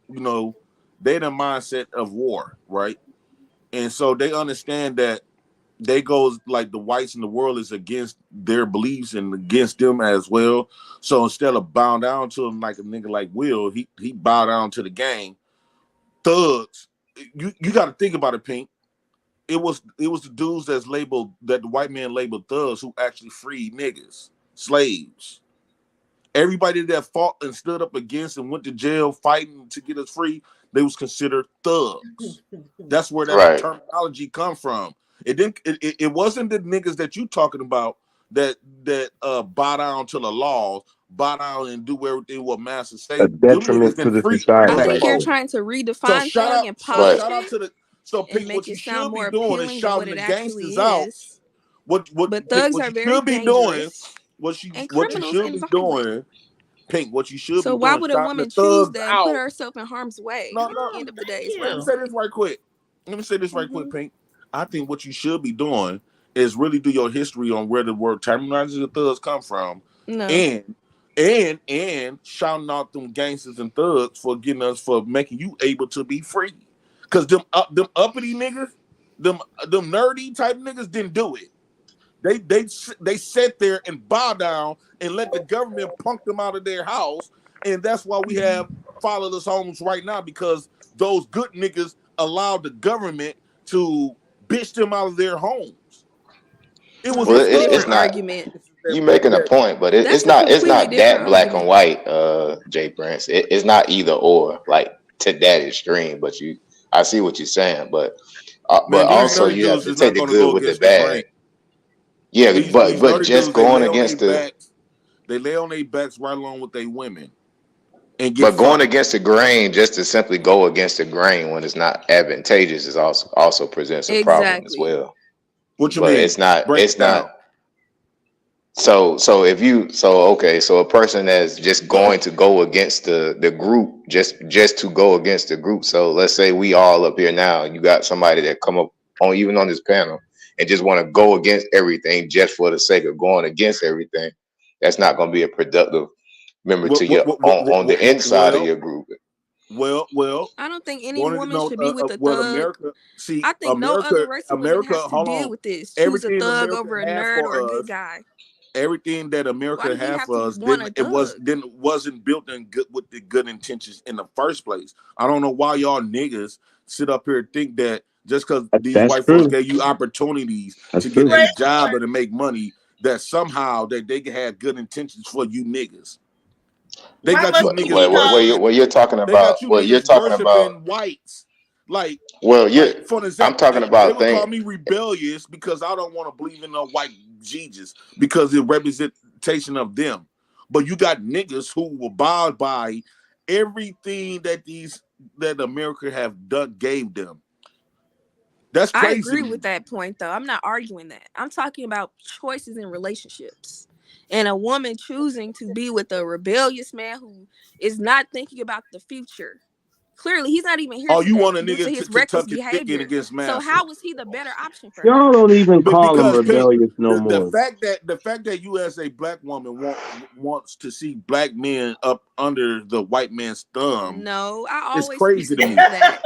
they the mindset of war, right? And so they understand that they goes like the whites in the world is against their beliefs and against them as well. So instead of bowing down to him like a nigga like Will, he bow down to the gang. Thugs, you got to think about it, Pink. It was the dudes that the white man labeled thugs who actually freed niggas, slaves. Everybody that fought and stood up against and went to jail fighting to get us free, they was considered thugs. That's where that right. terminology come from. It didn't. It wasn't the niggas that you talking about that bow down to the laws. bow down and do everything what master A say. Them niggas detriment to been the free I society black think right you're there. folk. trying to So redefine shout thug out, and But shout polish out it to the so and Pink. make What it you sound should be more doing is appealing than what shouting it the actually gangsters out. is. What But Pink? thugs What are you very should be doing? dangerous and What you criminals should and be violent. doing? Pink. What you should So be why doing? would a Shouting the woman choose thugs that and put out. herself in harm's way No, at the no. end of the day Thank is Let me you. say relevant? this right quick. Let me say this right quick, Hmm. Pink. I think what you should be doing is really do your history on where the word terminology of thugs come from, No. and shouting out them gangsters and thugs for getting us for making you able to be free. Cause them uppity niggas, them nerdy type niggas didn't do it. They sat there and bow down and let the government punk them out of their house, and that's why we have fatherless homes right now because those good niggas allowed the government to bitch them out of their homes. It No, was well, the that's a it's different thugs not. argument. You making a that point, but That's it's a not. It's completely not different that black and argument. white. Jay Prince. It's not either or like to that extreme. But I see what you're saying. But man, these also nerdy you have dudes to is take not the gonna good go with the against the bad. grain. Yeah, These but nerdy just dudes, they going lay on their against the backs, right along with their women and get but going fucked. against the grain just to simply go against the grain when it's not advantageous is also presents a problem as Exactly. well. What you But mean? Break it it's not. down. So if you so okay, so a person that's just going to go against the group just to go against the group. So let's say we all up here now, and you got somebody that come up on even on this panel and just want to go against everything just for the sake of going against everything. That's not going to be a productive member to your on the inside of Well, your group. well. I don't think any Wanted to woman know should be with a what thug. America. See, I think no other race of women America. has to Hold deal on. with this. Choose a Everything thug America over a had nerd or a for good us, guy. everything that Why America do you had have to for us want a thug? wasn't built in good with the good intentions in the first place. I don't know why y'all niggas sit up here and think that just because these That's white folks true. gave you opportunities That's to get true. a job and to make money, that somehow that they can have good intentions for you niggas. They Why got you must it niggas be worshiping. hoes? What you're talking They about? got you What you're niggas talking about? worshiping whites. Like, Well, you for an I'm example, talking they about would call things. me rebellious because I don't want to believe in no white Jesus because it representation of them. But you got niggas who will bow by everything that America have done gave them. That's I crazy agree to with me. that point though. I'm not arguing that. I'm talking about choices in relationships. And a woman choosing to be with a rebellious man who is not thinking about the future. Clearly, he's not even here Oh, you today want a due to nigga his to reckless tuck his dick in behavior. against So master? how was he the better option for her? Y'all don't even call them Because Pink, rebellious no the more. fact that you as a black woman wants to see black men up under the white man's thumb No, I is always speak crazy to me. against that.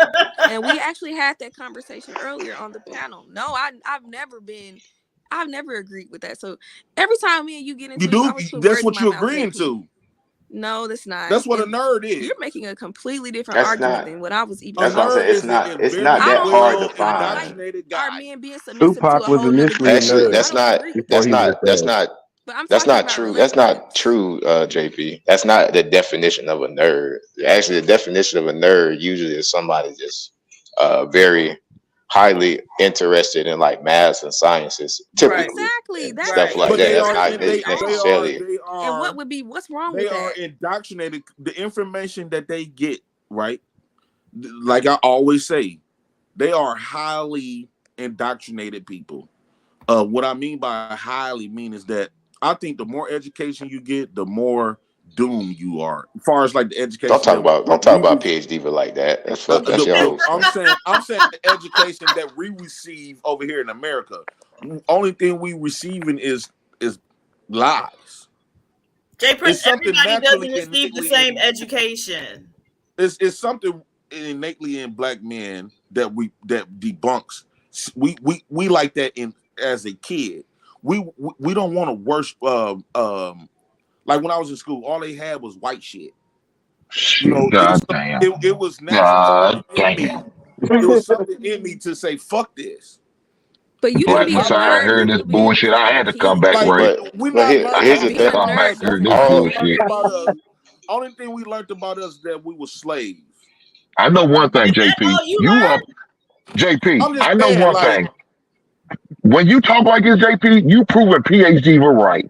And we actually had that conversation earlier on the panel. No, I've never agreed with that. So every time me and you get You into it, you do. always put That's words in what my you're mouth, agreeing JP. to. No, that's not. That's what a And nerd is. you're making a completely different That's argument not. than what I was even A That's what I'm making. saying. nerd is a It's very not that hard to I don't find. like indoctrinated our guy. men being submissive to Tupac a was whole nother initially a group. Actually, nerd I that's don't not. agree with before That's that. he was not. a That's thug. not. But I'm That's talking not about true. That's not relationships. true, JP. That's not the definition of a nerd. Actually, the definition of a nerd usually is somebody just very highly interested in like maths and sciences, Right, typically, Exactly. and That's stuff right. like But that. exactly they That's what are not we are. necessarily. And what's wrong with they are that? indoctrinated. The information that they get, right? Like I always say, they are highly indoctrinated people. What I mean by highly mean is that I think the more education you get, the more doomed you are. As far as like the education that Don't talk we about PhD but like that. That's your the whole stuff. I'm saying the education that we receive over here in America. Only thing we receiving is lies. Jay Prince, It's something everybody naturally doesn't receive the innately same in education. it's something innately in black men that debunks. We like that in as a kid. We don't want to worship. Like when I was in school, all they had was white shit. You Shit, know, it was god damn. it was naturally God something in me. damn. It was something in me to say fuck this. But you can Black be a I'm Messiah not nerd heard and this still be able bullshit. to I had to come compete. back like right. we're But not learning. here's Like the Only being thing. a thing we Come nerd back. learned. is Heard Only this different thing from we All learned bullshit. about us. competing. Only thing we learned about us that we were slaves. I know one thing, Is that JP. all you You up, learned? JP. I'm just I know saying, one like thing. When you talk like this, JP, you prove a PhD were right.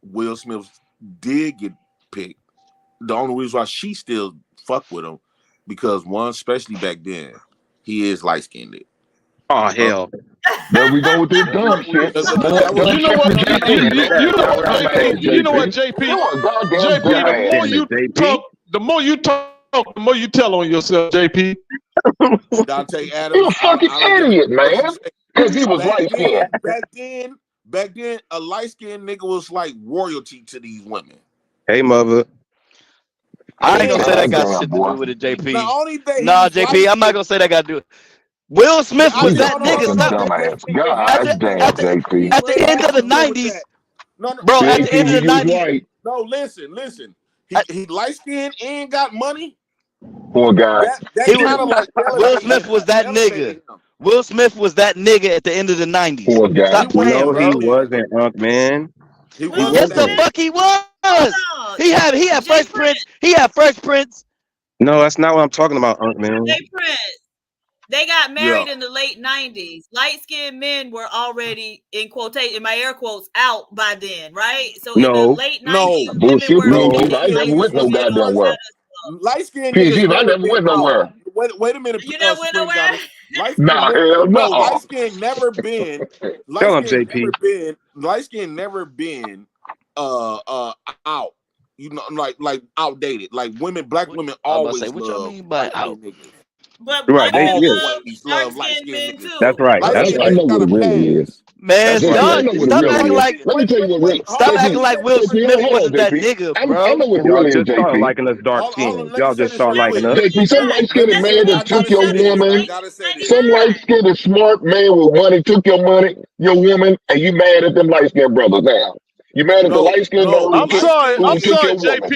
Will Smith did get picked. The only reason why she still fuck with him because one, especially back then, he is light skinned. Oh hell. There we go with this dumb shit. That was Dumb You know shit what? from JP. You know what, Dumbass JP? You know what, JP. JP? You a goddamn JP, the dumbass. more Damn you it, JP. talk, the more you talk talk, the more you tell on yourself, JP. And Dante He a Adams, fucking I don't give a idiot, what you man. say. Because he was Back light skinned. then, back then, a light skinned nigga was like royalty to these women. Hey, mother. I ain't gonna say that God got damn, shit to boy. do with it, The JP. only thing he Nah, was light JP, I'm not skinned. gonna say that got to do it. Will Smith I was He's a no that no no nigga. no fucking no. Stop dumbass. at God the damn, at the JP. at the It end has of the to do with that. '90s, No, bro. At See, the end of see, the you was '90s, right. no. Listen. at, He light skinned and got money. Poor guy. That he was. kind of like Will Smith was that elevated nigga. him. Will Smith was that nigga at the end of the '90s. Poor guy. He Stop playing, No, wasn't he that bro. nigga. wasn't, Unc, man. He He Will wasn't Yes, that the wasn't. Smith. nigga. fuck he Hold was. on. He had Jay Fresh Prince. Prince. He had Fresh Prince. No, that's not what I'm talking about, Unc, man. Jay Prince. They got Yeah. married in the late 90s. Light skinned men were already, in quotation, in my air quotes, out by then, right? So in the No. late No, 90s, women Bullshit, were me and no. you. getting I ain't Light never skinned went no licenses niggas and all goddamn this well. other stuff. light skinned niggas PG, I never never been went out. nowhere. Wait a minute, You never went Supreme nowhere? Goddess. Light skin Nah, never hell no no. Tell him, JP. light skin never been out. You know, like outdated. Like black What, women I'm about to say, always what y'all love mean by light out? skinned niggas. But Right. black They, women yeah. love Always dark love light skinned skinned men niggas. That's too. right. Light That's I, skinned I right. know niggas what got it a really is. pass. Man, That's JP, why I stop know what it stop no really acting is. like Let me tell you what wait, hold stop on, let JP, acting me like say this Will real JP, quick. Smith hold on, wasn't that JP. nigga, I bro. know what it Y'all really is, just started JP. liking us dark Hold skins. on, let me Y'all say just this start real That's liking quick. us. JP, some right. light Let me skinned That's say man I that right. took gotta your say this. I woman, gotta say this. some light 99. skinned smart man with money took your money, your woman, and you mad at them light skinned brothers now. You mad at the No, light skinned no, bird I'm light sorry. skinned who I'm took niggas. sorry, your woman.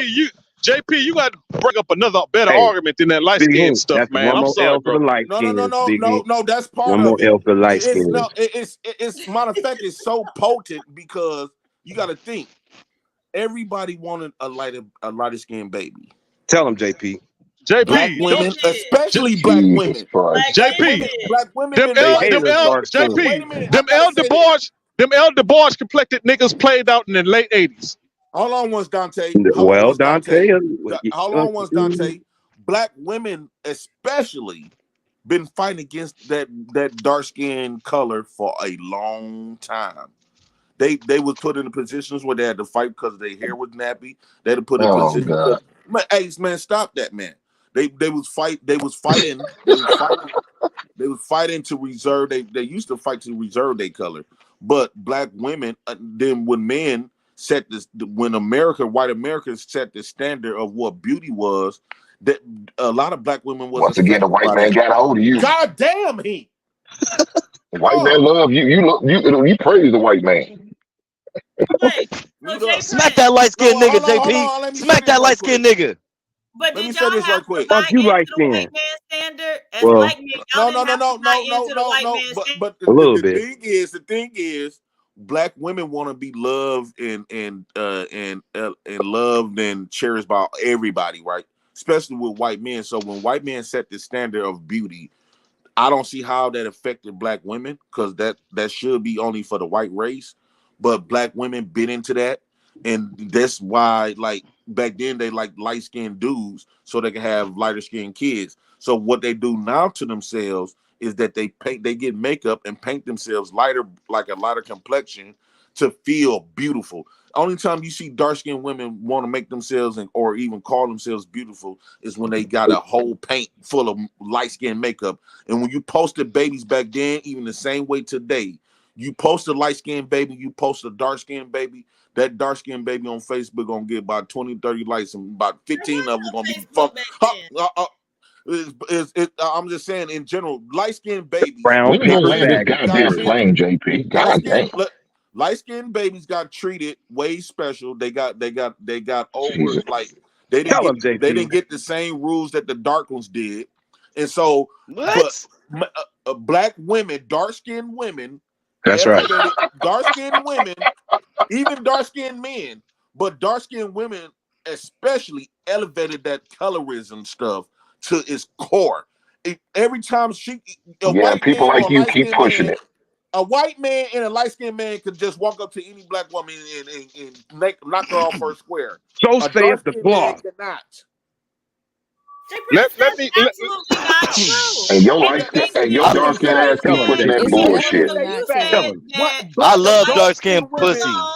JP. You got to bring up another better Hey, argument than that light Big skin Ink, stuff, that's man. one I'm more sorry, L for the bro. light skins, Big Ink. No. That's part One more of it. L for the light It's skins. no. It's matter of fact. It's so potent because you got to think. Everybody wanted a lighter skinned baby. Tell him, JP. Black JP, They don't women, did. especially black Jesus women. Christ. Black women JP. did. Black women Them been They L fighting. them hate us L dark Wait skins. a minute. I JP. gotta say this. Them L DeBarge complected niggas played out in the late '80s. Hold on once, Dante. Well, Dante, Hold on once, Dante. Black women, especially, been fighting against that dark skin color for a long time. They was put in positions where they had to fight because their hair was nappy. They had to put in Oh positions God. because man, stop that, man. They was fighting to reserve. They used to fight to reserve their color, but black women. Then when men set this, when white Americans set the standard of what beauty was, that a lot of black women was Once again, the affected white by man that. got a hold of you. God damn he, The white man oh, love you. You praise the white man. Wait. So mute Jay up. Smack Prince. that light No, skinned nigga, hold JP. on. Let me say Smack this that right light quick. skinned nigga. But Let me did say y'all this have right to quick. fuck buy you, into light the white skin. man standard as Well, black men? Y'all No, didn't have to buy into the white man standard. But a little the bit. thing is, black women want to be loved and loved and cherished by everybody, right? Especially with white men. So when white men set the standard of beauty, I don't see how that affected black women because that should be only for the white race. But black women bit into that, and that's why like back then they like light skinned dudes so they can have lighter skinned kids. So what they do now to themselves is that they get makeup and paint themselves lighter, like a lighter complexion, to feel beautiful. Only time you see dark skinned women want to make themselves or even call themselves beautiful is when they got a whole paint full of light skinned makeup. And when you posted babies back then, even the same way today, you post a light skinned baby, you post a dark skinned baby, that dark skinned baby on Facebook gonna get about 20, 30 likes, and about 15 of them gonna be fun. Facebook back then. I'm just saying in general, light skinned babies Brown We ain't gonna paper land this bag got goddamn material. treated. plane, JP. Light God damn. skinned light skinned babies got treated way special. They got over Jesus. like they didn't Tell get him, they JP. didn't get the same rules that the dark ones did, and so but What? black women, dark skinned women, That's right. elevated dark skinned women, even dark skinned men, but dark skinned women especially elevated that colorism stuff to its core. Every time a Yeah, white people man like or a you light keep skinned pushing man, it. a white man and a light skinned man could just walk up to any black woman and knock her off her square. So A saith dark the skinned man cloth. cannot. Jay Let Prince, let that's me absolutely not true. And your And light the skin thing That's and is, your I you dark skin said ass tell keep him, that pushing that JP. It's Let me bullshit. definitely say you not this. Tell true. said him. What that I dark the love white dark skinned skinned women pussy. no,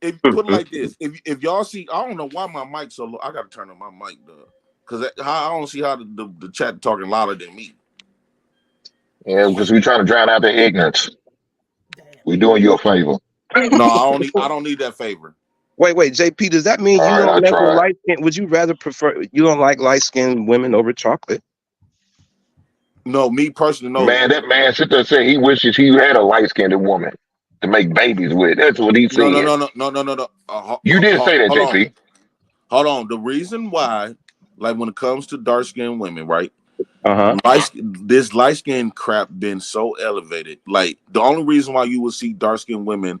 if put it like this, if y'all see, I don't know why my mic's so low. I gotta turn on my mic, though, because I don't see how the chat talking louder than me. Yeah, because we trying to drown out their ignorance. Damn. We doing you a favor. No, I don't need that favor. Wait, JP, does that mean All you right, don't I mess with tried. light skin? Would you rather prefer you don't like light skinned women over chocolate? No, me personally, no, Man, that man sit there and say he wishes he had a light skinned woman to make babies with. That's what he no, no, said. no, no, no, no, no, no. You did say that, Hold on, JP. hold on. The reason why, like when it comes to dark skinned women, right? Uh-huh. This light skin crap been so elevated. Like the only reason why you will see dark skinned women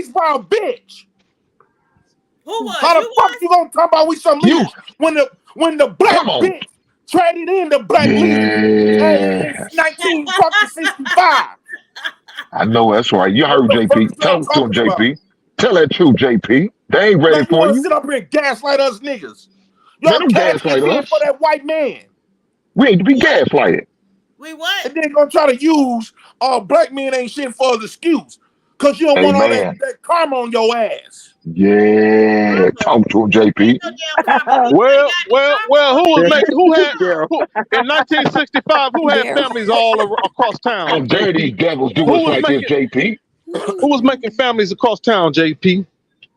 baseball bitch. Who was? How You the fuck was? you gonna talk about we some You leaders when the black come on. bitch traded in the black leaders in Yes. 1965? I know that's right. You What heard the fuck JP. is y'all Talk to him, talking about? JP. Tell that truth, JP. They ain't ready Like you for want to you. sit up here and gaslight us niggas? Man, Y'all don't cashed gaslight this in for us. that white man, We ain't to be What? gaslighted. We what? and then gonna try to use black men ain't shit for an excuse, cause you don't want all that, Amen. that karma on your ass. Yeah. Karma. Talk to him, Ain't JP. no damn karma. Bitch, you ain't Well, got no well, karma well. on Who was you. making? Who had? Daryl. Who in 1965? Who had Daryl. families all across town? How dare these JP. devils do Who us was like this, making? JP? Who was making families across town? JP.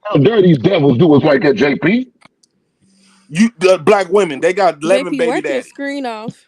How dare these devils do us like that, JP? You the black women, they got 11 JP, baby wipe your daddies. screen off.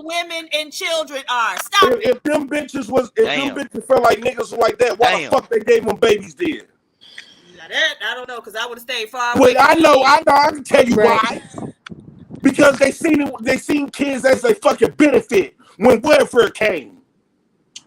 all women and children are. Stop it. If them Damn. bitches felt like niggas like that, why the Damn. fuck they gave them babies then? Now that I don't know, because I would have stayed far Well, away from I can tell you Right. why. Because they seen kids as a fucking benefit when welfare came.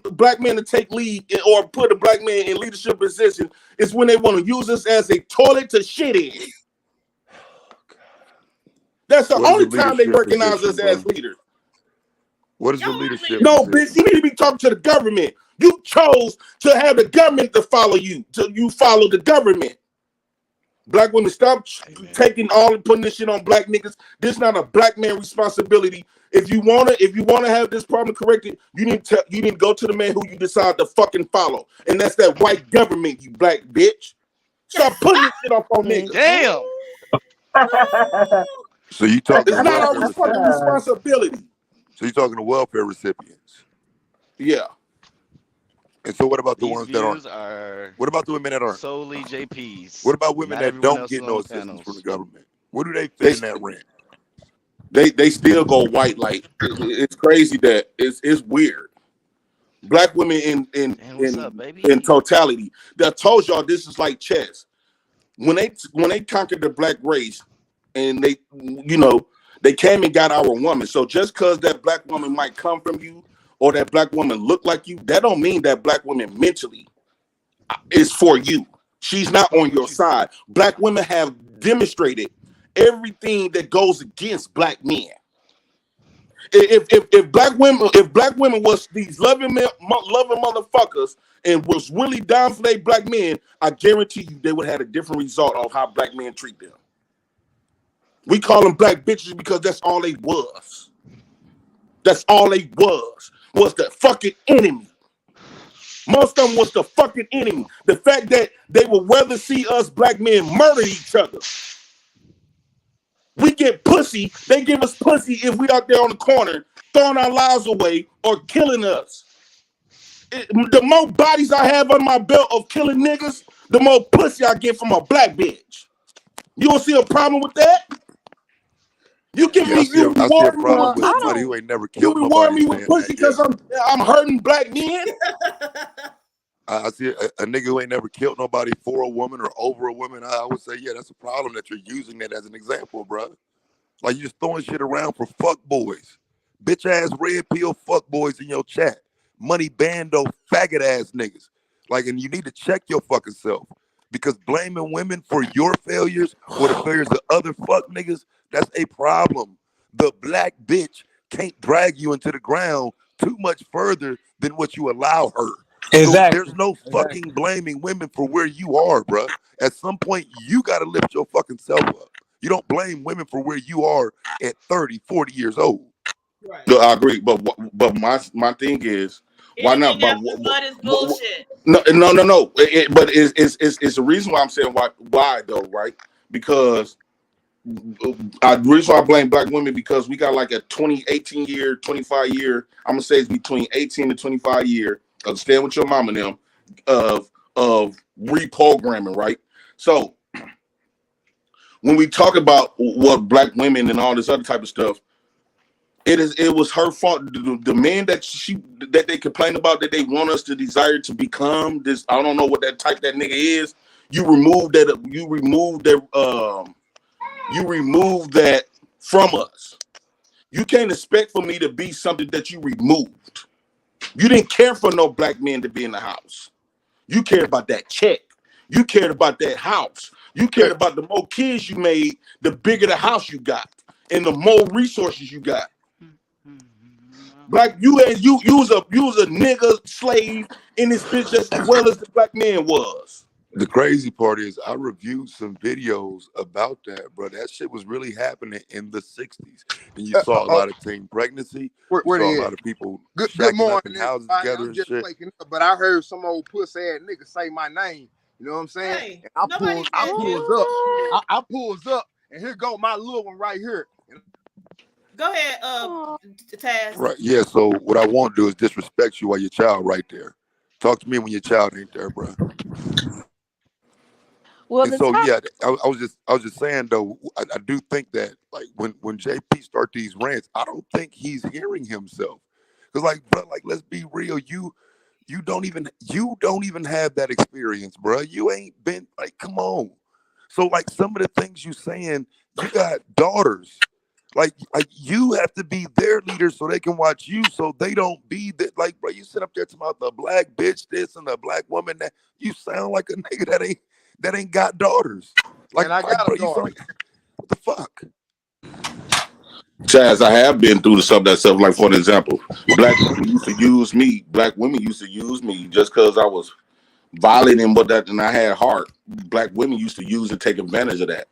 time black men to take lead or put a black man in leadership position is when they want to use us as a toilet to shit in. That's the What is a only time they leadership recognize us position, bro? as leaders. What is the Y'all not leadership No, position? bitch, you need to be talking to the government. You chose to have the government to follow you. So you follow the government. Black women, stop taking all and putting this shit on black niggas. This not a black man responsibility. If you wanna have this problem corrected, you need to go to the man who you decide to fucking follow, and that's that white government. You black bitch. Stop putting this shit off on niggas. Damn. So you talking It's to not welfare our fucking recipients? responsibility. So you talking to welfare recipients? Yeah. And so what about the These ones that aren't? views are What about the women that aren't? solely JP's. What about women Not that everyone don't else get on no the assistance from the panels. government? Where do they fit They in that rent? they still go white. Like it's crazy that it's weird. Black women And what's up, in baby? totality. That told y'all this is like chess. When they conquered the black race, and they came and got our woman. So just because that black woman might come from you or that black woman look like you, that don't mean that black woman mentally is for you. She's not on your side. Black women have demonstrated everything that goes against black men. If black women was these loving motherfuckers and was really down for their black men, I guarantee you they would have had a different result on how black men treat them. We call them black bitches because that's all they was. That's all they was the fucking enemy. Most of them was the fucking enemy. The fact that they would rather see us black men murder each other. We get pussy. They give us pussy if we out there on the corner throwing our lives away or killing us. The more bodies I have on my belt of killing niggas, the more pussy I get from a black bitch. You don't see a problem with that? You give Yeah, me, you I see a reward me problem with Well, with I somebody pussy. don't. who ain't never You killed reward nobody me with saying pussy that. Yeah, because I'm hurting black men. I see a nigga who ain't never killed nobody for a woman or over a woman. I would say, yeah, that's a problem that you're using that as an example, bro. Like you just throwing shit around for fuck boys, bitch ass red pill fuck boys in your chat, money bando faggot ass niggas. Like, and you need to check your fucking self because blaming women for your failures or the failures of other fuck niggas, that's a problem. The black bitch can't drag you into the ground too much further than what you allow her. So there's Exactly. no Exactly. fucking blaming women for where you are, bruh. At some point, you got to lift your fucking self up. You don't blame women for where you are at 30, 40 years old. Right. No, I agree, but my thing is, why not? Anything else is mud is bullshit. No. But it's the reason why I'm saying why though, right? Because the reason why I blame black women because we got like a 18 year, 25 year. I'm gonna say it's between 18 to 25 year of staying with your mom and them of reprogramming, right? So when we talk about what black women and all this other type of stuff, it was her fault. The man that they complain about that they want us to desire to become this. I don't know what that type that nigga is. You remove that. You remove that from us. You can't expect for me to be something that you removed. You didn't care for no black men to be in the house. You cared about that check. You cared about that house. You cared about the more kids you made, the bigger the house you got, and the more resources you got. Black, you was a nigga slave in this bitch just as well as the black man was. The crazy part is I reviewed some videos about that, bro. That shit was really happening in the 60s. And you saw a lot of teen pregnancy. You Where saw a they lot at? of people Good shacking up in morning, houses everybody. together I'm and just shit. waking up, but I heard some old pussy ass nigga say my name. You know what I'm saying? Hey, And I nobody said you. pulls up. I pulls up, and here go my little one right here. Go ahead, Taz. Right. Yeah. So what I won't do is disrespect you while your child right there. Talk to me when your child ain't there, bro. Well, And the so top. yeah, I was just saying though, I do think that like when JP start these rants, I don't think he's hearing himself. Cause like, bro, like let's be real, you don't even have that experience, bro. You ain't been like, come on. So like some of the things you saying, you got daughters. Like you have to be their leader so they can watch you, so they don't be that. Like, bro, you sit up there talking about the black bitch this and the black woman that. You sound like a nigga that ain't got daughters. And I got Bro, a you sound daughter. like what the fuck? Chaz, I have been through that stuff. Like for an example, black women used to use me. Black women used to use me just because I was violent and what that, and I had heart. Black women used to use and take advantage of that.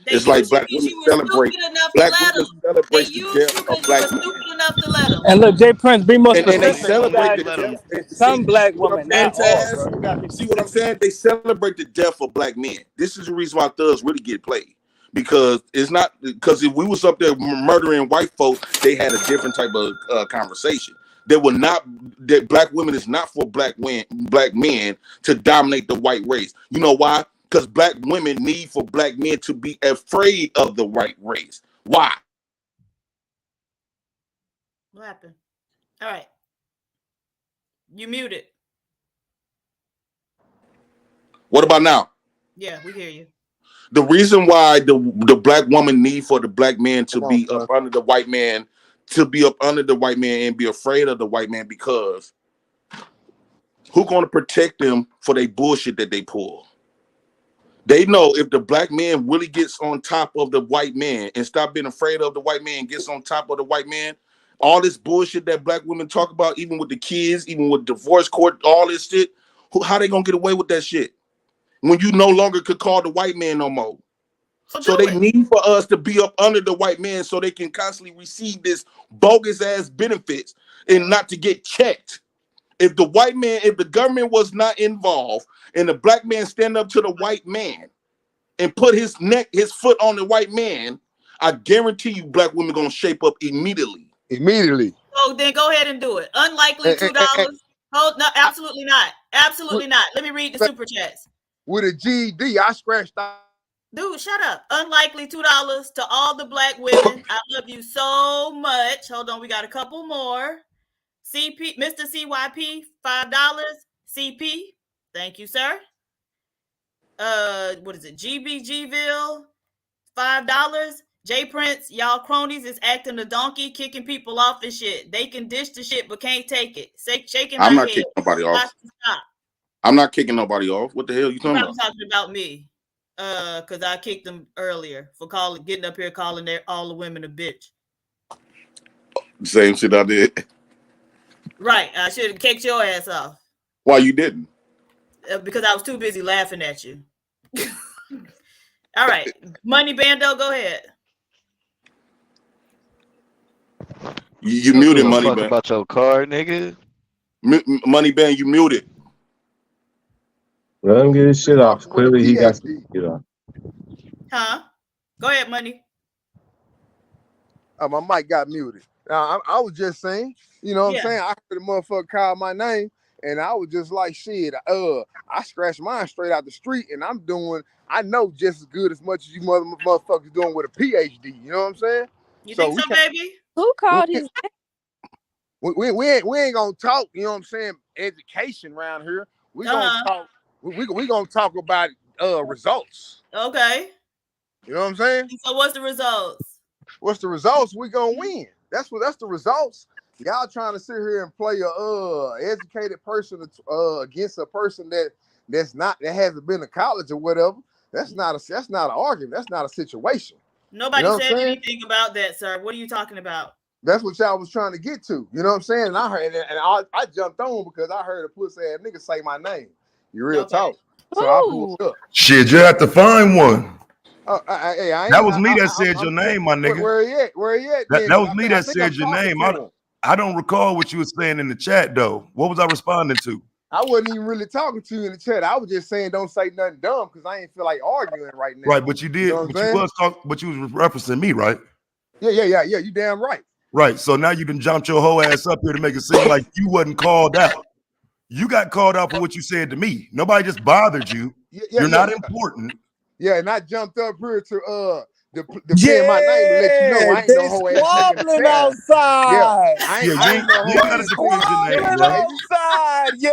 They It's like used you black because women you were celebrate. stupid enough to Black let women them. They celebrate the used you death because of you black were men, stupid enough to let them. And look, Jay Prince, be more and they specific. Black women celebrate used the to let death. them. Some black See what I'm women, saying, not all, Chaz? bro. You gotta be See what I'm specific. saying? They celebrate the death of black men. This is the reason why thugs really get played. Because it's not because if we was up there murdering white folk, they had a different type of conversation. They were not that black women is not for black men to dominate the white race. You know why? Because black women need for black men to be afraid of the white race. Why? What happened? All right, you muted. What about now? Yeah, we hear you. The reason why the black woman need for the black man to Come on, be son. up under the white man, to be up under the white man and be afraid of the white man, because who gonna protect them for their bullshit that they pull? They know if the black man really gets on top of the white man and stop being afraid of the white man and gets on top of the white man, all this bullshit that black women talk about, even with the kids, even with divorce court, all this shit, how they gonna get away with that shit when you no longer could call the white man no more? So So do they it. need for us to be up under the white man so they can constantly receive this bogus ass benefits and not to get checked. If the white man, if the government was not involved and the black man stand up to the white man and put his foot on the white man, I guarantee you black women gonna shape up immediately. Immediately. So then go ahead and do it. Unlikely And, $2. Hold no, I, absolutely not. with, Absolutely not. Let me read the super chats. with a GED, I scratched out. Dude, shut up. Unlikely $2 to all the black women. I love you so much. Hold on, we got a couple more. CP, Mr. CYP, $5. CP, thank you, sir. What is it? GBGville, $5. J Prince, y'all cronies is acting a donkey, kicking people off and shit. They can dish the shit, but can't take it. Shaking my I'm not head. kicking nobody Got off. to stop. I'm not kicking nobody off. What the hell you You talking probably about? talking about me. Because I kicked them earlier for getting up here calling all the women a bitch. Same shit I did. Right. I should have kicked your ass off. Why you didn't? Because I was too busy laughing at you. All right. Money Bando, go ahead. You Don't muted give a Money fuck Band. about your car, nigga. Money Band, you muted. Let him get his shit off. Talking with a Clearly, he got some PhD. shit off. Huh? Go ahead, Money. My mic got muted. Now, I was just saying, you know what I'm Yeah. saying? I heard the motherfucker call my name, and I was just like, shit, I scratched mine straight out the street, and I know just as good as much as you motherfuckers doing with a PhD. You know what I'm saying? You So think we so, can't, baby? Who we, called his we ain't gonna talk, you know what I'm saying, education around here. We gonna Uh-huh. talk, we gonna talk about results. Okay. You know what I'm saying? So what's the results? What's the results? We gonna win. That's the results. Y'all trying to sit here and play a educated person against a person that hasn't been to college or whatever. That's not an argument. That's not a situation. You Nobody know what said I'm saying? anything about that, sir. What are you talking about? That's what y'all was trying to get to. You know what I'm saying? And I heard, and I jumped on because I heard a pussy ass nigga say my name. You real Okay. talk. So I pulled up. Shit, you have to find one. Oh, I That ain't. was me that said your name, my nigga. Where he at? Where he at? Then? That Because was me I that think I'm said your talking name. to him. I don't recall what you were saying in the chat though. What was I responding to? I wasn't even really talking to you in the chat. I was just saying don't say nothing dumb because I ain't feel like arguing right now. Right, but you You know did, what I'm but you saying? was talking, but you was referencing me, right? Yeah. You damn right. Right. So now you done jumped your whole ass up here to make it seem like you wasn't called out. You got called out for what you said to me. Nobody just bothered you. You're not important. Yeah, and I jumped up here to defend my name and let you know Yeah, I ain't no they whole ass nigga in the squabbling chat. Yeah, outside. Yeah, I ain't no you hoe ain't gotta They ass defend nigga in your the name, chat, squabbling bro. baby. outside. Yeah.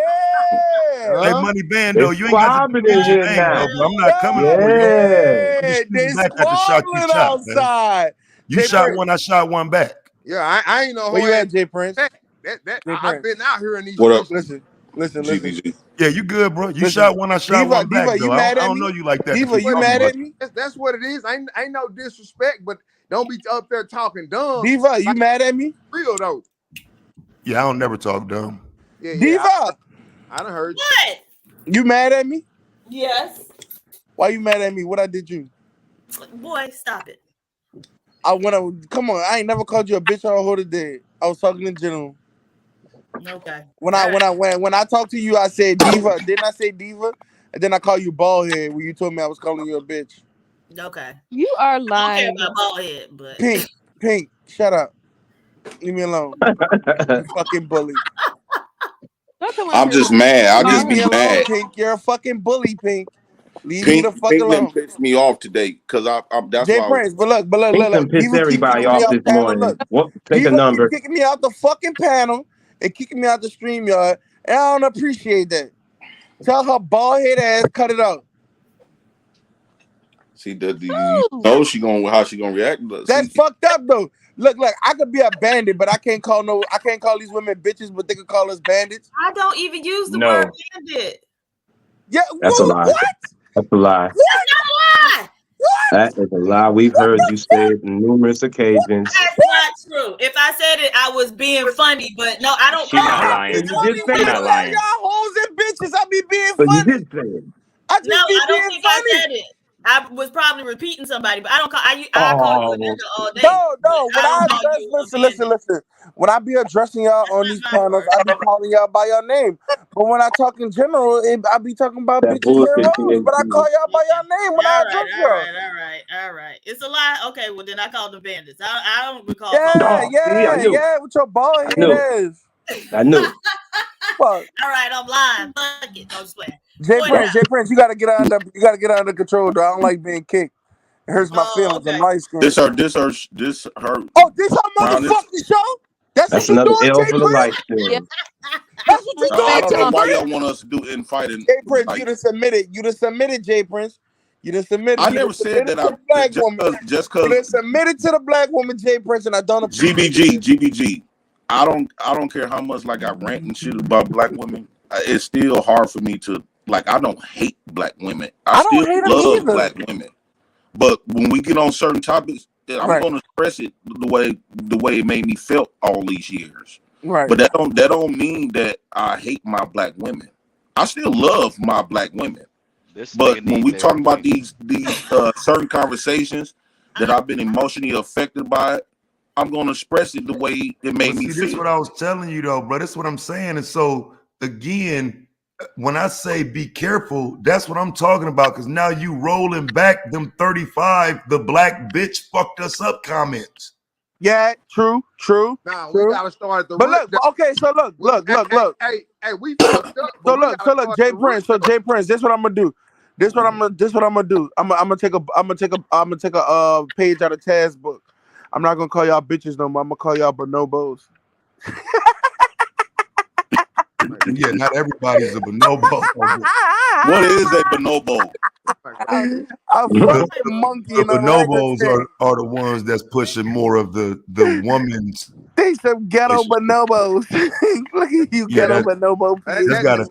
Hey, Huh? Money Bando, It's you ain't got to squabbing in defend your here name, bro. now. But I'm not coming for you. Yeah. I'm just Yeah. shooting They back at the shot you squabbling shot, man. outside. You Jay shot Prince. one, I shot one back. Yeah, I ain't no Where hoe you ass at, Jay Prince? nigga in the chat. Jay I've Prince. been out here in these What up, streets. Listen. GDG? Yeah, you good, bro. You Listen. shot one, I shot one back, Diva, though. you I mad at don't know me? you like that to Diva, keep you But talking mad about at me? that's what it is. Ain't no disrespect, but Don't be up there talking dumb. Diva, you mad at me? Real though. Yeah, I don't never talk dumb. Yeah, yeah. Diva, I done heard. What? you mad at me? Yes. Why you mad at me? What I did you? Boy, stop it. Come on, I ain't never called you a bitch or a hoe today. I was talking in general. Okay. When I talked to you, I said Diva. Didn't I say Diva? And then I called you bald head when you told me I was calling you a bitch. Okay. You are I don't care lying. about bald head, but Pink, shut up. Leave me alone. You fucking bully. Don't come up I'm here just with mad. I Leave just me be alone, mad. Pink. You're a fucking bully, Pink. Leave me the fuck Pink didn't alone. piss me off today because that's J why I was. Prince, but look. Pink done pissed Diva keep everybody kicking me off off this panel. morning. Look, What? Take a Diva keep number. kicking me out the fucking panel and kicking me out the stream yard, and I don't appreciate that. Tell her bald head ass cut it out. See, you know how she gonna react. That's fucked up though. Look, I could be a bandit, but I can't call these women bitches, but they could call us bandits. I don't even use the word No, bandit. Yeah, that's a lie. what? That's a lie. That's not a lie. That is a lie. We've heard you say it on numerous occasions. That's not true. If I said it, I was being funny, but no, I don't She call not her lying. You You told did me say when She I it. not call lying. y'all hoes and bitches, I be being But you funny. did say it. I just No, be I don't being think I funny. said it. I was probably repeating somebody, but I don't call. I call you a Oh, nigga all day. No. But When I don't I call address, you a listen. bandit. When I be addressing y'all on these That's not my panels, word. I be calling y'all by your name. But when I talk in general, I be talking about that bitches and bullshit you hoes. ain't But I call seen. y'all by your name when I address y'all. All right. It's a lie. Okay, well then I called them bandits. I don't recall calling them. Oh, see, I knew. With your bald I head knew. ass. I knew. Fuck. All right, I'm lying. Fuck it. No, just playing. J Boy, Prince, you gotta get under control, though. I don't like being kicked. It hurts my oh, feelings. I'm okay. light skinned. This her Oh, this our round this. motherfucking show? That's what That's you another doing, J L for the Prince? light Yeah. skin. That's what you I doing, Respect don't J know on. why Prince? y'all want us to do infighting. J Prince, Like you done submitted, J Prince. You done submitted. I You done never said submitted that. to the black woman. Just You cause done submitted to the black woman, J Prince, and I don't appreciate that. GBG. I don't care how much like I rant and shit about black women. It's still hard for me to like. I don't hate black women. I I don't still hate them love either. black women. But when we get on certain topics, I'm Right, gonna express it the way it made me felt all these years. right. But that don't mean that I hate my black women. I still love my black women. This But nigga when need we talking about therapy. these certain conversations that I've been emotionally affected by, I'm gonna express it the way it made But me see, this is feel. what I was telling you though, bro. This is what I'm saying. And so again, when I say be careful, that's what I'm talking about. Because now you rolling back them 35, the black bitch fucked us up comments. Yeah, true. Nah, we gotta start at the But root. look, okay, so look. Hey, we fucked up, but we gotta start at J the root. Prince, this what I'm gonna do. This what I'm gonna do. I'm gonna take a page out of Taz's book. I'm not gonna call y'all bitches no more. I'm gonna call y'all bonobos. Yeah, not everybody's a bonobo. What is a bonobo? A The, fucking monkey the in a bonobos are the ones that's pushing more of the woman's. They some ghetto bonobos. Look at you, Yeah, ghetto bonobo. that's got a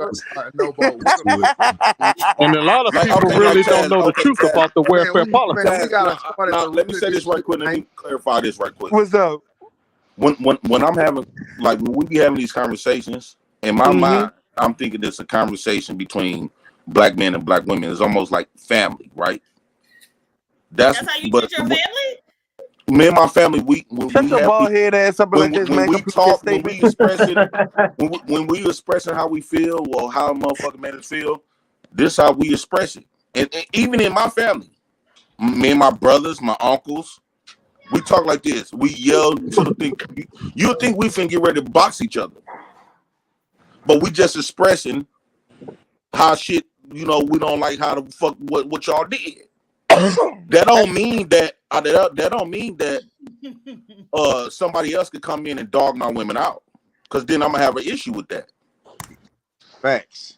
no boat. to it. And a lot of Like people okay, like really don't Taz. know the Okay, truth Taz. about the welfare Man, policy. we Taz. gotta start at Now the let me root of say this this right shit, quick. Let man. me clarify this right quick. What's up? When I'm having like when we be having these conversations, in my mind, I'm thinking it's a conversation between black men and black women. It's almost like family, right? That's how you treat your family? Me and my family, when Shut we your have bald head ass up and let this when man we complete his talk, when statement. we expressing when we expressing how we feel or how a motherfucking man feel, this how we express it. And even in my family, me and my brothers, my uncles, we talk like this. We yell to the thing. You'll think we finna get ready to box each other, but we just expressing how shit. You know, we don't like how the fuck what y'all did. That don't mean that that don't mean that somebody else could come in and dog my women out, because then I'm gonna have an issue with that. Facts.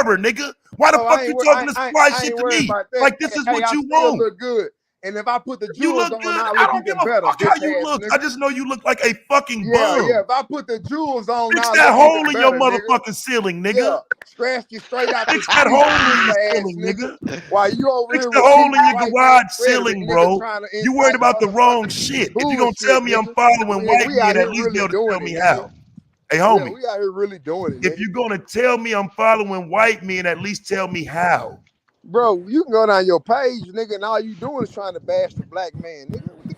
barber, nigga. Why the Bro, fuck you talking this fly I shit ain't to worried me? about that. Like this is Hey, what I you still want. look good. And if I put the You jewels look on, good. I I look don't give even a better, fuck how bitch you ass look. I nigga. just know you look like a fucking Yeah, yeah. bum. If I put the jewels on, Fix I that look even hole in your better, nigga. motherfucking ceiling, Yeah. nigga. Scratch you straight out the Fix that street, hole in cheap your ass ceiling, nigga. nigga. While you over Fix here the with hole Pete in your White and garage Frederick, ceiling, nigga, bro. trying to You worried incite about the wrong motherfucking shit. If you're gonna bullshit, tell me I'm nigga. following white We men, out at here least be really able to tell doing me it, nigga. how. Hey, Yeah, homie, we out here really doing it, if nigga. you're gonna tell me I'm following white men, at least tell me how. Bro, you can go down your page, nigga, and all you doing is trying to bash the black man, nigga. What the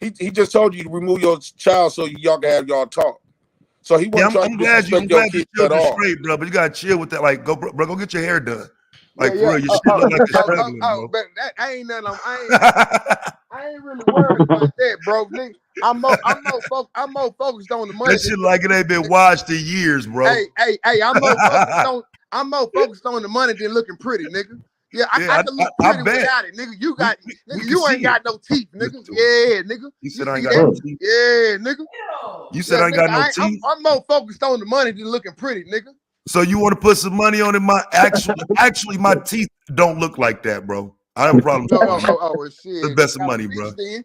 He just told you to remove your child so y'all can have y'all talk. So he Yeah, wasn't trying I'm to glad disrespect your your kids at children's all. straight, bro. But you gotta chill with that. Like, go, bro, go get your hair done. Yeah, Like for yeah. real, your shit look like it's struggling, bro. But that I ain't nothing. I ain't really worried about that, bro. Nigga, I'm more focused on the money That than shit looking like it ain't pretty. been Nigga. washed in years, bro. Hey, I'm more focused on the money than looking pretty, nigga. Yeah, I Yeah, can look I pretty bet without it, nigga. we we Nigga, can you see ain't it. got no teeth, nigga. Listen to him. Yeah, nigga. You You said I ain't see got that? no teeth. Yeah, nigga. You said Yeah, I ain't nigga. got no teeth. I'm more focused on the money than looking pretty, nigga. So you want to put some money on it? My actually, my teeth don't look like that, bro. I have a problem No, with money. well, The shit. best of Got a money, bro. bitch then.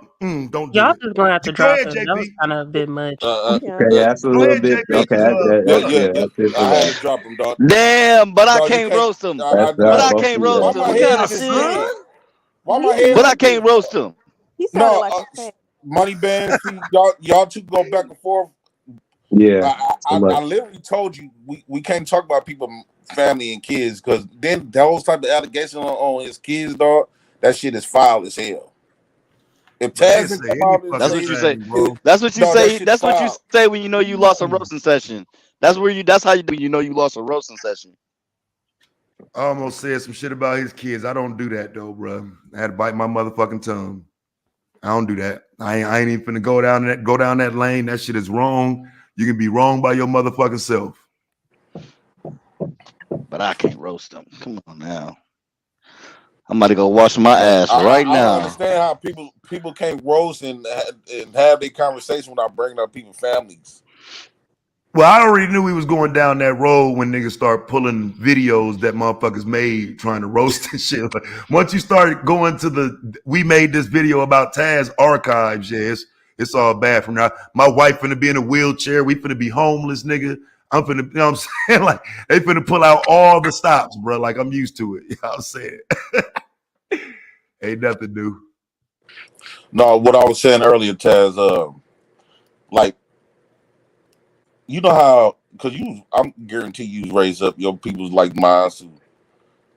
Don't Y'all do it. just gonna have to Go drop ahead, him. That was JP. kind of a bit much. Yeah. Okay, that's a Go little ahead, bit. JP, Okay, because Yeah, that's it for I had that. to drop him, dog. Damn, but I Dog, you can't can't. roast him. I But That's I dog. both can't of roast Why y'all. him. my What head kind in of this shit? thing? Why my He head But in I this can't thing? roast him. he sounded No, like a fan. money band. See, y'all two go back and forth. Yeah, too I much. literally told you we can't talk about people, family, and kids because then those type of allegations on his kids, dog. That shit is foul as hell. If But I Taz didn't didn't say come any out and That's fucking say what you his say. thing, kid, bro. That's what you dog, that say. shit is That's what you foul. say when you know you lost a roasting session. That's where you. That's how you do. You know you lost a roasting session. I almost said some shit about his kids. I don't do that though, bro. I had to bite my motherfucking tongue. I don't do that. I ain't even finna go down that lane. That shit is wrong. You can be wrong by your motherfucking self. But I can't roast him. Come on now. I'm about to go wash my But ass right I don't now. understand how people can't roast and have their conversation without bringing up people's families. Well, I already knew we was going down that road when niggas start pulling videos that motherfuckers made trying to roast and shit. But once you start going to we made this video about Taz archives, yeah, it's all bad from now. My wife finna be in a wheelchair. We finna be homeless, nigga. I'm finna, you know what I'm saying? Like, they finna pull out all the stops, bro. Like, I'm used to it. You know what I'm saying? Ain't nothing new. No, what I was saying earlier, Taz, like you know how because I'm guarantee you raise up your people's like mine. Who,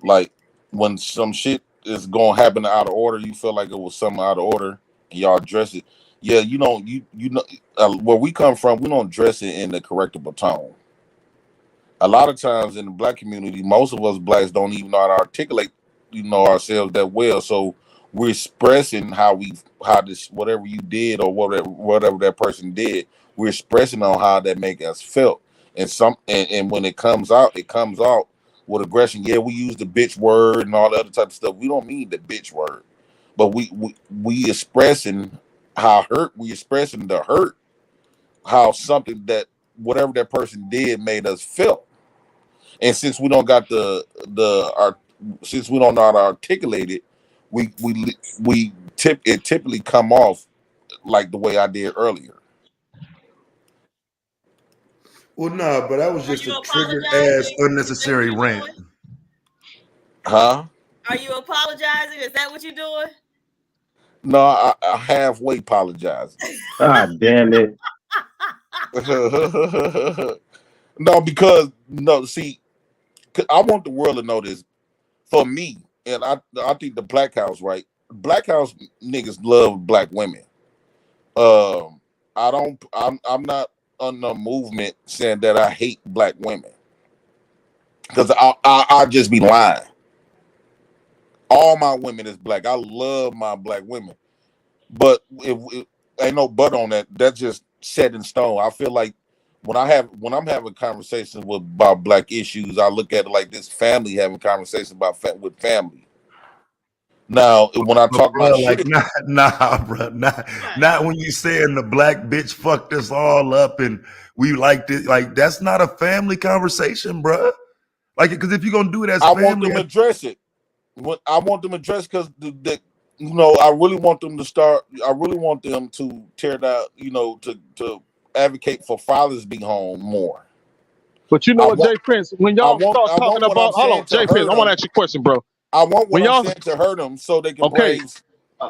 like when some shit is gonna happen out of order, you feel like it was something out of order, and y'all address it. Yeah, you don't. You know where we come from. We don't dress it in the correctable tone. A lot of times in the black community, most of us blacks don't even know how to articulate, ourselves that well. So we're expressing how this whatever you did or whatever that person did, we're expressing on how that make us felt. And when it comes out with aggression. Yeah, we use the bitch word and all the other type of stuff. We don't mean the bitch word, but we expressing we expressing the hurt, how something that whatever that person did made us feel. And since we don't got our since we don't know how to articulate it, it typically come off like the way I did earlier. Well, nah, but that was Are just you a triggered ass apologizing? Is that what unnecessary you're rant. doing? Huh? Are you apologizing? Is that what you're doing? No, I halfway apologize. Ah, damn it. No, because no, see, I want the world to know this. For me, and I think the Black House, right? Black House niggas love black women. I don't. I'm not on the movement saying that I hate black women because I just be lying. All my women is black. I love my black women, but if ain't no but on that, that's just set in stone. I feel like when I'm having conversations about black issues, I look at it like this family having conversations about with family. Now, when I But talk my bro, like shit, bro, not when you saying the black bitch fucked us all up and we liked it. Like that's not a family conversation, bro. Like, because if you're gonna do it as I want family, them to address it. I want them to address because I really want them to start. I really want them to tear down. To advocate for fathers be home more. But you know I what, want. Jay Prince, when y'all start I talking want what I'm about, hold on, saying to Jay Prince, hurt I want to them. ask you a question, bro. I want what When I'm y'all, saying to hurt them so they can okay, blaze.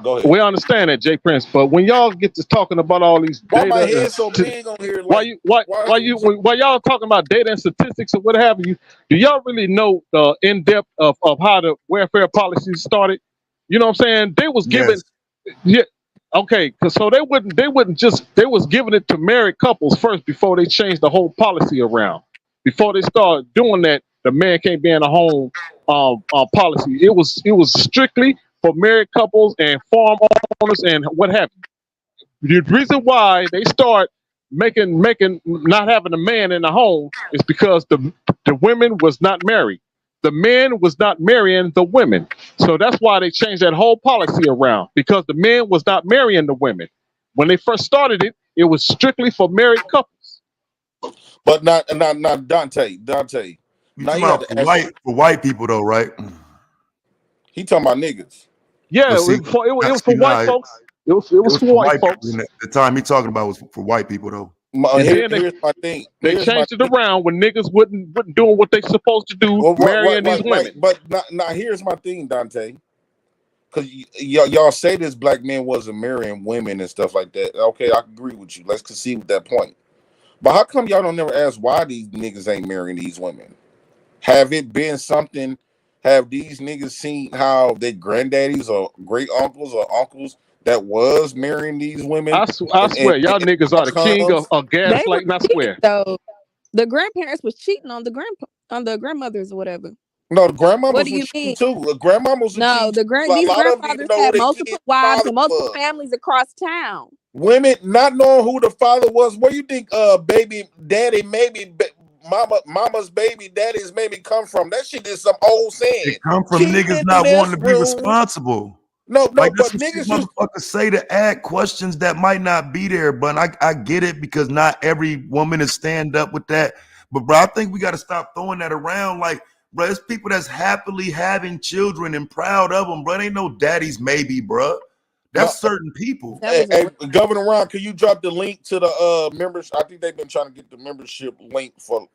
Go ahead. we understand that, Jay Prince, but when y'all get to talking about all these Why my data, head so big on here? why Like you, why, why? why you, why y'all talking about data and statistics or what have you? Do y'all really know the in depth of how the welfare policies started? You know what I'm saying? They was given, yes. yeah, okay, cause so they wouldn't just they was giving it to married couples first before they changed the whole policy around. Before they started doing that, the man can't be in a home policy. It was strictly for married couples and farm owners and what have you. The reason why they start making not having a man in the home is because the women was not married. The men was not marrying the women. So that's why they changed that whole policy around because the men was not marrying the women. When they first started it, it was strictly for married couples. But not Dante. Dante. You Now talking you have about to ask. for white people though, right? He talking about niggas. Yeah, But see, it was for white nah, folks. It It was was for for white white people. folks. And the time he talking about was for white people though. And then Here's my thing. they Here's my changed it thing. around when niggas wouldn't doing what they supposed to do, Well, marrying these right. women. But now here's my thing, Dante. Because y'all say this black man wasn't marrying women and stuff like that. Okay, I agree with you. Let's concede with that point. But how come y'all don't never ask why these niggas ain't marrying these women? Have it been something? Have these niggas seen how their granddaddies or great uncles or uncles that was marrying these women I and swear, y'all getting niggas are the king condoms? of They were gaslighting. I cheating swear. though. The grandparents was cheating on the grandmothers or whatever. No, the What grandmamas do were you cheating mean? too. The grandmamas were No, cheating too. A these lot of them didn't even grandfathers know who had their multiple kid's wives father and multiple was. families across town. Women not knowing who the father was. Where you think baby daddy mama's baby daddy's maybe come from? That shit is some old It saying. come from Cheating niggas in not this wanting to be room. responsible. No, Like that's but some shit niggas used motherfuckers say to add questions that might not be there. But I get it because not every woman is stand up with that. But bro, I think we got to stop throwing that around. Like, bro, it's people that's happily having children and proud of them, bro. It ain't no daddy's maybe, bro. no. That's certain people. That was a Hey, Governor Ron, can you drop the link to the members? I think they've been trying to get the membership link for.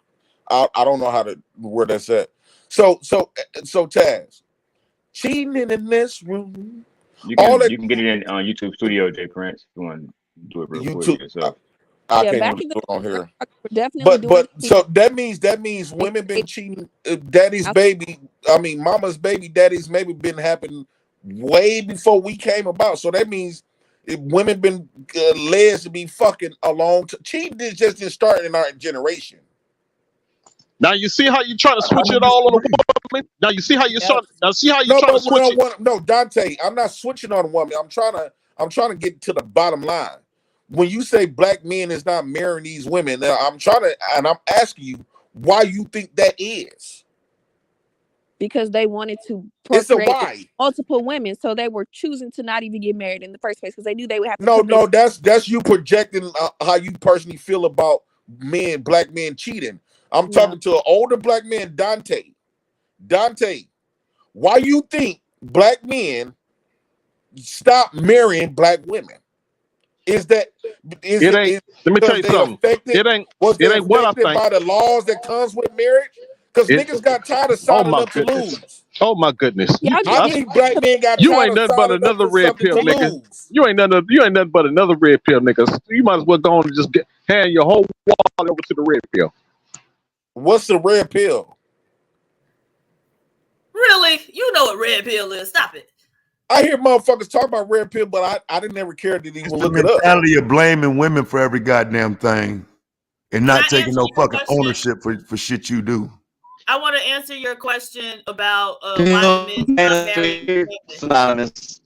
I don't know how to where that's at. So Taz, cheating in this room. All that You can get it in on YouTube Studio, J Prince. If you want to do it real quick YouTube. yourself. I yeah. can't Back even in the do it day, on here. grandfathers were definitely But doing but the cheating. so that means women been cheating. Daddy's I- baby. I mean, mama's baby, daddy's maybe been happening way before we came about. So that means women been led to be fucking along. Cheating is just didn't start in our generation. Now you see how you trying to I switch it don't all on the disagree. woman. Now you see how you Yep. trying. Now see how you No, trying to but switch it. no, Dante. I'm not switching on a woman. I'm trying to get to the bottom line. When you say black men is not marrying these women, now I'm asking you why you think that is. Because they wanted to It's a procreate with why. multiple women, so they were choosing to not even get married in the first place because they knew they would have to No, commit. no, that's you projecting how you personally feel about black men cheating. I'm No, talking to an older black man, Dante. Dante, why you think black men stop marrying black women? Is that is It it ain't. is Let me tell because you they something. affected? It ain't. Was It they ain't what I affected think. by the laws that comes with marriage? Because It. niggas got tired of Oh signing my up to goodness. lose. Oh my goodness. y'all just I get think black men got You tired ain't of nothing but signing up another for red something pill to nigga. lose. You ain't nothing but another red pill nigga. You might as well go on and just hand your whole wall over to the red pill. What's the red pill? Really? You know what red pill is. Stop it. I hear motherfuckers talk about red pill, but I didn't ever care to It's even the look it up. mentality of blaming women for every goddamn thing and Can not I taking answer no your fucking question? ownership for shit you do. I want to answer your question about why the men stop marrying women. Synonymous.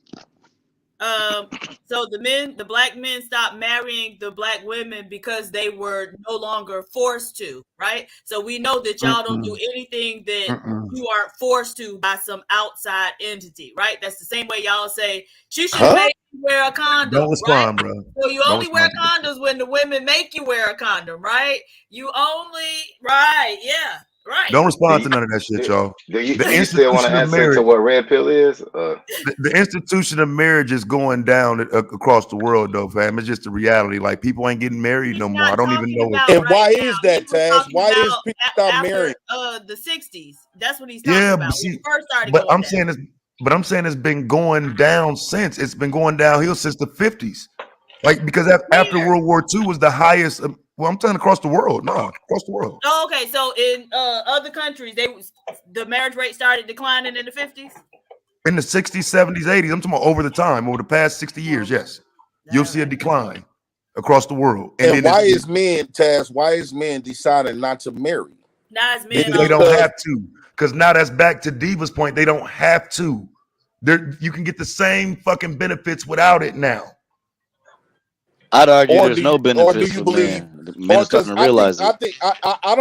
Um, so the black men stopped marrying the black women because they were no longer forced to, right? So we know that y'all don't do Mm-mm, anything that mm-mm. you aren't forced to by some outside entity, right? That's the same way y'all say she should Huh? make you wear a condom, Don't right? respond, bro. So you Don't only wear respond to that shit. condoms when the women make you wear a condom, right? You only right, yeah, right. Don't Do respond you to none of that shit, do, y'all. do The you still want to institution of answer to marriage, what red pill is? the institution of marriage is going down across the world, though, fam. It's just a reality. Like people ain't getting married He's no more. I not don't even talking know. about And right why now. is He that, was Taz? talking Why is about people stop marrying? after the 60s. That's what he's talking Yeah, but about. When see, it first started but going I'm down. saying it's, but I'm saying it's been going down since. It's been going downhill since the 50s. Like because after Where? World War II was the highest. Well, I'm saying across the world. No, across the world. Oh, okay. So in other countries, the marriage rate started declining in the 50s. In the 60s, 70s, 80s. I'm talking about over the time, over the past 60 years. Yes, you'll All see a right. decline across the world, and And then it's why is men, Taz? Why is men deciding not to marry? Now it's men because Is they it only. don't because have to. Because now that's back to Diva's point. They don't have to. You can get the same fucking benefits without it now. I'd argue or there's do you no or do benefits you for believe men. The men are or starting because to I think realize I it. think I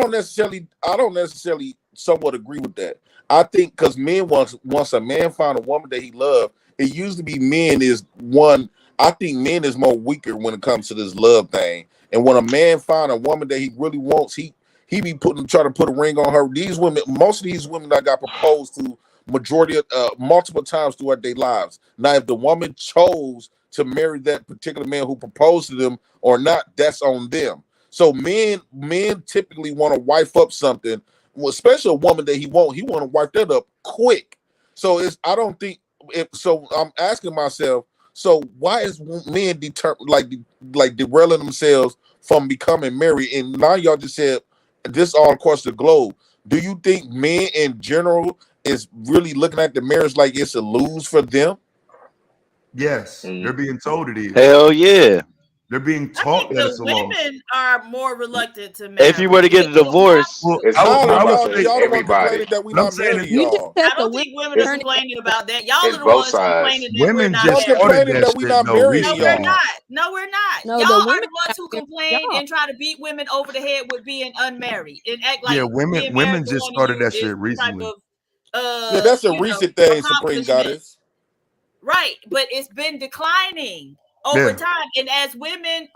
don't necessarily somewhat agree with that. I think because men once a man found a woman that he loved, it used to be men is one. I think men is more weaker when it comes to this love thing. And when a man find a woman that he really wants, he be trying to put a ring on her. These women, most of these women that got proposed to majority of multiple times throughout their lives. Now, if the woman chose to marry that particular man who proposed to them or not, that's on them. So men typically want to wife up something, well, especially a woman that he want to wife that up quick. So it's I don't think if so. I'm asking myself, so why is men like derailing themselves from becoming married? And now y'all just said this all across the globe. Do you think men in general is really looking at the marriage like it's a lose for them? Yes, they're being told it is. Hell yeah. They're being I taught think that the it's a loss. women are more reluctant to If you were marry. to get a divorce, Well, It's I Holly, would, I'm I about would to y'all say say, y'all the one everybody. complaining that we but I'm not saying marrying it's, We just y'all. said I the don't women think women are It's turning it complaining down. about that. Y'all it's are the both ones sides. complaining that we're women not just Y'all married. started complaining that that we shit not though marrying No, we're recently. y'all. not. No, we're not. No, Y'all the are women the ones got who married. complain Y'all. and try to beat women over the head with being unmarried and act Yeah, like being married women to just one of started you that is shit some type recently. of Yeah, that's a you know, recent thing, Supreme accomplishment. Goddess. Right, but it's been declining over Yeah, time. And as women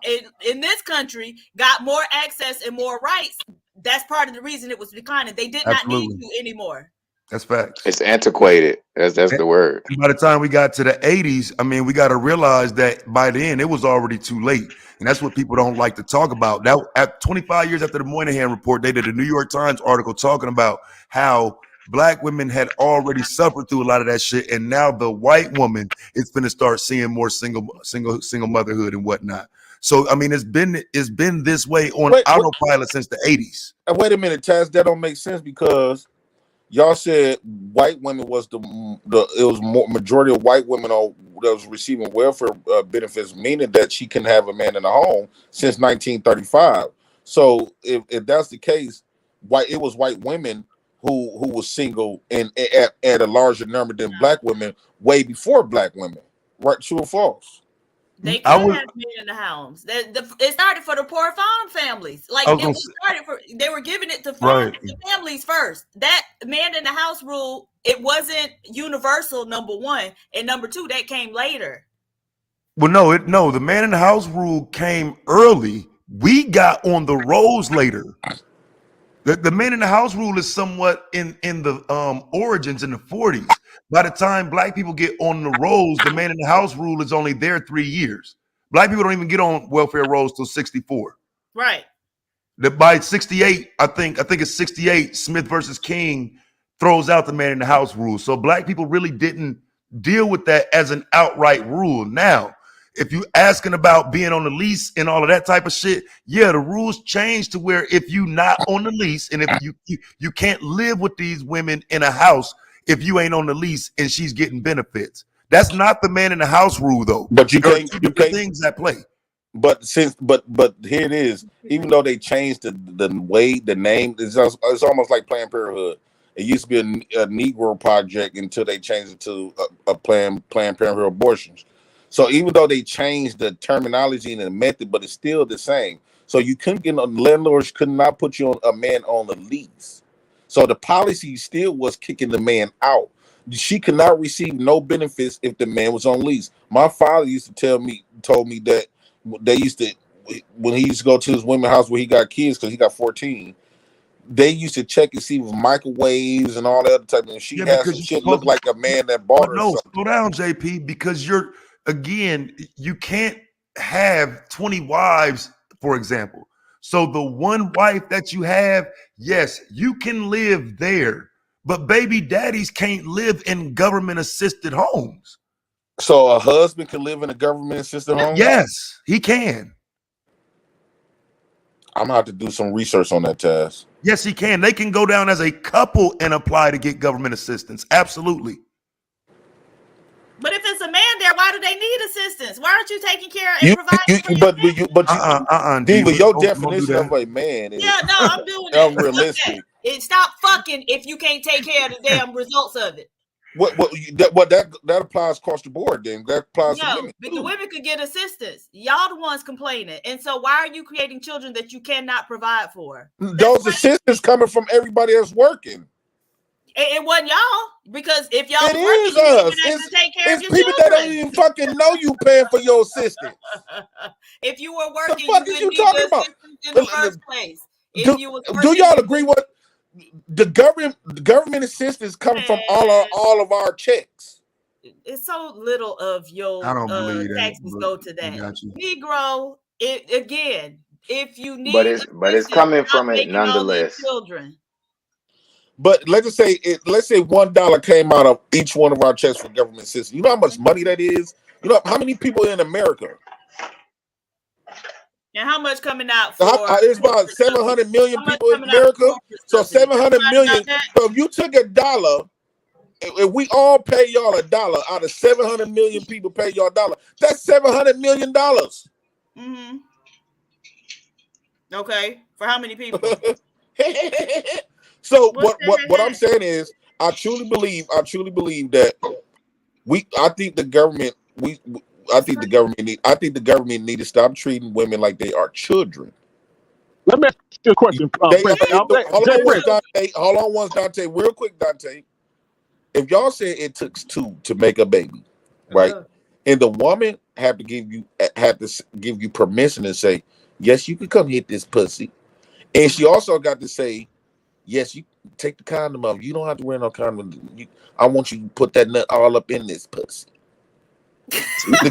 in this country got more access and more rights, that's part of the reason it was declining. They did not need absolutely. you anymore. That's facts. It's antiquated. That's And the word. and by the time we got to the 80s, I mean, we got to realize that by then it was already too late. And that's what people don't like to talk about. Now, at 25 years after the Moynihan report, they did a New York Times article talking about how black women had already suffered through a lot of that shit. And now the white woman is going to start seeing more single motherhood and whatnot. So, I mean, it's been this way on Wait, wait, autopilot since the 80s. wait a minute, Taz. That don't make sense because y'all said white women was the it was more majority of white women that was receiving welfare benefits, meaning that she can have a man in the home since 1935. So if that's the case, it was white women who was single and at a larger number than black women way before black women. Right? True or false? They I could was have men in the homes. It started for the poor farm families. I Like was it gonna was say, started for they were giving it to right. families first. That man in the house rule, it wasn't universal, number one. And number two, that came later. Well, no, the man in the house rule came early. We got on the rolls later. The man in the house rule is somewhat in the origins in the 40s. By the time black people get on the rolls, the man in the house rule is only there 3 years. Black people don't even get on welfare rolls till 64. Right. That by 68, I think it's 68, Smith versus King throws out the man in the house rule. So black people really didn't deal with that as an outright rule. Now, if you asking about being on the lease and all of that type of shit, yeah, the rules change to where if you not on the lease and if you can't live with these women in a house if you ain't on the lease and she's getting benefits. That's not the man in the house rule though. But There are two you different can't things at play. but here it is. Even though they changed the way the name, it's almost like Planned Parenthood. It used to be a Negro project until they changed it to a Planned Parenthood abortions. So even though they changed the terminology and the method, but it's still the same. So you couldn't get landlords could not put you on a man on the lease. So the policy still was kicking the man out. She could not receive no benefits if the man was on lease. My father used to told me that they used to when he used to go to his women's house where he got kids because he got 14. They used to check and see with microwaves and all that other type of. And she Yeah, had because some you're shit supposed look to. like a man that bought But her no, something. slow down, JP, because you can't have 20 wives, for example. So the one wife that you have, yes, you can live there, but baby daddies can't live in government assisted homes. So a husband can live in a government assisted home. Yes, he can. I'm gonna have to do some research on that, Taz. Yes, he can. They can go down as a couple and apply to get government assistance. Absolutely. But if it's a man there, why do they need assistance? Why aren't you taking care and You, providing you for your but you, Diva. Diva, your Don't do definition of that. a man Yeah, is no, I'm doing that. Fuck that. unrealistic. And stop fucking if you can't take care of the damn results of it. That applies across the board. Then that applies to No, women but the too. women could get assistance. Y'all the ones complaining. And so why are you creating children that you cannot provide for? Those assistants coming from everybody that's working. It wasn't y'all. Because if y'all It was working, is you would have us. been able to take care of It's your people that don't children. even fucking know you paying for your assistance. If you were The working, you fuck is wouldn't you need the talking about? assistance in the first place. If Do, you was do working, y'all you agree would with the government assistance come from man. all of our checks? it's so little of I your don't believe that, taxes but go to I that. got you. Negro, it again, if you But need it's assistance, coming stop from it making all these nonetheless. children. But let's say $1 came out of each one of our checks for government assistance. You know how much money that is? You know how many people in America? And how much coming out for It's about corporate 700 subsidies? million How much people in coming out for America. corporate So subsidies? 700 Anybody million. know that? So if you took $1, if we all pay y'all $1 out of 700 million people pay y'all $1, that's $700 million. Mm-hmm. Okay. For how many people? So What's what I'm that? saying is, I truly believe that I think the government I think the government need to stop treating women like they are children. Let me ask you a question, Prince. Hold on once, Dante, real quick, Dante. If y'all say it took two to make a baby, right? And the woman have to give you permission and say, yes, you can come hit this pussy. And she also got to say, yes, you take the condom off. You don't have to wear no condom. I want you to put that nut all up in this pussy. The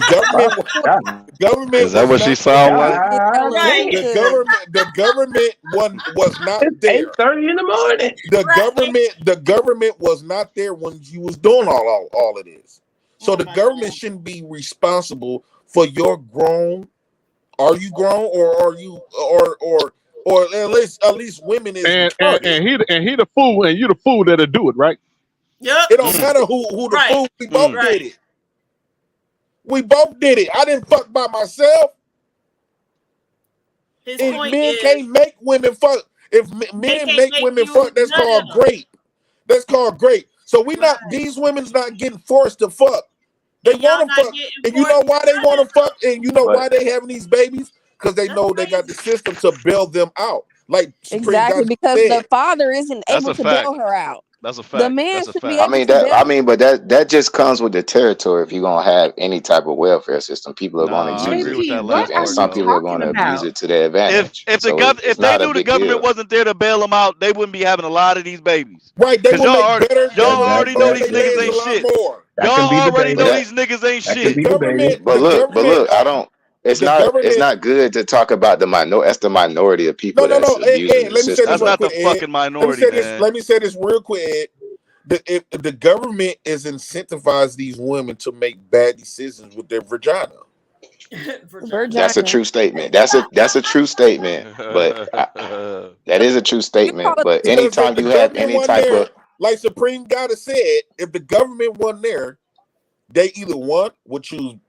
government Is that was what she not sound like? Right. the government was not It's there. 8:30 in the morning. The government was not there when you was doing all of this. So the government shouldn't be responsible for your grown. Are you grown, or are you or at least women is retarded? And he the fool, and you the fool that'll do it, right? Yep. It don't matter who the Right. fool. We both Right. did it. We both did it. I didn't fuck by myself. His If point men is can't make women fuck, if they men can't make make women you fuck, that's none of called them. rape. That's called rape. So these women's not getting forced to fuck. They And y'all want to not fuck. getting And you forced know why they none want of to fuck? And you know But why they having these babies? Because they That's know they got the crazy. system to bail them out. Like Supreme Exactly, God because said. the father isn't That's able a to bail fact. her out. That's a The fact. man That's a should be fact. able to bail. but that just comes with the territory. If you're gonna have any type of welfare system, people are gonna Nah, I use agree it, with JP, that what last are and part you some though. people are gonna talking abuse about? it to their advantage. If So it's they not a knew the big government deal. wasn't there to bail them out, they wouldn't be having a lot of these babies. Right, they Cause will make better. They That y'all will that make already know better that these their niggas beds that a ain't lot shit. more. that could be Y'all already But know debated. that these niggas ain't That The could shit. be debated. government, the but government, look, I don't. the It's government. not good to talk about the minor. That's the minority of No, people no, that's no. abusing the Let me say this system, That's real though. not the quick, Ed. fucking minority, man. Let me say this real quick, Ed. If the government is incentivize these women to make bad decisions with their vagina. That's a Virginia. true statement. That's a true statement. But that is a true You call statement. it But Because anytime the you have government any wasn't type there, of like Supreme Goddess said, if the government wasn't there, they either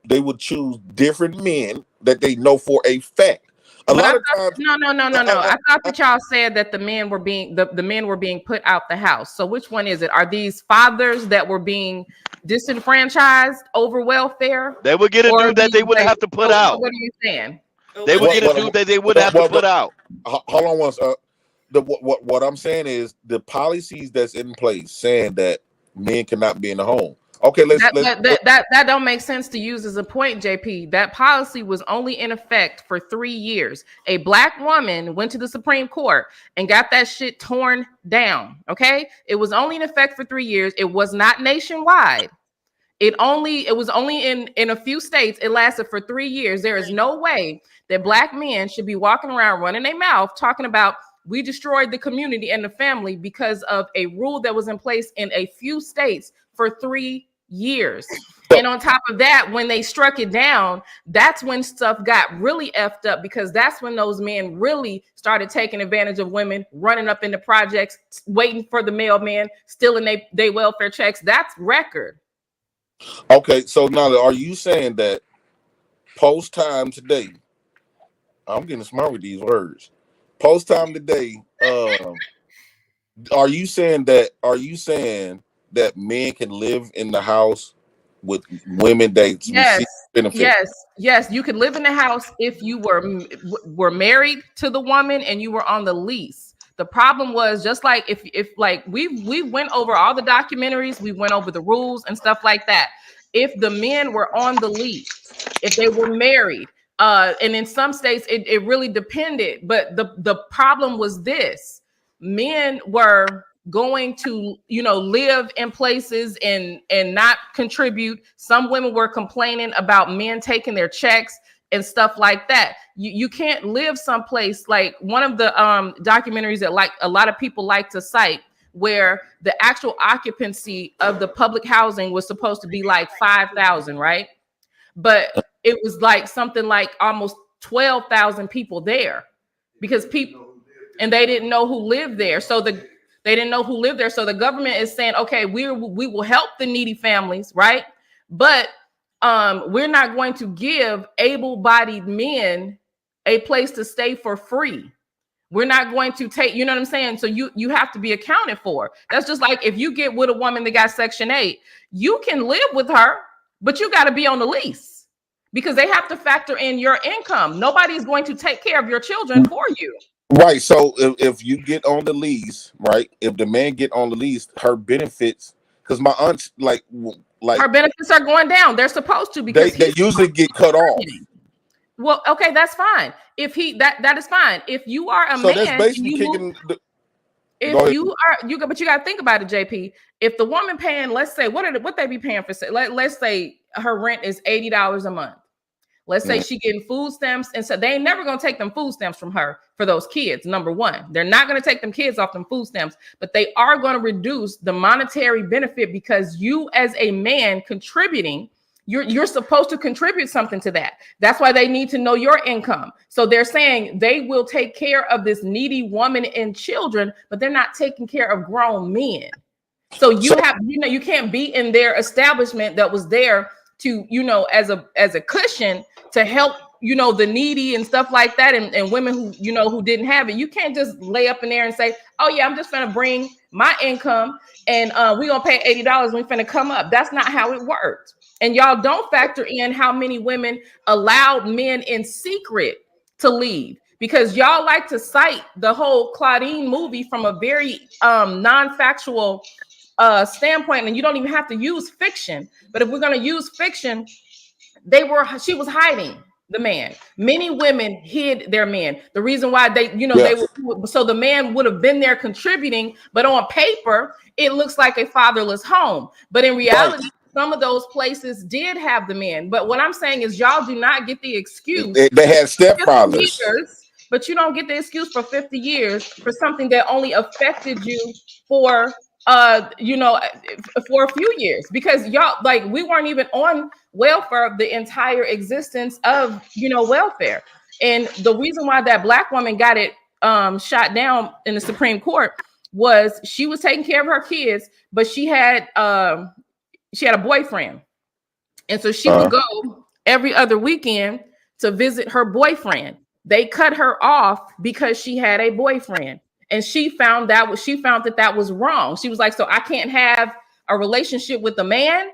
they would choose different men that they know for a fact. A But I lot of thought times, no. I thought that y'all said that the men were being the men were being put out the house. So which one is it? Are these fathers that were being disenfranchised over welfare, They would get a or are dude that they these wouldn't like? have to put So out. what are you saying? They would what get a what dude that they wouldn't have to put out. hold on once. What I'm saying is the policies that's in place saying that men cannot be in the home. Okay, That don't make sense to use as a point, JP. That policy was only in effect for 3 years. A black woman went to the Supreme Court and got that shit torn down. Okay, it was only in effect for 3 years. It was not nationwide. It was only in a few states. It lasted for 3 years. There is no way that black men should be walking around running their mouth talking about we destroyed the community and the family because of a rule that was in place in a few states for 3 years. And on top of that, when they struck it down, that's when stuff got really effed up, because that's when those men really started taking advantage of women, running up in the projects, waiting for the mailman, stealing they welfare checks. That's record. okay. So now, are you saying that post time today? I'm getting smart with these words. Post time today. Are you saying that? Are you saying that men can live in the house with women that Yes, receive benefits? yes. You could live in the house if you were married to the woman and you were on the lease. The problem was, just like if like we went over all the documentaries, we went over the rules and stuff like that. If the men were on the lease, if they were married, and in some states it really depended. But the problem was this: men were going to, you know, live in places and not contribute. Some women were complaining about men taking their checks and stuff like that. You can't live someplace like one of the documentaries that like a lot of people like to cite, where the actual occupancy of the public housing was supposed to be like 5,000, right? But it was like something like almost 12,000 people there, because people, and they didn't know who lived there. So they didn't know who lived there. So the government is saying, okay, we will help the needy families, right? But we're not going to give able-bodied men a place to stay for free. We're not going to take, you know what I'm saying? So you have to be accounted for. That's just like if you get with a woman that got Section 8, you can live with her, but you got to be on the lease, because they have to factor in your income. Nobody's going to take care of your children for you. Right. So if you get on the lease, right? If the man get on the lease, her benefits, because my aunt, like her benefits are going down. They're supposed to, because they usually get cut off. Well, okay, that's fine. If he that is fine. If you are a So man, that's basically you kicking. if you are you, but you got to think about it, JP. If the woman paying, let's say, what they be paying for? Let's say her rent is $80 a month. Let's say she getting food stamps, and so they ain't never gonna take them food stamps from her for those kids. Number one, they're not gonna take them kids off them food stamps, but they are gonna reduce the monetary benefit, because you as a man contributing, you're supposed to contribute something to that. That's why they need to know your income. So they're saying they will take care of this needy woman and children, but they're not taking care of grown men. So you can't be in their establishment that was there to, as a cushion to help, the needy and stuff like that, and women who, who didn't have it. You can't just lay up in there and say, oh yeah, I'm just gonna bring my income and we're gonna pay $80, we're gonna come up. That's not how it worked. And y'all don't factor in how many women allowed men in secret to leave, because y'all like to cite the whole Claudine movie from a very non-factual standpoint, and you don't even have to use fiction. But if we're going to use fiction, she was hiding the man. Many women hid their men. The reason why they were, so the man would have been there contributing, but on paper it looks like a fatherless home, but in reality, some of those places did have the man. But what I'm saying is, y'all do not get the excuse. They had stepfathers. But you don't get the excuse for 50 years for something that only affected you for for a few years, because y'all, like, we weren't even on welfare the entire existence of welfare. And the reason why that black woman got it shot down in the Supreme Court was she was taking care of her kids, but she had a boyfriend, and so she would go every other weekend to visit her boyfriend. They cut her off because she had a boyfriend. And she found that was wrong. She was like, so I can't have a relationship with a man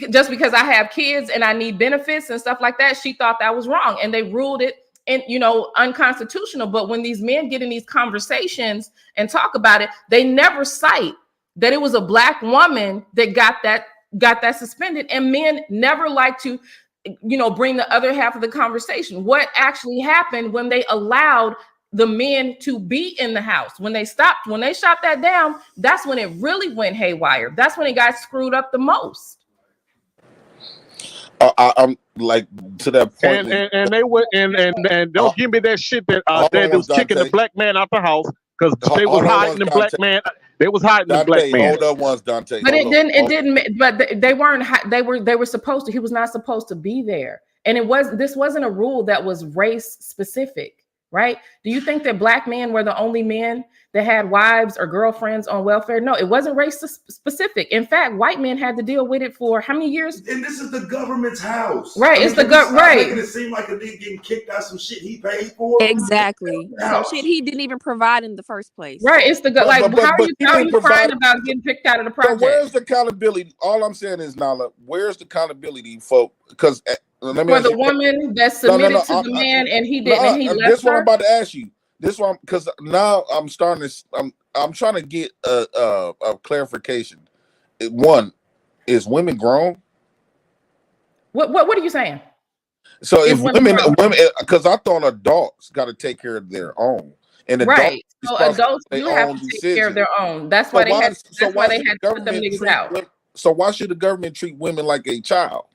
just because I have kids and I need benefits and stuff like that. She thought that was wrong, and they ruled it unconstitutional. But when these men get in these conversations and talk about it, they never cite that it was a black woman that got that suspended. And men never like to bring the other half of the conversation. What actually happened when they allowed the men to be in the house? When they shot that down, that's when it really went haywire. That's when it got screwed up the most. I'm like, to that point, and they went and don't give me that shit that they was kicking the black man out the house because they was hiding the black man. They was hiding the black man. Hold up once, Dante. But it didn't. But they weren't. They were supposed to. He was not supposed to be there. And this wasn't a rule that was race specific, right? Do you think that black men were the only men that had wives or girlfriends on welfare? No, it wasn't race specific. In fact, white men had to deal with it for how many years? And this is the government's house, right? It's the government, right? Making it seem like a nigga getting kicked out some shit he paid for. Exactly, some shit he didn't even provide in the first place. Right? It's the how are you crying about getting picked out of the project? But where's the accountability? All I'm saying is, Nala, where's the accountability, folks? Because let me for the woman that submitted to the man and he didn't. And he left this her? one I'm about to ask you. This one, because now I'm starting to. I'm trying to get a clarification. One, is women grown? What are you saying? So if women, because I thought adults got to take care of their own. and adults Right. So responsible adults for their do have own to take care of decisions. their own. That's So why they why had. so That's why why they should had the to put them government niggas treat out. women? So why should the government treat women like a child?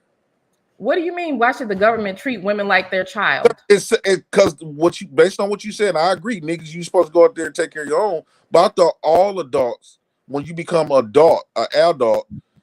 What do you mean? Why should the government treat women like their child? It's because what you based on what you said. I agree, niggas. You supposed to go out there and take care of your own. But I thought all adults, when you become an adult,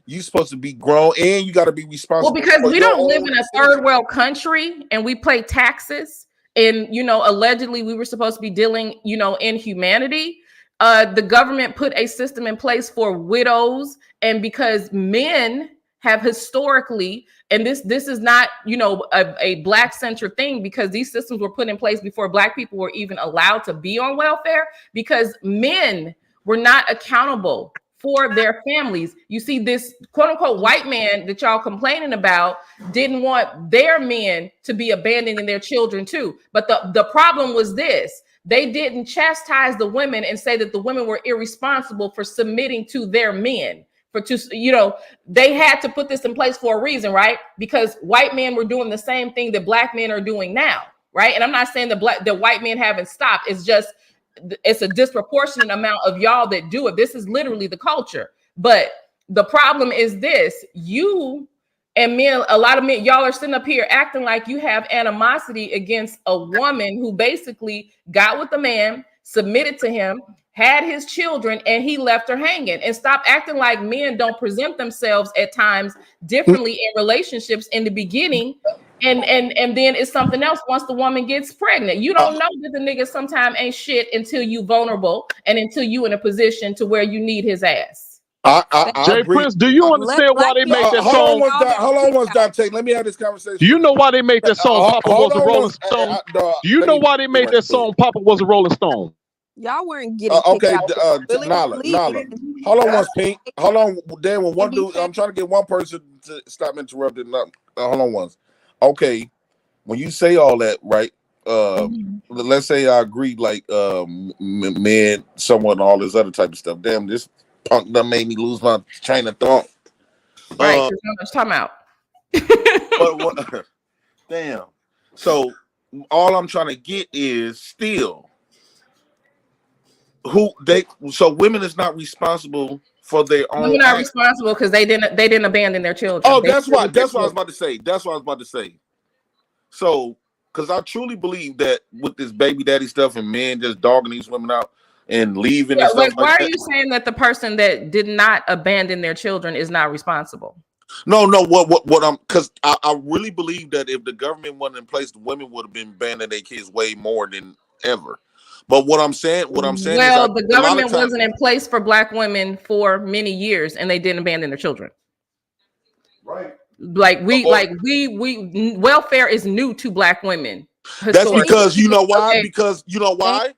you supposed to be grown and you got to be Well, responsible because for we your don't live own in a decisions. third world country and we pay taxes, and allegedly we were supposed to be dealing, in humanity. The government put a system in place for widows, and because men have historically, and this is not, a black centered thing, because these systems were put in place before black people were even allowed to be on welfare, because men were not accountable for their families. You see, this quote unquote white man that y'all complaining about didn't want their men to be abandoning their children too. But the problem was this: they didn't chastise the women and say that the women were irresponsible for submitting to their men. They had to put this in place for a reason, right? Because white men were doing the same thing that black men are doing now, right? And I'm not saying the white men haven't stopped. It's a disproportionate amount of y'all that do it. This is literally the culture. But the problem is this: you and men, a lot of men, y'all are sitting up here acting like you have animosity against a woman who basically got with the man, submitted to him, had his children, and he left her hanging. And stop acting like men don't present themselves at times differently in relationships in the beginning. And then it's something else once the woman gets pregnant. You don't know that the nigga sometimes ain't shit until you vulnerable and until you in a position to where you need his ass. I Jay agree. Prince, do you Let understand why black they men made that Hold on song? one, all their Hold on kids one, out. Dante. Let me have this Do you conversation. know why they made that song Papa Hold Was a on Rolling one. Stone? Do you Let know me why they made right that quick. song Papa Was a Rolling Stone? Y'all weren't getting kicked Okay, out. They were willing to leave. Nala. Hold on once, Pink. Hold on. Then when one dude, I'm trying to get one person to stop interrupting. Hold on once. Okay, when you say all that, right? Let's say I agree, like men, someone, all this other type of stuff. Damn, this punk done made me lose my train of thought. Right, because how much time out. But what? Damn. So all I'm trying to get is still who they. So women is not responsible for their own Women are acts. responsible because they didn't abandon their children. Oh, They that's stood why. with their That's what I was children. about to say. That's what I was about to say. So, because I truly believe that with this baby daddy stuff and men just dogging these women out and leaving Yeah, and stuff like, why like are that. you saying that the person that did not abandon their children is not responsible? No. What I'm because I really believe that if the government wasn't in place, the women would have been abandoning their kids way more than ever. But what I'm saying is, Well, the a lot of government times, wasn't in place for black women for many years, and they didn't abandon their children. Right. Like we welfare is new to black women that's historically. because you know why? Okay. Because you know why?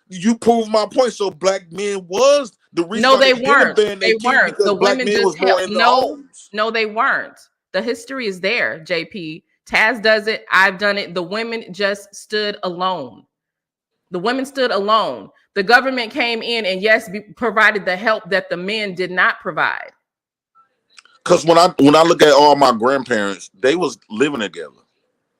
You prove my point. So black men was the reason No, why they they didn't weren't. abandon their They kids weren't. because The black women men just was more in the homes. no, they weren't. The history is there, JP. Taz does it. I've done it. The women just stood alone. The women stood alone. The government came in and yes, provided the help that the men did not provide. Because when I look at all my grandparents, they was living together,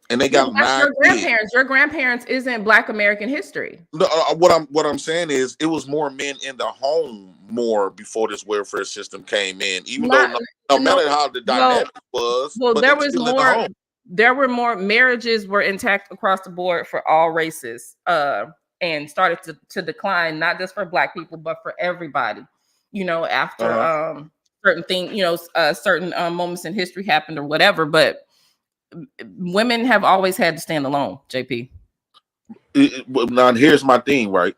and they Yeah, got but that's 9 your kids. grandparents. Your grandparents isn't Black American history. No, what I'm saying is, it was more men in the home more before this welfare system came in. Even though no matter how the dynamic was, well, but they there were was still in the more. home. There were more marriages were intact across the board for all races, and started to decline, not just for Black people, but for everybody. After certain thing, certain moments in history happened or whatever. But women have always had to stand alone. JP. Now here's my thing, right?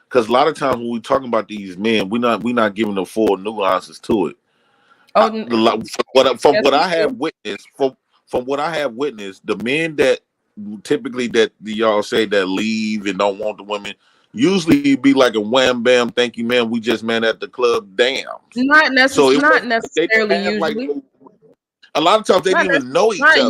Because a lot of times when we talking about these men, we're not giving the full nuances to it. From what I have witnessed, from what I have witnessed, the men that typically that y'all say that leave and don't want the women, usually be like a wham bam, thank you, man. We just met at the club. Damn. Not necessarily. Not They didn't necessarily. have like Usually. a lot of times they didn't even know each other.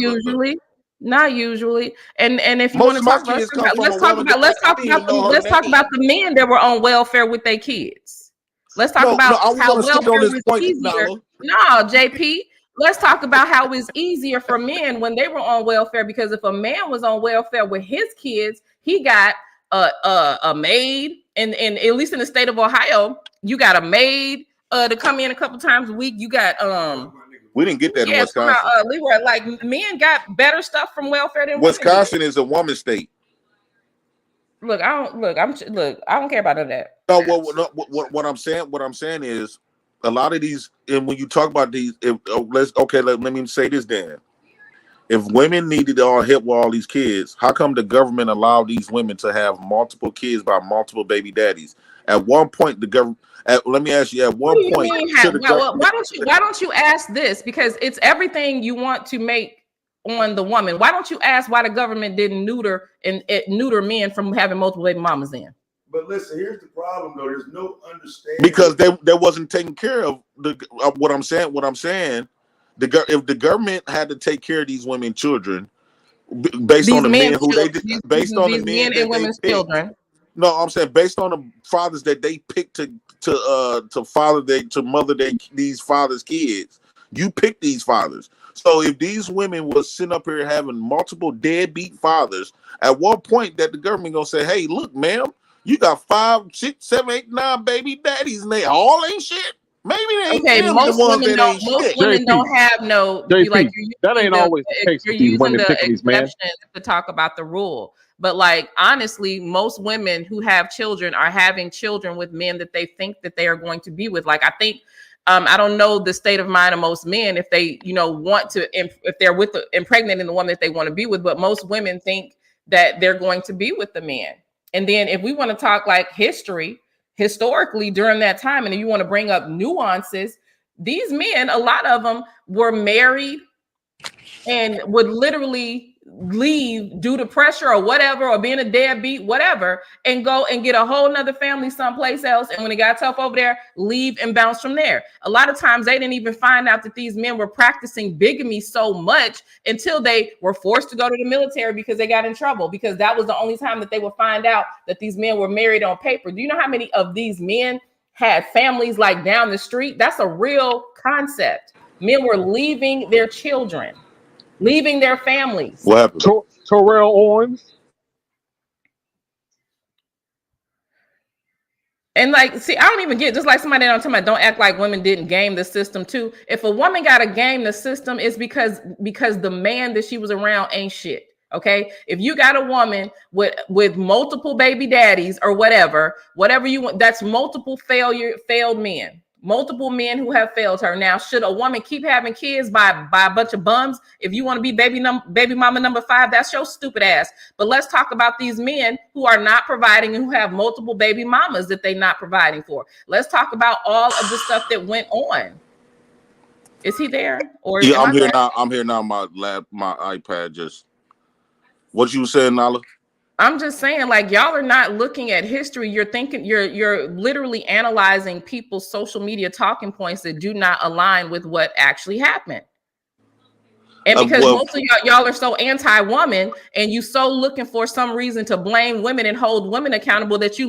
Not usually. And if you Most want to of my talk about, kids come from let's a talk woman that about I didn't even know her let's talk name. about the men that were on welfare with their kids. Let's talk about I how want to stick on welfare this was point, easier. Nala. No, JP. Let's talk about how it was easier for men when they were on welfare, because if a man was on welfare with his kids, he got a maid, and at least in the state of Ohio, you got a maid to come in a couple times a week. You got We didn't get that in yeah, Wisconsin. Leroy, like men got better stuff from welfare than women did. Wisconsin is a woman state. Look, I don't care about none of that. No, what I'm saying is a lot of these, and when you talk about these, let me say this then. If women needed all help with all these kids, how come the government allowed these women to have multiple kids by multiple baby daddies? At one point, the government. Let me ask you. At What one do you point, mean have? Well, why don't you ask this? Because it's everything you want to make on the woman. Why don't you ask why the government didn't neuter men from having multiple baby mamas then? But listen, here's the problem though. There's no understanding because they wasn't taking care of what I'm saying. What I'm saying, if the government had to take care of these women children based on the men who they did, based on the men and women's children. No, I'm saying based on the fathers that they picked to mother these fathers' kids. You pick these fathers. So if these women was sitting up here having multiple deadbeat fathers, at one point that the government gonna say, "Hey, look, ma'am, you got 5, 6, 7, 8, 9 baby daddies, and they all ain't shit. Maybe they ain't okay. them, Most the ones women that don't. ain't Most shit." women don't have no. JP, that ain't always the case with these women picking these men. To talk about the rule, but like honestly, most women who have children are having children with men that they think that they are going to be with. Like I think. I don't know the state of mind of most men if they, want to, if they're impregnating the woman that they want to be with, but most women think that they're going to be with the man. And then if we want to talk like historically during that time, and if you want to bring up nuances, these men, a lot of them were married and would literally leave due to pressure or whatever, or being a deadbeat, whatever, and go and get a whole nother family someplace else. And when it got tough over there, leave and bounce from there. A lot of times they didn't even find out that these men were practicing bigamy so much until they were forced to go to the military because they got in trouble, because that was the only time that they would find out that these men were married on paper. Do you know how many of these men had families like down the street? That's a real concept. Men were leaving their children, leaving their families. What happened? Terrell Owens. And like, see, I don't even get, just like somebody on talking about, don't act like women didn't game the system too. If a woman got to game the system, it's because the man that she was around ain't shit. Okay, if you got a woman with multiple baby daddies or whatever you want, that's multiple failed men. Multiple men who have failed her. Now, should a woman keep having kids by a bunch of bums? If you want to be baby mama number 5, that's your stupid ass. But let's talk about these men who are not providing and who have multiple baby mamas that they're not providing for. Let's talk about all of the stuff that went on. Is he there? Or yeah, I'm here now. I'm here now. My iPad just. What you saying, Nala? I'm just saying, like, y'all are not looking at history. You're thinking, you're literally analyzing people's social media talking points that do not align with what actually happened. And because most of y'all are so anti-woman, and you so looking for some reason to blame women and hold women accountable, that you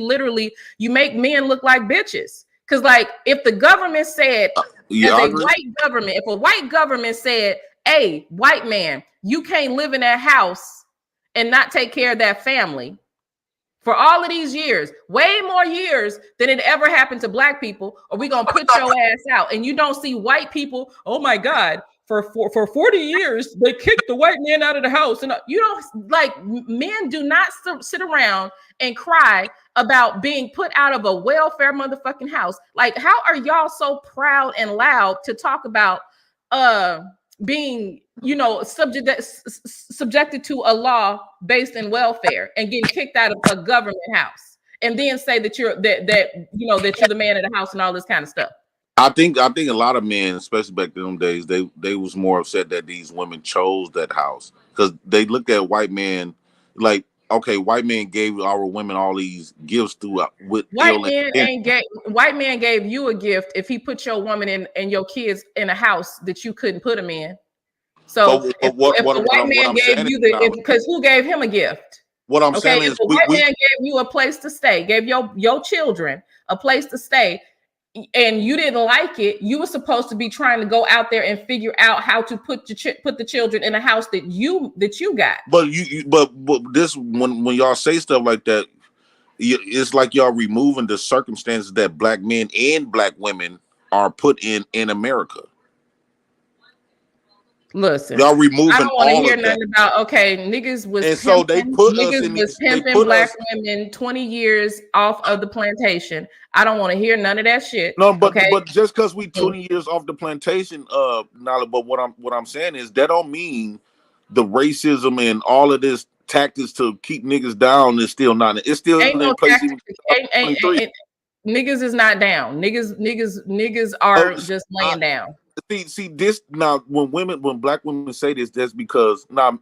make men look like bitches. Because like, if the government said, if a white government said, "Hey, white man, you can't live in that house and not take care of that family," for all of these years, way more years than it ever happened to black people, or we gonna put your ass out. And you don't see white people, oh my God, for 40 years, they kicked the white man out of the house. And you don't, like, men do not sit around and cry about being put out of a welfare motherfucking house. Like, how are y'all so proud and loud to talk about being, subjected to a law based in welfare and getting kicked out of a government house, and then say that you're that you're the man of the house and all this kind of stuff? I think a lot of men, especially back in them days, they was more upset that these women chose that house, because they looked at white men like, okay, white men gave our women all these gifts throughout. White man gave you a gift if he put your woman and your kids in a house that you couldn't put them in. So if the white man gave you because who gave him a gift? What I'm saying is, if the white man gave you a place to stay, gave your children a place to stay, and you didn't like it, you were supposed to be trying to go out there and figure out how to put the children in a house that you got. But this when y'all say stuff like that, It's like y'all removing the circumstances that black men and black women are put in America. Listen, Y'all I removing don't want to all hear of that, nothing about niggas was and so they pimping, put us niggas in was these. They pimping put black us. women 20 years off of the plantation. I don't want to hear none of that shit. No, but Okay. just because we Mm. 20 years off the plantation, Nala, but what I'm saying is that don't mean the racism and all of this tactics to keep niggas down is still not. It's still Ain't in no place tactics. even 2023. Niggas is not down. Niggas Oh, are just laying down. see this now. When black women say this, that's because now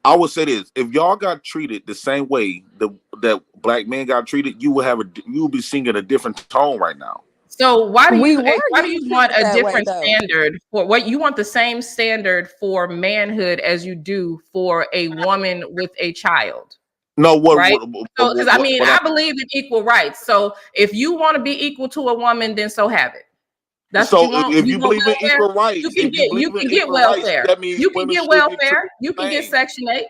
I would say this: if y'all got treated the same way that black men got treated, you will be singing a different tone right now. So why do We you were why do getting you want treated a that way different though. standard for what you want the same standard for manhood as you do for a woman with a child? No, Right? So because I mean what I believe in equal rights. So if you want to be equal to a woman, then so have it. That's what you So want. if You you want believe in welfare? equal rights, if you You believe in can get equal rights, welfare. that means You can women get should get treated welfare. You the can get same. Section 8.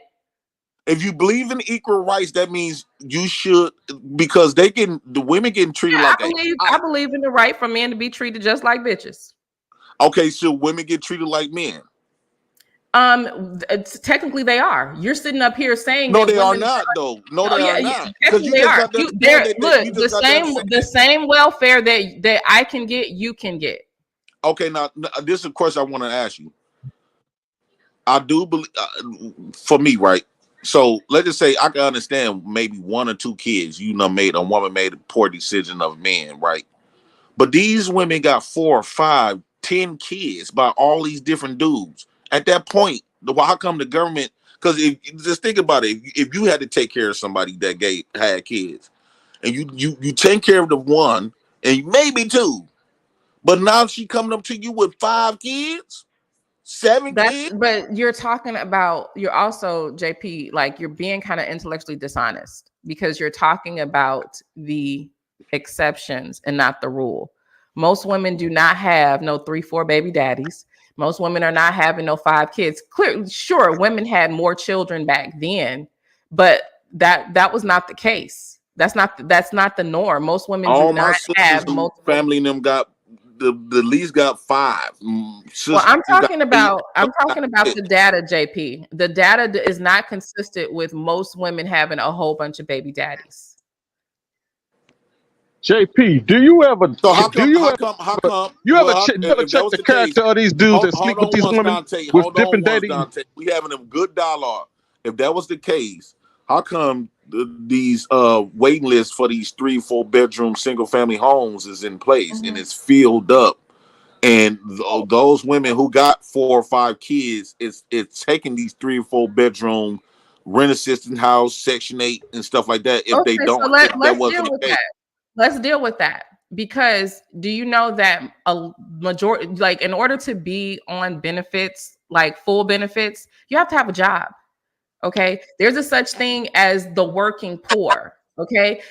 If you believe in equal rights, that means you should, because the women getting treated Yeah, like a I believe in the right for men to be treated just like bitches. okay, so women get treated like men. Technically they are. You're sitting up here saying No, that they are women. not though. No, Oh they yeah, are not. Because technically you they just are. got done You saying there. that you Look, just got done saying the that. same welfare that I can get, you can get. Okay, now this is a question I want to ask you. I do believe, for me, right? So let's just say I can understand maybe one or two kids. A woman made a poor decision of men, right? But these women got 4 or 5, 10 kids by all these different dudes. At that point, how come the government? Because just think about it. If you had to take care of somebody that had kids, and you take care of the one and maybe two, but now she coming up to you with 5 kids, 7 kids. But you're talking about, you're also JP, like you're being kind of intellectually dishonest because you're talking about the exceptions and not the rule. Most women do not have no 3, 4 baby daddies. Most women are not having no 5 kids. Clearly, sure, women had more children back then, but that was not the case. That's not the norm. Most women do All my not sisters have who multiple. family in them got the least got 5. Well, Sisters got 8. I'm talking about the data, JP. The data is not consistent with most women having a whole bunch of baby daddies. JP, do you ever So how do come? you How ever come? How come? you ever If that check was the the case, character of these dudes that sleep hold with on these once, women Dante. with Hold on different once, dating? Dante. We having a good dialogue. If that was the case, how come these waiting lists for these 3, 4 bedroom single family homes is in place and it's filled up? And those women who got 4 or 5 kids, it's taking these 3 or 4 bedroom rent assistance house, Section 8, and stuff like that. If they Okay, so don't, if that let's deal wasn't with the case. that. Let's deal with that because do you know that a majority, like in order to be on benefits, like full benefits, you have to have a job. Okay, there's a such thing as the working poor. Okay,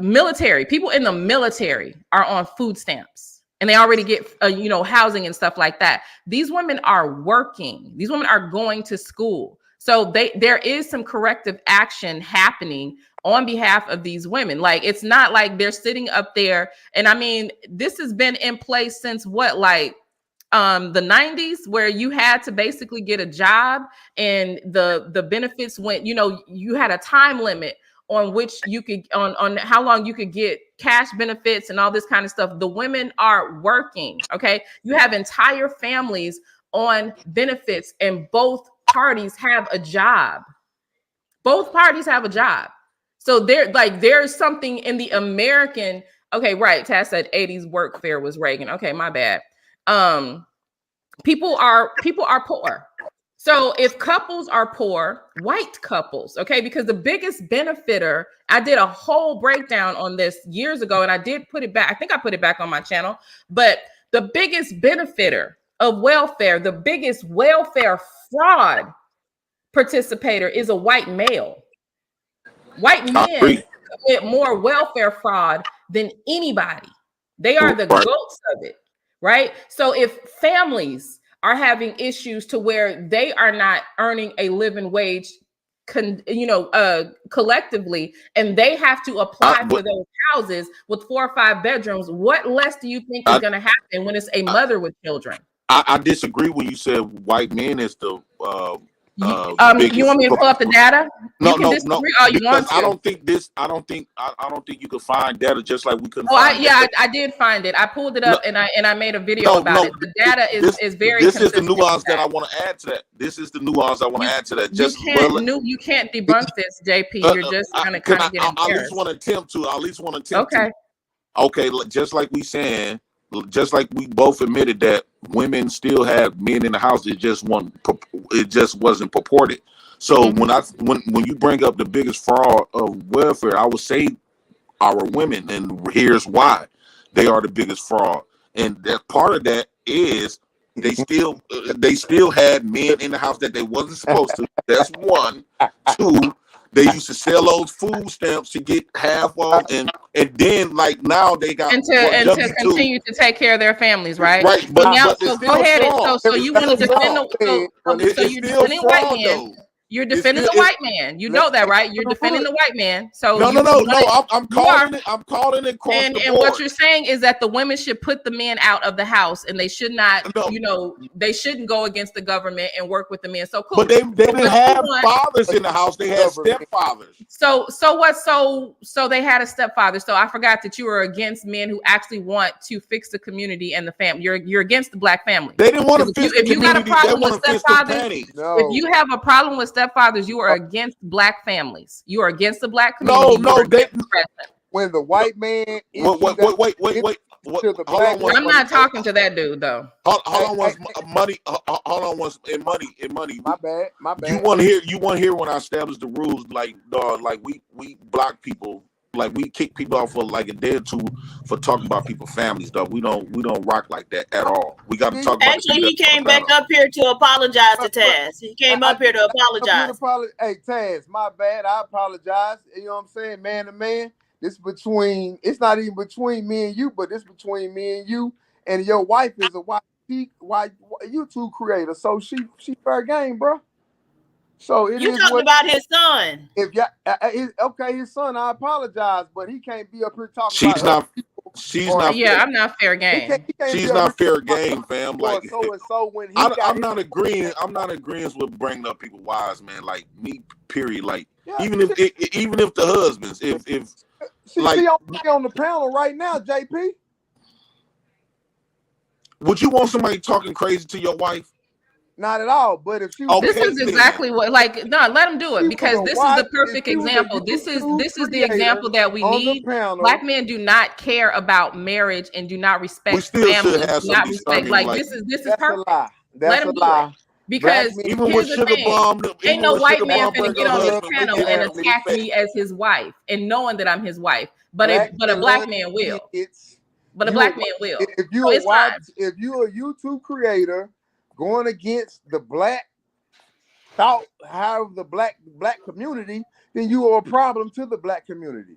military people in the military are on food stamps and they already get housing and stuff like that. These women are working. These women are going to school. So there is some corrective action happening on behalf of these women. Like it's not like they're sitting up there. And I mean, this has been in place since what, like the 90s, where you had to basically get a job and the benefits went, you had a time limit on which you could on how long you could get cash benefits and all this kind of stuff. The women are working. Okay, you have entire families on benefits and both parties have a job. Both parties have a job. So there's something in the American. Okay, right, Taz said 80s workfare was Reagan. Okay, my bad. People are poor. So if couples are poor, white couples, okay, because the biggest benefiter, I did a whole breakdown on this years ago and I did put it back. I think I put it back on my channel, but the biggest benefiter of welfare, the biggest welfare fraud participator is a white male. White men commit more welfare fraud than anybody. They are the goats of it, right? So if families are having issues to where they are not earning a living wage collectively, and they have to apply for those houses with 4 or 5 bedrooms. What less do you think is going to happen when it's a mother with children? I disagree when you said white men is the biggest. You want me to pull up the data? No, you can disagree all you want to. I don't think you can find data just like we couldn't. I did find it. I pulled it up and I made a video about it. The data is very. This is the nuance that I want to add to that. This is the nuance I want to add to that. You can't debunk this, JP. You're just going to kind of get embarrassed. I at least want to attempt to. Okay, just like we saying. Just like we both admitted that women still have men in the house, it just wasn't purported. So when you bring up the biggest fraud of welfare, I would say our women, and here's why they are the biggest fraud. And that part of that is they still had men in the house that they wasn't supposed to. That's one. Two, they used to sell those food stamps to get half off, and then like now they got and to continue to take care of their families, right? Right, but so go ahead. So you want to defend you're defending white men. You're defending the white man. You know that, right? You're defending the white man. So no. I'm calling it. I'm calling it across the board. And what you're saying is that the women should put the men out of the house, and they should not. They shouldn't go against the government and work with the men. So cool. But they didn't have fathers in the house. They had stepfathers. So what? So they had a stepfather. So I forgot that you were against men who actually want to fix the community and the family. You're against the black family. They didn't want to fix the community. If you got a problem with stepfathers, if you have a problem with stepfathers, you are against black families. You are against the black community. When the white man is wait. I'm not talking to that dude though. Hold on, money. Hold on, money. My bad. You want to hear when I establish the rules? Like we block people. Like we kick people off for like a day or two for talking about people's families, though. We don't rock like that at all. We got to talk about. Actually, he came back up here to apologize to Taz. He came up here to apologize. Hey, Taz, my bad. I apologize. You know what I'm saying, man to man. It's not even between me and you, but it's between me and you. And your wife is a white YouTube creator, so she fair game, bro. So you talking about his son. His son, I apologize, but he can't be up here talking I'm not fair game. She's not fair game, fam. Like so when I'm not agreeing with bringing up people wives, man. Like me, period. Like even if the husbands, if she on the panel right now, JP. Would you want somebody talking crazy to your wife? Not at all, but if she this is exactly what let them do it, because this is the perfect example. This is the example that we need. Black men do not care about marriage and do not respect family. This is perfect. Let them do it. Because here's the thing, ain't no white man finna get on this panel and attack me as his wife and knowing that I'm his wife. But a black man will. But a black man will. If you're a YouTube creator going against the black thought, however the black community, then you are a problem to the black community.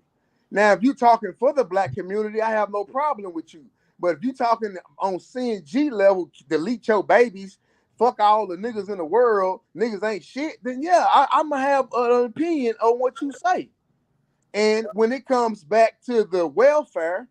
Now, if you're talking for the black community, I have no problem with you. But if you're talking on CNG level, delete your babies, fuck all the niggas in the world, niggas ain't shit, then I'm gonna have an opinion on what you say. And when it comes back to the welfare,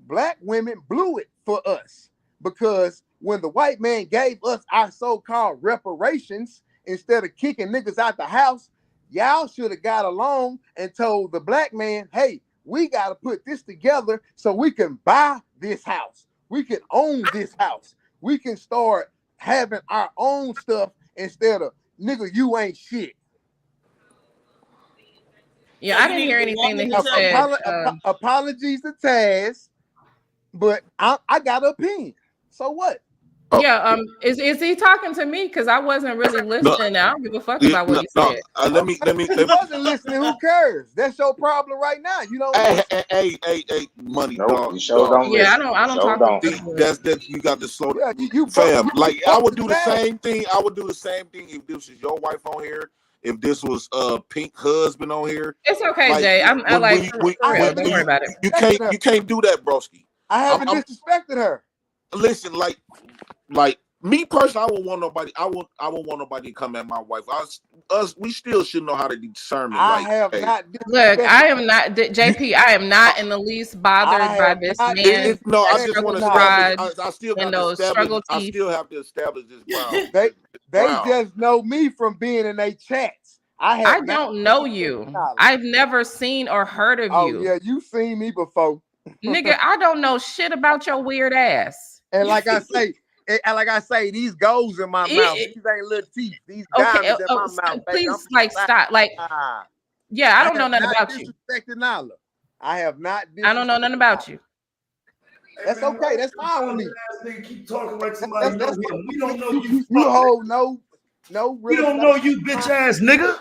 black women blew it for us, because when the white man gave us our so-called reparations, instead of kicking niggas out the house, y'all should have got along and told the black man, hey, we got to put this together so we can buy this house. We can own this house. We can start having our own stuff instead of, nigga, you ain't shit. Yeah, I didn't hear anything that he said. Apologies to Taz, but I got an opinion. So what? Yeah, is he talking to me? Because I wasn't really listening. I don't give a fuck about what he said. Let me. If you wasn't listening, who cares? That's your problem right now. You don't. Hey, money. No, dog, you sure don't. Yeah, I don't talk about that. You got to slow down. You fam. Like I would do the same thing. I would do the same thing if this was your wife on here. If this was Pink husband on here. It's okay, Jay. Don't worry about it. You can't do that, broski. I haven't disrespected her. Listen, like Me personally, I won't want nobody. I won't want nobody to come at my wife. We still should know how to determine. I Like, have hey, not Look, I disrespected. am not JP. I am not in the least bothered I by have this not man no, I that just want struggles to with Nala. establish. rods I still and got to those establish. struggle I teeth. still have to establish this ground. They ground. just know me from being in their chats. I have I not don't know disrespected you. Nala. I've never seen or heard of Oh you. yeah, you seen me before. Nigga, I don't know shit about your weird ass. And like I say, these goes in my mouth. These ain't little teeth. These Okay, diamonds in my mouth, baby. I'm please, like, stop. Like, yeah, I I don't know have nothing not about you. disrespected Nala. I have not I don't know disrespected nothing about Nala. you. That's okay. That's fine with me. Nigga keep talking like somebody know That's him. We don't know you, you. you hold no We real don't estate. know you, bitch ass nigga.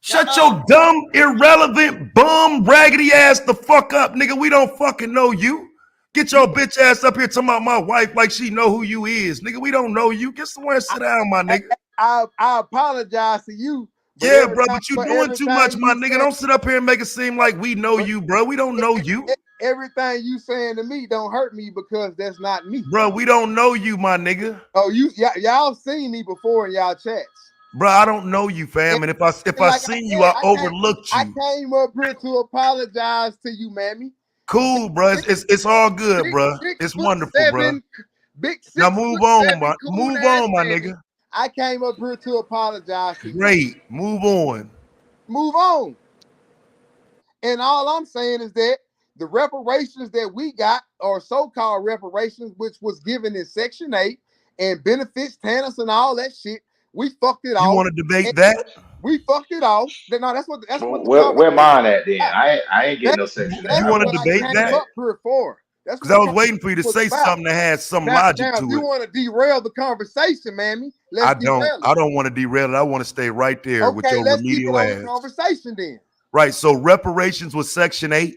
Shut your dumb, irrelevant, bum, raggedy ass the fuck up, nigga. We don't fucking know you. Get your bitch ass up here talking about my wife like she know who you is, nigga. We don't know you. Get somewhere and sit down, my nigga. I apologize to you. But Yeah, bro, but you doing too much, everything my you nigga. Don't sit up here and make it seem like we know but you, bro. We don't know you. everything you saying to me don't hurt me because that's not me. Bro, we don't know you, my nigga. Oh, y'all seen me before in y'all chats. Bro, I don't know you, fam. And if I Like seen you, said, I overlooked I you. came up here to apologize to you, mammy. Cool, bro. It's all good, bro. It's wonderful, bro. Big 6'7" Now move on, my coon ass my mammy. nigga. I came up here to apologize to you. Great. Move on. Move on. And all I'm saying is that the reparations that we got, or so-called reparations, which was given in Section 8 and benefits, TANF, and all that shit, we fucked it off. You want to debate that? We fucked it off. No, that's what the Where mine at then? I ain't getting no section. You want to debate that? up here for. That's Because I what was waiting for you to say something that had some now, logic if to you it. want to derail the conversation, mammy, let's I derail it. don't want to derail it. I want to stay right there with Okay, your let's keep it remedial on the ass. conversation then. Right. So reparations was Section 8.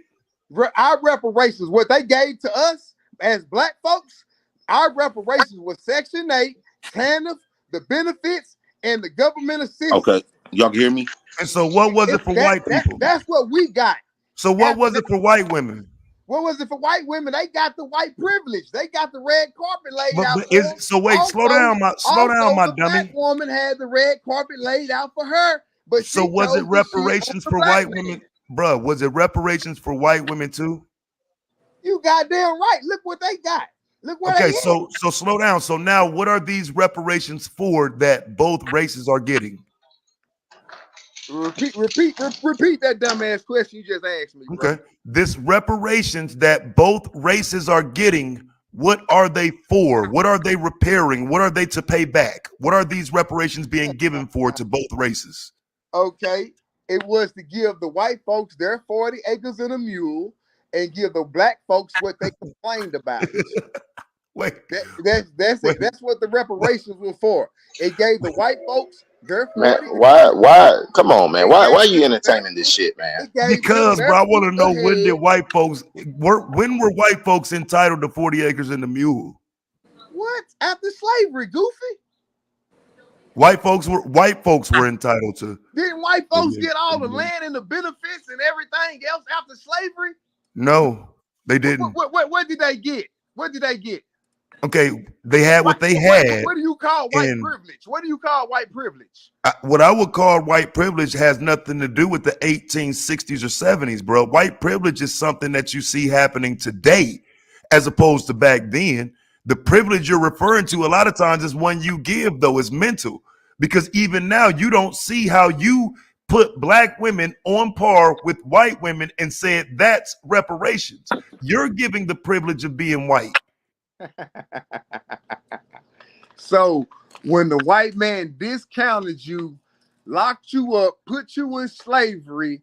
Our reparations, what they gave to us as black folks, our reparations was Section 8, TANF, the benefits, and the government assistance. Okay, y'all can hear me. And so what was it for white people? That's what we got. So what was it for white women? What was it for white women? They got the white privilege. They got the red carpet laid out for them. So wait, slow down, my the dummy. Black woman had the red carpet laid out for her, but so was it reparations for white women, bro? Was it reparations for white women too? You goddamn right. Look what they got. Look what okay, they so slow down. So now, what are these reparations for that both races are getting? Repeat that dumbass question you just asked me, bro. Okay, this reparations that both races are getting, what are they for? What are they repairing? What are they to pay back? What are these reparations being given for to both races? Okay, it was to give the white folks their 40 acres and a mule and give the black folks what they complained about. Wait, that's it. That's what the reparations were for. It gave the white folks their 40 man, why? Come on, man. Why are you entertaining this shit, man? Because, bro, I want to know when did white folks when were white folks entitled to 40 acres and a mule? What? After slavery, goofy? White folks were entitled to. Didn't white folks get all the land and the benefits and everything else after slavery? No, they didn't. What did they get? What did they get? Okay, they had what they had. What do you call white privilege? What do you call white privilege? What I would call white privilege has nothing to do with the 1860s or 70s, bro. White privilege is something that you see happening today as opposed to back then. The privilege you're referring to a lot of times is one you give, though, is mental. Because even now, you don't see how you put black women on par with white women and said that's reparations. You're giving the privilege of being white. So when the white man discounted you, locked you up, put you in slavery,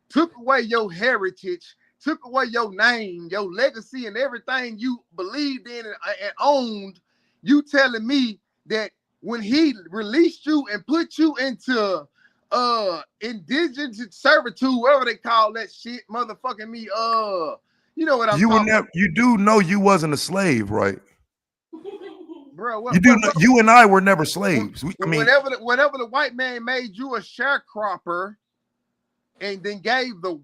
took away your heritage, took away your name, your legacy, and everything you believed in and owned, you telling me that when he released you and put you into indigent servitude, whatever they call that shit, motherfucking me, you know what I'm talking about. You do know you wasn't a slave, right? Bro, you and I were never slaves. Whenever the white man made you a sharecropper and then gave the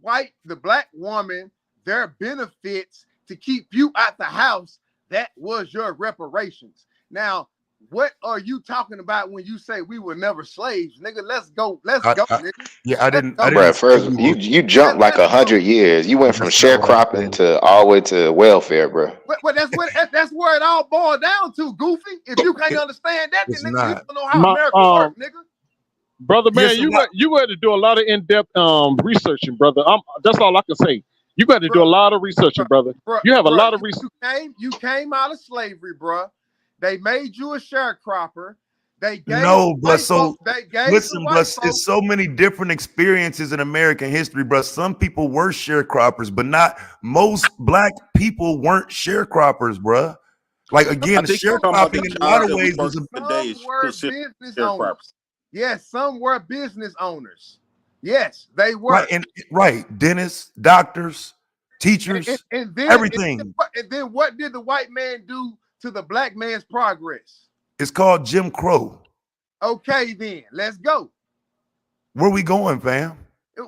black woman their benefits to keep you out the house, that was your reparations. Now, What are you talking about when you say we were never slaves, nigga? Let's go. Let's I, go, I, nigga. yeah, I Let's didn't. go. I Bruh, didn't say first we you were. you jumped like Let's go. 100 years. You went from That's not what I sharecropping said. to all the way to welfare, bruh. But that's where it all boils down to, Goofy. If you can't It, understand that, then it's nigga, you not. don't know how My America works, nigga. brother Yes, man, a lot. you got to do a lot of in-depth researching, brother. That's all I can say. You got to do a Bro, lot of researching, brother. You have a bro, lot of research. you came out of slavery, bro. They made you a sharecropper. They gave No, but white so folks. They gave the listen, white but folks. it's so many different experiences in American history, bro. Some people were sharecroppers, but not most black people weren't sharecroppers, bro. Like I again, think you're talking about sharecropping the in a lot jobs of that we ways work was a today Some is were considered business sharecroppers. owners. Yes, some were business owners. Yes, they right were. and right dentists, doctors, teachers, everything. And then what did the white man do to the black man's progress? It's called Jim Crow. Okay, then let's go. Where we going, fam?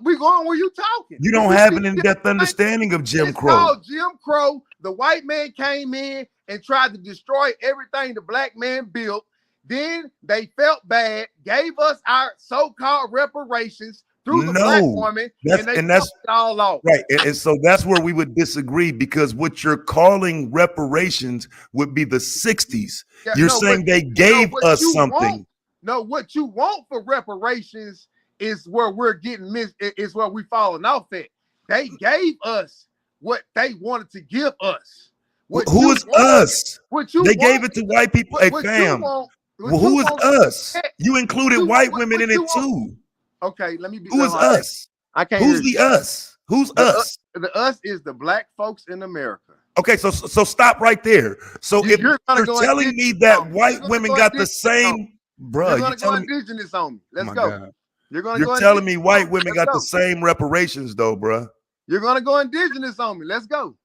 We going where you talking. You don't We have see an the in-depth different thing. understanding of Jim It's Crow. called Jim Crow. The white man came in and tried to destroy everything the black man built. Then they felt bad, gave us our so-called reparations through the black No, woman, that's and they and fucked that's it all off. right. And so that's where we would disagree because what you're calling reparations would be the 60s. Yeah, You're saying they gave what us you want. something. No, what you want for reparations is where we're getting is where we falling off at. They gave us what they wanted to give us. What Who you is want, us? what you They gave want, it to white people. Hey, what you fam. want, Well, what you who is want. us? You included white women What in you it want. too. Okay, let me be. Who is I us? can't Who's hear the us? Who's us? the us is the black folks in America. Okay, so stop right there. So if You're gonna you're go telling me indigenous that on me. white You're gonna women go got the indigenous on me. same, You're bruh, you gonna go telling me, indigenous on me. oh Let's my go. God. You're gonna You're go telling indigenous me on white me. women Let's got the go. same reparations though, bruh. You're gonna go indigenous on me. Let's go.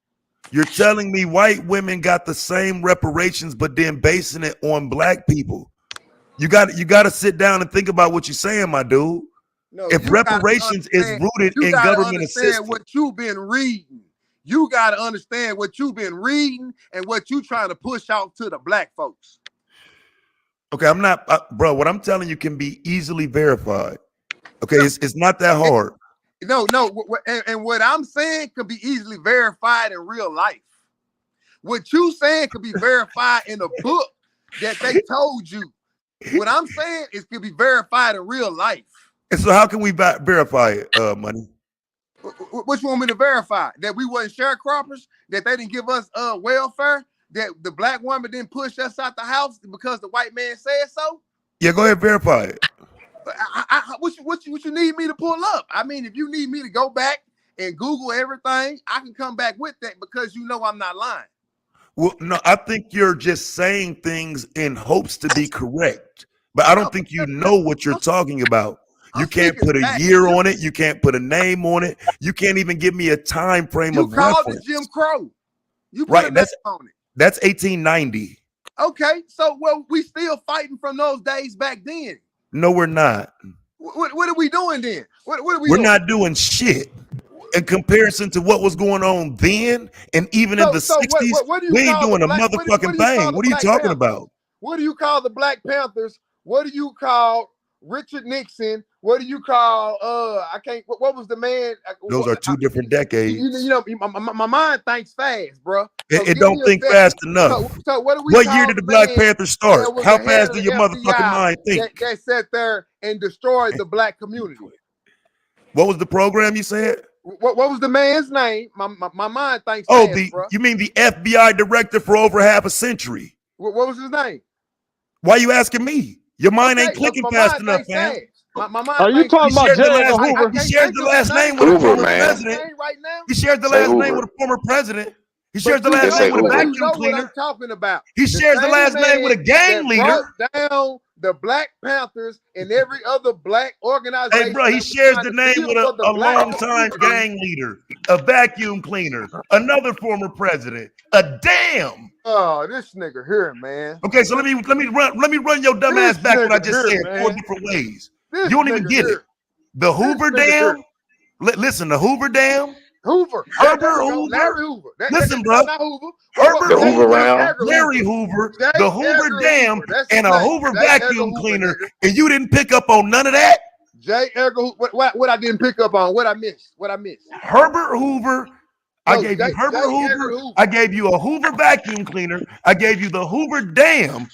You're telling me white women got the same reparations, but then basing it on black people. You got to sit down and think about what you're saying, my dude. No, If you gotta reparations is understand. rooted You in gotta government understand assistance. what you've been reading. You gotta understand what you've been reading and what you trying to push out to the black folks. Okay, I'm not, bro. What I'm telling you can be easily verified. Okay, it's not that hard. No, and what I'm saying could be easily verified in real life. What you saying could be verified in a book that they told you. What I'm saying is could be verified in real life. And so, how can we verify it, Money? What you want me to verify? That we wasn't sharecroppers? That they didn't give us welfare? That the black woman didn't push us out the house because the white man said so? Yeah, go ahead, verify it. What you need me to pull up? I mean, if you need me to go back and Google everything, I can come back with that because you know I'm not lying. Well, no, I think you're just saying things in hopes to be correct, but I don't think you know what you're talking about. You can't put a year on it. You can't put a name on it. You can't even give me a time frame You of called reference. it Jim Crow. You put Right, a name on it. That's 1890. Okay, so well, we still fighting from those days back then. No, we're not. What are we doing then? What are we We're doing? not doing shit in comparison to what was going on then, and even in the 60s. What do you We ain't call doing the a black? motherfucking Do you call thing. the What are you Black talking Panthers? about? What do you call the Black Panthers? What do you call Richard Nixon? What do you call I can't. What was the man? Those are two different decades. You know, my mind thinks fast, bro. So It give don't me a think second. fast enough. So what do we What call year did the the Black man Panthers start? that was How the head fast of do the your motherfucking FBI mind think? that sat there and destroyed the black community? What was the program you said? What was the man's name? My mind thinks Oh, fast, bro. you mean the FBI director for over half a century? What was his name? Why you asking me? Your mind ain't Okay, clicking my fast mind enough, thinks fam. fast. My mind Are you thinks talking He about shares the J. Edgar last name. Hoover? He can't shares think the of his last name name. with a Hoover, former man. president. Right now. He shares the Say last name Hoover. with a former president. He shares But the you last Just say name with a Hoover. you vacuum know what I'm cleaner. talking about. He The shares the same last name with a man gang that leader. brought down the Black Panthers and every other black organization Hey, bro, he that was shares trying the to name steal with for the a black longtime community. gang leader, a vacuum cleaner, another former president. A damn. Oh, this nigga here, man. Okay, so let me run your dumb This ass back what I nigga just here, said four man. different ways. This You don't even nigga get it. here. The This Hoover nigga here. Dam. Listen, the Hoover Dam Hoover. Herbert There we go. Hoover. Larry Hoover. Listen, No, bro. not Hoover. Herbert The J. Hoover Hoover, round. Edgar Larry Hoover. Hoover, J. the Hoover Edgar Dam, Hoover. That's his and a name. Hoover J. Edgar vacuum Hoover, cleaner, nigga. and you didn't pick up on none of that? J. Edgar Hoover. What I didn't pick up on? What I missed? Herbert Hoover. I No, gave you J. Herbert Edgar Hoover. Hoover. I gave you a Hoover vacuum cleaner. I gave you the Hoover Dam.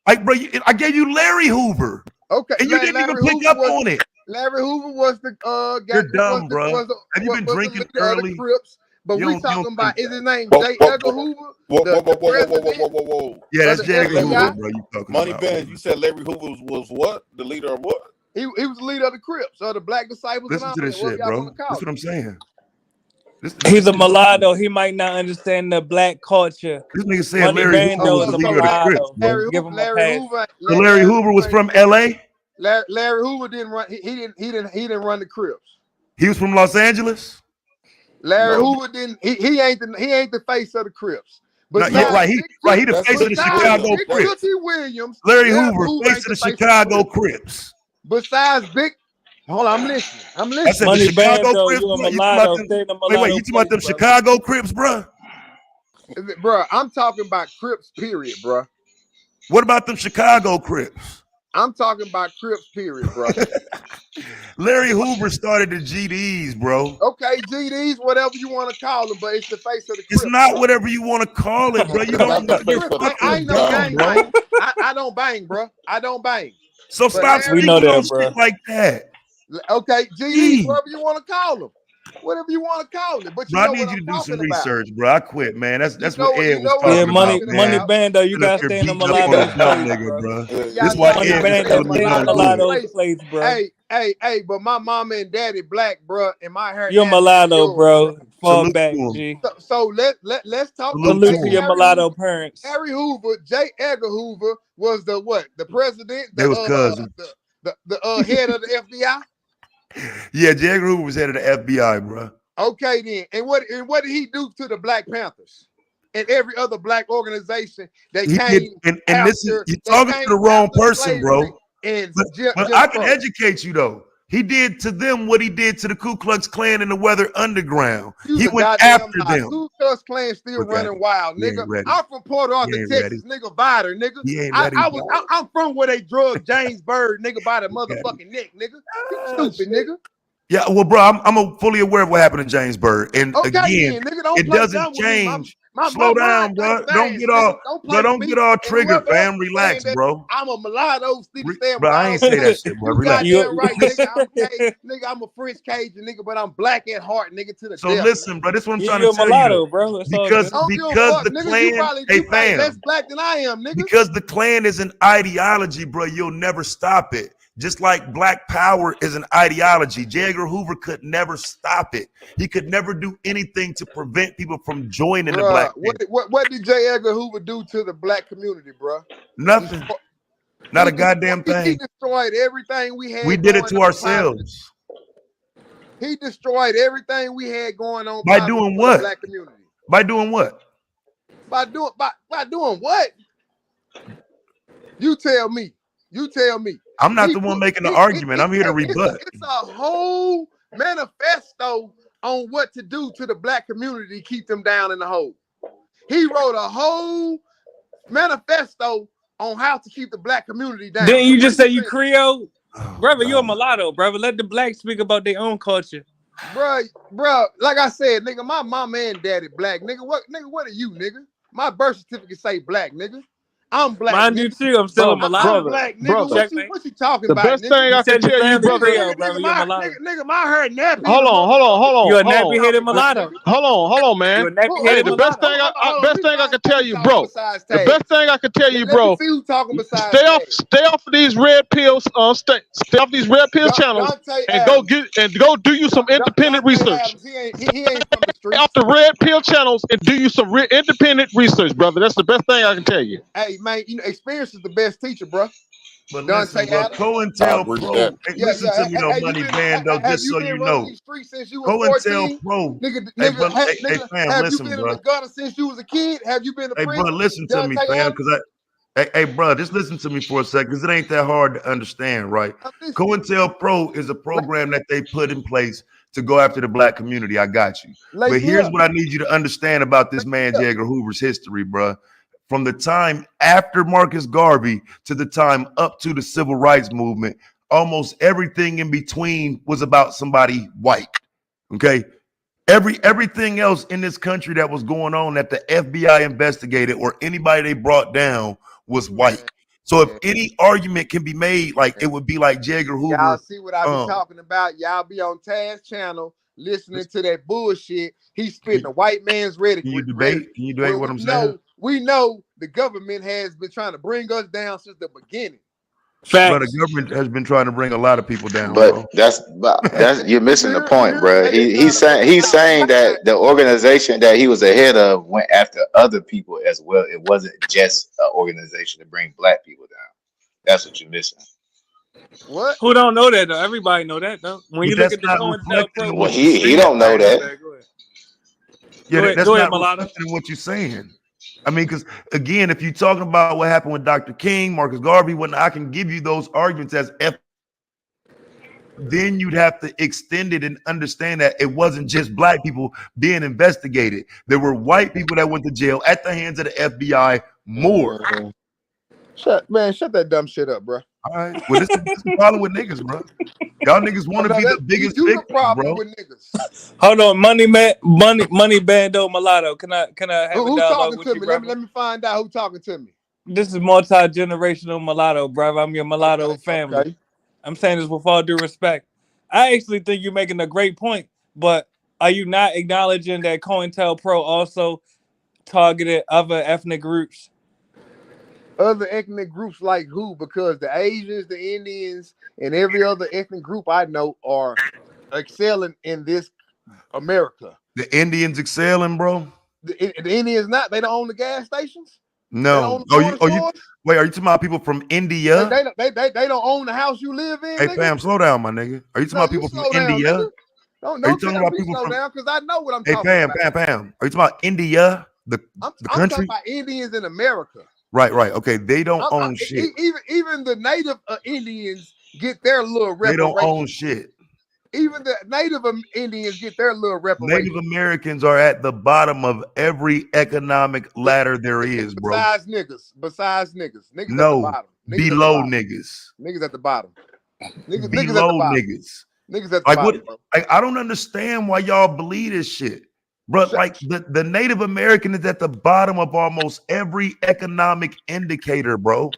I gave you Larry Hoover. Okay, And you didn't even Larry pick Hoover up was on it. Larry Hoover was the You're dumb, bro. was Have you been the drinking leader of the early? Crips. But You we don't talking about think is that. his name Whoa, J. whoa, Edgar Hoover, whoa, the whoa, whoa, whoa, whoa, whoa, president whoa, whoa. Yeah, of that's the J. Edgar Hoover, FBI? bro. You talking Money about? Bands, you said Larry Hoover was what? The leader of what? He was the leader of the Crips, or the Black Disciples, Listen and all to this that. Whatever shit, y'all bro. want to call That's it. what I'm saying. He's a mulatto. He might not understand the black culture. This nigga said Money Larry Hoover Bando was is the a leader of the Crips, mulatto. bro. Give him a Larry pass. Hoover. So Larry Hoover was from L.A.? Larry Hoover didn't run. He didn't run the Crips. He was from Los Angeles? Larry No. Hoover didn't. He ain't the face of the Crips. Not yet, right. He the That's face of the Cookie Chicago Williams. Big Crips. Cookie Williams. Larry Larry Hoover, Hoover face ain't of the face Chicago Crips. Crips. Besides Big, hold on, I'm listening. I said the Money Chicago Bando, Crips, you a bro. You talking about mulatto. them? Stay in the Wait, mulatto you talking about them place, brother. Chicago Crips, bro? Bro, I'm talking about Crips, period, bro. What about them Chicago Crips? I'm talking about Crips, period, bro. Larry Hoover started the GDs, bro. Okay, GDs, whatever you want to call them, but it's the face of the Crips. It's not whatever you want to call it, bro. You don't know. You're I ain't fucking no dumb, gang bro. bang. I don't bang, bro. I don't bang. So But stop Larry We know speaking that, on bro. shit like that. Okay, GDs, Gee. whatever you want to call them. Whatever you want to call it. But you Bro, I know need what you I'm to do some talking about. research, bro. I quit, man. That's You know what Ed was what Yeah, I'm talking about, money man. Bando, you Sitting up gotta here stay in the beating up on mulatto's a dumb place, nigga, bro. bro. Y'all This why Money got Ed was Bando, telling me stay in the don't do it. mulatto's place, bro. Hey, but my mama and daddy black, bro, and my hair You're a nastier than mulatto, yours, bro. Fall Salute back, to him. G. So let's talk. Salute Salute to to him. your mulatto parents. Harry Hoover, J. Edgar Hoover was the what? The president, They was cousins. the head of the FBI. Yeah, J. Edgar Hoover was head of the FBI, bro. Okay, then, and what did he do to the Black Panthers and every other black organization that He did, came and this is after? you're talking to the wrong person, bro. And But Jim I can Crow. educate you though. He did to them what he did to the Ku Klux Klan and the Weather Underground. You He the went goddamn after lie. them. Ku Klux Klan still Look at running him. wild, He ain't nigga. ready. I'm from Port Arthur, He ain't Texas, nigga. Vider, nigga. He ain't ready. I'm from where they drug James Bird, nigga, by the Look at him. motherfucking neck, nigga. You stupid, nigga. Yeah, well, bro, I'm fully aware of what happened in Jamesburg, and Okay, again, then, nigga, don't it play doesn't dumb with me. change. My Slow mind down, bro. think Don't fast, get all, nigga. Don't bro. play Don't with get me. all And triggered, whoever else fam. is Relax, saying that bro. I'm a mulatto, city stand Bro, I ain't mulatto, say that shit, bro. you Relax. goddamn right, nigga. Nigga, I'm a French Cajun, nigga, but I'm black at heart, nigga, to the So death. listen, bro. This is what I'm trying You're to a tell you, mulatto, though. bro. It's all Because good. I don't give a because fuck, the nigga. You Klan, probably less black than I am, nigga. because the Klan is an ideology, bro. You'll never stop it. Just like Black Power is an ideology. J. Edgar Hoover could never stop it. He could never do anything to prevent people from joining the Black Panther. What did J. Edgar Hoover do to the black community, bro? Nothing. Not a goddamn He thing. destroyed everything we had. We did it going to on ourselves. He destroyed everything we had going on By doing for the what? black community. By doing what? By doing what? You tell me. You tell me. I'm not the one making the argument. I'm here to rebut. It's a whole manifesto on what to do to the black community to keep them down in the hole. He wrote a whole manifesto on how to keep the black community down. Didn't you just say you Creole? Brother, you're a mulatto, brother. Let the blacks speak about their own culture. Bruh, like I said, nigga, my mama and daddy black. Nigga, what are you, nigga? My birth certificate say black, nigga. I'm black. Mine nigga. do too. I'm still a mulatto. I'm black, nigga. Brother. What you talking The about, best nigga? thing I can tell you, brother. Nigga, my hair nappy. Hold on. You a nappy-headed mulatto. Hold on, man. You a nappy-headed Hey, the mulatto. best thing I can tell you, bro. The best thing I can tell you, bro. Stay off of these red pills. Stay off these red pill channels and go do you some independent research. He ain't from the Stay off the red pill channels and do you some independent research, brother. That's the best thing I can tell you. Hey, man, you know, experience is the best teacher, bro. But listen, bro, COINTELPRO, listen to me though, Money Bando, just so you know. COINTELPRO, hey, fam, have listen, you been bro. in the gutter since you was a kid? Have you been to Hey, prison? bro, listen to me, fam, because hey, bro, just listen to me for a second, because it ain't that hard to understand, right? COINTELPRO is a program that they put in place to go after the black community. I got you. Lace But me here's up. what I need you to understand about this man, J. Edgar Hoover's history, bruh. From the time after Marcus Garvey to the time up to the civil rights movement, almost everything in between was about somebody white. Okay. Everything else in this country that was going on that the FBI investigated or anybody they brought down was white. So if any argument can be made, like it would be like J. Edgar Y'all Hoover. see what I be talking about? Y'all be on Taz channel listening to that bullshit. He's spitting a white man's rhetoric. Can you debate? Can you debate what I'm saying? We know the government has been trying to bring us down since the beginning. Bro, the government has been trying to bring a lot of people down, But bro. that's you're missing the point, bro. He's saying that the organization that he was the head of went after other people as well. It wasn't just an organization to bring black people down. That's what you're missing. What? Who don't know that though? Everybody know that though. When you look that's at the not reflecting COINTELPRO, on Well, what you're he saying. don't know that. Yeah, that's go ahead, not Mulatto. reflecting on what you're saying. I mean, because again, if you're talking about what happened with Dr. King, Marcus Garvey, when I can give you those arguments as then you'd have to extend it and understand that it wasn't just black people being investigated. There were white people that went to jail at the hands of the FBI more. Shut that dumb shit up, bro. All right. Well, this is the problem with niggas, bro. Y'all niggas want to be the biggest You the victim, problem bro. with niggas. Hold on, money bando Mulatto. Can I have a Who dialogue talking with to you, me? brother? Let me find out who talking to me. This is multi-generational Mulatto, brother. I'm your Mulatto family. Okay. I'm saying this with all due respect. I actually think you're making a great point, but are you not acknowledging that COINTELPRO also targeted other ethnic groups? Other ethnic groups like who? Because the Asians, the Indians, and every other ethnic group I know are excelling in this America. The Indians excelling, bro. The Indians not. They don't own the gas stations. No. They don't own the corner stores. Wait, are you talking about people from India? They don't own the house you live in. Hey, nigga. fam, slow down, my nigga. Are you talking about people from slow down, India? nigga. Don't Are you tell talking about me people slow from? down because I know what I'm Hey, talking Pam, about. Pam. Are you talking about India, the I'm country? talking about Indians in America. Right. Okay, they don't own shit. Even the native Indians get their little They reparations. don't own shit. Even the native Indians get their little reparations. Native Americans are at the bottom of every economic ladder there is, bro. Besides niggas. Niggas No, at the bottom. below niggas. Niggas at the bottom. Niggas Below at the bottom. niggas. Niggas at the Like bottom, what? bro. I don't understand why y'all believe this shit, bro. Like the Native American is at the bottom of almost every economic indicator, bro.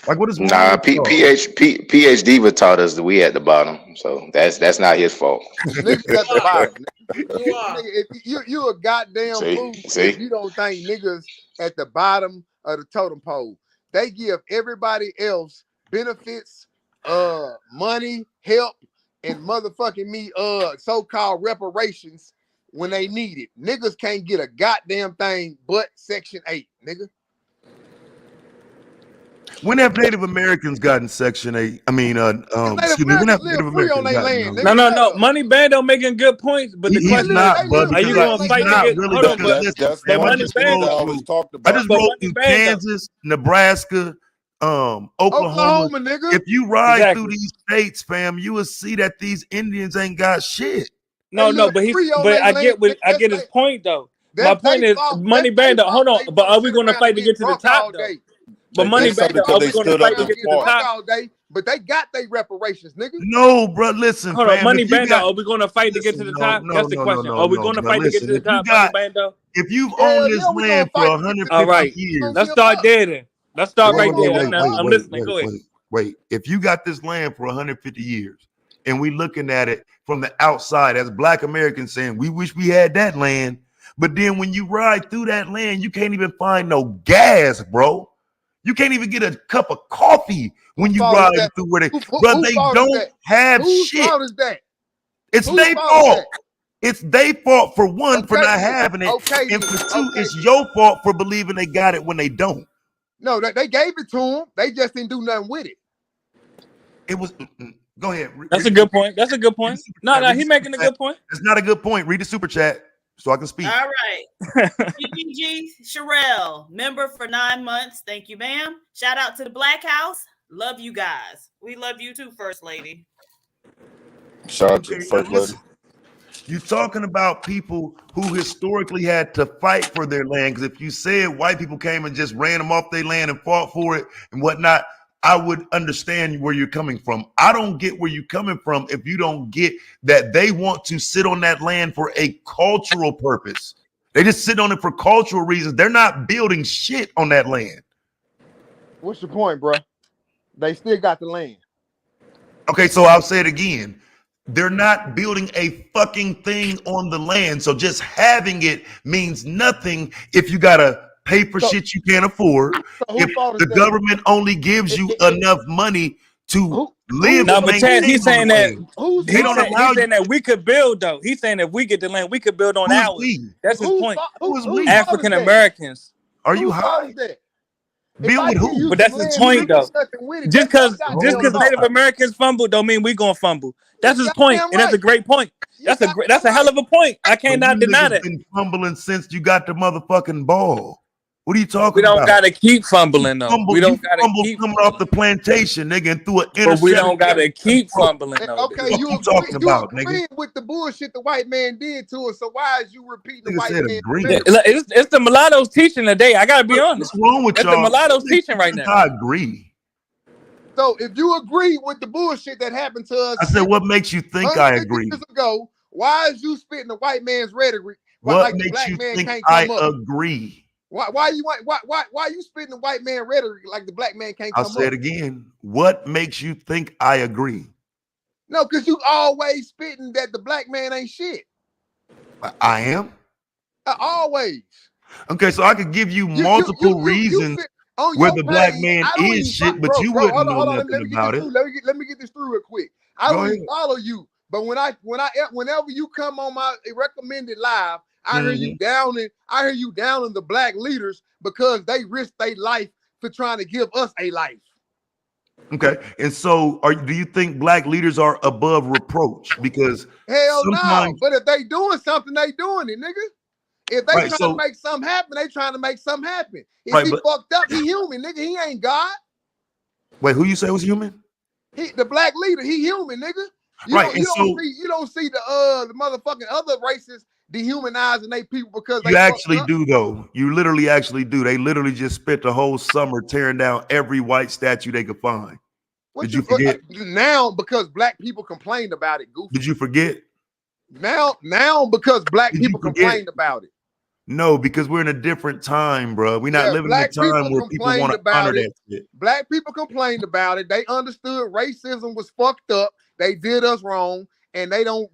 Like what is wrong Nah, with y'all? PhD was taught us that we at the bottom, so that's not his fault. Niggas at the bottom. Nigga, if you a goddamn fool See? if you don't think niggas at the bottom of the totem pole. They give everybody else benefits, money, help, and motherfucking me, so-called reparations when they need it. Niggas can't get a goddamn thing but Section 8, nigga. When have Native Americans gotten Section 8? I mean, excuse me. When have Native Americans gotten? No. Money Bando making good points, but the question not, but are you going to fight to get? really, Hold on, because but fam, I Money just Bando. I just wrote through Kansas, Nebraska, Oklahoma. nigga. If you ride through these states, fam, you will see that these Indians ain't got shit. No, but I get his point though. My point is Money Bando. Hold on, but are we going to fight to get to the top though? But Money Bando, are we going to fight to get to the top? All day, but they got their reparations, nigga. No, bro, listen, Hold on, fam, Money if you Bando, got- are we going to fight to get to the top? That's the question. no, Are we going to bro, fight to get to listen, the if you top, Money got- Bando? If you've owned this land for 150 All right, years, let's start there then. Let's start right there. I'm listening. Go ahead. Wait. If you got this land for 150 years and we looking at it from the outside as Black Americans saying, we wish we had that land. But then when you ride through that land, you can't even find no gas, bro. You can't even get a cup of coffee when you ride through where they, bro, they don't have shit. Whose fault is that? It's their fault. It's their fault for one, for not having it. And for two, it's your fault for believing they got it when they don't. No, they gave it to them. They just didn't do nothing with it. It was. Go ahead. That's a good point. That's a good point. No, he's making a good point. It's not a good point. Read the super chat so I can speak. All right. GGG Sherelle, member for 9 months. Thank you, ma'am. Shout out to the Black House. Love you guys. We love you too, First Lady. Shout out to the First Lady. You're talking about people who historically had to fight for their land. Because if you said white people came and just ran them off their land and fought for it and whatnot, I would understand where you're coming from. I don't get where you're coming from if you don't get that they want to sit on that land for a cultural purpose. They just sit on it for cultural reasons. They're not building shit on that land. What's your point, bro? They still got the land. Okay, so I'll say it again. They're not building a fucking thing on the land. So just having it means nothing if you gotta pay for So, shit you can't afford. so If who fault is the that? government only gives you enough money to live No, and but Chad, maintain he's on saying the that land, Who's they he's don't fault? saying allow he's you. saying that we could build though. He's saying if we get the land, we could build on Who is ours. we? That's his Who's point. fault? Who is Whose we? fault is African that? Americans. Are you Whose fault high? is that? If Build I with give who? you But some that's his land, you point ain't doing though. nothing with it. Just That's your cause just goddamn cause fault. Native Americans fumble don't mean we gonna fumble. You That's his point, goddamn and that's a right. great point. You That's goddamn a hell right. of a point. I But cannot you deny niggas that. been fumbling since you got the motherfucking ball. What are you We talking don't about? gotta keep fumbling though. We You don't gotta fumbled keep coming off fumbling. the plantation, nigga, and threw an But we interception. don't gotta keep fumbling though. Okay, What you you agree? talking You about, nigga? agreeing with the bullshit the white man did to us? So why is you repeating the Nigga white said man's agree. behavior? It's the mulattoes teaching today. I gotta be What's honest. wrong with That's the y'all? mulattoes What makes teaching you right think now. I agree? So if you agree with the bullshit that happened to us I said, what makes you think I hundreds of agree? years ago, why is you spitting the white man's rhetoric? What Like the makes black you man think can't I come up? agree? Why you spitting the white man rhetoric like the black man can't I'll come say up? it again. What makes you think I agree? No, because you always spitting that the black man ain't shit. I am? Always. Okay, so I could give you You multiple reasons fit on where your the black page. man I don't is even shit, but bro. you Hold wouldn't on, know hold on. nothing Let me get this about it. through. Let me get this through real quick. I Go don't ahead. even follow you, but whenever you come on my recommended live, I hear you Mhm. downing. I hear you downing the black leaders because they risk their life for trying to give us a life. Okay, and so do you think black leaders are above reproach? Because Hell no. sometimes, But if they doing something, they doing it, nigga. If they right? trying to So, make something happen, they trying to make something happen. If right, he but fucked up, he human, nigga. He ain't God. wait, who you say was human? The black leader, he human, nigga. You Right, don't and you don't so see you don't see the motherfucking other races dehumanizing they people because they you fucked actually up. do, though. You literally actually do. They literally just spent the whole summer tearing down every white statue they could find. What Did you you forget? now because black people complained about it, goofy. Did you forget? Now because black Did you people forget? complained about it. No, because we're in a different time, bro. We're not Yeah, living in a black time people where people want complained to honor about it. that shit. Black people complained about it. They understood racism was fucked up. They did us wrong, and they no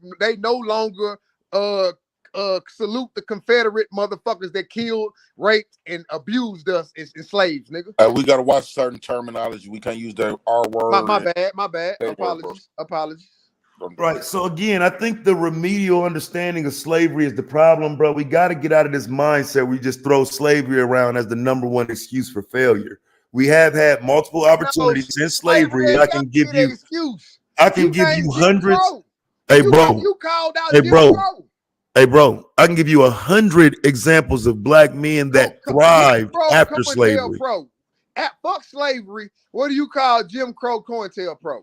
longer salute the Confederate motherfuckers that killed, raped, and abused us as slaves, nigga. We gotta watch certain terminology. We can't use the R word. My bad. Word, Apologies. Right. So again, I think the remedial understanding of slavery is the problem, bro. We got to get out of this mindset where we just throw slavery around as the number one excuse for failure. We have had multiple opportunities since Slavery slavery. ain't got to be the excuse. I can You give you named Jim hundreds. Crow. Hey, bro. You called out Hey, Jim bro. Crow. Hey, bro. I can give you 100 examples of black men that thrived after slavery. COINTELPRO. Fuck slavery. What do you call Jim Crow COINTELPRO?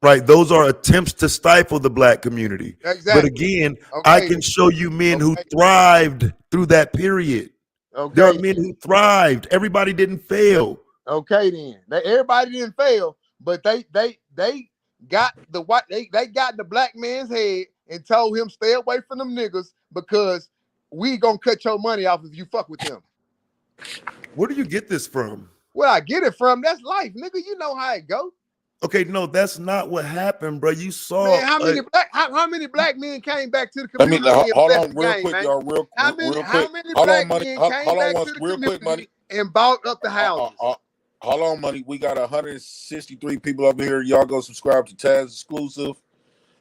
Right. Those are attempts to stifle the black community. Exactly. But again, I can show you men who thrived through that period. There are men who thrived. Everybody didn't fail. Okay, then. Everybody didn't fail, but they got the white they got the black man's head and told him stay away from them niggas because we gonna cut your money off if you fuck with them. Where do you get this from? Where I get it from, that's life, nigga. You know how it go. Okay, no, that's not what happened, bro. You saw Man, how many black men came back to the Let me community and hold blessed on the real game, quick, man? y'all. Real quick. How many Hold on, black money. men Hold came on, back to the real quick, money. community and bought up the houses? Hold on, money. We got 163 people up here. Y'all go subscribe to Taz Exclusive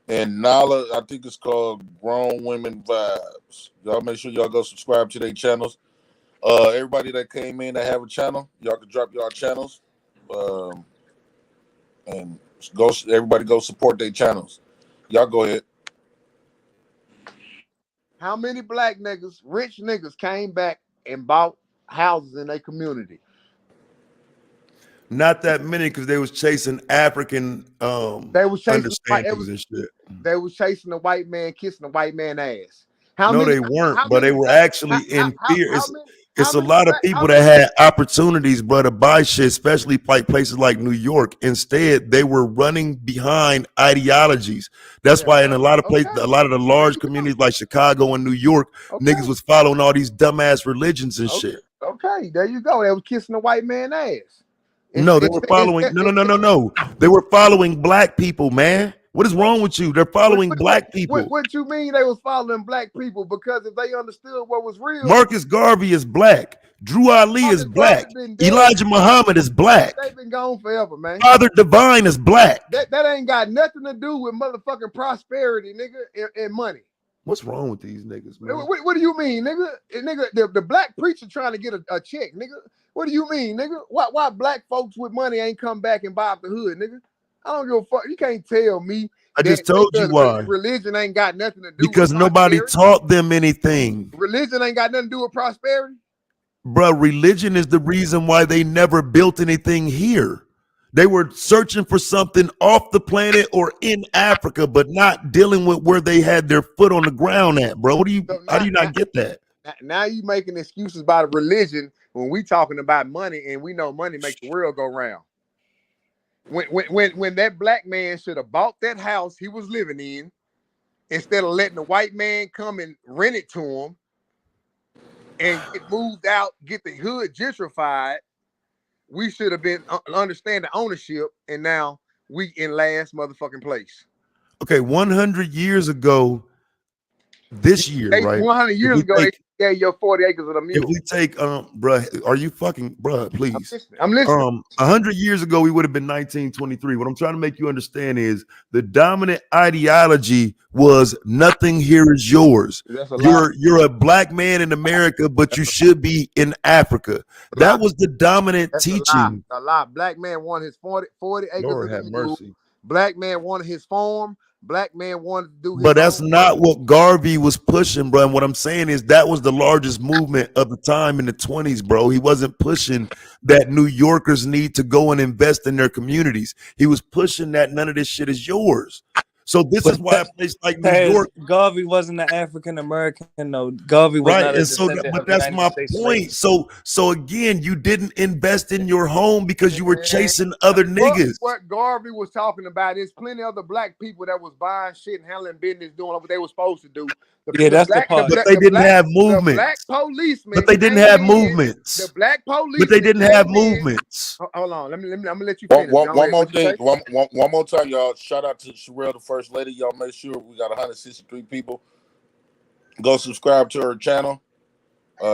and Nala. I think it's called Grown Women Vibes. Y'all make sure y'all go subscribe to their channels. Everybody that came in that have a channel, y'all can drop y'all channels. And everybody go support their channels. Y'all go ahead. How many black niggas, rich niggas, came back and bought houses in their community? Not that many because they was chasing African They was chasing understandings and shit. they was chasing the white man, kissing the white man ass. How No, many? they weren't, How but they many? were actually How, in fear. how many? It's How a many lot of black? How people that many? had opportunities, bro, to buy shit, especially like places like New York. Instead, they were running behind ideologies. That's Yeah, why in a lot of places, okay. a lot of the There large you go. communities like Chicago and New York, Okay. niggas was following all these dumbass religions and Okay. shit. Okay. There you go. They was kissing the white man ass. No, they were following. No. They were following black people, man. What is wrong with you? They're following black people. What you mean they was following black people? Because if they understood what was real, Marcus Garvey is black. Drew Ali is black. been dead. Elijah Muhammad is black. They've been gone forever, man. Father Divine is black. That ain't got nothing to do with motherfucking prosperity, nigga, and money. What's wrong with these niggas, man? What do you mean, nigga? The black preacher trying to get a check, nigga. What do you mean, nigga? Why black folks with money ain't come back and buy up the hood, nigga? I don't give a fuck. You can't tell me. I just told you why. Religion ain't got nothing to do because with nobody prosperity. taught them anything. Religion ain't got nothing to do with prosperity. Bro, religion is the reason why they never built anything here. They were searching for something off the planet or in Africa, but not dealing with where they had their foot on the ground at, bro. How do you not get that? Now you making excuses about religion when we talking about money, and we know money makes the world go round. When that black man should have bought that house he was living in instead of letting the white man come and rent it to him and get moved out, get the hood gentrified, we should have been understand the ownership, and now we in last motherfucking place. Okay, 100 years ago, this year, right? 100 years ago, they gave you 40 acres of the mule. If we take, bruh, are you fucking, bruh, please. I'm listening. 100 years ago, we would have been 1923. What I'm trying to make you understand is the dominant ideology was nothing here is yours. You're a black man in America, but you should be in Africa. That was the dominant teaching. A lie. Black man wanted his 40 acres Lord of have the mule. mercy. Black man wanted his farm. Black man wanted to do his But that's not what Garvey was pushing, bro. And what I'm saying is that was the largest movement of the time in the 20s, bro. He wasn't pushing that New Yorkers need to go and invest in their communities. He was pushing that none of this shit is yours. So this is why a place like New York, Garvey wasn't an African American, though. Garvey was not a descendant but of that's United my States point. slaves. So again, you didn't invest in your home because you were chasing other niggas. What Garvey was talking about, there's plenty of other black people that was buying shit and handling business, doing what they were supposed to do. That's the part. But they didn't have movement. The black policemen. But they didn't have movements. The black police. But they didn't have movements. Hold on. I'm gonna let you One finish. more thing. One more time, y'all. Shout out to Sherelle, the first lady. Y'all make sure we got 163 people. Go subscribe to her channel.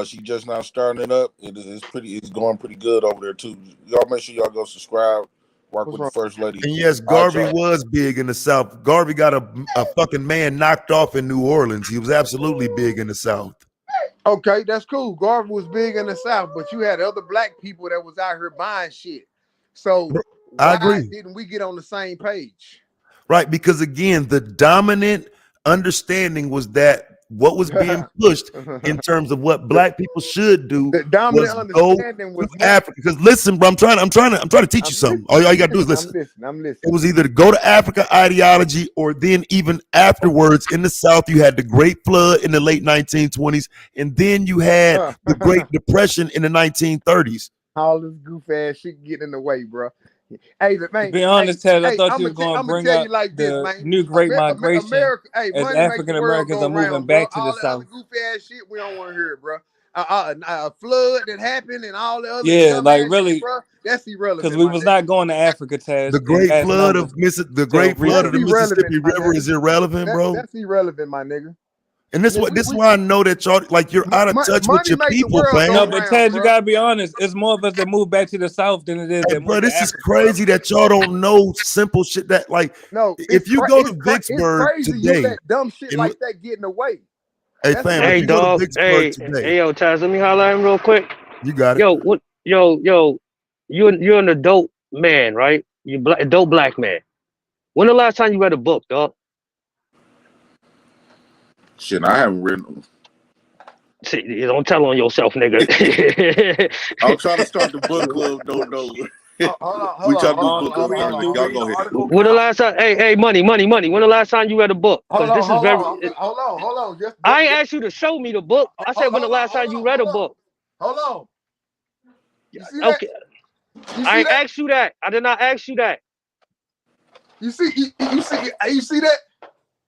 She just now starting it up. It's going pretty good over there too. Y'all make sure y'all go subscribe. Work with the first lady. And yes, Garvey was big in the South. Garvey got a fucking man knocked off in New Orleans. He was absolutely big in the South. Okay, that's cool. Garvey was big in the South, but you had other black people that was out here buying shit. So I agree. Didn't we get on the same page? Right, because again, the dominant understanding was that what was being pushed in terms of what black people should do was go to Africa. Because listen, bro, I'm trying to teach you something. All you gotta do is listen. I'm listening. It was either to go to Africa ideology, or then even afterwards in the South, you had the Great Flood in the late 1920s, and then you had the Great Depression in the 1930s. All this goof ass shit getting in the way, bro. Hey, man. To be honest, Ted, I thought you were going to bring up the new Great Migration as African Americans are moving back to the South. All goofy ass shit, we don't want to hear it, bro. A flood that happened and all the other really, shit, bro, that's irrelevant. Because we was not going to Africa, Ted. The Great Flood of the Mississippi River is irrelevant, bro. That's irrelevant, my nigga. And this is why I know that y'all you're out of touch with your people, man. No, but Ted, you gotta be honest. It's more of us that move back to the South than it is that move to this is Africa. crazy that y'all don't know simple shit that if you go to Vicksburg today, you let dumb shit like that get in the way. Hey fam, if you go to Vicksburg today, yo, Taz, let me holler at him real quick. You got it. Yo, you're an adult man, right? You adult black man. When the last time you read a book, dog? Shit, I haven't written them. See, you don't tell on yourself, nigga. I'm trying to start the book club. No. We Hold try on, to do hold Um, on, book do hold club on, reading, hold Congress. do on, Y'all hold reading go on. ahead. article When the count? last time? Hey, money. When the last time you read a book? Hold Because on, this is hold very. on, hold on. I ain't asked you to show me the book. I said when the last time you read a book. Hold on. You see that? Okay, You I see ain't that? asked you that. I did not ask you that. You see that?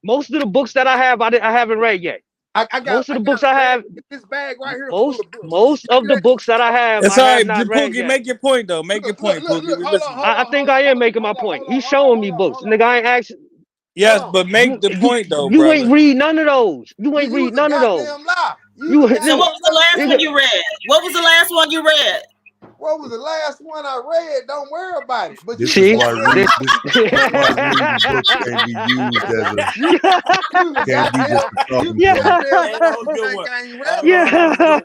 Most of the books that I have, I haven't read yet. I Most of the got books a I bag. have, This bag right here full most of books. most You see of the that? books that It's I all have right, not read Pookie. yet. Make your point though. Make your point, Pookie. We Hold on, listen. hold I on, think hold on, I am hold on, making my hold on, point. hold on, He's hold on, showing hold me on, books, hold on, nigga. I ain't asked hold Yes, on. but make the point though, you ain't brother. read none of those. You ain't You read was a none of those. goddamn lie. You You was a So goddamn nigga, what was the lie. last one nigga. you read? What was the last one you read? What was the last one I read? Don't worry about it. But you This was is a See why goddamn read this. this. This is why reading books can't be used as a you was a can't be goddamn just a you talking was a point. Yeah, goddamn Hey, lie. that was a You good think one. I ain't read All right, them. bro, that was a good one.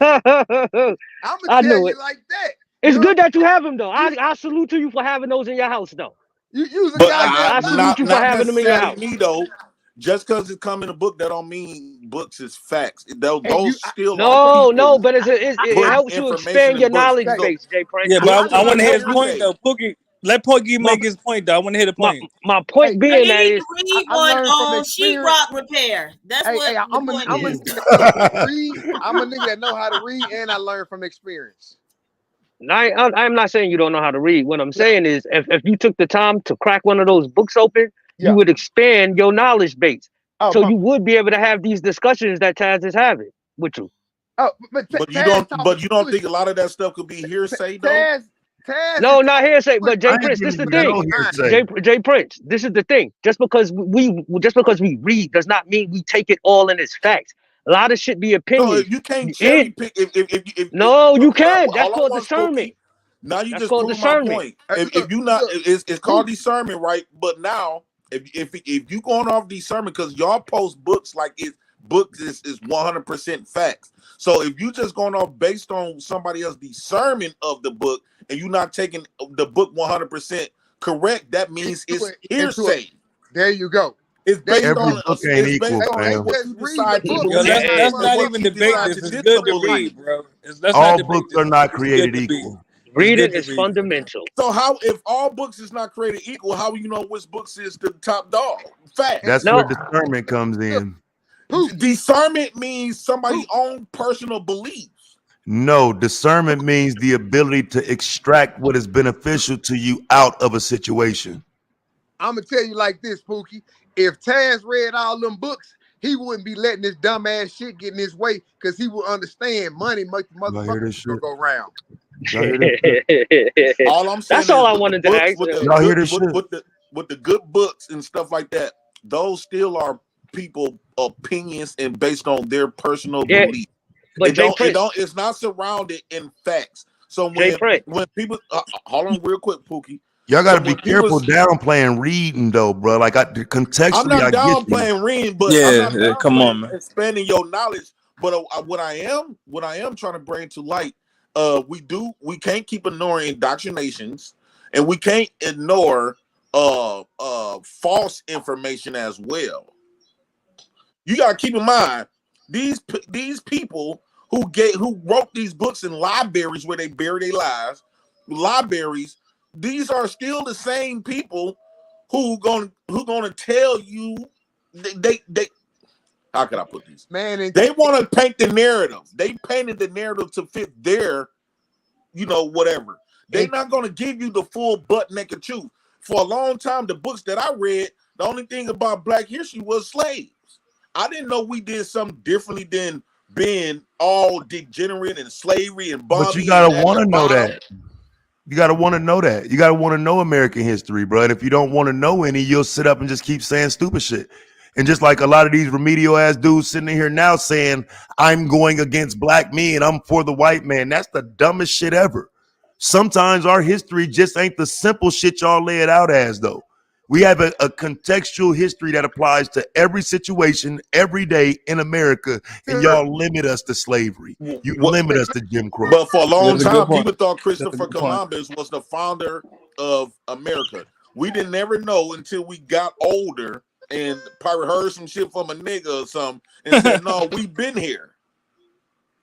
yeah. I'ma I tell knew you it. like that. You It's know, good that you have them though. you I salute to you for having those in your house though. you was a But goddamn I lie. salute you for not having them in your necessarily house. me though. Just because it come in a book, that don't mean books is facts. And Those still are No, people but it putting helps you information expand in your books. knowledge So base, Jay Yeah, Prince. but books I is want to not hear his point hearsay. though. Pookie, let Pookie My make his point though. I want to hear the my point. my hey, point So being you that need to is read I one learned from on experience. sheetrock repair. That's what the I'm point a is. nigga that know how to read. I'm a nigga that know how to read, and I learned from experience. I'm not saying you don't know how to read. What I'm Yeah, saying is if you took the time to crack one of those books open, you yeah. would expand your knowledge base. Oh So my. you would be able to have these discussions that Taz is having with you. Oh, but Taz talking But you don't think a bullshit. lot of that stuff could be hearsay though? Taz, Taz is No, not talking hearsay, but bullshit. I Jay ain't Prince, this is giving the you Change thing. no his mind. hearsay. Jay Prince, this is the thing. Just because we read does not mean we take it all in as facts. A lot of shit be No, opinions. you can't cherry And pick. If no, you look, can. That's all I called want, discernment. Pookie. Now you That's just called prove my discernment. point. Look, If you not, look, it's called Pookie. discernment, right? But now, if you going off discernment, because y'all post books like it books is 100% facts. So if you just going off based on somebody else's discernment of the book and you not taking the book 100% correct, that means it's Into a. hearsay. There you go. It's There you based Every go. on book ain't it's equal, based They on fam. what just you read the decide to book Yo, and believe not let's the and not what even you motherfucking debate decide book. this. to It's good to Right. disbelieve. read, bro. Let's not All debate books this. are not It's good created to read. equal. It's Reading good to is read. fundamental. So how if all books is not created equal, how you know which books is the top dog? And That's Facts. where No, discernment comes look, in. Pookie, Discernment means somebody's Pookie. own personal beliefs. No, discernment means the ability to extract what is beneficial to you out of a situation. I'm gonna tell you like this, Pookie. If Taz read all them books, he wouldn't be letting this dumbass shit get in his way because he would understand money make the Y'all hear motherfucker this shit? go round. Y'all hear this shit? All I'm saying that's all is I with the wanted to books, ask. with the Y'all hear good this shit? with the good books and stuff like that, those still are people opinions and based on their personal Yeah, belief. but It's not surrounded in facts. So Jay Prince, when people hold on real quick, Pookie. Y'all got So to be when people, careful downplaying reading though, bro. Like I'm contextually, not I get you. downplaying reading, but I'm Yeah, not yeah, come downplaying on, man. expanding your knowledge. But what I am trying to bring to light, we can't keep ignoring indoctrinations, and we can't ignore false information as well. You got to keep in mind these people who wrote these books in libraries where they bury their lives, libraries. These are still the same people who gonna tell you they how can I put this? Man, and They want to paint the narrative. They painted the narrative to fit their, whatever. They and not gonna give you the full butt naked truth. For a long time, the books that I read, the only thing about Black history was slaves. I didn't know we did something differently than being all degenerate and slavery and But you Bobby gotta and at want the to know bottom. that. You gotta want to know that. You gotta want to know American history, bro. And if you don't want to know any, you'll sit up and just keep saying stupid shit. And just like a lot of these remedial ass dudes sitting in here now saying, I'm going against black men, I'm for the white man. That's the dumbest shit ever. Sometimes our history just ain't the simple shit y'all lay it out as, though. We have a contextual history that applies to every situation every day in America, and sir, y'all limit us to slavery. You What limit us to Jim Crow. But for a Yeah, long that's a good time, point. people thought That's a Christopher good point. Columbus was the founder of America. We didn't never know until we got older and probably heard some shit from a nigga or something and said, "No, we've been here."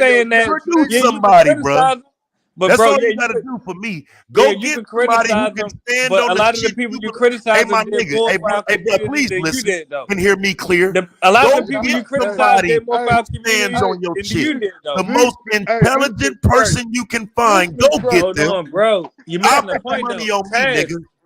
on your saying that. notes, Produce Yeah, nigga. you can somebody, bro. criticize them, but That's bro, all yeah, you you got to could. do for me. Yeah, Go you get can somebody who criticize can them, stand but on a the lot of the shit people you you believe. Hey, criticize my them did nigga. more Hey, for bro. our Hey, bro. community Please than you listen did, though. and hear me clear. A lot of Go the people get you Hey, criticize somebody did more for hey, our who stands community hey, on your than shit. you did, though. The this, most this is intelligent Trey. person you can This find. is Go Trey. get Hold them. on, bro. You I'll missing the put the point, money though. on me, Taz, nigga.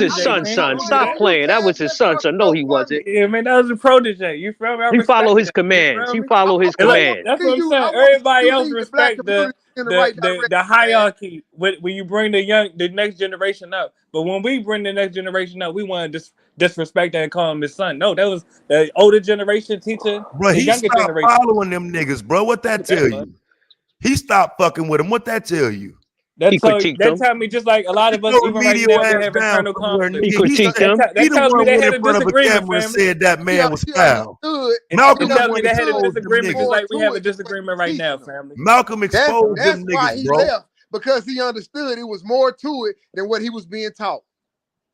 was his protege, son's man. son. Don't do Stop that. playing. That was his son's son. No, he wasn't. Yeah, man, that was a protege. You feel me? I He respect followed his that. You commands. feel He me? followed his And look, commands. that's what I'm saying. I want to see Everybody you else lead the black respect community in the right direction, the man. hierarchy when you bring the next generation up. But when we bring the next generation up, we want to disrespect that and call him his son. No, that was the older generation teaching Bro, the he younger stopped generation. following them niggas, bro. What that That tell much. you? He stopped fucking with him. What that tell you? He critiqued That them. tell me just like a lot Sit of us your even right remedial now we ass have down internal somewhere, conflict. He nigga. critiqued them. He That the tells me one they went had in a front of a disagreement, camera and family. said that man was foul. Understood. Malcolm It He tells me they had a understood exposed them disagreement just niggas. more like we have to a it than what disagreement he right was now, teaching them. family. Malcolm exposed That's them why niggas, he bro. left, because he understood it was more to it than what he was being taught.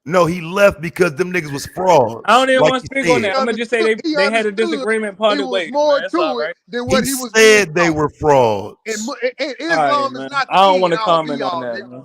No, he left because them niggas was I frauds, don't even like want he to speak on said. that. I'm gonna just say He they had a understood disagreement it parted was ways, more man. It's all to it right. than He what he was being said they taught. were frauds. And All right, Islam is man. not I the don't end want to all comment be on all, that, nigga. man.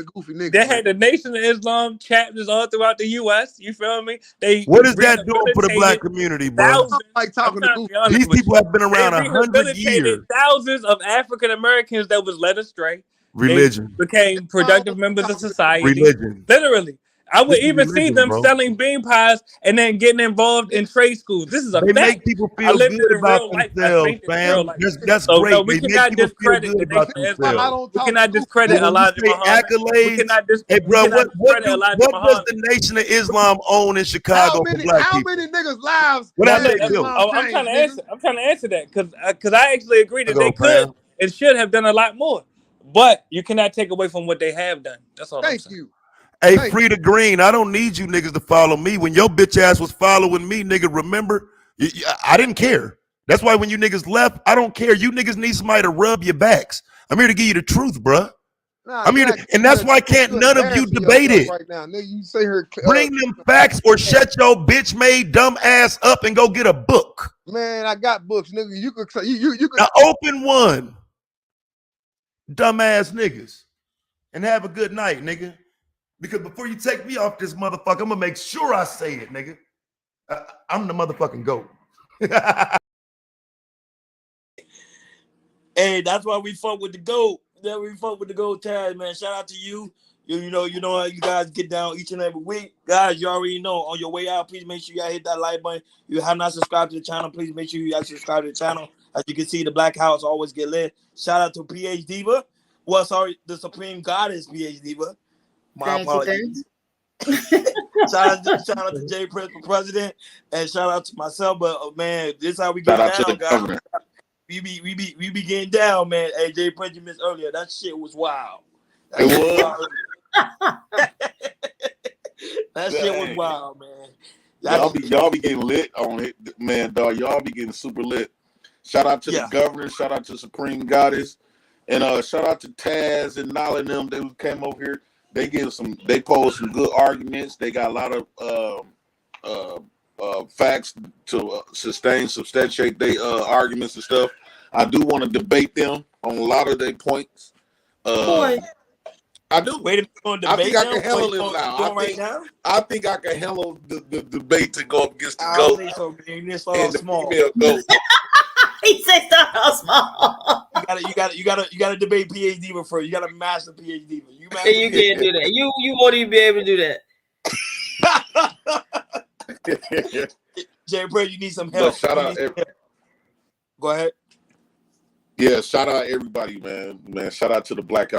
the goofy niggas, They man. had the Nation of Islam chapters all throughout the U.S. You feel me? They What is that doing for the black rehabilitated community, bro? thousands. Like I'm talking to trying to goofy. be honest These with people you. have been They around 100 rehabilitated years. thousands of African Americans that was led astray. They Religion, became productive members of society. religion. Literally. I This would is even see religion, them bro. selling bean pies and then getting involved in trade schools. This is a They fact. make people I feel lived good it in about real life. I themselves, seen it in real fam. life. That's So no, great. we They make cannot people feel discredit good the about Nation of Why Islam. I themselves. don't We talk to cannot goofy But discredit niggas? when you Elijah say Muhammad. We accolades, cannot hey, bro, discredit Elijah what does Muhammad. the Nation of Islam own in How Chicago for many black people? niggas' lives What Now have has look, they built? Islam I'm trying changed, to nigga? answer. I'm trying to answer that because I actually agree that they Chicago, could fam. and should have done a lot more. But you cannot take away from what they have done. That's all I'm Thank saying. you. Hey, Thank free the green. I don't need you niggas to follow me. When your bitch ass was following me, nigga, remember? I didn't care. That's why when you niggas left, I don't care. You niggas need somebody to rub your backs. I'm here to give you the truth, bruh. Nah, I mean, and that's why can't none of you debate it. right now, nigga. You say her. Bring them facts or shut your bitch made dumb ass up and go get a book. Man, I got books, nigga. You could you could Now open one, dumbass niggas, and have a good night, nigga. Because before you take me off this motherfucker, I'm gonna make sure I say it, nigga. I'm the motherfucking GOAT. Hey, that's why we fuck with the GOAT. That we fuck with the GOAT Taz, man. Shout out to you. You know how you guys get down each and every week. Guys, you already know. On your way out, please make sure y'all hit that like button. If you have not subscribed to the channel, please make sure you guys subscribe to the channel. As you can see, the Black House always get lit. Shout out to PH Diva. Well, sorry, the Supreme Goddess PH Diva. My apologies. shout out to Jay Prince for president, and shout out to myself. But man, this is how we get down, guys. We be getting down, man. Hey, Jay Prince, you missed earlier. That shit was wild. That shit was wild, man. Y'all be getting lit on it, man, dog. Y'all be getting super lit. Shout out to the governor, shout out to Supreme Goddess, and shout out to Taz and Nala and them. They came over here. They posed some good arguments. They got a lot of facts to substantiate their arguments and stuff. I do want to debate them on a lot of their points. I do. Wait a minute, I think I can handle it now. I think I can handle the debate to go up against the GOAT. I don't think so, man. This all small. GOAT. He said start off small. You gotta debate PhD before. You gotta master PhD. You can't do that. You won't even be able to do that. Jay Bray, you need some help. Shout out. Go ahead. Yeah, shout out everybody, man. Shout out to the Black House.